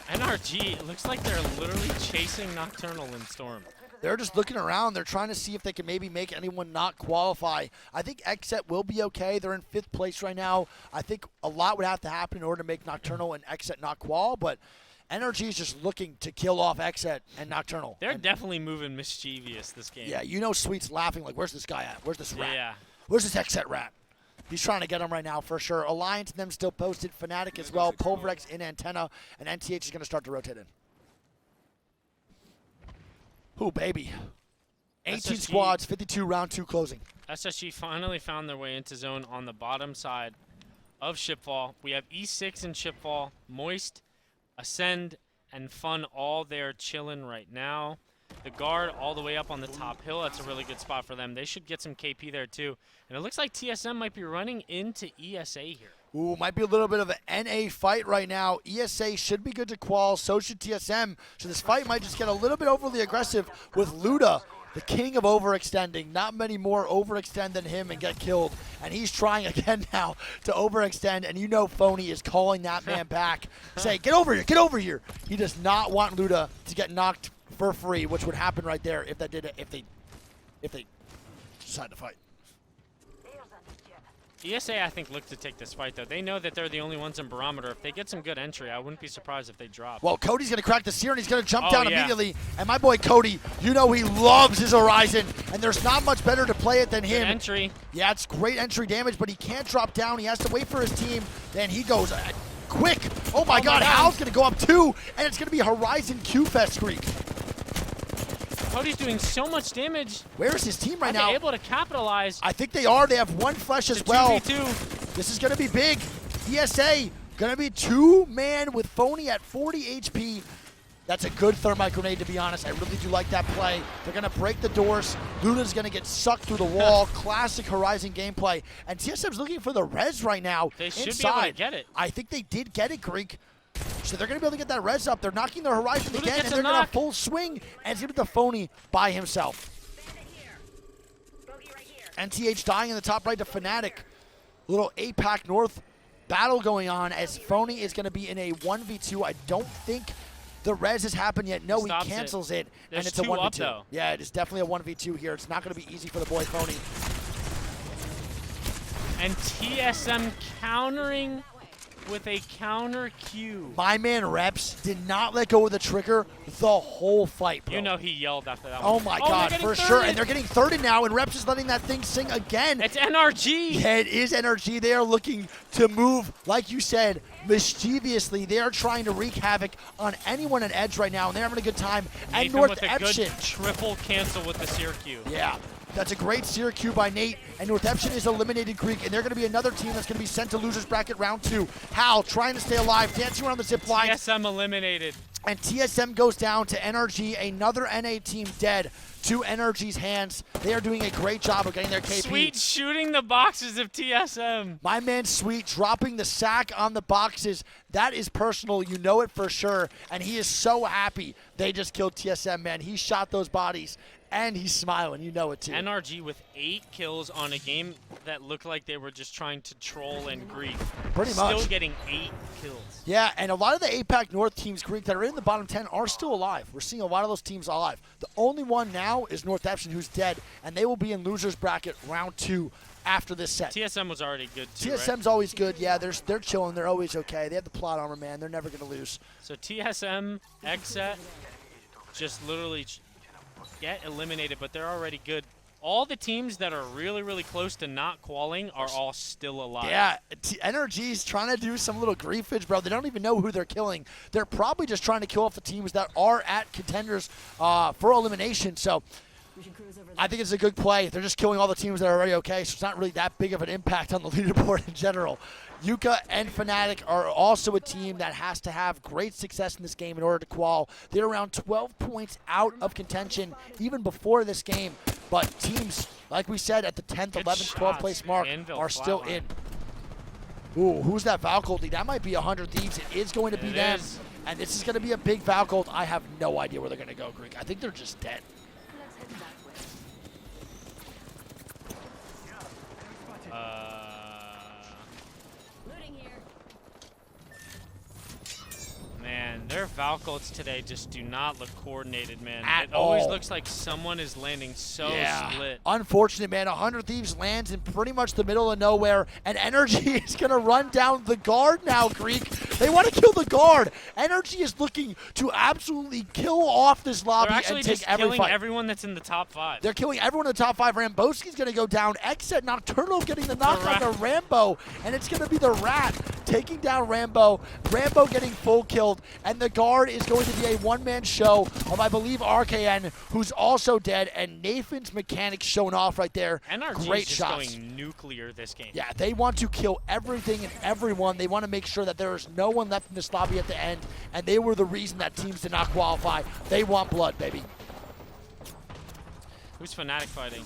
NRG, it looks like they're literally chasing Nocturnal in Storm. They're just looking around. They're trying to see if they can maybe make anyone not qualify. I think XSET will be okay. They're in 5th place right now. I think a lot would have to happen in order to make Nocturnal and XSET not qual, but NRG is just looking to kill off XSET and Nocturnal. They're definitely moving mischievous this game. Yeah, you know Sweet's laughing like, where's this guy at? Where's this rat? Yeah. Where's this XSET rat? He's trying to get him right now for sure. Alliance and them still posted. Fnatic as well. Pulverex in Antenna, and NTH is going to start to rotate in. Ooh, baby. 18 SSG. squads, 52 round 2 closing. SSG finally found their way into zone on the bottom side of Shipfall. We have E6 in Shipfall, Moist, Ascend, and Fun all there chilling right now. The guard all the way up on the top hill. That's a really good spot for them. They should get some KP there too. And it looks like TSM might be running into ESA here. Ooh, might be a little bit of an NA fight right now. ESA should be good to qual, so should TSM. So this fight might just get a little bit overly aggressive with Luda, the king of overextending. Not many more overextend than him and get killed. And he's trying again now to overextend, and you know Phony is calling that man back, saying, get over here, get over here. He does not want Luda to get knocked for free, which would happen right there if they decide to fight. ESA, I think, look to take this fight, though. They know that they're the only ones in Barometer. If they get some good entry, I wouldn't be surprised if they drop. Well, Cody's going to crack the seer, and he's going to jump Oh, down yeah. immediately. And my boy Cody, you know he loves his Horizon, and there's not much better to play it than Good him. entry. Yeah, it's great entry damage, but he can't drop down. He has to wait for his team. Then he goes quick. Oh my God, Hal's going to go up 2, and it's going to be Horizon Q-Fest streak. Cody's doing so much damage. Where's his team right Are now? they able to capitalize? I think they are. They have 1 flesh as It's a well. 2v2. This is going to be big. ESA going to be 2-man with Phony at 40 HP. That's a good thermite grenade, to be honest. I really do like that play. They're going to break the doors. Luda's going to get sucked through the wall. Classic Horizon gameplay. And TSM's looking for the res right now. They should inside. be able to get it. I think they did get it, Greek. So they're going to be able to get that res up. They're knocking their Horizon Luda again, gets and a they're going knock. to full swing. And it's going to be the Phony by himself. NTH dying in the top right to Fnatic. Little APAC North battle going on as Phony is going to be in a 1v2. I don't think the res has happened yet. No, he Stops cancels it, and There's it's a 2 1v2. up, though. Yeah, it is definitely a 1v2 here. It's not going to be easy for the boy Phony. And TSM countering with a counter Q. My man Reps did not let go of the trigger the whole fight, bro. You know he yelled after that Oh one. my they're God, getting for sure. thirded. And they're getting thirded now, and Reps is letting that thing sing again. It's NRG. Yeah, it is NRG. They are looking to move, like you said, mischievously. They are trying to wreak havoc on anyone at Edge right now, and they're having a good time. And Nathan with a North good Epson. triple cancel with the Seer Q. Yeah, that's a great Seer Q by Nate. And North Epson is eliminated Greek, and they're going to be another team that's going to be sent to losers bracket round 2. Hal trying to stay alive, dancing around the zip line. TSM eliminated. And TSM goes down to NRG, another NA team dead to NRG's hands. They are doing a great job of getting their KP. Sweet shooting the boxes of TSM. My man Sweet dropping the sack on the boxes. That is personal. You know it for sure. And he is so happy they just killed TSM, man. He shot those bodies, and he's smiling. You know it, too. NRG with 8 kills on a game that looked like they were just trying to troll and grief. Pretty much. Still getting 8 kills. Yeah, and a lot of the APAC North teams, Greek, that are in the bottom 10 are still alive. We're seeing a lot of those teams alive. The only one now is North Epson, who's dead, and they will be in losers bracket round 2 after this set. TSM was already good too, TSM's right? always good. Yeah, they're chilling. They're always okay. They have the plot armor, man. They're never going to lose. So TSM, XSET, just literally get eliminated, but they're already good. All the teams that are really, really close to not qualling are all still alive. Yeah, NRG's trying to do some little griefage, bro. They don't even know who they're killing. They're probably just trying to kill off the teams that are at contenders for elimination. So We should cruise over I think it's a good play. They're just killing all the teams that are already okay, so it's not really that big of an impact on the leaderboard in general. Yuka and Fnatic are also a team that has to have great success in this game in order to qual. They're around 12 points out of contention even before this game, but teams like we said, at the 10th, Good 11th, 12th place shots. mark, Anvil are still flatline. in. Ooh, who's that Val Colty? That might be 100 Thieves. It is going to be It them. is. And this is going to be a big Val Colt. I have no idea where they're going to go, Greek. I think they're just dead. Let's head that way. Looting here. Man, their Valcolts today just do not look coordinated, man. At It always all. looks like someone is landing so split. Unfortunate, man. 100 Thieves lands in pretty much the middle of nowhere, and Energy is going to run down the guard now, Greek. They want to kill the guard. Energy is looking to absolutely kill off this lobby They're actually and take just every killing fight. everyone that's in the top 5. They're killing everyone in the top 5. Ramboski's going to go down. Exit Nocturnal getting the knock on Rat. the Rambo, and it's going to be the Rat taking down Rambo. Rambo getting full killed, and the guard is going to be a one-man show of, I believe, RKN, who's also dead, and Nathan's mechanics showing off right there. NRG Great is just shots. going nuclear this game. Yeah, they want to kill everything and everyone. They want to make sure that there is no one left in this lobby at the end, and they were the reason that teams did not qualify. They want blood, baby. Who's Fnatic fighting?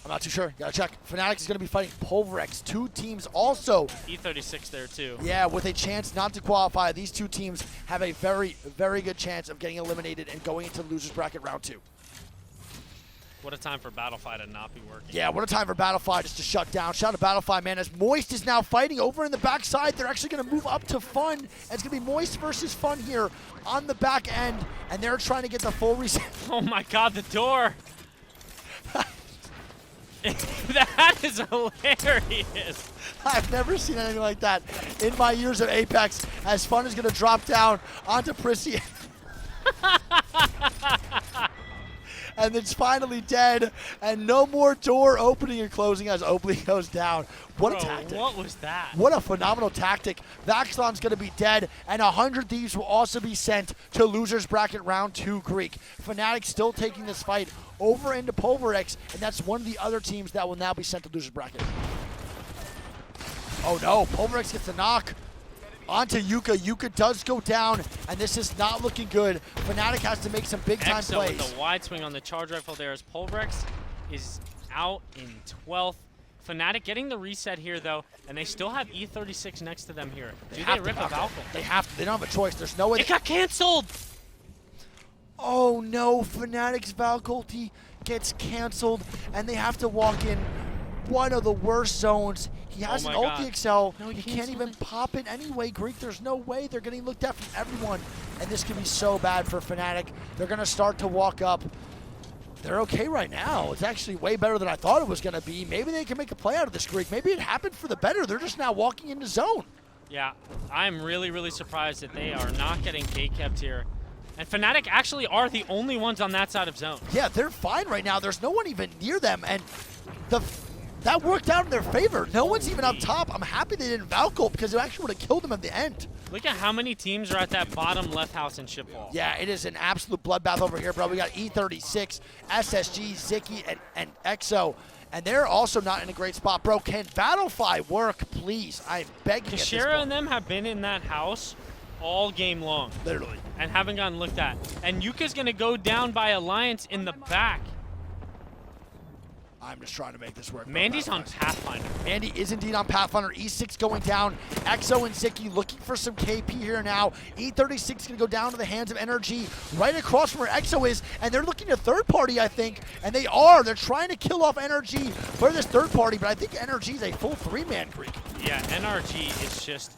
I'm not too sure. Gotta check. Fnatic is going to be fighting Pulverex. Two teams also, E36 there too. yeah, with a chance not to qualify. These two teams have a very, very good chance of getting eliminated and going into losers bracket round 2. What a time for Battlefy to not be working. Yeah, what a time for Battlefy just to shut down. Shout out to Battlefy, man, as Moist is now fighting over in the backside. They're actually going to move up to Fun. And it's going to be Moist versus Fun here on the back end, and they're trying to get the full reset. Oh my god, the door! That is hilarious. I've never seen anything like that in my years of Apex, as Fun is going to drop down onto Prissy. And it's finally dead, and no more door opening or closing as Oakley goes down. What Bro, a tactic. what was that? What a phenomenal tactic. Vaxlon's going to be dead, and 100 Thieves will also be sent to losers bracket round 2 Greek. Fnatic still taking this fight over into Pulverex, and that's one of the other teams that will now be sent to losers bracket. Oh no, Pulverex gets a knock onto Yuka. Yuka does go down, and this is not looking good. Fnatic has to make some big-time Exo plays. with the wide swing on the charge rifle there as Pulverex is out in 12th. Fnatic getting the reset here, though, and they still have E36 next to them here. Do they have to rip a knock it. Valkyrie? They have to. They don't have a choice. There's no way. It got canceled! Oh no, Fnatic's Valcolti gets canceled, and they have to walk in one of the worst zones. He has Oh an my ulti God. Excel. No, he he can't canceled even it. pop it anyway, Greek. There's no way. They're getting looked at from everyone, and this could be so bad for Fnatic. They're going to start to walk up. They're okay right now. It's actually way better than I thought it was going to be. Maybe they can make a play out of this, Greek. Maybe it happened for the better. They're just now walking into zone. Yeah, I'm really, really surprised that they are not getting gate-kept here. And Fnatic actually are the only ones on that side of zone. Yeah, they're fine right now. There's no one even near them, and that worked out in their favor. No one's even up top. I'm happy they didn't Valcolt because it actually would have killed them at the end. Look at how many teams are at that bottom left house in ship wall. Yeah, it is an absolute bloodbath over here, bro. We got E36, SSG, Ziki, and EXO, and they're also not in a great spot. Bro, can Battlefy work, please? I'm begging at this Kashira point. and them have been in that house all game long Literally. and haven't gotten looked at. And Yuka's going to go down by Alliance in the back. I'm just trying to make this work. bro. Mandy's on Battlefy. Pathfinder. Mandy is indeed on Pathfinder. E6 going down. EXO and Ziki looking for some KP here now. E36 going to go down to the hands of NRG right across from where EXO is. And they're looking to third party, I think. And they are. They're trying to kill off NRG for this third party. But I think NRG is a full three-man Greek. Yeah, NRG is just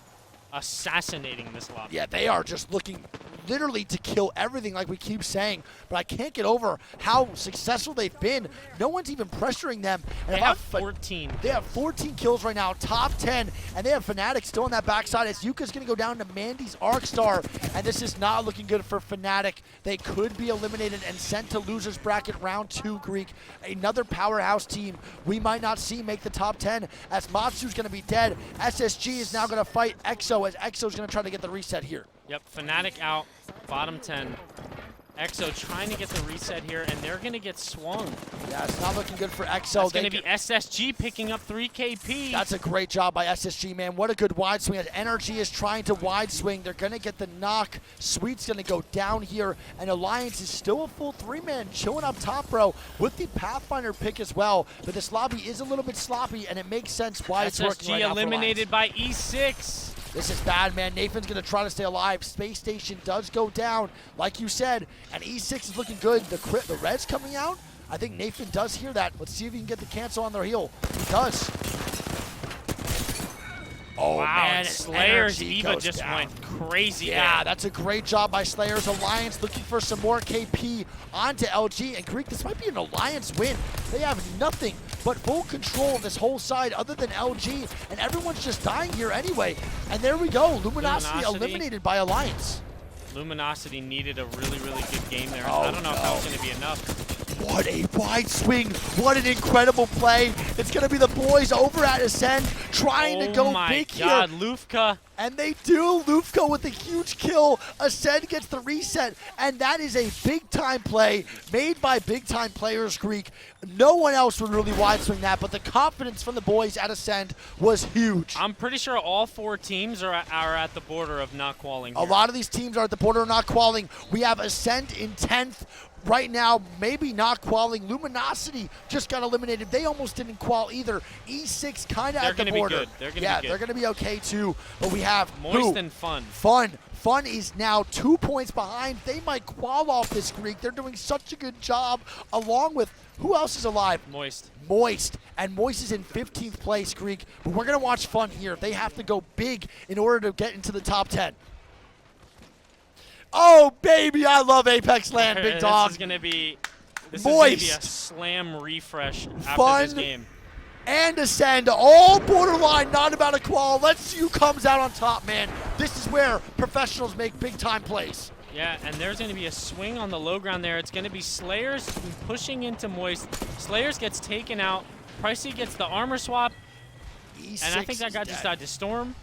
assassinating this lobby. Yeah, they are just looking literally to kill everything like we keep saying. But I can't get over how successful they've been. No one's even pressuring them. And They if I have fi- 14. They have 14 kills right now, top 10, and they have Fnatic still on that backside as Yuka's going to go down to Mandy's Arcstar, and this is not looking good for Fnatic. They could be eliminated and sent to losers bracket round 2 Greek. Another powerhouse team we might not see make the top 10 as Matsu's going to be dead. SSG is now going to fight EXO as EXO's going to try to get the reset here. Yep, Fnatic out, bottom 10. EXO trying to get the reset here, and they're going to get swung. Yeah, it's not looking good for EXO. That's going to be SSG picking up 3 KP. That's a great job by SSG, man. What a good wide swing. As Energy is trying to wide swing. They're going to get the knock. Sweet's going to go down here, and Alliance is still a full 3-man chilling up top, bro, with the Pathfinder pick as well. But this lobby is a little bit sloppy, and it makes sense why it's working right SSG now for eliminated by E6. This is bad, man. Nathan's going to try to stay alive. Space Station does go down, like you said, and E6 is looking good. The red's coming out. I think Nathan does hear that. Let's see if he can get the cancel on their heel. He does. Oh, Wow, man. and Slayer's Energy Eva goes just down. went crazy Yeah, there. that's a great job by Slayer's Alliance, looking for some more KP onto LG. And Greek, this might be an Alliance win. They have nothing but full control of this whole side other than LG, and everyone's just dying here anyway. And there we go, Luminosity eliminated by Alliance. Luminosity needed a really, really good game there. Oh, I don't know if that was no. going to be enough. What a wide swing. What an incredible play. It's going to be the boys over at Ascend trying to go Oh my big God, here. Lufka. And they do. Lufko with a huge kill. Ascend gets the reset. And that is a big-time play made by big-time players, Greek. No one else would really wide swing that, but the confidence from the boys at Ascend was huge. I'm pretty sure all 4 teams are at the border of not qualing A here. lot of these teams are at the border of not qualing. We have Ascend in 10th. Right now, maybe not qualing. Luminosity just got eliminated. They almost didn't qual either. E6 kind of at the gonna be border. good. They're gonna yeah, be good. they're going to be okay too. But we have Moist who? and Fun. Fun is now 2 points behind. They might qual off this Greek. They're doing such a good job along with who else is alive? Moist. Moist. And Moist is in 15th place, Greek. But we're going to watch Fun here. They have to go big in order to get into the top 10. Oh, baby, I love Apex Land, big dog. This is gonna be a Moist. slam refresh after Fun. this game. And Ascend, all borderline, not about a qual. Let's see who comes out on top, man. This is where professionals make big-time plays. Yeah, and there's gonna be a swing on the low ground there. It's gonna be Slayers pushing into Moist. Slayers gets taken out. Pricey gets the armor swap, E6 and I think that is guy just dead. died to Storm.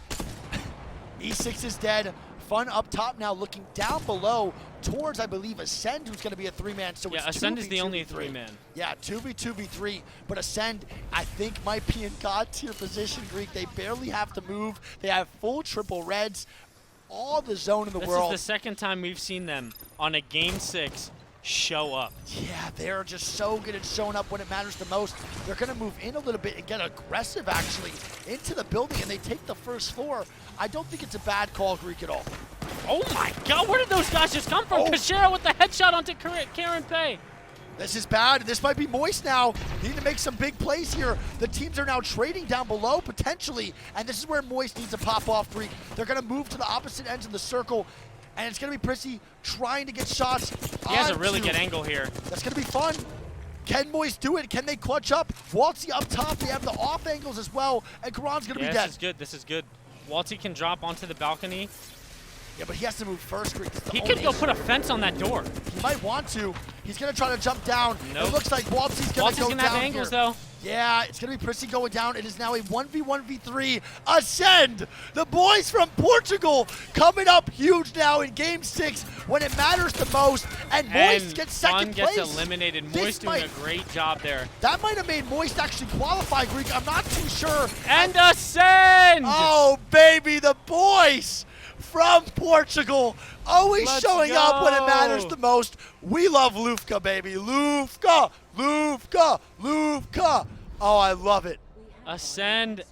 E6 is dead. Fun up top now, looking down below towards, I believe, Ascend, who's going to be a 3-man. So Yeah, it's Ascend is the 2v2v3. only 3-man. Yeah, 2v2v3. But Ascend, I think, might be in god tier position, Greek. They barely have to move. They have full triple reds. All the zone in the This world. is the second time we've seen them on a Game 6 show up. Yeah, they're just so good at showing up when it matters the most. They're going to move in a little bit and get aggressive, actually, into the building, and they take the first floor. I don't think it's a bad call, Greek, at all. Oh my God, where did those guys just come from? Oh. Kashira with the headshot onto Karen Pay. This is bad. This might be Moist now. They need to make some big plays here. The teams are now trading down below, potentially, and this is where Moist needs to pop off, Greek. They're going to move to the opposite ends of the circle, and it's going to be Prissy trying to get shots. He has a really onto- good angle here. That's going to be fun. Can Moist do it? Can they clutch up? Waltzy up top. They have the off angles as well, and Karan's going to Yeah, be dead. this is good. This is good. Waltzy can drop onto the balcony. Yeah, but he has to move first, Greek. It's the He only could go issue. put a fence on that door. He might want to. He's going to try to jump down. Nope. It looks like Waltzy's going to go Waltzy's gonna down have angles here. though. Yeah, it's going to be Prissy going down. It is now a 1v1v3. Ascend! The boys from Portugal coming up huge now in Game 6 when it matters the most. And Moist And gets Fun second gets place. eliminated. This Moist doing might- a great job there. That might have made Moist actually qualify, Greek. I'm not too sure. And Ascend! Oh, baby, the boys from Portugal always Let's showing up when it go. matters the most. We love Lufka, baby. Lufka, Lufka, Lufka. Oh, I love it. Ascend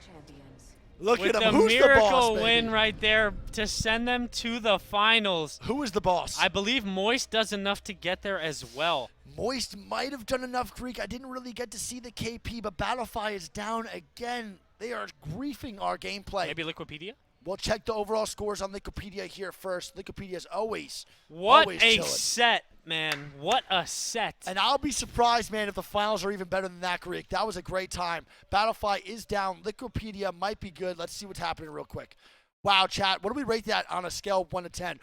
Look with at the him. Who's the miracle boss, baby? win right there to send them to the finals. Who is the boss? I believe Moist does enough to get there as well. Moist might have done enough, Greek. I didn't really get to see the KP, but Battlefy is down again. They are griefing our gameplay. Maybe Liquipedia? We'll check the overall scores on Wikipedia here first. Wikipedia's always What always a chilling. set, man. What a set. And I'll be surprised, man, if the finals are even better than that, Greek. That was a great time. Battlefy is down. Wikipedia might be good. Let's see what's happening real quick. Wow, chat. What do we rate that on a scale of 1 to 10?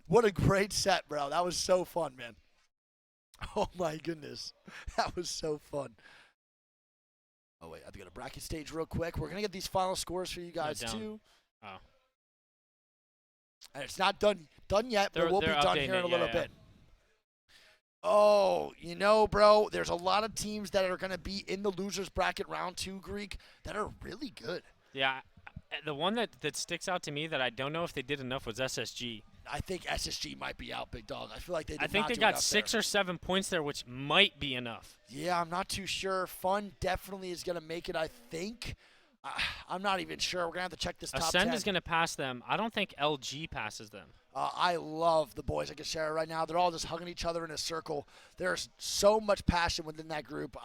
What a great set, bro. That was so fun, man. Oh, my goodness. That was so fun. Oh, wait. I have to go to bracket stage real quick. We're going to get these final scores for you guys, down. too. Oh. And it's not done yet, but They're- it will be they're done updating here in a it, little yeah. bit. Oh, bro, there's a lot of teams that are going to be in the losers bracket round 2, Greek, that are really good. Yeah, the one that sticks out to me that I don't know if they did enough was SSG. I think SSG might be out, big dog. I feel like they did I think not they do got enough 6 there. or 7 points there, which might be enough. Yeah, I'm not too sure. Fun definitely is going to make it, I think. I'm not even sure. We're going to have to check this top 10. Ascend is going to pass them. I don't think LG passes them. I love the boys. I can share it right now. They're all just hugging each other in a circle. There's so much passion within that group.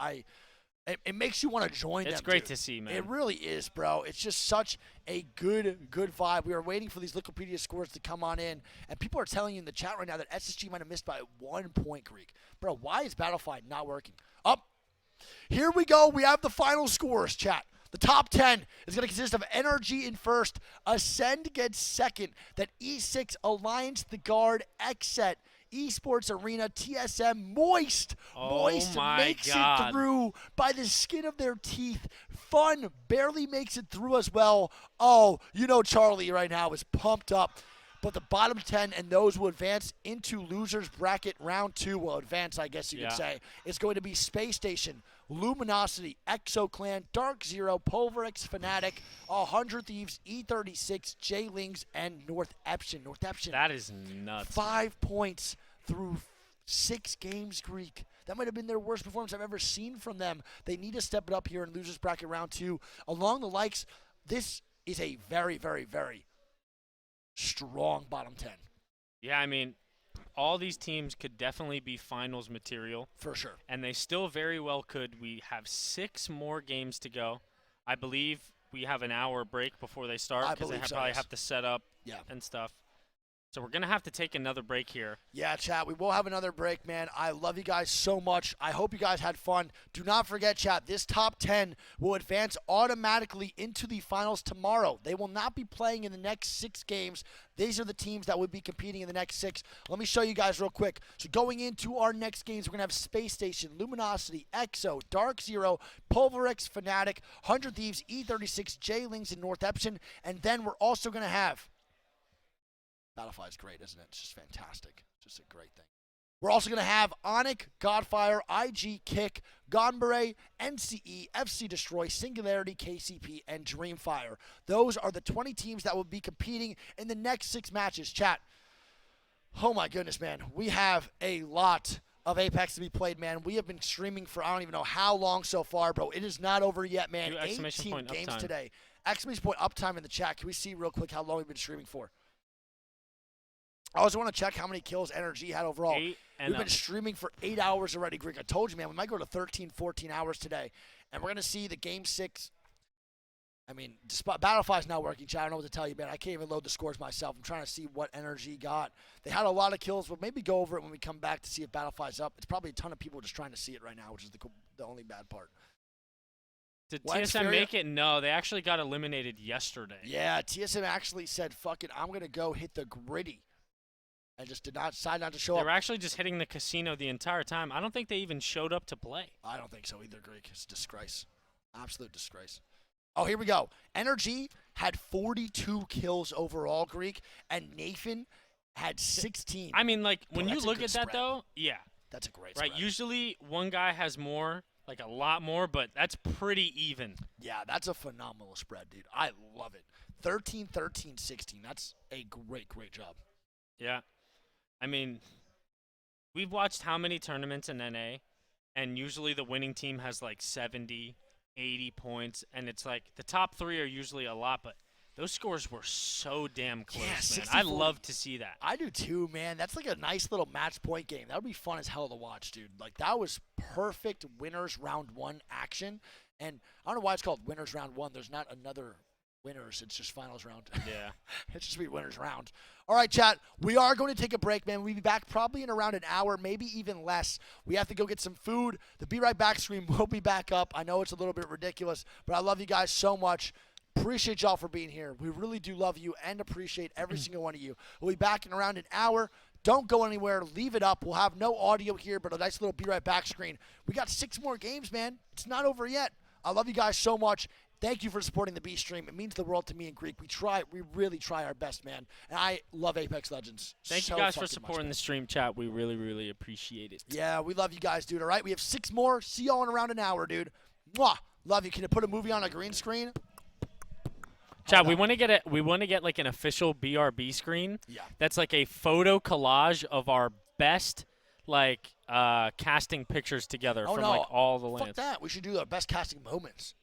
It makes you want to join them. It's great dude. to see, man. It really is, bro. It's just such a good vibe. We are waiting for these Wikipedia scores to come on in, and people are telling you in the chat right now that SSG might have missed by 1 point, Greek. Bro, why is Battlefied not working? Up. Here we go. We have the final scores, chat. The top 10 is going to consist of NRG in first, Ascend gets second, then E6, Alliance, The Guard, XSET, Esports Arena, TSM, Moist. Oh Moist my makes God. it through by the skin of their teeth. Fun barely makes it through as well. Oh, Charlie right now is pumped up. But the bottom 10 and those who advance into losers bracket round 2 will advance, I guess you could say. It's going to be Space Station, Luminosity, ExoClan, Dark Zero, Pulverix, Fnatic, 100 Thieves, E36, J-Lings, and North Eption. North Eption. That is nuts. 5 points through 6 games, Greek. That might have been their worst performance I've ever seen from them. They need to step it up here in losers bracket round 2. Along the likes, this is a very, very, very strong bottom 10. Yeah, I mean, all these teams could definitely be finals material. For sure. And they still very well could. We have 6 more games to go. I believe we have an hour break before they start because they probably have to set up and stuff. So we're going to have to take another break here. Yeah, chat, we will have another break, man. I love you guys so much. I hope you guys had fun. Do not forget, chat, this top 10 will advance automatically into the finals tomorrow. They will not be playing in the next 6 games. These are the teams that would be competing in the next 6. Let me show you guys real quick. So going into our next games, we're going to have Space Station, Luminosity, EXO, Dark Zero, Pulverix, Fnatic, 100 Thieves, E36, J-Lings, and North Eption. And then we're also going to have Battlefied is great, isn't it? It's just fantastic. It's just a great thing. We're also going to have Onyx, Godfire, IG, Kick, Gonbere, NCE, FC Destroy, Singularity, KCP, and Dreamfire. Those are the 20 teams that will be competing in the next 6 matches. Chat, oh my goodness, man. We have a lot of Apex to be played, man. We have been streaming for I don't even know how long so far, bro. It is not over yet, man. 18 games today. Exclamation point uptime in the chat. Can we see real quick how long we've been streaming for? I also want to check how many kills NRG had overall. 8 and We've been streaming for 8 hours already, Greek. I told you, man, we might go to 13, 14 hours today. And we're going to see the Game 6. I mean, Battlefield's not working, chat. I don't know what to tell you, man. I can't even load the scores myself. I'm trying to see what NRG got. They had a lot of kills. We'll maybe go over it when we come back to see if Battlefield's up. It's probably a ton of people just trying to see it right now, which is the only bad part. Did TSM make it? No, they actually got eliminated yesterday. Yeah, TSM actually said, fuck it, I'm going to go hit the gritty. And just decide not to show up. They were actually just hitting the casino the entire time. I don't think they even showed up to play. I don't think so either, Greek. It's a disgrace. Absolute disgrace. Oh, here we go. NRG had 42 kills overall, Greek, and Nathan had 16. I mean, like, when you look at that, spread. though, yeah. That's a great Right, spread. usually one guy has more, like a lot more, but that's pretty even. Yeah, that's a phenomenal spread, dude. I love it. 13, 13, 16. That's a great, great job. Yeah. I mean, we've watched how many tournaments in NA, and usually the winning team has like 70, 80 points, and it's like the top 3 are usually a lot, but those scores were so damn close, Yeah, man. 60, I love to see that. I do too, man. That's like a nice little match point game. That would be fun as hell to watch, dude. Like, that was perfect winners round 1 action, and I don't know why it's called winners round 1. There's not another winners. It's just finals round. Yeah. It's just be winners round. All right, chat. We are going to take a break, man. We'll be back probably in around an hour, maybe even less. We have to go get some food. The Be Right Back stream will be back up. I know it's a little bit ridiculous, but I love you guys so much. Appreciate y'all for being here. We really do love you and appreciate every single one of you. We'll be back in around an hour. Don't go anywhere. Leave it up. We'll have no audio here, but a nice little Be Right Back screen. We got 6 more games, man. It's not over yet. I love you guys so much. Thank you for supporting the B stream. It means the world to me and Greek. We really try our best, man. And I love Apex Legends. Thank you so guys for fucking supporting much, the stream chat. We really, really appreciate it. Yeah, we love you guys, dude. All right, we have 6 more. See y'all in around an hour, dude. Mwah. Love you. Can you put a movie on a green screen? Chat, we want to get like an official BRB screen. Yeah. That's like a photo collage of our best like casting pictures together Oh, from no. like all the Fuck lands. that. We should do the best casting moments.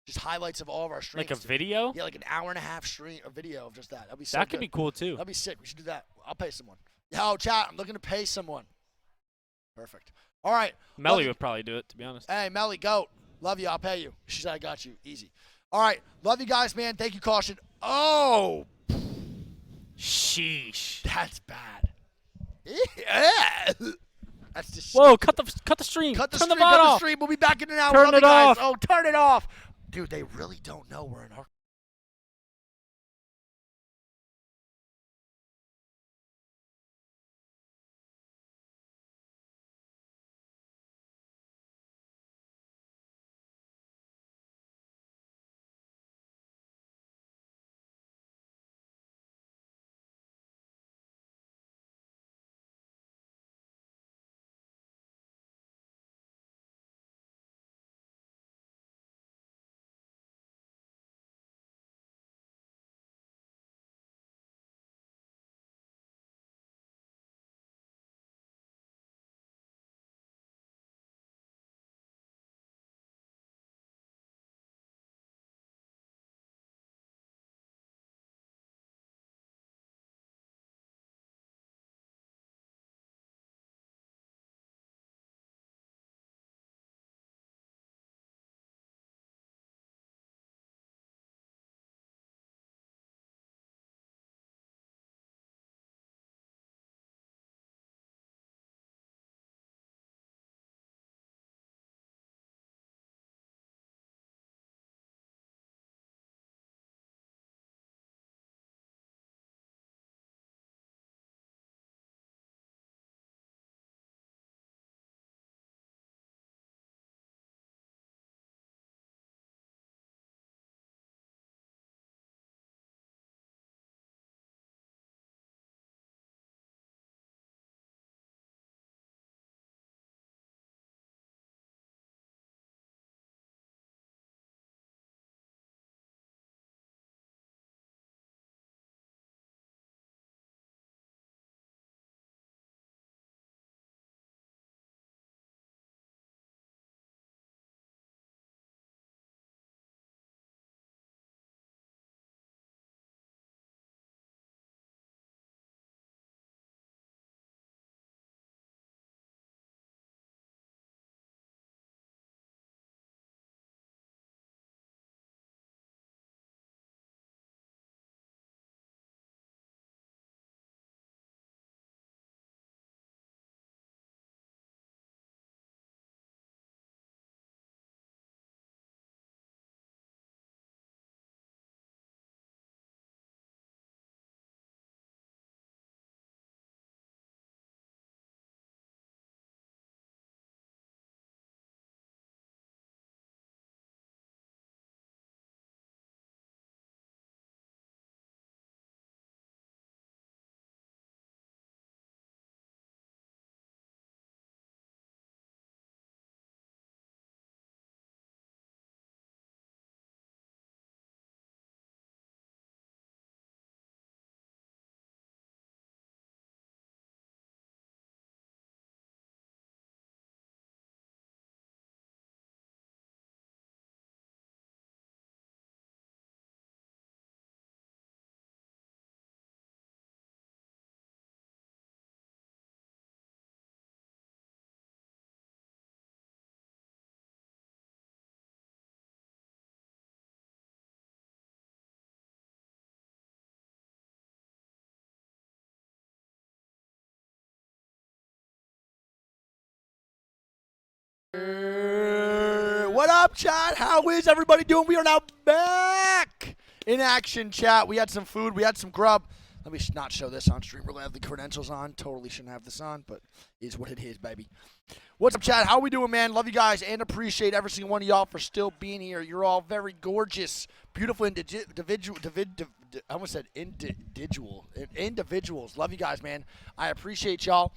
Just highlights of all of our streams. Like a dude. video? Yeah, like an hour and a half stream, a video of just that. That'd be so That could good. be cool too. That'd be sick. We should do that. I'll pay someone. Yo, chat, I'm looking to pay someone. Perfect. All right. Melly Love would probably do it, to be honest. Hey, Melly, goat. Love you. I'll pay you. She said I got you. Easy. All right. Love you guys, man. Thank you, Caution. Oh, Sheesh. that's bad. Yeah. That's just. Whoa! Cut the stream. Cut the Turn stream. the VOD Cut the off. stream. We'll be back in an hour. Turn Love it you guys. off. Oh, turn it off. Dude, they really don't know we're in our. What up, chat? How is everybody doing? We are now back in action, chat. We had some food. We had some grub. Let me not show this on stream. We're going to have the credentials on. Totally shouldn't have this on, but is what it is, baby. What's up, chat? How we doing, man? Love you guys and appreciate every single one of y'all for still being here. You're all very gorgeous, beautiful I almost said individuals. Love you guys, man. I appreciate y'all.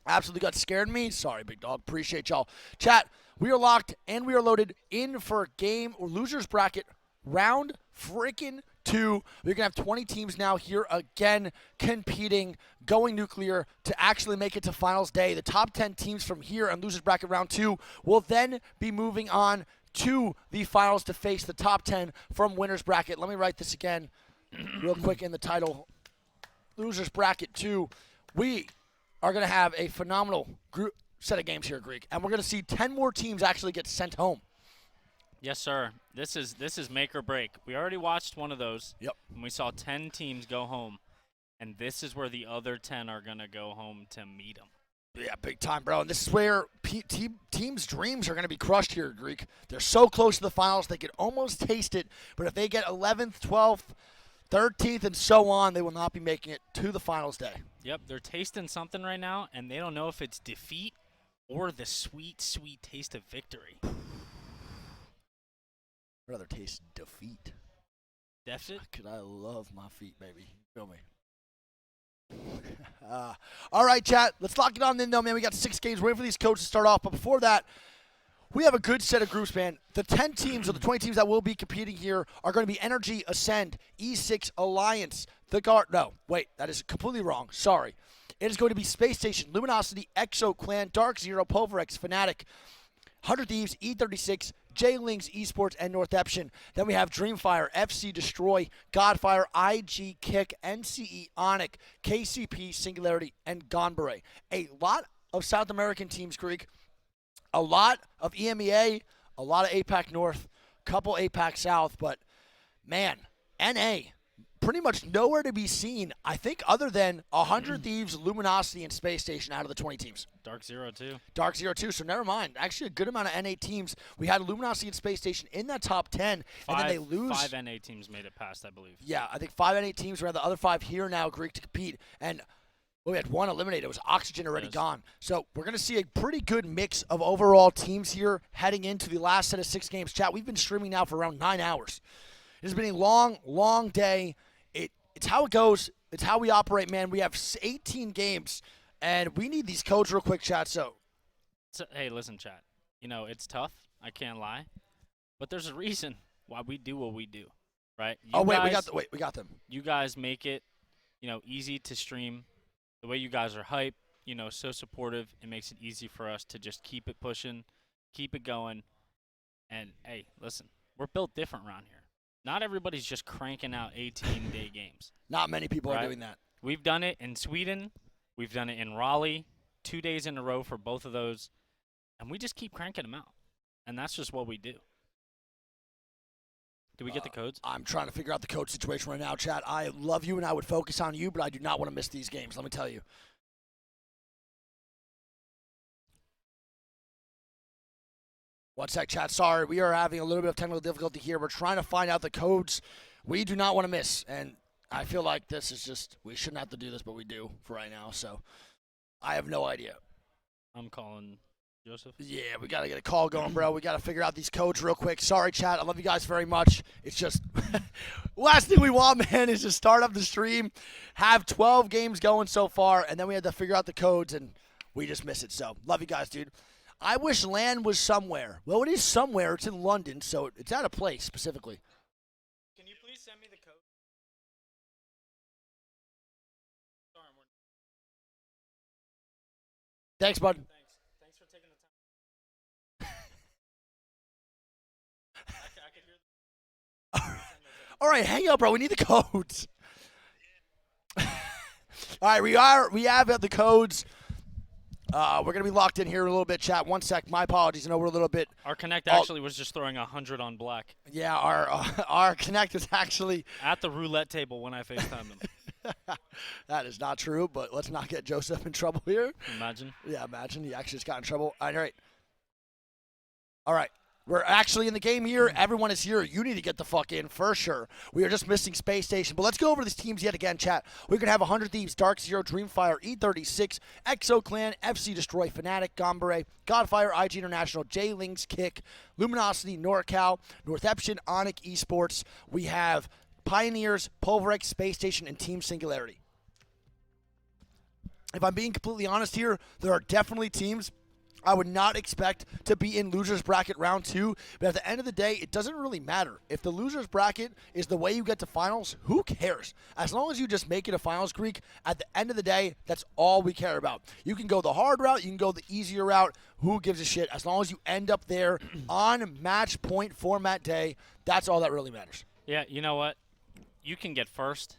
Absolutely got scared me. Sorry, big dog. Appreciate y'all. Chat, we are locked and we are loaded in for a game or losers bracket round freaking 2. We're going to have 20 teams now here again competing, going nuclear to actually make it to finals day. The top 10 teams from here on losers bracket round 2 will then be moving on to the finals to face the top 10 from winners bracket. Let me write this again real quick in the title. Losers bracket 2. We are going to have a phenomenal group set of games here, Greek, and we're going to see 10 more teams actually get sent home. Yes, sir. This is make or break. We already watched one of those. Yep. And we saw 10 teams go home, and this is where the other 10 are going to go home to meet them. Yeah, big time, bro. And this is where teams' dreams are going to be crushed here, Greek. They're so close to the finals, they could almost taste it, but if they get 11th, 12th, 13th, and so on, they will not be making it to the finals day. Yep, they're tasting something right now, and they don't know if it's defeat or the sweet, sweet taste of victory. I'd rather taste defeat. Deficit? Because I love my feet, baby. Feel me? All right, chat. Let's lock it on in, though, man. We got 6 games. Waiting for these coaches to start off. But before that, we have a good set of groups, man. The 10 teams or the 20 teams that will be competing here are going to be Energy, Ascend, E6, Alliance, The Guard. No, wait. That is completely wrong. Sorry. It is going to be Space Station, Luminosity, Exo, Clan, Dark Zero, Pulverex, Fnatic, 100 Thieves, E36, J-Links, Esports, and Northeption. Then we have Dreamfire, FC Destroy, Godfire, IG Kick, NCE Onic, KCP, Singularity, and Gonbare. A lot of South American teams, Greek. A lot of EMEA, a lot of APAC North, couple APAC South, but man, NA, pretty much nowhere to be seen, I think, other than 100 Thieves, Luminosity, and Space Station out of the 20 teams. Dark Zero, too. Dark Zero, too, so never mind. Actually, a good amount of NA teams. We had Luminosity and Space Station in that top 10, and then they lose. 5 NA teams made it past, I believe. Yeah, I think 5 NA teams. We have the other 5 here now, Greek, to compete, and we had 1 eliminated. It was Oxygen already gone. So we're going to see a pretty good mix of overall teams here heading into the last set of 6 games. Chat, we've been streaming now for around 9 hours. It has been a long, long day. It's how it goes. It's how we operate, man. We have 18 games, and we need these codes real quick, chat. So, hey, listen, chat. You know, it's tough. I can't lie. But there's a reason why we do what we do, right? We got them. You guys make it, easy to stream. The way you guys are hype, so supportive, it makes it easy for us to just keep it pushing, keep it going. And, hey, listen, we're built different around here. Not everybody's just cranking out 18-day games. Not many people are doing that. We've done it in Sweden. We've done it in Raleigh, 2 days in a row for both of those. And we just keep cranking them out. And that's just what we do. Do we get the codes? I'm trying to figure out the code situation right now, chat. I love you and I would focus on you, but I do not want to miss these games, let me tell you. One sec, chat. Sorry, we are having a little bit of technical difficulty here. We're trying to find out the codes we do not want to miss. And I feel like this is just, we shouldn't have to do this, but we do for right now. So I have no idea. I'm calling Joseph. Yeah, we got to get a call going, bro. We got to figure out these codes real quick. Sorry, chat. I love you guys very much. It's just, last thing we want, man, is to start up the stream, have 12 games going so far, and then we had to figure out the codes, and we just miss it. So love you guys, dude. I wish LAN was somewhere. Well, it is somewhere. It's in London, so it's at a place specifically. Can you please send me the code? Sorry, Thanks, bud. Thanks for taking the time. I could hear All right, hang up, bro. We need the codes. All right, we have the codes. We're going to be locked in here a little bit, chat. One sec. My apologies. I know we're a little bit. Our Connect actually was just throwing 100 on black. Yeah, our Connect is actually at the roulette table when I FaceTime him. That is not true, but let's not get Joseph in trouble here. Imagine. Yeah, imagine. He actually just got in trouble. All right. We're actually in the game here. Everyone is here. You need to get the fuck in for sure. We are just missing Space Station. But let's go over these teams yet again, chat. We're going to have 100 Thieves, Dark Zero, Dreamfire, E36, Exo Clan, FC Destroy, Fnatic, Gombere, Godfire, IG International, J-Lings, Kick, Luminosity, NorCal, Northeption, Onyx Esports. We have Pioneers, Pulverex, Space Station, and Team Singularity. If I'm being completely honest here, there are definitely teams I would not expect to be in losers bracket round 2, but at the end of the day, it doesn't really matter. If the losers bracket is the way you get to finals, who cares? As long as you just make it a finals, Greek, at the end of the day, that's all we care about. You can go the hard route, you can go the easier route, who gives a shit? As long as you end up there on match point format day, that's all that really matters. Yeah, you know what? You can get first,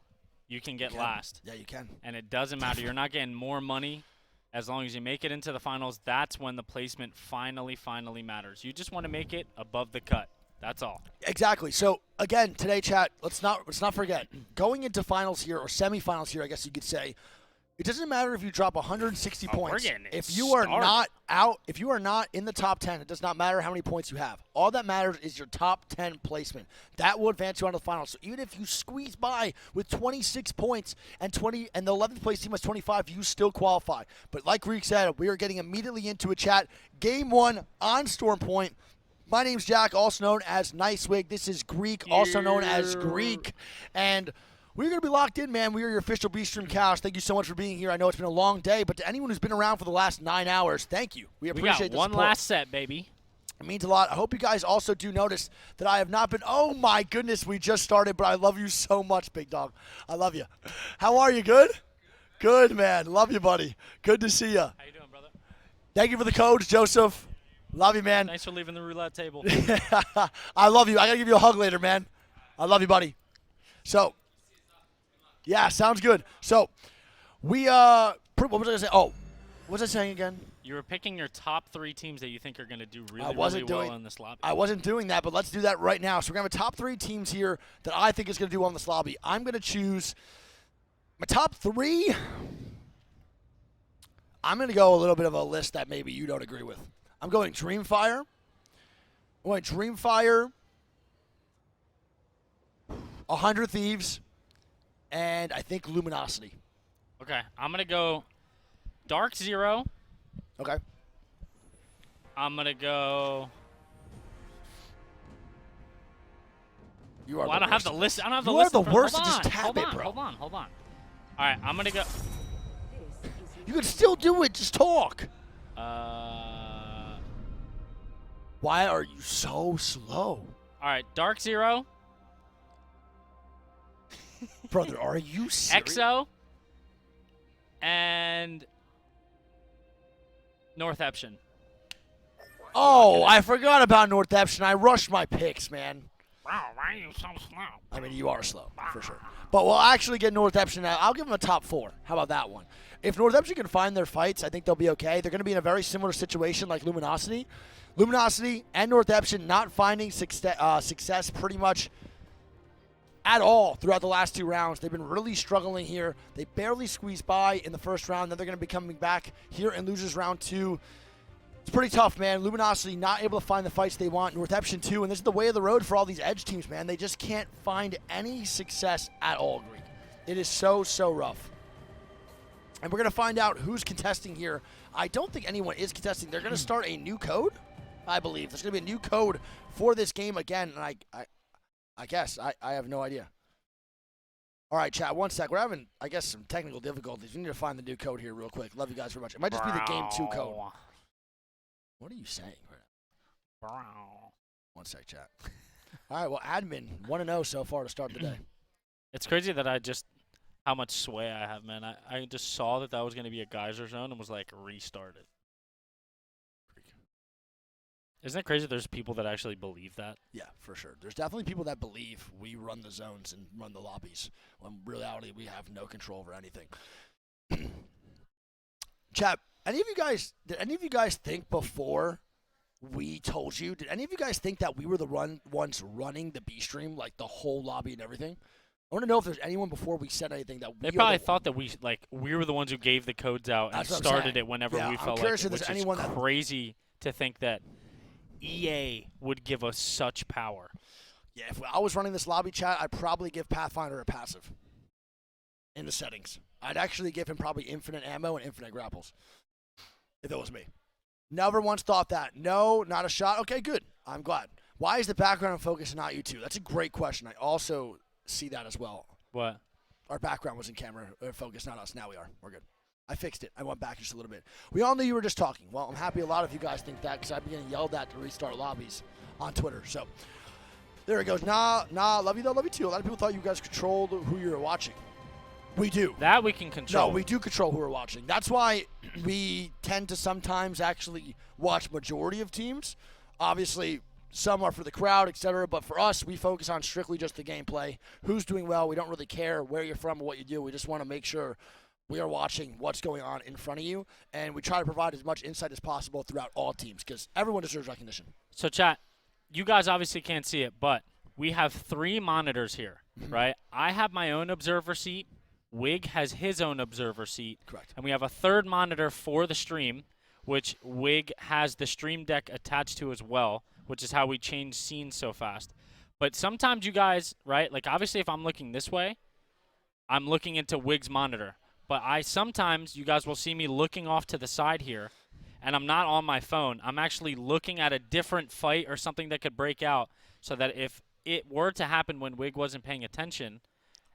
you can get last. Yeah, you can. And it doesn't matter. You're not getting more money. As long as you make it into the finals, that's when the placement finally matters. You just want to make it above the cut. That's all. Exactly. So again, today, chat, let's not forget, going into finals here, or semifinals here, I guess you could say, it doesn't matter if you drop 160 points. If you are not in the top 10, it does not matter how many points you have. All that matters is your top 10 placement. That will advance you on to the finals. So even if you squeeze by with 26 points and the 11th place team has 25, you still qualify. But like Greek said, we are getting immediately into a chat. Game 1 on Storm Point. My name's Jack, also known as Nicewig. This is Greek, also known as Greek. And we're going to be locked in, man. We are your official B-Stream Chaos. Thank you so much for being here. I know it's been a long day, but to anyone who's been around for the last 9 hours, thank you. We appreciate the one support. last set, baby. It means a lot. I hope you guys also do notice that I have not been, oh my goodness, we just started, but I love you so much, big dog. I love you. How are you, good? Good, man. Love you, buddy. Good to see you. How you doing, brother? Thank you for the codes, Joseph. Love you, man. Thanks for leaving the roulette table. I love you. I got to give you a hug later, man. I love you, buddy. So, yeah, sounds good. So, we, what was I going to say? Oh, what was I saying again? You were picking your top 3 teams that you think are going to do really well in this lobby. I wasn't doing that, but let's do that right now. So we're going to have a top 3 teams here that I think is going to do well in this lobby. I'm going to choose my top 3. I'm going to go a little bit of a list that maybe you don't agree with. I'm going Dreamfire. I'm going Dreamfire, 100 Thieves, and I think Luminosity. Okay, I'm going to go Dark Zero. Okay. I'm going to go... You are Well, I don't have the list. I don't have the You list. are the worst Hold at on, just tap it, bro. Hold on. All right, I'm going to go... You can still do it. Just talk. Why are you so slow? All right, Dark Zero. Brother, are you serious? Exo. And... Northeption. Oh, I forgot about Northeption. I rushed my picks, man. Wow, why are you so slow? I mean, you are slow, for sure. But we'll actually get Northeption now. I'll give them a top 4. How about that one? If Northeption can find their fights, I think they'll be okay. They're going to be in a very similar situation like Luminosity. Luminosity and Northeption not finding success pretty much at all throughout the last 2 rounds. They've been really struggling here. They barely squeezed by in the first round. Then they're going to be coming back here in losers round 2. It's pretty tough, man. Luminosity not able to find the fights they want. Northeption too, and this is the way of the road for all these edge teams, man. They just can't find any success at all, Greek. It is so rough. And we're going to find out who's contesting here. I don't think anyone is contesting. They're going to start a new code, I believe. There's going to be a new code for this game again, and I guess. I have no idea. All right, chat, one sec. We're having, I guess, some technical difficulties. We need to find the new code here real quick. Love you guys very much. It might just be the Game 2 code. What are you saying right now? One sec, chat. All right, well, admin, 1-0 so far to start the day. It's crazy that how much sway I have, man. I just saw that was going to be a geyser zone and was like, restart it. Isn't it crazy there's people that actually believe that? Yeah, for sure. There's definitely people that believe we run the zones and run the lobbies, when in reality we have no control over anything. Chat, did any of you guys think before we told you, did any of you guys think that we were the ones running the B-Stream, like the whole lobby and everything? I want to know if there's anyone before we said anything that they probably thought that we were the ones who gave the codes out and started it whenever we felt like it, which is crazy to think that EA would give us such power. Yeah, if I was running this lobby chat, I'd probably give Pathfinder a passive in the settings. I'd actually give him probably infinite ammo and infinite grapples if it was me. Never once thought that. No, not a shot. Okay, good. I'm glad. Why is the background focus not you two? That's a great question. I also see that as well. What? Our background was in camera focus, not us. Now we are. We're good. I fixed it. I went back just a little bit. We all knew you were just talking. Well, I'm happy a lot of you guys think that because I've been getting yelled at to restart lobbies on Twitter. So there it goes. Nah, love you though, love you too. A lot of people thought you guys controlled who you were watching. We do. That we can control. No, we do control who we're watching. That's why we tend to sometimes actually watch majority of teams. Obviously, some are for the crowd, etc. But for us, we focus on strictly just the gameplay. Who's doing well? We don't really care where you're from or what you do. We just want to make sure we are watching what's going on in front of you, and we try to provide as much insight as possible throughout all teams because everyone deserves recognition. So, chat, you guys obviously can't see it, but we have 3 monitors here, right? I have my own observer seat. Wig has his own observer seat. Correct. And we have a 3rd monitor for the stream, which Wig has the stream deck attached to as well, which is how we change scenes so fast. But sometimes you guys, right, like obviously if I'm looking this way, I'm looking into Wig's monitor. But sometimes you guys will see me looking off to the side here, and I'm not on my phone. I'm actually looking at a different fight or something that could break out so that if it were to happen when Wig wasn't paying attention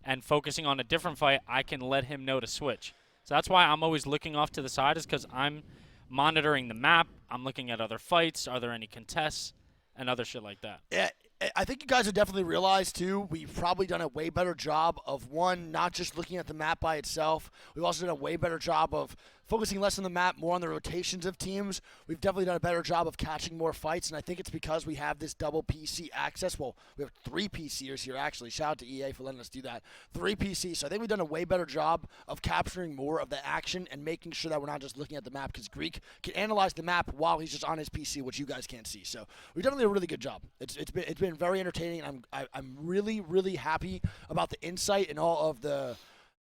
and focusing on a different fight, I can let him know to switch. So that's why I'm always looking off to the side is because I'm monitoring the map. I'm looking at other fights. Are there any contests and other shit like that? Yeah, I think you guys have definitely realized, too, we've probably done a way better job of, one, not just looking at the map by itself. We've also done a way better job of focusing less on the map, more on the rotations of teams. We've definitely done a better job of catching more fights, and I think it's because we have this double PC access. Well, we have 3 PCers here, actually. Shout out to EA for letting us do that. 3 PCs. So I think we've done a way better job of capturing more of the action and making sure that we're not just looking at the map because Greek can analyze the map while he's just on his PC, which you guys can't see. So we've definitely done a really good job. It's been very entertaining, and I'm really, really happy about the insight and all of the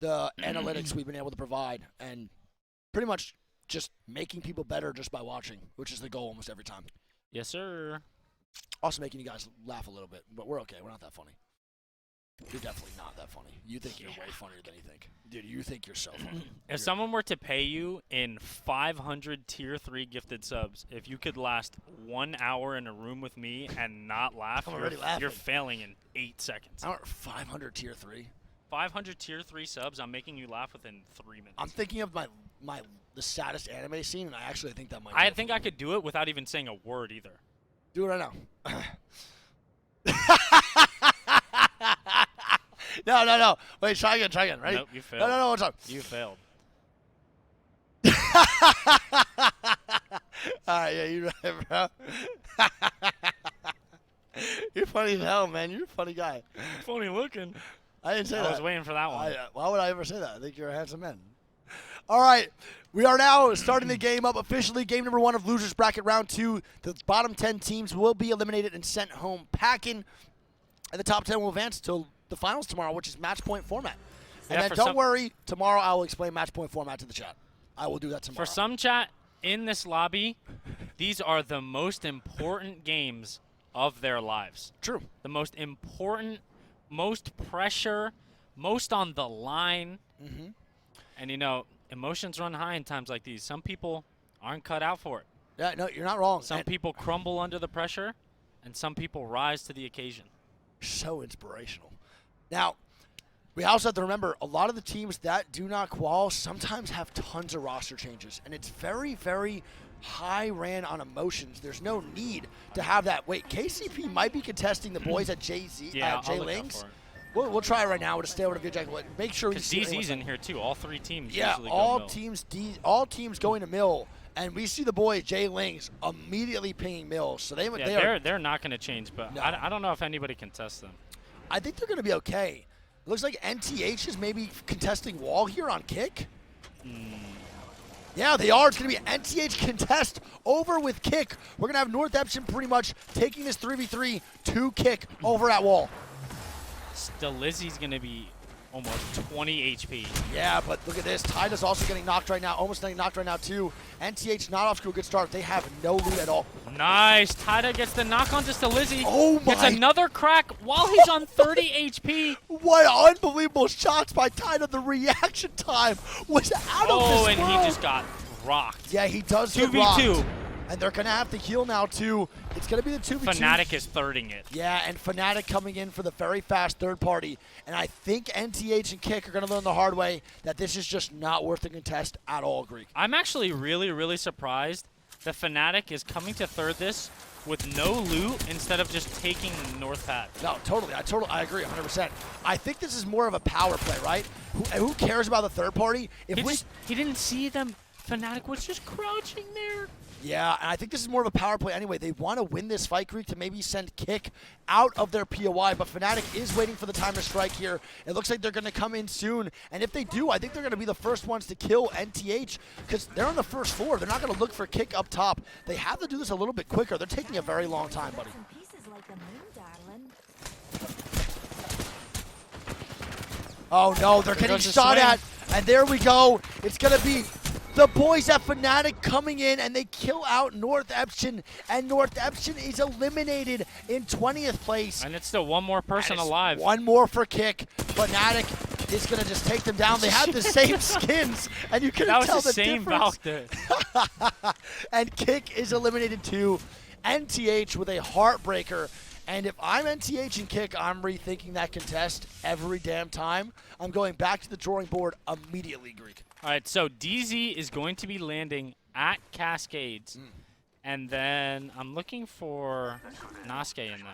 analytics we've been able to provide, and pretty much just making people better just by watching, which is the goal almost every time. Yes, sir. Also making you guys laugh a little bit, but we're okay. We're not that funny. You're definitely not that funny. You think you're way funnier than you think. Dude, you think you're so funny. If someone were to pay you in 500 Tier 3 gifted subs, if you could last 1 hour in a room with me and not laugh, I'm already laughing. you're failing in 8 seconds. I want 500 tier 3. 500 Tier 3 subs, I'm making you laugh within 3 minutes. I'm thinking of the saddest anime scene, and I actually think that might I think I could do it without even saying a word either. do it right now. No. Wait, try again. Ready? Nope, you failed. No, what's up? You failed. All right, yeah, you're right, bro. You're funny as hell, man. You're a funny guy. Funny looking. I didn't say that. I was waiting for that one. Why would I ever say that? I think you're a handsome man. All right, we are now starting the game up officially. Game number 1 of Losers Bracket Round 2. The bottom 10 teams will be eliminated and sent home packing. And the top 10 will advance to the finals tomorrow, which is match point format. And then don't worry, tomorrow I will explain match point format to the chat. I will do that tomorrow. For some chat in this lobby, these are the most important games of their lives. True. The most important, most pressure, most on the line. Mm-hmm. And, you know, emotions run high in times like these. Some people aren't cut out for it. Yeah, no, you're not wrong. Some people crumble under the pressure, and some people rise to the occasion. So inspirational. Now, we also have to remember, a lot of the teams that do not qual sometimes have tons of roster changes, and it's very, very high ran on emotions. There's no need to have that. Wait, KCP might be contesting the boys at J Lings. We'll try it right now. We'll just stay over to Vijay. Make sure we see DZ's in here too. All 3 teams. Yeah, usually all go mill. all teams going to mill, and we see the boys J Lings immediately pinging mill. So they're not going to change, but No. I don't know if anybody can test them. I think they're going to be okay. It looks like NTH is maybe contesting wall here on kick. Yeah, they are. It's going to be an NTH contest over with kick. We're going to have North Epson pretty much taking this 3v3 to kick over at wall. Still, Lizzie's going to be almost 20 HP. Yeah, but look at this. Tida's also getting knocked right now. Almost getting knocked right now, too. NTH not off to a good start. They have no loot at all. Nice. Tida gets the knock on just to Lizzie. Oh, Gets my. another crack while he's on 30 HP. What unbelievable shots by Tida. The reaction time was out of Oh, this and world. he just got rocked. Yeah, he does get 2v2. rocked. And they're going to have to heal now, too. It's going to be the 2v2. Fnatic is thirding it. Yeah, and Fnatic coming in for the very fast third party. And I think NTH and Kick are going to learn the hard way that this is just not worth the contest at all, Greek. I'm actually really, really surprised that Fnatic is coming to third this with no loot instead of just taking North Pad. No, totally. I agree 100%. I think this is more of a power play, right? Who cares about the third party? He didn't see them. Fnatic was just crouching there. Yeah, and I think this is more of a power play anyway. They want to win this fight, Greek, to maybe send Kick out of their POI, but Fnatic is waiting for the time to strike here. It looks like they're going to come in soon, and if they do, I think they're going to be the first ones to kill NTH because they're on the first floor. They're not going to look for Kick up top. They have to do this a little bit quicker. They're taking a very long time, buddy. Some pieces like the moon, darling. Oh, no, they're getting goes the shot swing. at, and there we go. It's going to be the boys at Fnatic coming in, and they kill out North Epson, and North Epson is eliminated in 20th place. And it's still one more person And it's alive. One more for Kick. Fnatic is going to just take them down. They have the same skins, and you couldn't That was tell the same difference. Valk. And Kick is eliminated too. NTH with a heartbreaker. And if I'm NTH and Kick, I'm rethinking that contest every damn time. I'm going back to the drawing board immediately, Greek. All right, so DZ is going to be landing at Cascades. And then I'm looking for Nosuke in them.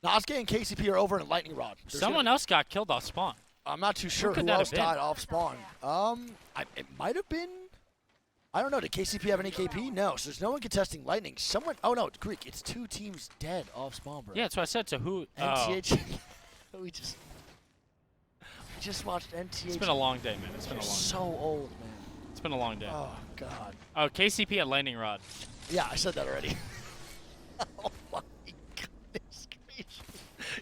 Nosuke and KCP are over in Lightning Rod. Someone else got killed off spawn. I'm not too sure could who that have else been? died off spawn. It might have been. I don't know. Did KCP have an AKP? No. So there's no one contesting Lightning. Someone. Oh no, Greek. It's 2 teams dead off spawn, bro. Yeah, that's what I said. So who? Oh, NTH. we just watched NTH. it's been a long day, man. It's been a long day. So old, man. It's been a long day. Oh God. Oh, KCP at Lightning Rod. Yeah, I said that already. Oh my goodness gracious.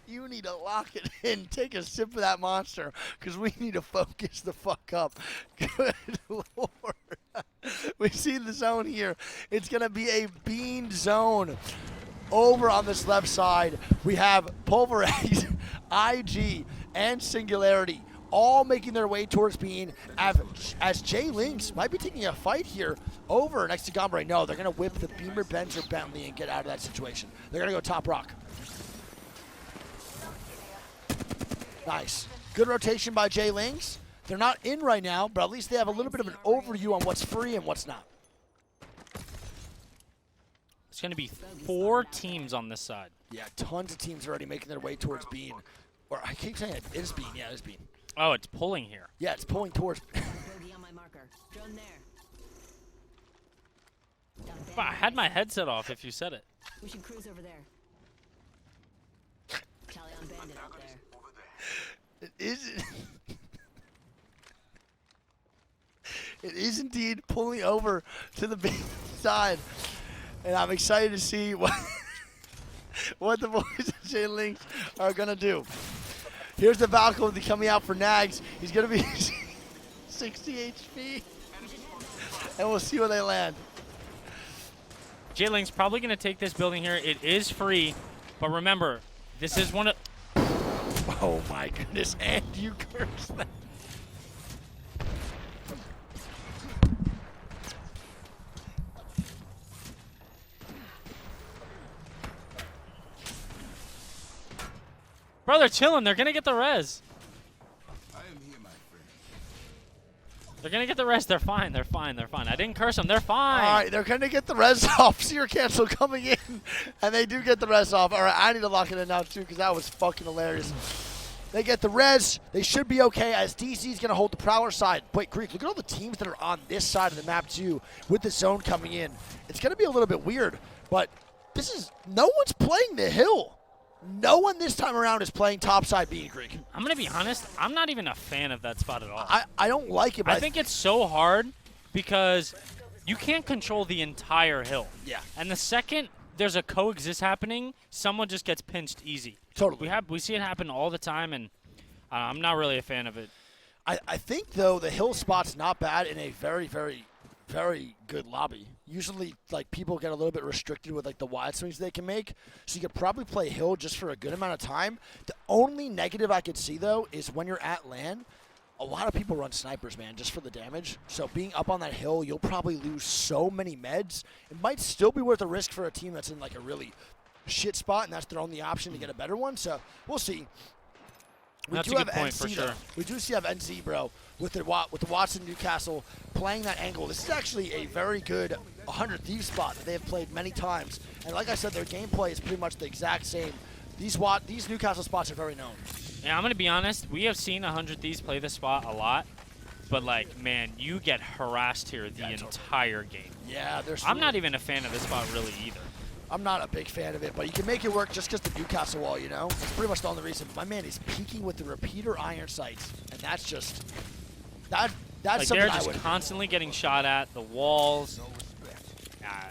You need to lock it in. Take a sip of that monster, because we need to focus the fuck up. Good Lord. We see the zone here. It's going to be a bean zone. Over on this left side, we have Pulverize, IG, and Singularity all making their way towards bean as Jay Lynx might be taking a fight here over next to Gombre. No, they're going to whip the Beamer, Benz, or Bentley and get out of that situation. They're going to go top rock. Nice. Good rotation by Jay Lynx. They're not in right now, but at least they have a little bit of an overview on what's free and what's not. It's going to be 4 teams on this side. Yeah, tons of teams already making their way towards bean. Or I keep saying it is bean. Yeah, it is bean. Oh, it's pulling here. Yeah, it's pulling towards. Bogey on my marker. Drone there. Down But I had my headset off if you said it. We should cruise over there. Tally on bandit out there. It is. It is indeed pulling over to the bean side, and I'm excited to see what the boys at Jay Lynx are gonna do. Here's the Valkyrie coming out for Nags. He's gonna be 60 HP, and we'll see where they land. J-Link's probably going to take this building here. It is free, but remember, this is one of... Oh my goodness, and you cursed that. Bro, they're chilling. They're going to get the res. I am here, my friend. They're going to get the res. They're fine. They're fine. They're fine. I didn't curse them. They're fine. All right, they're going to get the res off. Seer cancel coming in, and they do get the res off. All right, I need to lock it in now, too, because that was fucking hilarious. They get the res. They should be okay as DC is going to hold the Prowler side. Wait, Greek, look at all the teams that are on this side of the map, too, with the zone coming in. It's going to be a little bit weird, but this is – no one's playing the hill. No one this time around is playing topside B, Greek. I'm going to be honest. I'm not even a fan of that spot at all. I don't like it, but I think it's so hard because you can't control the entire hill. Yeah. And the second there's a coexist happening, someone just gets pinched easy. Totally. We see it happen all the time, and I'm not really a fan of it. I think, though, the hill spot's not bad in a very, very, very good lobby. Usually, like, people get a little bit restricted with, like, the wide swings they can make. So you could probably play hill just for a good amount of time. The only negative I could see, though, is when you're at LAN, a lot of people run snipers, man, just for the damage. So being up on that hill, you'll probably lose so many meds. It might still be worth a risk for a team that's in, like, a really shit spot, and that's their only option to get a better one. So we'll see. That's a good point for sure. We do have NC, bro, with the Watson Newcastle playing that angle. This is actually a very good 100 Thieves spot that they have played many times. And like I said, their gameplay is pretty much the exact same. These Newcastle spots are very known. Yeah, I'm going to be honest. We have seen 100 Thieves play this spot a lot. But, like, man, you get harassed here the entire game. Yeah, I'm not even a fan of this spot really either. I'm not a big fan of it, but you can make it work just because the Newcastle wall, you know? That's pretty much the only reason. My man is peeking with the repeater iron sights, and that's just that's Like, something they're I just would. constantly getting shot at. The walls.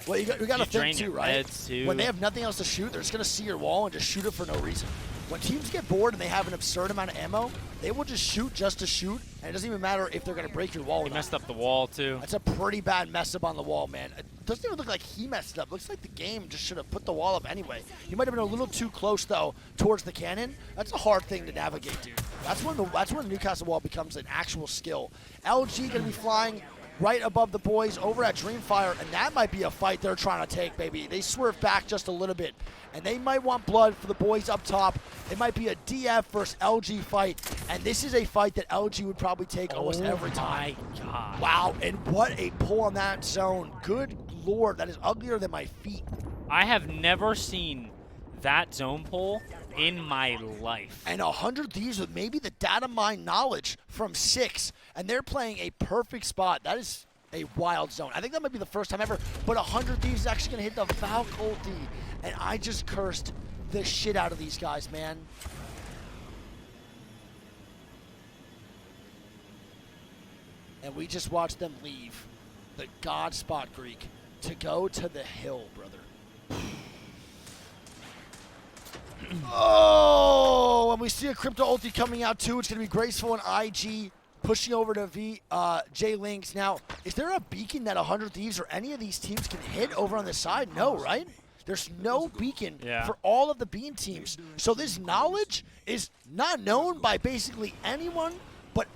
Well, you got to think too, your right? meds, too. When they have nothing else to shoot, they're just gonna see your wall and just shoot it for no reason. When teams get bored and they have an absurd amount of ammo, they will just shoot to shoot, and it doesn't even matter if they're gonna break your wall. He or messed not. up the wall, too. That's a pretty bad mess up on the wall, man. It doesn't even look like he messed it up. It looks like the game just should have put the wall up anyway. He might have been a little too close, though, towards the cannon. That's a hard thing to navigate, dude. That's when the Newcastle wall becomes an actual skill. LG going to be flying right above the boys over at Dreamfire, and that might be a fight they're trying to take, baby. They swerve back just a little bit, and they might want blood for the boys up top. It might be a DF versus LG fight, and this is a fight that LG would probably take almost every time. Oh, my God. Wow, and what a pull on that zone. Good Lord, that is uglier than my feet. I have never seen that zone pull in my life. And 100 Thieves with maybe the data mine knowledge from 6, and they're playing a perfect spot. That is a wild zone. I think that might be the first time ever, but 100 Thieves is actually going to hit the Valk ulti, and I just cursed the shit out of these guys, man. And we just watched them leave the God spot Greek to go to the hill, brother. Oh, and we see a crypto ulti coming out too. It's going to be Graceful and IG pushing over to J Links. Now, is there a beacon that 100 Thieves or any of these teams can hit over on the side? No, right? There's no beacon for all of the Bean teams. So this knowledge is not known by basically anyone but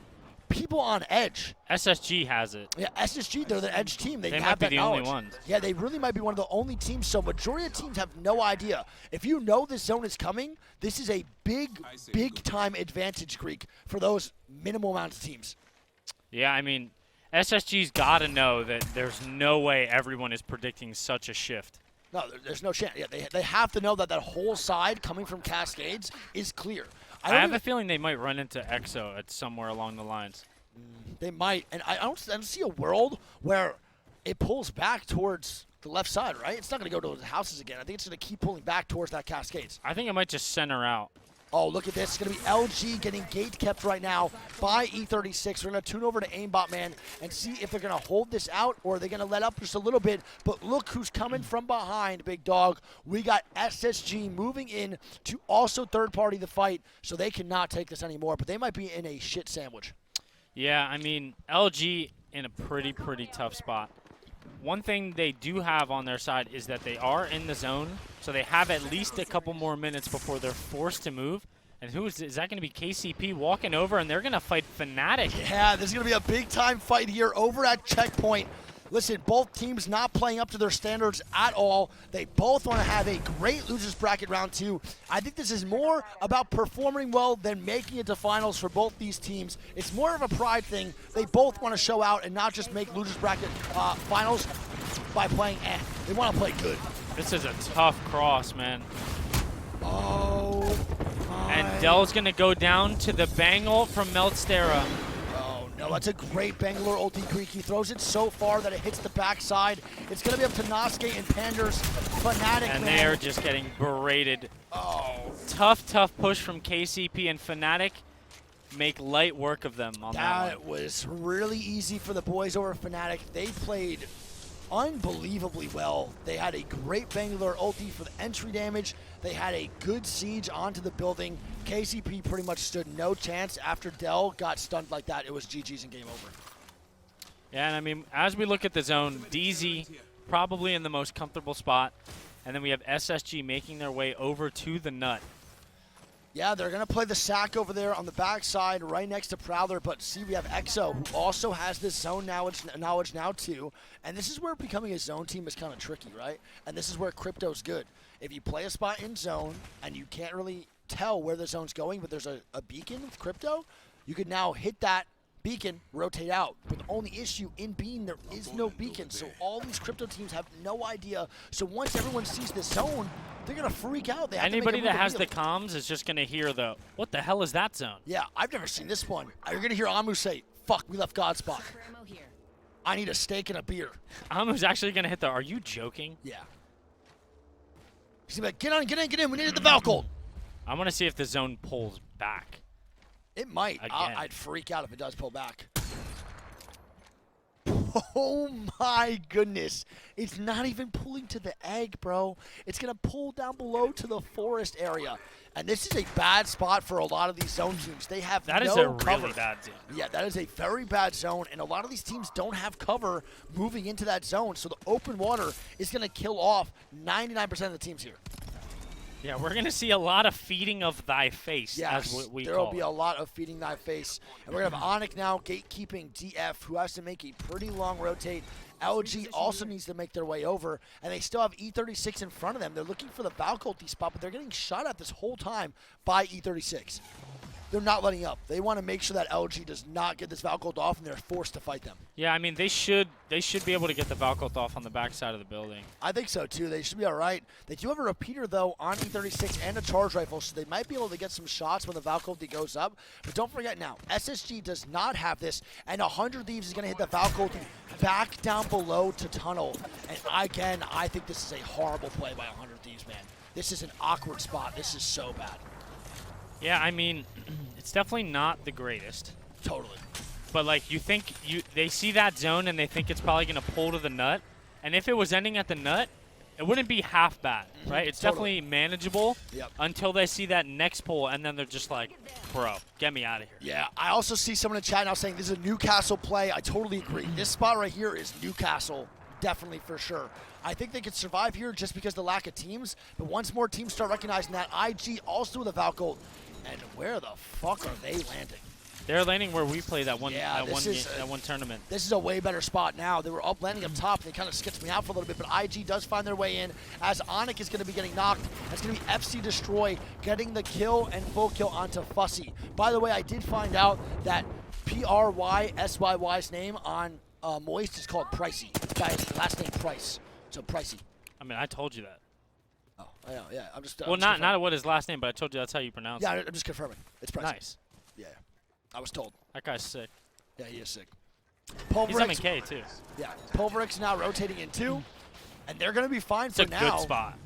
people on Edge. SSG has it. Yeah, SSG, they're the Edge team. They might have be that the knowledge. only ones. Yeah, they really might be one of the only teams. So majority of teams have no idea. If you know this zone is coming, this is a big time advantage, Greek, for those minimal amounts of teams. Yeah, I mean, SSG's got to know that there's no way everyone is predicting such a shift. No, there's no chance. Yeah, they have to know that that whole side coming from Cascades is clear. I have a feeling they might run into EXO at somewhere along the lines. They might, and I don't see a world where it pulls back towards the left side, right? It's not going to go to the houses again. I think it's going to keep pulling back towards that Cascades. I think it might just center out. Oh, look at this. It's going to be LG getting gate kept right now by E36. We're going to tune over to Aimbot Man and see if they're going to hold this out or are they going to let up just a little bit. But look who's coming from behind, big dog. We got SSG moving in to also third-party the fight, so they cannot take this anymore. But they might be in a shit sandwich. Yeah, I mean, LG in a pretty tough spot. One thing they do have on their side is that they are in the zone, so they have at least a couple more minutes before they're forced to move. And is that going to be KCP walking over, and they're going to fight Fnatic? Yeah, there's going to be a big-time fight here over at Checkpoint. Listen, both teams not playing up to their standards at all. They both want to have a great losers bracket round 2. I think this is more about performing well than making it to finals for both these teams. It's more of a pride thing. They both want to show out and not just make losers bracket finals by playing They want to play good. This is a tough cross, man. Oh, my. And Dell's going to go down to the bangle from Meltstera. No, that's a great Bangalore ulti Greek. He throws it so far that it hits the backside. It's going to be up to Nosuke and Pander's Fnatic, and man. they're just getting berated. Oh. Tough push from KCP, and Fnatic make light work of them on that one. That was really easy for the boys over Fnatic. They played unbelievably well. They had a great Bangalore ulti for the entry damage. They had a good siege onto the building. KCP pretty much stood no chance. After Dell got stunned like that, it was GG's and game over. Yeah, and I mean, as we look at the zone, DZ probably in the most comfortable spot. And then we have SSG making their way over to the nut. Yeah, they're going to play the sack over there on the backside right next to Prowler. But see, we have EXO, who also has this zone knowledge now too. And this is where becoming a zone team is kind of tricky, right? And this is where Crypto's good. If you play a spot in zone and you can't really tell where the zone's going, but there's a beacon with Crypto, you could now hit that beacon, rotate out. But the only issue in Bean, there is no beacon. So all these Crypto teams have no idea. So once everyone sees this zone, they're going to freak out. They have Anybody to make that has the comms is just going to hear the, what the hell is that zone? Yeah, I've never seen this one. You're going to hear Amu say, fuck, we left God spot. Super ammo here. I need a steak and a beer. Amu's actually going to hit the, are you joking? Yeah. He's going to be like, get in, we needed the Valkyrie. I want to see if the zone pulls back. It might. Again. I'd freak out if it does pull back. Oh my goodness. It's not even pulling to the egg, bro. It's going to pull down below to the forest area. And this is a bad spot for a lot of these zone teams. They have That no is a cover. really bad zone. Yeah, that is a very bad zone, and a lot of these teams don't have cover moving into that zone, so the open water is going to kill off 99% of the teams here. Yeah, we're going to see a lot of feeding of thy face, Yes, as we there call will be it. a lot of feeding thy face. And we're going to have Onyx now gatekeeping DF, who has to make a pretty long rotate. LG also needs to make their way over, and they still have E36 in front of them. They're looking for the Valkyrie spot, but they're getting shot at this whole time by E36. They're not letting up. They want to make sure that LG does not get this Valkyrie off, and they're forced to fight them. Yeah, I mean, they should be able to get the Valkyrie off on the backside of the building. I think so, too. They should be all right. They do have a repeater, though, on E36 and a charge rifle, so they might be able to get some shots when the Valkyrie goes up. But don't forget now, SSG does not have this, and 100 Thieves is going to hit the Valkyrie back down below to tunnel. And again, I think this is a horrible play by 100 Thieves, man. This is an awkward spot. This is so bad. Yeah, I mean, it's definitely not the greatest. Totally. But like they see that zone and they think it's probably gonna pull to the nut. And if it was ending at the nut, it wouldn't be half bad, right? It's Totally. definitely manageable Yep. until they see that next pull and then they're just like, bro, get me out of here. Yeah, I also see someone in chat now saying this is a Newcastle play. I totally agree. This spot right here is Newcastle, definitely for sure. I think they could survive here just because of the lack of teams. But once more teams start recognizing that, IG also with a Valkyrie. And where the fuck are they landing? They're landing where we played that one Yeah, that one tournament. This is a way better spot now. They were up landing up top, and they kind of sketched me out for a little bit, but IG does find their way in as Onyx is going to be getting knocked. It's going to be FC Destroy getting the kill and full kill onto Fussy. By the way, I did find out that PRYSYY's name on Moist is called Pricey. This guy's last name Price, so Pricey. I mean, I told you that. Oh, I know, yeah. I'm just Well, I'm just not what his last name, but I told you that's how you pronounce Yeah, it. I'm just confirming. It's Pricey. Nice. Yeah, I was told. That guy's sick. Yeah, he is sick. He's Pulverix, MK too. yeah, Pulverix now rotating in two, and they're going to be fine It's for a now. good spot.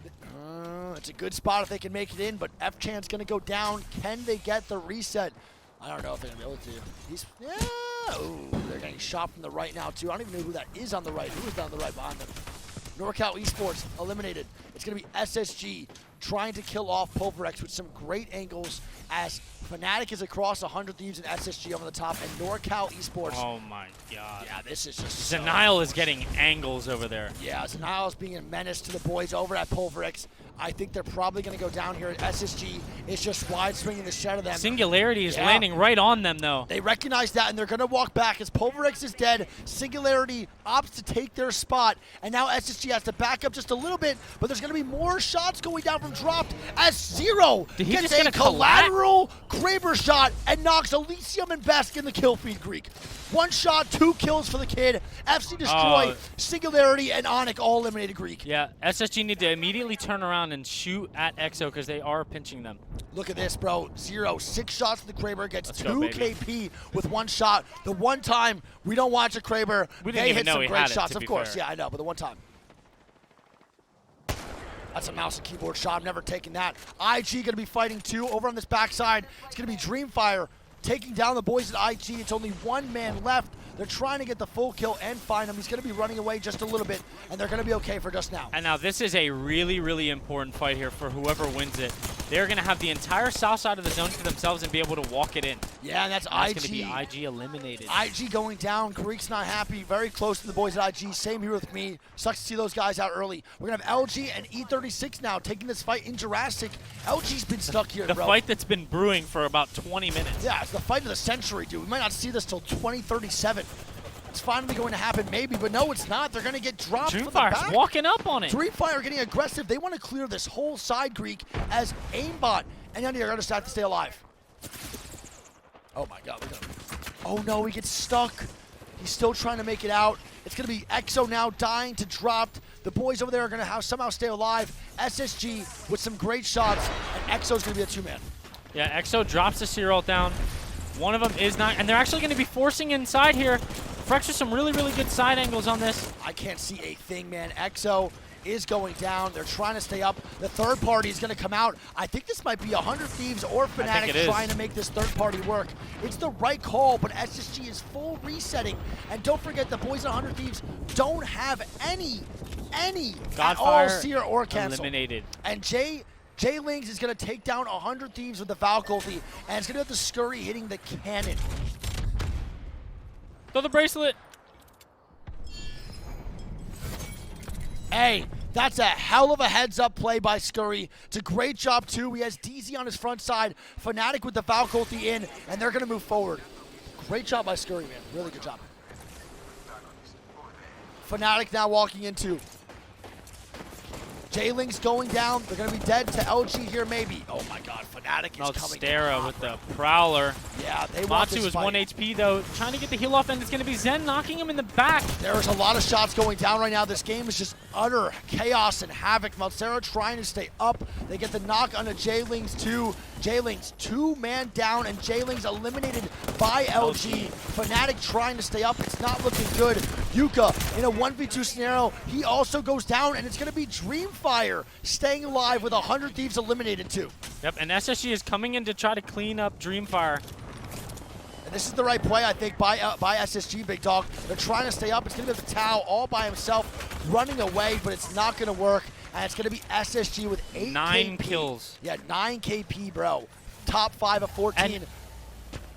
It's a good spot if they can make it in, but F-Chan's going to go down. Can they get the reset? I don't know if they're going to be able to. Yeah. Ooh, they're getting shot from the right now, too. I don't even know who that is on the right. Who is down the right behind them? NorCal Esports eliminated. It's going to be SSG trying to kill off Pulverex with some great angles as Fnatic is across 100 Thieves and SSG over the top, and NorCal Esports. Oh my god. Yeah, this is just so Zenile is getting angles over there. Yeah, Zenile is being a menace to the boys over at Pulverex. I think they're probably going to go down here. SSG is just wide swinging the shed of them. Singularity is Yeah. landing right on them though. They recognize that, and they're going to walk back as Pulverex is dead. Singularity opts to take their spot, and now SSG has to back up just a little bit, but there's going to be more shots going down from dropped as Zero Did he gets just a get a collateral Kraber shot and knocks Elysium and Besk in the kill feed Greek. One shot, 2 kills for the kid. FC Destroy, Singularity, and Onyx all eliminated Greek. Yeah, SSG need to immediately turn around and shoot at EXO because they are pinching them. Look at this, bro. Zero, 6 shots for the Kraber, gets Let's 2 go, baby. KP with 1 shot. The one time we don't watch a Kraber, We didn't they even hit know some he great had it, shots, to of be course. fair. Yeah, I know, but the one time. That's a mouse and keyboard shot. I'm never taking that. IG going to be fighting too. Over on this backside, it's going to be Dreamfire taking down the boys at IG. It's only 1 man left. They're trying to get the full kill and find him. He's going to be running away just a little bit, and they're going to be okay for just now. And now this is a really, really important fight here for whoever wins it. They're going to have the entire south side of the zone to themselves and be able to walk it in. Yeah, and that's That's IG. going to be IG eliminated. IG going down. Greek's not happy. Very close to the boys at IG. Same here with me. Sucks to see those guys out early. We're going to have LG and E36 now taking this fight in Jurassic. LG's been stuck here, The bro. fight that's been brewing for about 20 minutes. Yeah, it's the fight of the century, dude. We might not see this till 2037. It's finally going to happen, maybe, but no, it's not. They're going to get dropped from the Dreamfire's back. walking up on it. Dreamfire getting aggressive. They want to clear this whole side, Greek, as aimbot. And then they're going to have to stay alive. Oh, my God. Look at him. Oh, no, he gets stuck. He's still trying to make it out. It's going to be EXO now dying to drop. The boys over there are going to somehow stay alive. SSG with some great shots, and EXO's going to be a two-man. Yeah, EXO drops the Cyril down. One of them is not, and they're actually going to be forcing inside here. Frex with some really, really good side angles on this. I can't see a thing, man. EXO is going down. They're trying to stay up. The third party is going to come out. I think this might be 100 Thieves or Fnatic it is. trying to make this third party work. It's the right call, but SSG is full resetting. And don't forget, the boys at 100 Thieves don't have any at all Godfire seer or cancel. eliminated. And Jay Lings is going to take down 100 Thieves with the Valk ulti, and it's going to have the Scurry hitting the cannon. Throw the bracelet. Hey, that's a hell of a heads-up play by Scurry. It's a great job, too. He has DZ on his front side, Fnatic with the Valk ulti in, and they're going to move forward. Great job by Scurry, man. Really good job. Fnatic now walking into. J-Ling's going down. They're going to be dead to LG here, maybe. Oh, my God. Fnatic is coming Stera down. with the Prowler. Yeah, they want Matsu this is fight. 1 HP, though. Trying to get the heal off, and it's going to be Zen knocking him in the back. There's a lot of shots going down right now. This game is just utter chaos and havoc. Malsera trying to stay up. They get the knock onto J-Lings too. J-Lings two-man down, and J-Lings eliminated by LG. Fnatic trying to stay up. It's not looking good. Yuka in a 1v2 scenario. He also goes down, and it's going to be Dreamfire staying alive with 100 Thieves eliminated too. Yep, and SSG is coming in to try to clean up Dreamfire. And this is the right play, I think, by SSG, Big Dog. They're trying to stay up. It's going to be the Tau all by himself, running away, but it's not going to work. And it's going to be SSG with 8 9 KP. kills. Yeah, 9 KP, bro. Top 5 of 14. And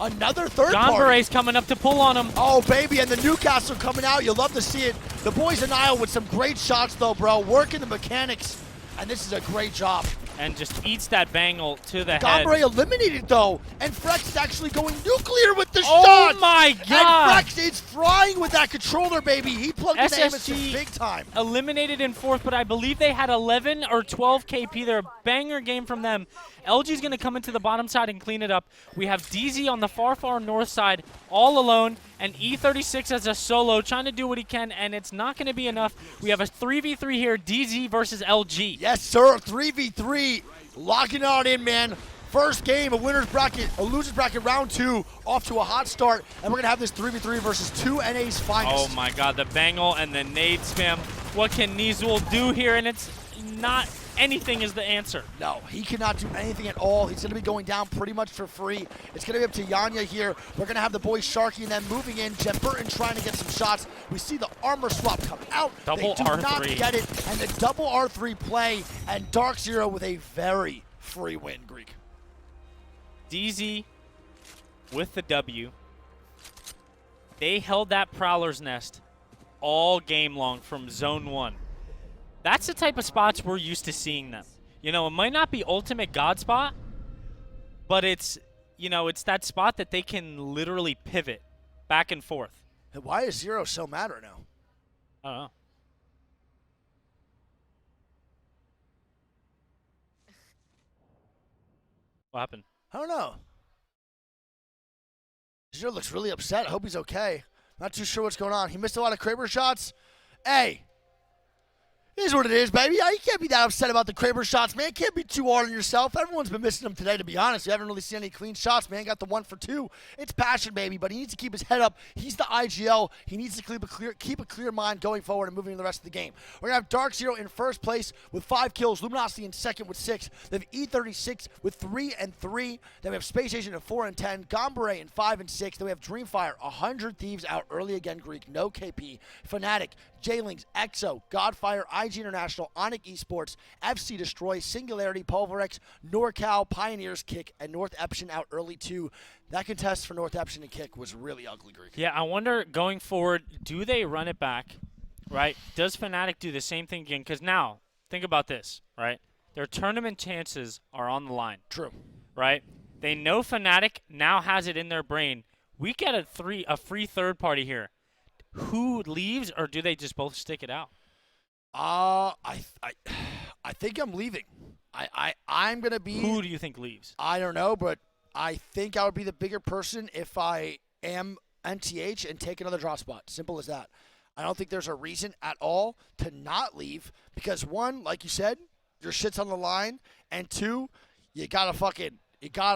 another third John party. Beret's coming up to pull on him. Oh, baby, and the Newcastle coming out. You love to see it. The boys in Nile with some great shots, though, bro. Working the mechanics. And this is a great job. And just eats that bangle to the head. Gombre eliminated, though. And Frex is actually going nuclear with the Oh shot. my God! And Frex is flying with that controller, baby. He plugged in SSG Amos big time. eliminated in fourth, but I believe they had 11 or 12 KP. They're a banger game from them. LG's going to come into the bottom side and clean it up. We have DZ on the far, far north side all alone, and E36 as a solo trying to do what he can, and it's not going to be enough. We have a 3v3 here, DZ versus LG. Yes, sir. 3v3. Locking it on in, man. First game, a winner's bracket, a loser's bracket, round 2, off to a hot start, and we're going to have this 3v3 versus 2 NA's finest. Oh my God, the bangle and the nade spam. What can Nizul do here? And it's not anything is the answer. No, he cannot do anything at all. He's going to be going down pretty much for free. It's going to be up to Yanya here. We're going to have the boys Sharky and then moving in. Jen Burton trying to get some shots. We see the armor swap come out. Double they do R3. not get it. And the double R3 play. And Dark Zero with a very free win, Greek. DZ with the W. They held that Prowler's Nest all game long from zone 1. That's the type of spots we're used to seeing them. You know, it might not be ultimate God spot, but it's, you know, it's that spot that they can literally pivot back and forth. And why is Zero so mad right now? I don't know. What happened? I don't know. Zero looks really upset. I hope he's okay. Not too sure what's going on. He missed a lot of Kraber shots. Hey, It is what it is, baby. You can't be that upset about the Kraber shots, man. Can't be too hard on yourself. Everyone's been missing them today, to be honest. You haven't really seen any clean shots, man. Got the 1 for 2. It's passion, baby, but he needs to keep his head up. He's the IGL. He needs to keep a clear mind going forward and moving the rest of the game. We're going to have Dark Zero in first place with 5 kills. Luminosity in second with 6. They have E36 with 3 and 3. Then we have Space Agent at 4 and 10. Gombere in 5 and 6. Then we have Dreamfire, 100 Thieves out early again, Greek. No KP. Fnatic, J-Links, EXO, Godfire, IG International, Onyx Esports, FC Destroy, Singularity, Pulverex, NorCal, Pioneers, Kick, and North Epson out early too. That contest for North Epson and Kick was really ugly, Greek. Yeah, I wonder going forward, do they run it back, right? Does Fnatic do the same thing again? Because now, think about this, right? Their tournament chances are on the line. True. Right? They know Fnatic now has it in their brain. We get a free third party here. Who leaves, or do they just both stick it out? I think I'm leaving. I'm gonna be. Who do you think leaves? I don't know, but I think I would be the bigger person if I am NTH and take another draw spot. Simple as that. I don't think there's a reason at all to not leave because one, like you said, your shit's on the line, and two, you gotta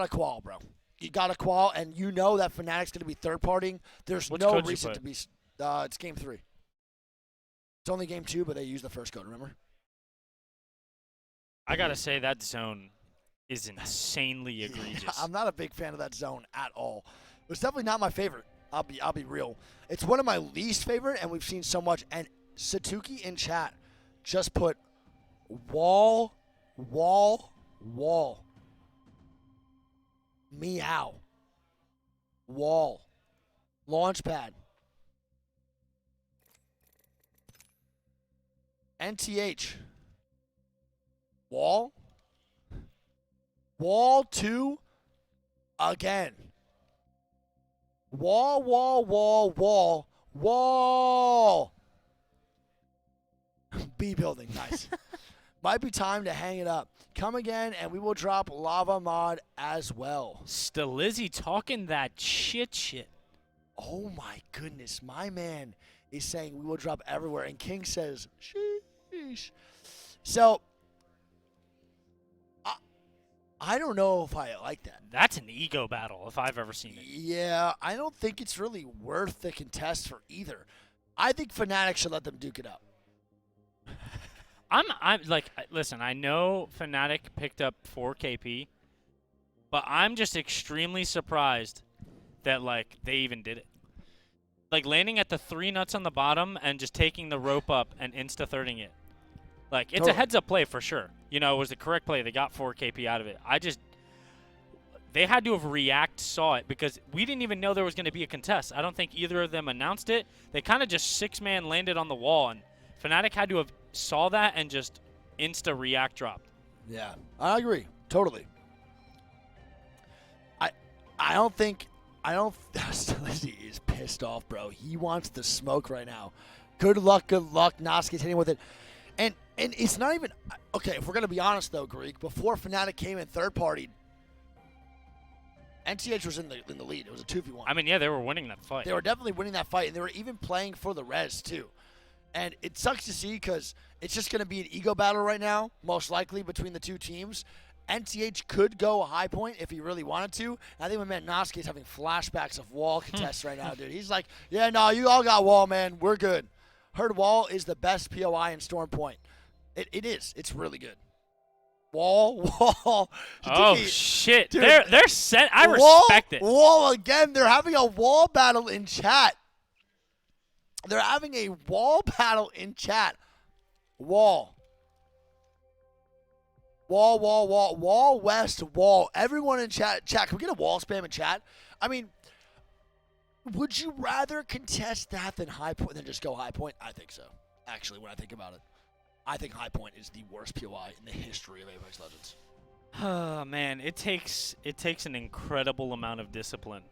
qual, bro. You gotta qual, and you know that Fnatic's gonna be third partying. There's Which no code you reason put? to be. It's game 3. It's only game 2, but they used the first code. Remember? I gotta say that zone is insanely egregious. I'm not a big fan of that zone at all. It's definitely not my favorite. I'll be real. It's one of my least favorite, and we've seen so much. And Satuki in chat just put wall, meow, wall, launchpad, NTH, wall 2 again. Wall. B building, nice. Might be time to hang it up. Come again, and we will drop Lava Mod as well. Stelizzi talking that shit. Oh my goodness, my man is saying we will drop everywhere, and King says, sheesh. So, I don't know if I like that. That's an ego battle if I've ever seen it. Yeah, I don't think it's really worth the contest for either. I think Fnatic should let them duke it up. I'm like, listen, I know Fnatic picked up 4 KP, but I'm just extremely surprised that, like, they even did it. Like, landing at the 3 nuts on the bottom and just taking the rope up and insta-thirding it. Like, it's a heads-up play for sure. You know, it was the correct play. They got 4 KP out of it. They had to have saw it because we didn't even know there was going to be a contest. I don't think either of them announced it. They kind of just 6-man landed on the wall, and Fnatic had to have saw that and just insta-react dropped. Yeah, I agree. Totally. I don't Stelizzi is pissed off, bro. He wants the smoke right now. Good luck. Noski's hitting with it. And it's not even okay, if we're gonna be honest though, Greek, before Fnatic came in third party, NTH was in the lead. It was a 2v1. I mean, yeah, they were winning that fight. They were definitely winning that fight, and they were even playing for the res too. And it sucks to see because it's just going to be an ego battle right now, most likely, between the two teams. NTH could go a high point if he really wanted to. I think my man Noski is having flashbacks of wall contests right now, dude. He's like, yeah, no, you all got wall, man. We're good. Heard wall is the best POI in Storm Point. It is. It's really good. Wall. Oh, shit. Dude, they're set. I respect it. Wall again. They're having a wall battle in chat. They're having a wall battle in chat. Wall. West, wall. Everyone in chat. Can we get a wall spam in chat? I mean, would you rather contest that than high point than just go high point? I think so. Actually, when I think about it, I think high point is the worst POI in the history of Apex Legends. Oh, man, it takes an incredible amount of discipline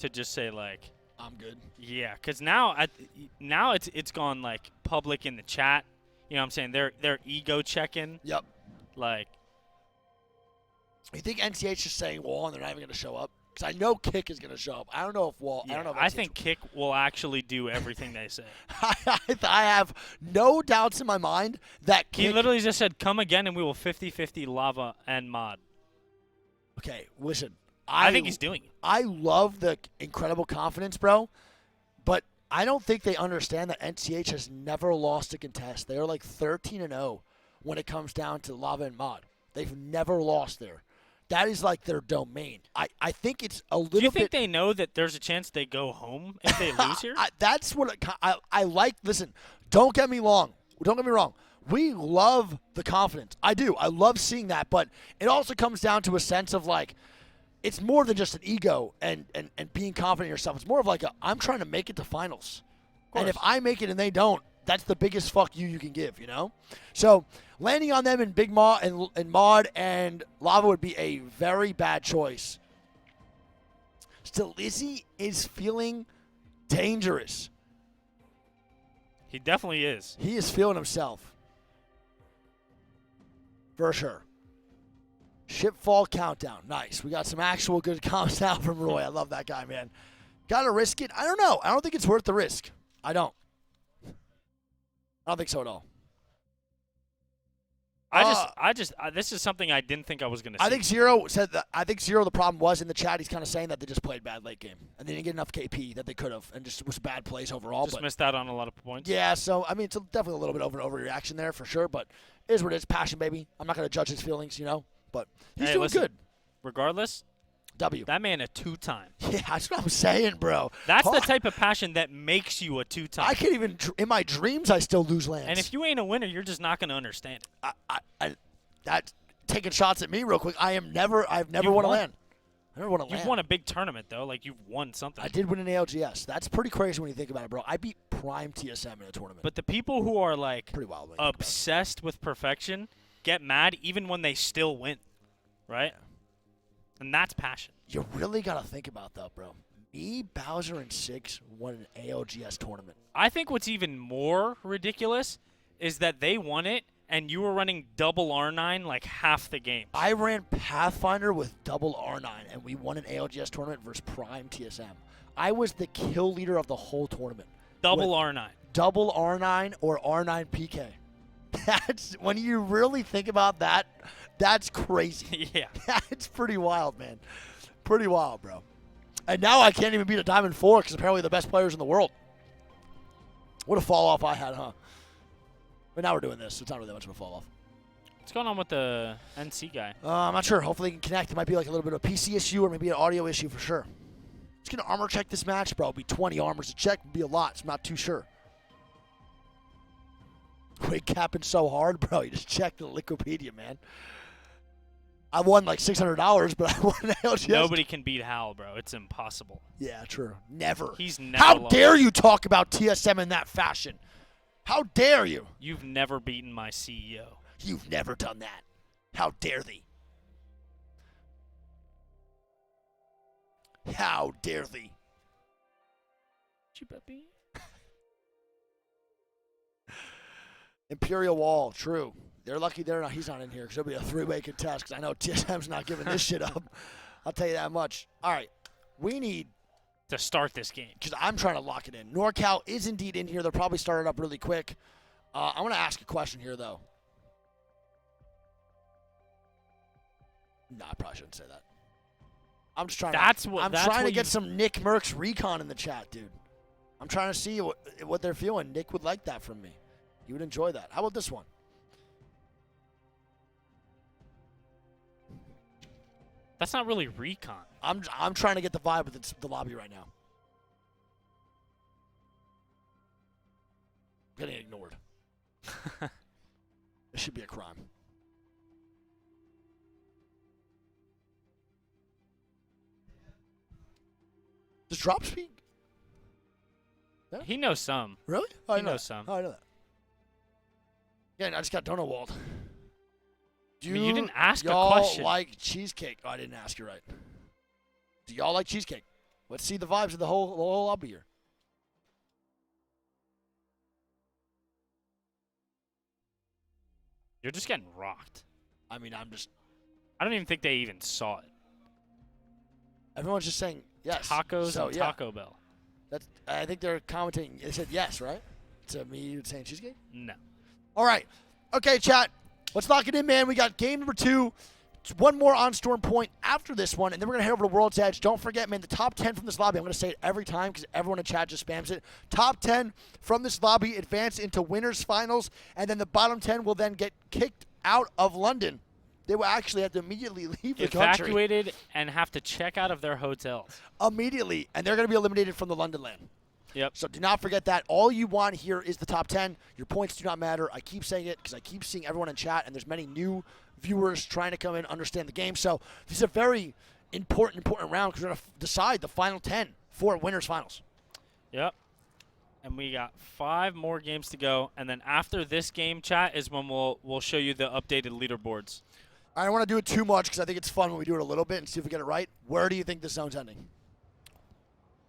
to just say, like, I'm good. yeah, because now it's gone, like, public in the chat. You know what I'm saying? They're ego checking. Yep. Like, You think NCH is saying wall and they're not even going to show up? Because I know Kick is going to show up. I don't know if Wall. I don't know. If I NCH think Kick will actually do everything they say. I have no doubts in my mind that Kick. He literally just said, "Come again, and we will 50-50 lava and mod." Okay, listen. I think he's doing it. I love the incredible confidence, bro. But I don't think they understand that NCH has never lost a contest. They are like 13-0 when it comes down to lava and mod. They've never lost there. That is like their domain. I think it's a little bit. Do you think they know that there's a chance they go home if they lose here? That's what I like. Listen, don't get me wrong. Don't get me wrong. We love the confidence. I do. I love seeing that. But it also comes down to a sense of like, it's more than just an ego and being confident in yourself. It's more of like I'm trying to make it to finals. And if I make it and they don't, that's the biggest fuck you can give, you know? So landing on them in Big Maw and Mod and Lava would be a very bad choice. Still, Lizzie is feeling dangerous. He definitely is. He is feeling himself. For sure. Shipfall countdown. Nice. We got some actual good comms now from Roy. I love that guy, man. Gotta risk it? I don't know. I don't think it's worth the risk. I don't think so at all. This is something I didn't think I was going to see. I think Zero said that. I think Zero, the problem was in the chat, he's kind of saying that they just played bad late game. And they didn't get enough KP that they could have. And just was bad plays overall. Just but missed out on a lot of points. yeah, so, I mean, it's definitely a little bit of an overreaction there for sure. But it is what it is. Passion, baby. I'm not going to judge his feelings, you know. But he's doing listen, good. Regardless, W. that man a two-time. Yeah, that's what I'm saying, bro. That's the type of passion that makes you a two-time. I can't even, in my dreams, I still lose lands. And if you ain't a winner, you're just not going to understand it. That taking shots at me real quick. I've never You've won a won- land. I never won a land. You've won a big tournament, though. Like, you've won something. I did win an ALGS. That's pretty crazy when you think about it, bro. I beat Prime TSM in a tournament. But the people who are, like, pretty wild. When you think about it. obsessed with perfection get mad even when they still win, right? And that's passion. You really got to think about that, bro. Me, Bowser, and Six won an ALGS tournament. I think what's even more ridiculous is that they won it, and you were running double R9 like half the game. I ran Pathfinder with double R9, and we won an ALGS tournament versus Prime TSM. I was the kill leader of the whole tournament. Double with R9. Double R9 or R9 PK. That's when you really think about that. That's crazy. Yeah. It's pretty wild, man. Pretty wild, bro. And now I can't even beat a Diamond 4 because apparently the best players in the world. What a fall off I had, huh? But now we're doing this, so it's not really much of a fall off. What's going on with the NC guy? I'm not sure. Hopefully he can connect. It might be like a little bit of a PC issue or maybe an audio issue for sure. Just going to armor check this match, bro. It'll be 20 armors to check. It'll be a lot, so I'm not too sure. Wait, capping so hard, bro. You just checked the Wikipedia, man. I won like $600, but I won LGS. Nobody can beat Hal, bro. It's impossible. Yeah, true. Never. He's never How lost. dare you talk about TSM in that fashion? How dare you? You've never beaten my CEO. You've never done that. How dare thee? How dare thee? Imperial Wall, true. They're lucky he's not in here because it'll be a three-way contest because I know TSM's not giving this shit up. I'll tell you that much. All right. We need to start this game. Because I'm trying to lock it in. NorCal is indeed in here. They'll probably start it up really quick. I want to ask a question here, though. No, I probably shouldn't say that. I'm just trying to get some Nick Merckx recon in the chat, dude. I'm trying to see what they're feeling. Nick would like that from me. He would enjoy that. How about this one? That's not really recon. I'm trying to get the vibe of the lobby right now. Getting ignored. It should be a crime. Does drop speak? Yeah? He knows some. Really? He knows some. Oh, I know that. Yeah, I just got donut walled. I mean, you didn't ask a y'all question. like cheesecake? Oh, I didn't ask you right. Do y'all like cheesecake? Let's see the vibes of the whole lobby here. You're just getting rocked. I mean, I don't even think they even saw it. Everyone's just saying yes. Tacos so, and yeah, Taco Bell. I think they're commenting. They said yes, right? To me saying cheesecake? No. All right. Okay, chat. Let's lock it in, man. We got game number 2. One more on Storm Point after this one, and then we're going to head over to World's Edge. Don't forget, man, the top 10 from this lobby, I'm going to say it every time because everyone in chat just spams it. Top 10 from this lobby advance into winners finals, and then the bottom 10 will then get kicked out of London. They will actually have to immediately leave the country. Evacuated and have to check out of their hotels. Immediately, and they're going to be eliminated from the London land. Yep. So do not forget that. All you want here is the top 10. Your points do not matter. I keep saying it because I keep seeing everyone in chat, and there's many new viewers trying to come in and understand the game. So this is a very important round because we're going to decide the final 10 for winners finals. Yep. And we got 5 more games to go, and then after this game, chat, is when we'll show you the updated leaderboards. I don't want to do it too much because I think it's fun when we do it a little bit and see if we get it right. Where do you think the zone's ending?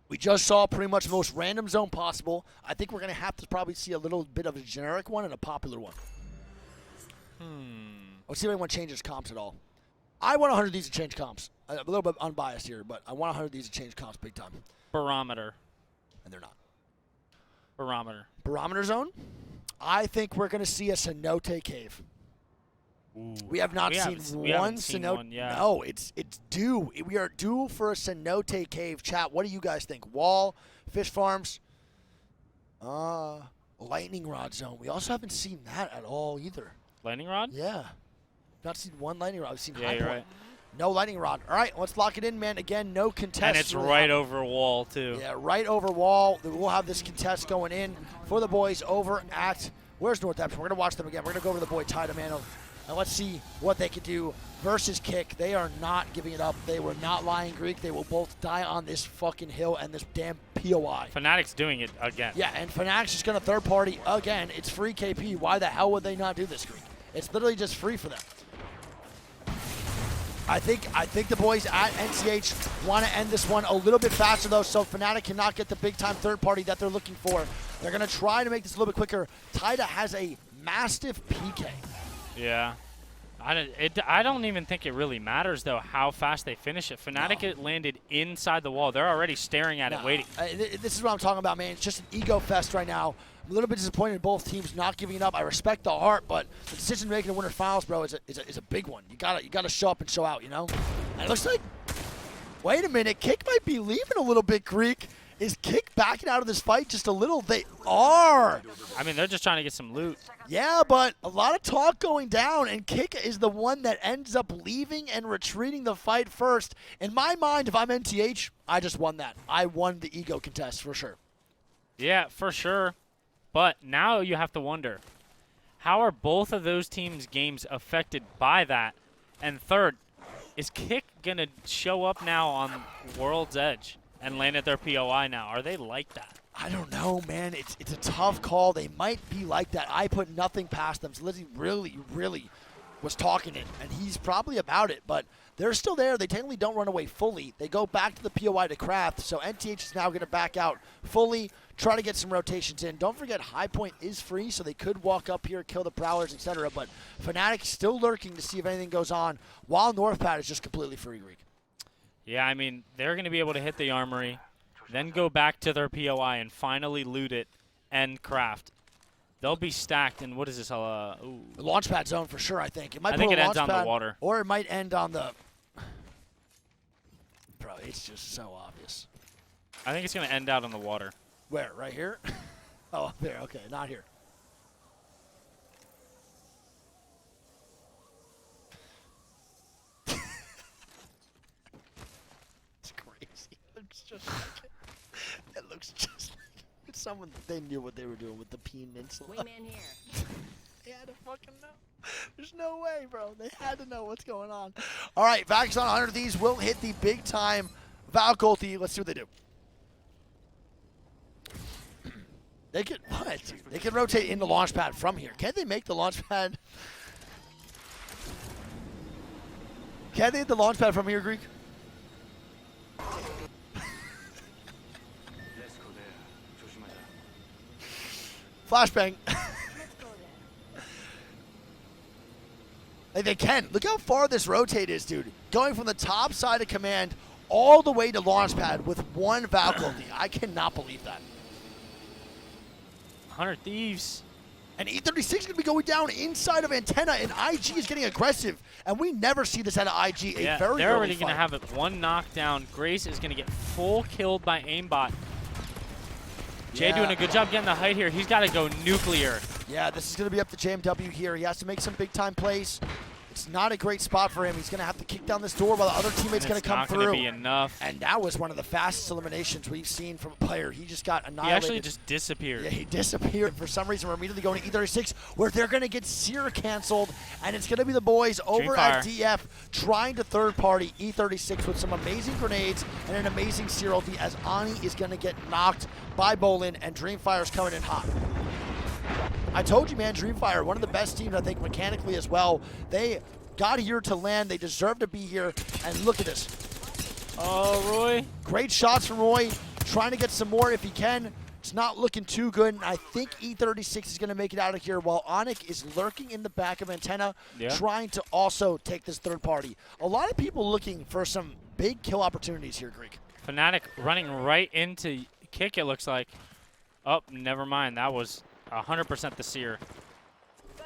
We just saw pretty much the most random zone possible. I think we're going to have to probably see a little bit of a generic one and a popular one. Let's see if anyone changes comps at all. I want 100 of these to change comps. I'm a little bit unbiased here, but I want 100 of these to change comps big time. Barometer. And they're not. Barometer. Barometer zone? I think we're going to see a cenote cave. We have not seen one cenote. Yeah. No, it's due. We are due for a cenote cave. Chat, what do you guys think? Wall, fish farms, lightning rod zone. We also haven't seen that at all either. Lightning rod? Yeah. Not seen one lightning rod. We've seen Yeah, high you're point. right. No lightning rod. All right, let's lock it in, man. Again, no contest. And it's right over wall, too. Yeah, right over wall. We'll have this contest going in for the boys over at, where's Northampton? We're going to watch them again. We're going to go over to the boy Ty DeMano. And let's see what they can do versus Kick. They are not giving it up. They were not lying Greek. They will both die on this fucking hill and this damn POI. Fnatic's doing it again. Yeah, and Fnatic's just going to third party again. It's free KP. Why the hell would they not do this, Greek? It's literally just free for them. I think the boys at NCH want to end this one a little bit faster, though, so Fnatic cannot get the big-time third party that they're looking for. They're going to try to make this a little bit quicker. Taida has a massive PK. Yeah. I don't even think it really matters, though, how fast they finish it. Fnatic it landed inside the wall. They're already staring at it, waiting. This is what I'm talking about, man. It's just an ego fest right now. I'm a little bit disappointed in both teams not giving it up. I respect the heart, but the decision making in winter finals, bro, is a big one. You gotta show up and show out, you know. And it looks like, wait a minute, Kick might be leaving a little bit. Greek, is Kick backing out of this fight just a little? They are. I mean, they're just trying to get some loot. Yeah, but a lot of talk going down, and Kick is the one that ends up leaving and retreating the fight first. In my mind, if I'm NTH, I just won that. I won the ego contest for sure. Yeah, for sure. But now you have to wonder, how are both of those teams' games affected by that? And third, is Kick going to show up now on World's Edge and land at their POI now? Are they like that? I don't know, man. It's a tough call. They might be like that. I put nothing past them. So Lizzie really was talking it, and he's probably about it. But they're still there. They technically don't run away fully. They go back to the POI to craft. So NTH is now going to back out fully, try to get some rotations in. Don't forget, High Point is free, so they could walk up here, kill the Prowlers, etc. But Fnatic still lurking to see if anything goes on, while Northpad is just completely free, Greek. Yeah, I mean, they're going to be able to hit the armory, then go back to their POI and finally loot it and craft. They'll be stacked, and what is this? The launchpad zone for sure, I think. It might I think put it a ends on the launchpad, water. or it might end on the... Bro, it's just so obvious. I think it's going to end out on the water. Where? Right here? Oh, there. Okay, not here. It's crazy. It looks just like it. It looks just like it. Someone, they knew what they were doing with the peninsula. Wingman here. They had to fucking know. There's no way, bro. They had to know what's going on. All right, Vax on 100 of these will hit the big time Valk ulti. Let's see what they do. They could what? They can rotate in the launch pad from here. Can they make the launch pad? Can they hit the launch pad from here, Greek? Let's go there. 조심하자. Flashbang. Let's go there. Like they can. Look how far this rotate is, dude. Going from the top side of command all the way to launch pad with one faculty. I cannot believe that. 100 Thieves. And E36 is going to be going down inside of Antenna, and IG is getting aggressive. And we never see this out of IG. Yeah, Very they're early already going to fight. have it one knockdown. Grace is going to get full killed by aimbot. Jay Yeah. doing a good job getting the height here. He's got to go nuclear. Yeah, this is going to be up to JMW here. He has to make some big-time plays. It's not a great spot for him. He's going to have to kick down this door while the other teammate's going to come It's not through. going to be enough. And that was one of the fastest eliminations we've seen from a player. He just got He annihilated. actually just disappeared. Yeah, he disappeared. For some reason, we're immediately going to E36, where they're going to get Sear canceled, and it's going to be the boys over at DF trying to third-party E36 with some amazing grenades and an amazing Sear ulti, as Ani is going to get knocked by Bolin, and Dreamfire's coming in hot. I told you, man, Dreamfire, one of the best teams, I think, mechanically as well. They got here to land. They deserve to be here, and look at this. Oh, Roy. Great shots from Roy, trying to get some more if he can. It's not looking too good, and I think E36 is going to make it out of here while Onyx is lurking in the back of Antenna, trying to also take this third party. A lot of people looking for some big kill opportunities here, Greek. Fnatic running right into Kick, it looks like. Oh, never mind. That was 100% the Seer.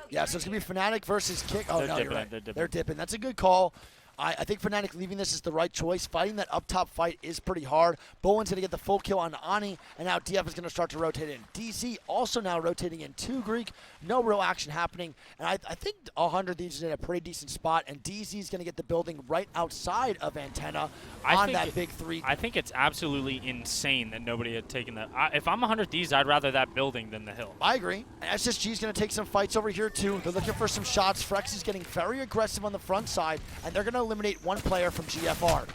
Yeah, so it's going to be Fnatic versus Kick. Oh, They're no, dipping you're it, right. they're dipping. They're dipping. That's a good call. I think Fnatic leaving this is the right choice. Fighting that up-top fight is pretty hard. Bowen's going to get the full kill on Ani, and now DF is going to start to rotate in. DC also now rotating in too, Greek. No real action happening, and I think 100 Thieves is in a pretty decent spot, and DC is going to get the building right outside of Antenna on that big 3. I think it's absolutely insane that nobody had taken that. If I'm 100 Thieves, I'd rather that building than the hill. I agree. SSG is going to take some fights over here, too. They're looking for some shots. Frex is getting very aggressive on the front side, and they're going to eliminate one player from GFR.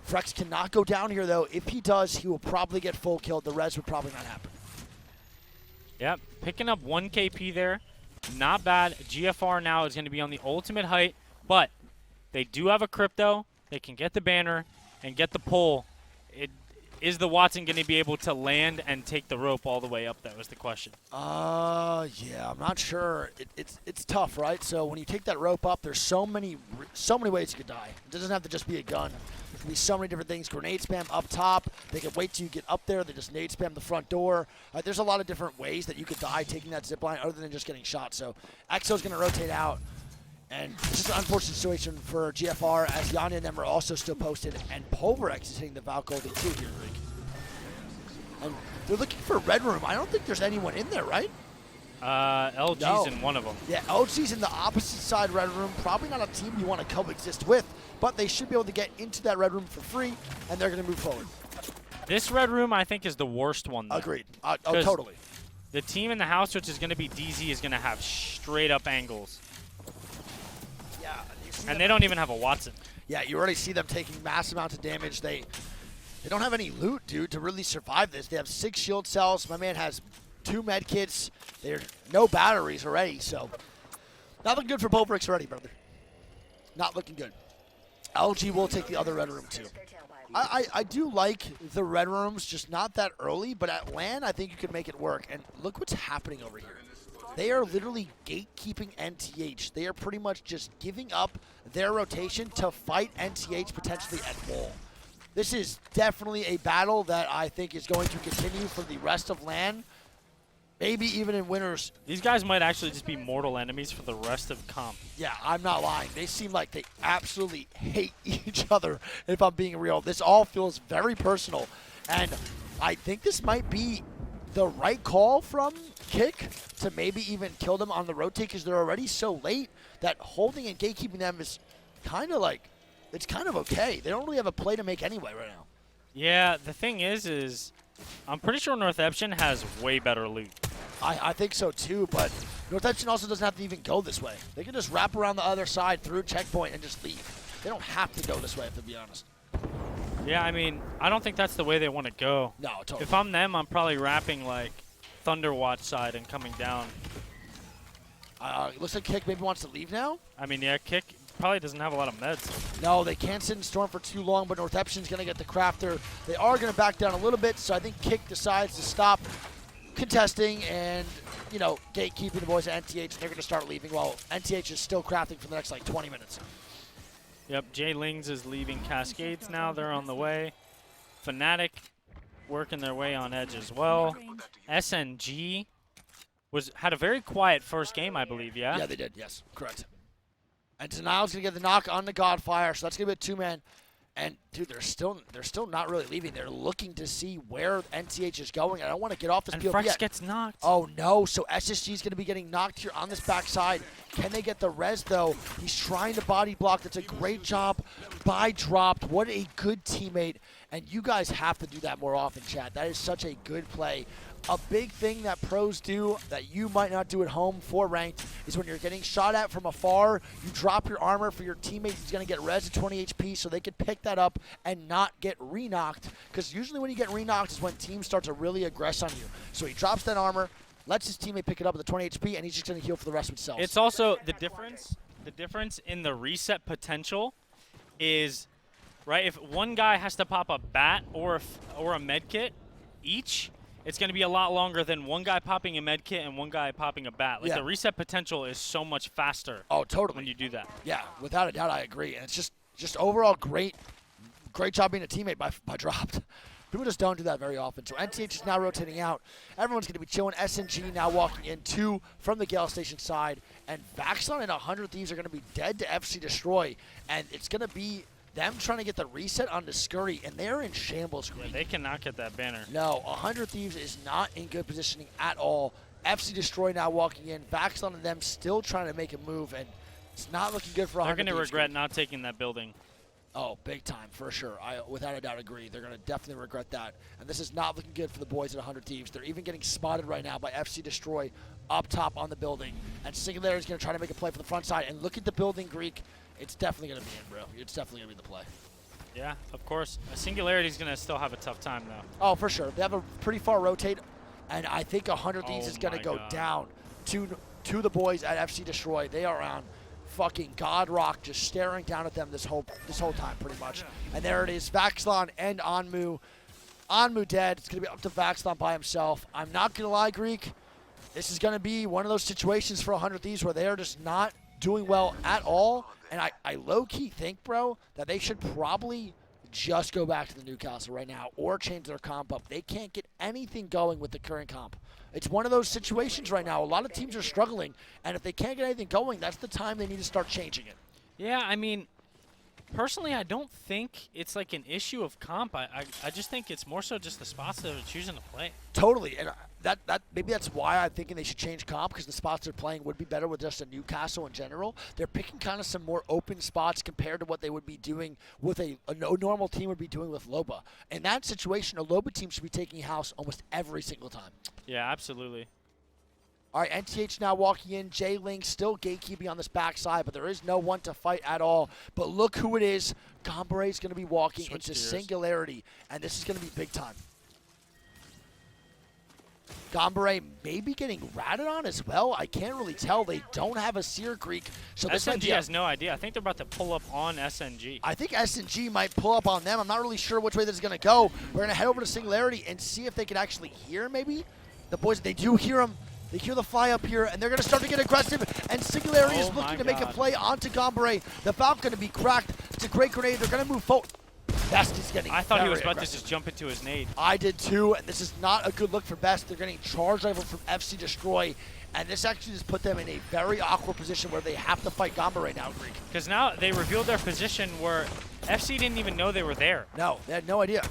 Frex cannot go down here, though. If he does, he will probably get full killed. The res would probably not happen. Yep, picking up 1 KP there. Not bad. GFR now is going to be on the ultimate height, but they do have a crypto. They can get the banner and get the pull. Is the Watson going to be able to land and take the rope all the way up? That was the question. Yeah, I'm not sure. It's tough, right? So when you take that rope up, there's so many ways you could die. It doesn't have to just be a gun. There can be so many different things. Grenade spam up top. They can wait till you get up there. They just nade spam the front door. There's a lot of different ways that you could die taking that zip line other than just getting shot. So EXO's going to rotate out. And it's just an unfortunate situation for GFR, as Yanya and them are also still posted, and Pulverex is hitting the Valkyrie too here, Rick. And they're looking for a red room. I don't think there's anyone in there, right? LG's in one of them. Yeah, LG's in the opposite side red room. Probably not a team you want to coexist with, but they should be able to get into that red room for free, and they're going to move forward. This red room, I think, is the worst one, though. Agreed. Totally. The team in the house, which is going to be DZ, is going to have straight-up angles. Yeah, and they don't even have a Watson. Yeah, you already see them taking mass amounts of damage. They don't have any loot, dude, to really survive this. They have 6 shield cells. My man has 2 med kits. There's no batteries already, so not looking good for Pulverex already, brother. Not looking good. LG will take the other red room, too. I do like the red rooms, just not that early, but at LAN, I think you could make it work. And look what's happening over here. They are literally gatekeeping NTH. They are pretty much just giving up their rotation to fight NTH potentially at wall. This is definitely a battle that I think is going to continue for the rest of LAN, maybe even in winners. These guys might actually just be mortal enemies for the rest of comp. Yeah, I'm not lying. They seem like they absolutely hate each other, if I'm being real. This all feels very personal, and I think this might be the right call from Kick to maybe even kill them on the rotate, because they're already so late that holding and gatekeeping them is kind of like, it's kind of okay. They don't really have a play to make anyway right now. Yeah, the thing is I'm pretty sure Northeption has way better loot. I think so too, but Northeption also doesn't have to even go this way. They can just wrap around the other side through checkpoint and just leave. They don't have to go this way, to be honest. Yeah, I mean, I don't think that's the way they want to go. No, totally. If I'm them, I'm probably wrapping like Thunderwatch side and coming down. Looks like Kick maybe wants to leave now. I mean, yeah, Kick probably doesn't have a lot of meds. No, they can't sit in Storm for too long, but Northeption's going to get the Crafter. They are going to back down a little bit, so I think Kick decides to stop contesting and, you know, gatekeeping the boys at NTH, and they're going to start leaving while NTH is still crafting for the next, like, 20 minutes. Yep, Jay Lings is leaving Cascades now. They're on the way. Fnatic working their way on edge as well. SNG had a very quiet first game, I believe, yeah? Yeah, they did. Yes, correct. And Denial's going to get the knock on the Godfire, so that's going to be a two-man. And, dude, they're still not really leaving. They're looking to see where NCH is going. I don't want to get off this And field Frex yet. gets knocked. Oh, no. So SSG is going to be getting knocked here on this backside. Can they get the res, though? He's trying to body block. That's a great job by Dropped. What a good teammate. And you guys have to do that more often, chat. That is such a good play. A big thing that pros do that you might not do at home for ranked is when you're getting shot at from afar, you drop your armor for your teammate who's going to get res at 20 HP so they could pick that up and not get re-knocked. Because usually when you get re-knocked is when teams start to really aggress on you. So he drops that armor, lets his teammate pick it up at the 20 HP, and he's just going to heal for the rest of himself. It's also the difference. The difference in the reset potential is, right, if one guy has to pop a bat or a med kit each, it's going to be a lot longer than one guy popping a med kit and one guy popping a bat. Like, Yeah. the reset potential is so much faster Oh, totally. when you do that. Yeah, without a doubt, I agree. And it's just overall great job being a teammate by Dropped. People just don't do that very often. So NTH is now rotating out. Everyone's going to be chilling. SNG now walking in, 2 from the Gale Station side. And Vaxon and 100 Thieves are going to be dead to FC Destroy. And it's going to be them trying to get the reset onto Scurry, and they're in shambles. Yeah, they cannot get that banner. No, 100 Thieves is not in good positioning at all. FC Destroy now walking in. Vaxon and them still trying to make a move, and it's not looking good for 100 They're going to Thieves. regret not taking that building. Oh, big time, for sure. I, without a doubt, agree. They're going to definitely regret that. And this is not looking good for the boys at 100 Thieves. They're even getting spotted right now by FC Destroy up top on the building. And Singularity is going to try to make a play for the front side. And look at the building, Greek. It's definitely going to be in, bro. It's definitely going to be the play. Yeah, of course. Singularity is going to still have a tough time, though. Oh, for sure. They have a pretty far rotate. And I think 100 Thieves Oh is going to my go God. down to the boys at FC Destroy. They are on fucking God Rock, just staring down at them this whole time, pretty much. And there it is, Vaxlon and Anmu. Anmu dead. It's gonna be up to Vaxlon by himself. I'm not gonna lie, Greek. This is gonna be one of those situations for 100 Thieves where they are just not doing well at all. And I low-key think, bro, that they should probably just go back to the Newcastle right now or change their comp up. They can't get anything going with the current comp. It's one of those situations right now. A lot of teams are struggling, and if they can't get anything going, that's the time they need to start changing it. Yeah, I mean, personally, I don't think it's like an issue of comp. I just think it's more so just the spots that they're choosing to play. Totally, and that maybe that's why I'm thinking they should change comp, because the spots they're playing would be better with just a Newcastle in general. They're picking kind of some more open spots compared to what they would be doing with a normal team would be doing with Loba. In that situation, a Loba team should be taking house almost every single time. Yeah, absolutely. All right, NTH now walking in. Jay Ling still gatekeeping on this backside, but there is no one to fight at all. But look who it is. Gombare is going to be walking Switch into gears. Singularity, and this is going to be big time. Gombare may be getting ratted on as well. I can't really tell. They don't have a Seer Greek, so this might SNG be has no idea. I think they're about to pull up on SNG. I think SNG might pull up on them. I'm not really sure which way this is going to go. We're going to head over to Singularity and see if they can actually hear maybe. The boys, they do hear him. They hear the fly up here, and they're going to start to get aggressive. And Singularity is Oh looking my to make a God. play onto Gombare. The Falcon going to be cracked. It's a great grenade. They're going to move forward. Best is getting I thought he was very about to aggressive. just jump into his nade. I did too, and this is not a good look for Best. They're getting charged over from FC Destroy, and this actually just put them in a very awkward position where they have to fight Gombare now, Greek. Because now they revealed their position where FC didn't even know they were there. No, they had no idea.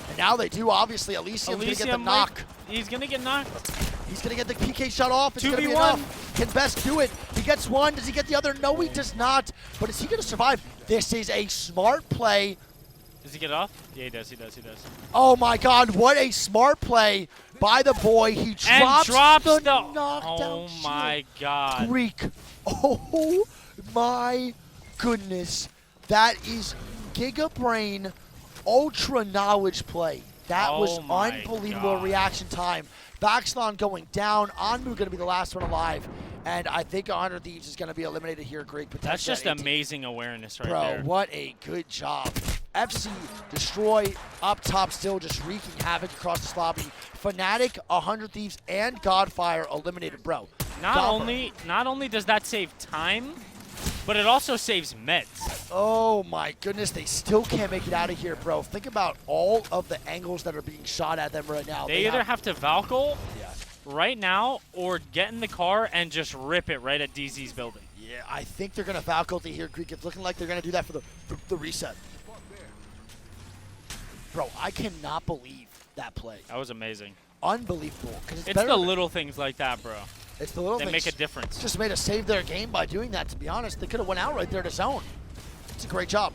And now they do, obviously. Elysium's going to get the Elysium knock. He's going to get knocked. He's going to get the PK shot off. It's going to be 2v1. enough. Can Best do it? He gets one. Does he get the other? No, he does not. But is he going to survive? This is a smart play. Does he get it off? Yeah, he does. He does. He does. Oh, my God. What a smart play by the boy. He And drops, the knockdown. knockdown Oh my God. Greek. Oh, my goodness. That is Giga Brain ultra knowledge play. That was Oh my unbelievable God. reaction time. Vaxlon going down. Anmu going to be the last one alive. And I think 100 Thieves is going to be eliminated here, Greek. That's just 18. amazing awareness right Bro, there. what a good job. FC Destroy up top still just wreaking havoc across this lobby. Fnatic, 100 Thieves, and Godfire eliminated, bro. Not only does that save time, but it also saves meds. Oh my goodness, they still can't make it out of here, bro. Think about all of the angles that are being shot at them right now. They either have to Valkyrie Yeah. right now or get in the car and just rip it right at DZ's building. Yeah, I think they're going to faculty here, Greek. It's looking like they're going to do that for the reset. Bro, I cannot believe that play. That was amazing. Unbelievable. It's It's better the than- little things like that, bro. It's the little They things. make a difference. Just made us save their game by doing that, to be honest. They could have went out right there to zone. It's a great job.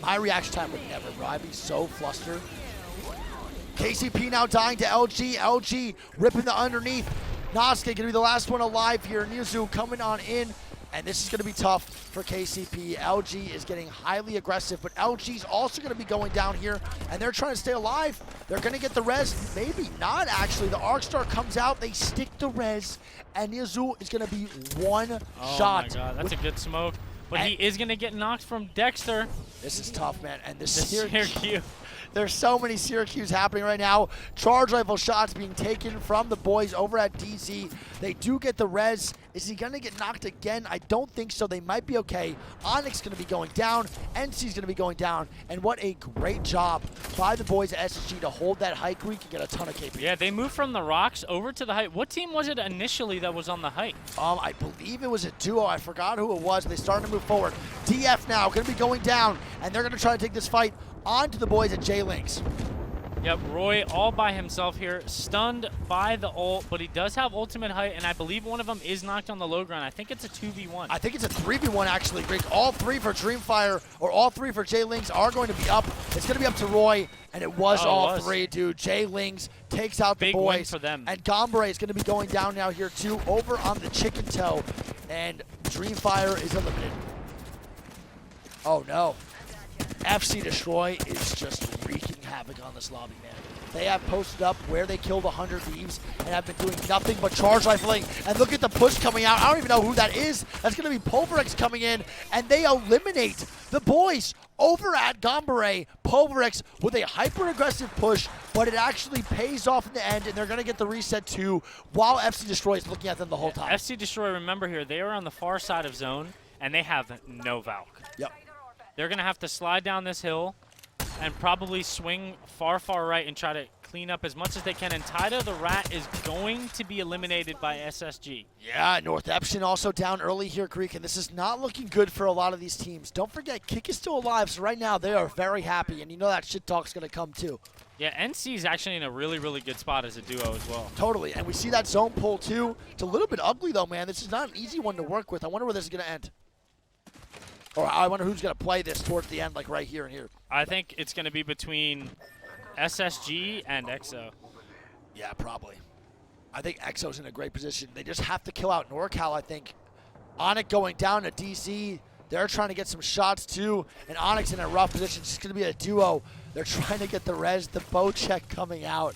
My reaction time would never, bro. I'd be so flustered. KCP now dying to LG. LG ripping the underneath. Nosuke going to be the last one alive here. Nizu coming on in. And this is going to be tough for KCP. LG is getting highly aggressive, but LG's also going to be going down here, and they're trying to stay alive. They're going to get the res. Maybe not, actually. The Arc Star comes out. They stick the res, and Nizu is going to be one shot. Oh, my God. That's a good smoke. But he And- is going to get knocked from Dexter. This is tough, man. And this The Syracuse. There's so many Syracuse happening right now. Charge rifle shots being taken from the boys over at DZ. They do get the res. Is he going to get knocked again? I don't think so. They might be okay. Onyx going to be going down. NC's going to be going down. And what a great job by the boys at SSG to hold that height. We can get a ton of KP. Yeah, they moved from the rocks over to the height. What team was it initially that was on the height? I believe it was a duo. I forgot who it was. They started to move forward. DF now going to be going down. And they're going to try to take this fight onto the boys at J-Links. Yep, Roy all by himself here, stunned by the ult, but he does have ultimate height, and I believe one of them is knocked on the low ground. I think it's a 2v1. I think it's a 3v1 actually, Greek. All three for Dreamfire, or all three for J-Links are going to be up. It's going to be up to Roy, and it was all three, dude. J-Links takes out the Big win boys. for them. And Gombre is going to be going down now here too, over on the Chicken Toe. And Dreamfire is eliminated. Oh no. FC Destroy is just wreaking havoc on this lobby, man. They have posted up where they killed 100 Thieves and have been doing nothing but charge rifling. And look at the push coming out. I don't even know who that is. That's going to be Pulverex coming in, and they eliminate the boys over at Gombre. Pulverex with a hyper-aggressive push, but it actually pays off in the end, and they're going to get the reset too, while FC Destroy is looking at them the whole time. FC Destroy, remember here, they are on the far side of zone, and they have no Valk. Yep. They're going to have to slide down this hill and probably swing far, far right and try to clean up as much as they can. And Tida the Rat is going to be eliminated by SSG. Yeah, North Epson also down early here, Greek, and this is not looking good for a lot of these teams. Don't forget, Kick is still alive, so right now they are very happy, and you know that shit talk's going to come too. Yeah, NC is actually in a really, really good spot as a duo as well. Totally, and we see that zone pull too. It's a little bit ugly though, man. This is not an easy one to work with. I wonder where this is going to end. Or I wonder who's going to play this towards the end, like right here and here. I think it's going to be between SSG and EXO. Yeah, probably. I think EXO's in a great position. They just have to kill out NorCal, I think. Onyx going down to DC. They're trying to get some shots too. And Onyx in a rough position. It's going to be a duo. They're trying to get the res. The bow check coming out.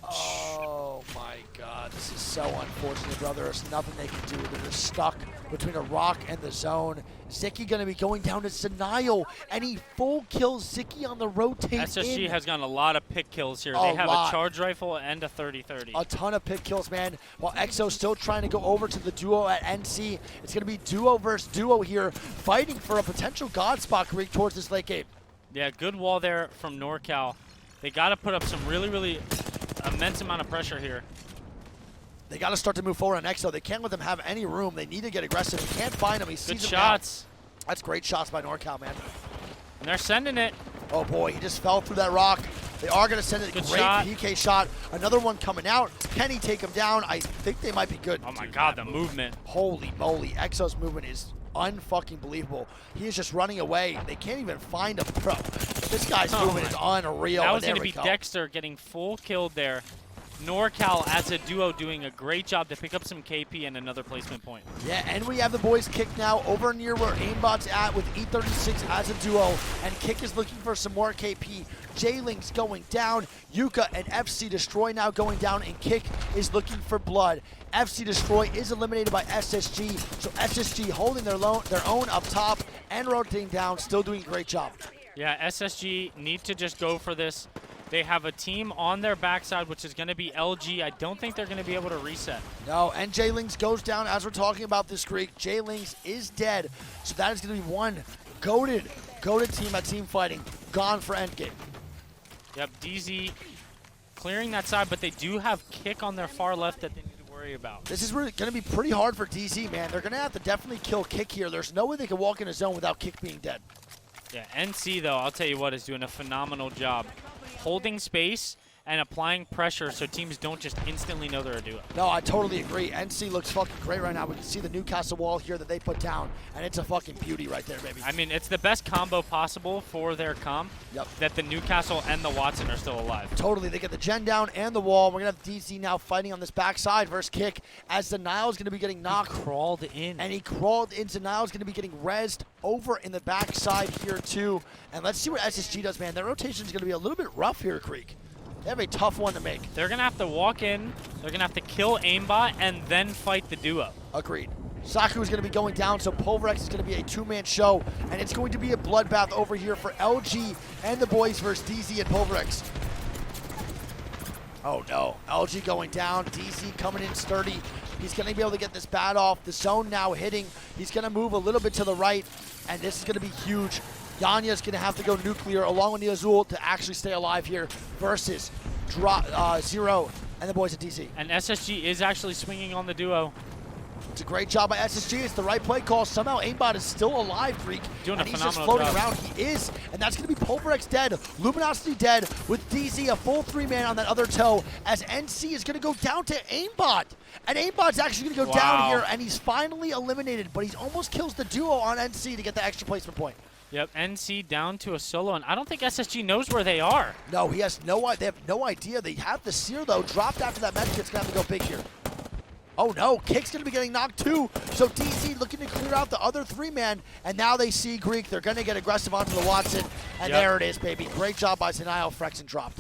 Oh my God, this is so unfortunate, brother. There's nothing they can do. They're just stuck between a rock and the zone. Ziki gonna be going down to Zenile, and he full kills Ziki on the rotate SSG in. has gotten a lot of pick kills here. A They have lot. a charge rifle and a 30-30. A ton of pick kills, man. While EXO's still trying to go over to the duo at NC. It's gonna be duo versus duo here, fighting for a potential God spot Greek towards this late game. Yeah, good wall there from NorCal. They got to put up some really, really immense amount of pressure here. They got to start to move forward on EXO. They can't let them have any room. They need to get aggressive. They can't find him. He sees Good him now. shots. That's great shots by NorCal, man. And they're sending it. Oh boy, he just fell through that rock. They are going to send it. Good Great shot. PK shot. Another one coming out. Can he take him down? I think they might be good. Oh my Dude, God, that the move. movement. Holy moly. EXO's movement is unfucking believable. He is just running away. They can't even find him, bro. This guy's Oh movement is unreal. That And was there going to we be go. Dexter getting full killed there. NorCal as a duo doing a great job to pick up some KP and another placement point. Yeah, and we have the boys Kick now over near where Aimbot's at with E36 as a duo, and Kick is looking for some more KP. J-Link's going down, Yuka and FC Destroy now going down, and Kick is looking for blood. FC Destroy is eliminated by SSG, so SSG holding their own up top and rotating down, still doing a great job. Yeah, SSG need to just go for this. They have a team on their backside, which is going to be LG. I don't think they're going to be able to reset. No, and J-Lings goes down as we're talking about this Greek. J-Lings is dead, so that is going to be one goated team at team fighting. Gone for endgame. Yep, DZ clearing that side, but they do have Kick on their far left that they need to worry about. This is really going to be pretty hard for DZ, man. They're going to have to definitely kill Kick here. There's no way they can walk in a zone without Kick being dead. Yeah, NC, though, I'll tell you what, is doing a phenomenal job holding space and applying pressure so teams don't just instantly know they're a duo. No, I totally agree. NC looks fucking great right now. We can see the Newcastle wall here that they put down, and it's a fucking beauty right there, baby. I mean, it's the best combo possible for their comp. Yep. That the Newcastle and the Watson are still alive. Totally. They get the gen down and the wall. We're going to have DC now fighting on this backside versus Kick as the Nile's going to be getting knocked. He crawled in. And he crawled into Nile's going to be getting rezzed over in the backside here, too. And let's see what SSG does, man. Their rotation is going to be a little bit rough here, Creek. They have a tough one to make. They're going to have to walk in. They're going to have to kill aimbot and then fight the duo. Agreed. Saku is going to be going down, so Pulverex is going to be a two-man show, and it's going to be a bloodbath over here for LG and the boys versus DZ and Pulverex. Oh no, LG going down, DZ coming in sturdy. He's going to be able to get this bat off. The zone now hitting. He's going to move a little bit to the right, and this is going to be huge. Yanya's going to have to go nuclear along with the Azul to actually stay alive here versus Zero and the boys at DC. And SSG is actually swinging on the duo. It's a great job by SSG. It's the right play call. Somehow aimbot is still alive, Greek. Doing and a he's just phenomenal floating job. around. He is, and that's going to be Pulverex dead. Luminosity dead with DZ a full three-man on that other toe as NC is going to go down to aimbot. And aimbot's actually going to go down here, and he's finally eliminated, but he's almost kills the duo on NC to get the extra placement point. Yep, NC down to a solo, and I don't think SSG knows where they are. No, he has no idea. They have no idea. They have the Seer, though, dropped after that medkit. It's going to have to go big here. Oh no, Kick's going to be getting knocked too. So DC looking to clear out the other three-man, and now they see Greek. They're going to get aggressive onto the Watson, and there it is, baby. Great job by Zenile. Frexen dropped.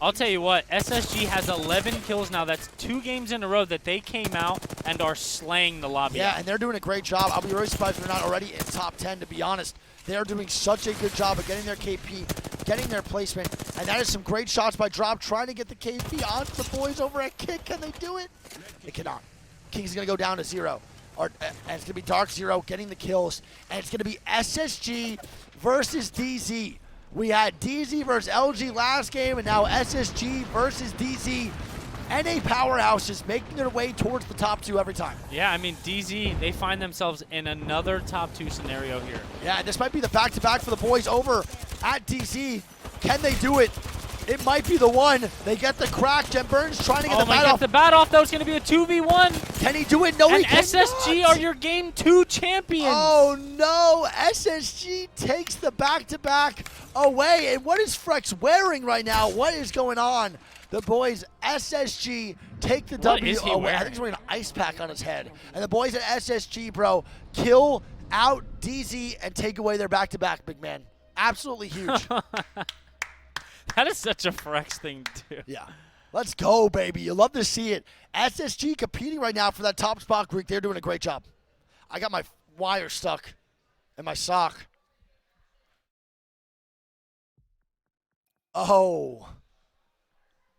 I'll tell you what, SSG has 11 kills now. That's 2 games in a row that they came out and are slaying the lobby. Yeah, and they're doing a great job. I'll be really surprised if they're not already in top 10, to be honest. They're doing such a good job of getting their KP, getting their placement, and that is some great shots by Drop, trying to get the KP onto the boys over at Kick. Can they do it? They cannot. King's going to go down to 0. And it's going to be Dark Zero getting the kills, and it's going to be SSG versus DZ. We had DZ versus LG last game, and now SSG versus DZ. NA powerhouses making their way towards the top 2 every time. Yeah, I mean, DZ, they find themselves in another top 2 scenario here. Yeah, this might be the back-to-back for the boys over at DZ. Can they do it? It might be the one. They get the crack. Jen Burns trying to get the bat off. The bat off, though. It's going to be a 2v1. Can he do it? No, and he cannot. SSG are your Game 2 champions. Oh, no. SSG takes the back-to-back away. And what is Frex wearing right now? What is going on? The boys, SSG, take the W is he away. I wearing? think he's wearing an ice pack on his head. And the boys at SSG, bro, kill out DZ and take away their back-to-back, big man. Absolutely huge. That is such a Frex thing to do. Yeah. Let's go, baby. You love to see it. SSG competing right now for that top spot, Greek. They're doing a great job. I got my wire stuck in my sock. Oh.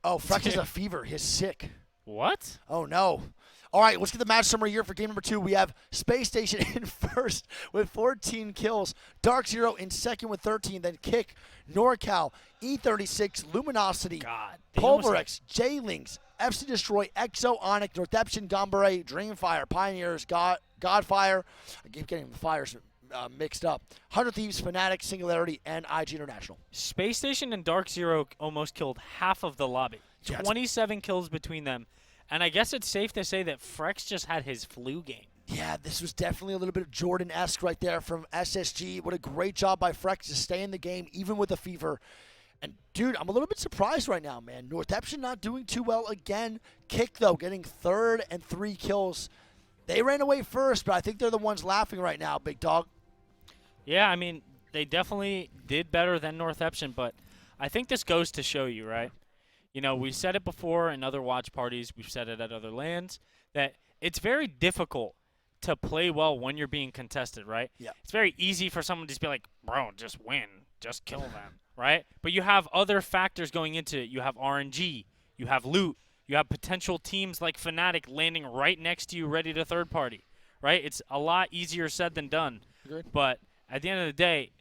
Oh, Frex has a fever. He's sick. What? Oh, no. All right, let's get the match summary here for game number 2. We have Space Station in first with 14 kills. Dark Zero in second with 13. Then Kick, NorCal, E36, Luminosity, Pulverex, J-Lings, FC Destroy, Exo, Onyx, Northeption, Gombare, Dreamfire, Pioneers, Godfire. I keep getting the fires mixed up. 100 Thieves, Fnatic, Singularity, and IG International. Space Station and Dark Zero almost killed half of the lobby. Yeah, 27 kills between them. And I guess it's safe to say that Frex just had his flu game. Yeah, this was definitely a little bit of Jordan-esque right there from SSG. What a great job by Frex to stay in the game, even with a fever. And, dude, I'm a little bit surprised right now, man. Northeption not doing too well again. Kick, though, getting 3rd and 3 kills. They ran away first, but I think they're the ones laughing right now, big dog. Yeah, I mean, they definitely did better than Northeption, but I think this goes to show you, right? You know, we said it before in other watch parties. We've said it at other lands that it's very difficult to play well when you're being contested, right? Yeah. It's very easy for someone to just be like, bro, just win. Just kill them, right? But you have other factors going into it. You have RNG, you have loot, you have potential teams like Fnatic landing right next to you ready to third party, right? It's a lot easier said than done. Agreed. But at the end of the day,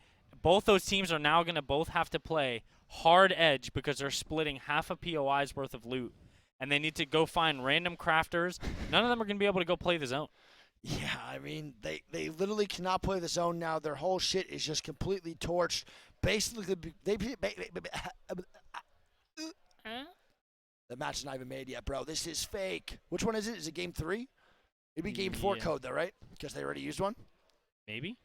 both those teams are now going to both have to play hard edge because they're splitting half a POI's worth of loot. And they need to go find random crafters. None of them are going to be able to go play the zone. Yeah, I mean, they literally cannot play the zone now. Their whole shit is just completely torched. Basically, the match is not even made yet, bro. This is fake. Which one is it? Is it game 3? It'd be game 4 Yeah. code, though, right? Because they already used one. Maybe?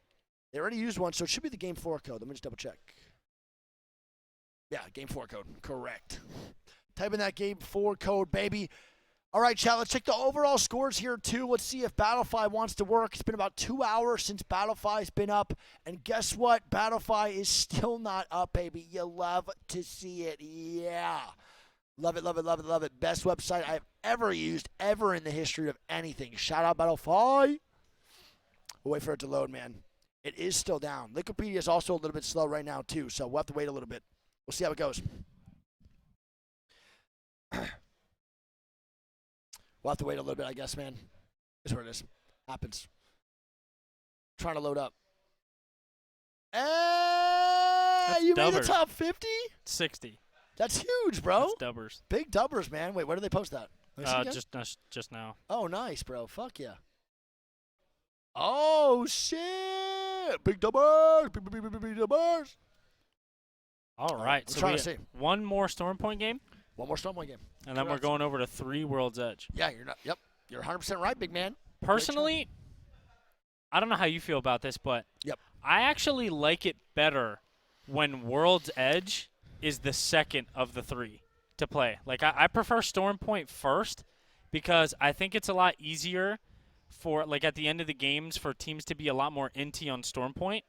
They already used one, so it should be the game 4 code. Let me just double check. Yeah, game 4 code. Correct. Type in that game 4 code, baby. All right, chat, let's check the overall scores here, too. Let's see if Battlefy wants to work. It's been about 2 hours since Battlefy's been up. And guess what? Battlefy is still not up, baby. You love to see it. Yeah. Love it, love it, love it, love it. Best website I've ever used, ever in the history of anything. Shout out Battlefy. We'll wait for it to load, man. It is still down. Wikipedia is also a little bit slow right now, too, so we'll have to wait a little bit. We'll see how it goes. We'll have to wait a little bit, I guess, man. Is what it is. Happens. Trying to load up. Hey, you made the dubbers. top 50? 60. That's huge, bro. That's dubbers. Big dubbers, man. Wait, where did they post that? Let me see again? Just now. Oh, nice, bro. Fuck yeah. Oh, shit. Big dubbers. Big dubbers. All right. I'm So trying we to see. one more Storm Point game, One more Stormpoint game. and then we're Correct. going over to 3 World's Edge. Yeah, you're not. Yep. You're 100% right, big man. Personally, I don't know how you feel about this, but Yep. I actually like it better when World's Edge is the second of the 3 to play. Like, I prefer Storm Point first because I think it's a lot easier for, like, at the end of the games for teams to be a lot more inty on Storm Point.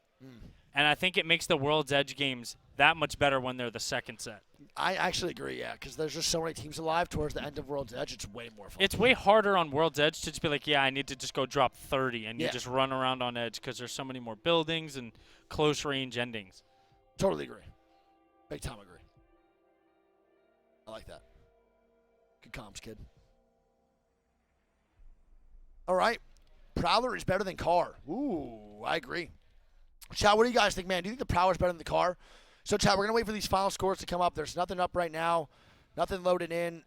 And I think it makes the World's Edge games that much better when they're the second set. I actually agree, yeah, because there's just so many teams alive towards the end of World's Edge. It's way more fun. It's way harder on World's Edge to just be like, yeah, I need to just go drop 30, and Yeah. you just run around on Edge because there's so many more buildings and close range endings. Totally agree. Big time agree. I like that. Good comms, kid. All right. Prowler is better than Car. Ooh, I agree. Chat, what do you guys think, man? Do you think the Prowler is better than the Car? So, chat, we're going to wait for these final scores to come up. There's nothing up right now. Nothing loaded in.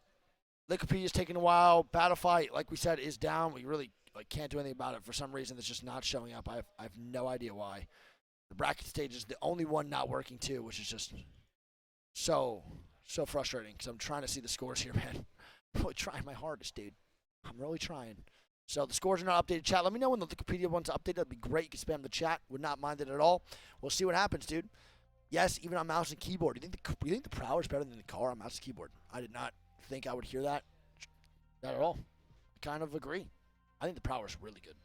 Wikipedia's taking a while. Battlefy, like we said, is down. We really can't do anything about it. For some reason, it's just not showing up. I have no idea why. The bracket stage is the only one not working, too, which is just so frustrating because I'm trying to see the scores here, man. I'm really trying my hardest, dude. I'm really trying. So the scores are not updated. Chat, let me know when the Wikipedia one's updated. That'd be great. You can spam the chat. Would not mind it at all. We'll see what happens, dude. Yes, even on mouse and keyboard. Do you think the Prowler is better than the Car on mouse and keyboard? I did not think I would hear that at all. I kind of agree. I think the Prowler is really good.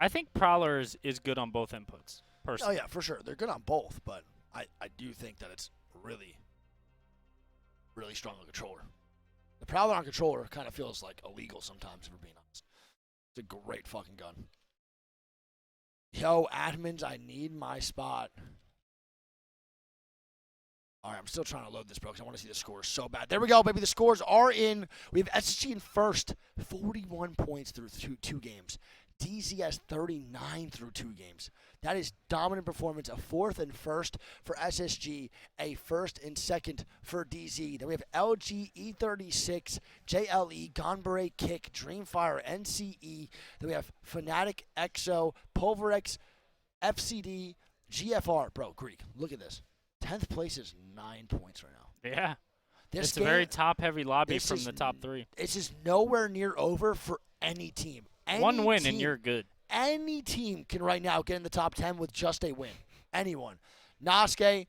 I think Prowler is good on both inputs, Oh, personally. yeah, for sure. They're good on both, but I do think that it's really, really strong on controller. The Prowler on controller kind of feels like illegal sometimes, if we're being honest. It's a great fucking gun. Yo, admins, I need my spot. All right, I'm still trying to load this, bro, because I want to see the scores so bad. There we go, baby. The scores are in. We have SSG in first, 41 points through two games. DZ has 39 through 2 games. That is dominant performance, a fourth and first for SSG, a first and second for DZ. Then we have LG, E36, JLE, Gonbare, Kick, Dreamfire, NCE. Then we have Fnatic, EXO, Pulverex, FCD, GFR. Bro, Greek, look at this. 10th place is 9 points right now. Yeah. This It's a game, very top-heavy lobby this from is the top 3. This is nowhere near over for any team. One win team, and you're good. Any team can right now get in the top 10 with just a win. Anyone. Nosuke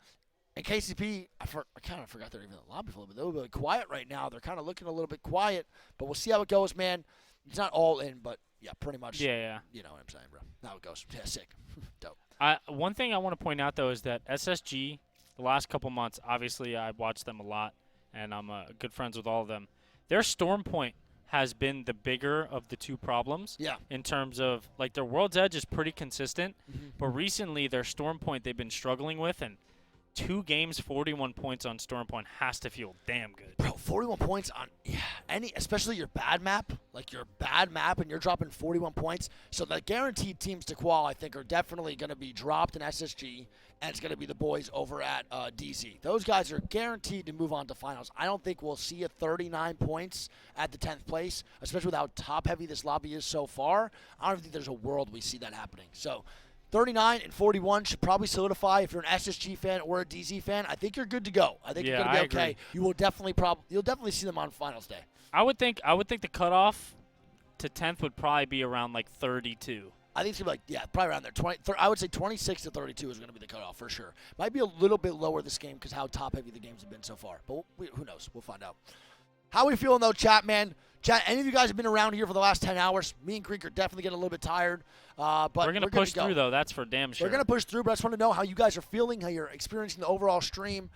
and KCP, I kind of forgot they're even in the lobby for a little bit. They're a little bit quiet right now. They're kind of looking a little bit quiet, but we'll see how it goes, man. It's not all in, but yeah, pretty much. Yeah. You know what I'm saying, bro. Now it goes. Yeah, sick. Dope. One thing I want to point out, though, is that SSG, the last couple months, obviously I watched them a lot, and I'm good friends with all of them. Their Storm Point has been the bigger of the 2 problems. Yeah. In terms of, like, their World's Edge is pretty consistent, but recently their Storm Point they've been struggling with, and 2 games, 41 points on Storm Point has to feel damn good. Bro, 41 points on especially your bad map, like your bad map, and you're dropping 41 points. So the guaranteed teams to qual, I think, are definitely going to be dropped in SSG, and it's going to be the boys over at DZ. Those guys are guaranteed to move on to finals. I don't think we'll see a 39 points at the 10th place, especially with how top-heavy this lobby is so far. I don't think there's a world we see that happening. So 39 and 41 should probably solidify. If you're an SSG fan or a DZ fan, I think you're good to go. I think you're going to be okay. Agree. You will you'll definitely see them on finals day. I would think the cutoff to 10th would probably be around like 32. I think it's going to be probably around there. I would say 26 to 32 is going to be the cutoff for sure. Might be a little bit lower this game because how top-heavy the games have been so far. But who knows? We'll find out. How we feeling, though, chat, man? Chat, any of you guys have been around here for the last 10 hours? Me and Greek are definitely getting a little bit tired. But we're going to push through, though. That's for damn sure. We're going to push through, but I just want to know how you guys are feeling, how you're experiencing the overall stream.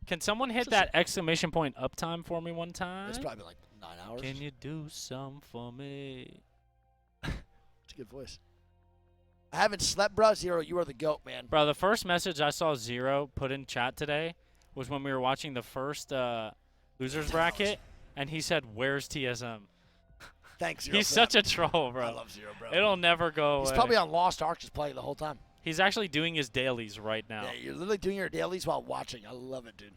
Can someone hit that exclamation point uptime for me one time? It's probably like 9 hours. Can you do some for me? It's a good voice. I haven't slept, bro. Zero, you are the GOAT, man. Bro, the first message I saw Zero put in chat today was when we were watching the first losers bracket, and he said, "Where's TSM?" Thanks, Zero. He's such a troll, bro. I love Zero, bro. It'll never go away. He's probably on Lost Ark just playing the whole time. He's actually doing his dailies right now. Yeah, you're literally doing your dailies while watching. I love it, dude.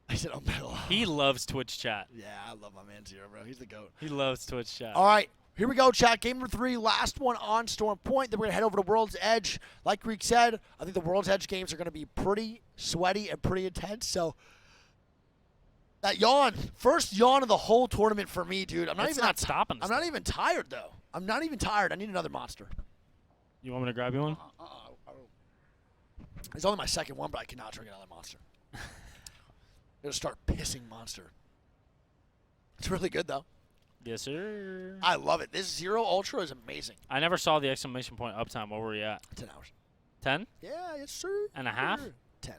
I said, "Oh, metal." He loves Twitch chat. Yeah, I love my man Zero, bro. He's the GOAT. He loves Twitch chat. All right, here we go, chat. Game number 3, last one on Storm Point. Then we're going to head over to World's Edge. Like Greek said, I think the World's Edge games are going to be pretty sweaty and pretty intense. So that yawn, first yawn of the whole tournament for me, dude. I'm not stopping. I'm not even tired, though. I'm not even tired. I need another monster. You want me to grab you one? It's only my second one, but I cannot drink another monster. I'm going to start pissing monster. It's really good, though. Yes, sir. I love it. This Zero Ultra is amazing. I never saw the exclamation point uptime. What were you at? 10 hours. 10? Yeah, yes, sir. And a half? 10.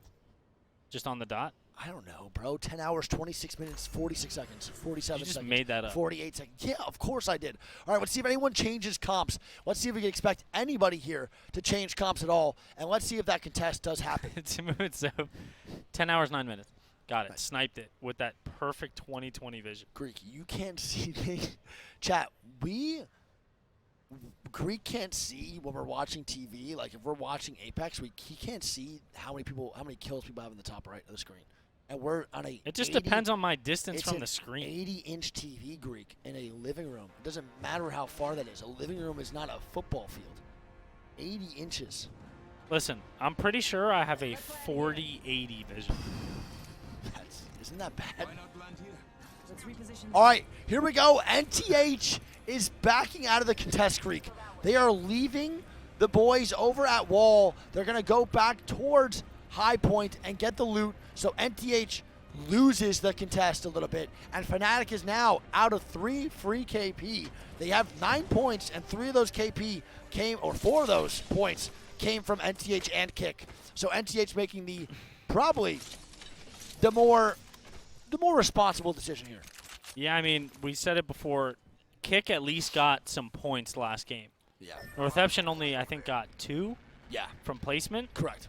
Just on the dot? I don't know, bro. 10 hours, 26 minutes, 46 seconds, 47 You just seconds. made that up. 48 seconds. Yeah, of course I did. All right, let's see if anyone changes comps. Let's see if we can expect anybody here to change comps at all. And let's see if that contest does happen. So 10 hours, 9 minutes. Got it. Nice. Sniped it with that perfect 20/20 vision. Greek, you can't see me. Chat, Greek can't see when we're watching TV. Like, if we're watching Apex, he can't see how many kills people have in the top right of the screen. And we're on a It just depends on my distance from the It's screen. 80-inch TV, Greek, in a living room. It doesn't matter how far that is. A living room is not a football field. 80 inches. Listen, I'm pretty sure I have a 40/80 vision. Isn't that bad? Why not land here? Let's reposition. All right, here we go. NTH is backing out of the contest, Greek. They are leaving the boys over at Wall. They're going to go back towards High Point and get the loot. So NTH loses the contest a little bit. And Fnatic is now out of 3 free KP. They have 9 points, and 3 of those KP or 4 of those points came from NTH and Kick. So NTH making probably the more responsible decision here. Yeah, I mean, we said it before. Kick at least got some points last game. Yeah. Northampton only, I think, got 2 Yeah. from placement. Correct.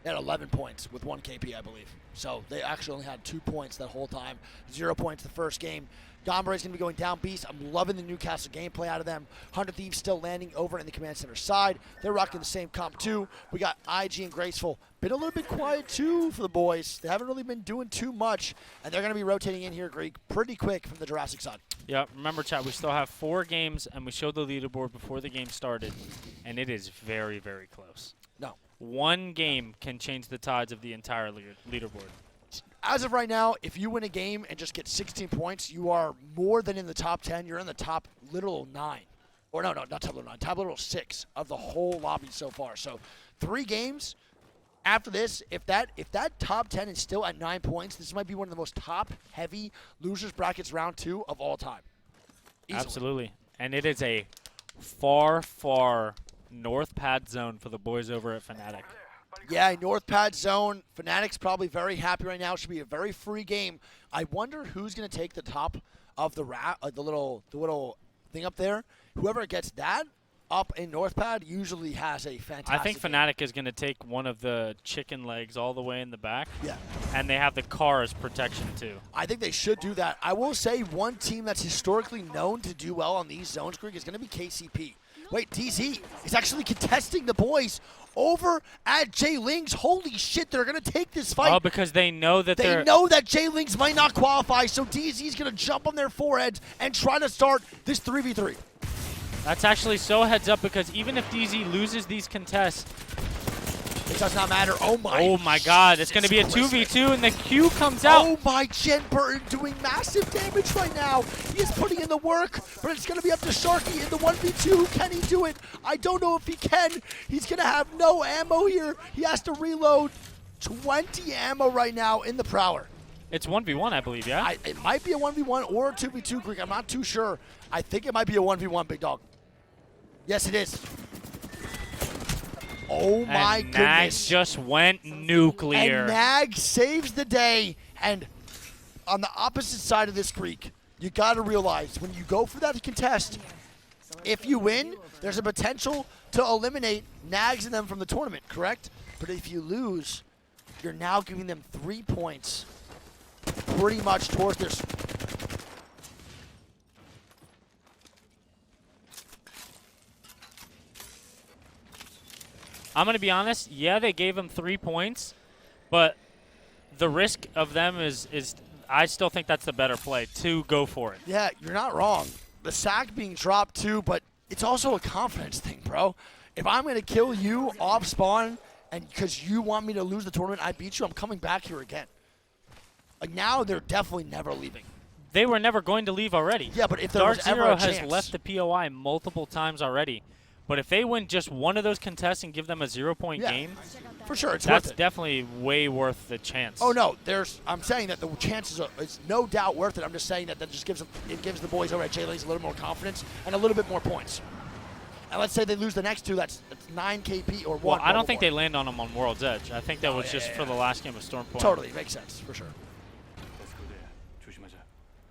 They had 11 points with 1 KP, I believe. So they actually only had 2 points that whole time. 0 points the first game. Gombray's going to be going down beast. I'm loving the Newcastle gameplay out of them. 100 Thieves still landing over in the command center side. They're rocking the same comp too. We got IG and Graceful. Been a little bit quiet too for the boys. They haven't really been doing too much. And they're going to be rotating in here, Greek, pretty quick from the Jurassic side. Yeah, remember, chat, we still have 4 games, and we showed the leaderboard before the game started, and it is very, very close. No. 1 game can change the tides of the entire leaderboard. As of right now, if you win a game and just get 16 points, you are more than in the top 10. You're in the top literal 9. Or no, not top literal 9. Top literal 6 of the whole lobby so far. So 3 games after this, if that top 10 is still at 9 points, this might be one of the most top-heavy losers brackets round 2 of all time. Easily. Absolutely. And it is a far, far north pad zone for the boys over at Fnatic. Yeah, North Pad Zone. Fnatic's probably very happy right now. Should be a very free game. I wonder who's going to take the top of the little thing up there. Whoever gets that, up in North Pad usually has a fantastic I think Fnatic is going to take one of the chicken legs all the way in the back. Yeah. And they have the car as protection too. I think they should do that. I will say one team that's historically known to do well on these zones, Greek, is going to be KCP. Wait, DZ is actually contesting the boys over at Jay Ling's. Holy shit, they're going to take this fight. Oh, because they know that They know that Jay Ling's might not qualify, so DZ is going to jump on their foreheads and try to start this 3v3. That's actually so heads up, because even if DZ loses these contests, It does not matter. Oh my God, it's going to be a Jesus 2v2 and the Q comes out. Oh my, Jen Burton doing massive damage right now. He is putting in the work, but it's going to be up to Sharky in the 1v2. Can he do it? I don't know if he can. He's going to have no ammo here. He has to reload 20 ammo right now in the Prowler. It's 1v1, I believe, yeah? It might be a 1v1 or a 2v2, Greek. I'm not too sure. I think it might be a 1v1, big dog. Yes, it is. Oh my and goodness. Nags just went nuclear. And Nag saves the day. And on the opposite side of this, Greek, you got to realize when you go for that contest, if you win, there's a potential to eliminate Nags and them from the tournament, correct? But if you lose, you're now giving them 3 points pretty much towards their... I'm going to be honest, yeah, they gave him 3 points, but the risk of them is I still think that's the better play, to go for it. Yeah, you're not wrong. The sack being dropped too, but it's also a confidence thing, bro. If I'm going to kill you off spawn, and because you want me to lose the tournament, I beat you, I'm coming back here again. Like now, they're definitely never leaving. They were never going to leave already. Yeah, but if there Dark was ever Zero a chance. has left the POI multiple times already. But if they win just one of those contests and give them a 0-point Yeah. game, For sure, it's that's worth it. definitely way worth the chance. Oh no, I'm saying that the chances are it's no doubt worth it. I'm just saying that just gives the boys over at Jay Ling's a little more confidence and a little bit more points. And let's say they lose the next two, that's 9 KP or 1. Well, I don't think more. they land on them on World's Edge. I think that was yeah, just yeah, for the last game of Stormpoint. Totally, makes sense, for sure. Let's go there. 조심하자.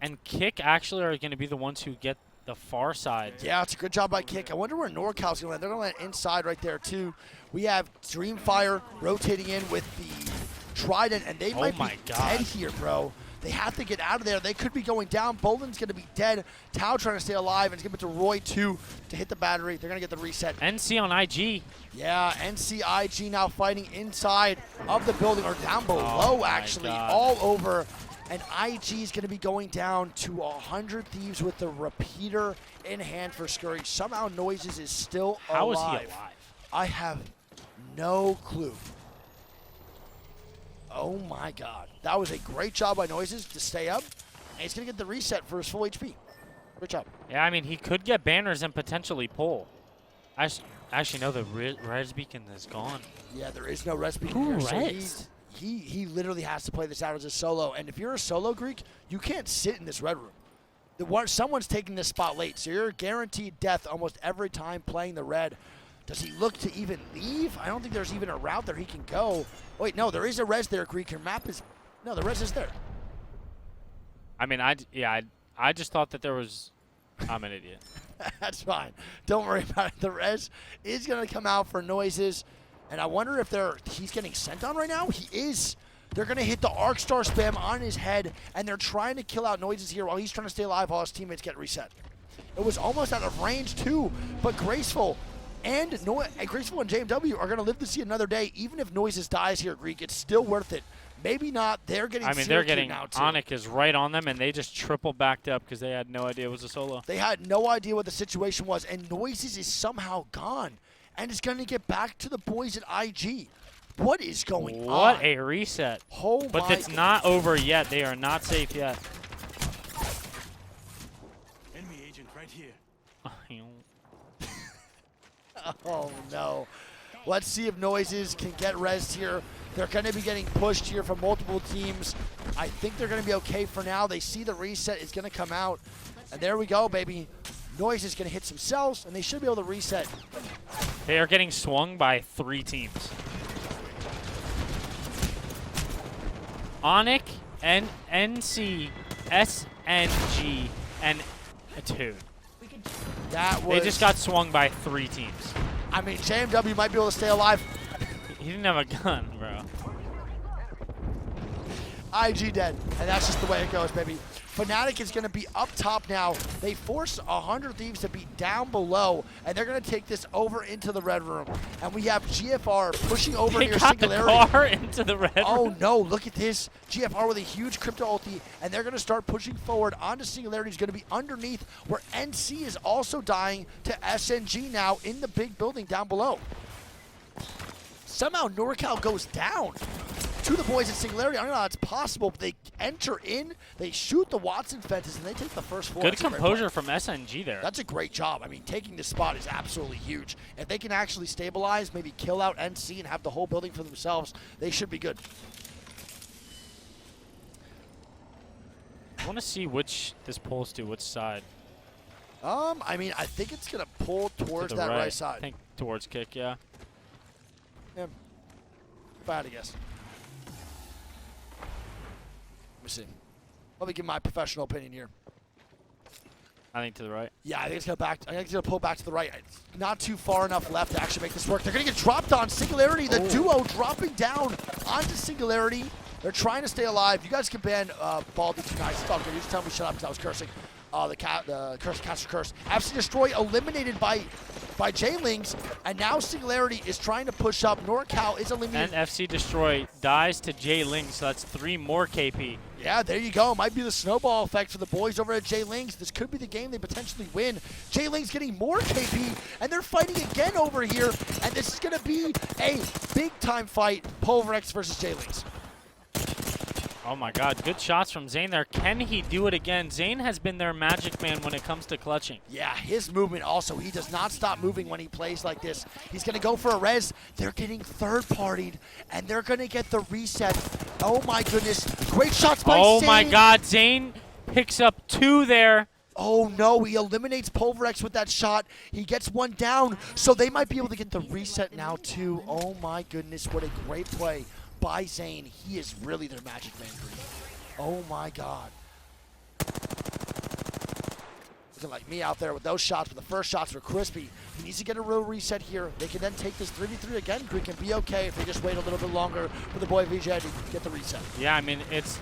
And Kick actually are going to be the ones who get the far side. Yeah, it's a good job by Kick. I wonder where NorCal's going to land. They're going to land inside right there, too. We have Dreamfire rotating in with the Trident, and they might my be God. dead here, bro. They have to get out of there. They could be going down. Bolin's going to be dead. Tao trying to stay alive, and it's going to be to Roy, too, to hit the battery. They're going to get the reset. NC on IG. Yeah, NCIG now fighting inside of the building, or down below, my actually, God. all over. And IG is going to be going down to 100 Thieves with the repeater in hand for Scurry. Somehow Noises is still How alive. is he alive? I have no clue. Oh my God. That was a great job by Noises to stay up. And he's going to get the reset for his full HP. Great job. Yeah, I mean, he could get banners and potentially pull. Actually, no, the res beacon is gone. Yeah, there is no recipe Who here. So res? he literally has to play this out as a solo. And if you're a solo Greek, you can't sit in this red room. Someone's taking this spot late, so you're guaranteed death almost every time playing the red. Does he look to even leave? I don't think there's even a route that he can go. Wait, no, there is a res there, Greek. Your map is... No, the res is there. I mean, I just thought that there was... I'm an idiot. That's fine. Don't worry about it. The res is going to come out for Noises. And I wonder if he's getting sent on right now. He is. They're going to hit the Arc Star spam on his head, and they're trying to kill out Noises here while he's trying to stay alive while his teammates get reset. It was almost out of range, too, but Graceful and JMW are going to live to see another day. Even if Noises dies here, Greek, it's still worth it. Maybe not. They're getting I mean, they're Syracuse getting... now, too. Onyx is right on them, and they just triple backed up because they had no idea it was a solo. They had no idea what the situation was, and Noises is somehow gone. And it's going to get back to the boys at IG. What is going on? What a reset. Oh But my it's not over yet. They are not safe yet. Enemy agent right here. Oh, no. Let's see if Noises can get res here. They're going to be getting pushed here from multiple teams. I think they're going to be okay for now. They see the reset is going to come out. And there we go, baby. Noise is going to hit some cells, and they should be able to reset. They are getting swung by 3 teams. Onyx, NC, SNG, and dude. That was. They just got swung by 3 teams. I mean, JMW might be able to stay alive. He didn't have a gun, bro. IG dead, and that's just the way it goes, baby. Fnatic is going to be up top now. They force 100 Thieves to be down below, and they're going to take this over into the red room. And we have GFR pushing over They near got the Singularity. car into the red Oh room. no, look at this. GFR with a huge crypto ulti, and they're going to start pushing forward onto Singularity. Is going to be underneath, where NC is also dying to SNG now in the big building down below. Somehow NorCal goes down to the boys at Singularity. I don't know how it's possible, but they enter in, they shoot the Watson fences, and they take the first 4. Good That's a great composure play. from SNG there. That's a great job. I mean, taking this spot is absolutely huge. If they can actually stabilize, maybe kill out NC and have the whole building for themselves, they should be good. I want to see which this pulls to, which side. I mean, I think it's going to pull towards To the that right I side. think towards kick, yeah. Yeah. If I had to guess. Let me see. Let me give my professional opinion here. I think to the right. Yeah, I think it's gonna back. I think it's gonna pull back to the right. It's not too far enough left to actually make this work. They're gonna get dropped on Singularity. The duo dropping down onto Singularity. They're trying to stay alive. You guys can ban Baldy tonight. It's all good. You just tell me to shut up because I was cursing. The curse, caster curse. FC Destroy eliminated by J-Lings, and now Singularity is trying to push up. NorCal is And eliminated. FC Destroy dies to J-Ling, so that's 3 more KP. Yeah, there you go. Might be the snowball effect for the boys over at J-Lings. This could be the game they potentially win. J-Lings getting more KP, and they're fighting again over here, and this is going to be a big-time fight, Pulverex versus J-Lings. Oh my god, good shots from Zane there. Can he do it again? Zane has been their magic man when it comes to clutching. Yeah, his movement also. He does not stop moving when he plays like this. He's going to go for a res. They're getting third-partied, and they're going to get the reset. Oh my goodness. Great shots by Oh Zane. my god, Zane picks up 2 there. Oh no, he eliminates Pulverex with that shot. He gets 1 down, so they might be able to get the reset now too. Oh my goodness, what a great play by Zane. He is really their magic man. Oh my god. Looking like me out there with those shots, but the first shots were crispy. He needs to get a real reset here. They can then take this 3v3 again. Greek can be okay if they just wait a little bit longer for the boy VJ to get the reset. Yeah, I mean, it's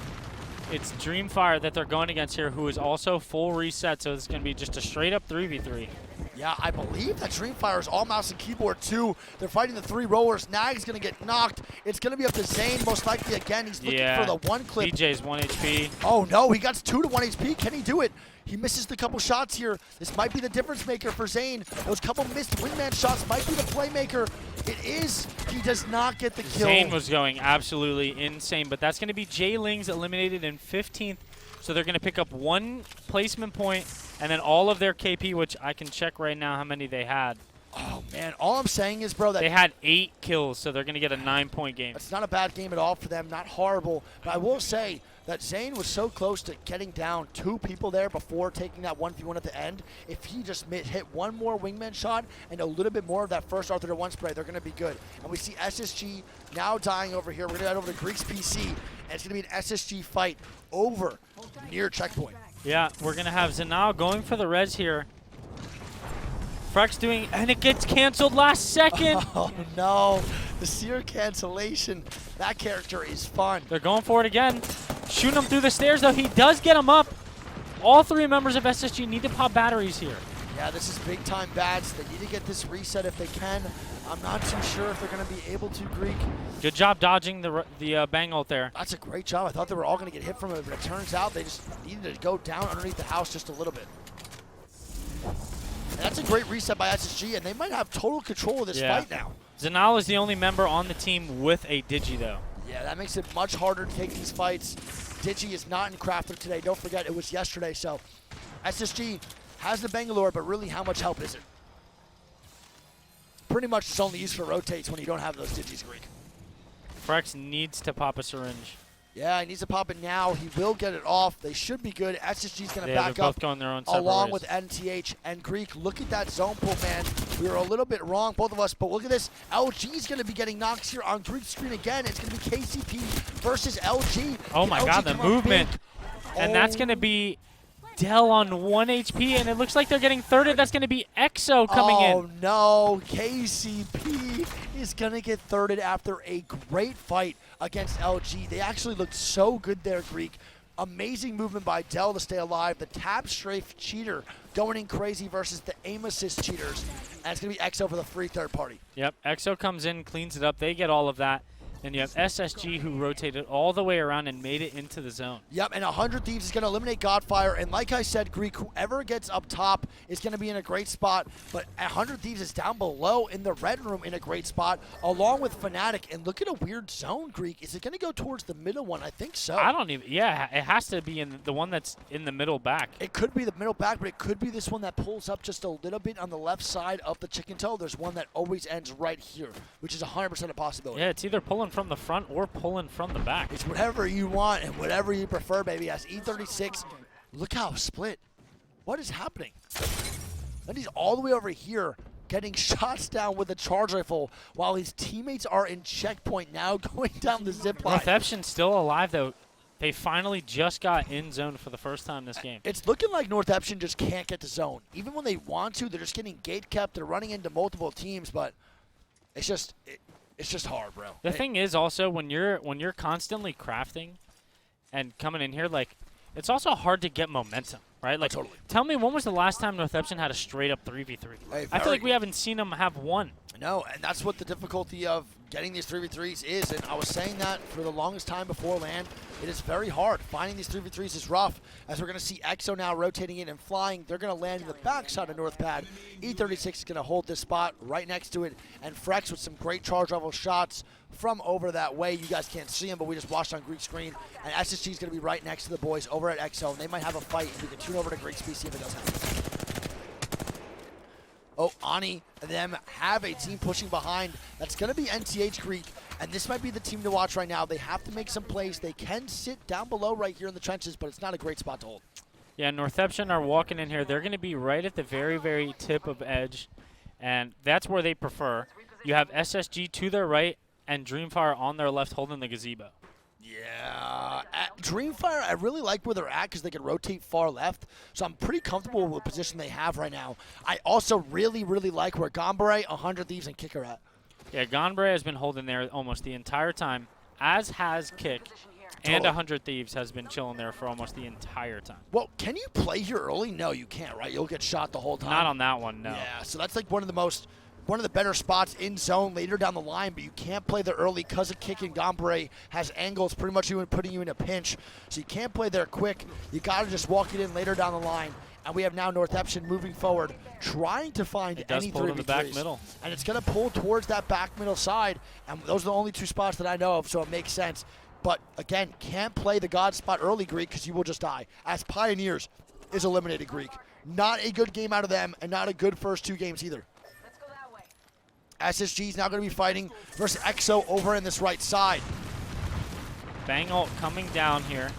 Dreamfire that they're going against here, who is also full reset, so it's going to be just a straight-up 3v3. Yeah, I believe that Dreamfire is all mouse and keyboard too. They're fighting the 3 rollers. Nag's going to get knocked. It's going to be up to Zane most likely again. He's looking for the 1 clip. VJ's 1 HP. Oh no, he got 2 to 1 HP. Can he do it? He misses the couple shots here. This might be the difference maker for Zane. Those couple missed wingman shots might be the playmaker. It is. He does not get the kill. Zane was going absolutely insane, but that's going to be J-Lings eliminated in 15th. So they're going to pick up 1 placement point and then all of their KP, which I can check right now how many they had. Oh man, all I'm saying is, bro, that They had 8 kills, so they're going to get a 9-point game. it's not a bad game at all for them. Not horrible. But I will say that Zane was so close to getting down 2 people there before taking that 1v1 at the end. If he just hit 1 more wingman shot and a little bit more of that first Arthur to 1 spray, they're going to be good. And we see SSG now dying over here. We're going to head over to Greek's PC, and it's going to be an SSG fight over near checkpoint. Yeah, we're going to have Zanao going for the res here. Frex doing, and it gets canceled last second. Oh no, the Seer cancellation. That character is fun. They're going for it again. Shooting him through the stairs, though. He does get him up. All 3 members of SSG need to pop batteries here. Yeah, this is big time bats. They need to get this reset if they can. I'm not too sure if they're going to be able to, Greek. Good job dodging the bang ult there. That's a great job. I thought they were all going to get hit from it, but it turns out they just needed to go down underneath the house just a little bit. And that's a great reset by SSG, and they might have total control of this fight now. Zanal is the only member on the team with a Digi, though. Yeah, that makes it much harder to take these fights. Digi is not in Crafter today. Don't forget, it was yesterday. So SSG has the Bangalore, but really how much help is it? Pretty much it's only used for rotates when you don't have those Digis, Greek. Frex needs to pop a syringe. Yeah, he needs to pop it now. He will get it off. They should be good. SSG's going to Yeah, back they're up both going their own separate along ways. with NTH and Greek. Look at that zone pull, man. We were a little bit wrong, both of us, but look at this. LG's going to be getting knocks here on Greek's screen again. It's going to be KCP versus LG. Oh Can my LG god, the come up movement. big? And that's going to be Dell on 1 HP, and it looks like they're getting thirded. That's going to be EXO coming Oh in. no, KCP is going to get thirded after a great fight against LG. They actually looked so good there, Greek. Amazing movement by Dell to stay alive. The tap strafe cheater going in crazy versus the aim assist cheaters. And it's going to be EXO for the free third party. Yep, EXO comes in, cleans it up. They get all of that. And you have SSG who rotated all the way around and made it into the zone. Yep, and 100 Thieves is going to eliminate Godfire. And like I said, Greek, whoever gets up top is going to be in a great spot. But 100 Thieves is down below in the red room in a great spot, along with Fnatic. And look at a weird zone, Greek. Is it going to go towards the middle one? I think so. I don't even, yeah, it has to be in the one that's in the middle back. It could be the middle back, but it could be this one that pulls up just a little bit on the left side of the chicken toe. There's one that always ends right here, which is 100% a possibility. Yeah, it's either pulling from the front or pulling from the back. It's whatever you want and whatever you prefer, baby. As E36, look how split. What is happening? And he's all the way over here getting shots down with a charge rifle while his teammates are in checkpoint now going down the zip line. Northeption's still alive, though. They finally just got in zone for the first time this game. It's looking like Northeption just can't get to zone. Even when they want to, they're just getting gate kept. They're running into multiple teams, but it's just hard, bro. The thing is also when you're constantly crafting and coming in here, like it's also hard to get momentum, right? Like, totally. Tell me when was the last time Northeption had a straight up 3v3? Hey, I feel like we haven't seen them have one. No, and that's what the difficulty of getting these 3v3s is, and I was saying that for the longest time before LAN. It is very hard. Finding these 3v3s is rough, as we're going to see EXO now rotating in and flying. They're going to land in the backside of North Pad. E36 is going to hold this spot right next to it, and Frex with some great charge level shots from over that way. You guys can't see him, but we just watched on Greek's screen, and SSG is going to be right next to the boys over at EXO, and they might have a fight, and we can tune over to Greek's PC if it does happen. Oh, Ani and them have a team pushing behind. That's going to be NTH Greek, and this might be the team to watch right now. They have to make some plays. They can sit down below right here in the trenches, but it's not a great spot to hold. Yeah, Northeption are walking in here. They're going to be right at the very, very tip of edge, and that's where they prefer. You have SSG to their right and Dreamfire on their left holding the gazebo. Yeah, at Dreamfire, I really like where they're at because they can rotate far left, so I'm pretty comfortable with the position they have right now. I also really, really like where Gombre, 100 Thieves, and Kick are at. Yeah, Gonbre has been holding there almost the entire time, as has Kick, and 100 Thieves has been chilling there for almost the entire time. Well, can you play here early? No, you can't, right? You'll get shot the whole time. Not on that one, no. Yeah, so that's like one of the better spots in zone later down the line, but you can't play there early because of Kick and Gombre has angles pretty much even putting you in a pinch. So you can't play there quick. You got to just walk it in later down the line. And we have now Northeption moving forward, trying to find any 3v3s. The back middle. And it's going to pull towards that back middle side. And those are the only two spots that I know of, so it makes sense. But again, can't play the God spot early, Greek, because you will just die. As Pioneers is eliminated, Greek. Not a good game out of them, and not a good first two games either. SSG is now going to be fighting versus EXO over in this right side. Bang ult coming down here.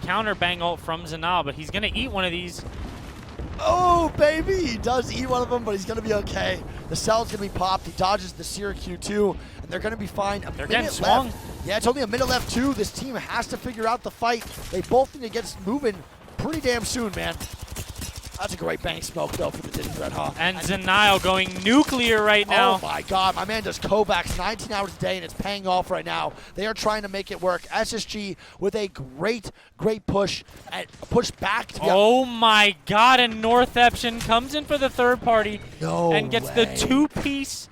Counter bang ult from Zanal, but he's going to eat one of these. Oh, baby! He does eat one of them, but he's going to be okay. The cell's going to be popped. He dodges the Seer Q2, and they're going to be fine. They're getting swung. Left. Yeah, it's only a minute left, too. This team has to figure out the fight. They both need to get moving pretty damn soon, man. That's a great bank smoke, though, for the Diddy threat, huh? And Zanile going nuclear right now. Oh, my God. My man does Kovacs 19 hours a day, and it's paying off right now. They are trying to make it work. SSG with a great, great push and push back. To oh, my God. And Northeption comes in for the third party and gets the two-piece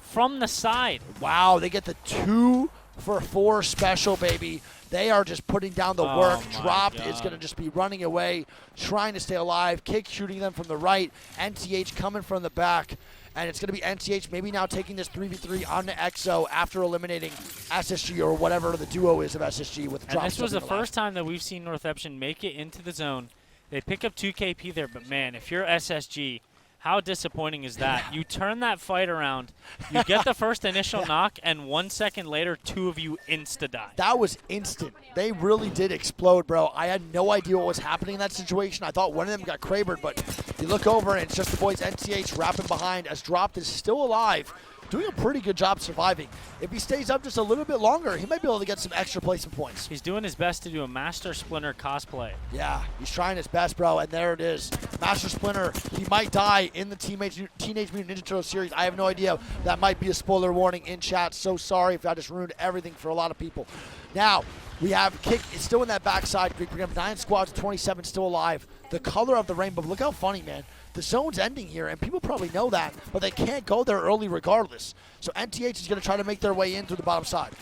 from the side. Wow, they get the 2-for-4 special, baby. They are just putting down the work. Dropped is going to just be running away, trying to stay alive. Kick shooting them from the right. NTH coming from the back. And it's going to be NTH maybe now taking this 3v3 onto EXO after eliminating SSG or whatever the duo is of SSG with the drop. And this was the first time that we've seen Northeption make it into the zone. They pick up 2 KP there, but man, if you're SSG, how disappointing is that? You turn that fight around, you get the first initial knock, and 1 second later, 2 of you insta-die. That was instant. They really did explode, bro. I had no idea what was happening in that situation. I thought one of them got Krabered, but you look over and it's just the boys NTH wrapping behind as Dropped is still alive. doing a pretty good job surviving. If he stays up just a little bit longer, he might be able to get some extra placement points. He's doing his best to do a Master Splinter cosplay. Yeah, he's trying his best, bro, and there it is. Master Splinter, he might die in the Teenage Mutant Ninja Turtles series. I have no idea. That might be a spoiler warning in chat. So sorry if I just ruined everything for a lot of people. Now, we have Kick. It's still in that backside. Greek. We have 9 squads, 27 still alive. The color of the rainbow. Look how funny, man. The zone's ending here, and people probably know that, but they can't go there early regardless. So NTH is going to try to make their way in through the bottom side.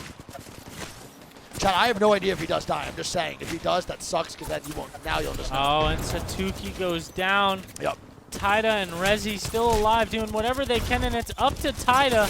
Chad, I have no idea if he does die. I'm just saying. If he does, that sucks, because then you won't. Now you'll just know. Oh, and Satuki goes down. Yep. Taida and Rezi still alive, doing whatever they can, and it's up to Taida.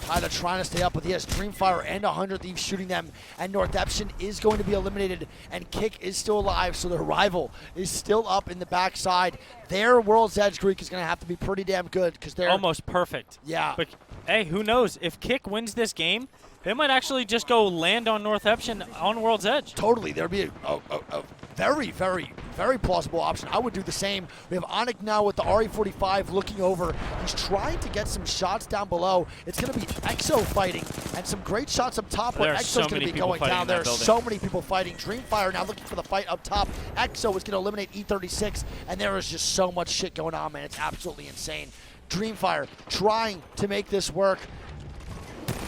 Taida trying to stay up, but he has Dreamfire and 100 Thieves shooting them, and Northeption is going to be eliminated, and Kick is still alive, so their rival is still up in the backside. Their World's Edge Greek is going to have to be pretty damn good, because they're Almost perfect. Yeah. But, hey, who knows? If Kick wins this game, they might actually just go land on Northeption on World's Edge. Totally. There'd be a very, very, very plausible option. I would do the same. We have Onyx now with the RE45 looking over. He's trying to get some shots down below. It's going to be EXO fighting and some great shots up top, but There are EXO's so going to many be people going fighting down. in that There are building. so many people fighting. Dreamfire now looking for the fight up top. EXO is going to eliminate E36, and there is just so much shit going on, man. It's absolutely insane. Dreamfire trying to make this work.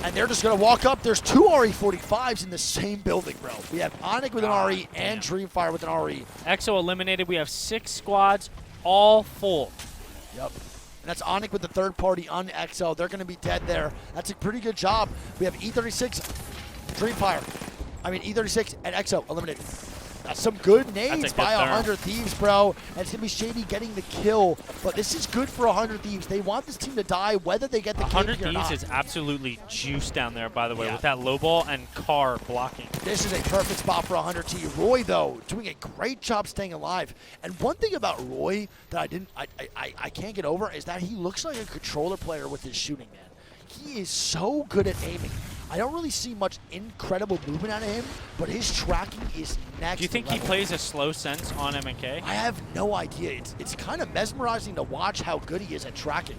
And they're just going to walk up. There's 2 RE45s in the same building, bro. We have Onyx with an RE and Dreamfire with an RE. EXO eliminated. We have 6 squads, all full. Yep. And that's Onyx with the third party on EXO. They're going to be dead there. That's a pretty good job. We have E36, E36 and EXO eliminated. That's some good nades That's a by good turn. 100 Thieves, bro. And it's going to be Shady getting the kill. But this is good for 100 Thieves. They want this team to die, whether they get the kill 100 or not. Thieves is absolutely juiced down there, by the way, Yeah. with that low ball and car blocking. This is a perfect spot for 100 T. Roy, though, doing a great job staying alive. And one thing about Roy that I can't get over is that he looks like a controller player with his shooting, man. He is so good at aiming. I don't really see much incredible movement out of him, but his tracking is next Do you think level. he plays a slow sense on M&K? I have no idea. It's kind of mesmerizing to watch how good he is at tracking.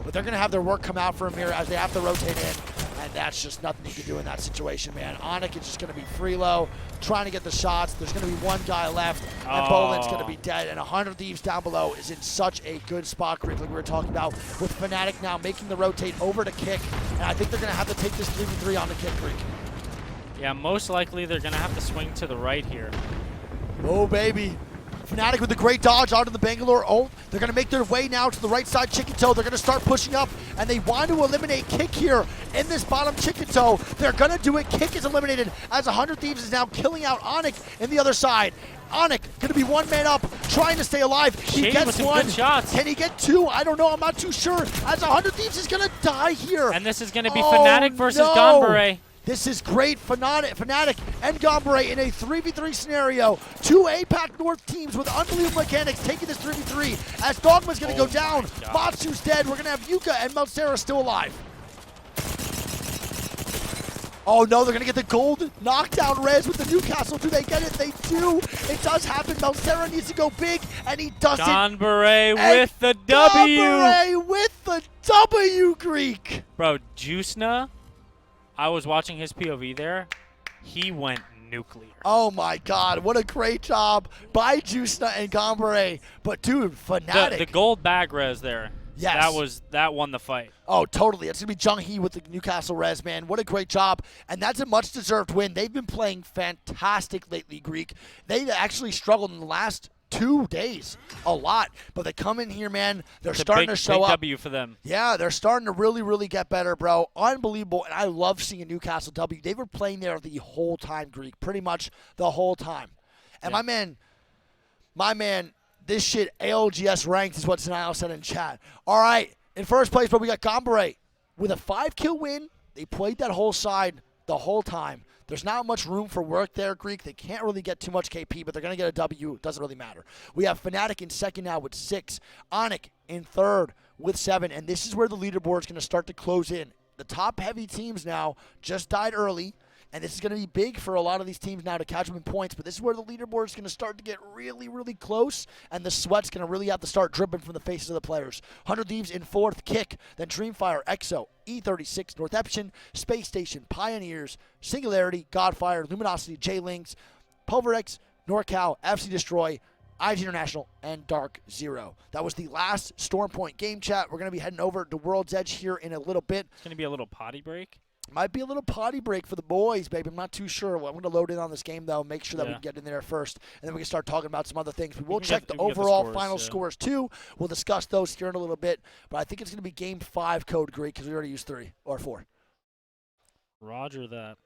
But they're going to have their work come out for him here as they have to rotate in, and that's just nothing you can do in that situation, man. Onyx is just going to be free low, trying to get the shots. There's going to be one guy left, and Bolin's going to be dead, and 100 Thieves down below is in such a good spot, Greek, like we were talking about, with Fnatic now making the rotate over to Kick, and I think they're going to have to take this 3v3 on the Kick, Greek. Yeah, most likely they're going to have to swing to the right here. Oh, baby. Fnatic with a great dodge onto the Bangalore ult. They're going to make their way now to the right side chicken toe. They're going to start pushing up, and they want to eliminate Kick here in this bottom chicken toe. They're going to do it. Kick is eliminated as 100 Thieves is now killing out Onyx in the other side. Onyx going to be one man up, trying to stay alive. He Shady gets with some one. good shots. Can he get 2? I don't know. I'm not too sure. As 100 Thieves is going to die here. And this is going to be Oh, Fnatic versus no. Gonbare. This is great. Fnatic and Gonbare in a 3v3 scenario. 2 APAC North teams with unbelievable mechanics taking this 3v3 as Dogma's going to go down. Matsu's dead. We're going to have Yuka and Melcera still alive. Oh no, they're going to get the gold knockdown res with the Newcastle. Do they get it? They do. It does happen. Melcera needs to go big, and he does it. Gonbare And with the W. Gonbare with the W, Greek. Bro, Juicena, I was watching his POV there. He went nuclear. Oh my God, what a great job by Juicena and Gonbare. But dude, Fnatic. The gold bag res there. Yes. That won the fight. Oh, totally. It's going to be Jung Hee with the Newcastle res, man. What a great job. And that's a much-deserved win. They've been playing fantastic lately, Greek. They actually struggled in the last 2 days a lot. But they come in here, man. They're starting to show big up. W for them. Yeah, they're starting to really, really get better, bro. Unbelievable. And I love seeing a Newcastle W. They were playing there the whole time, Greek. Pretty much the whole time. And Yeah. my man, this shit ALGS ranked is what Sanio said in chat. All right, in first place, bro, we got Gonbare with a 5-kill win. They played that whole side the whole time. There's not much room for work there, Greek. They can't really get too much KP, but they're going to get a W. It doesn't really matter. We have Fnatic in second now with 6. Onyx in third with 7. And this is where the leaderboard is going to start to close in. The top-heavy teams now just died early. And this is going to be big for a lot of these teams now to catch them in points. But this is where the leaderboard is going to start to get really, really close. And the sweat's going to really have to start dripping from the faces of the players. 100 Thieves in 4th, Kick. Then Dreamfire, EXO, E36, Northeption, Space Station, Pioneers, Singularity, Godfire, Luminosity, J-Links, Pulverex, NorCal, FC Destroy, IG International, and Dark Zero. That was the last Storm Point game chat. We're going to be heading over to World's Edge here in a little bit. It's going to be a little potty break. Might be a little potty break for the boys, baby. I'm not too sure. I'm going to load in on this game, though, make sure that we can get in there first, and then we can start talking about some other things. We will check the overall final scores, too. We'll discuss those here in a little bit, but I think it's going to be Game 5 code Greek because we already used 3 or 4. Roger that.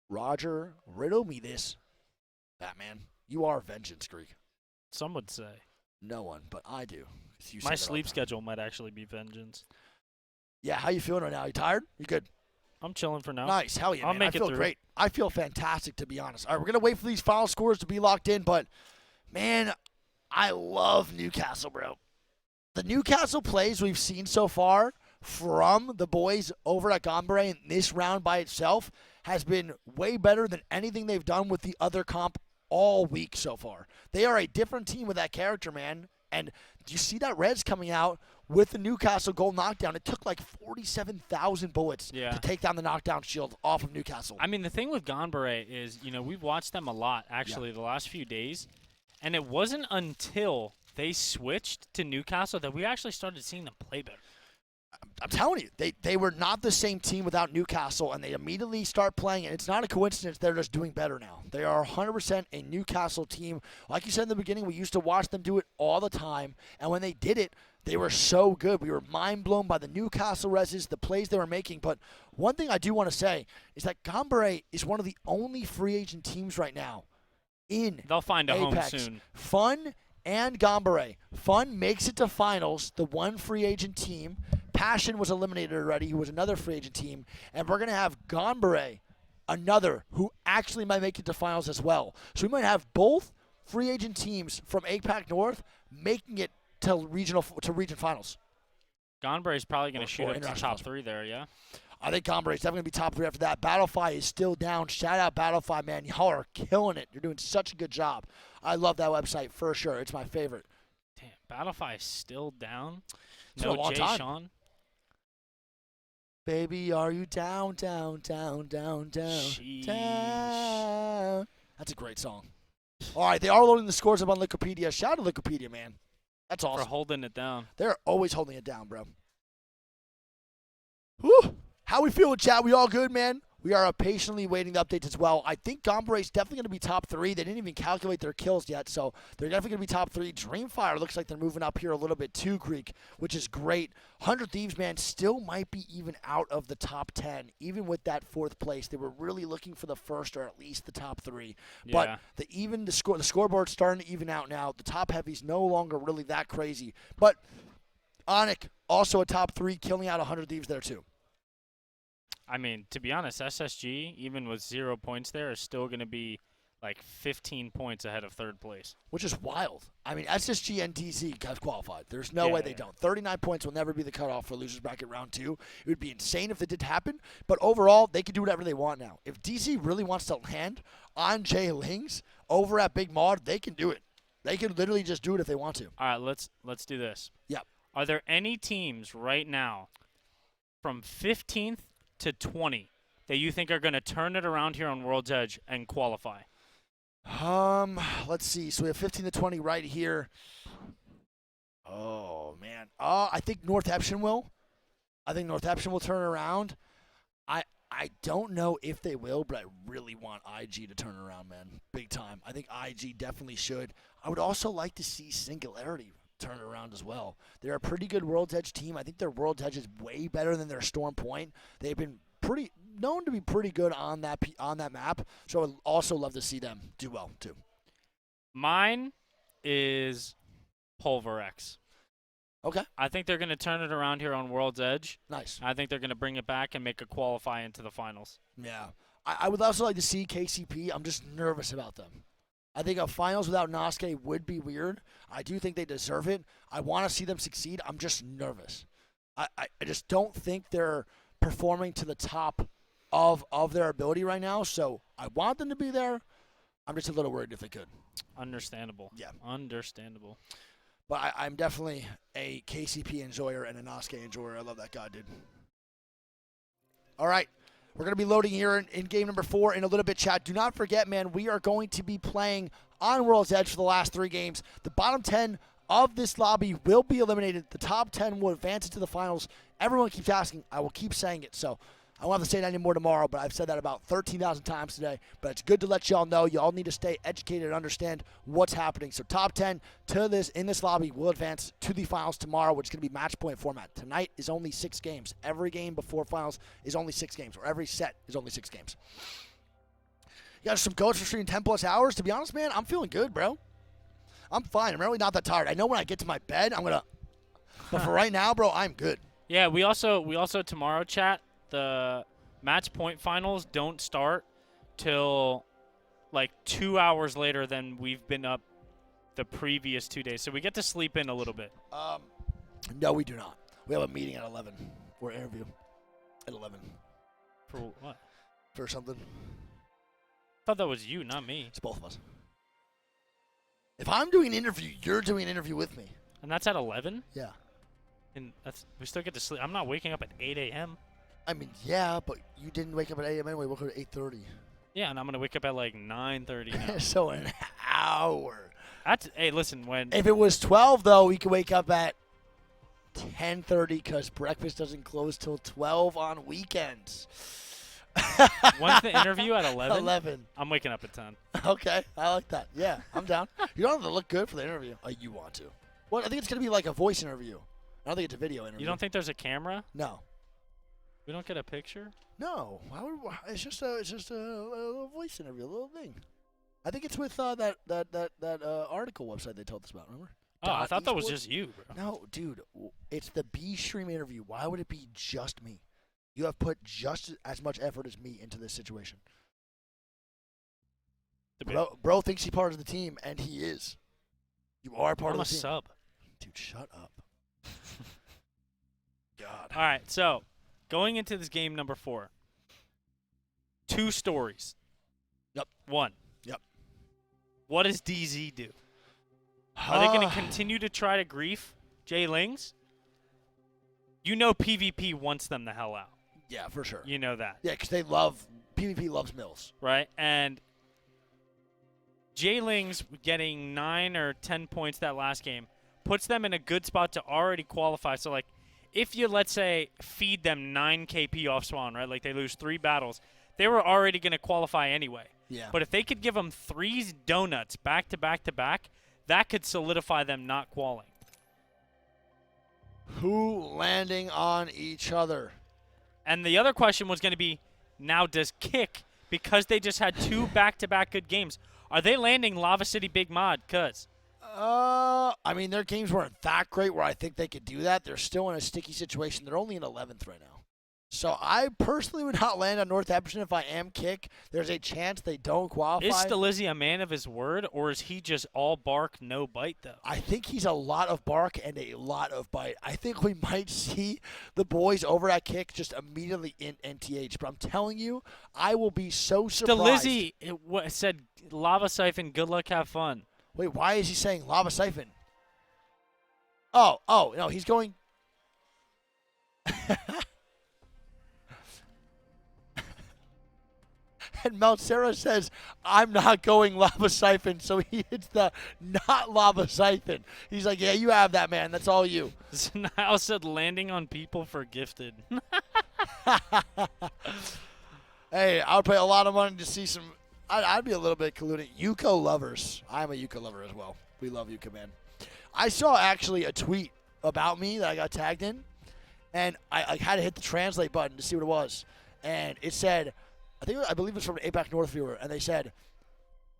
Roger, riddle me this. Batman, you are vengeance, Greek. Some would say. No one, but I do. You say My that all sleep the time. schedule might actually be vengeance. Yeah, how you feeling right now? You tired? You good? I'm chilling for now. Nice. Hell yeah, I'll man. make I it feel through. great. I feel fantastic, to be honest. All right, we're going to wait for these final scores to be locked in, but, man, I love Newcastle, bro. The Newcastle plays we've seen so far from the boys over at Gombre in this round by itself has been way better than anything they've done with the other comp all week so far. They are a different team with that character, man. And do you see that res coming out with the Newcastle goal knockdown? It took like 47,000 bullets to take down the knockdown shield off of Newcastle. I mean, the thing with Ganbare is, we've watched them a lot, actually, the last few days. And it wasn't until they switched to Newcastle that we actually started seeing them play better. I'm telling you, they were not the same team without Newcastle, and they immediately start playing it. It's not a coincidence they're just doing better now. They are 100% a Newcastle team. Like you said in the beginning, we used to watch them do it all the time, and when they did it, they were so good. We were mind blown by the Newcastle reses, the plays they were making. But one thing I do want to say is that Gombre is one of the only free agent teams right now in They'll find a Apex. home soon. Fun and Gombre. Fun makes it to finals, the one free agent team. Passion was eliminated already, who was another free agent team. And we're going to have Gombre, another, who actually might make it to finals as well. So we might have both free agent teams from APAC North making it to region finals. Ganbare is probably going Or to shoot up to international top finals. 3 there, yeah? I think Gombre is definitely going to be top 3 after that. Battlefy is still down. Shout out Battlefy, man. Y'all are killing it. You're doing such a good job. I love that website for sure. It's my favorite. Damn, Battlefy is still down. For No a long Jay time. Sean. Baby, are you down, down, down, down, down, Sheesh. down? That's a great song. All right, they are loading the scores up on Wikipedia. Shout out to Wikipedia, man. That's For awesome. holding it down. They're always holding it down, bro. Whew. How we feeling, chat? We all good, man? We are patiently waiting the updates as well. I think Gombre is definitely going to be top 3. They didn't even calculate their kills yet, so they're definitely going to be top 3. Dreamfire looks like they're moving up here a little bit too, Greek, which is great. 100 Thieves, man, still might be even out of the top 10, even with that 4th place. They were really looking for the first or at least the top 3. Yeah. But the scoreboard's starting to even out now. The top heavy's no longer really that crazy. But Onic, also a top 3, killing out 100 Thieves there too. I mean, to be honest, SSG, even with 0 points there, is still going to be like 15 points ahead of 3rd place. Which is wild. I mean, SSG and TZ have qualified. There's no way they don't. 39 points will never be the cutoff for losers bracket round 2. It would be insane if it did happen. But overall, they can do whatever they want now. If DC really wants to land on Jay Lings over at Big Maud, they can do it. They can literally just do it if they want to. All right, let's do this. Yep. Are there any teams right now from 15th to 20 that you think are going to turn it around here on World's Edge and qualify? Let's see. So we have 15 to 20 right here. Oh, man. I think Northeption will. I think Northeption will turn around. I don't know if they will, but I really want IG to turn around, man. Big time. I think IG definitely should. I would also like to see Singularity turn it around as well. They're a pretty good World's Edge team. I think their World's Edge is way better than their Storm Point. They've been known to be pretty good on that map. So I would also love to see them do well too. Mine is Pulverex. Okay. I think they're going to turn it around here on World's Edge. Nice. I think they're going to bring it back and make a qualify into the finals. Yeah. I would also like to see KCP. I'm just nervous about them. I think a finals without Nosuke would be weird. I do think they deserve it. I want to see them succeed. I'm just nervous. I just don't think they're performing to the top of their ability right now. So I want them to be there. I'm just a little worried if they could. Understandable. Yeah. Understandable. But I'm definitely a KCP enjoyer and a Nosuke enjoyer. I love that guy, dude. All right. We're going to be loading here in game number 4 in a little bit, chat. Do not forget, man, we are going to be playing on World's Edge for the last 3 games. The bottom 10 of this lobby will be eliminated. The top 10 will advance into the finals. Everyone keeps asking. I will keep saying it. So I won't have to say that anymore tomorrow, but I've said that about 13,000 times today. But it's good to let y'all know. Y'all need to stay educated and understand what's happening. So top 10 in this lobby will advance to the finals tomorrow, which is going to be match point format. Tonight is only 6 games. Every game before finals is only 6 games, or every set is only 6 games. You got some coach for streaming 10+ hours. To be honest, man, I'm feeling good, bro. I'm fine. I'm really not that tired. I know when I get to my bed, I'm going to. But for right now, bro, I'm good. Yeah, we also tomorrow, chat, the match point finals don't start till like 2 hours later than we've been up the previous 2 days. So we get to sleep in a little bit. No, we do not. We have a meeting at 11. Or interview at 11. For what? For something. I thought that was you, not me. It's both of us. If I'm doing an interview, you're doing an interview with me. And that's at 11? Yeah. And we still get to sleep. I'm not waking up at 8 a.m. I mean, yeah, but you didn't wake up at 8 a.m. anyway. You woke up at 8:30. Yeah, and I'm going to wake up at like 9:30 now. So an hour. Hey, listen, when If it was 12, though, we could wake up at 10:30 because breakfast doesn't close till 12 on weekends. when's the interview at 11? 11. I'm waking up at 10. Okay, I like that. Yeah, I'm down. You don't have to look good for the interview. Oh, you want to. Well, I think it's going to be like a voice interview. I don't think it's a video interview. You don't think there's a camera? No. We don't get a picture? No. It's just a little voice interview, a little thing. I think it's with that article website they told us about, remember? Oh, I thought that was Esports? just you, bro. No, dude. It's the B Stream interview. Why would it be just me? You have put just as much effort as me into this situation. Bro thinks he's part of the team, and he is. You are part I'm of a the team. sub. Dude, shut up. God. All right, so going into this game number 4, 2 stories. Yep. 1. Yep. What does DZ do? Are they going to continue to try to grief Jay Lings? You know PvP wants them the hell out. Yeah, for sure. You know that. Yeah, because PvP loves Mills. Right? And Jay Lings getting 9 or 10 points that last game puts them in a good spot to already qualify. So, like, if you, let's say, feed them 9 KP off spawn, right? Like, they lose 3 battles, they were already going to qualify anyway. Yeah. But if they could give them 3 donuts back to back to back, that could solidify them not qualing. Who landing on each other? And the other question was going to be, now does Kick, because they just had 2 back-to-back good games, are they landing Lava City Big Mod? Because I mean, their games weren't that great where I think they could do that. They're still in a sticky situation. They're only in 11th right now. So I personally would not land on Northampton if I am Kick. There's a chance they don't qualify. is Stelizzi a man of his word, or is he just all bark, no bite, though? I think he's a lot of bark and a lot of bite. I think we might see the boys over at Kick just immediately in NTH. But I'm telling you, I will be so surprised. Stelizzi said, Lava Siphon, good luck, have fun. Wait, why is he saying Lava Siphon? Oh, no, he's going. And Melcera says, I'm not going Lava Siphon, so he hits the not Lava Siphon. He's like, yeah, you have that, man. That's all you. Niall said landing on people for gifted. Hey, I would pay a lot of money to see some. I'd be a little bit colluding. Yuko lovers. I'm a Yuko lover as well. We love Yuko, man. I saw actually a tweet about me that I got tagged in, and I had to hit the translate button to see what it was. And it said, I believe it's from an APAC North viewer, and they said,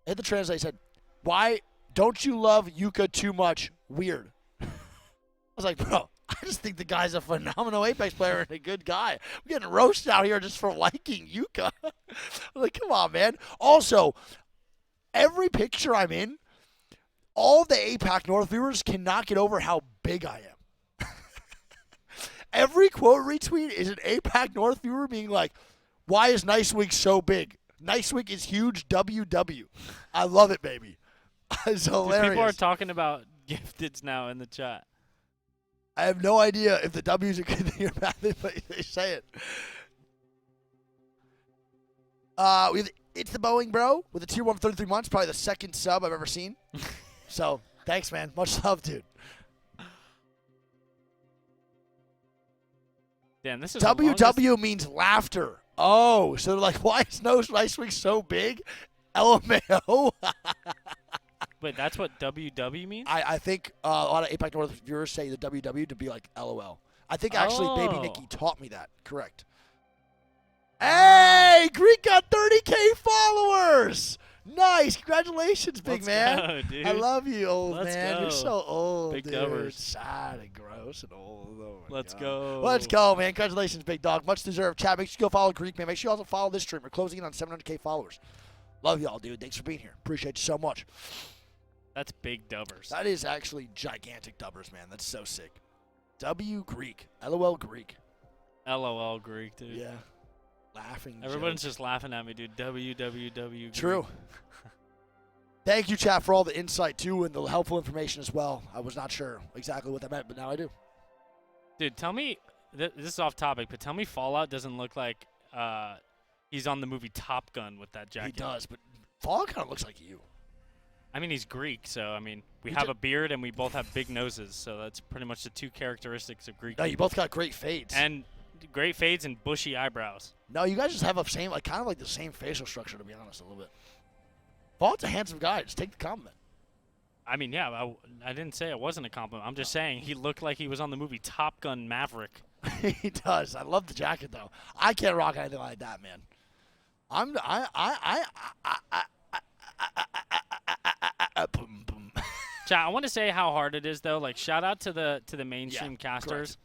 hit the translate, said, why don't you love Yuka too much? Weird. I was like, bro, I just think the guy's a phenomenal Apex player and a good guy. I'm getting roasted out here just for liking Yuka. I'm like, come on, man. Also, every picture I'm in, all the APAC North viewers cannot get over how big I am. Every quote retweet is an APAC North viewer being like, Why is Nice Week so big? Nice Week is huge. WW. I love it, baby. It's Dude, hilarious. people are talking about gifteds now in the chat. I have no idea if the W's are good thing or bad thing, but they say it. It's the Boeing bro with a tier 1 for 33 months, probably the second sub I've ever seen. So thanks, man. Much love, dude. Damn, this is the longest- WW means laughter. Oh, so they're like, why is Nice Week so big? LMAO. Wait, that's what WW means? I think a lot of APAC North viewers say the WW to be like LOL. I think actually Baby Oh. Nikki taught me that. Correct. Hey, Greek got 30K followers. Nice. Congratulations, big Let's man. go, dude. I love you, old Let's man. You're go. so old, Big dude. dubbers. Sad and gross and old. Oh my Let's God. go. Let's go, man. Congratulations, big dog. Much deserved. Chat, make sure you go follow Greek, man. Make sure you also follow this stream. We're closing in on 700K followers. Love y'all, dude. Thanks for being here. Appreciate you so much. That's big dubbers. That is actually gigantic dubbers, man. That's so sick. W Greek. LOL Greek. LOL Greek, dude. Yeah. Laughing. Everyone's joke. just laughing at me, dude. WWW. True. Thank you, chat, for all the insight, too, and the helpful information as well. I was not sure exactly what that meant, but now I do. Dude, tell me, this is off topic, but tell me Fallout doesn't look like he's on the movie Top Gun with that jacket. He does, but Fallout kind of looks like you. I mean, he's Greek, so, I mean, we He have ju- a beard and we both have big noses, so that's pretty much the two characteristics of Greek. No, you both got great fades. And great fades and bushy eyebrows. No, you guys just have a same, like, kind of like the same facial structure, to be honest, a little bit. Fallout's a handsome guy. Just take the compliment. I mean, yeah, I didn't say it wasn't a compliment. I'm just saying he looked like he was on the movie Top Gun Maverick. He does. I love the jacket, though. I can't rock anything like that, man. Boom, boom. Chat, I want to say how hard it is, though. Like, shout out to the mainstream Yeah, casters.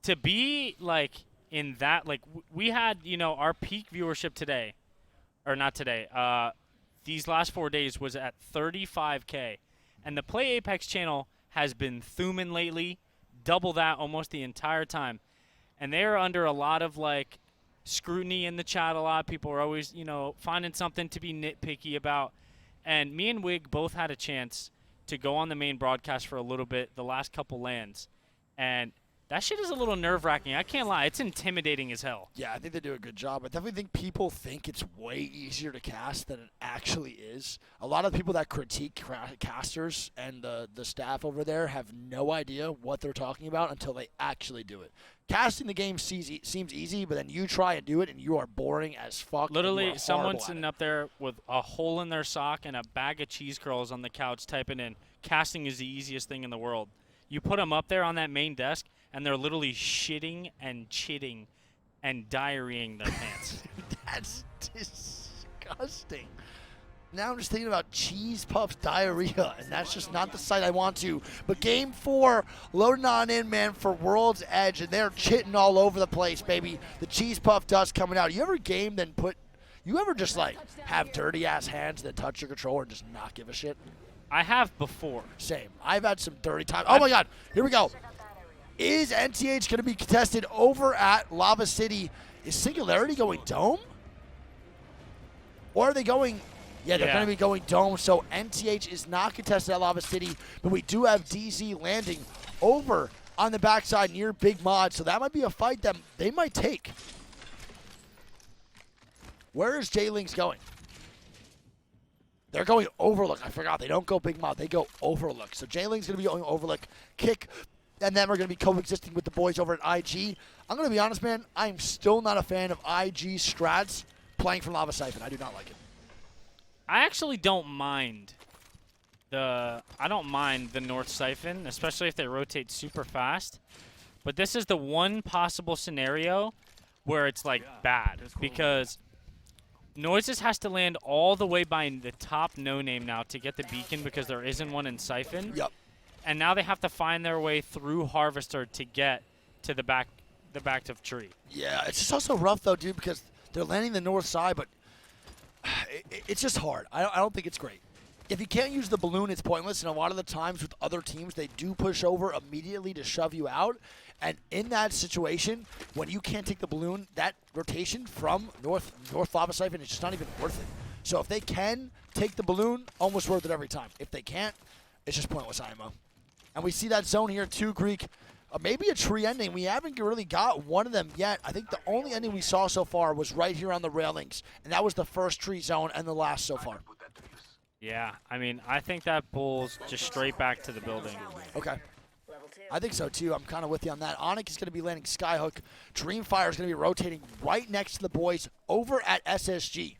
To be, like, in that, like, we had, you know, our peak viewership today. Or not today. These last 4 days was at 35K. And the Play Apex channel has been thumbing lately. Double that almost the entire time. And they are under a lot of, like, scrutiny in the chat a lot. People are always, you know, finding something to be nitpicky about. And me and Wig both had a chance to go on the main broadcast for a little bit the last couple lands. And that shit is a little nerve-wracking. I can't lie. It's intimidating as hell. Yeah, I think they do a good job. I definitely think people think it's way easier to cast than it actually is. A lot of people that critique casters and the staff over there have no idea what they're talking about until they actually do it. Casting the game seems easy, but then you try and do it, and you are boring as fuck. and you Literally, are someone horrible at sitting it. up there with a hole in their sock and a bag of cheese curls on the couch typing in, casting is the easiest thing in the world. You put them up there on that main desk, and they're literally shitting and chitting and diarrheaing their pants. That's disgusting. Now I'm just thinking about cheese puffs diarrhea, and that's just not the sight I want to. But game 4, loading on in, man, for World's Edge, and they're chitting all over the place, baby. The cheese puff dust coming out. You ever game then you ever just like have dirty ass hands that touch your controller and just not give a shit? I have before. Same. I've had some dirty times. Oh my God, here we go. Is NTH going to be contested over at Lava City? Is Singularity going dome? Or are they going... Yeah, they're Yeah. going to be going dome, so NTH is not contested at Lava City, but we do have DZ landing over on the backside near Big Mod, so that might be a fight that they might take. Where is J-Links going? They're going Overlook. I forgot. They don't go Big Mod. They go Overlook. So J-Link's going to be going Overlook, Kick, and then we're going to be coexisting with the boys over at IG. I'm going to be honest, man. I'm still not a fan of IG strats playing from Lava Siphon. I do not like it. I actually don't mind the North Siphon, especially if they rotate super fast. But this is the one possible scenario where it's like bad because Noises has to land all the way by the top no name now to get the beacon because there isn't one in Siphon. Yep. And now they have to find their way through Harvester to get to the back of tree. Yeah, it's just also rough, though, dude, because they're landing the north side, but it's just hard. I don't think it's great. if you can't use the balloon, it's pointless. And a lot of the times with other teams, they do push over immediately to shove you out. And in that situation, when you can't take the balloon, that rotation from North Lava Siphon is just not even worth it. So if they can take the balloon, almost worth it every time. If they can't, it's just pointless IMO. And we see that zone here too, Greek. Maybe a tree ending. We haven't really got one of them yet. I think the only ending we saw so far was right here on the railings. And that was the first tree zone and the last so far. Yeah, I mean, I think that bull's just straight back to the building. Okay. I think so too. I'm kind of with you on that. Onyx is going to be landing Skyhook. Dreamfire is going to be rotating right next to the boys over at SSG.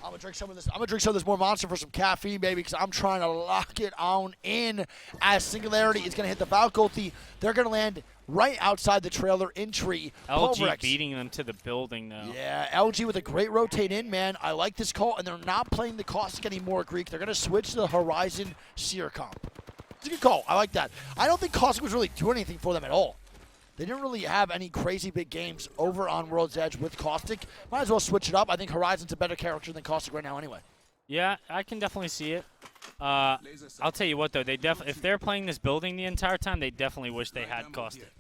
I'm gonna drink some of this. I'm gonna drink some of this more Monster for some caffeine, baby, because I'm trying to lock it on in. As Singularity is gonna hit the Valkulti, they're gonna land right outside the trailer in tree. LG Pulverex. beating them to the building, though. Yeah, LG with a great rotate in, man. I like this call, and they're not playing the Caustic anymore, Greek. They're gonna switch to the Horizon Seer comp. It's a good call. I like that. I don't think Caustic was really doing anything for them at all. They didn't really have any crazy big games over on World's Edge with Caustic. Might as well switch it up. I think Horizon's a better character than Caustic right now anyway. Yeah, I can definitely see it. I'll tell you what, though. If they're playing this building the entire time, they definitely wish they had Caustic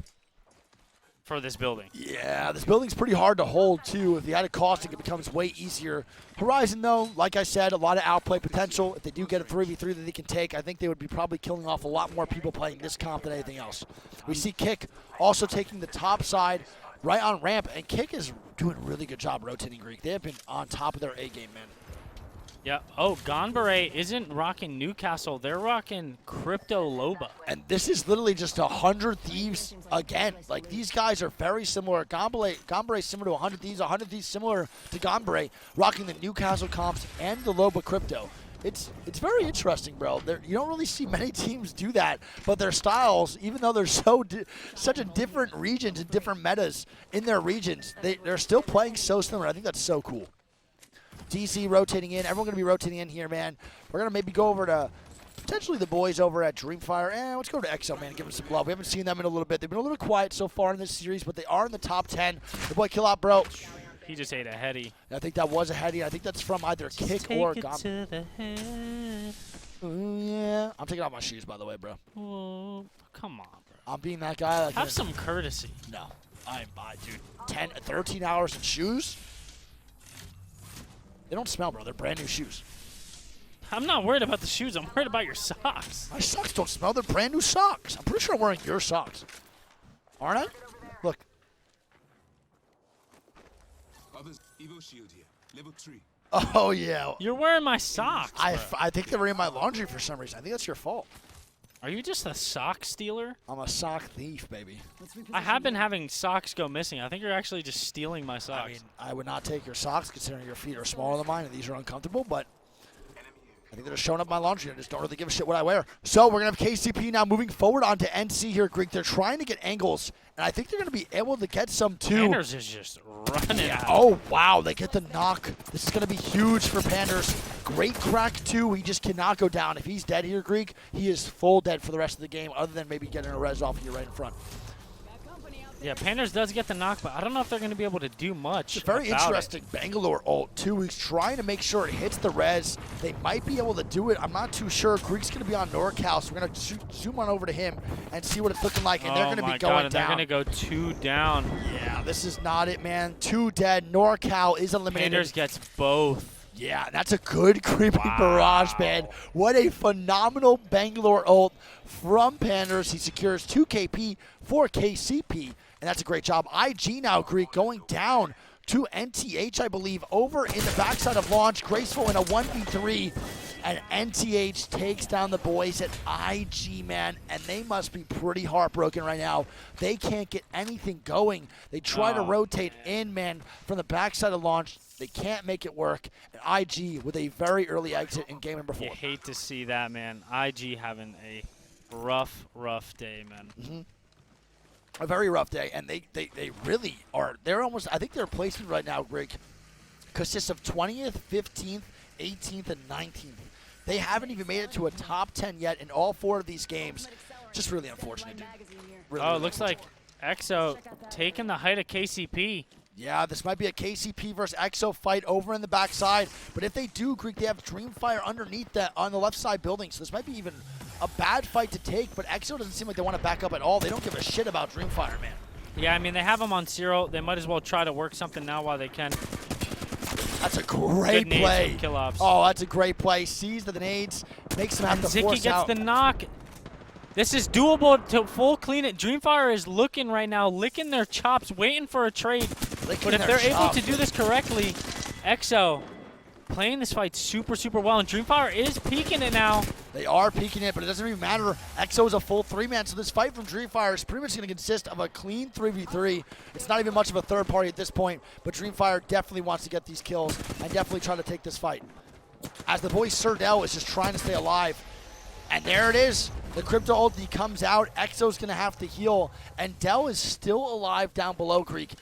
for this building. Yeah, this building's pretty hard to hold, too. If you had a Caustic, it becomes way easier. Horizon, though, like I said, a lot of outplay potential. If they do get a 3v3 that they can take, I think they would be probably killing off a lot more people playing this comp than anything else. We see Kick also taking the top side right on ramp, and Kick is doing a really good job rotating Greek. They have been on top of their A game, man. Yeah. Oh, Gonberet isn't rocking Newcastle. They're rocking Crypto Loba. And this is literally just 100 Thieves again. Like, these guys are very similar. Gonberet similar to 100 Thieves. 100 Thieves similar to Gonberet, rocking the Newcastle comps and the Loba Crypto. It's very interesting, bro. You don't really see many teams do that, but their styles, even though they're such a different regions and different metas in their regions, they're still playing so similar. I think that's so cool. DC rotating in. Everyone going to be rotating in here, man. We're going to maybe go over to potentially the boys over at Dreamfire. Let's go to EXO, man, give them some love. We haven't seen them in a little bit. They've been a little quiet so far in this series, but they are in the top 10. The boy Kill Out, bro. He just ate a heady. I think that was a heady. I think that's from either Kick or Take it Gom. to the head. Ooh, yeah. I'm taking off my shoes, by the way, bro. Whoa. Come on, bro. I'm being that guy. Like, Have some courtesy. No. Dude, 13 hours in shoes? They don't smell, bro. They're brand new shoes. I'm not worried about the shoes. I'm worried about your socks. My socks don't smell. They're brand new socks. I'm pretty sure I'm wearing your socks. Aren't I? Look. Others, Evo Shield here. Level 3. Oh, yeah. You're wearing my socks, bro. I think they were in my laundry for some reason. I think that's your fault. Are you just a sock stealer? I'm a sock thief, baby. I have been having socks go missing. I think you're actually just stealing my socks. I mean, I would not take your socks considering your feet are smaller than mine and these are uncomfortable, but I think they're just showing up in my laundry. I just don't really give a shit what I wear. So we're going to have KCP now moving forward onto NC here, Greek. They're trying to get angles, and I think they're going to be able to get some too. Panders is just running out. Oh, wow. They get the knock. This is going to be huge for Panders. Great crack, too. He just cannot go down. If he's dead here, Greek, he is full dead for the rest of the game, other than maybe getting a res off you right in front. Yeah, Panders does get the knock, but I don't know if they're going to be able to do much. It's a very about interesting Bangalore ult, too. He's trying to make sure it hits the res. They might be able to do it. I'm not too sure. Greek's going to be on NorCal, so we're going to zoom on over to him and see what it's looking like. And they're going to be going and down. They're going to go 2 down. Yeah, this is not it, man. 2 dead. NorCal is eliminated. Panders gets both. Yeah, that's a good creepy barrage, man. What a phenomenal Bangalore ult from Panders. He secures 2 KP for KCP, and that's a great job. IG now, Greek, going down to NTH, I believe, over in the backside of launch. Graceful in a 1v3, and NTH takes down the boys at IG, man, and they must be pretty heartbroken right now. They can't get anything going. They try to rotate in, man, from the backside of launch. They can't make it work. And IG with a very early exit in game number 4. You hate to see that, man. IG having a rough day, man. A very rough day, and they really are. They're almost, I think their placement right now, Greg, consists of 20th, 15th, 18th, and 19th. They haven't even made it to a top 10 yet in all 4 of these games. Just really unfortunate, dude. Really, Oh, really it looks like EXO taking the height of KCP. Yeah, this might be a KCP versus EXO fight over in the backside. But if they do, Greek, they have Dreamfire underneath that on the left side building. So this might be even a bad fight to take. But EXO doesn't seem like they want to back up at all. They don't give a shit about Dreamfire, man. Yeah, I mean, they have him on 0. They might as well try to work something now while they can. That's a great Good nades play. from Kill-Offs. Oh, that's a great play. Sees the nades, makes them have And to Zicky force gets out. the knock. This is doable to full clean it. Dreamfire is looking right now, licking their chops, waiting for a trade. Licking But if their they're able chops. to do this correctly, EXO playing this fight super, super well. And Dreamfire is peeking it now. They are peeking it, but it doesn't even matter. EXO is a full 3-man, so this fight from Dreamfire is pretty much going to consist of a clean 3v3. It's not even much of a third party at this point, but Dreamfire definitely wants to get these kills and definitely try to take this fight. As the boy Sir Dell is just trying to stay alive. And there it is. The crypto ulti comes out. EXO's going to have to heal, and Dell is still alive down below, Greek.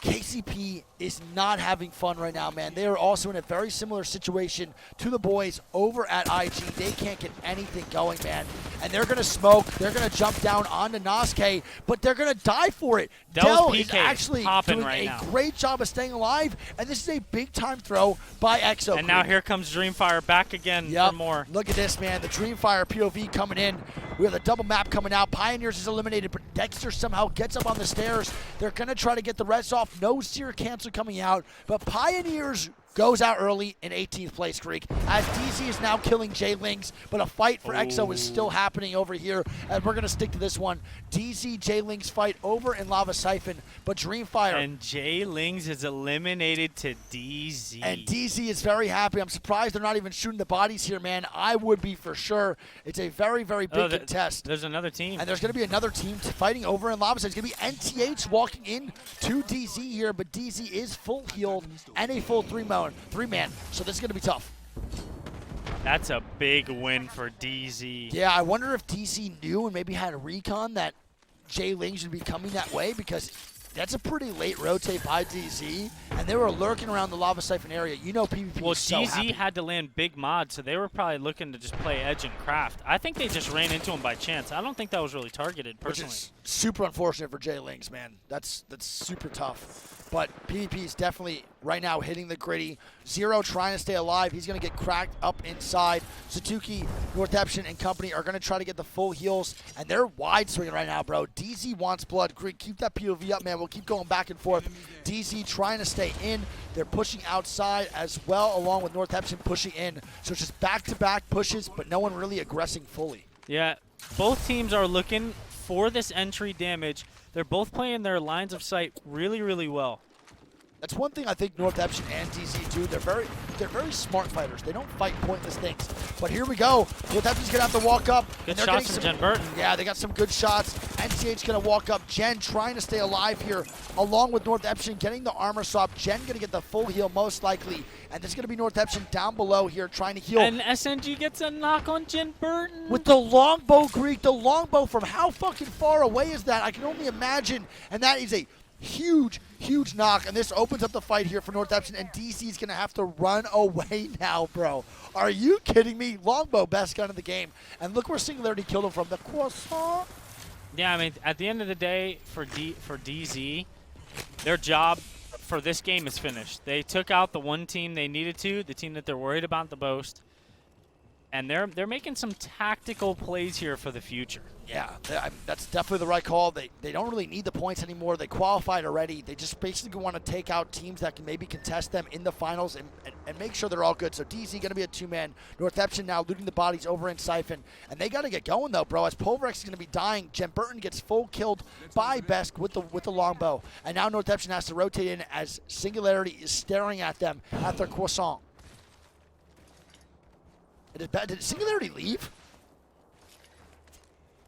KCP is not having fun right now, man. They are also in a very similar situation to the boys over at IG. They can't get anything going, man. And they're going to smoke. They're going to jump down onto Nosuke, but they're going to die for it. Dell's Dell is PK actually popping doing right a now. great job of staying alive, and this is a big-time throw by EXO. And now Creek. here comes Dreamfire back again for more. Look at this, man. The Dreamfire POV coming in. We have the double map coming out. Pioneers is eliminated, but Dexter somehow gets up on the stairs. They're going to try to get the rest off. No Seer cancel coming out, but Pioneers goes out early in 18th place, Greek, as DZ is now killing J-Lings, but a fight for EXO is still happening over here, and we're going to stick to this one. DZ J-Lings fight over in Lava Siphon, but Dreamfire And J-Lings is eliminated to DZ. and DZ is very happy. I'm surprised they're not even shooting the bodies here, man. I would be for sure. It's a very, very big contest. There's another team. And there's going to be another team fighting over in Lava. So it's going to be NTH walking in to DZ here, but DZ is full healed and a full three-man. So this is going to be tough. That's a big win for DZ. Yeah, I wonder if DZ knew and maybe had a recon that Jay Ling should be coming that way, because that's a pretty late rotate by DZ, and they were lurking around the Lava Siphon area. You know PvP Well, is so DZ happy. had to land big mod, so they were probably looking to just play Edge and Craft. I think they just ran into him by chance. I don't think that was really targeted, Which personally. is super unfortunate for Jay Lings, man. That's super tough. But PvP is definitely right now hitting the gritty. Zero trying to stay alive. He's going to get cracked up inside. Satuki, Northeption, and company are going to try to get the full heals, and they're wide swinging right now, bro. DZ wants blood. Greek, keep that POV up, man. We'll keep going back and forth. DZ trying to stay in. They're pushing outside as well, along with Northeption pushing in. So it's just back-to-back pushes, but no one really aggressing fully. Yeah, both teams are looking for this entry damage. They're both playing their lines of sight really, really well. That's one thing I think Northeption and DZ do. They're very smart fighters. They don't fight pointless things. But here we go. Northeption's gonna have to walk up. Good and they're shots getting from some, Jen Burton. Yeah, they got some good shots. NCH gonna walk up. Jen trying to stay alive here, along with Northeption getting the armor swap. Jen gonna get the full heal most likely, and there's gonna be Northeption down below here trying to heal. And SNG gets a knock on Jen Burton. With the longbow, Greek, the longbow from how fucking far away is that? I can only imagine, and that is a huge knock, and this opens up the fight here for Northeption, and DC's gonna have to run away now, bro. Are you kidding me? Longbow, best gun in the game, and look where Singularity killed him from, the croissant. Yeah, I mean, at the end of the day, for DZ, their job for this game is finished. They took out the one team they needed to, the team that they're worried about the most, and they're making some tactical plays here for the future. Yeah, that's definitely the right call. They don't really need the points anymore. They qualified already. They just basically want to take out teams that can maybe contest them in the finals and make sure they're all good. So DZ going to be a two-man. Northeption now looting the bodies over in Siphon. And they got to get going, though, bro, as Pulverex is going to be dying. Jen Burton gets full killed by Besk with the longbow. And now Northeption has to rotate in as Singularity is staring at them at their croissant. Did Singularity leave?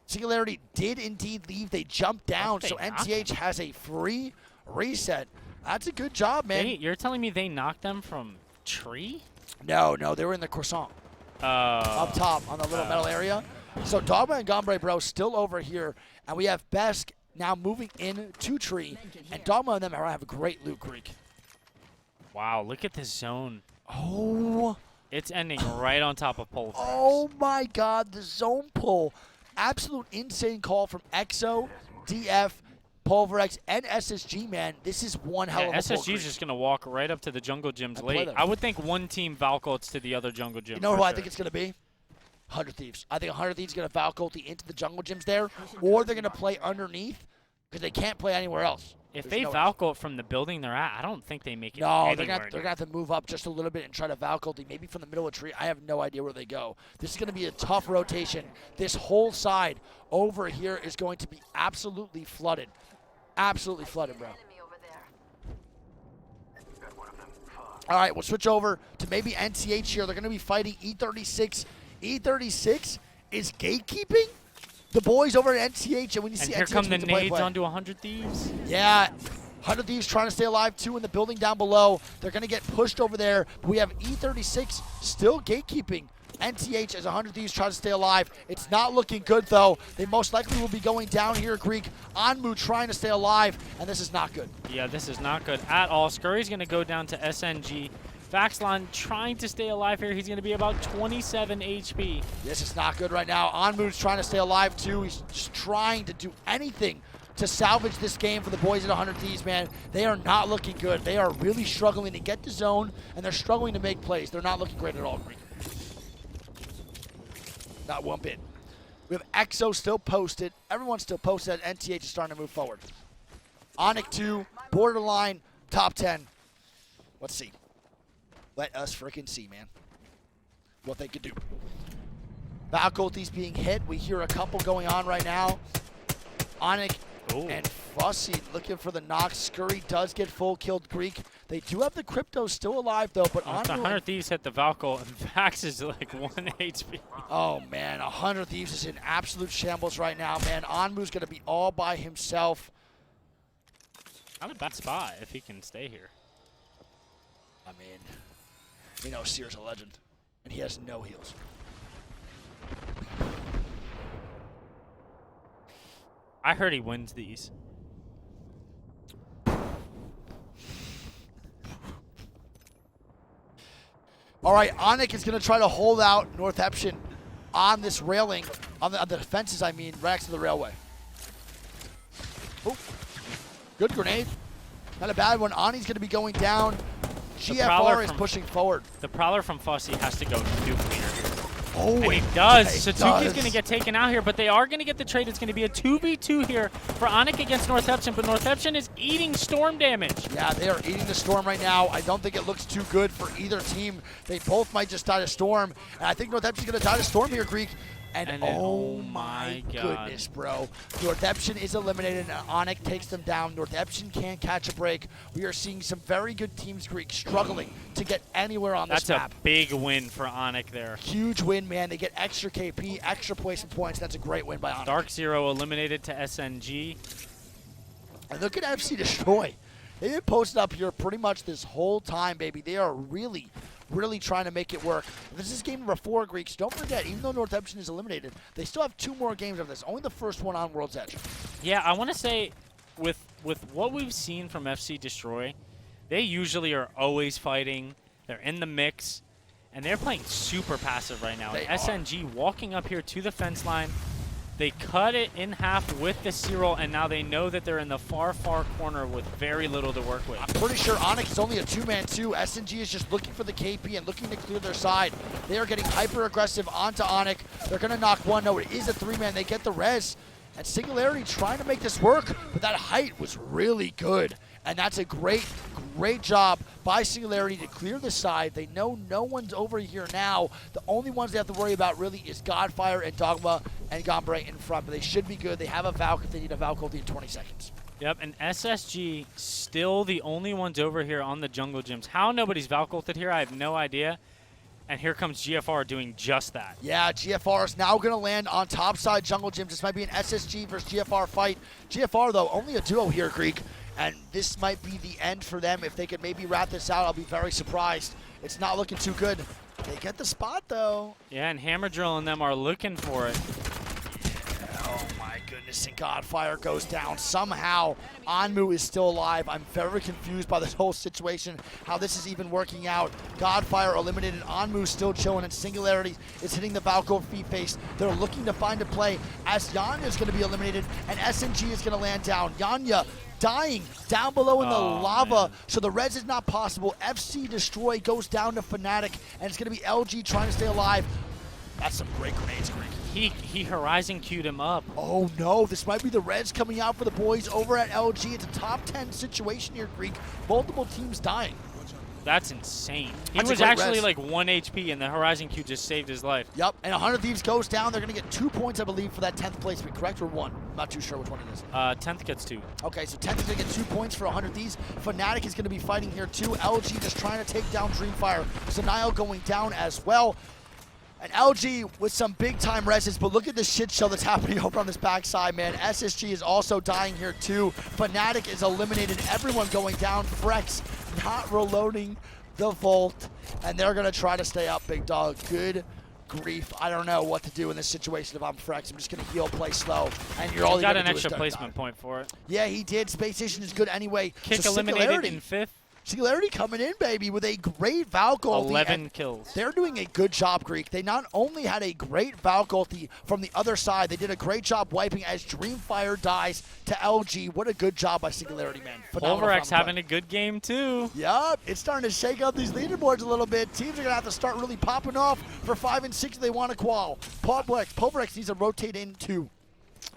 Singularity did indeed leave. They jumped down, so NTH has a free reset. That's a good job, man. You're telling me they knocked them from tree? No, they were in the croissant. Up top on the little metal area. So Dogma and Gombre, bro, still over here. And we have Besk now moving in to tree. And Dogma and them have a great loot, Greek. Wow, look at this zone. Oh. It's ending right on top of Pulverex. Oh, my God. The zone pull. Absolute insane call from EXO, DF, Pulverex, and SSG, man, this is one hell of a SSG pull, is just going to walk right up to the jungle gyms And play late. them. I would think one team Valcolts to the other jungle gym. You know for who I sure. think it's going to be? 100 Thieves. I think 100 Thieves is going to Valculti into the jungle gyms there, or they're going to play underneath because they can't play anywhere else. If There's they no- Valcolt from the building they're at, I don't think they make it No, anywhere they're gonna have to move up just a little bit and try to Valculti, maybe from the middle of a tree. I have no idea where they go. This is going to be a tough rotation. This whole side over here is going to be absolutely flooded. Absolutely flooded, bro. Enemy over there. All right, we'll switch over to maybe NCH here. They're going to be fighting E36. E36 is gatekeeping the boys over at NCH, and when you And see here NCH come the with play, nades onto 100 Thieves. Yeah, 100 Thieves trying to stay alive too in the building down below. They're going to get pushed over there. But we have E36 still gatekeeping. NCH as 100 Thieves tries to stay alive. It's not looking good though. They most likely will be going down here, Greek. Anmu trying to stay alive, and this is not good. Yeah, this is not good at all. Scurry's going to go down to SNG. Vaxlon trying to stay alive here. He's going to be about 27 HP. This is not good right now. Anmu's trying to stay alive too. He's just trying to do anything to salvage this game for the boys at 100 Thieves, man. They are not looking good. They are really struggling to get the zone, and they're struggling to make plays. They're not looking great at all, Greek. Not one bit. We have EXO still posted. Everyone's still posted. NTH is starting to move forward. Onyx 2, borderline, top 10. Let's see. Let us freaking see, man, what they could do. Faculties being hit. We hear a couple going on right now. Onyx and Fussy looking for the knock. Scurry does get full killed Greek. They do have the Crypto still alive, though, but The Anmu 100 Thieves hit the Valco, and Vax is like 1 HP. Oh, man, 100 Thieves is in absolute shambles right now, man. Anmu's going to be all by himself. Not a bad spot if he can stay here. I mean, you know, Seer's a legend, and he has no heals. I heard he wins these. All right, Onyx is going to try to hold out Northampton on this railing, on the fences, I mean, right next to the railway. Oh, good grenade. Not a bad one. Ani's going to be going down. GFR is pushing forward. The Prowler from Fussy has to go nuclear. Oh, And he does. Satsuki's going to get taken out here, but they are going to get the trade. It's going to be a 2v2 here for Onyx against Northampton, but Northampton is eating storm damage. Yeah, they are eating the storm right now. I don't think it looks too good for either team. They both might just die to storm, and I think Northampton's going to die to storm here, Greek. And then, oh oh my my God. goodness, bro. Northampton is eliminated, and Onyx takes them down. Northampton can't catch a break. We are seeing some very good teams, Greek, struggling to get anywhere on this That's map. a big win for Onyx there. Huge win, man. They get extra KP, extra placement points. That's a great win by Onyx. Dark Zero eliminated to SNG. And look at FC Destroy. They've been posted up here pretty much this whole time, baby. They are really trying to make it work. This is game number 4, Greeks. Don't forget, even though Northampton is eliminated, they still have 2 more games of this. Only the first one on World's Edge. Yeah, I want to say with what we've seen from FC Destroy, they usually are always fighting. They're in the mix, and they're playing super passive right now. They And SNG walking up here to the fence line. They cut it in half with the Cyril, and now they know that they're in the far corner with very little to work with. I'm pretty sure Onyx is only a 2-man too. SNG is just looking for the KP and looking to clear their side. They are getting hyper-aggressive onto Onyx. They're going to knock one. No, it is a 3-man. They get the res. And Singularity trying to make this work, but that height was really good. And that's a great job by Singularity to clear the side. They know no one's over here now. The only ones they have to worry about really is Godfire and Dogma and Gombre in front. But they should be good. They have a Valk if they need a Valkyrie in 20 seconds. Yep, and SSG still the only ones over here on the jungle gyms. How nobody's Valkulted here, I have no idea. And here comes GFR doing just that. Yeah, GFR is now going to land on topside jungle gyms. This might be an SSG versus GFR fight. GFR, though, only a duo here, Greek. And this might be the end for them. If they could maybe wrap this out, I'll be very surprised. It's not looking too good. They get the spot, though. Yeah, and Hammer Drill and them are looking for it. Oh, my goodness, and Godfire goes down. Somehow, Anmu is still alive. I'm very confused by this whole situation, how this is even working out. Godfire eliminated, Anmu still chilling, and Singularity is hitting the Valkyrie feet face. They're looking to find a play as Yanya is going to be eliminated, and SNG is going to land down. Yanya dying down below in the lava, man. so the res is not possible. FC Destroy goes down to Fnatic, and it's going to be LG trying to stay alive. That's some great grenades, Greek. He Horizon queued him up. Oh no, this might be the reds coming out for the boys over at LG. It's a top 10 situation here, Greek. Multiple teams dying. That's insane. He That's a was great actually res. like 1 HP, and the Horizon Q just saved his life. Yep, and 100 Thieves goes down. They're going to get 2 points, I believe, for that 10th placement, correct, or 1? I'm not too sure which one it is. 10th gets 2. Okay, so 10th is going to get 2 points for 100 Thieves. Fnatic is going to be fighting here too. LG just trying to take down Dreamfire. Zanile going down as well. And LG with some big-time reses, but look at the shit show that's happening over on this backside, man. SSG is also dying here, too. Fnatic is eliminated. Everyone going down. Frex not reloading the Volt, and they're going to try to stay up, big dog. Good grief. I don't know what to do in this situation if I'm Frex. I'm just going to heal, play slow, and you're all He got gonna an do is extra die. placement point for it. Yeah, he did. Space Station is good anyway. Kick So eliminated Singularity- in 5th. Singularity coming in, baby, with a great Valk ulti. 11 and kills. they're doing a good job, Greek. They not only had a great Valk ulti from the other side, they did a great job wiping as Dreamfire dies to LG. What a good job by Singularity, man. Phenomenal Pulverex from the having play. a good game, too. Yup, it's starting to shake up these leaderboards a little bit. Teams are going to have to start really popping off for 5 and 6 if they want to qual. Pulverex needs to rotate in, too.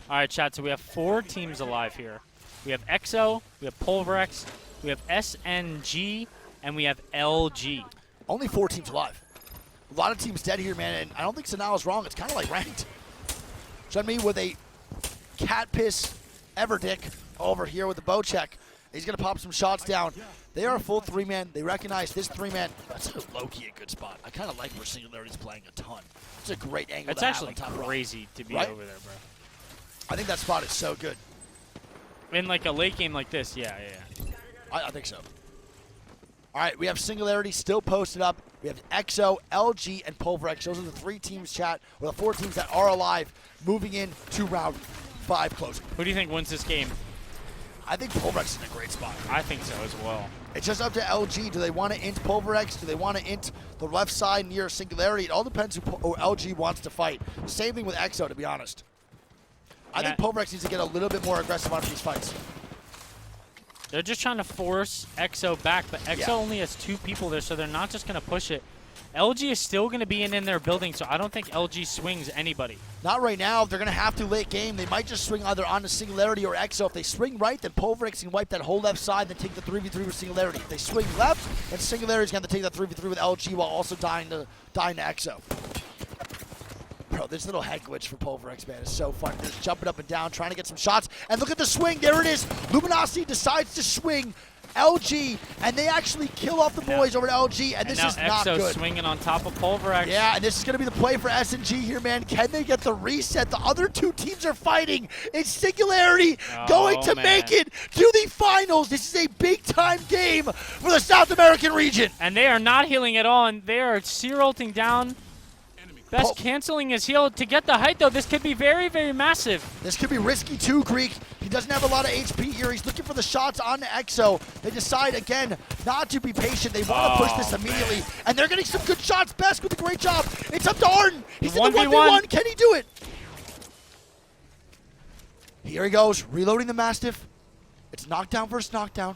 All right, chat, so we have 4 teams alive here. We have EXO, we have Pulverex, we have SNG, and we have LG. Only 4 teams alive. A lot of teams dead here, man, and I don't think Sanala's wrong. It's kind of like ranked. So I mean, with a cat piss Everdick over here with the bow check, he's going to pop some shots down. They are a full 3-man. They recognize this 3-man. That's a low-key a good spot. I kind of like where Singularity's playing a ton. It's a great angle It's to have actually on top row. crazy to be Right? over there, bro. I think that spot is so good. In like a late game like this, yeah. I think so. All right, we have Singularity still posted up. We have EXO, LG, and Pulverex. Those are the 3 teams, chat, or the 4 teams that are alive, moving in to round 5 closing. Who do you think wins this game? I think Pulverex is in a great spot. I think so as well. It's just up to LG. Do they want to int Pulverex? Do they want to int the left side near Singularity? It all depends who LG wants to fight. Same thing with EXO, to be honest. I think Pulverex needs to get a little bit more aggressive on these fights. They're just trying to force EXO back, but EXO Yeah. only has 2 people there, so they're not just going to push it. LG is still going to be in their building, so I don't think LG swings anybody. Not right now. They're going to have to late game. They might just swing either onto Singularity or EXO. If they swing right, then Pulverex can wipe that whole left side and then take the 3v3 with Singularity. If they swing left, then Singularity's going to take that 3v3 with LG while also dying to EXO. Bro, this little head glitch for Pulverex, man, is so fun. Just jumping up and down, trying to get some shots. And look at the swing. There it is. Luminosity decides to swing LG, and they actually kill off the boys over at LG, and this now is not EXO good. swinging on top of Pulverex. Yeah, and this is going to be the play for SNG here, man. Can they get the reset? The other 2 teams are fighting. It's Singularity going to man. make it to the finals. This is a big-time game for the South American region. And they are not healing at all, and they are C-rolting down. Best canceling his heal. To get the height, though, this could be very, very massive. This could be risky too, Greek. He doesn't have a lot of HP here. He's looking for the shots on EXO. They decide, again, not to be patient. They want to push this immediately. And they're getting some good shots. Best with a great job. It's up to Arden. He's in the 1v1. Can he do it? Here he goes, reloading the Mastiff. It's knockdown versus knockdown.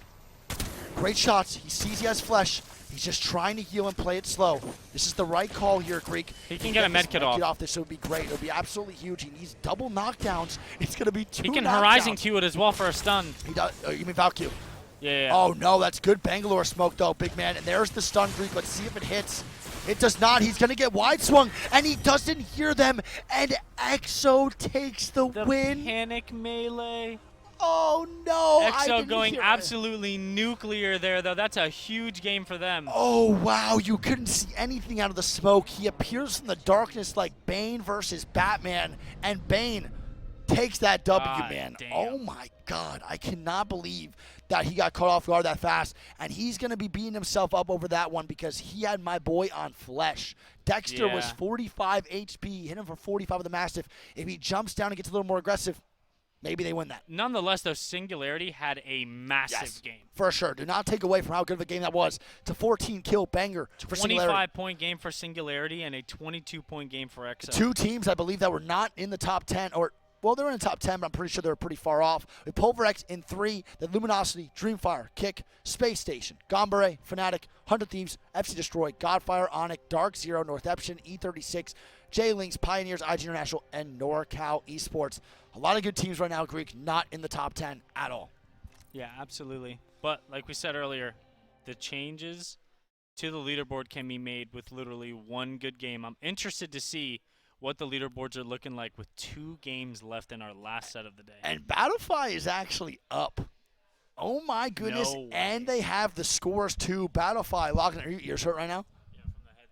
Great shots. He sees he has flesh. He's just trying to heal and play it slow. This is the right call here, Greek. He can get a med kit off. This would be great. It would be absolutely huge. He needs double knockdowns. It's going to be 2 He can knockdowns. Horizon Q it as well for a stun. He does. You mean Valkyrie? Yeah. Oh, no. That's good Bangalore smoke, though, big man. And there's the stun, Greek. Let's see if it hits. It does not. He's going to get wide swung, and he doesn't hear them. And EXO takes the win. Panic melee. Oh, no. I EXO didn't going hear it. absolutely nuclear there, though. That's a huge game for them. Oh, wow. You couldn't see anything out of the smoke. He appears from the darkness like Bane versus Batman, and Bane takes that W, man. Damn. Oh, my God. I cannot believe that he got caught off guard that fast, and he's going to be beating himself up over that one because he had my boy on flesh. Dexter was 45 HP. Hit him for 45 with the Mastiff. If he jumps down and gets a little more aggressive, Maybe they win that. Nonetheless, though, Singularity had a massive Yes. game. For sure. Do not take away from how good of a game that was. It's a 14-kill banger for Singularity. 25-point game for Singularity and a 22-point game for EXO. Two teams, I believe, that were not in the top 10, or, well, they were in the top 10, but I'm pretty sure they were pretty far off. With Pulverex in 3, then Luminosity, Dreamfire, Kick, Space Station, Gombare, Fnatic, 100 Thieves, FC Destroy, Godfire, Onyx, Dark Zero, Northeption, E36, J-Links, Pioneers, IG International, and NorCal Esports. A lot of good teams right now, Greek, not in the top 10 at all. Yeah, absolutely. But like we said earlier, the changes to the leaderboard can be made with literally one good game. I'm interested to see what the leaderboards are looking like with 2 games left in our last set of the day. And Battlefy is actually up. Oh, my goodness. No way. And they have the scores, too. Battlefy locking it. Are your ears hurt right now?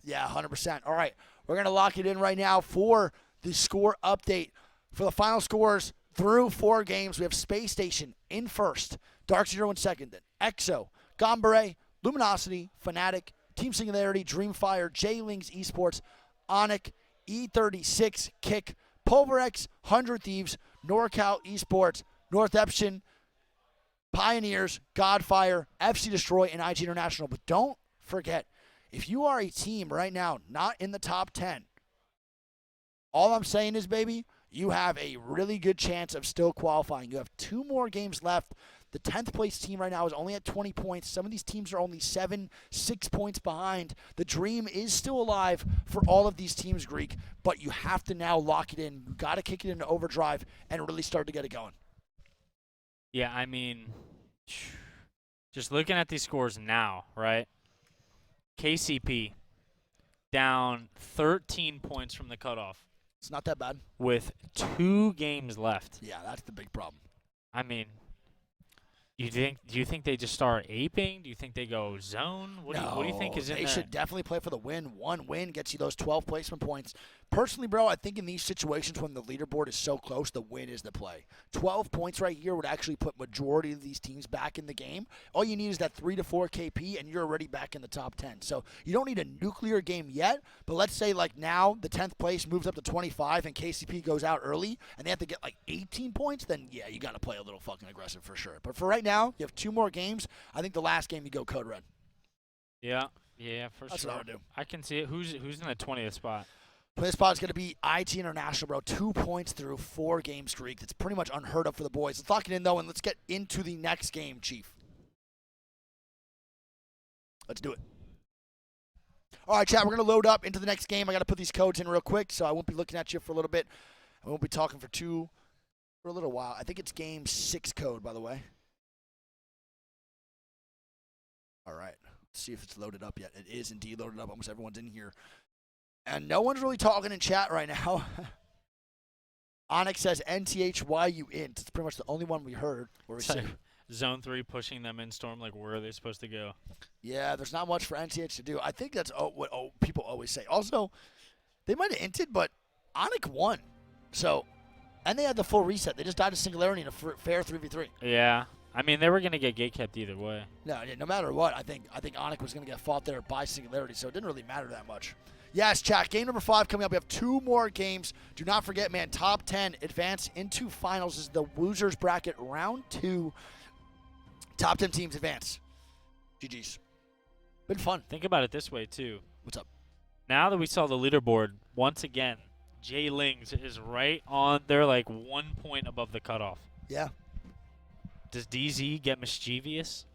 Yeah, 100%. All right, we're going to lock it in right now for the score update. For the final scores through 4 games, we have Space Station in first, Dark Zero in second, then EXO, Gombare, Luminosity, Fnatic, Team Singularity, Dreamfire, J-Links Esports, Onyx, E36, Kick, Pulverex, 100 Thieves, NorCal Esports, Northeption, Pioneers, Godfire, FC Destroy, and IG International. But don't forget, if you are a team right now not in the top 10, all I'm saying is, baby, you have a really good chance of still qualifying. You have 2 more games left. The 10th place team right now is only at 20 points. Some of these teams are only 7, 6 points behind. The dream is still alive for all of these teams, Greek, but you have to now lock it in. You got to kick it into overdrive and really start to get it going. Yeah, I mean, just looking at these scores now, right? KCP down 13 points from the cutoff It's not that bad. with 2 games left. Yeah, that's the big problem. I mean, do you think they just start aping? Do you think they go zone? What do you think is in They there? should definitely play for the win. One win gets you those 12 placement points. Personally, bro, I think in these situations when the leaderboard is so close, the win is the play. 12 points right here would actually put majority of these teams back in the game. All you need is that 3 to 4 KP, and you're already back in the top 10. So you don't need a nuclear game yet, but let's say like now the 10th place moves up to 25 and KCP goes out early, and they have to get like 18 points, then yeah, you got to play a little fucking aggressive for sure. But for right now, you have 2 more games. I think the last game you go Code Red. Yeah, for That's sure. what I would do. I can see it. Who's in the 20th spot? This spot is going to be IG International, bro. 2 points through 4 game streak. That's pretty much unheard of for the boys. Let's lock it in, though, and let's get into the next game, Chief. Let's do it. All right, chat, we're going to load up into the next game. I got to put these codes in real quick, so I won't be looking at you for a little bit. I won't be talking for a little while. I think it's game 6 code, by the way. All right. Let's see if it's loaded up yet. It is indeed loaded up. Almost everyone's in here. And no one's really talking in chat right now. Onyx says NTHYU int. It's pretty much the only one we heard. Where we say, Zone 3 pushing them in Storm. Like, where are they supposed to go? yeah, there's not much for NTH to do. I think that's what people always say. Also, they might have inted, but Onyx won. So, and they had the full reset. They just died to Singularity in a fair 3v3. Yeah. I mean, they were going to get gatekept either way. No matter what, I think Onyx was going to get fought there by Singularity, so it didn't really matter that much. Yes, chat. Game number 5 coming up. We have 2 more games. Do not forget, man, top 10 advance into finals is the losers bracket round 2. Top 10 teams advance. GG's. Been fun. Think about it this way, too. What's up? Now that we saw the leaderboard, once again, J-Lings is right on there, like 1 point above the cutoff. Yeah. Does DZ get mischievous?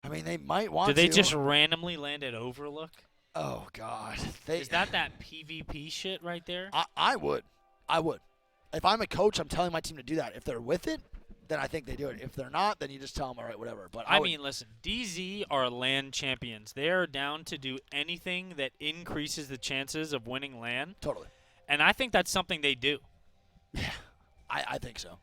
I mean, they might want to. Do they just randomly land at Overlook? Oh, God. Is that PvP shit right there? I would. If I'm a coach, I'm telling my team to do that. If they're with it, then I think they do it. If they're not, then you just tell them, all right, whatever. But I mean, listen, DZ are LAN champions. They are down to do anything that increases the chances of winning LAN. Totally. And I think that's something they do. Yeah, I think so.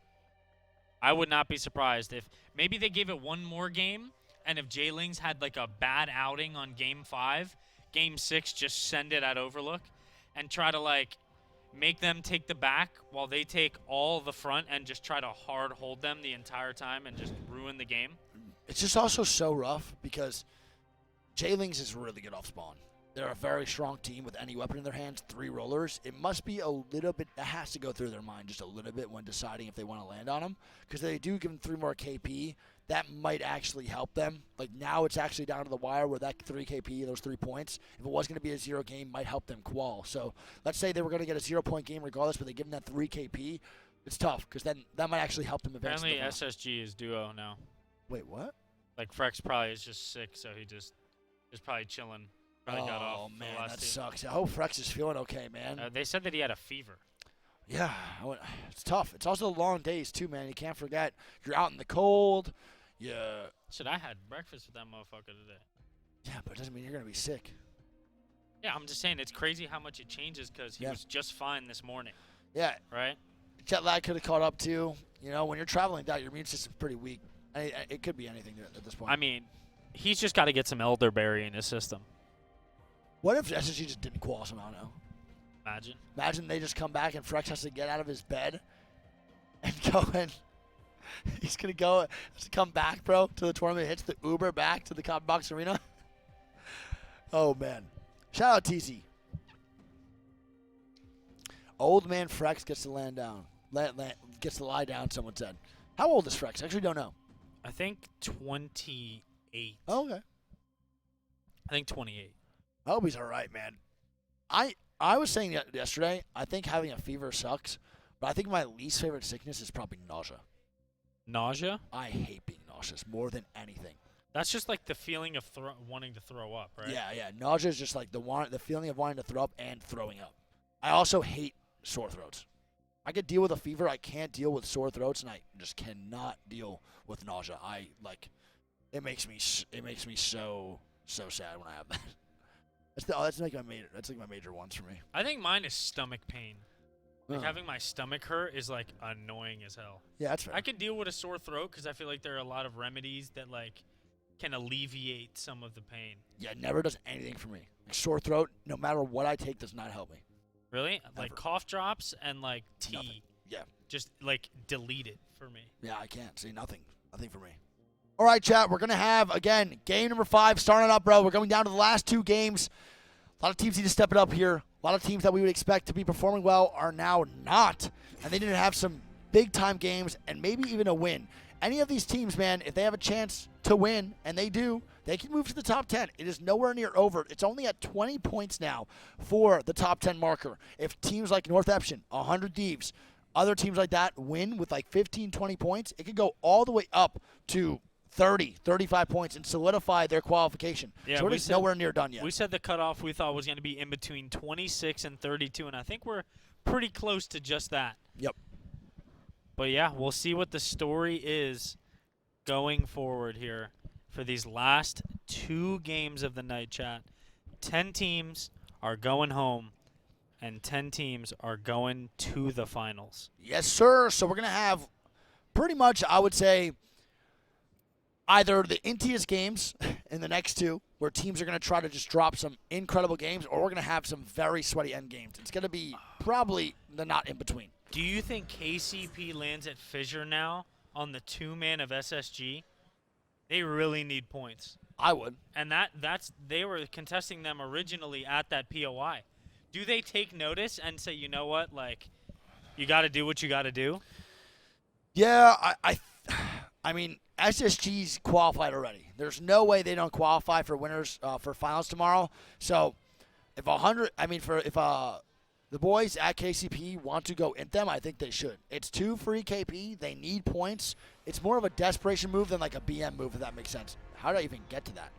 I would not be surprised if maybe they gave it one more game, and if J-Lings had like a bad outing on Game 5, Game 6 just send it at Overlook and try to like make them take the back while they take all the front and just try to hard hold them the entire time and just ruin the game. It's just also so rough because J-Lings is really good off spawn. They're a very strong team with any weapon in their hands, 3 rollers. It must be a little bit, it has to go through their mind just a little bit when deciding if they want to land on them. Because they do give them 3 more KP. That might actually help them. Like now it's actually down to the wire where that 3 KP, those 3 points, if it was going to be a 0 game, might help them qual. So let's say they were going to get a 0-point game regardless, but they give them that 3 KP. It's tough because then that might actually help them eventually. Apparently SSG is duo now. Wait, what? Like Frex probably is just sick, so he just is probably chilling. Probably got off Oh, for the man, last that two. sucks. I hope Frex is feeling okay, man. They said that he had a fever. Yeah, it's tough. It's also long days, too, man. You can't forget. You're out in the cold. Yeah. Shit, I had breakfast with that motherfucker today. Yeah, but it doesn't mean you're going to be sick. Yeah, I'm just saying it's crazy how much it changes because he Yeah. was just fine this morning, Yeah, right? jet lag could have caught up, too. You know, when you're traveling like that, your immune system's pretty weak. It could be anything at this point. I mean, he's just got to get some elderberry in his system. What if SSG just didn't qual somehow now? Imagine. Imagine they just come back and Frex has to get out of his bed and go in. He's going to go has to come back, bro, to the tournament. Hits the Uber back to the Copper Box Arena. Oh, man. Shout out TZ. Old man Frex gets to land down. Gets to lie down, someone said. How old is Frex? I actually don't know. I think 28. Oh, okay. I think 28. I hope he's all right, man. I was saying yesterday, I think having a fever sucks, but I think my least favorite sickness is probably nausea. Nausea? I hate being nauseous more than anything. That's just like the feeling of wanting to throw up, right? Yeah. Nausea is just like the feeling of wanting to throw up and throwing up. I also hate sore throats. I could deal with a fever. I can't deal with sore throats, and I just cannot deal with nausea. It makes me so sad when I have that. That's like my major ones for me. I think mine is stomach pain. Like Huh. having my stomach hurt is like annoying as hell. Yeah, that's fair. I can deal with a sore throat because I feel like there are a lot of remedies that like can alleviate some of the pain. Yeah, it never does anything for me. Like sore throat, no matter what I take, does not help me. Really? Like Never. cough drops and like tea. Nothing. Yeah. Just like delete it for me. Yeah, I can't see nothing. Nothing for me. All right, chat. We're gonna have again game number 5 starting up, bro. We're going down to the last 2 games. A lot of teams need to step it up here. A lot of teams that we would expect to be performing well are now not, and they need to have some big time games and maybe even a win. Any of these teams, man, if they have a chance to win, and they do, they can move to the top 10. It is nowhere near over. It's only at 20 points now for the top 10 marker. If teams like North Epson, 100 Thieves, other teams like that win with like 15, 20 points, it could go all the way up to 30, 35 points and solidify their qualification. Yeah, so it we is said- nowhere near done yet. We said the cutoff we thought was going to be in between 26 and 32, and I think we're pretty close to just that. Yep. But yeah, we'll see what the story is going forward here for these last 2 games of the night, chat. 10 teams are going home, and 10 teams are going to the finals. Yes, sir. So we're going to have pretty much, I would say, either the intiest games in the next 2, where teams are going to try to just drop some incredible games, or we're going to have some very sweaty end games. It's going to be probably the not in between. Do you think KCP lands at Fissure now on the 2-man of SSG? They really need points. I would. And that's they were contesting them originally at that POI. Do they take notice and say, you know what, like, you got to do what you got to do? Yeah, I mean, SSG's qualified already. There's no way they don't qualify for winners for finals tomorrow. So, if the boys at KCP want to go in them, I think they should. It's 2 free KP. They need points. It's more of a desperation move than like a BM move, if that makes sense. How did I even get to that?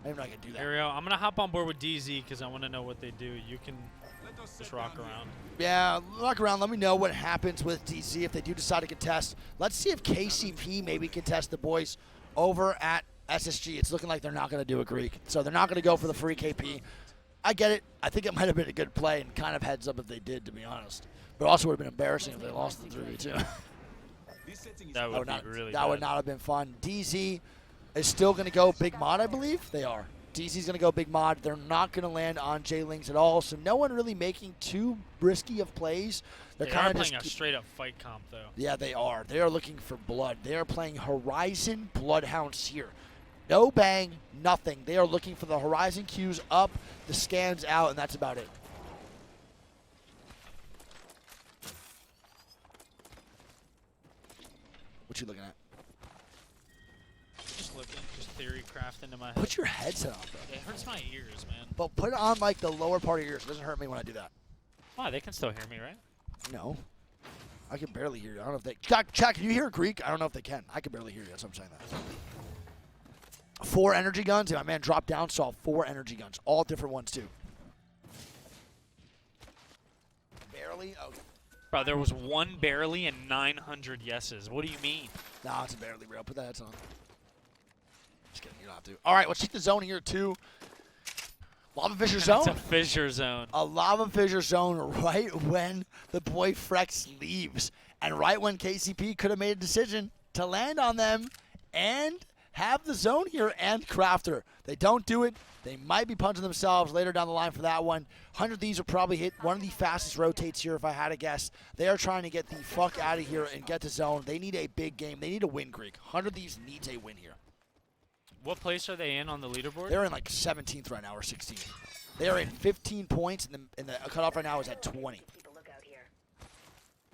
I didn't even know I could do that. Ariel, I'm going to hop on board with DZ because I want to know what they do. You can Let us just sit rock down around. Yeah, look around. Let me know what happens with DZ if they do decide to contest. Let's see if KCP maybe contest the boys over at SSG. It's looking like they're not going to do a Greek. So they're not going to go for the free KP. I get it. I think it might have been a good play and kind of heads up if they did, to be honest. But also would have been embarrassing if they lost the 3v2. This setting is That would be not, really that would bad. not have been fun. DZ is still going to go big mod, I believe. They are. DZ's going to go big mod. They're not going to land on J-Lings at all, so no one really making too risky of plays. They're They kind are of playing just a straight-up fight comp, though. Yeah, they are. They are looking for blood. They are playing Horizon Bloodhound Seer. No bang, nothing. They are looking for the horizon cues up, the scans out, and that's about it. What you looking at? Just looking, just theory craft into my head. Put your headset on, bro. It hurts my ears, man. But put it on like the lower part of your ears. It doesn't hurt me when I do that. Why? They can still hear me, right? No. I can barely hear you. I don't know if they... Chat, can you hear Greek? I don't know if they can. I can barely hear you. That's what I'm saying that. 4 energy guns. And my man dropped down, saw 4 energy guns. All different ones, too. Barely? Okay. Bro, there was 1 barely and 900 yeses. What do you mean? Nah, it's barely, bro. Put that headset on. Just kidding. You don't have to. All right, let's check the zone here, too. Lava fissure zone. It's a fissure zone. A lava fissure zone right when the boy Frex leaves. And right when KCP could have made a decision to land on them and have the zone here and Crafter. They don't do it. They might be punching themselves later down the line for that one. 100 Thieves will probably hit one of the fastest rotates here if I had to guess. They are trying to get the fuck out of here and get to zone. They need a big game. They need a win, Greek. 100 Thieves needs a win here. What place are they in on the leaderboard? They're in like 17th right now or 16th. They are in 15 points, and the cutoff right now is at 20.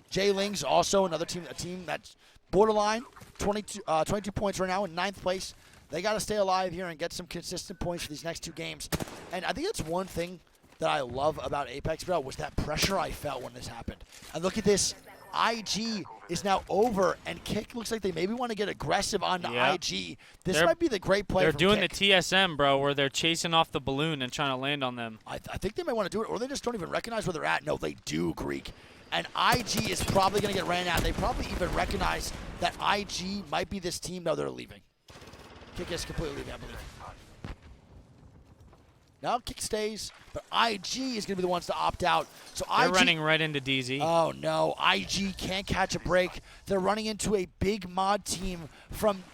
Jay Ling's also another team, a team that's borderline, 22 points right now in 9th place. They got to stay alive here and get some consistent points for these next 2 games. And I think that's one thing that I love about Apex, bro, was that pressure I felt when this happened. And look at this. IG is now over, and Kick looks like they maybe want to get aggressive onto IG. This might be the great play. They're from doing Kick. the TSM, bro, where they're chasing off the balloon and trying to land on them. I think they might want to do it, or they just don't even recognize where they're at. No, they do, Greek. And IG is probably going to get ran out. They probably even recognize that IG might be this team. No, they're leaving. Kick is completely leaving, I believe. Now Kick stays, but IG is going to be the ones to opt out. So They're IG running right into DZ. Oh no, IG can't catch a break. They're running into a big mod team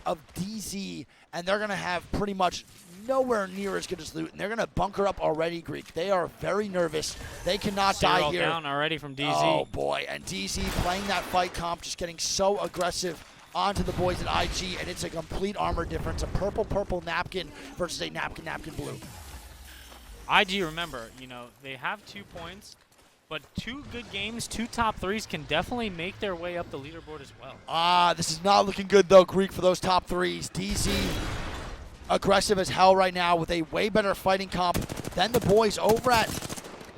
of DZ, and they're gonna have pretty much nowhere near as good as loot, and they're gonna bunker up already, Greek. They are very nervous. They cannot die here. Down already from DZ. Oh boy, and DZ playing that fight comp, just getting so aggressive onto the boys at IG, and it's a complete armor difference. A purple napkin versus a napkin blue. IG, remember, you know, they have 2 points, but 2 good games, 2 top 3s can definitely make their way up the leaderboard as well. This is not looking good, though, Greek, for those top 3s. DZ aggressive as hell right now with a way better fighting comp than the boys over at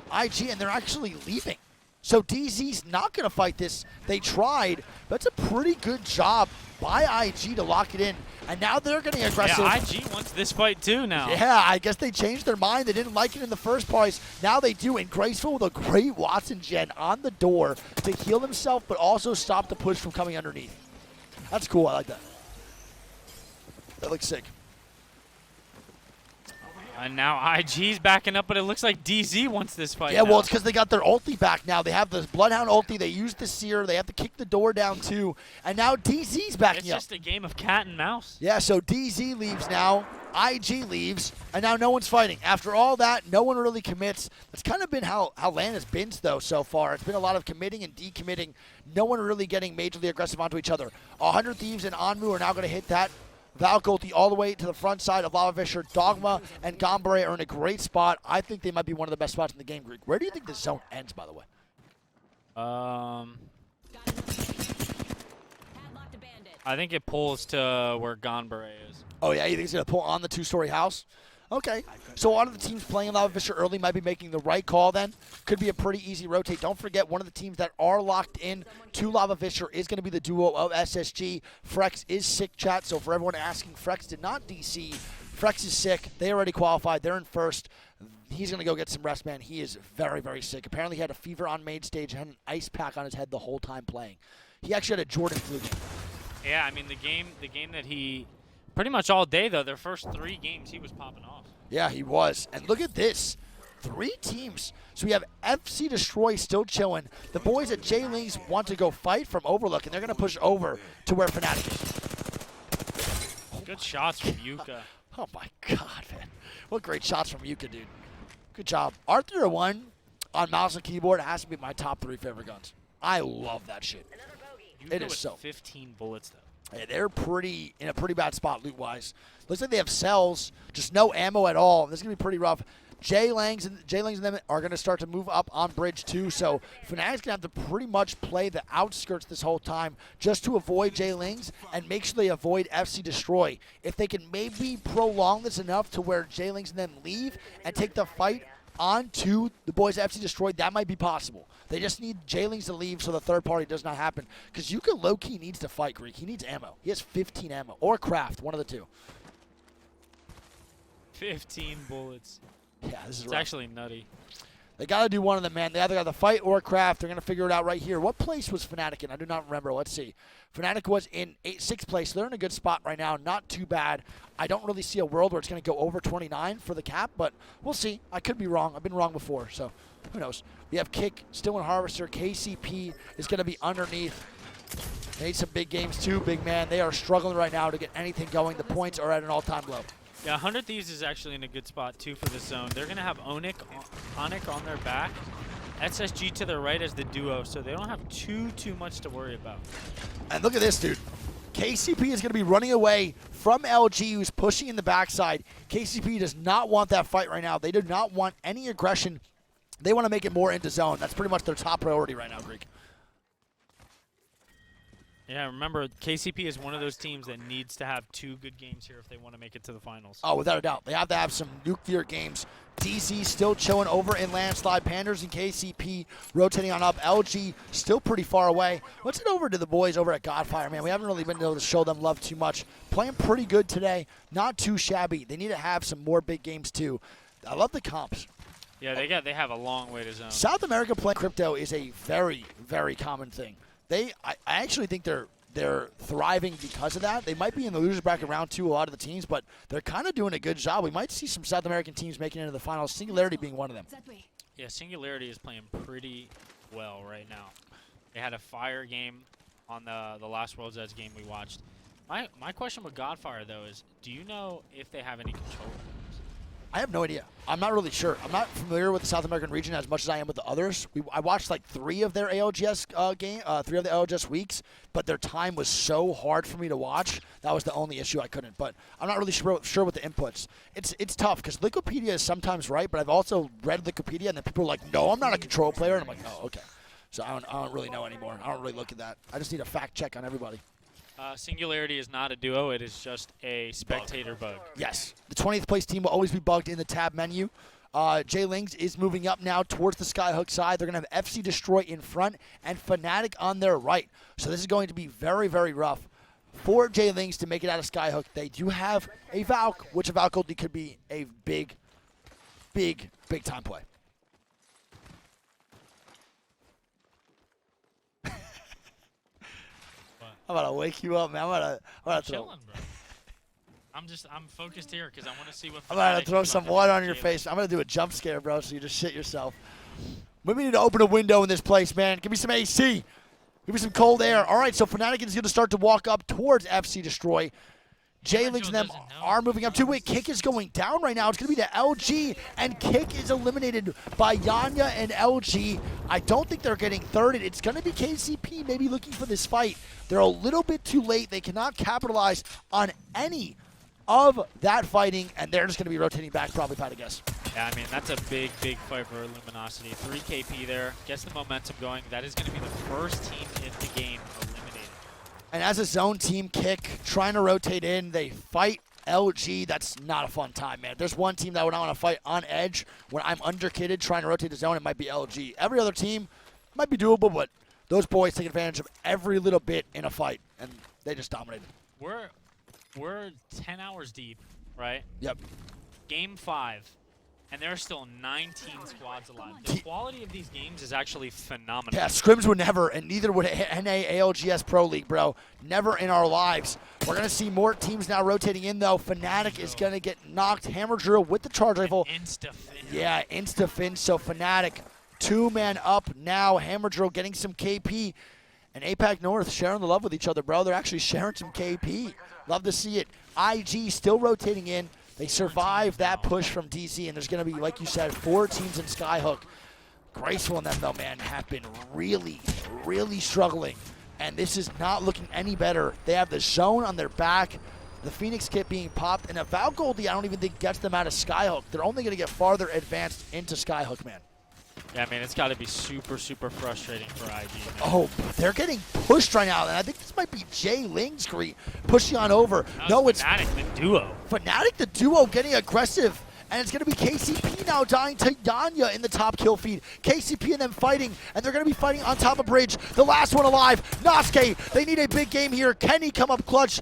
IG, and they're actually leaving. So DZ's not going to fight this. They tried, but it's a pretty good job by IG to lock it in. And now they're getting aggressive. Yeah, IG wants this fight too now. Yeah, I guess they changed their mind. They didn't like it in the first place. Now they do. And Graceful with a great Watson gen on the door to heal himself, but also stop the push from coming underneath. That's cool. I like that. That looks sick. And now IG's backing up, but it looks like DZ wants this fight. Yeah, now. well, it's because they got their ulti back now. They have the Bloodhound ulti. They used the Seer. They have to kick the door down, too. And now DZ's backing It's up. just a game of cat and mouse. Yeah, so DZ leaves now. IG leaves. And now no one's fighting. After all that, no one really commits. That's kind of been how LAN has been, though, so far. It's been a lot of committing and decommitting. No one really getting majorly aggressive onto each other. 100 Thieves and Anmu are now going to hit that Valk ulti all the way to the front side of Lava Fissure. Dogma and Gombre are in a great spot. I think they might be one of the best spots in the game, Greek. Where do you think the zone ends, by the way? I think it pulls to where Gonbere is. Oh, yeah? You think it's going to pull on the 2-story house? Okay. So a lot of the teams playing Lava Fissure early might be making the right call then. Could be a pretty easy rotate. Don't forget, one of the teams that are locked in to Lava Fissure is going to be the duo of SSG. Frex is sick, chat. So for everyone asking, Frex did not DC. Frex is sick. They already qualified. They're in first. He's going to go get some rest, man. He is very, very sick. Apparently he had a fever on main stage and had an ice pack on his head the whole time playing. He actually had a Jordan flu game. Yeah, I mean, the game that he pretty much all day, though, their first 3 games, he was popping off. Yeah, he was. And look at this. 3 teams. So we have FC Destroy still chilling. The boys at J-Lings want to go fight from Overlook, and they're going to push over to where Fnatic is. Good shots from Yuka. Oh, my God, man. What great shots from Yuka, dude. Good job. R301 on mouse and keyboard has to be my top 3 favorite guns. I love that shit. Yuka It is with so. 15 bullets, though. Hey, they're in a pretty bad spot loot-wise. Looks like they have cells, just no ammo at all. This is going to be pretty rough. Jay Langs and them are going to start to move up on bridge 2, so Fnatic's going to have to pretty much play the outskirts this whole time just to avoid Jay Langs and make sure they avoid FC Destroy. If they can maybe prolong this enough to where Jay Langs and them leave and take the fight onto the boys FC Destroy, that might be possible. They just need Jay Langs to leave so the third party does not happen. Because Yuka low-key needs to fight, Greek. He needs ammo. He has 15 ammo. Or Craft, one of the two. 15 bullets. Yeah, this is It's rough. actually nutty. They got to do one of them, man. They either got to fight or Craft. They're going to figure it out right here. What place was Fnatic in? I do not remember. Let's see. Fnatic was in 6th place. So they're in a good spot right now. Not too bad. I don't really see a world where it's going to go over 29 for the cap, but we'll see. I could be wrong. I've been wrong before, so who knows. We have Kick still in Harvester. KCP is going to be underneath. They need some big games too, big man. They are struggling right now to get anything going. The points are at an all-time low. Yeah, 100 Thieves is actually in a good spot, too, for this zone. They're going to have Onik on their back, SSG to their right as the duo, so they don't have too much to worry about. And look at this, dude. KCP is going to be running away from LG, who's pushing in the backside. KCP does not want that fight right now. They do not want any aggression. They want to make it more into zone. That's pretty much their top priority right now, Greek. Yeah, remember, KCP is one of those teams that needs to have 2 good games here if they want to make it to the finals. Oh, without a doubt. They have to have some nuclear games. DC still chilling over in Landslide. Pandas and KCP rotating on up. LG still pretty far away. Let's head over to the boys over at Godfire, man. We haven't really been able to show them love too much. Playing pretty good today. Not too shabby. They need to have some more big games, too. I love the comps. Yeah, they have a long way to zone. South America playing crypto is a very, very common thing. I actually think they're thriving because of that. They might be in the losers bracket round 2, a lot of the teams, but they're kind of doing a good job. We might see some South American teams making it into the finals, Singularity being one of them. That way. Yeah, Singularity is playing pretty well right now. They had a fire game on the last World's Edge game we watched. My question with Godfire, though, is do you know if they have any control? I have no idea. I'm not really sure. I'm not familiar with the South American region as much as I am with the others. I watched like 3 of their ALGS 3 of the ALGS weeks, but their time was so hard for me to watch. That was the only issue I couldn't. But I'm not really sure with the inputs. It's tough because Wikipedia is sometimes right, but I've also read Wikipedia and then people are like, no, I'm not a control player. And I'm like, oh, okay. So I don't really know anymore. I don't really look at that. I just need a fact check on everybody. Singularity is not a duo. It is just a spectator bug. Yes. The 20th place team will always be bugged in the tab menu. Jay Lings is moving up now towards the Skyhook side. They're going to have FC Destroy in front and Fnatic on their right. So this is going to be very, very rough for Jay Lings to make it out of Skyhook. They do have a Valk, which a Valk ulti could be a big time play. I'm about to wake you up, man. I'm about to throw. Chilling, bro. I'm focused here because I want to see what. I'm about to throw Fnatic some is water about on your to face. I'm going to do a jump scare, bro, so you just shit yourself. We need to open a window in this place, man. Give me some AC. Give me some cold air. All right, so Fnatic is going to start to walk up towards FC Destroy. Jay Lings and them are moving up too. Wait, Kick is going down right now. It's going to be to LG, and Kick is eliminated by Yanya and LG. I don't think they're getting thirded. It's going to be KCP maybe looking for this fight. They're a little bit too late. They cannot capitalize on any of that fighting, and they're just going to be rotating back probably, Pat, I guess. Yeah, I mean, that's a big fight for Luminosity. 3 KP there. Gets the momentum going. That is going to be the first team in the game eliminated. And as a zone team, Kick, trying to rotate in, they fight LG. That's not a fun time, man. If there's one team that would not want to fight on edge when I'm underkitted trying to rotate the zone, it might be LG. Every other team might be doable, but those boys take advantage of every little bit in a fight, and they just dominated. We're 10 hours deep, right? Yep. Game 5, and there are still 19 squads alive. The quality of these games is actually phenomenal. Yeah, scrims would never, and neither would NA ALGS Pro League, bro. Never in our lives. We're going to see more teams now rotating in, though. Fnatic is going to get knocked. Hammer Drill with the charge rifle. Insta-fin. Yeah, insta-fin. So Fnatic, 2-man up now. Hammer Drill getting some KP. And APAC North sharing the love with each other, bro. They're actually sharing some KP. Love to see it. IG still rotating in. They survived that push from DC, and there's going to be, like you said, 4 teams in Skyhook. Graceful and them, though, man, have been really, really struggling and this is not looking any better. They have the zone on their back, the Phoenix kit being popped, and a Val Goldie I don't even think gets them out of Skyhook. They're only going to get farther advanced into Skyhook, man. Yeah, man, it's got to be super, super frustrating for IG. Man. Oh, they're getting pushed right now, and I think this might be Jay Lingscree pushing on over. No, it's Fnatic, the duo. Fnatic, the duo, getting aggressive. And it's going to be KCP now dying to Yanya in the top kill feed. KCP and them fighting, and they're going to be fighting on top of bridge. The last one alive, Nosuke. They need a big game here. Can he come up clutch?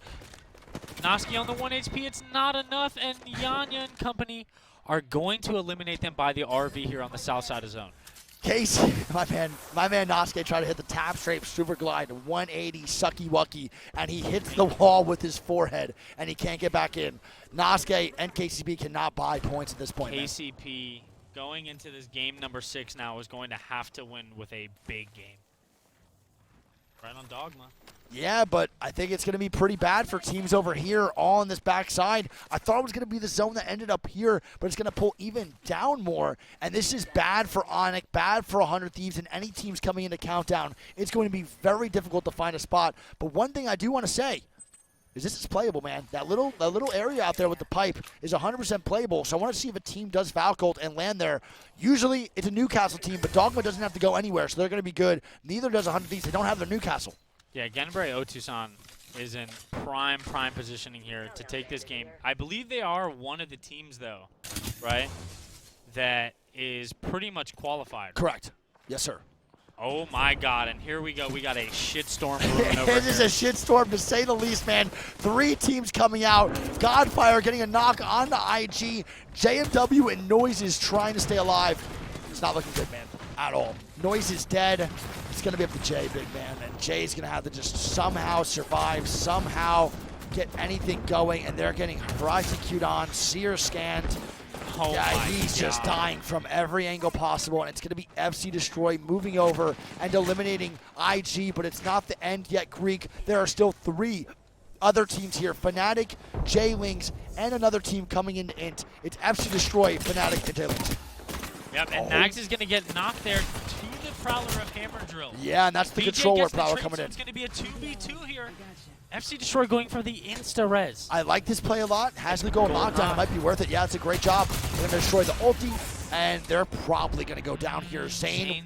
Nosuke on the 1 HP, it's not enough, and Yanya and company are going to eliminate them by the RV here on the south side of zone. Casey, my man Nosuke tried to hit the tap straight super glide, 180 sucky wucky, and he hits the wall with his forehead, and he can't get back in. Nosuke and KCP cannot buy points at this point. KCP going into this game number 6 now is going to have to win with a big game. Right on Dogma. Yeah, but I think it's going to be pretty bad for teams over here all on this backside. I thought it was going to be the zone that ended up here, but it's going to pull even down more. And this is bad for Onyx, bad for 100 Thieves, and any teams coming into Countdown. It's going to be very difficult to find a spot. But one thing I do want to say is this is playable, man. That little area out there with the pipe is 100% playable. So I want to see if a team does Valcolt and land there. Usually it's a Newcastle team, but Dogma doesn't have to go anywhere, so they're going to be good. Neither does 100 Thieves. They don't have their Newcastle. Yeah, Genbei Otusan is in prime positioning here to take this game. I believe they are one of the teams, though, right, that is pretty much qualified. Correct. Yes, sir. Oh, my God, and here we go. We got a shitstorm brewing over It is a here. shitstorm, to say the least, man. 3 teams coming out. Godfire getting a knock on the IG. JMW and Noise is trying to stay alive. It's not looking good, man, at all. Noise is dead. It's going to be up to Jay, big man. And Jay's going to have to just somehow survive, somehow get anything going. And they're getting prosecuted on, seer scanned. Oh Yeah, my he's God. just dying from every angle possible, and it's going to be FC Destroy moving over and eliminating IG, but it's not the end yet, Greek. There are still 3 other teams here, Fnatic, J-Lings, and another team coming into Int. It's FC Destroy, Fnatic, and J-Lings. Yep, and Nags is going to get knocked there to the Prowler of Hammer Drill. Yeah, and that's the BJ controller gets the Prowler trade, coming so in. It's going to be a 2v2 here. FC Destroy going for the insta-res. I like this play a lot. Has to go lockdown. It might be worth it. Yeah, it's a great job. They're going to destroy the ulti, and they're probably going to go down here. Zane.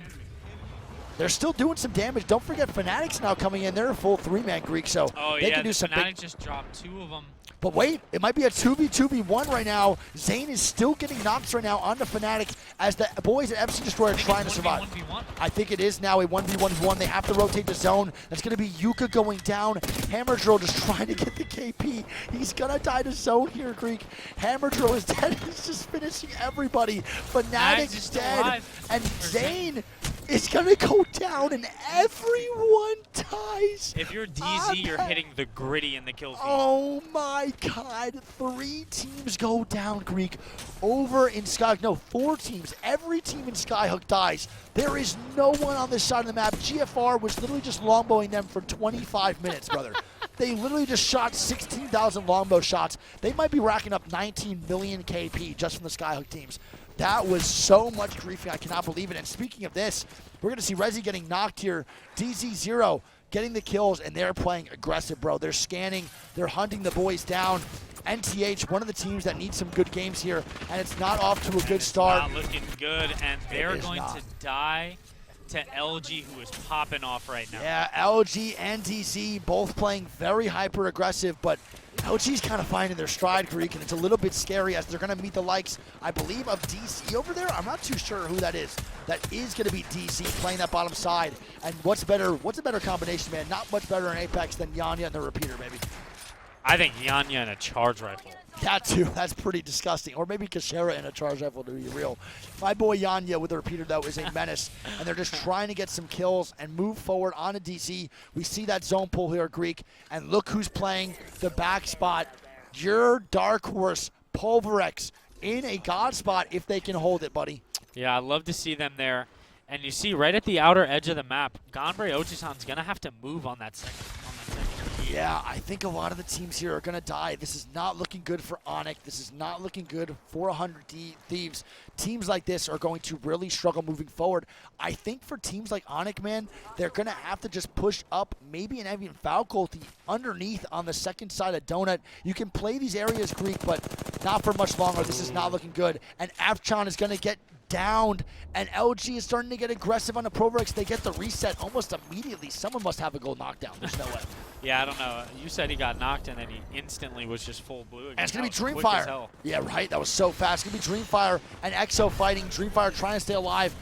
They're still doing some damage. Don't forget, Fnatic's now coming in. They're a full 3-man Greek, so they can do some Fnatic big. just dropped 2 of them. But wait, it might be a 2v1 right now. Zane is still getting knocks right now onto Fnatic as the boys at FC Destroy are trying to survive. 1v1. I think it is now a 1v1. They have to rotate the zone. That's going to be Yuka going down. Hammer Drill just trying to get the KP. He's going to die to zone here, Greek. Hammer Drill is dead. He's just finishing everybody. Fnatic's is dead. alive. And Zane is going to go down, and everyone dies. If you're on DZ, you're that. hitting the gritty in the kill feed. Oh my God, 3 teams go down, Greek, over in Skyhook. No, 4 teams. Every team in Skyhook dies. There is no one on this side of the map. GFR was literally just longbowing them for 25 minutes, brother. They literally just shot 16,000 longbow shots. They might be racking up 19 million KP just from the Skyhook teams. That was so much griefing. I cannot believe it. And speaking of this, we're going to see Rezi getting knocked here. DZ0 getting the kills, and they're playing aggressive, bro. They're scanning. They're hunting the boys down. NTH, one of the teams that needs some good games here, and it's not off to a good start. Not looking good, and they're is going not. to die to LG, who is popping off right now. Yeah, LG and DC both playing very hyper-aggressive, but LG's kind of finding their stride, Greek, and it's a little bit scary as they're going to meet the likes, I believe, of DC over there. I'm not too sure who that is. That is going to be DC playing that bottom side. And what's a better combination, man? Not much better in Apex than Yanya and the Repeater, baby. I think Yanya and a charge rifle. That too, that's pretty disgusting. Or maybe Kashera in a charge rifle, to be real. My boy Yanya with the Repeater, though, is a menace. And they're just trying to get some kills and move forward on a DC. We see that zone pull here, Greek. And look who's playing the back spot. Your dark horse, Pulverex, in a god spot if they can hold it, buddy. Yeah, I'd love to see them there. And you see right at the outer edge of the map, Ganbei Ochisan's going to have to move on that second. Yeah, I think a lot of the teams here are going to die. This is not looking good for Onyx. This is not looking good for 100 Thieves. Teams like this are going to really struggle moving forward. I think for teams like Onyx, man, they're going to have to just push up, maybe an even faculty underneath on the second side of Donut. You can play these areas, Greek, but not for much longer. This is not looking good. And Avchon is going to get downed, and LG is starting to get aggressive on the Proverx. They get the reset almost immediately. Someone must have a goal knockdown. There's no way. Yeah, I don't know. You said he got knocked, and then he instantly was just full blue again. And it's going to be That was quick as Dreamfire. hell. Yeah, right. That was so fast. It's going to be Dreamfire and EXO fighting. Dreamfire trying to stay alive.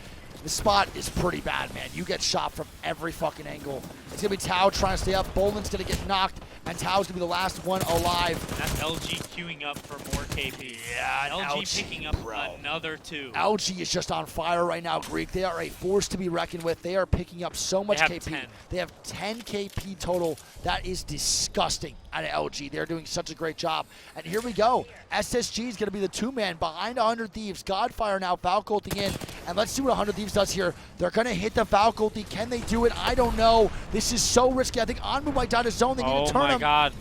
The spot is pretty bad, man. You get shot from every fucking angle. It's going to be Tao trying to stay up. Bolin's going to get knocked, and Tao's going to be the last one alive. That's LG queuing up for more KP. Yeah, LG picking up another 2. LG is just on fire right now, Greek. They are a force to be reckoned with. They are picking up so much They have KP. 10. They have 10 KP total. That is disgusting out of LG. They're doing such a great job. And here we go. SSG is going to be the 2-man behind 100 Thieves. Godfire now Valculting in. And let's see what 100 Thieves does here. They're going to hit the Valculti. Can they do it? I don't know. This is so risky. I think Anmu might down his zone. They need to turn him. Oh my god.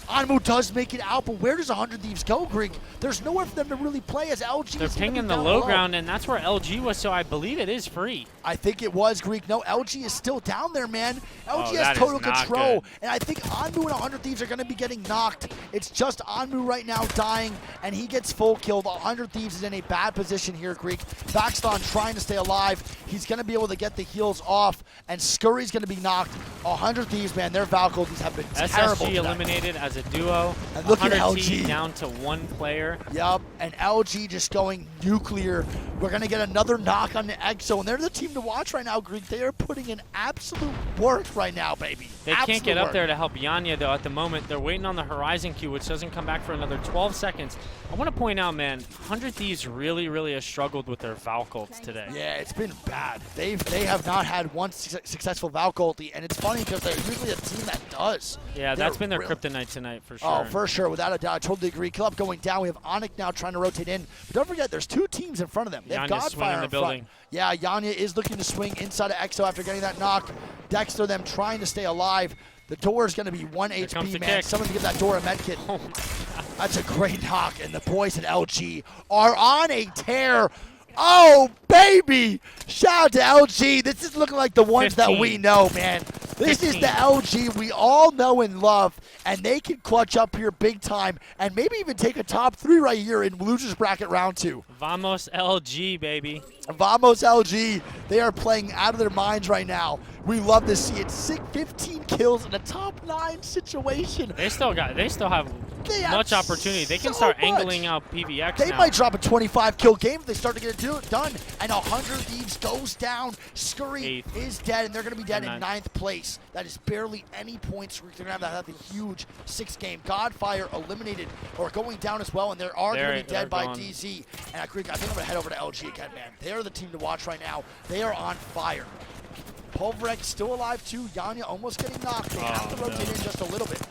Anmu does make it out, but where does 100 Thieves go, Greek? There's nowhere for them to really play as LG. They're is gonna be pinging the down low below. ground, and that's where LG was, so I believe it is free. I think it was, Greek. No, LG is still down there, man. LG that has is total not control. good. And I think Anmu and 100 Thieves are going to be getting knocked. It's just Anmu right now dying, and he gets full killed. 100 Thieves is in a bad position here, Greek. Baxton trying to stay alive. He's going to be able to get the heals off, and Scurry's going to be knocked. 100 Thieves, man, their faculties have been terrible SSG tonight. eliminated as a duo. And look at 100T LG. down to 1 player. Yup, and LG just going nuclear. We're going to get another knock on the EXO, and they're the team to watch right now, Greek. They are putting in absolute work right now, baby. They can't Absolute get up work. there to help Yanya, though, at the moment. They're waiting on the Horizon queue, which doesn't come back for another 12 seconds. I want to point out, man, 100 Thieves really, really has struggled with their Valcults today. Yeah, it's been bad. They have not had one successful Valculti, and it's funny because they're usually a team that does. Yeah, They're that's been their really- kryptonite tonight, for sure. Oh, for sure, without a doubt. I totally agree. Kill up going down. We have Onyx now trying to rotate in. But don't forget, there's 2 teams in front of them. They have Yanya's swinging Godfire the in building. front. Yeah, Yanya is looking to swing inside of EXO after getting that knock. Dexter, them trying to stay alive. The door is going to be 1 comes HP, the man. kick. Someone give that door a med kit. Oh my god. That's a great knock, and the boys at LG are on a tear. Oh, baby! Shout out to LG. This is looking like the ones that we 15. know, man. This is 15. the LG we all know and love, and they can clutch up here big time and maybe even take a top 3 right here in losers bracket round 2. Vamos LG, baby. Vamos LG, they are playing out of their minds right now. We love to see it. 15 kills in a top 9 situation. They still have They have much opportunity. They can so start much. angling out PVX They now. might drop a 25 kill game if they start to get it done. And 100 Thieves goes down. Scurry 8th. is dead, and they're going to be dead And in 9th. 9th place. That is barely any points. They're going to have a huge 6-game. Godfire eliminated or going down as well, and they are going to be They're dead by gone. DZ. And I think I'm going to head over to LG again, man. They're the team to watch right now. They are on fire. Polvrek still alive too. Yanya almost getting knocked. They have to Oh, rotate no. in just a little bit.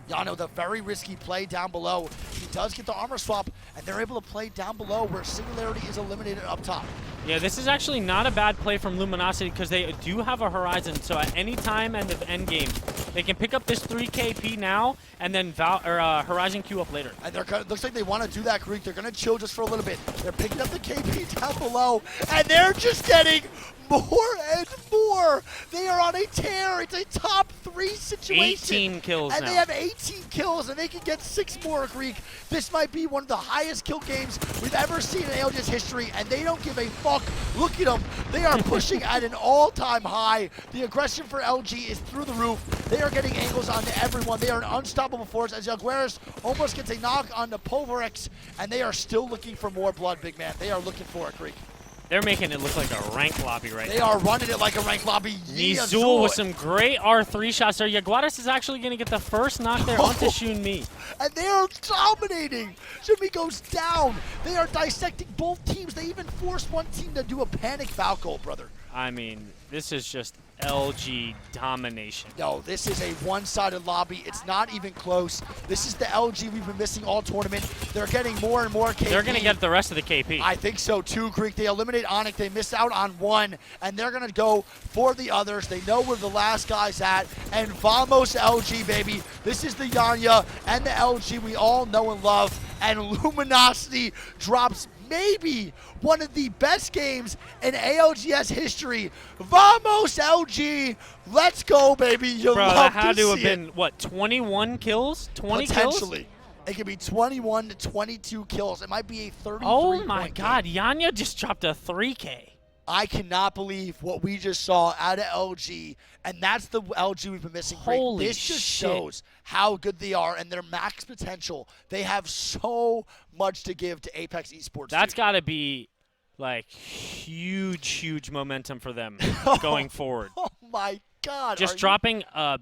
Yano, the very risky play down below. He does get the armor swap, and they're able to play down below where Singularity is eliminated up top. Yeah, this is actually not a bad play from Luminosity because they do have a Horizon. So at any time in the end game, they can pick up this 3 KP now and then Horizon queue up later. And looks like they want to do that, Greek. They're going to chill just for a little bit. They're picking up the KP down below, and they're just getting more and more. They are on a tear. It's a top 3 situation. 18 kills And now. they have 18 kills, and they can get 6 more, Greek. This might be one of the highest kill games we've ever seen in ALGS history, and they don't give a fuck. Look at them. They are pushing at an all-time high. The aggression for LG is through the roof. They are getting angles onto everyone. They are an unstoppable force as Jaguares almost gets a knock on the Polvarex, and they are still looking for more blood, big man. They are looking for it, Greek. They're making it look like a rank lobby right They now. are running it like a ranked lobby. Yeah, Nizul with some great R3 shots there. Jaguares is actually going to get the first knock there onto Shunmi. And they are dominating. Jimmy goes down. They are dissecting both teams. They even forced one team to do a panic foul goal, brother. I mean, this is just LG domination. No, this is a one-sided lobby. It's not even close. This is the LG we've been missing all tournament. They're getting more and more KP. They're going to get the rest of the KP. I think so too, Greek. They eliminate Onyx. They missed out on one, and they're going to go for the others. They know where the last guy's at, and Vamos LG, baby. This is the Yanya and the LG we all know and love, and Luminosity drops maybe one of the best games in ALGS history. Vamos LG, let's go, baby. You'll Bro, love that had to to have see been, what, 21 kills? 20 Potentially. kills? It could be 21 to 22 kills. It might be a 33 Oh my point God, game. Yanya just dropped a 3K. I cannot believe what we just saw out of LG, and that's the LG we've been missing. Holy this just shit. shows how good they are and their max potential. They have so much to give to Apex Esports. That's dude. got to be, like, huge momentum for them going forward. Oh my God. Just are you- dropping a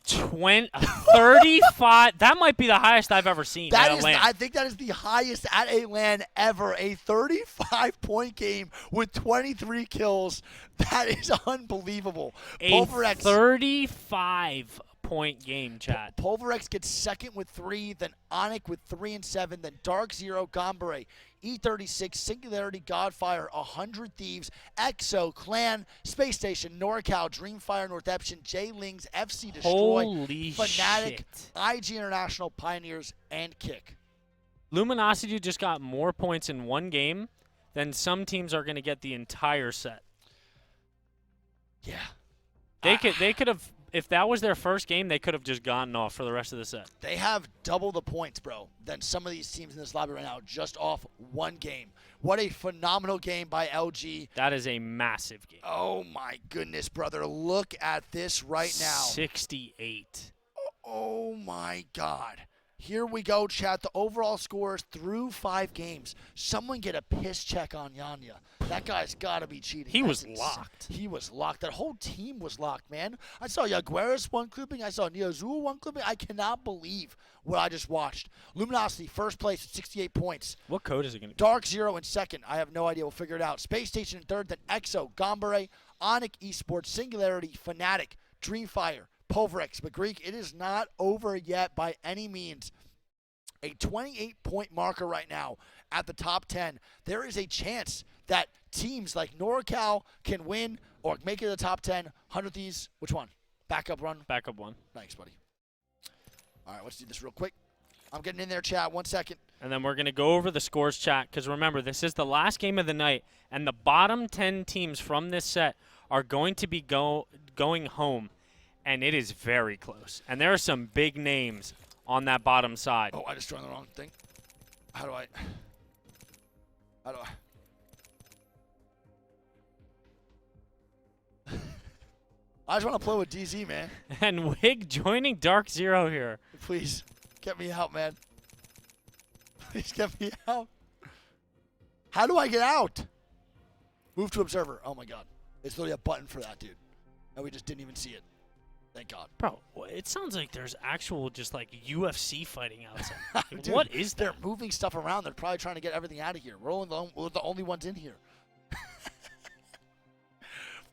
35. That might be the highest I've ever seen That at is, a LAN. I think that is the highest at a LAN ever. A 35-point game with 23 kills. That is unbelievable. A Pulverex, 35-point game, chat. Pulverex gets second with 3, then Onyx with 3 and 7, then Dark Zero, Gambare, E36, Singularity, Godfire, 100 Thieves, EXO, Clan, Space Station, NorCal, Dreamfire, Northeption, J-Lings, FC Destroy, Holy Fnatic, shit. IG International, Pioneers, and Kick. Luminosity just got more points in one game than some teams are going to get the entire set. Yeah. They could have, if that was their first game, they could have just gotten off for the rest of the set. They have double the points, bro, than some of these teams in this lobby right now, just off one game. What a phenomenal game by LG. That is a massive game. Oh, my goodness, brother. Look at this right now. 68. Oh, my God. Here we go, chat. The overall scores through 5 games. Someone get a piss check on Yanya. That guy's got to be cheating. He That's was insane. locked. He was locked. That whole team was locked, man. I saw Jaguares one clipping. I saw Neozul one clipping. I cannot believe what I just watched. Luminosity, first place with 68 points. What code is it going to be? Dark Zero in second. I have no idea. We'll figure it out. Space Station in third. Then EXO, Gambare, Onyx Esports, Singularity, Fnatic, Dreamfire, Pulverex. But Greek, it is not over yet by any means. A 28-point marker right now at the top 10. There is a chance that teams like NorCal can win or make it to the top 10. 100 Thieves, which one? Backup run? Backup one. Thanks, buddy. All right, let's do this real quick. I'm getting in there, chat. 1 second. And then we're going to go over the scores, chat, because remember, this is the last game of the night, and the bottom 10 teams from this set are going to be going home, and it is very close. And there are some big names on that bottom side. Oh, I just joined the wrong thing. How do I? I just want to play with DZ, man. And Wig joining Dark Zero here. Please, get me out, man. Please get me out. How do I get out? Move to observer. Oh, my God. There's literally a button for that, dude. And we just didn't even see it. Thank God. Bro, it sounds like there's actual just like UFC fighting outside. Like, Dude, what is they're that? moving stuff around. They're probably trying to get everything out of here. We're the only ones in here.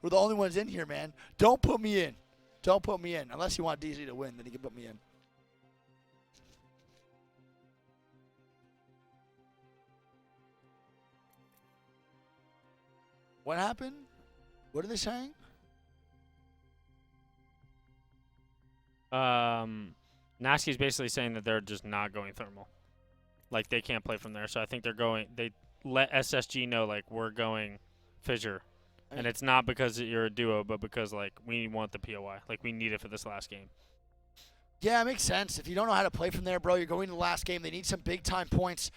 We're the only ones in here, man. Don't put me in. Don't put me in. Unless you want DZ to win, then you can put me in. What happened? What are they saying? Nasky's basically saying that they're just not going thermal. Like, they can't play from there. So I think they let SSG know, like, we're going fissure. And it's not because you're a duo, but because, like, we want the POI. Like, we need it for this last game. Yeah, it makes sense. If you don't know how to play from there, bro, you're going to the last game. They need some big-time points.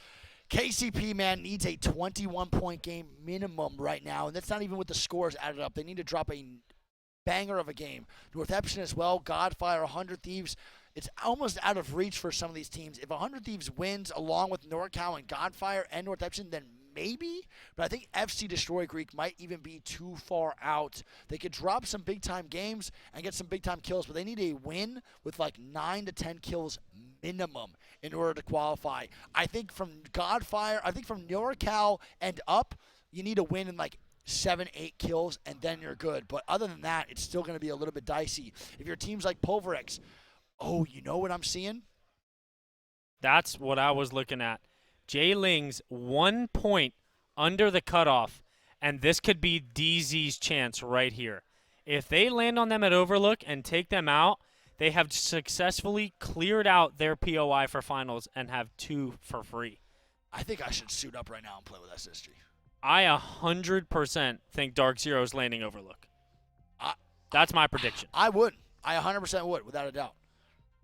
KCP, man, needs a 21-point game minimum right now, and that's not even with the scores added up. They need to drop a banger of a game. Northeption as well, Godfire, 100 Thieves. It's almost out of reach for some of these teams. If 100 Thieves wins along with NorCal and Godfire and Northeption, then maybe. But I think FC Destroy Greek might even be too far out. They could drop some big-time games and get some big-time kills, but they need a win with like 9 to 10 kills minimum in order to qualify. I think from Godfire, I think from NorCal and up, you need a win in like 7, 8 kills, and then you're good. But other than that, it's still going to be a little bit dicey. If your team's like Pulverex, oh, you know what I'm seeing? That's what I was looking at. Jay Ling's 1 point under the cutoff, and this could be DZ's chance right here. If they land on them at Overlook and take them out, they have successfully cleared out their POI for finals and have 2 for free. I think I should suit up right now and play with SSG. I 100% think Dark Zero is landing Overlook. That's my prediction. I would. I 100% would, without a doubt.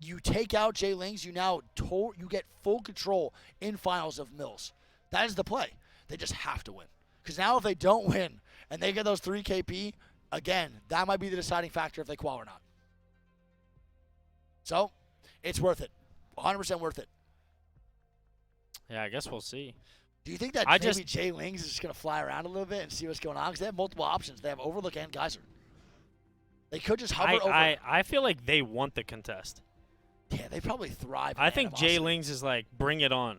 You take out Jay Lings, you get full control in finals of Mills. That is the play. They just have to win. Because now if they don't win and they get those 3 KP, again, that might be the deciding factor if they qual or not. So, it's worth it. 100% worth it. Yeah, I guess we'll see. Do you think that maybe Jay Lings is just going to fly around a little bit and see what's going on? Because they have multiple options. They have Overlook and Geyser. They could just hover over. I feel like they want the contest. Yeah, they probably thrive. I think Jay Lings is like, bring it on.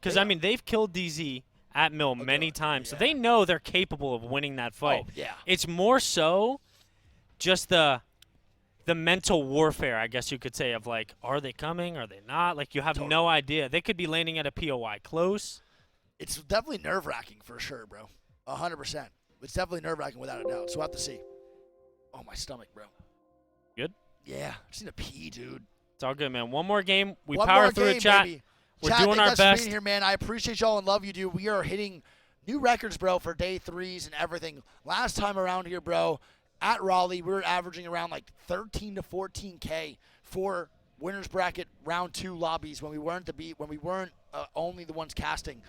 Because, I mean, they've killed DZ at Mill many times, so they know they're capable of winning that fight. Oh, yeah. It's more so just the mental warfare, I guess you could say, of like, are they coming? Are they not? Like, you have no idea. They could be landing at a POI close. It's definitely nerve-wracking for sure, bro. 100%. It's definitely nerve-wracking without a doubt. So we'll have to see. Oh, my stomach, bro. Good? Yeah. I just need a pee, dude. It's all good, man. One more game. We One power more through game, it, chat. baby. We're Chat, doing thank our you guys for best. being here, man. I appreciate y'all and love you, dude. We are hitting new records, bro, for day 3s and everything. Last time around here, bro, at Raleigh, we were averaging around like 13 to 14K for winners bracket round 2 lobbies when we weren't only the ones casting.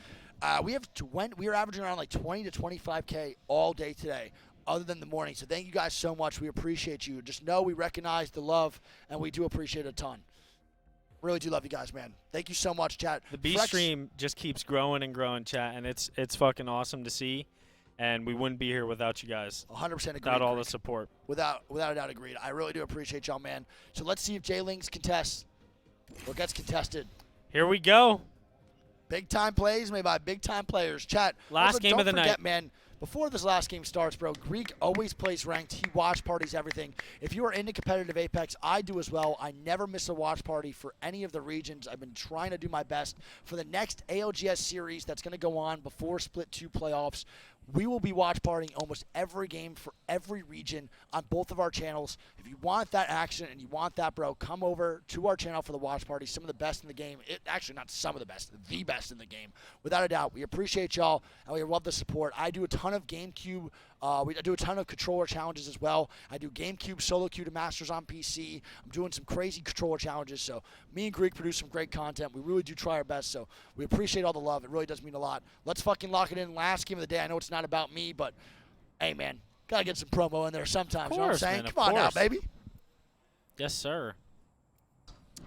We are averaging around like 20 to 25K all day today, other than the morning. So thank you guys so much. We appreciate you. Just know we recognize the love, and we do appreciate it a ton. Really do love you guys, man. Thank you so much, chat. The B stream just keeps growing and growing, chat, and it's fucking awesome to see. And we wouldn't be here without you guys. 100% agree. Without all the support. Without a doubt, agreed. I really do appreciate y'all, man. So let's see if Jay Lings contests or gets contested. Here we go. Big time plays made by big time players. Chat. Last also, game of the don't forget, night. man. Before this last game starts, bro, Greek always plays ranked. He watch parties everything. If you are into competitive Apex, I do as well. I never miss a watch party for any of the regions. I've been trying to do my best. For the next ALGS series that's going to go on before Split 2 playoffs, we will be watch partying almost every game for every region on both of our channels. If you want that action and you want that, bro, come over to our channel for the watch party. Some of the best in the game. Actually, not some of the best in the game. Without a doubt, we appreciate y'all, and we love the support. I do a ton of GameCube. I do a ton of controller challenges as well. I do GameCube solo queue to Masters on PC. I'm doing some crazy controller challenges. So me and Greek produce some great content. We really do try our best. So we appreciate all the love. It really does mean a lot. Let's fucking lock it in. Last game of the day. I know it's not about me, but hey, man, gotta get some promo in there sometimes. You know what I'm saying? Man, Come on now, baby. Yes, sir.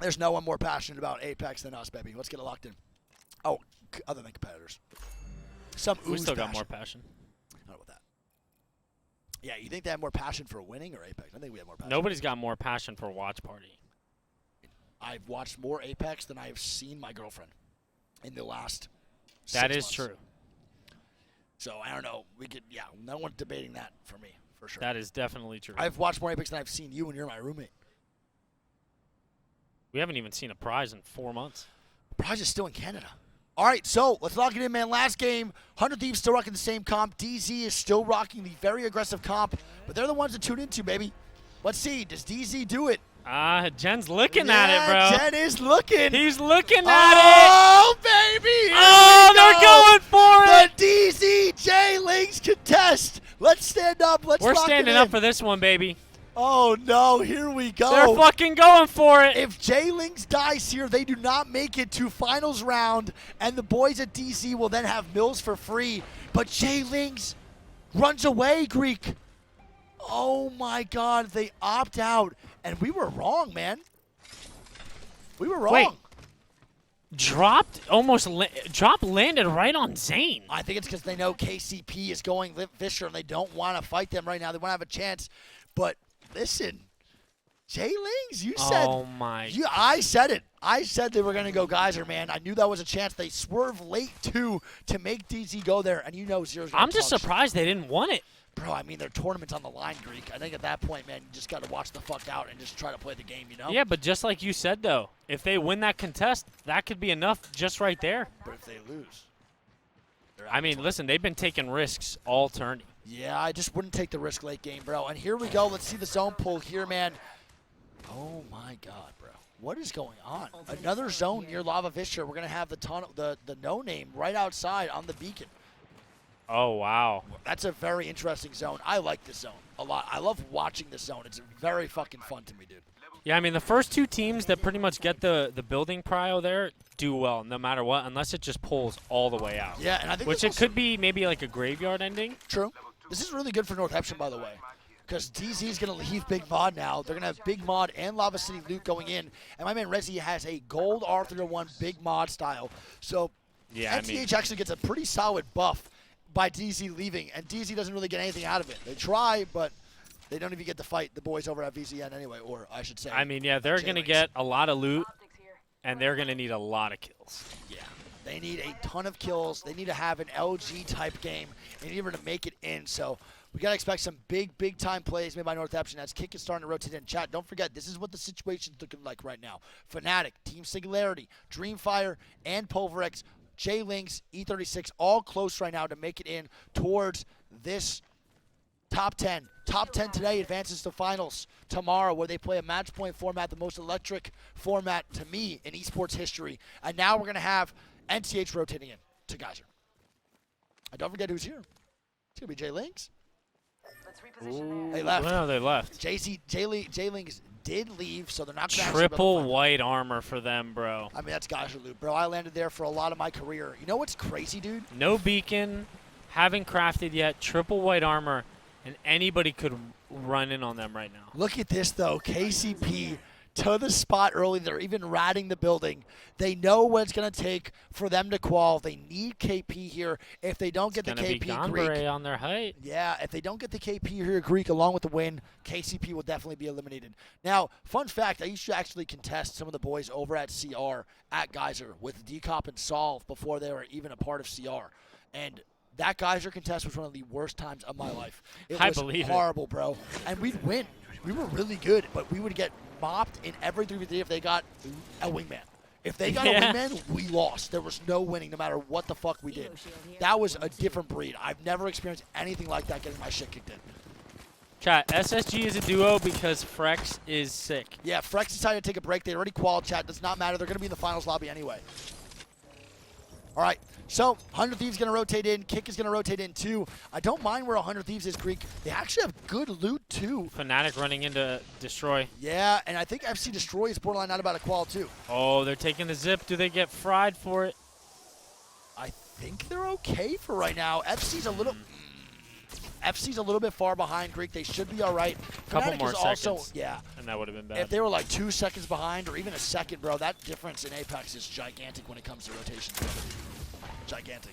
There's no one more passionate about Apex than us, baby. Let's get it locked in. Oh, other than competitors. We still got more passion. I don't know about that. Yeah, you think they have more passion for winning or Apex? I think we have more passion. Nobody's got more passion for watch party. I've watched more Apex than I have seen my girlfriend in the last 6 That is months. true. So I don't know. No one's debating that for me, for sure. That is definitely true. I've watched more Apex than I've seen you, and you're my roommate. We haven't even seen a prize in 4 months. Prize is still in Canada. All right, so let's lock it in, man. Last game, 100 Thieves still rocking the same comp. DZ is still rocking the very aggressive comp, but they're the ones to tune into, baby. Let's see. Does DZ do it? Jen's looking at it, bro. Jen is looking. He's looking at Oh, baby. They're going for it. The DZ Lings contest. Let's stand up. Let's We're lock standing it in. up for this one, baby. Oh, no. Here we go. They're fucking going for it. If Jay Lings dies here, they do not make it to finals round, and the boys at DC will then have Mills for free. But Jay Lings runs away, Greek. Oh, my God. They opt out, and we were wrong, man. We were wrong. Wait. Drop landed right on Zane. I think it's because they know KCP is going Fisher, and they don't want to fight them right now. They want to have a chance. But listen, Jay Lings, you said. Oh my. I said it. I said they were going to go Geyser, man. I knew that was a chance. They swerved late, too, to make DZ go there. And you know Zero's going to I'm just surprised they didn't want it. Bro, I mean, their tournament's on the line, Greek. I think at that point, man, you just got to watch the fuck out and just try to play the game, you know? Yeah, but just like you said, though, if they win that contest, that could be enough just right there. But if they lose, they're out I of mean, tournament. listen, they've been taking risks all tourney. Yeah, I just wouldn't take the risk late game, bro. And here we go. Let's see the zone pull here, man. Oh, my God, bro. What is going on? Another zone near Lava Viscera. We're going to have the tunnel, the no-name right outside on the beacon. Oh, wow. That's a very interesting zone. I like this zone a lot. I love watching this zone. It's very fucking fun to me, dude. Yeah, I mean, the first two teams that pretty much get the building prio there do well no matter what, unless it just pulls all the way out. Yeah, and I think Which this it could be maybe like a graveyard ending. True. This is really good for North Epsom, by the way, because DZ is going to leave Big Mod now. They're going to have Big Mod and Lava City loot going in, and my man Rezi has a gold R301 Big Mod style. So Yeah, NCH actually gets a pretty solid buff by DZ leaving, and DZ doesn't really get anything out of it. They try, but they don't even get to fight the boys over at VZN anyway, or I should say. I mean, yeah, they're going to J-Links. get a lot of loot, and they're going to need a lot of kills. Yeah. They need a ton of kills. They need to have an LG-type game in order to make it in. So we got to expect some big time plays made by North Epsom as Kick is starting to rotate in. Chat, don't forget, this is what the situation's looking like right now. Fnatic, Team Singularity, Dreamfire, and Pulverex, J-Links, E36, all close right now to make it in towards this top 10. Top 10 today advances to finals tomorrow, where they play a match point format, the most electric format to me in esports history. And now we're going to have NCH rotating in to Geyser. And don't forget who's here. It's going to be J-Links. They left. No, they left. J-Links did leave, so they're not going to Triple white armor for them, bro. I mean, that's Geyser loot, bro. I landed there for a lot of my career. You know what's crazy, dude? No beacon, haven't crafted yet, triple white armor, and anybody could run in on them right now. Look at this, though. KCP to the spot early. They're even ratting the building. They know what it's going to take for them to qual. They need KP here. If they don't get the Gonna be KP, Greek. Ganbare on their height. Yeah, if they don't get the KP here, Greek, along with the win, KCP will definitely be eliminated. Now, fun fact, I used to actually contest some of the boys over at CR at Geyser with Decop and Solve before they were even a part of CR. And that Geyser contest was one of the worst times of my life. It I was believe it. horrible, bro. And we'd win. We were really good, but we would get mopped in every 3v3 if they got a wingman. If they got Yeah. a wingman, we lost. There was no winning no matter what the fuck we did. That was a different breed. I've never experienced anything like that getting my shit kicked in. Chat, SSG is a duo because Frex is sick. Yeah, Frex decided to take a break. They already qualified, chat. Does not matter. They're going to be in the finals lobby anyway. All right, so 100 Thieves going to rotate in. Kick is going to rotate in too. I don't mind where 100 Thieves is, Greek. They actually have good loot too. Fnatic running into Destroy. Yeah, and I think FC Destroy is borderline not about a qual too. Oh, they're taking the zip. Do they get fried for it? I think they're okay for right now. FC's a little bit far behind, Greek. They should be all right. Couple Fnatic more is also, seconds. yeah. And that would have been bad. If they were like 2 seconds behind or even a second, bro, that difference in Apex is gigantic when it comes to rotations. Gigantic.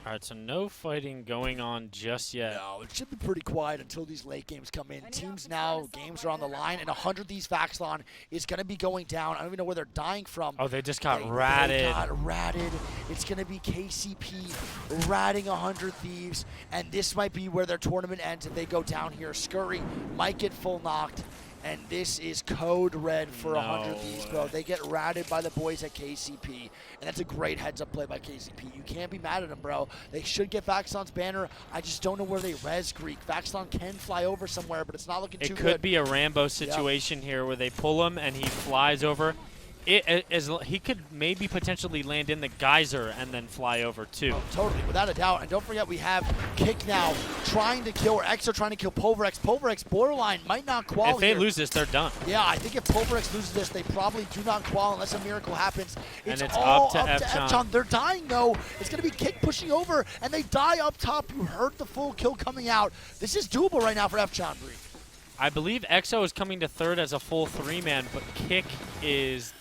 All right, so no fighting going on just yet. No, it should be pretty quiet until these late games come in. Teams now, games are on the line, and 100 Thieves Vaxlon is going to be going down. I don't even know where they're dying from. Oh, they just got They ratted. got ratted. It's going to be KCP ratting 100 Thieves, and this might be where their tournament ends if they go down here. Scurry might get full knocked, and this is code red for 100 Thieves, bro. way. They get ratted by the boys at KCP, and that's a great heads-up play by KCP. You can't be mad at them, bro. They should get Vaxlon's banner. I just don't know where they res Greek. Vaxlon can fly over somewhere, but it's not looking too It good. could be a Rambo situation here where they pull him and he flies over. He could maybe potentially land in the geyser and then fly over too. Oh, totally, without a doubt. And don't forget, we have Kick now trying to kill, or Exo trying to kill Pulverex. Pulverex, borderline, might not qual If they here. lose this, they're done. Yeah, I think if Pulverex loses this, they probably do not qual unless a miracle happens. And it's all up to Epchon. They're dying, though. It's going to be Kick pushing over, and they die up top. You heard the full kill coming out. This is doable right now for Epchon, Bree. I believe EXO is coming to third as a full 3-man, but Kick is,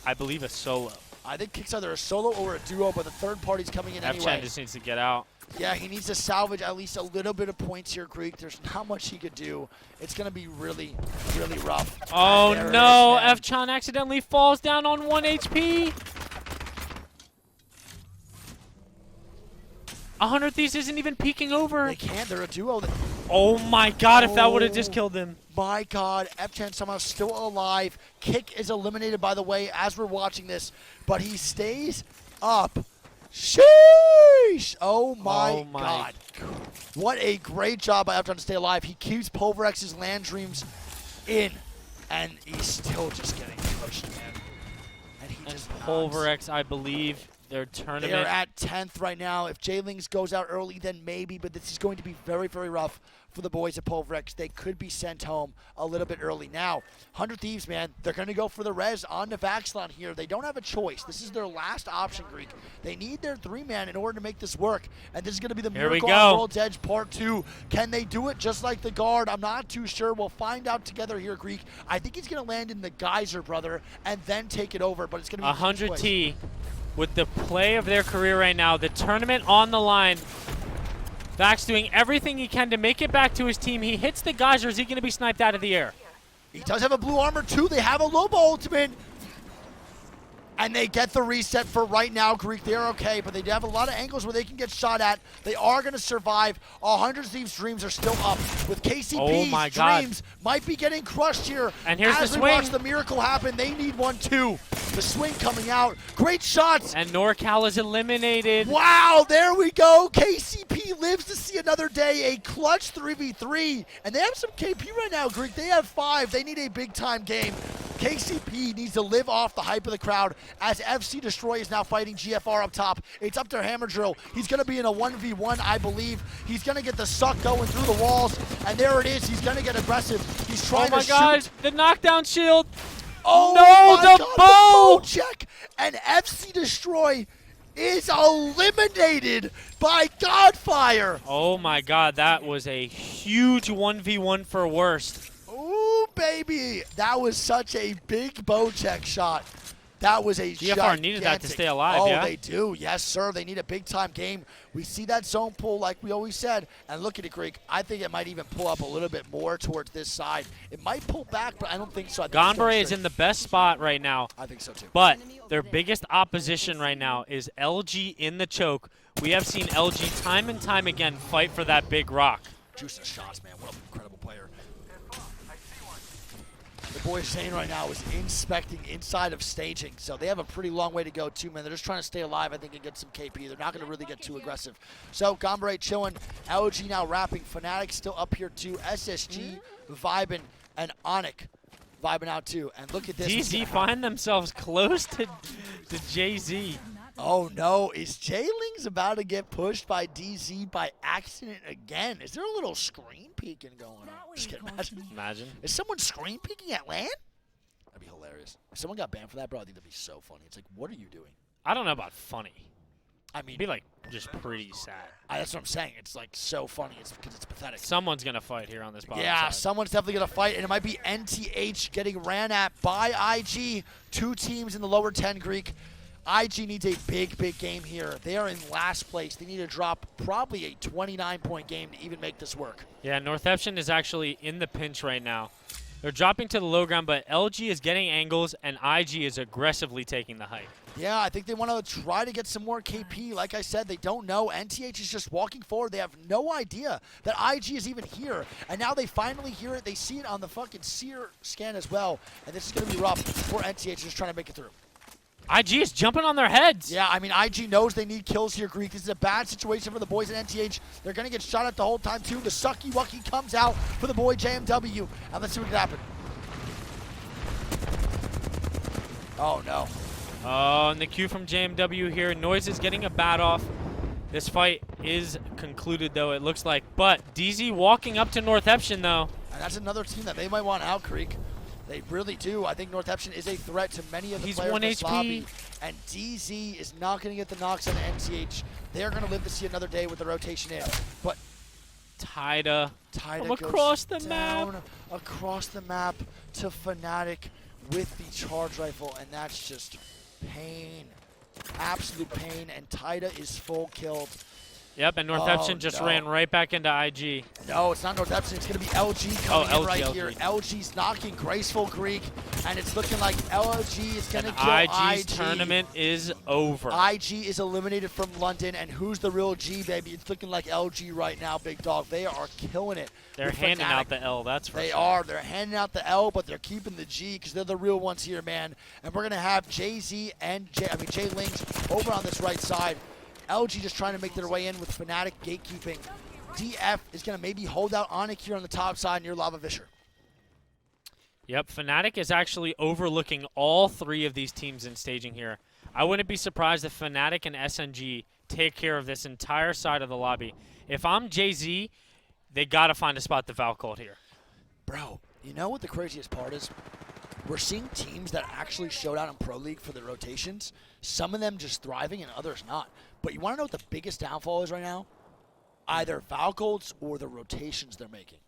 I believe, a solo. I think Kick's either a solo or a duo, but the third party's coming in Epchon anyway. just needs to get out. Yeah, he needs to salvage at least a little bit of points here, Greek. There's not much he could do. It's going to be really, really rough. Oh And there it no, is, man. F-Chan accidentally falls down on 1 HP. 100 Thieves isn't even peeking over. They can't. They're a duo. Oh my god, if that would have Oh. just killed him. My God, F-Chan somehow still alive. Kick is eliminated, by the way, as we're watching this, but he stays up. Sheesh! Oh my God. What a great job by F-Chan to stay alive. He keeps Pulverex's land dreams in, and he's still just getting pushed, man. And he just knocks. Pulverex, I believe, their They tournament. are at 10th right now. If J-Lings goes out early, then maybe, but this is going to be very, very rough for the boys at Pulverex. They could be sent home a little bit early. Now, 100 Thieves, man, they're going to go for the res on Navaxlon here. They don't have a choice. This is their last option, Greek. They need their 3-man in order to make this work, and this is going to be the Here we Miracle go. on World's Edge Part 2. Can they do it just like the guard? I'm not too sure. We'll find out together here, Greek. I think he's going to land in the Geyser, brother, and then take it over, but it's going to be a huge 100 place. T with the play of their career right now. The tournament on the line. Vax doing everything he can to make it back to his team. He hits the geyser. Is he going to be sniped out of the air? He does have a blue armor too. They have a Lobo ultimate. And they get the reset for right now, Greek. They're okay, but they have a lot of angles where they can get shot at. They are going to survive. 100 Thieves' dreams are still up. With KCP's Oh my God. dreams might be getting crushed here. And here's as the we swing. watch the miracle happen, they need one too. The swing coming out. Great shots. And NorCal is eliminated. Wow, there we go. KCP lives to see another day. A clutch 3v3. And they have some KP right now, Greek. They have 5. They need a big-time game. KCP needs to live off the hype of the crowd as FC Destroy is now fighting GFR up top. It's up to Hammer Drill. He's going to be in a 1v1, I believe. He's going to get the suck going through the walls. And there it is. He's going to get aggressive. He's trying Oh my to God, shoot. the knockdown shield. Oh No, my the God, bow! check. And FC Destroy is eliminated by Godfire. Oh my God, that was a huge 1v1 for worst. Ooh, baby. That was such a big bow check shot. That was a GFR needed that to gigantic- stay alive, Oh, yeah? they do. Yes, sir. They need a big-time game. We see that zone pull like we always said. And look at it, Greek. I think it might even pull up a little bit more towards this side. It might pull back, but I don't think so. I think it's going Gonbare is straight. in the best spot right now. I think so, too. But their biggest opposition right now is LG in the choke. We have seen LG time and time again fight for that big rock. Juice the shots, man. What an incredible player. The boy Zane right now is inspecting inside of staging, so they have a pretty long way to go too, man. They're just trying to stay alive, I think, and get some KP. They're not going to really get too aggressive. So Gombre chilling, LG now wrapping, Fnatic still up here too, SSG vibing, and Onic vibing out too. And look at this. DZ find themselves close to Jay-Z. Oh no, is J-Lings about to get pushed by DZ by accident again? Is there a little screen peeking going on? Just kidding, imagine. Is someone screen peeking at LAN? That'd be hilarious. If someone got banned for that, bro, I think that'd be so funny. It's like, what are you doing? I don't know about funny. I mean, It'd be like just pretty sad. that's what I'm saying. It's like so funny. It's because it's pathetic. Someone's gonna fight here on this bottom Yeah, side. someone's definitely going to fight, and it might be NTH getting ran at by IG. 2 teams in the lower 10, Greek. IG needs a big, big game here. They are in last place. They need to drop probably a 29-point game to even make this work. Yeah, Northeption is actually in the pinch right now. They're dropping to the low ground, but LG is getting angles, and IG is aggressively taking the height. Yeah, I think they want to try to get some more KP. Like I said, they don't know. NTH is just walking forward. They have no idea that IG is even here. And now they finally hear it. They see it on the fucking Seer scan as well. And this is going to be rough for NTH just trying to make it through. IG is jumping on their heads. Yeah, I mean, IG knows they need kills here, Greek. This is a bad situation for the boys at NTH. They're going to get shot at the whole time, too. The sucky wucky comes out for the boy JMW. And let's see what can happen. Oh, no. Oh, and the Q from JMW here. Noise is getting a bat off. This fight is concluded, though, it looks like. But DZ walking up to Northeption, though. And that's another team that they might want out, Creek. They really do. I think Northeption is a threat to many of the He's players 1 in this HP. lobby. And DZ is not going to get the knocks on NTH. They're going to live to see another day with the rotation in. But Tida Tida from goes across the down map. across the map to Fnatic with the charge rifle. And that's just pain. Absolute pain. And Tida is full killed. Yep, and Northepton just ran right back into IG. No, it's not Northepton. It's going to be LG coming in LG, right LG. here. LG's knocking Graceful Greek, and it's looking like LG is going to kill IG's IG. tournament is over. IG is eliminated from London, and who's the real G, baby? It's looking like LG right now, big dog. They are killing it. They're with handing Fnatic. out the L, that's for They sure. are. They're handing out the L, but they're keeping the G because they're the real ones here, man. And we're going to have Jay-Z and Jay Lings over on this right side. LG just trying to make their way in with Fnatic gatekeeping. DF is going to maybe hold out Onyx here on the top side near Lava Vischer. Yep, Fnatic is actually overlooking all three of these teams in staging here. I wouldn't be surprised if Fnatic and SNG take care of this entire side of the lobby. If I'm Jay-Z, they got to find a spot to Valcolt here. Bro, you know what the craziest part is? We're seeing teams that actually showed out in Pro League for the rotations. Some of them just thriving and others not. But you want to know what the biggest downfall is right now? Either Valcolts or the rotations they're making.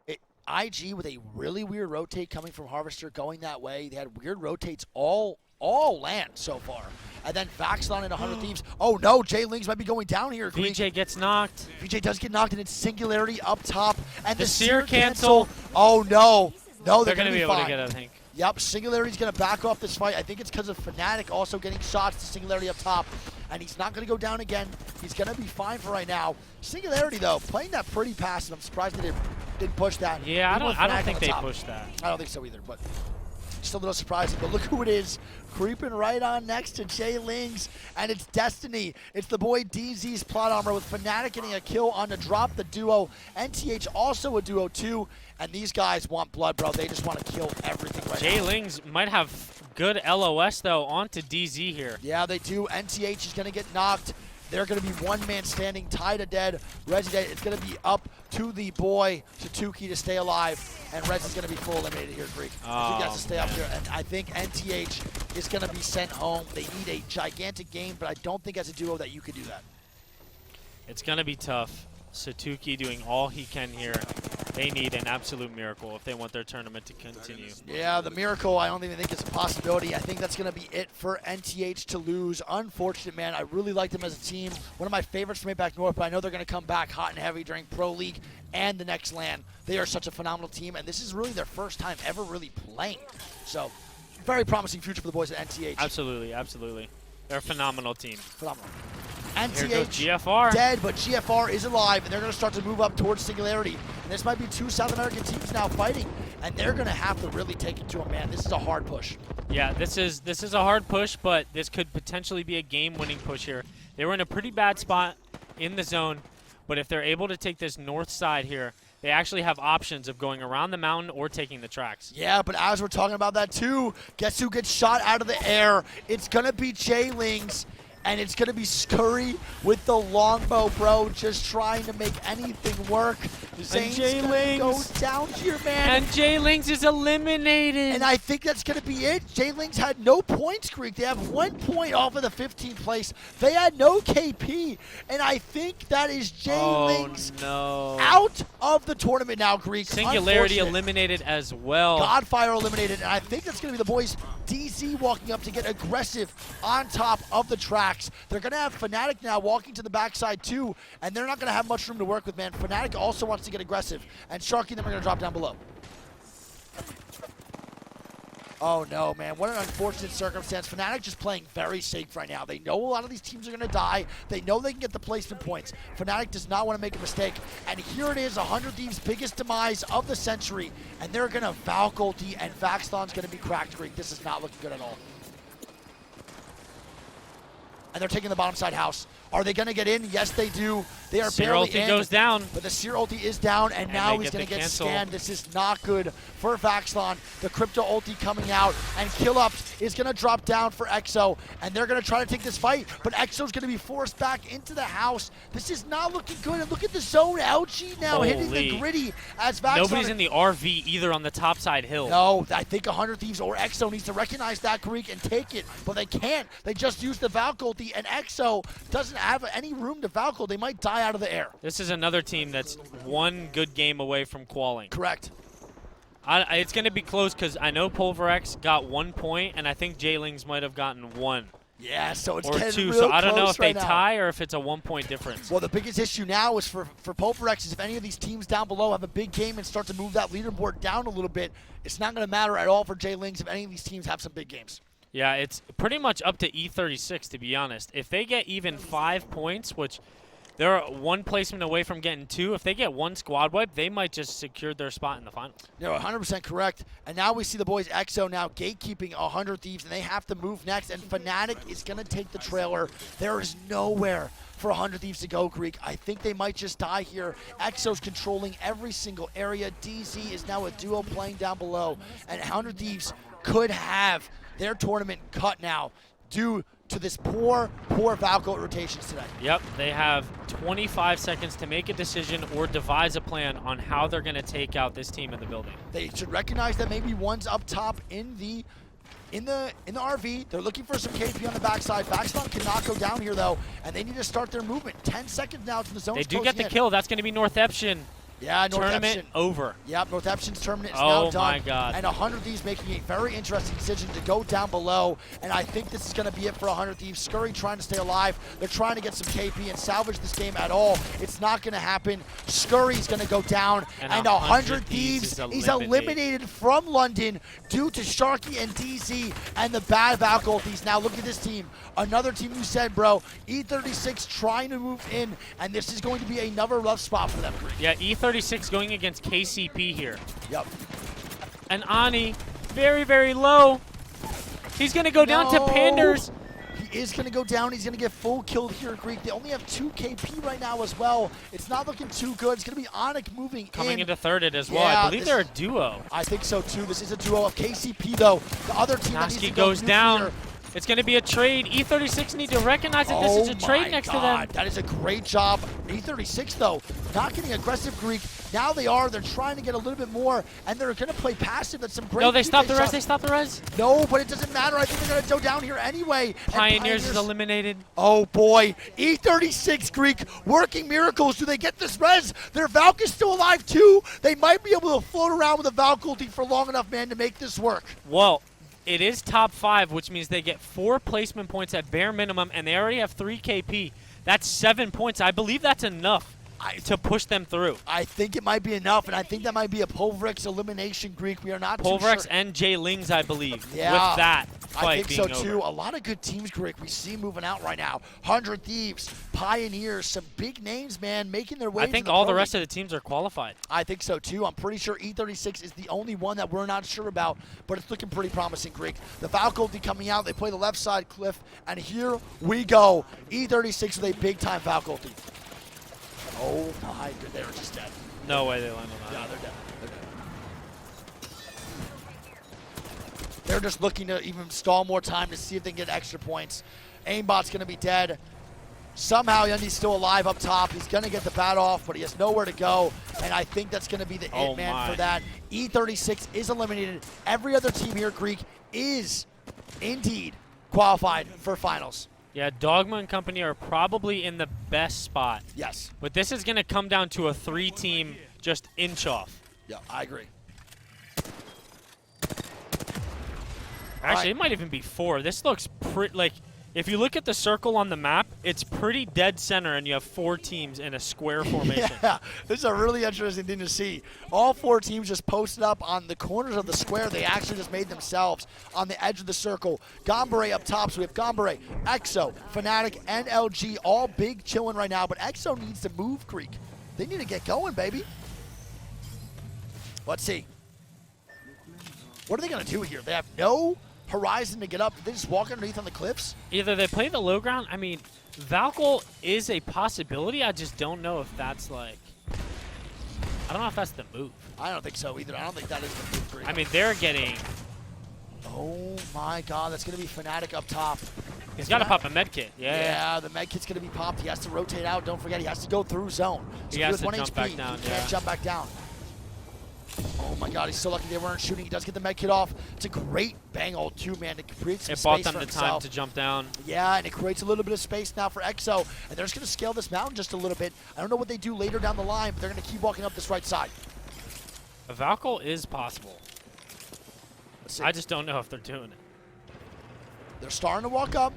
IG with a really weird rotate coming from Harvester going that way. They had weird rotates all land so far. And then Vaxlon and 100 Thieves. Oh no, Jay Lings might be going down here. Greek. VJ gets knocked. VJ does get knocked, and it's Singularity up top. And The the Seer Seer cancel. Oh no. No, They're they're going to be be able fine. to get it, I think. Yep, Singularity's going to back off this fight. I think it's because of Fnatic also getting shots to Singularity up top. And he's not going to go down again. He's going to be fine for right now. Singularity, though, playing that pretty passive. I'm surprised they didn't push that. Yeah, Even with I Fnatic don't on think the they top. pushed that. I don't think so either, but just a little surprising. But look who it is, creeping right on next to Jay Lings, and it's Destiny. It's the boy DZ's plot armor with Fnatic getting a kill on the drop, the duo. NTH also a duo too, and these guys want blood, bro. They just want to kill everything right Jay now. Lings might have good LOS, though, onto DZ here. Yeah, they do. NTH is going to get knocked. They're going to be one man standing, tied to dead. Resident is going to be up to the boy, Satuki, to stay alive. And Rez is going to be full eliminated here, Greek. He has to stay up here. And I think NTH is going to be sent home. They need a gigantic game, but I don't think as a duo that you could do that. It's going to be tough. Satuki doing all he can here. They need an absolute miracle if they want their tournament to continue. Yeah, the miracle I don't even think is a possibility. I think that's going to be it for NTH to lose. Unfortunate, man. I really like them as a team. One of my favorites from way back north, but I know they're going to come back hot and heavy during Pro League and the next LAN. They are such a phenomenal team, and this is really their first time ever really playing. So, very promising future for the boys at NTH. Absolutely, absolutely. They're a phenomenal team. Phenomenal. Here goes NTH GFR. dead, but GFR is alive, and they're going to start to move up towards Singularity. And this might be two South American teams now fighting, and they're going to have to really take it to them, man. This is a hard push. Yeah, this is a hard push, but this could potentially be a game-winning push here. They were in a pretty bad spot in the zone, but if they're able to take this north side here, they actually have options of going around the mountain or taking the tracks. Yeah, but as we're talking about that too, guess who gets shot out of the air? It's going to be Jay Lings, and it's going to be Scurry with the longbow, bro, just trying to make anything work. Zane's Jay going to go Lings. down here, man. And Jay Lings is eliminated. And I think that's going to be it. Jay Lings had no points, Greek. They have 1 point off of the 15th place. They had no KP. And I think that is Jay Lings no. out of the tournament now, Greek. Singularity Unfortunate. eliminated as well. Godfire eliminated. And I think that's going to be the boys DZ walking up to get aggressive on top of the tracks. They're going to have Fnatic now walking to the backside too. And they're not going to have much room to work with, man. Fnatic also wants to get aggressive. And Sharky and them are going to drop down below. Oh no, man. What an unfortunate circumstance. Fnatic just playing very safe right now. They know a lot of these teams are going to die. They know they can get the placement points. Fnatic does not want to make a mistake. And here it is, 100 Thieves' biggest demise of the century. And they're going to Valk ulti, and Vaxlon's going to be cracked, Greek. This is not looking good at all. And they're taking the bottom side house. Are they going to get in? Yes, they do. They are Seer barely ulti in. goes down. But the Seer ulti is down, and now they he's get going to the get cancel. scanned. This is not good for Vaxlon. The Crypto ulti coming out, and Killups is going to drop down for EXO, and they're going to try to take this fight, but EXO's going to be forced back into the house. This is not looking good, and look at the zone. LG now hitting the Holy. gritty as Vaxlon. Nobody's in the RV either on the top side hill. No, I think 100 Thieves or EXO needs to recognize that, Greek, and take it, but they can't. They just used the Valk ulti, and EXO doesn't have any room to Valkyrie. They might die out of the air. This is another team that's one good game away from qualing. Correct. It's going to be close because I know Pulverex got 1 point, and I think Jay Lings might have gotten 1. Yeah, so it's or getting 2. real So I don't know close if they right now. tie or if it's a 1-point difference. Well, the biggest issue now is for Pulverex is if any of these teams down below have a big game and start to move that leaderboard down a little bit, it's not going to matter at all for Jay Lings if any of these teams have some big games. Yeah, it's pretty much up to E36, to be honest. If they get even 5 points, which they're 1 placement away from getting 2, if they get 1 squad wipe, they might just secure their spot in the finals. You're 100% correct. And now we see the boys EXO now gatekeeping 100 Thieves, and they have to move next. And Fnatic is going to take the trailer. There is nowhere for 100 Thieves to go, Greek. I think they might just die here. EXO's controlling every single area. DZ is now a duo playing down below. And 100 Thieves could have their tournament cut now due to this poor Valkyrie rotations today. Yep, they have 25 seconds to make a decision or devise a plan on how they're going to take out this team in the building. They should recognize that maybe one's up top in the RV. They're looking for some KP on the backside. Backstomp cannot go down here though, and they need to start their movement. 10 seconds now to the zone. They do get the kill. That's going to be North Epsion. Yeah, North Tournament Epsion. over. Yep, North Epsion's tournament is now done. Oh my God. And 100 Thieves making a very interesting decision to go down below. And I think this is going to be it for 100 Thieves. Scurry trying to stay alive. They're trying to get some KP and salvage this game at all. It's not going to happen. Scurry's going to go down. And 100 Thieves is eliminated from London due to Sharky and DZ and the bad Valkyries. Now look at this team. Another team you said, bro. E36 trying to move in. And this is going to be another rough spot for them. Yeah, E36 going against KCP here. Yep. And Ani, very, very low. He's going to go down to Panders. He is going to go down. He's going to get full killed here, Greek. They only have 2 KP right now as well. It's not looking too good. It's going to be Onyx moving Coming in. into thirded as well. Yeah, I believe they're a duo. I think so too. This is a duo of KCP though. The other team that needs to Naski go goes down. nuclear. It's going to be a trade. E36 need to recognize that this is a trade next to them. That is a great job. E36 though, not getting aggressive, Greek. Now they are. They're trying to get a little bit more, and they're going to play passive. That's some great. No, they stopped the res. shots. They stopped the res. No, but it doesn't matter. I think they're going to go down here anyway. And Pioneers is eliminated. Oh boy, E36 Greek working miracles. Do they get this res? Their Valk is still alive too. They might be able to float around with a Valk ulti for long enough, man, to make this work. Well, it is top 5, which means they get 4 placement points at bare minimum, and they already have 3 KP. That's 7 points. I believe that's enough to push them through. I think it might be enough, and I think that might be a Pulverex elimination, Greek. We are not too Pulverex sure. and Jay Lings, I believe, Yeah, with that fight I think so being too. over. A lot of good teams, Greek, we see moving out right now. 100 Thieves, Pioneers, some big names, man, making their way. I think all the rest of the teams are qualified. I think so too. I'm pretty sure E36 is the only one that we're not sure about, but it's looking pretty promising, Greek. The Valkyrie coming out, they play the left side cliff, and here we go. E36 with a big time Valkyrie. Oh my god, they're just dead. No way they land on that. Yeah, they're dead. They're dead. They're just looking to even stall more time to see if they can get extra points. Aimbot's going to be dead. Somehow Yundi's still alive up top. He's going to get the bat off, but he has nowhere to go. And I think that's going to be the it man for that. E36 is eliminated. Every other team here, Greek, is indeed qualified for finals. Yeah, Dogma and company are probably in the best spot. Yes. But this is going to come down to a 3-team just inch off. Yeah, I agree. Actually, it might even be 4. This looks pretty, like, if you look at the circle on the map, it's pretty dead center, and you have 4 teams in a square formation. Yeah, this is a really interesting thing to see. All 4 teams just posted up on the corners of the square they actually just made themselves on the edge of the circle. Gombre up top, so we have Gombre, EXO, Fnatic, and LG all big chilling right now, but EXO needs to move, Greek. They need to get going, baby. Let's see. What are they going to do here? They have no horizon to get up. Did they just walk underneath on the cliffs? Either they play the low ground. I mean, Valkyl is a possibility. I just don't know if that's like, I don't know if that's the move. I don't think so either. I don't think that is the move, Greek. I mean, they're getting. Oh my god, that's going to be Fnatic up top. He's got to pop a med kit. Yeah, the med kit's going to be popped. He has to rotate out. Don't forget, he has to go through zone. So He has with to 1 jump HP, back down, he can't jump back down. Oh my god, he's so lucky they weren't shooting. He does get the med kit off. It's a great bang ult too, man. It creates some It bought space them for the time himself. to jump down. Yeah, and it creates a little bit of space now for EXO. And they're just going to scale this mountain just a little bit. I don't know what they do later down the line, but they're going to keep walking up this right side. A Valkyl is possible. Let's see. I just don't know if they're doing it. They're starting to walk up.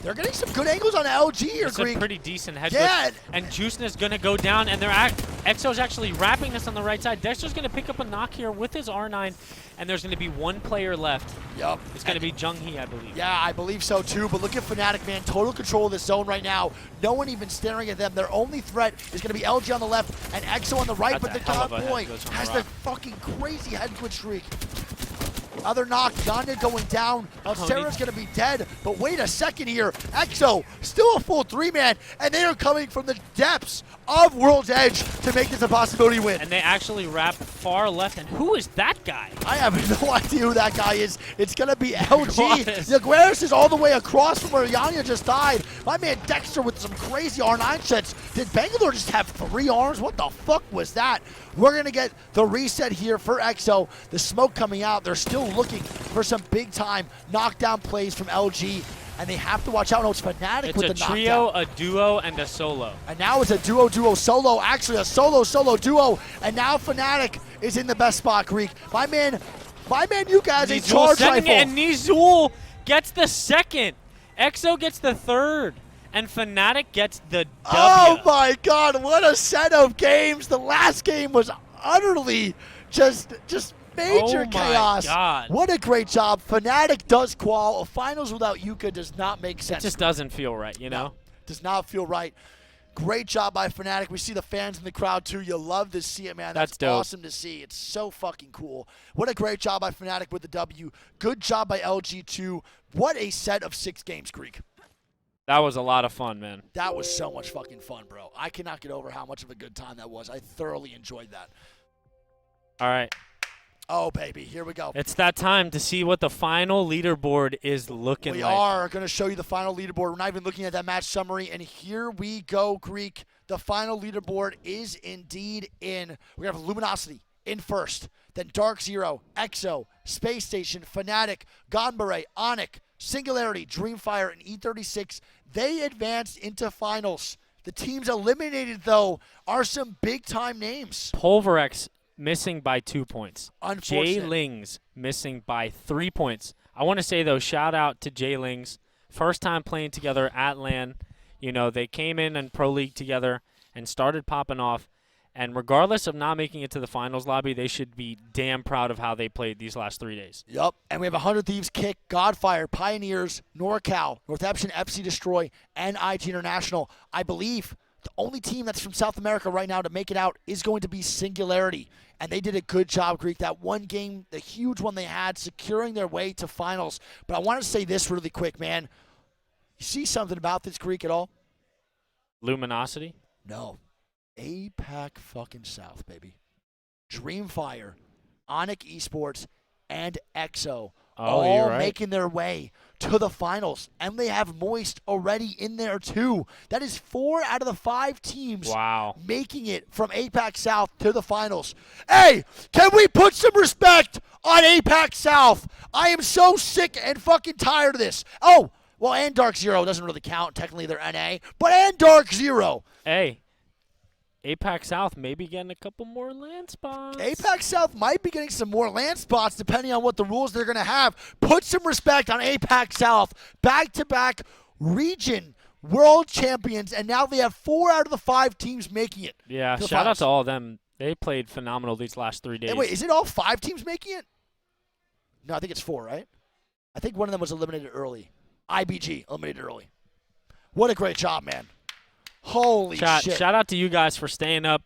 They're getting some good angles on LG here, It's a Greek. pretty decent head Yeah. glitch. And Juicna's going to go down, and Exo's actually wrapping this on the right side. Dexter's going to pick up a knock here with his R9, and there's going to be one player left. Yup. It's going to be Jung-hee, I believe. Yeah, I believe so too. But look at Fnatic, man. Total control of this zone right now. No one even staring at them. Their only threat is going to be LG on the left and EXO on the right. That's but a the hell God of a head Boy glitch on the has rock. the fucking crazy head glitch streak. Other knock, Yanya going down. Sarah's going to be dead. But wait a second here. EXO, still a full 3-man, and they are coming from the depths of World's Edge to make this a possibility win. And they actually wrap far left. And who is that guy? I have no idea who that guy is. It's going to be LG. Guares. The Guares is all the way across from where Yanya just died. My man Dexter with some crazy R9 sets. Did Bangalore just have 3 arms? What the fuck was that? We're going to get the reset here for EXO. The smoke coming out. They're still looking for some big-time knockdown plays from LG. And they have to watch out. No, it's Fnatic It's with a the knockdown. trio, a duo, and a solo. And now it's a duo-solo. Actually, a solo-duo. And now Fnatic is in the best spot, Greek. My man, you guys, a Nizul charge sending rifle. it, and Nizul gets the second. EXO gets the third. And Fnatic gets the W. Oh my God, what a set of games. The last game was utterly just major Oh my chaos. God. What a great job. Fnatic does qual. A finals without Yuka does not make sense. Just doesn't feel right, you know? Does not feel right. Great job by Fnatic. We see the fans in the crowd too. You love to see it, man. That's dope. Awesome to see. It's so fucking cool. What a great job by Fnatic with the W. Good job by LG too. What a set of 6 games, Greek. That was a lot of fun, man. That was so much fucking fun, bro. I cannot get over how much of a good time that was. I thoroughly enjoyed that. All right. Oh, baby. Here we go. It's that time to see what the final leaderboard is looking We like. are going to show you the final leaderboard. We're not even looking at that match summary. And here we go, Greek. The final leaderboard is indeed in. We're going to have Luminosity in first. Then Dark Zero, EXO, Space Station, Fnatic, Gonbare, Onyx, Singularity, Dreamfire, and E36. They advanced into finals. The teams eliminated, though, are some big-time names. Pulverex missing by 2 points. Unfortunate. Jay Lings missing by 3 points. I want to say, though, shout out to Jay Lings. First time playing together at LAN. You know, they came in Pro League together and started popping off. And regardless of not making it to the finals lobby, they should be damn proud of how they played these last 3 days. Yup, and we have 100 Thieves, Kick, Godfire, Pioneers, NorCal, Northeption, FC Destroy, and IT International. I believe the only team that's from South America right now to make it out is going to be Singularity. And they did a good job, Greek. That one game, the huge one they had, securing their way to finals. But I want to say this really quick, man. You see something about this, Greek, at all? Luminosity? No. APAC fucking South, baby. Dreamfire, Onyx Esports, and EXO Oh, all you're right. making their way to the finals. And they have Moist already in there too. That is 4 out of the 5 teams Wow. making it from APAC South to the finals. Hey, can we put some respect on APAC South? I am so sick and fucking tired of this. Oh, well, and Dark Zero doesn't really count. Technically, they're NA. But and Dark Zero. Hey, APAC South maybe getting a couple more land spots. APAC South might be getting some more land spots depending on what the rules they're going to have. Put some respect on APAC South. Back-to-back region world champions, and now they have 4 out of the 5 teams making it. Yeah, to the shout out finals. to all of them. They played phenomenal these last 3 days. Hey, wait, is it all 5 teams making it? No, I think it's 4, right? I think one of them was eliminated early. IBG eliminated early. What a great job, man. Holy shit. Shout out to you guys for staying up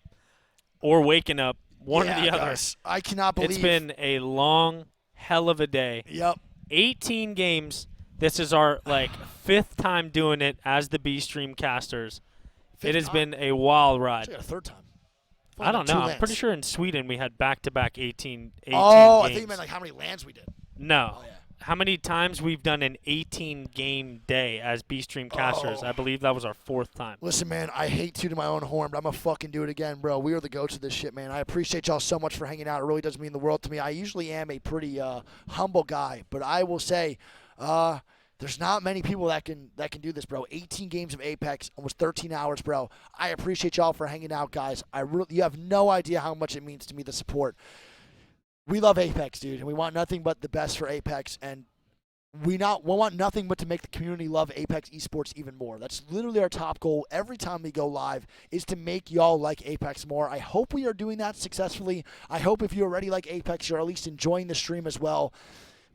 or waking up, one Yeah, or the other. guys, I cannot believe. It's been a long hell of a day. Yep. 18 games. This is our 5th time doing it as the B Stream casters. It has been a wild ride. Actually, got a 3rd time. I don't know. Two I'm lands. pretty sure in Sweden we had back-to-back 18 Oh, games. I think you meant like how many lands we did. No. Oh, yeah. How many times we've done an 18-game day as B Stream casters? Oh. I believe that was our 4th time. Listen, man, I hate tooting my own horn, but I'm going to fucking do it again, bro. We are the goats of this shit, man. I appreciate y'all so much for hanging out. It really does mean the world to me. I usually am a pretty humble guy, but I will say there's not many people that can do this, bro. 18 games of Apex, almost 13 hours, bro. I appreciate y'all for hanging out, guys. You have no idea how much it means to me, the support. We love Apex, dude, and we want nothing but the best for Apex, and we want nothing but to make the community love Apex Esports even more. That's literally our top goal every time we go live, is to make y'all like Apex more. I hope we are doing that successfully. I hope if you already like Apex, you're at least enjoying the stream as well.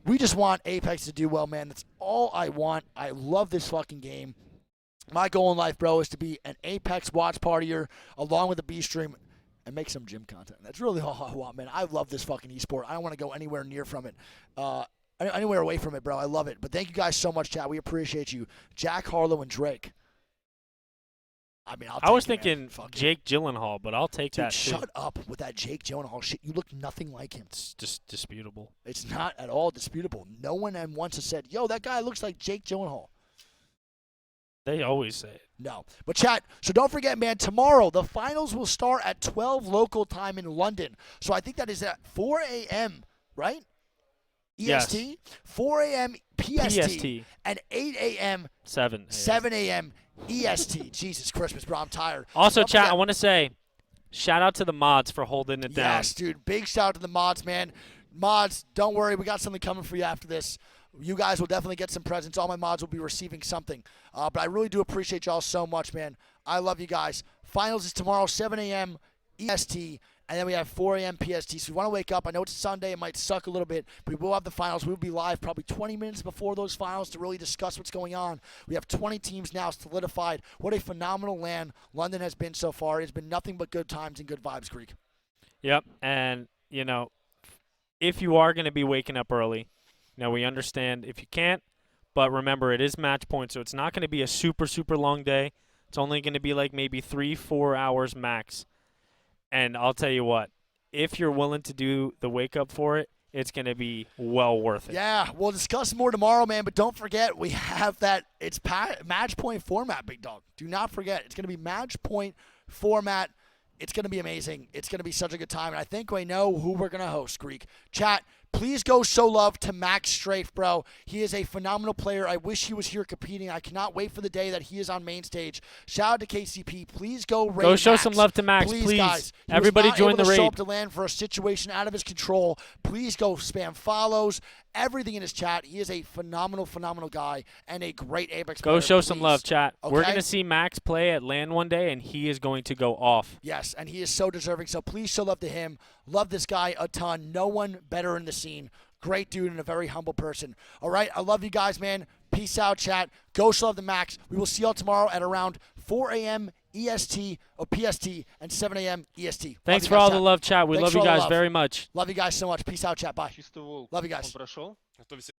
We just want Apex to do well, man. That's all I want. I love this fucking game. My goal in life, bro, is to be an Apex watch partier along with a B stream and make some gym content. That's really all I want, man. I love this fucking esport. I don't want to go anywhere near from it. Anywhere away from it, bro. I love it. But thank you guys so much, chat. We appreciate you. Jack Harlow and Drake. I mean, I was take it, man. thinking Fuck it. Jake Gyllenhaal, but I'll take Dude, that too. shut up with that Jake Gyllenhaal shit. You look nothing like him. It's just disputable. It's not at all disputable. No one once has said, yo, that guy looks like Jake Gyllenhaal. They always say it. No. But chat, so don't forget, man, tomorrow the finals will start at 12 local time in London. So I think that is at 4 a.m., right? Yes. EST, 4 a.m. PST, PST. and 8 a.m. 7 a.m. EST. Jesus Christmas, bro, I'm tired. Also, Don't chat, forget- I want to say, shout out to the mods for holding it down. Yes, dude. Big shout out to the mods, man. Mods, don't worry. We got something coming for you after this. You guys will definitely get some presents. All my mods will be receiving something. But I really do appreciate y'all so much, man. I love you guys. Finals is tomorrow, 7 a.m. EST. And then we have 4 a.m. PST. So if you want to wake up, I know it's Sunday. It might suck a little bit. But we will have the finals. We'll be live probably 20 minutes before those finals to really discuss what's going on. We have 20 teams now solidified. What a phenomenal land London has been so far. It's been nothing but good times and good vibes, Greek. Yep. And, you know, if you are going to be waking up early, you know, we understand if you can't. But remember, it is match point, so it's not going to be a super, super long day. It's only going to be like maybe 3-4 hours max. And I'll tell you what, if you're willing to do the wake up for it, it's going to be well worth it. Yeah, we'll discuss more tomorrow, man. But don't forget, we have that. It's match point format, big dog. Do not forget. It's going to be match point format. It's going to be amazing. It's going to be such a good time. And I think we know who we're going to host, Greek. Chat, please go show love to Max Strafe, bro. He is a phenomenal player. I wish he was here competing. I cannot wait for the day that he is on main stage. Shout out to KCP. Please go raid Go show Max. some love to Max, please. Guys. He Everybody was not join able the to raid. Show up to land for a situation out of his control. Please go spam follows. Everything in his chat. He is a phenomenal, phenomenal guy and a great Apex player. Go show some Please. love, chat. Okay? We're going to see Max play at LAN one day, and he is going to go off. Yes, and he is so deserving. So please show love to him. Love this guy a ton. No one better in the scene. Great dude and a very humble person. All right, I love you guys, man. Peace out, chat. Go show love to Max. We will see y'all tomorrow at around 4 a.m. EST or PST and 7 a.m. EST. Thanks Love you for guys, all chat. the love, chat. We Thanks love for you all the guys love. very much. Love you guys so much. Peace out, chat. Bye. Чистый волк. Love you guys. Он прошел. А то все